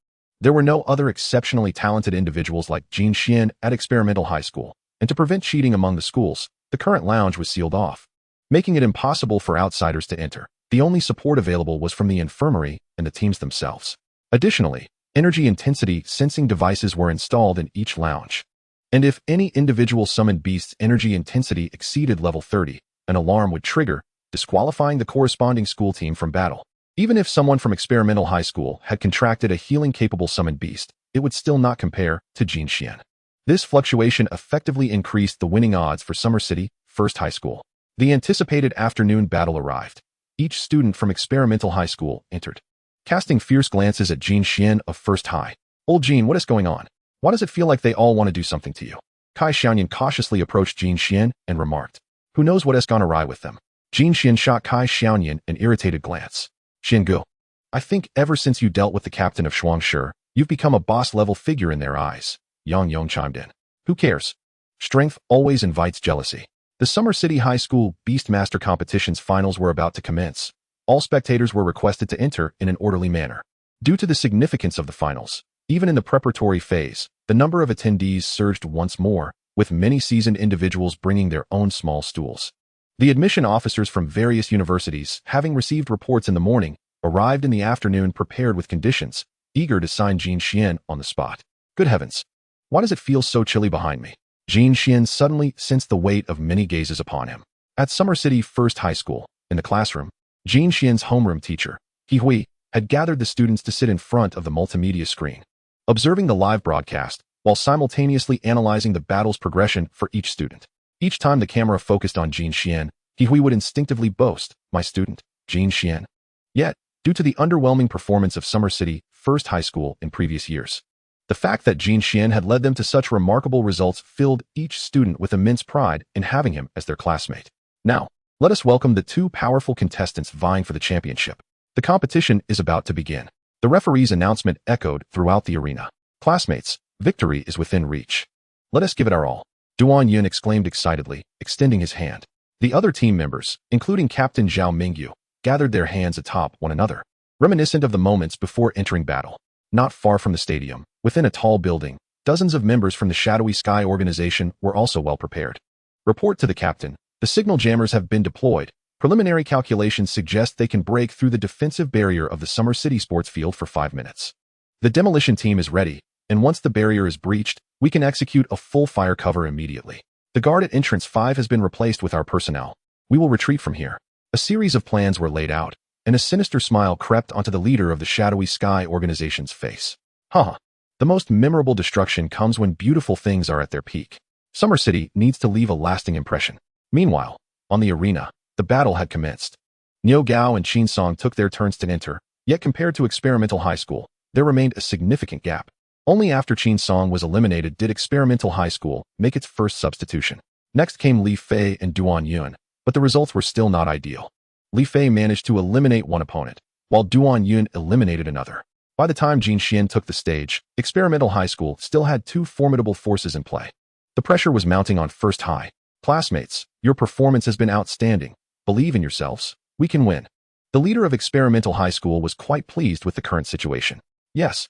A: there were no other exceptionally talented individuals like Jin Xian at Experimental High School, and to prevent cheating among the schools, the current lounge was sealed off, making it impossible for outsiders to enter. The only support available was from the infirmary and the teams themselves. Additionally, energy intensity sensing devices were installed in each lounge. And if any individual summoned beast's energy intensity exceeded level 30, an alarm would trigger, disqualifying the corresponding school team from battle. Even if someone from Experimental High School had contracted a healing-capable summoned beast, it would still not compare to Jin Xian. This fluctuation effectively increased the winning odds for Summer City, First High School. The anticipated afternoon battle arrived. Each student from Experimental High School entered, casting fierce glances at Jin Xian of First High. Old Jin, what is going on? Why does it feel like they all want to do something to you? Kai Xiaoyan cautiously approached Jin Xian and remarked, who knows what has gone awry with them? Jin Xian shot Kai Xiaoyan an irritated glance. Xingu, I think ever since you dealt with the captain of Shuangshi, you've become a boss-level figure in their eyes. Yang Yong chimed in. Who cares? Strength always invites jealousy. The Summer City High School Beastmaster competition's finals were about to commence, All spectators were requested to enter in an orderly manner. Due to the significance of the finals, even in the preparatory phase, the number of attendees surged once more, with many seasoned individuals bringing their own small stools. The admission officers from various universities, having received reports in the morning, arrived in the afternoon prepared with conditions, eager to sign Jin Xian on the spot. Good heavens! Why does it feel so chilly behind me? Jin Xian suddenly sensed the weight of many gazes upon him. At Summer City First High School, in the classroom, Jin Xian's homeroom teacher, He Hui, had gathered the students to sit in front of the multimedia screen, observing the live broadcast while simultaneously analyzing the battle's progression for each student. Each time the camera focused on Jin Xian, He Hui would instinctively boast, "My student, Jin Xian." Yet, due to the underwhelming performance of Summer City First High School in previous years, the fact that Jin Xian had led them to such remarkable results filled each student with immense pride in having him as their classmate. Now, let us welcome the two powerful contestants vying for the championship. The competition is about to begin. The referee's announcement echoed throughout the arena. Classmates, victory is within reach. Let us give it our all. Duan Yun exclaimed excitedly, extending his hand. The other team members, including Captain Zhao Mingyu, gathered their hands atop one another, reminiscent of the moments before entering battle. Not far from the stadium, within a tall building, dozens of members from the Shadowy Sky organization were also well prepared. Report to the captain. The signal jammers have been deployed. Preliminary calculations suggest they can break through the defensive barrier of the Summer City sports field for 5 minutes. The demolition team is ready, and once the barrier is breached, we can execute a full fire cover immediately. The guard at entrance 5 has been replaced with our personnel. We will retreat from here. A series of plans were laid out, and a sinister smile crept onto the leader of the Shadowy Sky organization's face. Haha. The most memorable destruction comes when beautiful things are at their peak. Summer City needs to leave a lasting impression. Meanwhile, on the arena, the battle had commenced. Niu Gao and Qin Song took their turns to enter, yet compared to Experimental High School, there remained a significant gap. Only after Qin Song was eliminated did Experimental High School make its first substitution. Next came Li Fei and Duan Yun, but the results were still not ideal. Li Fei managed to eliminate one opponent, while Duan Yun eliminated another. By the time Jin Xian took the stage, Experimental High School still had two formidable forces in play. The pressure was mounting on First High. Classmates, your performance has been outstanding. Believe in yourselves. We can win. The leader of Experimental High School was quite pleased with the current situation. Yes,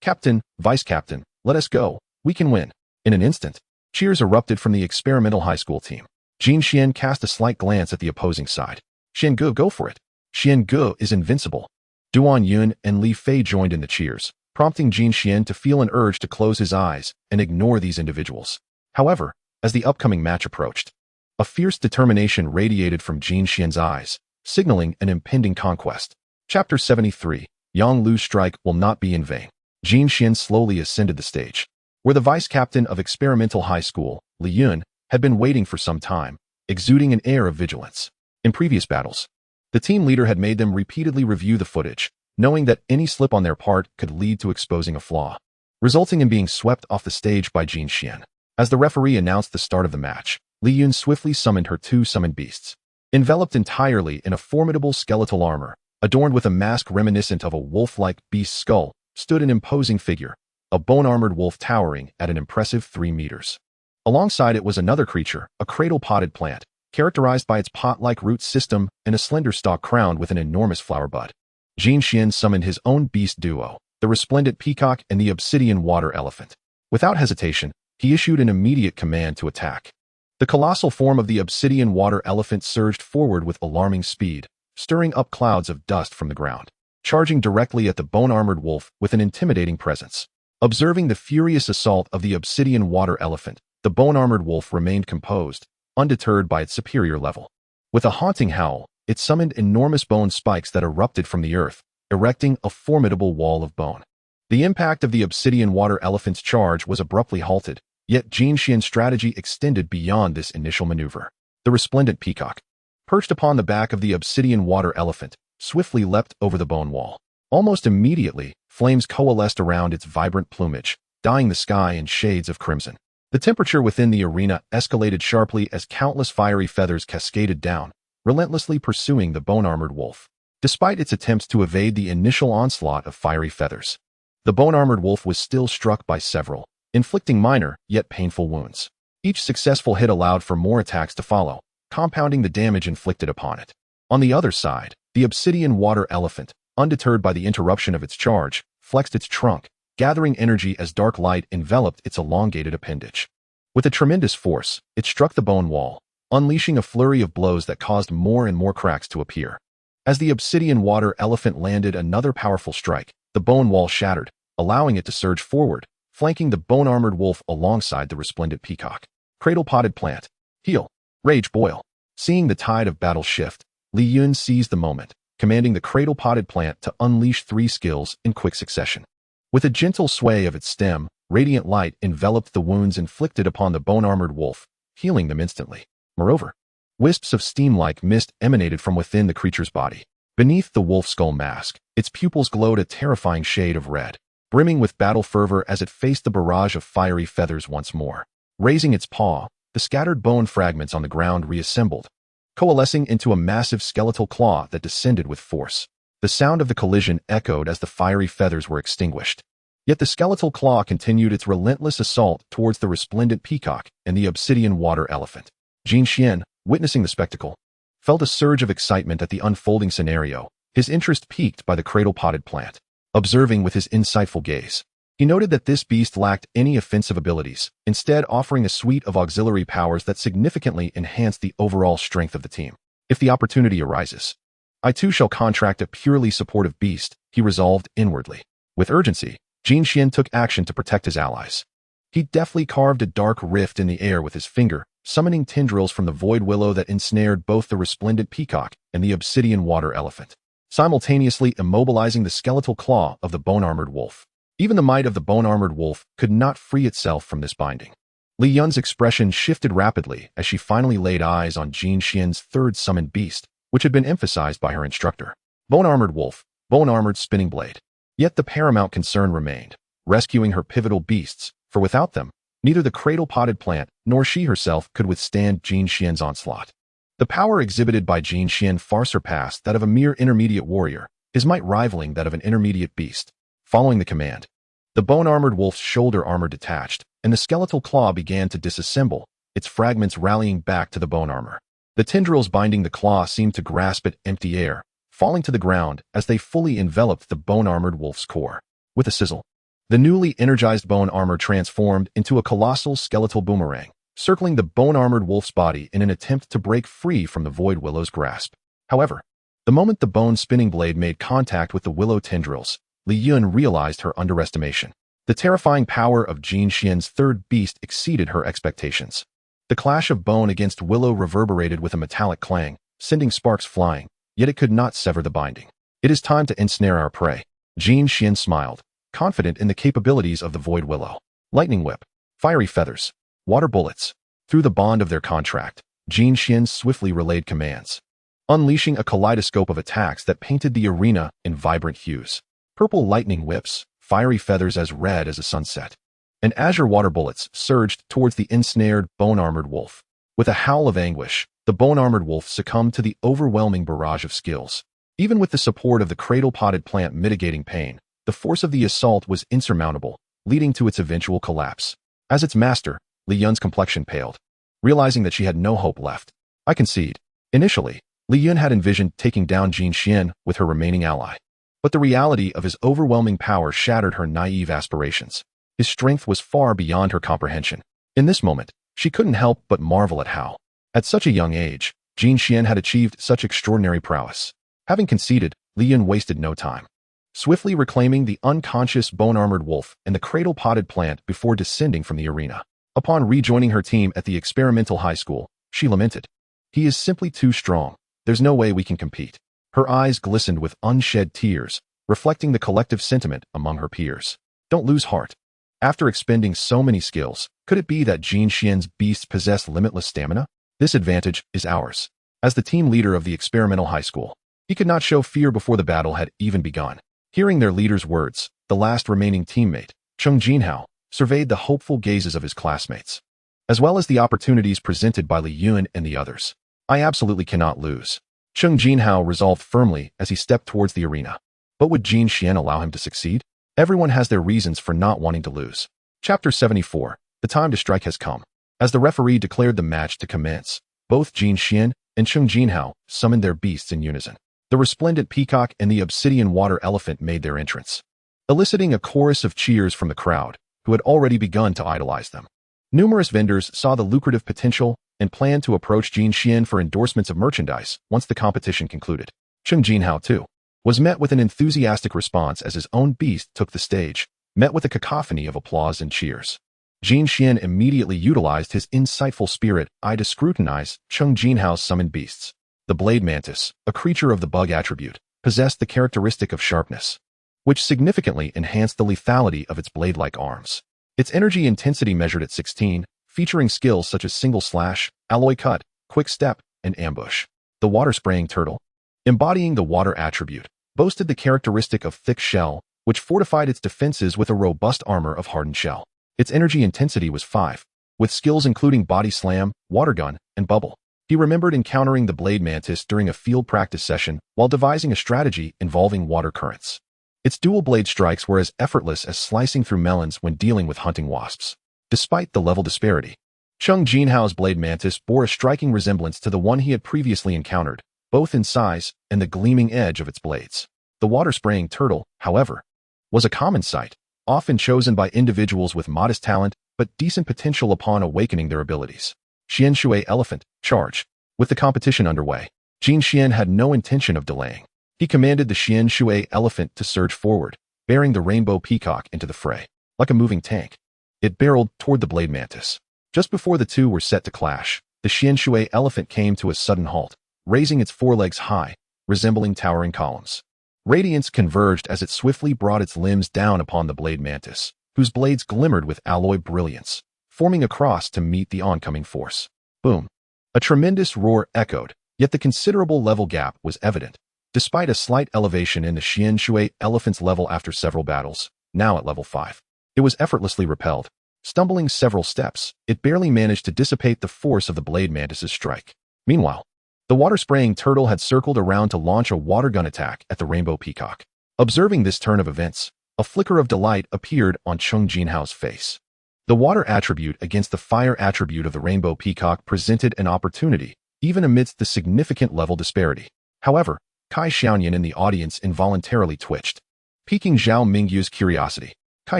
A: Captain, Vice Captain, let us go. We can win. In an instant, cheers erupted from the Experimental High School team. Jin Xian cast a slight glance at the opposing side. Xiangu, go for it. Xiangu is invincible. Duan Yun and Li Fei joined in the cheers, prompting Jin Xian to feel an urge to close his eyes and ignore these individuals. However, as the upcoming match approached, a fierce determination radiated from Jin Xian's eyes, signaling an impending conquest. Chapter 73, Yang Lu's strike will not be in vain. Jin Xian slowly ascended the stage, where the vice captain of Experimental High School, Li Yun, had been waiting for some time, exuding an air of vigilance. In previous battles, the team leader had made them repeatedly review the footage, knowing that any slip on their part could lead to exposing a flaw, resulting in being swept off the stage by Jin Xian. As the referee announced the start of the match, Li Yun swiftly summoned her two summoned beasts. Enveloped entirely in a formidable skeletal armor, adorned with a mask reminiscent of a wolf-like beast skull, stood an imposing figure, a bone-armored wolf towering at an impressive 3 meters. Alongside it was another creature, a cradle-potted plant, characterized by its pot-like root system and a slender stalk crowned with an enormous flower bud. Jin Xian summoned his own beast duo, the resplendent peacock and the obsidian water elephant. Without hesitation, he issued an immediate command to attack. The colossal form of the obsidian water elephant surged forward with alarming speed, stirring up clouds of dust from the ground, charging directly at the bone-armored wolf with an intimidating presence. Observing the furious assault of the obsidian water elephant, the bone-armored wolf remained composed, undeterred by its superior level. With a haunting howl, it summoned enormous bone spikes that erupted from the earth, erecting a formidable wall of bone. The impact of the obsidian water elephant's charge was abruptly halted, yet Jin Xian's strategy extended beyond this initial maneuver. The resplendent peacock, perched upon the back of the obsidian water elephant, swiftly leapt over the bone wall. Almost immediately, flames coalesced around its vibrant plumage, dyeing the sky in shades of crimson. The temperature within the arena escalated sharply as countless fiery feathers cascaded down, relentlessly pursuing the bone-armored wolf. Despite its attempts to evade the initial onslaught of fiery feathers, the bone-armored wolf was still struck by several, inflicting minor yet painful wounds. Each successful hit allowed for more attacks to follow, compounding the damage inflicted upon it. On the other side, The obsidian water elephant, undeterred by the interruption of its charge, flexed its trunk, gathering energy as dark light enveloped its elongated appendage. With a tremendous force, it struck the bone wall, unleashing a flurry of blows that caused more and more cracks to appear. As the obsidian water elephant landed another powerful strike, the bone wall shattered, allowing it to surge forward, flanking the bone-armored wolf alongside the resplendent peacock. Cradle-potted plant. Heal. Rage boil. Seeing the tide of battle shift, Li Yun seized the moment, commanding the cradle-potted plant to unleash 3 skills in quick succession. With a gentle sway of its stem, radiant light enveloped the wounds inflicted upon the bone-armored wolf, healing them instantly. Moreover, wisps of steam-like mist emanated from within the creature's body. Beneath the wolf skull mask, its pupils glowed a terrifying shade of red, brimming with battle fervor as it faced the barrage of fiery feathers once more. Raising its paw, the scattered bone fragments on the ground reassembled, coalescing into a massive skeletal claw that descended with force. The sound of the collision echoed as the fiery feathers were extinguished. Yet the skeletal claw continued its relentless assault towards the resplendent peacock and the obsidian water elephant. Jin Xian, witnessing the spectacle, felt a surge of excitement at the unfolding scenario, his interest piqued by the cradle-potted plant. Observing with his insightful gaze, he noted that this beast lacked any offensive abilities, instead offering a suite of auxiliary powers that significantly enhanced the overall strength of the team. If the opportunity arises, I too shall contract a purely supportive beast, he resolved inwardly. With urgency, Jin Xian took action to protect his allies. He deftly carved a dark rift in the air with his finger, summoning tendrils from the void willow that ensnared both the resplendent peacock and the obsidian water elephant, simultaneously immobilizing the skeletal claw of the bone-armored wolf. Even the might of the bone-armored wolf could not free itself from this binding. Li Yun's expression shifted rapidly as she finally laid eyes on Jin Xian's third summoned beast, which had been emphasized by her instructor. Bone-armored wolf, bone-armored spinning blade. Yet the paramount concern remained, rescuing her pivotal beasts, for without them, neither the cradle-potted plant nor she herself could withstand Jin Xian's onslaught. The power exhibited by Jin Xian far surpassed that of a mere intermediate warrior, his might rivaling that of an intermediate beast. Following the command, the bone-armored wolf's shoulder armor detached, and the skeletal claw began to disassemble, its fragments rallying back to the bone armor. The tendrils binding the claw seemed to grasp at empty air, falling to the ground as they fully enveloped the bone-armored wolf's core. With a sizzle, the newly energized bone armor transformed into a colossal skeletal boomerang, circling the bone-armored wolf's body in an attempt to break free from the void willow's grasp. However, the moment the bone spinning blade made contact with the willow tendrils, Li Yun realized her underestimation. The terrifying power of Jin Xian's third beast exceeded her expectations. The clash of bone against willow reverberated with a metallic clang, sending sparks flying, yet it could not sever the binding. It is time to ensnare our prey. Jin Xian smiled, confident in the capabilities of the void willow. Lightning whip, fiery feathers, water bullets. Through the bond of their contract, Jin Xian swiftly relayed commands, unleashing a kaleidoscope of attacks that painted the arena in vibrant hues. Purple lightning whips, fiery feathers as red as a sunset, and azure water bullets surged towards the ensnared, bone-armored wolf. With a howl of anguish, the bone-armored wolf succumbed to the overwhelming barrage of skills. Even with the support of the cradle-potted plant mitigating pain, the force of the assault was insurmountable, leading to its eventual collapse. As its master, Li Yun's complexion paled, realizing that she had no hope left. I concede. Initially, Li Yun had envisioned taking down Jin Xian with her remaining ally. But the reality of his overwhelming power shattered her naive aspirations. His strength was far beyond her comprehension. In this moment, she couldn't help but marvel at how, at such a young age, Jin Xian had achieved such extraordinary prowess. Having conceded, Li Yun wasted no time, swiftly reclaiming the unconscious bone-armored wolf and the cradle-potted plant before descending from the arena. Upon rejoining her team at the experimental high school, she lamented, "He is simply too strong. There's no way we can compete." Her eyes glistened with unshed tears, reflecting the collective sentiment among her peers. Don't lose heart. After expending so many skills, could it be that Jin Xian's beasts possess limitless stamina? This advantage is ours. As the team leader of the experimental high school, he could not show fear before the battle had even begun. Hearing their leader's words, the last remaining teammate, Cheng Jinhao, surveyed the hopeful gazes of his classmates, as well as the opportunities presented by Li Yun and the others. I absolutely cannot lose. Cheng Jinhao resolved firmly as he stepped towards the arena. But would Jin Xian allow him to succeed? Everyone has their reasons for not wanting to lose. Chapter 74. The time to strike has come. As the referee declared the match to commence, both Jin Xian and Cheng Jinhao summoned their beasts in unison. The resplendent peacock and the obsidian water elephant made their entrance, eliciting a chorus of cheers from the crowd, who had already begun to idolize them. Numerous vendors saw the lucrative potential and planned to approach Jin Xian for endorsements of merchandise once the competition concluded. Cheng Jinhao, too, was met with an enthusiastic response as his own beast took the stage, met with a cacophony of applause and cheers. Jin Xian immediately utilized his insightful spirit eye to scrutinize Cheng Jinhao's summoned beasts. The blade mantis, a creature of the bug attribute, possessed the characteristic of sharpness, which significantly enhanced the lethality of its blade-like arms. Its energy intensity measured at 16, featuring skills such as single slash, alloy cut, quick step, and ambush. The water-spraying turtle, embodying the water attribute, boasted the characteristic of thick shell, which fortified its defenses with a robust armor of hardened shell. Its energy intensity was 5, with skills including body slam, water gun, and bubble. He remembered encountering the blade mantis during a field practice session while devising a strategy involving water currents. Its dual blade strikes were as effortless as slicing through melons when dealing with hunting wasps. Despite the level disparity, Cheng Jinhao's blade mantis bore a striking resemblance to the one he had previously encountered, both in size and the gleaming edge of its blades. The water-spraying turtle, however, was a common sight, often chosen by individuals with modest talent but decent potential upon awakening their abilities. Xian Shui Elephant, charge. With the competition underway, Jin Xian had no intention of delaying. He commanded the Xian Shui Elephant to surge forward, bearing the rainbow peacock into the fray. Like a moving tank, it barreled toward the blade mantis. Just before the two were set to clash, the Xian Shui Elephant came to a sudden halt, raising its forelegs high, resembling towering columns. Radiance converged as it swiftly brought its limbs down upon the blade mantis, whose blades glimmered with alloy brilliance, forming a cross to meet the oncoming force. Boom! A tremendous roar echoed, yet the considerable level gap was evident. Despite a slight elevation in the Xian Shui Elephant's level after several battles, now at level 5, it was effortlessly repelled. Stumbling several steps, it barely managed to dissipate the force of the blade mantis's strike. Meanwhile, the water-spraying turtle had circled around to launch a water gun attack at the rainbow peacock. Observing this turn of events, a flicker of delight appeared on Cheng Jinhao's face. The water attribute against the fire attribute of the rainbow peacock presented an opportunity, even amidst the significant level disparity. However, Kai Xiaoyan in the audience involuntarily twitched, piquing Zhao Mingyu's curiosity. Kai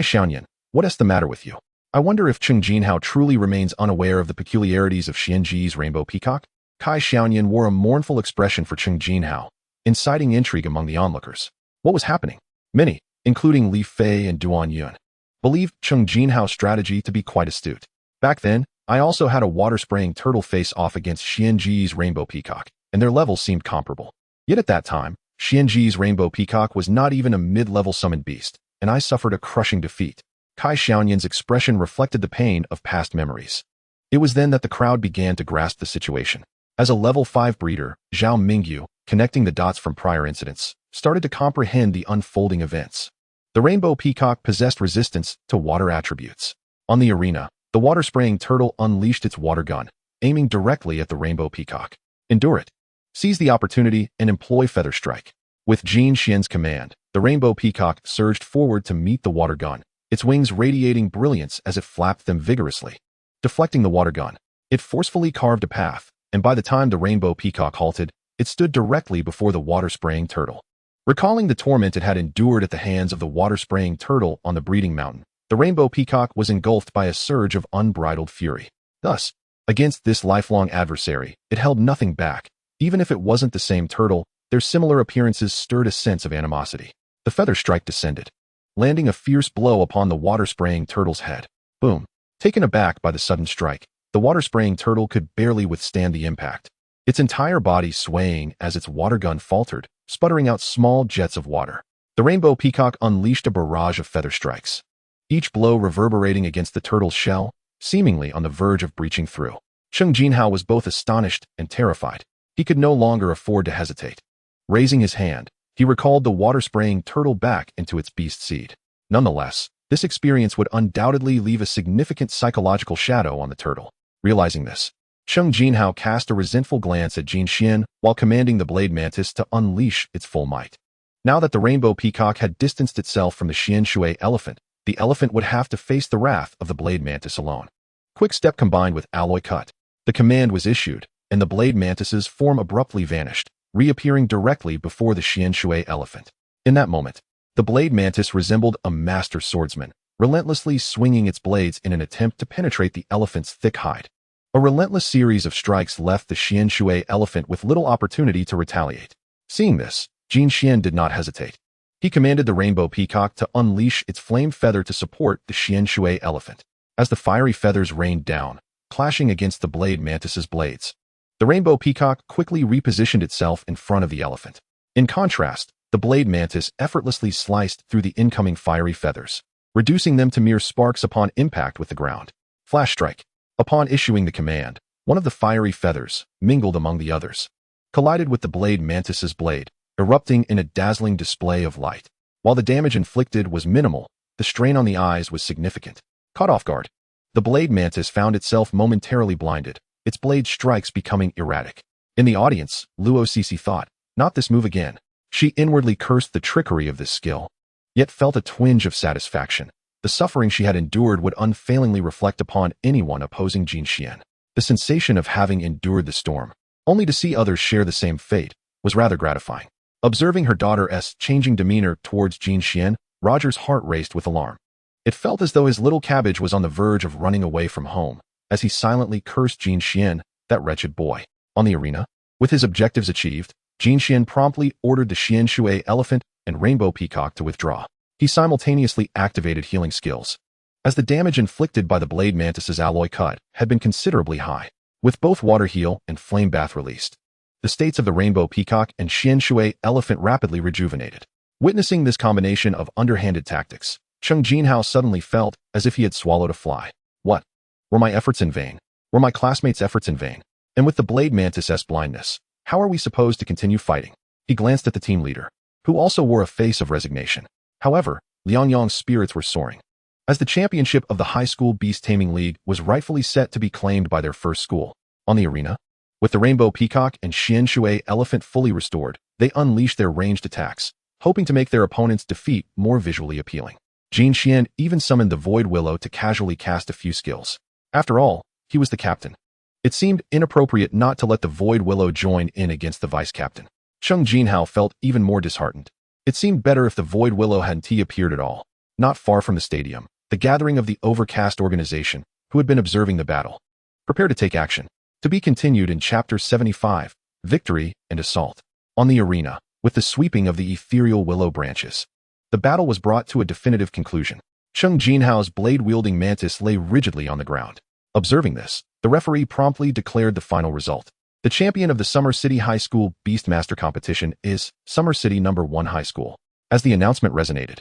A: Xiaoyan, what's the matter with you? I wonder if Cheng Jinhao truly remains unaware of the peculiarities of Xianji's rainbow peacock? Kai Xiaoyan wore a mournful expression for Cheng Jinhao, inciting intrigue among the onlookers. What was happening? Many, including Li Fei and Duan Yun, believed Cheng Jinhao's strategy to be quite astute. Back then, I also had a water-spraying turtle face-off against Xianji's rainbow peacock, and their levels seemed comparable. Yet at that time, Xianji's rainbow peacock was not even a mid-level summoned beast, and I suffered a crushing defeat. Kai Xiaoyan's expression reflected the pain of past memories. It was then that the crowd began to grasp the situation. As a level 5 breeder, Zhao Mingyu, connecting the dots from prior incidents, started to comprehend the unfolding events. The rainbow peacock possessed resistance to water attributes. On the arena, the water-spraying turtle unleashed its water gun, aiming directly at the rainbow peacock. Endure it. Seize the opportunity and employ Feather Strike. With Jin Xian's command, the rainbow peacock surged forward to meet the water gun, its wings radiating brilliance as it flapped them vigorously. Deflecting the water gun, it forcefully carved a path, and by the time the rainbow peacock halted, it stood directly before the water-spraying turtle. Recalling the torment it had endured at the hands of the water-spraying turtle on the breeding mountain, the rainbow peacock was engulfed by a surge of unbridled fury. Thus, against this lifelong adversary, it held nothing back. Even if it wasn't the same turtle, their similar appearances stirred a sense of animosity. The feather strike descended, landing a fierce blow upon the water-spraying turtle's head. Boom! Taken aback by the sudden strike, the water-spraying turtle could barely withstand the impact, its entire body swaying as its water gun faltered, sputtering out small jets of water. The rainbow peacock unleashed a barrage of feather strikes, each blow reverberating against the turtle's shell, seemingly on the verge of breaching through. Cheng Jinhao was both astonished and terrified. He could no longer afford to hesitate. Raising his hand, he recalled the water-spraying turtle back into its beast seed. Nonetheless, this experience would undoubtedly leave a significant psychological shadow on the turtle. Realizing this, Cheng Jinhao cast a resentful glance at Jin Xian while commanding the blade mantis to unleash its full might. Now that the rainbow peacock had distanced itself from the Xian Shui elephant, the elephant would have to face the wrath of the blade mantis alone. Quick step combined with alloy cut. The command was issued, and the blade mantis's form abruptly vanished, reappearing directly before the Xianshui elephant. In that moment, the blade mantis resembled a master swordsman, relentlessly swinging its blades in an attempt to penetrate the elephant's thick hide. A relentless series of strikes left the Xianshui elephant with little opportunity to retaliate. Seeing this, Jin Xian did not hesitate. He commanded the rainbow peacock to unleash its flame feather to support the Xianshui elephant. As the fiery feathers rained down, clashing against the blade mantis's blades, the rainbow peacock quickly repositioned itself in front of the elephant. In contrast, the blade mantis effortlessly sliced through the incoming fiery feathers, reducing them to mere sparks upon impact with the ground. Flash strike. Upon issuing the command, one of the fiery feathers, mingled among the others, collided with the blade mantis's blade, erupting in a dazzling display of light. While the damage inflicted was minimal, the strain on the eyes was significant. Caught off guard, the blade mantis found itself momentarily blinded, its blade strikes becoming erratic. In the audience, Luo Cixi thought, not this move again. She inwardly cursed the trickery of this skill, yet felt a twinge of satisfaction. The suffering she had endured would unfailingly reflect upon anyone opposing Jin Xian. The sensation of having endured the storm, only to see others share the same fate, was rather gratifying. Observing her daughter's changing demeanor towards Jin Xian, Roger's heart raced with alarm. It felt as though his little cabbage was on the verge of running away from home, as he silently cursed Jin Xian, that wretched boy. On the arena, with his objectives achieved, Jin Xian promptly ordered the Xianshui elephant and rainbow peacock to withdraw. He simultaneously activated healing skills, as the damage inflicted by the blade mantis's alloy cut had been considerably high. With both water heal and flame bath released, the states of the rainbow peacock and Xianshui elephant rapidly rejuvenated. Witnessing this combination of underhanded tactics, Cheng Jinhao suddenly felt as if he had swallowed a fly. What? Were my efforts in vain? Were my classmates' efforts in vain? And with the blade mantis's blindness, how are we supposed to continue fighting? He glanced at the team leader, who also wore a face of resignation. However, Liang Yang's spirits were soaring, as the championship of the high school Beast Taming League was rightfully set to be claimed by their first school. On the arena, with the rainbow peacock and Xianshui elephant fully restored, they unleashed their ranged attacks, hoping to make their opponent's defeat more visually appealing. Jin Xian even summoned the Void Willow to casually cast a few skills. After all, he was the captain. It seemed inappropriate not to let the Void Willow join in against the vice-captain. Cheng Jinhao felt even more disheartened. It seemed better if the Void Willow hadn't appeared at all. Not far from the stadium, the gathering of the Overcast organization, who had been observing the battle. Prepare to take action. To be continued in Chapter 75, Victory and Assault. On the arena, with the sweeping of the ethereal willow branches, the battle was brought to a definitive conclusion. Cheng Jinhao's blade-wielding mantis lay rigidly on the ground. Observing this, the referee promptly declared the final result. The champion of the Summer City High School Beastmaster competition is Summer City No. 1 High School. As the announcement resonated,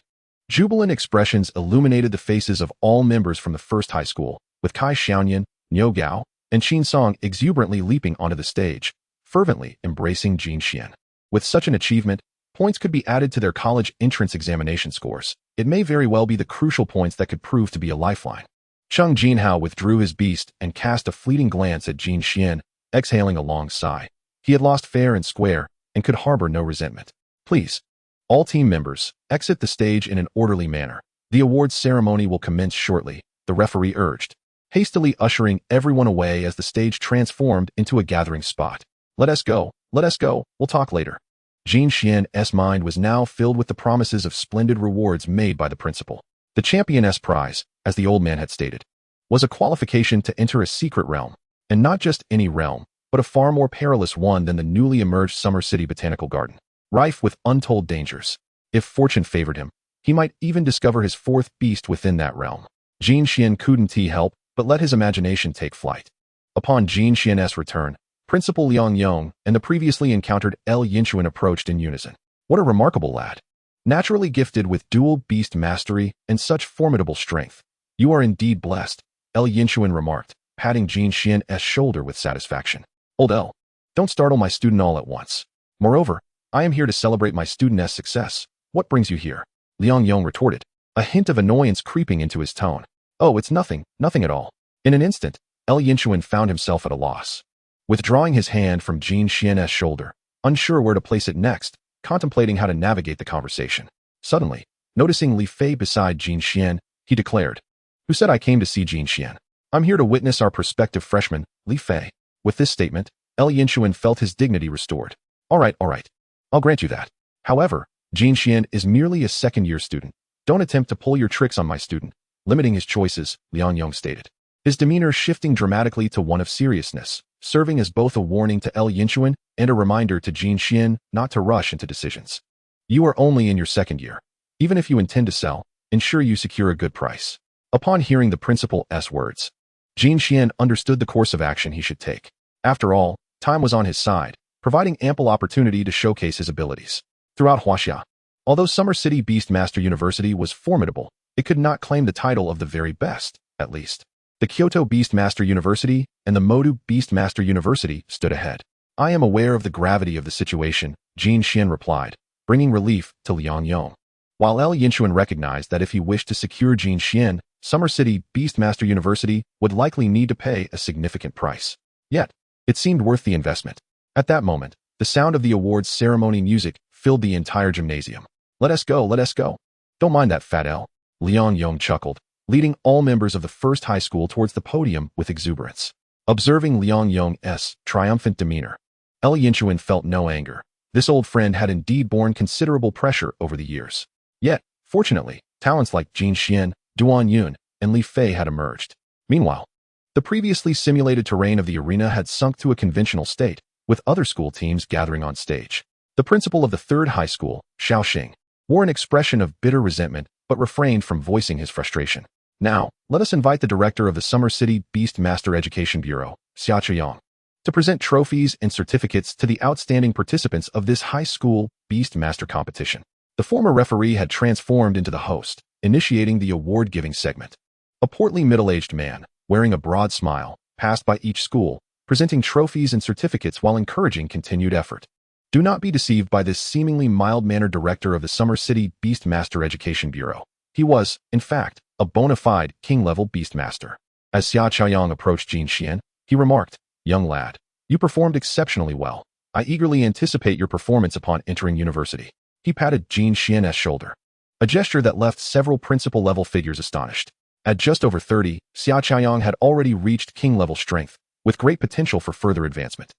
A: jubilant expressions illuminated the faces of all members from the first high school, with Kai Xiaoyan, Niu Gao, and Qin Song exuberantly leaping onto the stage, fervently embracing Jin Xian. With such an achievement, points could be added to their college entrance examination scores. It may very well be the crucial points that could prove to be a lifeline. Cheng Jinhao withdrew his beast and cast a fleeting glance at Jin Xian, exhaling a long sigh. He had lost fair and square, and could harbor no resentment. Please, all team members, exit the stage in an orderly manner. The awards ceremony will commence shortly, the referee urged, hastily ushering everyone away as the stage transformed into a gathering spot. Let us go, we'll talk later. Jin Xian's mind was now filled with the promises of splendid rewards made by the principal. The championess prize, as the old man had stated, was a qualification to enter a secret realm, and not just any realm, but a far more perilous one than the newly emerged Summer City Botanical Garden, rife with untold dangers. If fortune favored him, he might even discover his fourth beast within that realm. Jin Xian couldn't help but let his imagination take flight. Upon Jin Xian's return, Principal Liang Yong and the previously encountered El Yinchuan approached in unison. What a remarkable lad! Naturally gifted with dual beast mastery and such formidable strength. You are indeed blessed, El Yinchuan remarked, patting Jin Xian's shoulder with satisfaction. Old El, don't startle my student all at once. Moreover, I am here to celebrate my student's success. What brings you here? Liang Yong retorted, a hint of annoyance creeping into his tone. Oh, it's nothing at all. In an instant, El Yinchuan found himself at a loss. Withdrawing his hand from Jin Xian's shoulder, unsure where to place it next, contemplating how to navigate the conversation. Suddenly, noticing Li Fei beside Jin Xian, he declared, Who said I came to see Jin Xian? I'm here to witness our prospective freshman, Li Fei. With this statement, El Yinchuan felt his dignity restored. All right. I'll grant you that. However, Jin Xian is merely a second-year student. Don't attempt to pull your tricks on my student. Limiting his choices, Liang Yong stated. His demeanor shifting dramatically to one of seriousness, serving as both a warning to El Yinchuan and a reminder to Jin Xian not to rush into decisions. You are only in your second year. Even if you intend to sell, ensure you secure a good price. Upon hearing the principal's words, Jin Xian understood the course of action he should take. After all, time was on his side, providing ample opportunity to showcase his abilities. Throughout Huaxia, although Summer City Beastmaster University was formidable, it could not claim the title of the very best, at least. The Kyoto Beastmaster University and the Modu Beastmaster University stood ahead. I am aware of the gravity of the situation, Jin Xian replied, bringing relief to Liang Yong. While El Yinchuan recognized that if he wished to secure Jin Xian, Summer City Beastmaster University would likely need to pay a significant price. Yet, it seemed worth the investment. At that moment, the sound of the awards ceremony music filled the entire gymnasium. Let us go, let us go. Don't mind that fat L. Liang Yong chuckled, leading all members of the first high school towards the podium with exuberance. Observing Liang Yong's triumphant demeanor, El Yinchuan felt no anger. This old friend had indeed borne considerable pressure over the years. Yet, fortunately, talents like Jin Xian, Duan Yun, and Li Fei had emerged. Meanwhile, the previously simulated terrain of the arena had sunk to a conventional state, with other school teams gathering on stage. The principal of the third high school, Xiaoxing, wore an expression of bitter resentment but refrained from voicing his frustration. Now, let us invite the director of the Summer City Beastmaster Education Bureau, Xia Chiyang, to present trophies and certificates to the outstanding participants of this high school Beastmaster competition. The former referee had transformed into the host, initiating the award-giving segment. A portly middle-aged man, wearing a broad smile, passed by each school, presenting trophies and certificates while encouraging continued effort. Do not be deceived by this seemingly mild-mannered director of the Summer City Beastmaster Education Bureau. He was, in fact, a bona fide king-level Beastmaster. As Xia Chaoyang approached Jin Xian, he remarked, "Young lad, you performed exceptionally well. I eagerly anticipate your performance upon entering university." He patted Jin Xian's shoulder, a gesture that left several principal-level figures astonished. At just over 30, Xia Chaoyang had already reached king-level strength, with great potential for further advancement.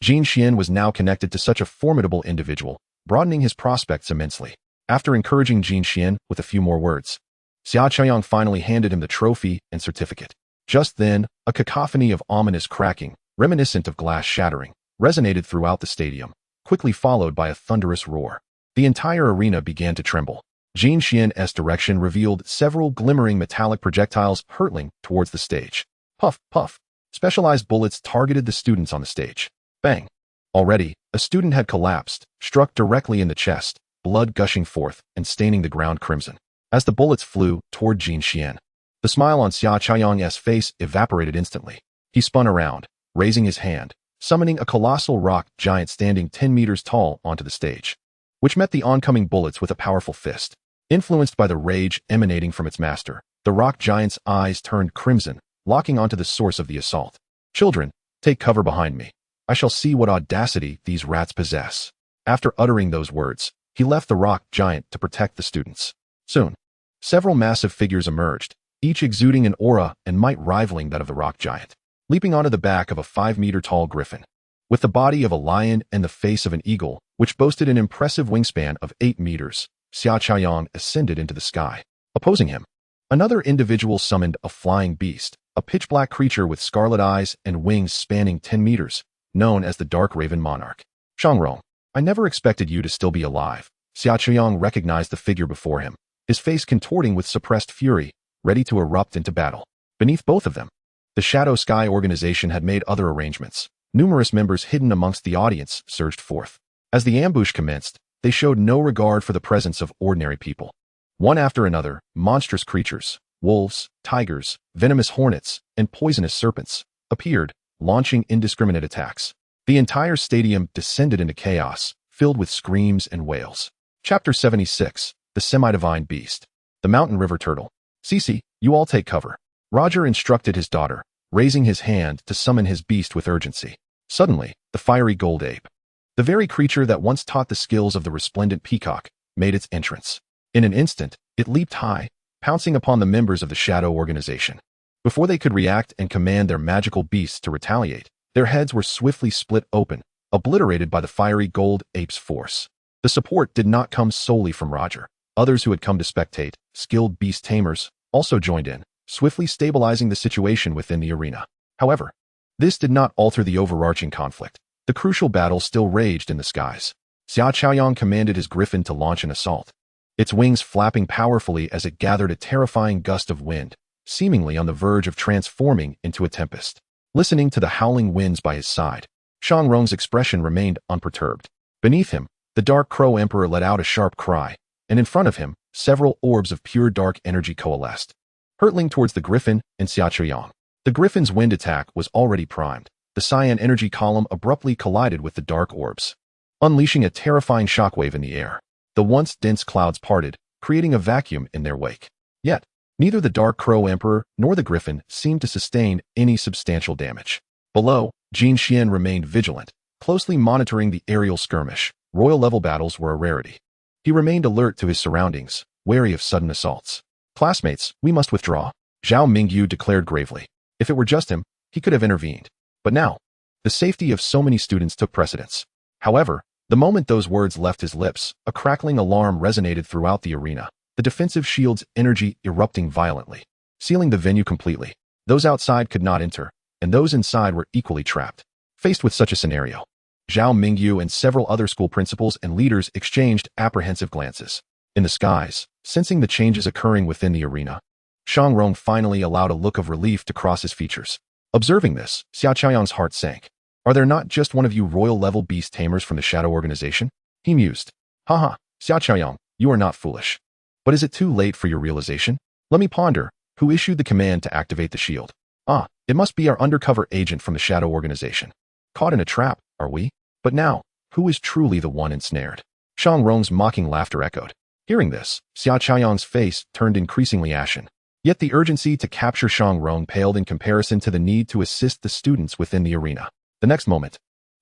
A: Jin Xian was now connected to such a formidable individual, broadening his prospects immensely. After encouraging Jin Xian with a few more words, Xia Chaoyang finally handed him the trophy and certificate. Just then, a cacophony of ominous cracking, reminiscent of glass shattering, resonated throughout the stadium, quickly followed by a thunderous roar. The entire arena began to tremble. Jin Xian's direction revealed several glimmering metallic projectiles hurtling towards the stage. Puff, puff. Specialized bullets targeted the students on the stage. Bang. Already, a student had collapsed, struck directly in the chest, blood gushing forth and staining the ground crimson. As the bullets flew toward Jin Xian, the smile on Xia Chaoyang's face evaporated instantly. He spun around, raising his hand, summoning a colossal rock giant standing 10 meters tall onto the stage, which met the oncoming bullets with a powerful fist. Influenced by the rage emanating from its master, the rock giant's eyes turned crimson, locking onto the source of the assault. "Children, take cover behind me. I shall see what audacity these rats possess." After uttering those words, he left the rock giant to protect the students. Soon, several massive figures emerged, each exuding an aura and might rivaling that of the rock giant, leaping onto the back of a 5-meter-tall griffin. With the body of a lion and the face of an eagle, which boasted an impressive wingspan of 8 meters, Xia Chaoyang ascended into the sky. Opposing him, another individual summoned a flying beast, a pitch-black creature with scarlet eyes and wings spanning 10 meters, known as the Dark Raven Monarch. "Shangrong, I never expected you to still be alive." Xia Chaoyang recognized the figure before him, his face contorting with suppressed fury, ready to erupt into battle. Beneath both of them, the Shadow Sky organization had made other arrangements. Numerous members hidden amongst the audience surged forth. As the ambush commenced, they showed no regard for the presence of ordinary people. One after another, monstrous creatures, wolves, tigers, venomous hornets, and poisonous serpents, appeared, launching indiscriminate attacks. The entire stadium descended into chaos, filled with screams and wails. Chapter 76, The Semi-Divine Beast. The Mountain River Turtle. "Cece, you all take cover." Roger instructed his daughter, raising his hand to summon his beast with urgency. Suddenly, the fiery gold ape, the very creature that once taught the skills of the resplendent peacock, made its entrance. In an instant, it leaped high, pouncing upon the members of the Shadow organization. Before they could react and command their magical beasts to retaliate, their heads were swiftly split open, obliterated by the fiery gold ape's force. The support did not come solely from Roger. Others who had come to spectate, skilled beast tamers, also joined in, swiftly stabilizing the situation within the arena. However, this did not alter the overarching conflict. The crucial battle still raged in the skies. Xia Chaoyang commanded his griffin to launch an assault, its wings flapping powerfully as it gathered a terrifying gust of wind, seemingly on the verge of transforming into a tempest. Listening to the howling winds by his side, Shang Rong's expression remained unperturbed. Beneath him, the Dark Crow Emperor let out a sharp cry, and in front of him, several orbs of pure dark energy coalesced, hurtling towards the griffin and Xia Chaoyang. The griffin's wind attack was already primed. The cyan energy column abruptly collided with the dark orbs, unleashing a terrifying shockwave in the air. The once dense clouds parted, creating a vacuum in their wake. Yet, neither the Dark Crow Emperor nor the griffin seemed to sustain any substantial damage. Below, Jin Xian remained vigilant, closely monitoring the aerial skirmish. Royal-level battles were a rarity. He remained alert to his surroundings, wary of sudden assaults. "Classmates, we must withdraw," Zhao Mingyu declared gravely. If it were just him, he could have intervened. But now, the safety of so many students took precedence. However, the moment those words left his lips, a crackling alarm resonated throughout the arena, the defensive shield's energy erupting violently, sealing the venue completely. Those outside could not enter, and those inside were equally trapped. Faced with such a scenario, Zhao Mingyu and several other school principals and leaders exchanged apprehensive glances. In the skies, sensing the changes occurring within the arena, Shang Rong finally allowed a look of relief to cross his features. Observing this, Xia Chaoyang's heart sank. "Are there not just one of you royal-level beast tamers from the Shadow Organization?" he mused. "Haha, Xia Chaoyang, you are not foolish. But is it too late for your realization? Let me ponder. Who issued the command to activate the shield? Ah, it must be our undercover agent from the Shadow Organization. Caught in a trap, are we? But now, who is truly the one ensnared?" Shang Rong's mocking laughter echoed. Hearing this, Xia Chaoyang's face turned increasingly ashen. Yet the urgency to capture Shang Rong paled in comparison to the need to assist the students within the arena. The next moment,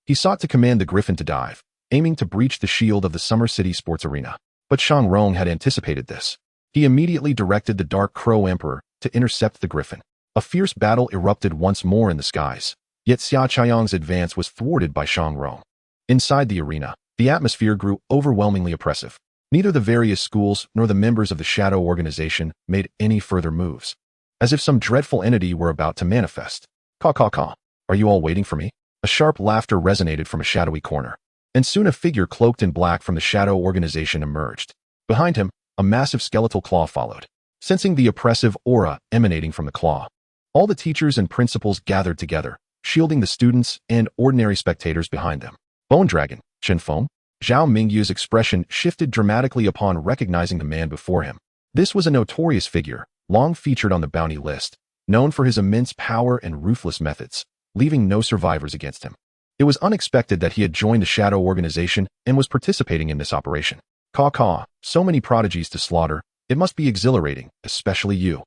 A: he sought to command the griffin to dive, aiming to breach the shield of the Summer City sports arena. But Shang Rong had anticipated this. He immediately directed the Dark Crow Emperor to intercept the griffin. A fierce battle erupted once more in the skies, yet Xia Chaoyang's advance was thwarted by Shang Rong. Inside the arena, the atmosphere grew overwhelmingly oppressive. Neither the various schools nor the members of the Shadow Organization made any further moves, as if some dreadful entity were about to manifest. "Caw caw caw. Are you all waiting for me?" A sharp laughter resonated from a shadowy corner, and soon a figure cloaked in black from the Shadow Organization emerged. Behind him, a massive skeletal claw followed. Sensing the oppressive aura emanating from the claw, all the teachers and principals gathered together, shielding the students and ordinary spectators behind them. "Bone Dragon, Chen Feng?" Zhao Mingyu's expression shifted dramatically upon recognizing the man before him. This was a notorious figure, long featured on the bounty list, known for his immense power and ruthless methods, leaving no survivors against him. It was unexpected that he had joined the Shadow Organization and was participating in this operation. "Caw caw, so many prodigies to slaughter. It must be exhilarating, especially you,"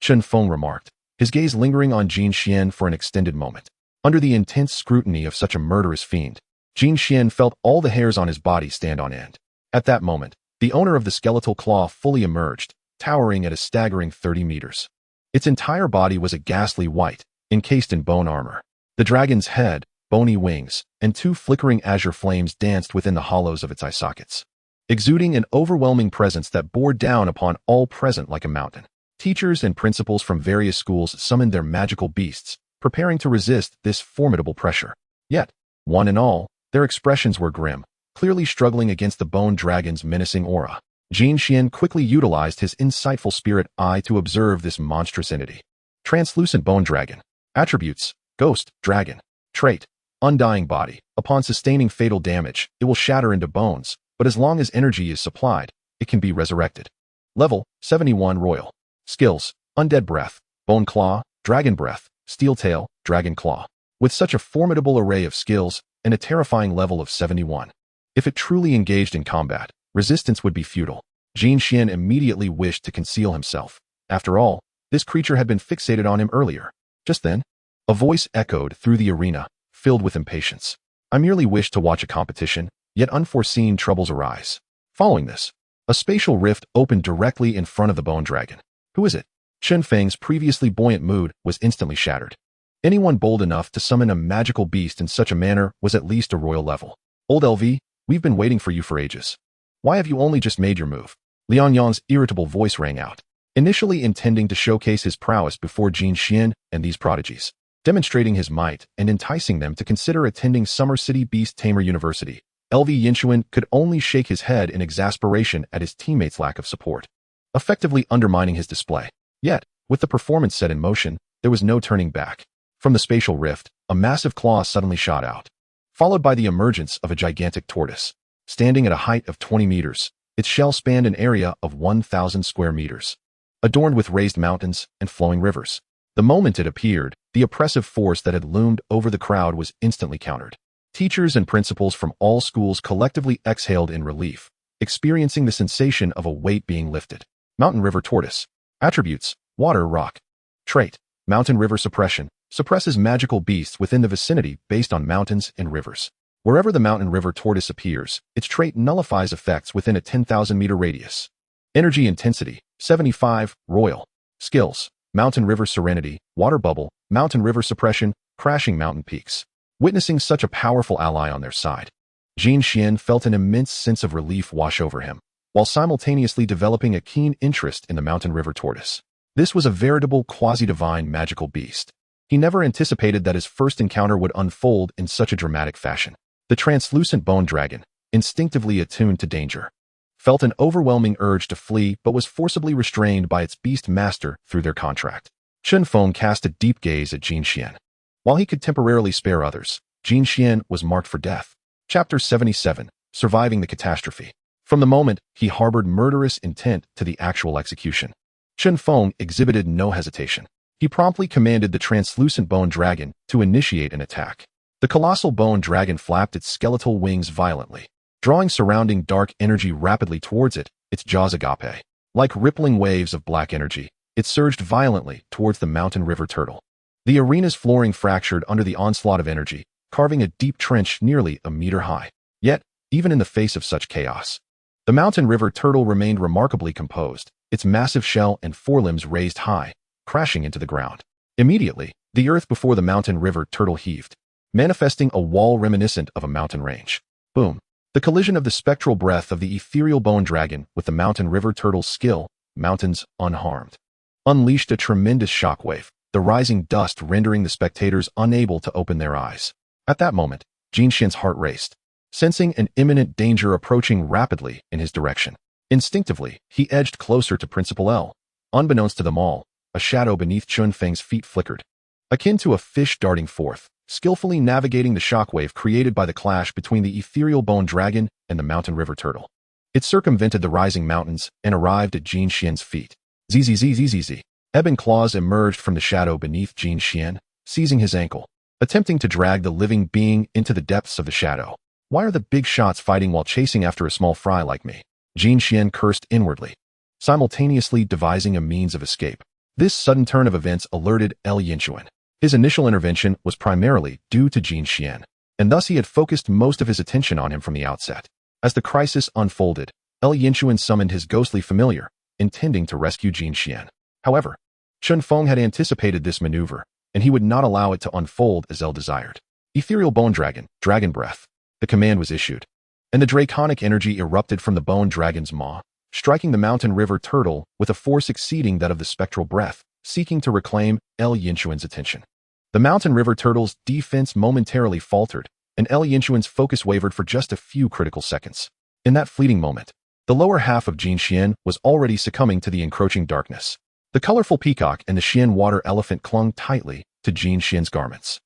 A: Chen Feng remarked, his gaze lingering on Jin Xian for an extended moment. Under the intense scrutiny of such a murderous fiend, Jin Xian felt all the hairs on his body stand on end. At that moment, the owner of the skeletal claw fully emerged, towering at a staggering 30 meters. Its entire body was a ghastly white, encased in bone armor. The dragon's head, bony wings, and two flickering azure flames danced within the hollows of its eye sockets, exuding an overwhelming presence that bore down upon all present like a mountain. Teachers and principals from various schools summoned their magical beasts, preparing to resist this formidable pressure. Yet, one and all, their expressions were grim, clearly struggling against the bone dragon's menacing aura. Jin Xian quickly utilized his insightful spirit eye to observe this monstrous entity. Translucent bone dragon. Attributes: ghost, dragon. Trait: undying body. Upon sustaining fatal damage, it will shatter into bones, but as long as energy is supplied, it can be resurrected. Level: 71 Royal. Skills: undead breath, bone claw, dragon breath, steel tail, dragon claw. With such a formidable array of skills and a terrifying level of 71, if it truly engaged in combat, resistance would be futile. Jin Xian immediately wished to conceal himself. After all, this creature had been fixated on him earlier. Just then, a voice echoed through the arena, filled with impatience. "I merely wish to watch a competition, yet unforeseen troubles arise." Following this, a spatial rift opened directly in front of the bone dragon. "Who is it?" Chen Feng's previously buoyant mood was instantly shattered. Anyone bold enough to summon a magical beast in such a manner was at least a royal level. Old LV, we've been waiting for you for ages. Why have you only just made your move? Liang Yang's irritable voice rang out, initially intending to showcase his prowess before Jin Xian and these prodigies, demonstrating his might and enticing them to consider attending Summer City Beast Tamer University. LV Yinchuan could only shake his head in exasperation at his teammates' lack of support, effectively undermining his display. Yet, with the performance set in motion, there was no turning back. From the spatial rift, a massive claw suddenly shot out, followed by the emergence of a gigantic tortoise. Standing at a height of 20 meters, its shell spanned an area of 1,000 square meters, adorned with raised mountains and flowing rivers. The moment it appeared, the oppressive force that had loomed over the crowd was instantly countered. Teachers and principals from all schools collectively exhaled in relief, experiencing the sensation of a weight being lifted. Mountain River Tortoise. Attributes: Water, Rock. Trait: Mountain River Suppression. Suppresses magical beasts within the vicinity based on mountains and rivers. Wherever the Mountain River Tortoise appears, its trait nullifies effects within a 10,000-meter radius. Energy Intensity: 75, Royal. Skills: Mountain River Serenity, Water Bubble, Mountain River Suppression, Crashing Mountain Peaks. Witnessing such a powerful ally on their side, Jin Xian felt an immense sense of relief wash over him, while simultaneously developing a keen interest in the Mountain River Tortoise. This was a veritable quasi-divine magical beast. He never anticipated that his first encounter would unfold in such a dramatic fashion. The translucent bone dragon, instinctively attuned to danger, felt an overwhelming urge to flee but was forcibly restrained by its Beastmaster through their contract. Chun Feng cast a deep gaze at Jin Xian. While he could temporarily spare others, Jin Xian was marked for death. Chapter 77, Surviving the Catastrophe. From the moment he harbored murderous intent to the actual execution, Chun Feng exhibited no hesitation. He promptly commanded the translucent bone dragon to initiate an attack. The colossal bone dragon flapped its skeletal wings violently, drawing surrounding dark energy rapidly towards it, its jaws agape. Like rippling waves of black energy, it surged violently towards the Mountain River Turtle. The arena's flooring fractured under the onslaught of energy, carving a deep trench nearly a meter high. Yet, even in the face of such chaos, the Mountain River Turtle remained remarkably composed, its massive shell and forelimbs raised high, crashing into the ground. Immediately, the earth before the Mountain River Turtle heaved, manifesting a wall reminiscent of a mountain range. Boom! The collision of the spectral breath of the ethereal bone dragon with the Mountain River Turtle's skill, mountains unharmed, unleashed a tremendous shockwave, the rising dust rendering the spectators unable to open their eyes. At that moment, Jin Xian's heart raced, sensing an imminent danger approaching rapidly in his direction. Instinctively, he edged closer to Principal L. Unbeknownst to them all, a shadow beneath Chun Feng's feet flickered, akin to a fish darting forth, skillfully navigating the shockwave created by the clash between the ethereal bone dragon and the Mountain River Turtle. It circumvented the rising mountains and arrived at Jin Xian's feet. Zzzzzzz. Ebon claws emerged from the shadow beneath Jin Xian, seizing his ankle, attempting to drag the living being into the depths of the shadow. Why are the big shots fighting while chasing after a small fry like me? Jin Xian cursed inwardly, simultaneously devising a means of escape. This sudden turn of events alerted L. Yinchuan. His initial intervention was primarily due to Jin Xian, and thus he had focused most of his attention on him from the outset. As the crisis unfolded, L. Yinchuan summoned his ghostly familiar, intending to rescue Jin Xian. However, Chun Feng had anticipated this maneuver, and he would not allow it to unfold as L desired. Ethereal Bone Dragon, Dragon Breath. The command was issued, and the draconic energy erupted from the bone dragon's maw, striking the Mountain River Turtle with a force exceeding that of the spectral breath, seeking to reclaim L. Yinchuan's attention. The Mountain River Turtle's defense momentarily faltered, and L. Yinchuan's focus wavered for just a few critical seconds. In that fleeting moment, the lower half of Jin Xian was already succumbing to the encroaching darkness. The colorful peacock and the Xian water elephant clung tightly to Jin Xian's garments,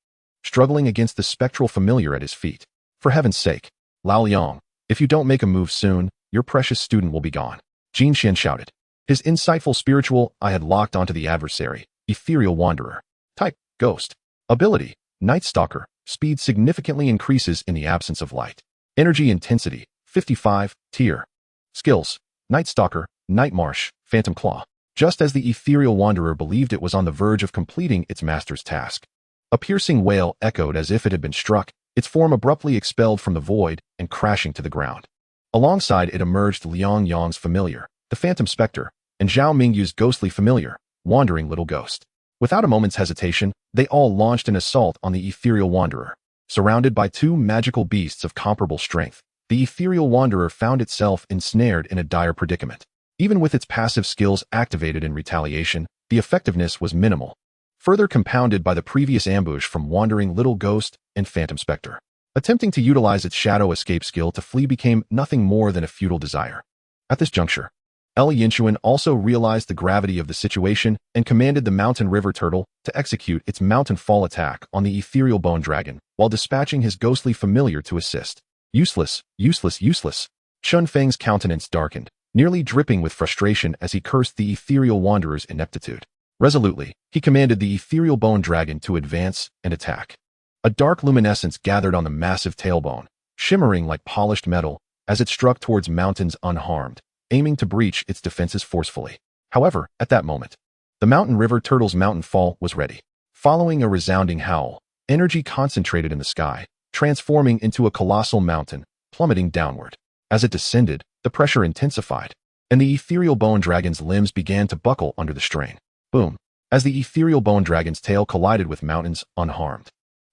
A: struggling against the spectral familiar at his feet. For heaven's sake, Lao Liang, if you don't make a move soon, your precious student will be gone. Jin Xian shouted. His insightful spiritual eye had locked onto the adversary, Ethereal Wanderer. Type, Ghost. Ability, Night Stalker. Speed significantly increases in the absence of light. Energy Intensity, 55, Tier. Skills, Night Stalker, Night Marsh, Phantom Claw. Just as the Ethereal Wanderer believed it was on the verge of completing its master's task, a piercing wail echoed as if it had been struck, its form abruptly expelled from the void and crashing to the ground. Alongside it emerged Liang Yang's familiar, the Phantom Spectre, and Zhao Mingyu's ghostly familiar, Wandering Little Ghost. Without a moment's hesitation, they all launched an assault on the ethereal wanderer. Surrounded by two magical beasts of comparable strength, the ethereal wanderer found itself ensnared in a dire predicament. Even with its passive skills activated in retaliation, the effectiveness was minimal, further compounded by the previous ambush from wandering Little Ghost and Phantom Spectre. Attempting to utilize its shadow escape skill to flee became nothing more than a futile desire. At this juncture, Yinchuan also realized the gravity of the situation and commanded the mountain river turtle to execute its mountain fall attack on the ethereal bone dragon while dispatching his ghostly familiar to assist. Useless, useless, useless. Chun Feng's countenance darkened, nearly dripping with frustration as he cursed the ethereal wanderer's ineptitude. Resolutely, he commanded the ethereal bone dragon to advance and attack. A dark luminescence gathered on the massive tailbone, shimmering like polished metal as it struck towards mountains unharmed, aiming to breach its defenses forcefully. However, at that moment, the mountain river turtle's mountain fall was ready. Following a resounding howl, energy concentrated in the sky, transforming into a colossal mountain, plummeting downward. As it descended, the pressure intensified, and the ethereal bone dragon's limbs began to buckle under the strain. Boom! As the ethereal bone dragon's tail collided with mountains unharmed,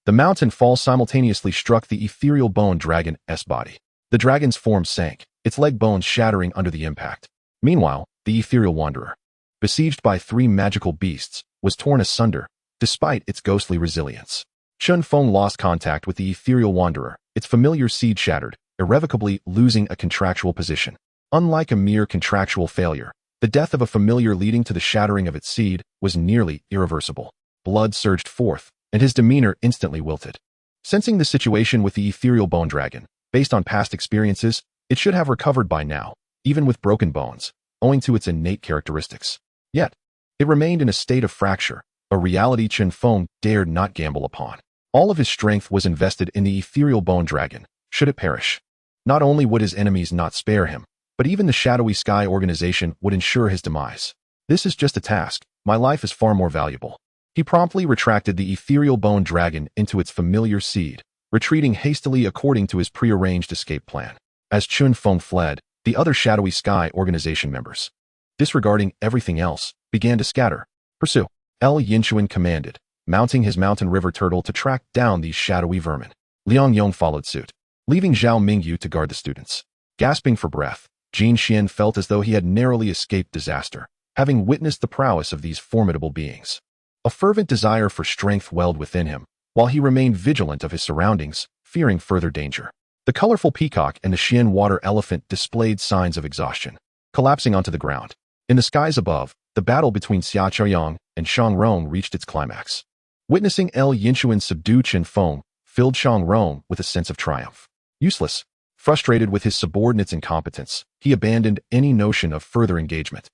A: the mountain fall simultaneously struck the ethereal bone dragon's body. The dragon's form sank, its leg bones shattering under the impact. Meanwhile, the ethereal wanderer, besieged by three magical beasts, was torn asunder, despite its ghostly resilience. Chun Feng lost contact with the ethereal wanderer, its familiar seed shattered, irrevocably losing a contractual position. Unlike a mere contractual failure, the death of a familiar leading to the shattering of its seed was nearly irreversible. Blood surged forth, and his demeanor instantly wilted. Sensing the situation with the ethereal bone dragon, based on past experiences, it should have recovered by now, even with broken bones, owing to its innate characteristics. Yet, it remained in a state of fracture, a reality Chun Feng dared not gamble upon. All of his strength was invested in the ethereal bone dragon. Should it perish, not only would his enemies not spare him, but even the shadowy sky organization would ensure his demise. This is just a task. My life is far more valuable. He promptly retracted the ethereal bone dragon into its familiar seed, retreating hastily according to his prearranged escape plan. As Chun Feng fled, the other shadowy sky organization members, disregarding everything else, began to scatter. Pursue! Yinchuan commanded, mounting his mountain river turtle to track down these shadowy vermin. Liang Yong followed suit, leaving Zhao Mingyu to guard the students. Gasping for breath, Jin Xian felt as though he had narrowly escaped disaster, having witnessed the prowess of these formidable beings. A fervent desire for strength welled within him, while he remained vigilant of his surroundings, fearing further danger. The colorful peacock and the Xian water elephant displayed signs of exhaustion, collapsing onto the ground. In the skies above, the battle between Xia Chaoyang and Shang Rong reached its climax. Witnessing Yinchuan subdue Chun Feng filled Shang Rong with a sense of triumph. Useless. Frustrated with his subordinates' incompetence, he abandoned any notion of further engagement.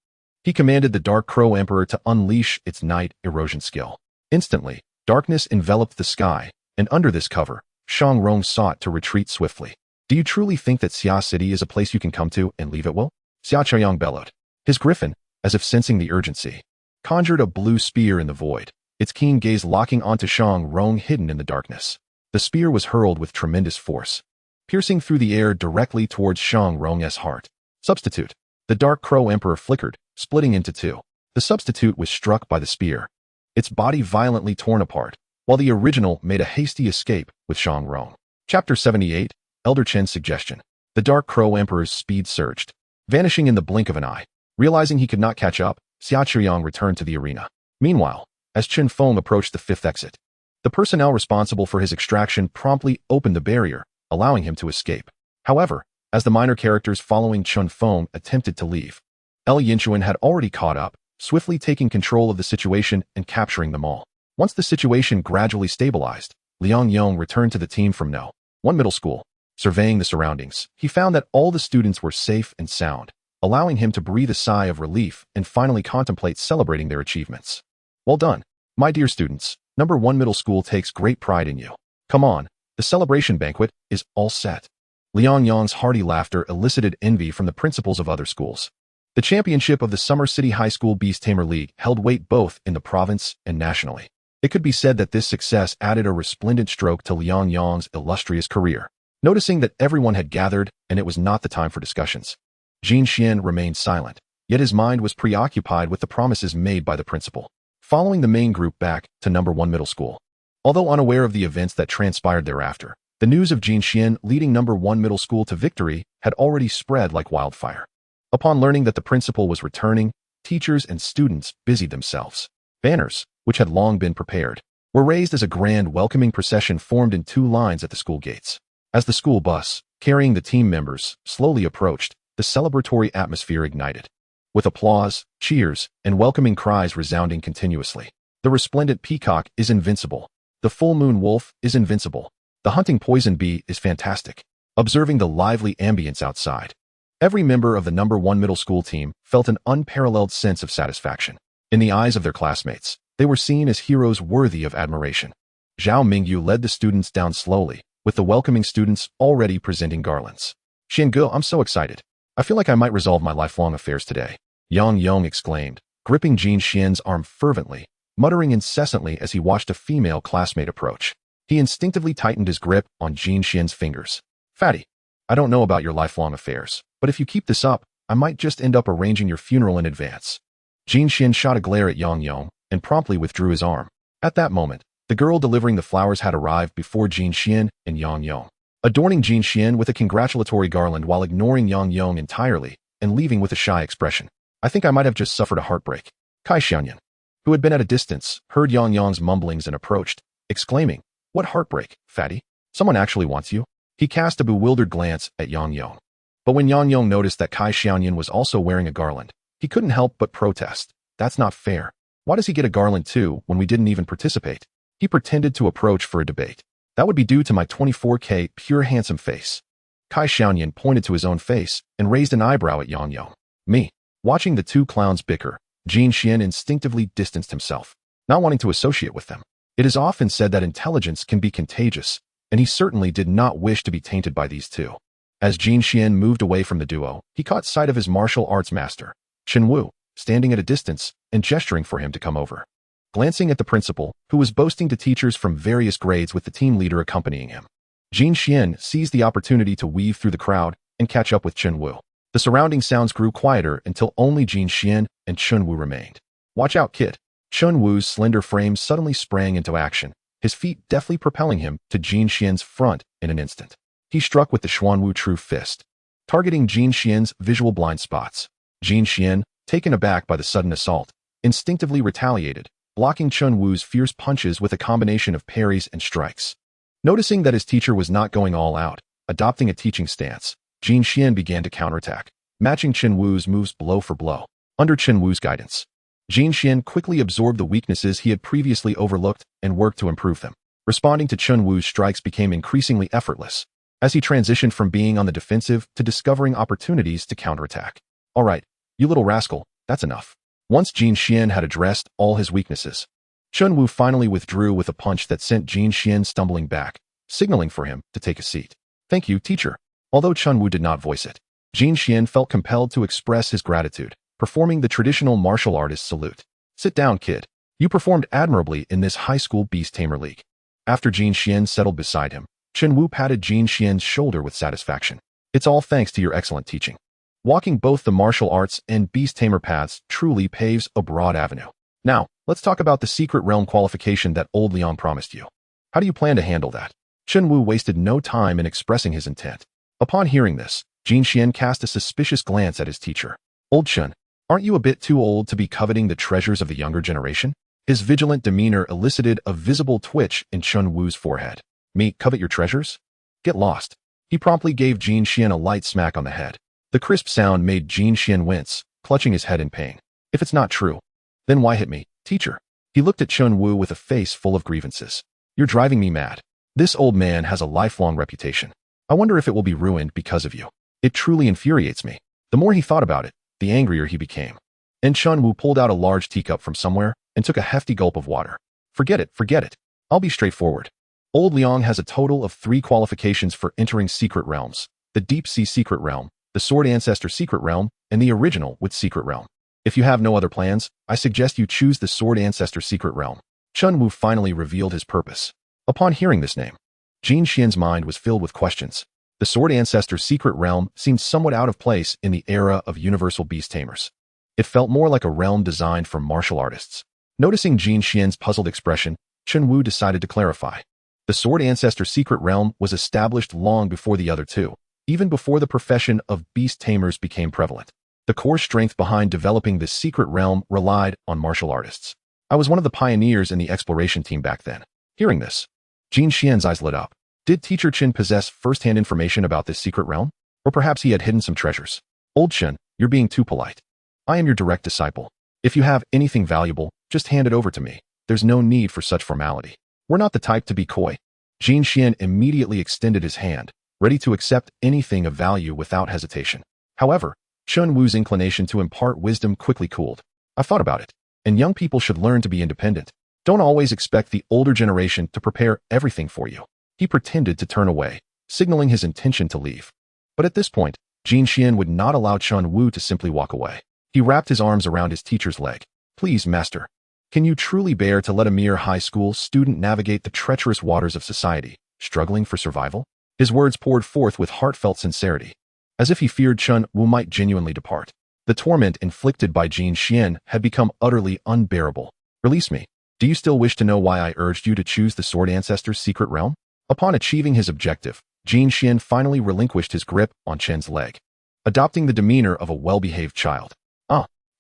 A: He commanded the Dark Crow Emperor to unleash its night erosion skill. Instantly, darkness enveloped the sky, and under this cover, Shang Rong sought to retreat swiftly. Do you truly think that Xia City is a place you can come to and leave at will? Xia Chaoyang bellowed. His griffin, as if sensing the urgency, conjured a blue spear in the void, its keen gaze locking onto Shang Rong hidden in the darkness. The spear was hurled with tremendous force, piercing through the air directly towards Shang Rong's heart. Substitute. The Dark Crow Emperor flickered, splitting into two. The substitute was struck by the spear, its body violently torn apart, while the original made a hasty escape with Shang Rong. Chapter 78, Elder Chen's Suggestion. The Dark Crow Emperor's speed surged, vanishing in the blink of an eye. Realizing he could not catch up, Xia Chaoyang returned to the arena. Meanwhile, as Chun Feng approached the fifth exit, the personnel responsible for his extraction promptly opened the barrier, allowing him to escape. However, as the minor characters following Chun Feng attempted to leave, Yinchuan had already caught up, swiftly taking control of the situation and capturing them all. Once the situation gradually stabilized, Liang Yong returned to the team from No. 1 middle school. Surveying the surroundings, he found that all the students were safe and sound, allowing him to breathe a sigh of relief and finally contemplate celebrating their achievements. Well done, my dear students. No. 1 middle school takes great pride in you. Come on, the celebration banquet is all set. Liang Yong's hearty laughter elicited envy from the principals of other schools. The championship of the Summer City High School Beast Tamer League held weight both in the province and nationally. It could be said that this success added a resplendent stroke to Liang Yong's illustrious career. Noticing that everyone had gathered and it was not the time for discussions, Jin Xian remained silent, yet his mind was preoccupied with the promises made by the principal. following the main group back to number 1 middle school. Although unaware of the events that transpired thereafter, the news of Jin Xian leading number 1 middle school to victory had already spread like wildfire. Upon learning that the principal was returning, teachers and students busied themselves. Banners, which had long been prepared, were raised as a grand welcoming procession formed in 2 lines at the school gates. As the school bus, carrying the team members, slowly approached, the celebratory atmosphere ignited. With applause, cheers, and welcoming cries resounding continuously. The resplendent peacock is invincible. The full moon wolf is invincible. The hunting poison bee is fantastic. Observing the lively ambience outside, every member of the number 1 middle school team felt an unparalleled sense of satisfaction. In the eyes of their classmates, they were seen as heroes worthy of admiration. Zhao Mingyu led the students down slowly, with the welcoming students already presenting garlands. Xiange, I'm so excited. I feel like I might resolve my lifelong affairs today. Yang Yong exclaimed, gripping Jin Xian's arm fervently, muttering incessantly as he watched a female classmate approach. He instinctively tightened his grip on Jin Xian's fingers. Fatty, I don't know about your lifelong affairs, but if you keep this up, I might just end up arranging your funeral in advance. Jin Xian shot a glare at Yang Yong and promptly withdrew his arm. At that moment, the girl delivering the flowers had arrived before Jin Xian and Yang Yong, adorning Jin Xian with a congratulatory garland while ignoring Yang Yong entirely and leaving with a shy expression. I think I might have just suffered a heartbreak. Bai Xiaobai, who had been at a distance, heard Yang Yong's mumblings and approached, exclaiming, What heartbreak, Fatty? Someone actually wants you? He cast a bewildered glance at Yang Yong. But when Yang Yong noticed that Bai Xiaobai was also wearing a garland, he couldn't help but protest. That's not fair. Why does he get a garland too when we didn't even participate? He pretended to approach for a debate. That would be due to my 24K pure handsome face. Bai Xiaobai pointed to his own face and raised an eyebrow at Yang Yong. Me. Watching the 2 clowns bicker, Jin Xian instinctively distanced himself, not wanting to associate with them. It is often said that intelligence can be contagious, and he certainly did not wish to be tainted by these 2. As Jin Xian moved away from the duo, he caught sight of his martial arts master, Chen Wu, standing at a distance and gesturing for him to come over. Glancing at the principal, who was boasting to teachers from various grades with the team leader accompanying him, Jin Xian seized the opportunity to weave through the crowd and catch up with Chen Wu. The surrounding sounds grew quieter until only Jin Xian and Chen Wu remained. Watch out, kid. Chen Wu's slender frame suddenly sprang into action, his feet deftly propelling him to Jin Xian's front in an instant. He struck with the Xuanwu True Fist, targeting Jin Xian's visual blind spots. Jin Xian, taken aback by the sudden assault, instinctively retaliated, blocking Chen Wu's fierce punches with a combination of parries and strikes. Noticing that his teacher was not going all out, adopting a teaching stance, Jin Xian began to counterattack, matching Chen Wu's moves blow for blow. Under Chen Wu's guidance, Jin Xian quickly absorbed the weaknesses he had previously overlooked and worked to improve them. Responding to Chen Wu's strikes became increasingly effortless, as he transitioned from being on the defensive to discovering opportunities to counterattack. All right, you little rascal, that's enough. Once Jin Xian had addressed all his weaknesses, Chen Wu finally withdrew with a punch that sent Jin Xian stumbling back, signaling for him to take a seat. Thank you, teacher. Although Chen Wu did not voice it, Jin Xian felt compelled to express his gratitude, performing the traditional martial artist salute. Sit down, kid. You performed admirably in this high school beast tamer league. After Jin Xian settled beside him, Chen Wu patted Jin Xian's shoulder with satisfaction. It's all thanks to your excellent teaching. Walking both the martial arts and beast tamer paths truly paves a broad avenue. Now, let's talk about the secret realm qualification that old Liang promised you. How do you plan to handle that? Chen Wu wasted no time in expressing his intent. Upon hearing this, Jin Xian cast a suspicious glance at his teacher. Old Chen, aren't you a bit too old to be coveting the treasures of the younger generation? His vigilant demeanor elicited a visible twitch in Chen Wu's forehead. Me, covet your treasures? Get lost. He promptly gave Jin Xian a light smack on the head. The crisp sound made Jin Xian wince, clutching his head in pain. If it's not true, then why hit me, teacher? He looked at Chen Wu with a face full of grievances. You're driving me mad. This old man has a lifelong reputation. I wonder if it will be ruined because of you. It truly infuriates me. The more he thought about it, the angrier he became. And Chen Wu pulled out a large teacup from somewhere and took a hefty gulp of water. Forget it. I'll be straightforward. Old Liang has a total of 3 qualifications for entering secret realms: the Deep Sea Secret Realm, the Sword Ancestor Secret Realm, and the Original with Secret Realm. If you have no other plans, I suggest you choose the Sword Ancestor Secret Realm. Chen Wu finally revealed his purpose. Upon hearing this name, Jin Xian's mind was filled with questions. The Sword Ancestor Secret Realm seemed somewhat out of place in the era of universal beast tamers. It felt more like a realm designed for martial artists. Noticing Jin Xian's puzzled expression, Chen Wu decided to clarify. The Sword Ancestor secret realm was established long before the other two, even before the profession of beast tamers became prevalent. The core strength behind developing this secret realm relied on martial artists. I was one of the pioneers in the exploration team back then. Hearing this, Jin Xian's eyes lit up. Did Teacher Chen possess first-hand information about this secret realm? Or perhaps he had hidden some treasures? Old Chen, you're being too polite. I am your direct disciple. If you have anything valuable, just hand it over to me. There's no need for such formality. We're not the type to be coy. Jin Xian immediately extended his hand, ready to accept anything of value without hesitation. However, Chen Wu's inclination to impart wisdom quickly cooled. I've thought about it, and young people should learn to be independent. Don't always expect the older generation to prepare everything for you. He pretended to turn away, signaling his intention to leave. But at this point, Jin Xian would not allow Chen Wu to simply walk away. He wrapped his arms around his teacher's leg. Please, master. Can you truly bear to let a mere high school student navigate the treacherous waters of society, struggling for survival? His words poured forth with heartfelt sincerity, as if he feared Chen Wu might genuinely depart. The torment inflicted by Jin Xian had become utterly unbearable. Release me. Do you still wish to know why I urged you to choose the Sword Ancestor's secret realm? Upon achieving his objective, Jin Xian finally relinquished his grip on Chen's leg, adopting the demeanor of a well-behaved child.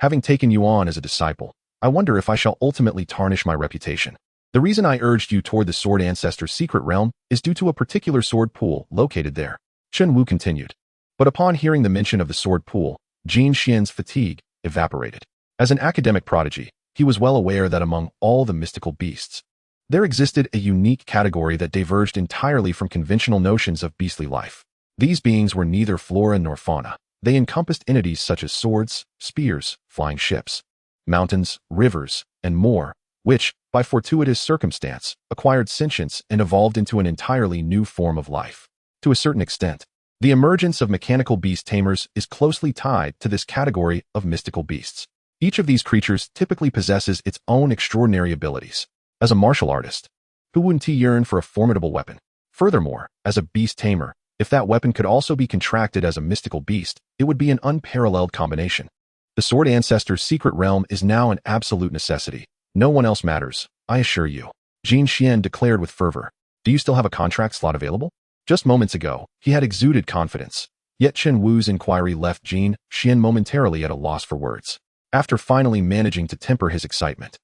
A: Having taken you on as a disciple, I wonder if I shall ultimately tarnish my reputation. The reason I urged you toward the Sword Ancestor's secret realm is due to a particular sword pool located there. Chen Wu continued. But upon hearing the mention of the sword pool, Jin Xian's fatigue evaporated. As an academic prodigy, he was well aware that among all the mystical beasts, there existed a unique category that diverged entirely from conventional notions of beastly life. These beings were neither flora nor fauna. They encompassed entities such as swords, spears, flying ships, mountains, rivers, and more, which, by fortuitous circumstance, acquired sentience and evolved into an entirely new form of life. To a certain extent, the emergence of mechanical beast tamers is closely tied to this category of mystical beasts. Each of these creatures typically possesses its own extraordinary abilities. As a martial artist, who wouldn't he yearn for a formidable weapon? Furthermore, as a beast tamer, if that weapon could also be contracted as a mystical beast, it would be an unparalleled combination. The Sword Ancestor's secret realm is now an absolute necessity. No one else matters, I assure you. Jin Xian declared with fervor. Do you still have a contract slot available? Just moments ago, he had exuded confidence. Yet Chen Wu's inquiry left Jin Xian momentarily at a loss for words. After finally managing to temper his excitement,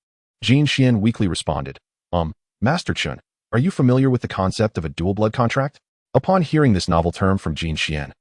A: Jin Xian weakly responded, Master Chen, are you familiar with the concept of a dual blood contract? Upon hearing this novel term from Jin Xian,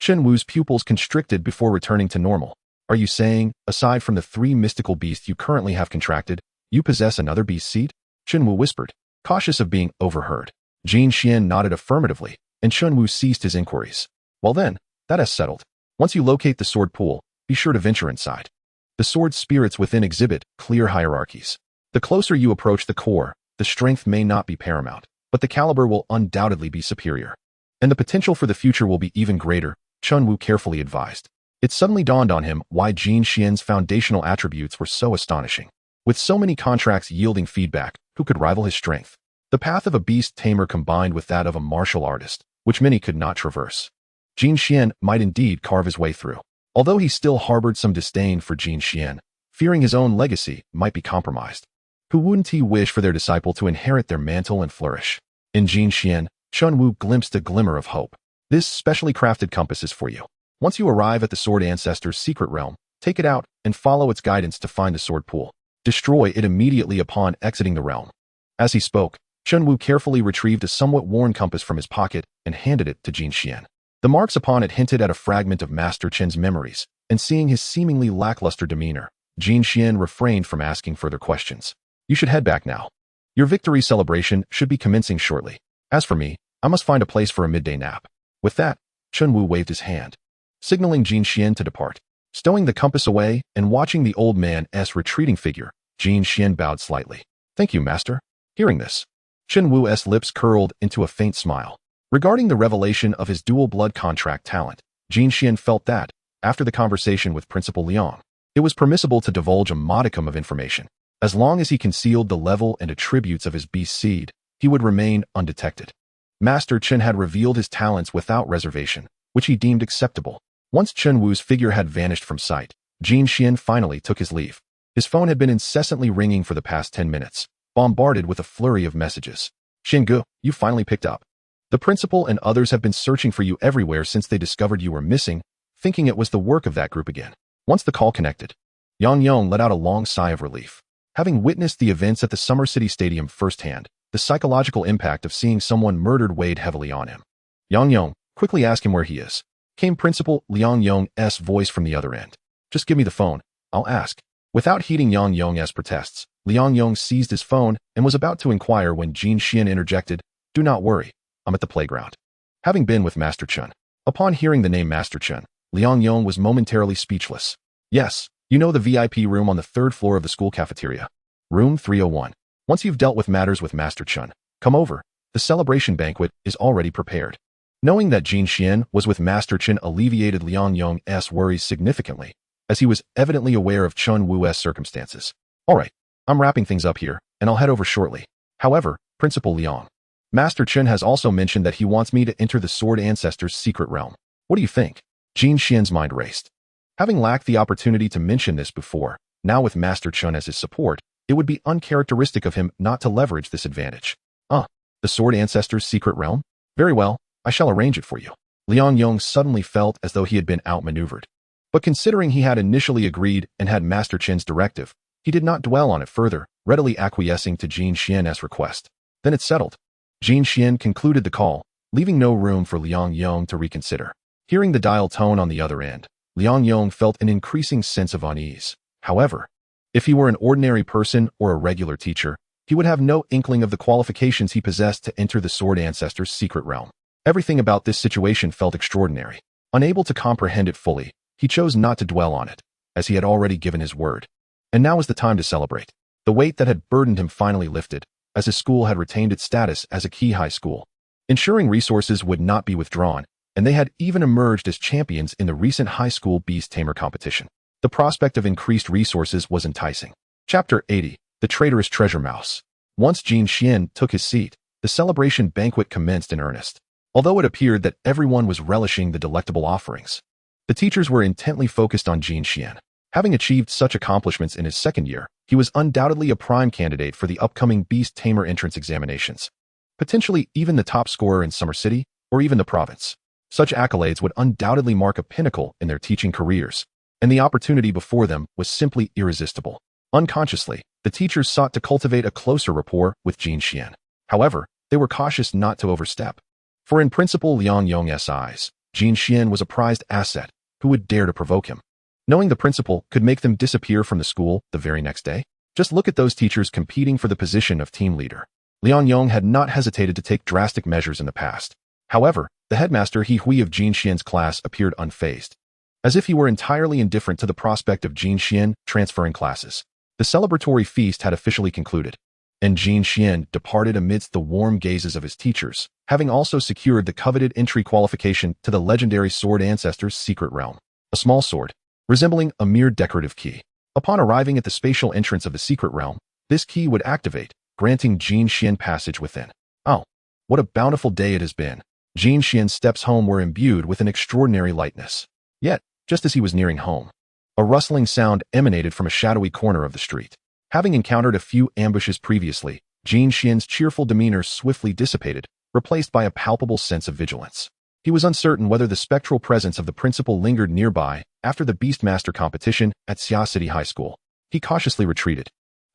A: Chen Wu's pupils constricted before returning to normal. Are you saying, aside from the 3 mystical beasts you currently have contracted, you possess another beast seed? Chen Wu whispered, cautious of being overheard. Jin Xian nodded affirmatively, and Chen Wu ceased his inquiries. Well then, that is settled. Once you locate the sword pool, be sure to venture inside. The sword spirits within exhibit clear hierarchies. The closer you approach the core, the strength may not be paramount, but the caliber will undoubtedly be superior. And the potential for the future will be even greater, Chen Wu carefully advised. It suddenly dawned on him why Jin Xian's foundational attributes were so astonishing. With so many contracts yielding feedback, who could rival his strength? The path of a beast tamer combined with that of a martial artist, which many could not traverse. Jin Xian might indeed carve his way through. Although he still harbored some disdain for Jin Xian, fearing his own legacy might be compromised. Who wouldn't he wish for their disciple to inherit their mantle and flourish? In Jin Xian, Chen Wu glimpsed a glimmer of hope. This specially crafted compass is for you. Once you arrive at the Sword Ancestor's secret realm, take it out and follow its guidance to find the sword pool. Destroy it immediately upon exiting the realm. As he spoke, Chen Wu carefully retrieved a somewhat worn compass from his pocket and handed it to Jin Xian. The marks upon it hinted at a fragment of Master Chen's memories, and seeing his seemingly lackluster demeanor, Jin Xian refrained from asking further questions. You should head back now. Your victory celebration should be commencing shortly. As for me, I must find a place for a midday nap. With that, Chen Wu waved his hand, signaling Jin Xian to depart. Stowing the compass away and watching the old man's retreating figure, Jin Xian bowed slightly. Thank you, master. Hearing this, Chen Wu's lips curled into a faint smile. Regarding the revelation of his dual blood contract talent, Jin Xian felt that, after the conversation with Principal Liang, it was permissible to divulge a modicum of information. As long as he concealed the level and attributes of his beast seed, he would remain undetected. Master Chen had revealed his talents without reservation, which he deemed acceptable. Once Chen Wu's figure had vanished from sight, Jin Xian finally took his leave. His phone had been incessantly ringing for the past 10 minutes, bombarded with a flurry of messages. Xingu, you finally picked up. The principal and others have been searching for you everywhere since they discovered you were missing, thinking it was the work of that group again. Once the call connected, Yang Yong let out a long sigh of relief. Having witnessed the events at the Summer City Stadium firsthand, the psychological impact of seeing someone murdered weighed heavily on him. Yang Yong, quickly ask him where he is, came Principal Liang Yong's voice from the other end. Just give me the phone, I'll ask. Without heeding Yang Yong's protests, Liang Yong seized his phone and was about to inquire when Jin Xian interjected, do not worry, I'm at the playground. Having been with Master Chen. Upon hearing the name Master Chen, Liang Yong was momentarily speechless. Yes, you know the VIP room on the 3rd floor of the school cafeteria. Room 301. Once you've dealt with matters with Master Chen, come over. The celebration banquet is already prepared. Knowing that Jin Xian was with Master Chen alleviated Liang Yong's worries significantly, as he was evidently aware of Chen Wu's circumstances. Alright, I'm wrapping things up here, and I'll head over shortly. However, Principal Liang, Master Chen has also mentioned that he wants me to enter the Sword Ancestor's secret realm. What do you think? Jin Xian's mind raced. Having lacked the opportunity to mention this before, now with Master Chen as his support, it would be uncharacteristic of him not to leverage this advantage. The Sword Ancestor's secret realm? Very well, I shall arrange it for you. Liang Yong suddenly felt as though he had been outmaneuvered. But considering he had initially agreed and had Master Chen's directive, he did not dwell on it further, readily acquiescing to Jin Xian's request. Then it's settled. Jin Xian concluded the call, leaving no room for Liang Yong to reconsider. Hearing the dial tone on the other end, Liang Yong felt an increasing sense of unease. However, if he were an ordinary person or a regular teacher, he would have no inkling of the qualifications he possessed to enter the Sword Ancestor's secret realm. Everything about this situation felt extraordinary. Unable to comprehend it fully, he chose not to dwell on it, as he had already given his word. And now was the time to celebrate. The weight that had burdened him finally lifted, as his school had retained its status as a key high school. Ensuring resources would not be withdrawn, and they had even emerged as champions in the recent high school Beast Tamer competition. The prospect of increased resources was enticing. Chapter 80. The Traitorous Treasure Mouse. Once Jin Xian took his seat, the celebration banquet commenced in earnest. Although it appeared that everyone was relishing the delectable offerings, the teachers were intently focused on Jin Xian. Having achieved such accomplishments in his second year, he was undoubtedly a prime candidate for the upcoming Beast Tamer entrance examinations. Potentially even the top scorer in Summer City, or even the province. Such accolades would undoubtedly mark a pinnacle in their teaching careers, and the opportunity before them was simply irresistible. Unconsciously, the teachers sought to cultivate a closer rapport with Jin Xian. However, they were cautious not to overstep. For in Principal Liang Yong's eyes, Jin Xian was a prized asset who would dare to provoke him. Knowing the principal could make them disappear from the school the very next day? Just look at those teachers competing for the position of team leader. Liang Yong had not hesitated to take drastic measures in the past. However, the headmaster He Hui of Jin Xian's class appeared unfazed, as if he were entirely indifferent to the prospect of Jin Xian transferring classes. The celebratory feast had officially concluded, and Jin Xian departed amidst the warm gazes of his teachers, having also secured the coveted entry qualification to the legendary Sword Ancestor's secret realm. A small sword, resembling a mere decorative key. Upon arriving at the spatial entrance of the secret realm, this key would activate, granting Jin Xian passage within. Oh, what a bountiful day it has been. Jin Xian's steps home were imbued with an extraordinary lightness. Yet, just as he was nearing home, a rustling sound emanated from a shadowy corner of the street. Having encountered a few ambushes previously, Jin Xian's cheerful demeanor swiftly dissipated, replaced by a palpable sense of vigilance. He was uncertain whether the spectral presence of the principal lingered nearby after the Beastmaster competition at Xia City High School. He cautiously retreated,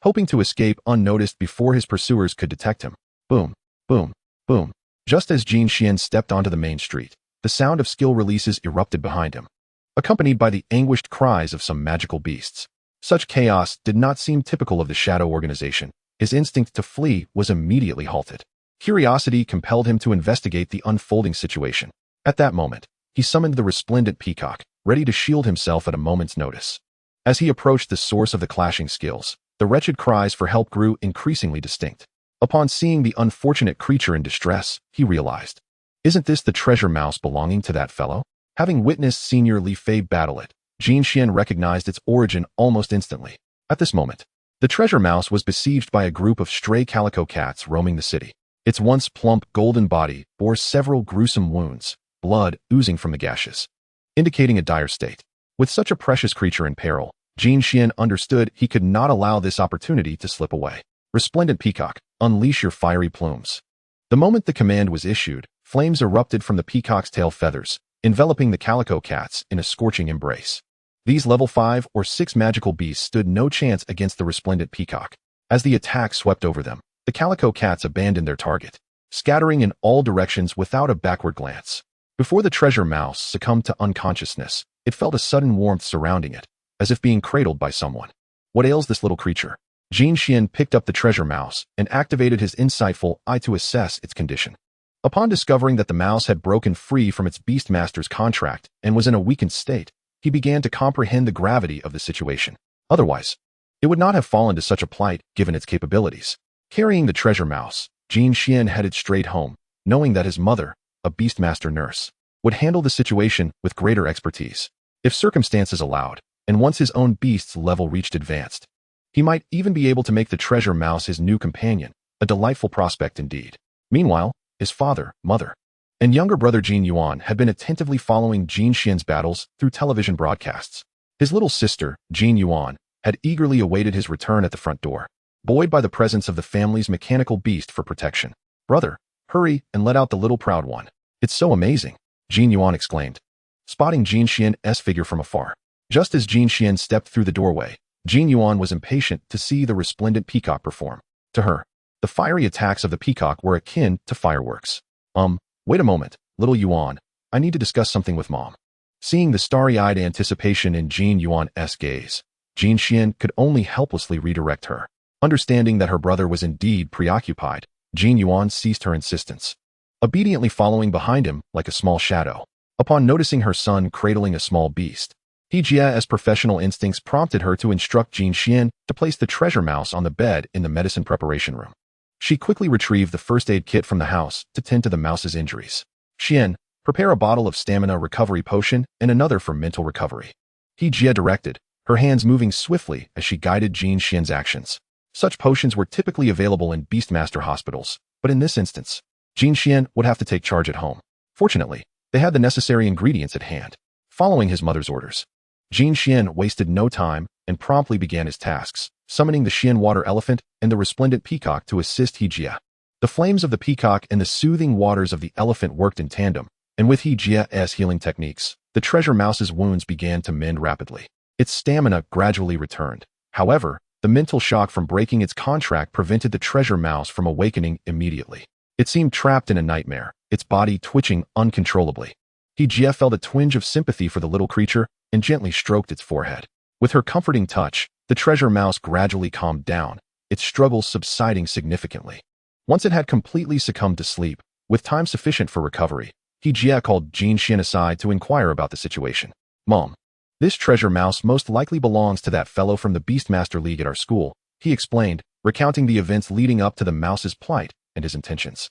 A: hoping to escape unnoticed before his pursuers could detect him. Boom, boom, boom. Just as Jin Xian stepped onto the main street, the sound of skill releases erupted behind him, accompanied by the anguished cries of some magical beasts. Such chaos did not seem typical of the Shadow Organization. His instinct to flee was immediately halted. Curiosity compelled him to investigate the unfolding situation. At that moment, he summoned the resplendent peacock, ready to shield himself at a moment's notice. As he approached the source of the clashing skills, the wretched cries for help grew increasingly distinct. Upon seeing the unfortunate creature in distress, he realized, isn't this the treasure mouse belonging to that fellow? Having witnessed Senior Li Fei battle it, Jin Xian recognized its origin almost instantly. At this moment, the treasure mouse was besieged by a group of stray calico cats roaming the city. Its once plump golden body bore several gruesome wounds, blood oozing from the gashes, indicating a dire state. With such a precious creature in peril, Jin Xian understood he could not allow this opportunity to slip away. Resplendent Peacock, unleash your fiery plumes. The moment the command was issued, flames erupted from the peacock's tail feathers, enveloping the calico cats in a scorching embrace. These level 5 or 6 magical beasts stood no chance against the resplendent peacock. As the attack swept over them, the calico cats abandoned their target, scattering in all directions without a backward glance. Before the treasure mouse succumbed to unconsciousness, it felt a sudden warmth surrounding it, as if being cradled by someone. What ails this little creature? Jin Xian picked up the treasure mouse and activated his insightful eye to assess its condition. Upon discovering that the mouse had broken free from its Beastmaster's contract and was in a weakened state, he began to comprehend the gravity of the situation. Otherwise, it would not have fallen to such a plight given its capabilities. Carrying the treasure mouse, Jin Xian headed straight home, knowing that his mother, a Beastmaster nurse, would handle the situation with greater expertise. If circumstances allowed, and once his own beast's level reached advanced, he might even be able to make the treasure mouse his new companion, a delightful prospect indeed. Meanwhile, his father, mother, and younger brother Jin Yuan had been attentively following Jin Xian's battles through television broadcasts. His little sister, Jin Yuan, had eagerly awaited his return at the front door, buoyed by the presence of the family's mechanical beast for protection. "Brother, hurry and let out the little proud one. It's so amazing," Jin Yuan exclaimed, spotting Jin Xian's figure from afar. Just as Jin Xian stepped through the doorway, Jin Yuan was impatient to see the resplendent peacock perform. To her, the fiery attacks of the peacock were akin to fireworks. Wait a moment, little Yuan. I need to discuss something with Mom." Seeing the starry-eyed anticipation in Jin Yuan's gaze, Jin Xian could only helplessly redirect her. Understanding that her brother was indeed preoccupied, Jin Yuan ceased her insistence, obediently following behind him like a small shadow. Upon noticing her son cradling a small beast, Jia's professional instincts prompted her to instruct Jin Xian to place the treasure mouse on the bed in the medicine preparation room. She quickly retrieved the first aid kit from the house to tend to the mouse's injuries. "Xian, prepare a bottle of stamina recovery potion and another for mental recovery," Jia directed, her hands moving swiftly as she guided Jin Xian's actions. Such potions were typically available in Beastmaster hospitals, but in this instance, Jin Xian would have to take charge at home. Fortunately, they had the necessary ingredients at hand. Following his mother's orders, Jin Xian wasted no time and promptly began his tasks, summoning the Xian water elephant and the resplendent peacock to assist Jia. The flames of the peacock and the soothing waters of the elephant worked in tandem, and with Jia's healing techniques, the treasure mouse's wounds began to mend rapidly. Its stamina gradually returned. However, the mental shock from breaking its contract prevented the treasure mouse from awakening immediately. It seemed trapped in a nightmare, its body twitching uncontrollably. Jia felt a twinge of sympathy for the little creature and gently stroked its forehead. With her comforting touch, the treasure mouse gradually calmed down, its struggles subsiding significantly. Once it had completely succumbed to sleep, with time sufficient for recovery, Jia called Jin Xian aside to inquire about the situation. "Mom, this treasure mouse most likely belongs to that fellow from the Beastmaster League at our school," he explained, recounting the events leading up to the mouse's plight and his intentions.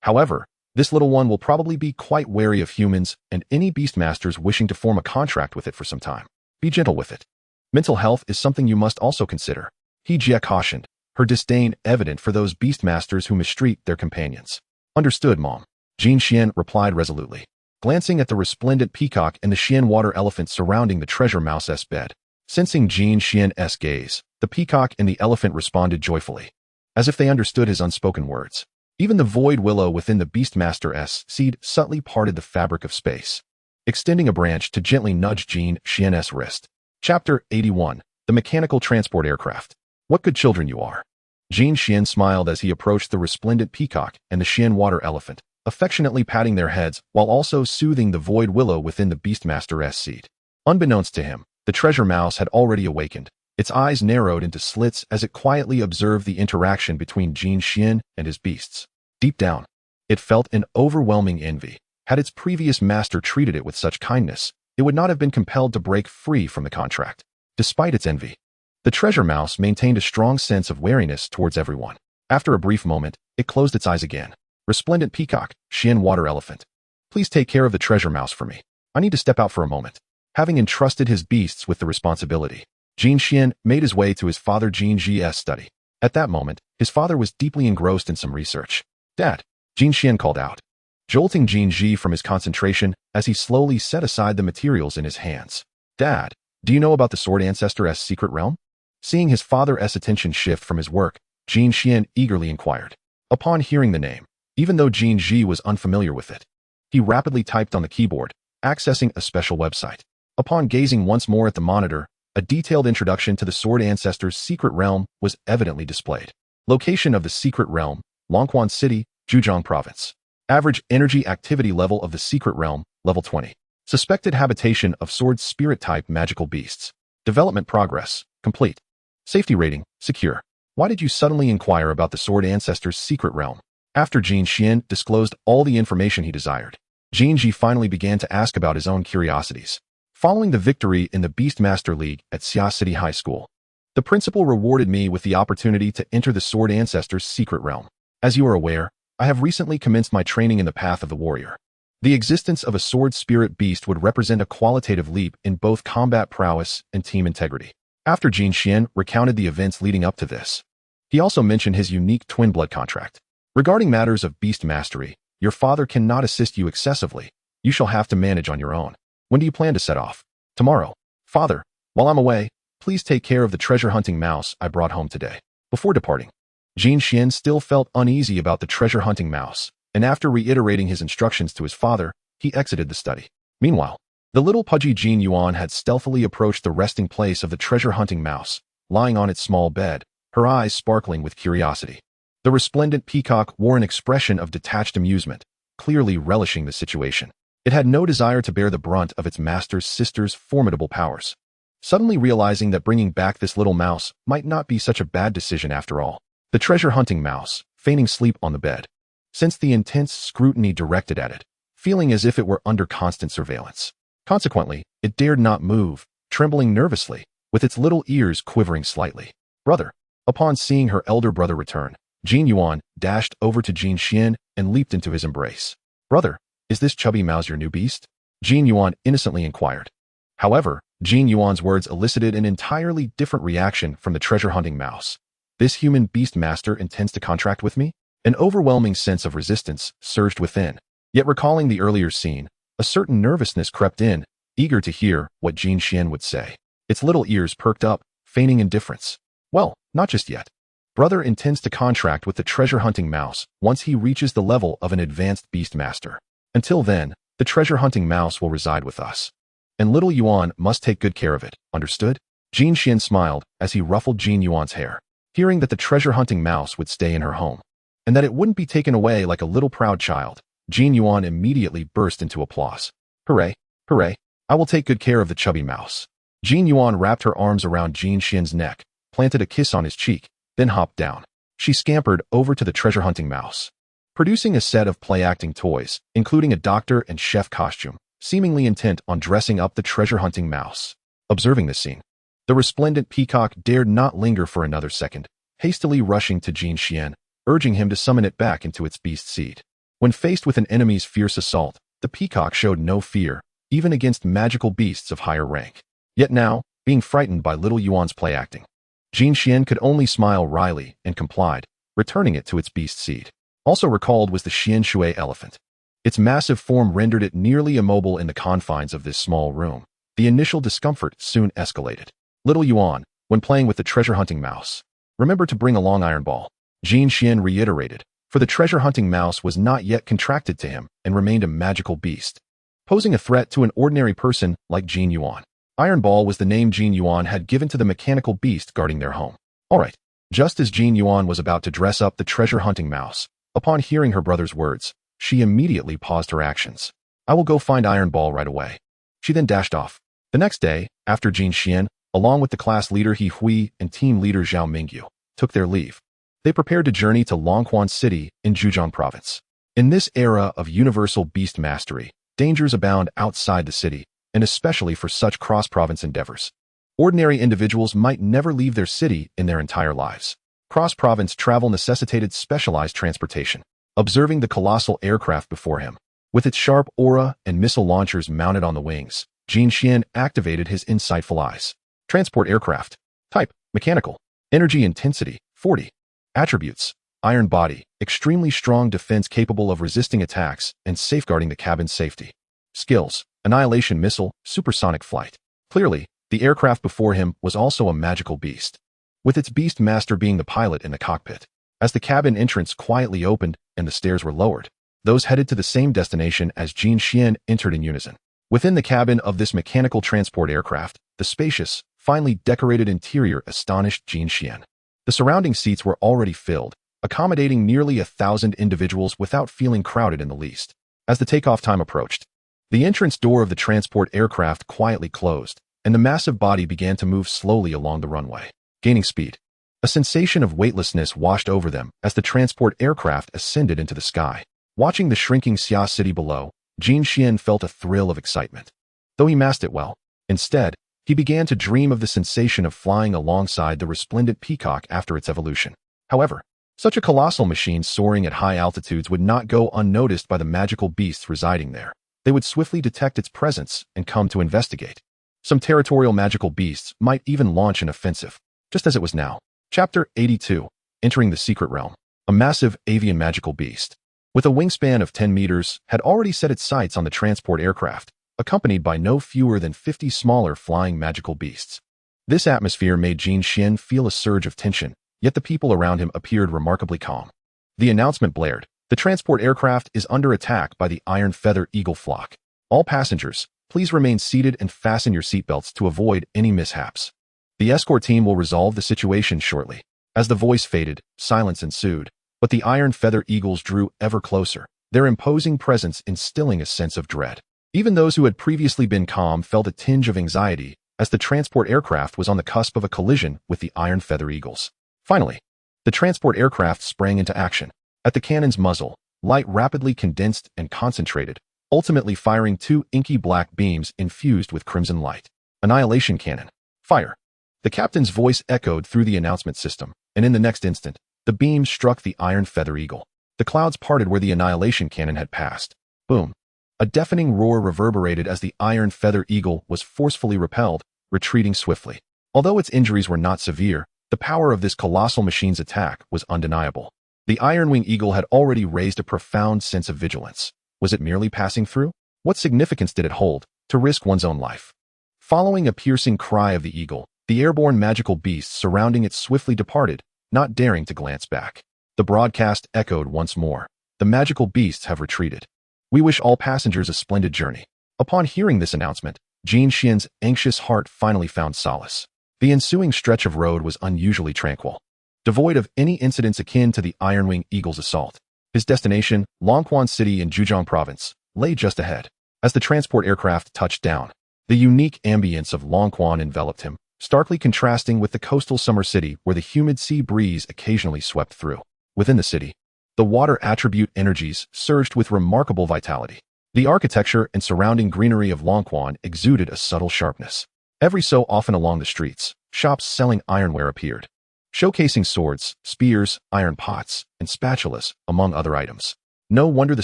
A: However, this little one will probably be quite wary of humans and any Beastmasters wishing to form a contract with it for some time. Be gentle with it. Mental health is something you must also consider," Jia cautioned, her disdain evident for those Beastmasters who mistreat their companions. "Understood, Mom," Jin Xian replied resolutely, glancing at the resplendent peacock and the Xian water elephant surrounding the treasure mouse's bed. Sensing Jin Xian's gaze, the peacock and the elephant responded joyfully, as if they understood his unspoken words. Even the void willow within the Beastmaster's seed subtly parted the fabric of space, extending a branch to gently nudge Jin Xian's wrist. Chapter 81. The Mechanical Transport Aircraft. "What good children you are." Jin Xian smiled as he approached the resplendent peacock and the Xian water elephant, affectionately patting their heads while also soothing the void willow within the Beastmaster's seed. Unbeknownst to him, the treasure mouse had already awakened. Its eyes narrowed into slits as it quietly observed the interaction between Jin Xian and his beasts. Deep down, it felt an overwhelming envy. Had its previous master treated it with such kindness, it would not have been compelled to break free from the contract. Despite its envy, the treasure mouse maintained a strong sense of wariness towards everyone. After a brief moment, it closed its eyes again. "Resplendent peacock, Xian water elephant. Please take care of the treasure mouse for me. I need to step out for a moment." Having entrusted his beasts with the responsibility, Jin Xian made his way to his father Jin Ji's study. At that moment, his father was deeply engrossed in some research. "Dad," Jin Xian called out, jolting Jin Ji from his concentration as he slowly set aside the materials in his hands. "Dad, Do you know about the Sword Ancestor's secret realm? Seeing his father's attention shift from his work, Jin Xian eagerly inquired. Upon hearing the name, even though Jin Ji was unfamiliar with it, he rapidly typed on the keyboard, accessing a special website. Upon gazing once more at the monitor, a detailed introduction to the Sword Ancestor's secret realm was evidently displayed. Location of the secret realm, Longquan City, Zhejiang Province. Average energy activity level of the secret realm, level 20. Suspected habitation of sword spirit type magical beasts. Development progress, complete. Safety rating, secure. Why did you suddenly inquire about the Sword Ancestor's secret realm? After Jin Xian disclosed all the information he desired, Jin Ji finally began to ask about his own curiosities. Following the victory in the Beastmaster League at Xia City High School, the principal rewarded me with the opportunity to enter the Sword Ancestor's secret realm. As you are aware, I have recently commenced my training in the path of the warrior. The existence of a sword spirit beast would represent a qualitative leap in both combat prowess and team integrity. After Jin Xian recounted the events leading up to this, he also mentioned his unique twin blood contract. Regarding matters of beast mastery, your father cannot assist you excessively. You shall have to manage on your own. When do you plan to set off? Tomorrow. Father, while I'm away, please take care of the treasure-hunting mouse I brought home today. Before departing, Jin Xian still felt uneasy about the treasure-hunting mouse, and after reiterating his instructions to his father, he exited the study. Meanwhile, the little pudgy Jin Yuan had stealthily approached the resting place of the treasure-hunting mouse, lying on its small bed, her eyes sparkling with curiosity. The resplendent peacock wore an expression of detached amusement, clearly relishing the situation. It had no desire to bear the brunt of its master's sister's formidable powers. Suddenly realizing that bringing back this little mouse might not be such a bad decision after all, the treasure-hunting mouse, feigning sleep on the bed, sensed the intense scrutiny directed at it, feeling as if it were under constant surveillance. Consequently, it dared not move, trembling nervously, with its little ears quivering slightly. Brother. Upon seeing her elder brother return, Jin Yuan dashed over to Jin Xian and leaped into his embrace. Brother, is this chubby mouse your new beast? Jin Yuan innocently inquired. However, Jin Yuan's words elicited an entirely different reaction from the treasure-hunting mouse. This human Beastmaster intends to contract with me? An overwhelming sense of resistance surged within. Yet recalling the earlier scene, a certain nervousness crept in, eager to hear what Jin Xian would say. Its little ears perked up, feigning indifference. Well, not just yet. Brother intends to contract with the treasure-hunting mouse once he reaches the level of an advanced Beastmaster. Until then, the treasure-hunting mouse will reside with us. And little Yuan must take good care of it, understood? Jin Xian smiled as he ruffled Jin Yuan's hair, hearing that the treasure-hunting mouse would stay in her home, and that it wouldn't be taken away like a little proud child. Jin Yuan immediately burst into applause. Hooray, hooray, I will take good care of the chubby mouse. Jin Yuan wrapped her arms around Jin Xian's neck, planted a kiss on his cheek, then hopped down. She scampered over to the treasure-hunting mouse, producing a set of play-acting toys, including a doctor and chef costume, seemingly intent on dressing up the treasure-hunting mouse. Observing this scene, the resplendent peacock dared not linger for another second, hastily rushing to Jin Xian, urging him to summon it back into its beast seed. When faced with an enemy's fierce assault, the peacock showed no fear, even against magical beasts of higher rank. Yet now, being frightened by little Yuan's play-acting, Jin Xian could only smile wryly and complied, returning it to its beast seed. Also recalled was the Xian Shui elephant. Its massive form rendered it nearly immobile in the confines of this small room. The initial discomfort soon escalated. Little Yuan, when playing with the treasure-hunting mouse, remember to bring a long iron ball. Jin Xian reiterated, for the treasure-hunting mouse was not yet contracted to him and remained a magical beast, posing a threat to an ordinary person like Jin Yuan. Iron Ball was the name Jin Yuan had given to the mechanical beast guarding their home. Alright, just as Jin Yuan was about to dress up the treasure-hunting mouse, upon hearing her brother's words, she immediately paused her actions. I will go find Iron Ball right away. She then dashed off. The next day, after Jin Xian, along with the class leader He Hui and team leader Zhao Mingyu, took their leave, they prepared to journey to Longquan City in Zhejiang Province. In this era of universal beast mastery, dangers abound outside the city, and especially for such cross-province endeavors. Ordinary individuals might never leave their city in their entire lives. Cross-province travel necessitated specialized transportation. Observing the colossal aircraft before him, with its sharp aura and missile launchers mounted on the wings, Jin Xian activated his insightful eyes. Transport aircraft. Type, mechanical. Energy intensity, 40. Attributes, iron body, extremely strong defense capable of resisting attacks and safeguarding the cabin's safety. Skills, annihilation missile, supersonic flight. Clearly, The aircraft before him was also a magical beast, with its Beastmaster being the pilot in the cockpit. As the cabin entrance quietly opened and the stairs were lowered, those headed to the same destination as Jin Xian entered in unison. Within the cabin of this mechanical transport aircraft, the spacious, finely decorated interior astonished Jin Xian. The surrounding seats were already filled, accommodating nearly 1,000 individuals without feeling crowded in the least. As the takeoff time approached, the entrance door of the transport aircraft quietly closed, and the massive body began to move slowly along the runway, gaining speed. A sensation of weightlessness washed over them as the transport aircraft ascended into the sky. Watching the shrinking Xia city below, Jin Xian felt a thrill of excitement. Though he masked it well, instead, he began to dream of the sensation of flying alongside the resplendent peacock after its evolution. However, such a colossal machine soaring at high altitudes would not go unnoticed by the magical beasts residing there. They would swiftly detect its presence and come to investigate. Some territorial magical beasts might even launch an offensive, just as it was now. Chapter 82. Entering the Secret Realm. A massive avian magical beast, with a wingspan of 10 meters, had already set its sights on the transport aircraft, accompanied by no fewer than 50 smaller flying magical beasts. This atmosphere made Jin Xian feel a surge of tension, yet the people around him appeared remarkably calm. The announcement blared. The transport aircraft is under attack by the Iron Feather Eagle flock. All passengers, please remain seated and fasten your seatbelts to avoid any mishaps. The escort team will resolve the situation shortly. As the voice faded, silence ensued, but the Iron Feather Eagles drew ever closer, their imposing presence instilling a sense of dread. Even those who had previously been calm felt a tinge of anxiety as the transport aircraft was on the cusp of a collision with the Iron Feather Eagles. Finally, the transport aircraft sprang into action. At the cannon's muzzle, light rapidly condensed and concentrated, ultimately firing two inky black beams infused with crimson light. Annihilation Cannon. Fire. The captain's voice echoed through the announcement system, and in the next instant, the beam struck the Iron Feather Eagle. The clouds parted where the Annihilation Cannon had passed. Boom. A deafening roar reverberated as the Iron Feather Eagle was forcefully repelled, retreating swiftly. Although its injuries were not severe, the power of this colossal machine's attack was undeniable. The Ironwing Eagle had already raised a profound sense of vigilance. Was it merely passing through? What significance did it hold to risk one's own life? Following a piercing cry of the eagle, the airborne magical beasts surrounding it swiftly departed, not daring to glance back. The broadcast echoed once more. The magical beasts have retreated. We wish all passengers a splendid journey. Upon hearing this announcement, Jin Xian's anxious heart finally found solace. The ensuing stretch of road was unusually tranquil, devoid of any incidents akin to the Ironwing Eagle's assault. His destination, Longquan City in Zhejiang Province, lay just ahead. As the transport aircraft touched down, the unique ambience of Longquan enveloped him, starkly contrasting with the coastal summer city where the humid sea breeze occasionally swept through. Within the city, the water attribute energies surged with remarkable vitality. The architecture and surrounding greenery of Longquan exuded a subtle sharpness. Every so often along the streets, shops selling ironware appeared, showcasing swords, spears, iron pots, and spatulas, among other items. No wonder the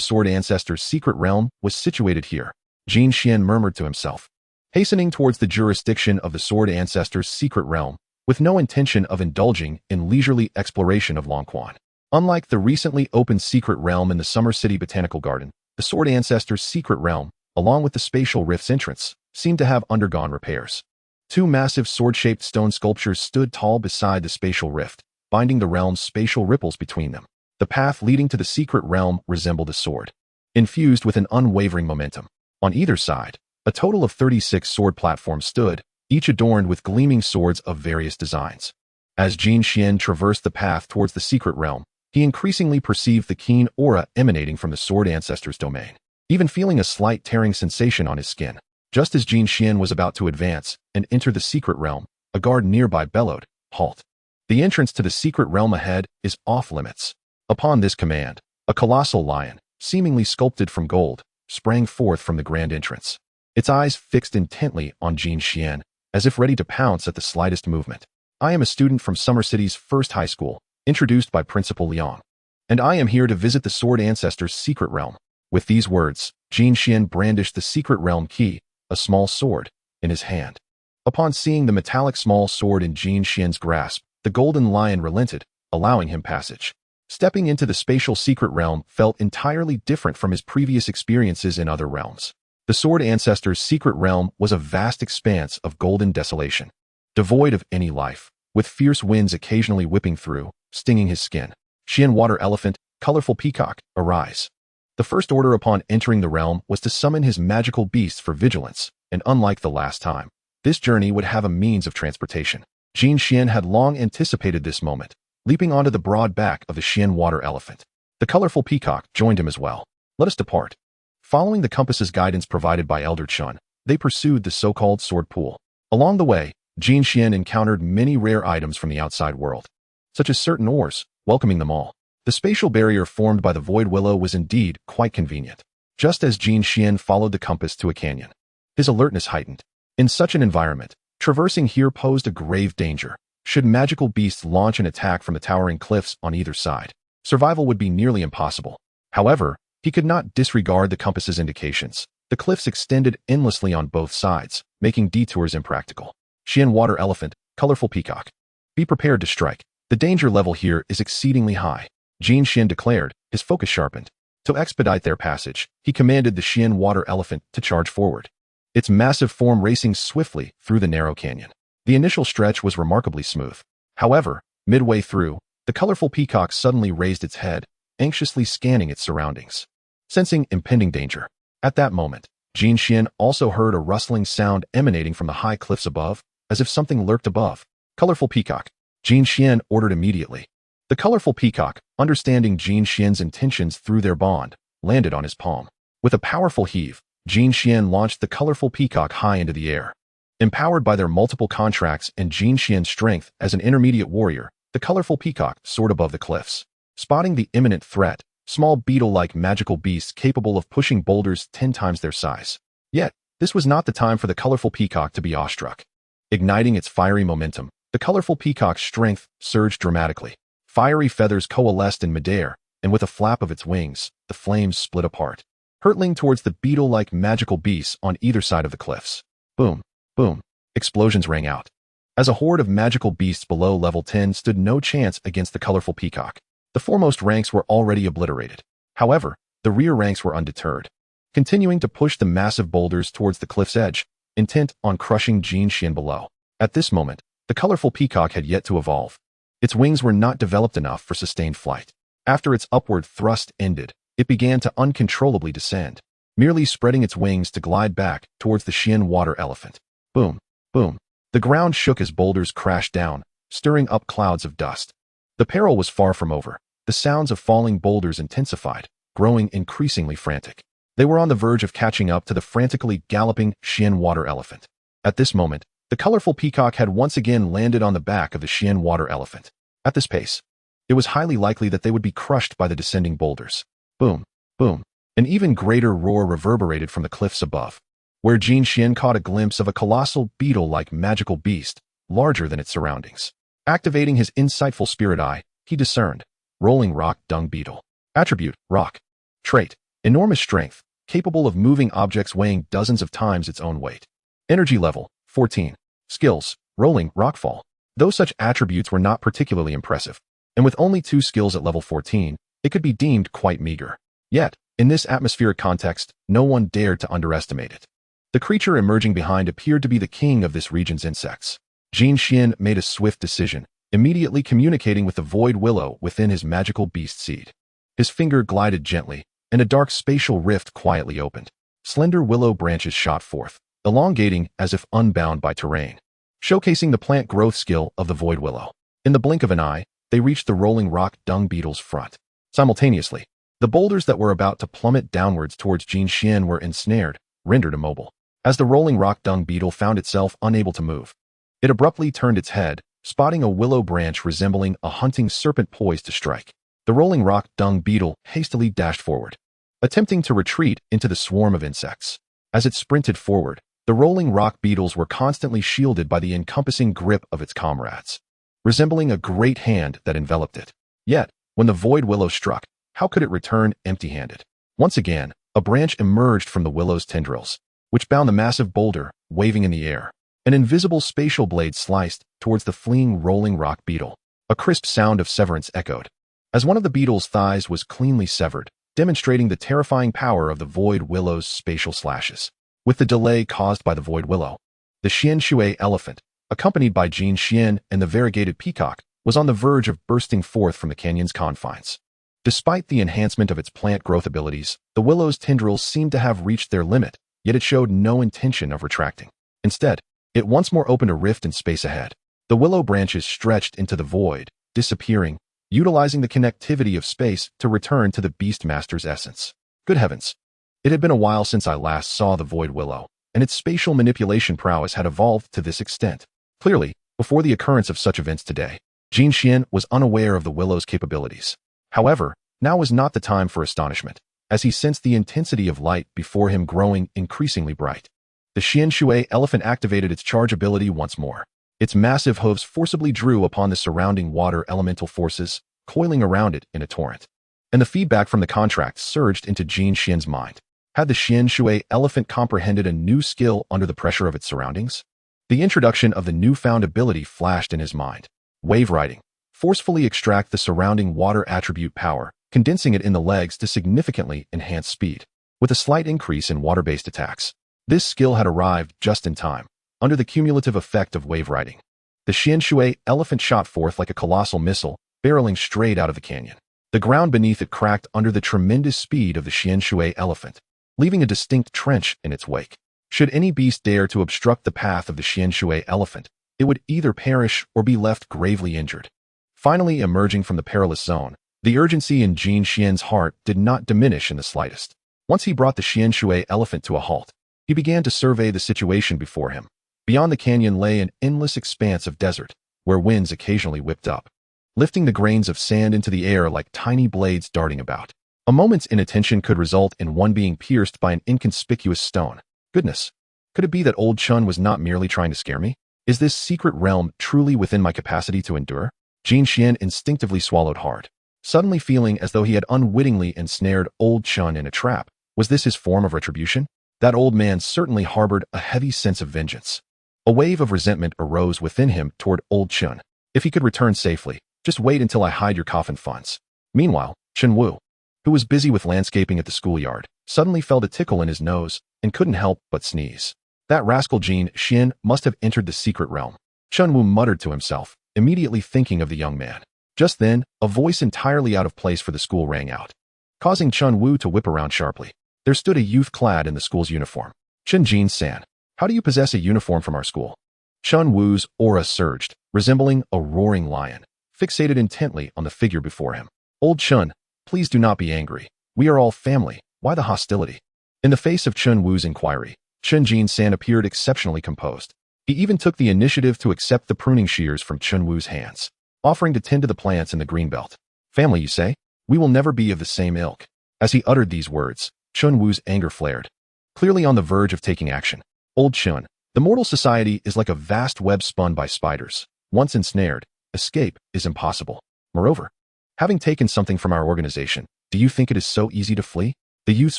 A: Sword Ancestor's secret realm was situated here, Jin Xian murmured to himself. Hastening towards the jurisdiction of the Sword Ancestor's secret realm, with no intention of indulging in leisurely exploration of Longquan. Unlike the recently opened secret realm in the Summer City Botanical Garden, the Sword Ancestor's secret realm, along with the spatial rift's entrance, seemed to have undergone repairs. Two massive sword-shaped stone sculptures stood tall beside the spatial rift, binding the realm's spatial ripples between them. The path leading to the secret realm resembled a sword, infused with an unwavering momentum. On either side, a total of 36 sword platforms stood, each adorned with gleaming swords of various designs. As Jin Xian traversed the path towards the secret realm, he increasingly perceived the keen aura emanating from the Sword Ancestor's domain, even feeling a slight tearing sensation on his skin. Just as Jin Xian was about to advance and enter the secret realm, a guard nearby bellowed, "Halt! The entrance to the secret realm ahead is off-limits." Upon this command, a colossal lion, seemingly sculpted from gold, sprang forth from the grand entrance, its eyes fixed intently on Jin Xian, as if ready to pounce at the slightest movement. "I am a student from Summer City's first high school, introduced by Principal Liang, and I am here to visit the Sword Ancestor's secret realm." With these words, Jin Xian brandished the secret realm key, a small sword, in his hand. Upon seeing the metallic small sword in Jin Xian's grasp, the golden lion relented, allowing him passage. Stepping into the spatial secret realm felt entirely different from his previous experiences in other realms. The Sword Ancestor's secret realm was a vast expanse of golden desolation, devoid of any life, with fierce winds occasionally whipping through, stinging his skin. Xian Water Elephant, Colorful Peacock, arise. The first order upon entering the realm was to summon his magical beasts for vigilance, and unlike the last time, this journey would have a means of transportation. Jin Xian had long anticipated this moment, leaping onto the broad back of the Xian Water Elephant. The Colorful Peacock joined him as well. Let us depart. Following the compass's guidance provided by Elder Chun, they pursued the so-called sword pool. Along the way, Jin Xian encountered many rare items from the outside world, such as certain ores, welcoming them all. The spatial barrier formed by the Void Willow was indeed quite convenient, just as Jin Xian followed the compass to a canyon. His alertness heightened. In such an environment, traversing here posed a grave danger. Should magical beasts launch an attack from the towering cliffs on either side, survival would be nearly impossible. However, he could not disregard the compass's indications. The cliffs extended endlessly on both sides, making detours impractical. Xian Water Elephant, Colorful Peacock. Be prepared to strike. The danger level here is exceedingly high, Jin Xian declared, his focus sharpened. To expedite their passage, he commanded the Xian Water Elephant to charge forward, its massive form racing swiftly through the narrow canyon. The initial stretch was remarkably smooth. However, midway through, the Colorful Peacock suddenly raised its head, anxiously scanning its surroundings, sensing impending danger. At that moment, Jin Xian also heard a rustling sound emanating from the high cliffs above, as if something lurked above. Colorful Peacock, Jin Xian ordered immediately. The Colorful Peacock, understanding Jin Xian's intentions through their bond, landed on his palm. With a powerful heave, Jin Xian launched the Colorful Peacock high into the air. Empowered by their multiple contracts and Jin Xian's strength as an intermediate warrior, the Colorful Peacock soared above the cliffs. Spotting the imminent threat, small beetle-like magical beasts capable of pushing boulders 10 times their size. Yet, this was not the time for the Colorful Peacock to be awestruck. Igniting its fiery momentum, the Colorful Peacock's strength surged dramatically. Fiery feathers coalesced in midair, and with a flap of its wings, the flames split apart, hurtling towards the beetle-like magical beasts on either side of the cliffs. Boom, boom, explosions rang out. As a horde of magical beasts below level 10 stood no chance against the Colorful Peacock. The foremost ranks were already obliterated. However, the rear ranks were undeterred, continuing to push the massive boulders towards the cliff's edge, intent on crushing Jin Xian below. At this moment, the Colorful Peacock had yet to evolve. Its wings were not developed enough for sustained flight. After its upward thrust ended, it began to uncontrollably descend, merely spreading its wings to glide back towards the Xian Water Elephant. Boom, boom. The ground shook as boulders crashed down, stirring up clouds of dust. The peril was far from over. The sounds of falling boulders intensified, growing increasingly frantic. They were on the verge of catching up to the frantically galloping Xian Water Elephant. At this moment, the Colorful Peacock had once again landed on the back of the Xian Water Elephant. At this pace, it was highly likely that they would be crushed by the descending boulders. Boom, boom. An even greater roar reverberated from the cliffs above, where Jin Xian caught a glimpse of a colossal beetle-like magical beast, larger than its surroundings. Activating his insightful spirit eye, he discerned Rolling Rock Dung Beetle. Attribute, Rock. Trait, enormous strength, capable of moving objects weighing dozens of times its own weight. Energy level, 14. Skills, Rolling Rockfall. Though such attributes were not particularly impressive, and with only 2 skills at level 14, it could be deemed quite meager. Yet, in this atmospheric context, no one dared to underestimate it. The creature emerging behind appeared to be the king of this region's insects. Jin Xian made a swift decision, immediately communicating with the Void Willow within his magical beast seed. His finger glided gently, and a dark spatial rift quietly opened. Slender willow branches shot forth, elongating as if unbound by terrain, showcasing the plant growth skill of the Void Willow. In the blink of an eye, they reached the Rolling Rock Dung Beetle's front. Simultaneously, the boulders that were about to plummet downwards towards Jin Xian were ensnared, rendered immobile. As the Rolling Rock Dung Beetle found itself unable to move, it abruptly turned its head, spotting a willow branch resembling a hunting serpent poised to strike. The Rolling Rock Dung Beetle hastily dashed forward, attempting to retreat into the swarm of insects. As it sprinted forward, the Rolling Rock Beetles were constantly shielded by the encompassing grip of its comrades, resembling a great hand that enveloped it. Yet, when the Void Willow struck, how could it return empty-handed? Once again, a branch emerged from the willow's tendrils, which bound the massive boulder, waving in the air. An invisible spatial blade sliced towards the fleeing Rolling Rock Beetle. A crisp sound of severance echoed, as one of the beetle's thighs was cleanly severed, demonstrating the terrifying power of the Void Willow's spatial slashes. with the delay caused by the Void Willow. The Xian Shui elephant, accompanied by Jin Xian and the variegated peacock, was on the verge of bursting forth from the canyon's confines. Despite the enhancement of its plant growth abilities, the willow's tendrils seemed to have reached their limit, yet it showed no intention of retracting. Instead, it once more opened a rift in space ahead. The willow branches stretched into the void, disappearing, utilizing the connectivity of space to return to the Beastmaster's essence. Good heavens! It had been a while since I last saw the Void Willow, and its spatial manipulation prowess had evolved to this extent. Clearly, before the occurrence of such events today, Jin Xian was unaware of the Willow's capabilities. However, now was not the time for astonishment, as he sensed the intensity of light before him growing increasingly bright. The Xian Shui elephant activated its charge ability once more. Its massive hooves forcibly drew upon the surrounding water elemental forces, coiling around it in a torrent. And the feedback from the contract surged into Jin Xian's mind. Had the Xian Shui elephant comprehended a new skill under the pressure of its surroundings? The introduction of the newfound ability flashed in his mind. Wave riding. Forcefully extract the surrounding water attribute power, condensing it in the legs to significantly enhance speed, with a slight increase in water-based attacks. This skill had arrived just in time, under the cumulative effect of wave riding. The Xian Shui elephant shot forth like a colossal missile, barreling straight out of the canyon. The ground beneath it cracked under the tremendous speed of the Xian Shui elephant, leaving a distinct trench in its wake. Should any beast dare to obstruct the path of the Xian Shui elephant, it would either perish or be left gravely injured. Finally emerging from the perilous zone, the urgency in Jin Xian's heart did not diminish in the slightest. Once he brought the Xian Shui elephant to a halt, he began to survey the situation before him. Beyond the canyon lay an endless expanse of desert, where winds occasionally whipped up, lifting the grains of sand into the air like tiny blades darting about. A moment's inattention could result in one being pierced by an inconspicuous stone. Goodness, could it be that old Chun was not merely trying to scare me? Is this secret realm truly within my capacity to endure? Jin Xian instinctively swallowed hard, suddenly feeling as though he had unwittingly ensnared old Chun in a trap. Was this his form of retribution? That old man certainly harbored a heavy sense of vengeance. A wave of resentment arose within him toward old Chun. If he could return safely, just wait until I hide your coffin funds. Meanwhile, Chen Wu, who was busy with landscaping at the schoolyard, suddenly felt a tickle in his nose and couldn't help but sneeze. That rascal Jin Xian must have entered the secret realm. Chen Wu muttered to himself, immediately thinking of the young man. Just then, a voice entirely out of place for the school rang out, causing Chen Wu to whip around sharply. There stood a youth clad in the school's uniform. Chen Jin-san, how do you possess a uniform from our school? Chen Wu's aura surged, resembling a roaring lion, fixated intently on the figure before him. Old Chen, please do not be angry. We are all family. Why the hostility? In the face of Chen Wu's inquiry, Chen Jin-san appeared exceptionally composed. He even took the initiative to accept the pruning shears from Chen Wu's hands, offering to tend to the plants in the greenbelt. Family, you say? We will never be of the same ilk. As he uttered these words, Chen Wu's anger flared, clearly on the verge of taking action. Old Chen, the mortal society is like a vast web spun by spiders. Once ensnared, escape is impossible. Moreover, having taken something from our organization, do you think it is so easy to flee? The youth's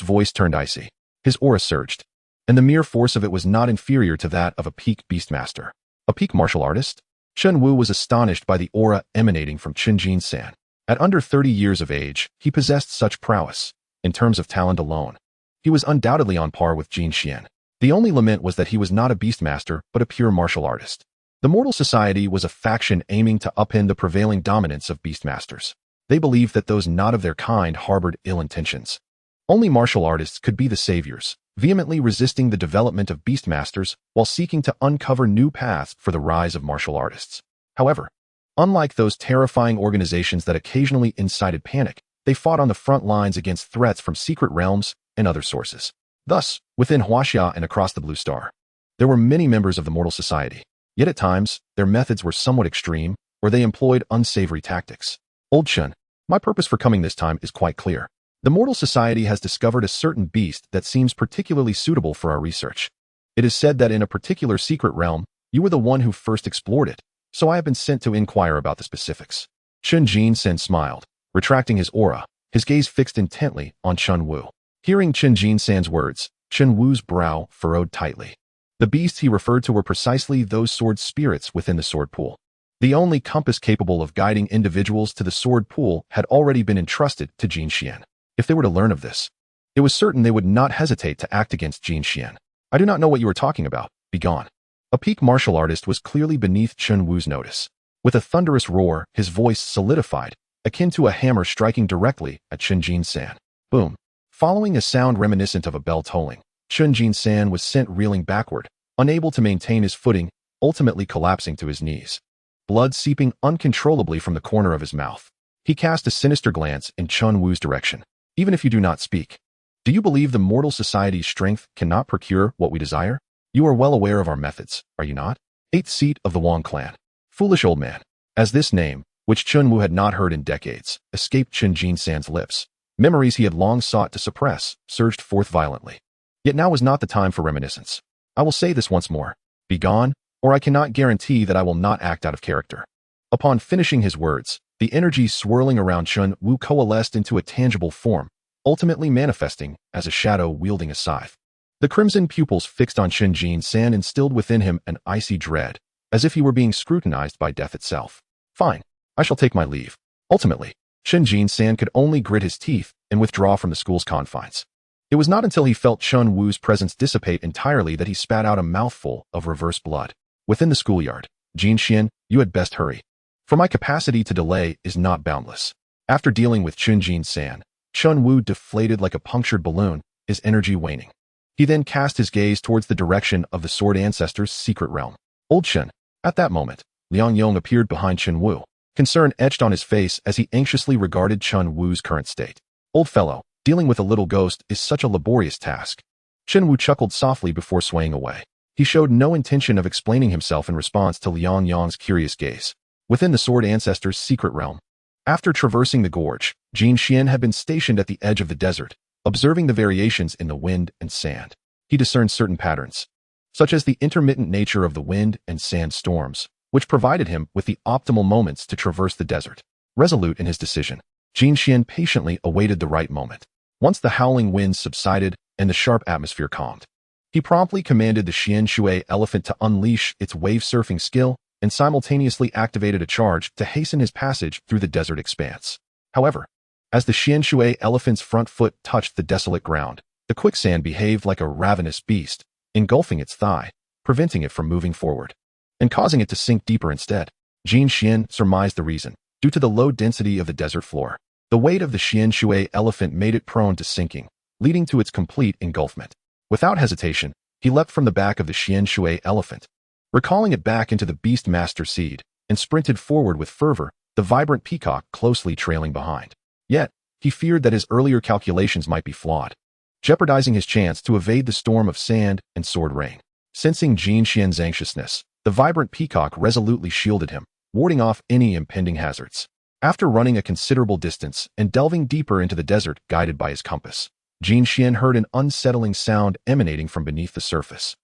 A: voice turned icy. His aura surged, and the mere force of it was not inferior to that of a peak Beastmaster. A peak martial artist? Chen Wu was astonished by the aura emanating from Chen Jin-san. At under 30 years of age, he possessed such prowess. In terms of talent alone, he was undoubtedly on par with Jin Xian. The only lament was that he was not a Beastmaster, but a pure martial artist. The Mortal Society was a faction aiming to upend the prevailing dominance of Beastmasters. They believed that those not of their kind harbored ill intentions. Only martial artists could be the saviors, vehemently resisting the development of Beastmasters while seeking to uncover new paths for the rise of martial artists. However, unlike those terrifying organizations that occasionally incited panic, they fought on the front lines against threats from secret realms and other sources. Thus, within Huaxia and across the Blue Star, there were many members of the Mortal Society, yet at times, their methods were somewhat extreme, or they employed unsavory tactics. Old Chen, my purpose for coming this time is quite clear. The Mortal Society has discovered a certain beast that seems particularly suitable for our research. It is said that in a particular secret realm, you were the one who first explored it, so I have been sent to inquire about the specifics. Chen Jin-sen smiled, retracting his aura, his gaze fixed intently on Chen Wu. Hearing Chen Jin-san's words, Chen Wu's brow furrowed tightly. The beasts he referred to were precisely those sword spirits within the sword pool. The only compass capable of guiding individuals to the sword pool had already been entrusted to Jin Xian. If they were to learn of this, it was certain they would not hesitate to act against Jin Xian. I do not know what you are talking about. Begone. A peak martial artist was clearly beneath Chun Wu's notice. With a thunderous roar, his voice solidified, akin to a hammer striking directly at Chun Jin-san. Boom. Following a sound reminiscent of a bell tolling, Chun Jin-san was sent reeling backward, unable to maintain his footing, ultimately collapsing to his knees. Blood seeping uncontrollably from the corner of his mouth. He cast a sinister glance in Chun Wu's direction. Even if you do not speak, do you believe the mortal society's strength cannot procure what we desire? You are well aware of our methods, are you not? 8th seat of the Wang clan. Foolish old man. As this name, which Chun Wu had not heard in decades, escaped Chun Jin-san's lips, memories he had long sought to suppress surged forth violently. Yet now was not the time for reminiscence. I will say this once more. Begone, or I cannot guarantee that I will not act out of character. Upon finishing his words, the energy swirling around Chun Wu coalesced into a tangible form, ultimately manifesting as a shadow wielding a scythe. The crimson pupils fixed on Chun Jin-san instilled within him an icy dread, as if he were being scrutinized by death itself. Fine, I shall take my leave. Ultimately, Chun Jin-san could only grit his teeth and withdraw from the school's confines. It was not until he felt Chun Wu's presence dissipate entirely that he spat out a mouthful of reverse blood. Within the schoolyard, Jin Xian, you had best hurry. For my capacity to delay is not boundless. After dealing with Chun Jin-san, Chun Wu deflated like a punctured balloon, his energy waning. He then cast his gaze towards the direction of the Sword Ancestor's secret realm. Old Chun. At that moment, Liang Yong appeared behind Chun Wu, concern etched on his face as he anxiously regarded Chun Wu's current state. Old fellow, dealing with a little ghost is such a laborious task. Chun Wu chuckled softly before swaying away. He showed no intention of explaining himself in response to Liang Yong's curious gaze. Within the Sword Ancestor's secret realm, after traversing the gorge, Jin Xian had been stationed at the edge of the desert, observing the variations in the wind and sand. He discerned certain patterns, such as the intermittent nature of the wind and sand storms, which provided him with the optimal moments to traverse the desert. Resolute in his decision, Jin Xian patiently awaited the right moment. Once the howling winds subsided and the sharp atmosphere calmed, he promptly commanded the Xian Shui elephant to unleash its wave-surfing skill and simultaneously activated a charge to hasten his passage through the desert expanse. However, as the Xian Shui elephant's front foot touched the desolate ground, the quicksand behaved like a ravenous beast, engulfing its thigh, preventing it from moving forward, and causing it to sink deeper instead. Jin Xian surmised the reason, due to the low density of the desert floor. The weight of the Xian Shui elephant made it prone to sinking, leading to its complete engulfment. Without hesitation, he leapt from the back of the Xian Shui elephant, recalling it back into the Beastmaster seed, and sprinted forward with fervor, the vibrant peacock closely trailing behind. Yet, he feared that his earlier calculations might be flawed, jeopardizing his chance to evade the storm of sand and sword rain. Sensing Jin Xian's anxiousness, the vibrant peacock resolutely shielded him, warding off any impending hazards. After running a considerable distance and delving deeper into the desert guided by his compass, Jin Xian heard an unsettling sound emanating from beneath the surface.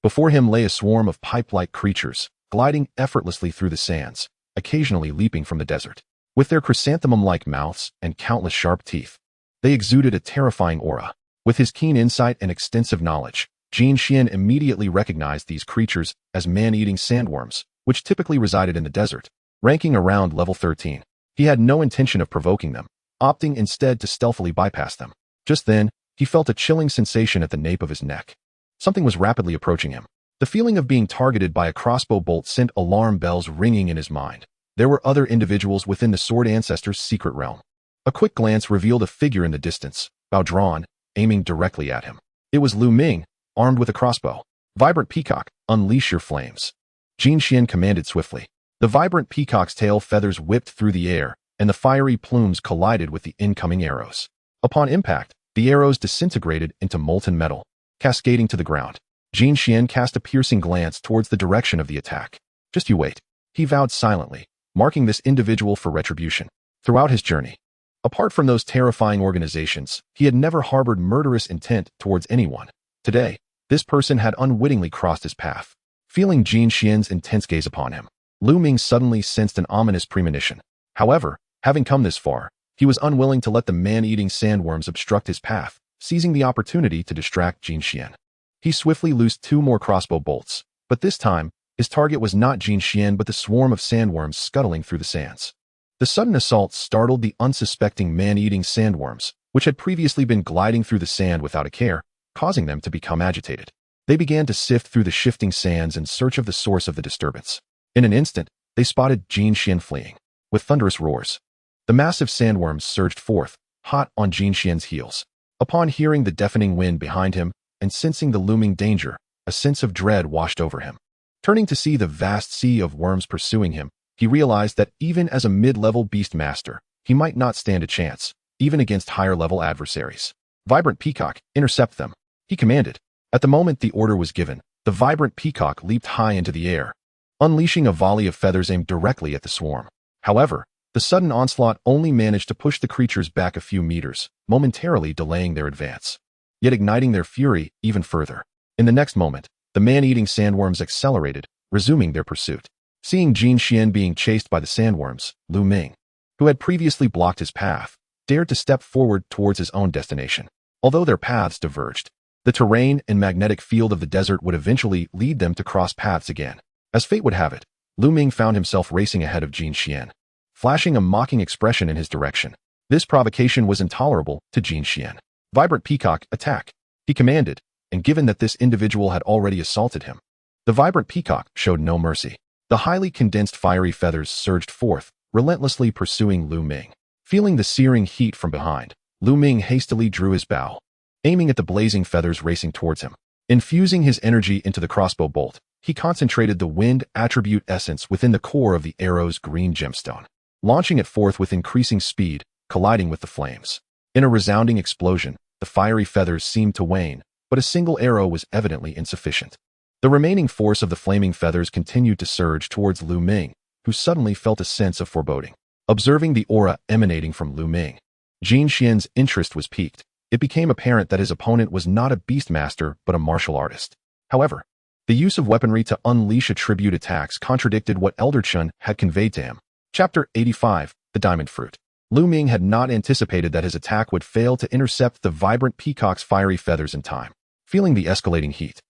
A: Before him lay a swarm of pipe-like creatures, gliding effortlessly through the sands, occasionally leaping from the desert. With their chrysanthemum-like mouths and countless sharp teeth, they exuded a terrifying aura. With his keen insight and extensive knowledge, Jin Xian immediately recognized these creatures as man-eating sandworms, which typically resided in the desert, ranking around level 13. He had no intention of provoking them, opting instead to stealthily bypass them. Just then, he felt a chilling sensation at the nape of his neck. Something was rapidly approaching him. The feeling of being targeted by a crossbow bolt sent alarm bells ringing in his mind. There were other individuals within the Sword Ancestor's secret realm. A quick glance revealed a figure in the distance, bow drawn, aiming directly at him. It was Lu Ming, armed with a crossbow. Vibrant peacock, unleash your flames. Jin Xian commanded swiftly. The vibrant peacock's tail feathers whipped through the air, and the fiery plumes collided with the incoming arrows. Upon impact, the arrows disintegrated into molten metal, cascading to the ground. Jin Xian cast a piercing glance towards the direction of the attack. Just you wait, he vowed silently, marking this individual for retribution. Throughout his journey, apart from those terrifying organizations, he had never harbored murderous intent towards anyone. Today, this person had unwittingly crossed his path. Feeling Jin Xian's intense gaze upon him, Lu Ming suddenly sensed an ominous premonition. However, having come this far, he was unwilling to let the man-eating sandworms obstruct his path, seizing the opportunity to distract Jin Xian. He swiftly loosed 2 more crossbow bolts, but this time, his target was not Jin Xian but the swarm of sandworms scuttling through the sands. The sudden assault startled the unsuspecting man-eating sandworms, which had previously been gliding through the sand without a care, causing them to become agitated. They began to sift through the shifting sands in search of the source of the disturbance. In an instant, they spotted Jin Xian fleeing. With thunderous roars, the massive sandworms surged forth, hot on Jin Xian's heels. Upon hearing the deafening wind behind him and sensing the looming danger, a sense of dread washed over him. Turning to see the vast sea of worms pursuing him, he realized that even as a mid-level Beastmaster, he might not stand a chance, even against higher-level adversaries. Vibrant Peacock, intercept them, he commanded. At the moment the order was given, the vibrant peacock leaped high into the air, unleashing a volley of feathers aimed directly at the swarm. However, the sudden onslaught only managed to push the creatures back a few meters, momentarily delaying their advance, yet igniting their fury even further. In the next moment, the man-eating sandworms accelerated, resuming their pursuit. Seeing Jin Xian being chased by the sandworms, Lu Ming, who had previously blocked his path, dared to step forward towards his own destination. Although their paths diverged, the terrain and magnetic field of the desert would eventually lead them to cross paths again. As fate would have it, Lu Ming found himself racing ahead of Jin Xian, flashing a mocking expression in his direction. This provocation was intolerable to Jin Xian. Vibrant Peacock, attack, he commanded, and given that this individual had already assaulted him, the Vibrant Peacock showed no mercy. The highly condensed fiery feathers surged forth, relentlessly pursuing Lu Ming. Feeling the searing heat from behind, Lu Ming hastily drew his bow, aiming at the blazing feathers racing towards him. Infusing his energy into the crossbow bolt, he concentrated the wind attribute essence within the core of the arrow's green gemstone, launching it forth with increasing speed, colliding with the flames. In a resounding explosion, the fiery feathers seemed to wane, but a single arrow was evidently insufficient. The remaining force of the flaming feathers continued to surge towards Lu Ming, who suddenly felt a sense of foreboding. Observing the aura emanating from Lu Ming, Jin Xian's interest was piqued. It became apparent that his opponent was not a Beastmaster but a martial artist. However, the use of weaponry to unleash attribute attacks contradicted what Elder Chun had conveyed to him. Chapter 85, The Diamond Fruit. Lu Ming had not anticipated that his attack would fail to intercept the vibrant peacock's fiery feathers in time. Feeling the escalating heat,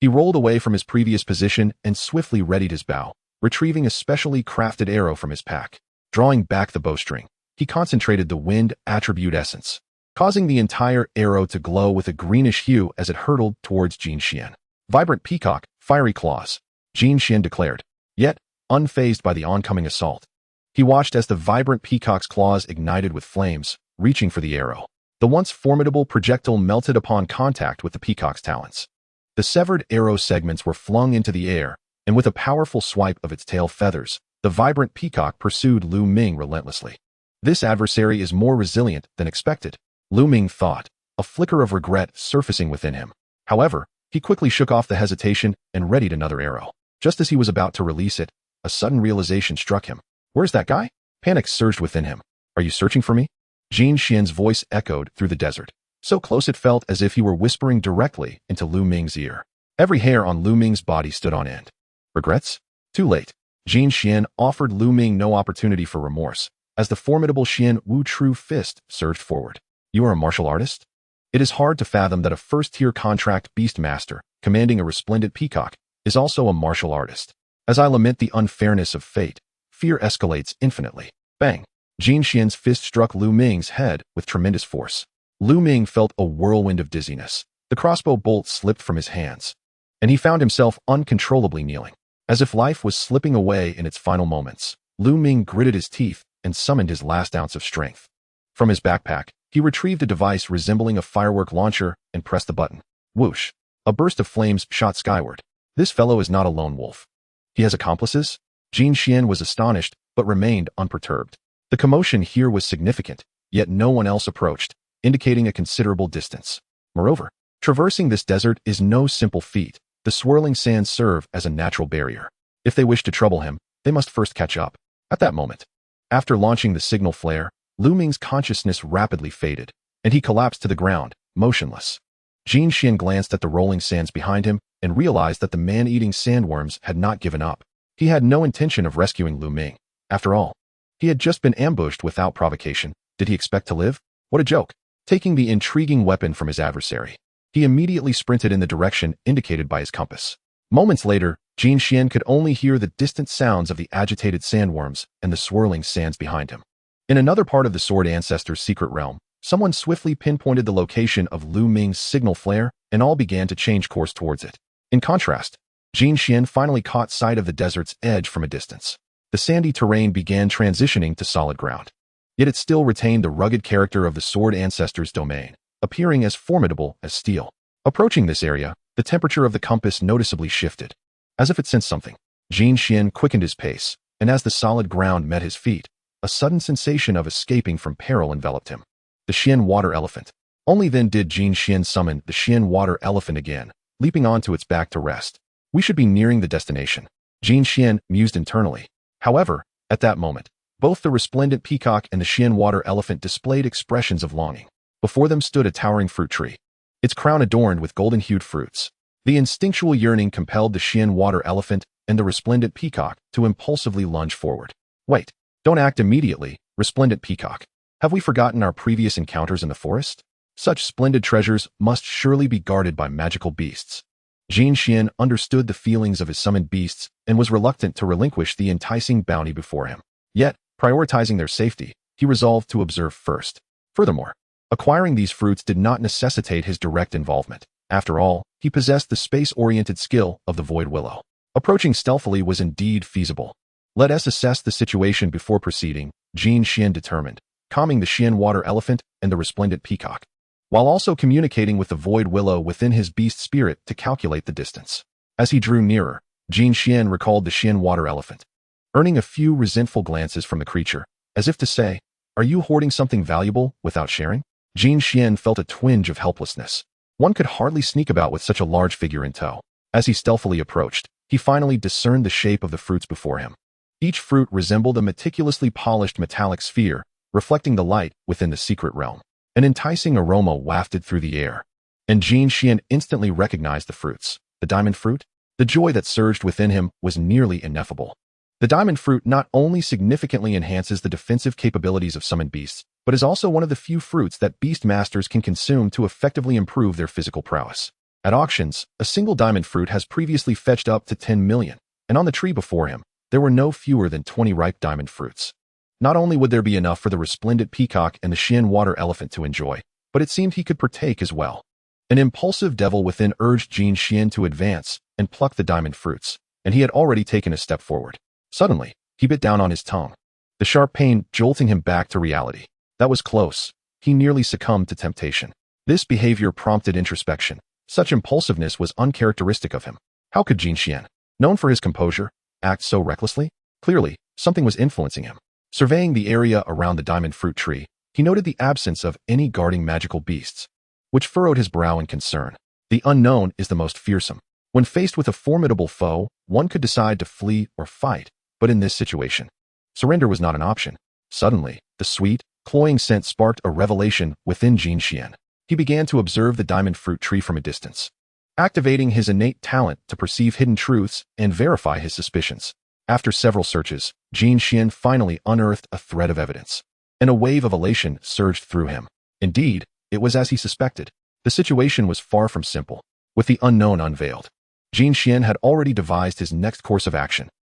A: he rolled away from his previous position and swiftly readied his bow, retrieving a specially crafted arrow from his pack. Drawing back the bowstring, he concentrated the wind attribute essence, causing the entire arrow to glow with a greenish hue as it hurtled towards Jin Xian. Vibrant Peacock, fiery claws, Jin Xian declared, yet unfazed by the oncoming assault. He watched as the vibrant peacock's claws ignited with flames, reaching for the arrow. The once formidable projectile melted upon contact with the peacock's talons. The severed arrow segments were flung into the air, and with a powerful swipe of its tail feathers, the vibrant peacock pursued Lu Ming relentlessly. This adversary is more resilient than expected, Lu Ming thought, a flicker of regret surfacing within him. However, he quickly shook off the hesitation and readied another arrow. Just as he was about to release it, a sudden realization struck him. Where's that guy? Panic surged within him. Are you searching for me? Jin Xian's voice echoed through the desert, so close it felt as if he were whispering directly into Lu Ming's ear. Every hair on Lu Ming's body stood on end. Regrets? Too late. Jin Xian offered Lu Ming no opportunity for remorse, as the formidable Xian Wu True Fist surged forward. You are a martial artist? It is hard to fathom that a first-tier contract Beastmaster, commanding a resplendent peacock, is also a martial artist. As I lament the unfairness of fate, fear escalates infinitely. Bang! Jin Xian's fist struck Lu Ming's head with tremendous force. Lu Ming felt a whirlwind of dizziness. The crossbow bolt slipped from his hands, and he found himself uncontrollably kneeling. As if life was slipping away in its final moments, Lu Ming gritted his teeth and summoned his last ounce of strength. From his backpack, he retrieved a device resembling a firework launcher and pressed the button. Whoosh! A burst of flames shot skyward. This fellow is not a lone wolf. He has accomplices? Jin Xian was astonished, but remained unperturbed. The commotion here was significant, yet no one else approached, indicating a considerable distance. Moreover, traversing this desert is no simple feat. The swirling sands serve as a natural barrier. If they wish to trouble him, they must first catch up. At that moment, after launching the signal flare, Lu Ming's consciousness rapidly faded, and he collapsed to the ground, motionless. Jin Xian glanced at the rolling sands behind him and realized that the man-eating sandworms had not given up. He had no intention of rescuing Lu Ming. After all, he had just been ambushed without provocation. Did he expect to live? What a joke. Taking the intriguing weapon from his adversary, he immediately sprinted in the direction indicated by his compass. Moments later, Jin Xian could only hear the distant sounds of the agitated sandworms and the swirling sands behind him. In another part of the Sword Ancestor's secret realm, someone swiftly pinpointed the location of Lu Ming's signal flare, and all began to change course towards it. In contrast, Jin Xian finally caught sight of the desert's edge from a distance. The sandy terrain began transitioning to solid ground. Yet it still retained the rugged character of the Sword Ancestors' domain, appearing as formidable as steel. Approaching this area, the temperature of the compass noticeably shifted. As if it sensed something, Jin Xian quickened his pace, and as the solid ground met his feet, a sudden sensation of escaping from peril enveloped him. The Xian water elephant. Only then did Jin Xian summon the Xian water elephant again, leaping onto its back to rest. We should be nearing the destination, Jin Xian mused internally. However, at that moment, both the resplendent peacock and the Xian water elephant displayed expressions of longing. Before them stood a towering fruit tree, its crown adorned with golden-hued fruits. The instinctual yearning compelled the Xian water elephant and the resplendent peacock to impulsively lunge forward. Wait, don't act immediately, resplendent peacock. Have we forgotten our previous encounters in the forest? Such splendid treasures must surely be guarded by magical beasts. Jin Xian understood the feelings of his summoned beasts and was reluctant to relinquish the enticing bounty before him. Yet, prioritizing their safety, he resolved to observe first. Furthermore, acquiring these fruits did not necessitate his direct involvement. After all, he possessed the space-oriented skill of the Void Willow. Approaching stealthily was indeed feasible. Let us assess the situation before proceeding, Jin Xian determined, calming the Xian water elephant and the resplendent peacock, while also communicating with the Void Willow within his beast spirit to calculate the distance. As he drew nearer, Jin Xian recalled the Xian water elephant, earning a few resentful glances from the creature, as if to say, "Are you hoarding something valuable without sharing?" Jin Xian felt a twinge of helplessness. One could hardly sneak about with such a large figure in tow. As he stealthily approached, he finally discerned the shape of the fruits before him. Each fruit resembled a meticulously polished metallic sphere, reflecting the light within the secret realm. An enticing aroma wafted through the air, and Jin Xian instantly recognized the fruits. The diamond fruit? The joy that surged within him was nearly ineffable. The diamond fruit not only significantly enhances the defensive capabilities of summoned beasts, but is also one of the few fruits that Beastmasters can consume to effectively improve their physical prowess. At auctions, a single diamond fruit has previously fetched up to 10 million, and on the tree before him, there were no fewer than 20 ripe diamond fruits. Not only would there be enough for the resplendent peacock and the Xian water elephant to enjoy, but it seemed he could partake as well. An impulsive devil within urged Jin Xian to advance and pluck the diamond fruits, and he had already taken a step forward. Suddenly, he bit down on his tongue, the sharp pain jolting him back to reality. That was close. He nearly succumbed to temptation. This behavior prompted introspection. Such impulsiveness was uncharacteristic of him. How could Jin Xian, known for his composure, act so recklessly? Clearly, something was influencing him. Surveying the area around the diamond fruit tree, he noted the absence of any guarding magical beasts, which furrowed his brow in concern. The unknown is the most fearsome. When faced with a formidable foe, one could decide to flee or fight, but in this situation, surrender was not an option. Suddenly, the sweet, cloying scent sparked a revelation within Jin Xian. He began to observe the diamond fruit tree from a distance, activating his innate talent to perceive hidden truths and verify his suspicions. After several searches, Jin Xian finally unearthed a thread of evidence, and a wave of elation surged through him. Indeed, it was as he suspected. The situation was far from simple. With the unknown unveiled, Jin Xian had already devised his next course of action.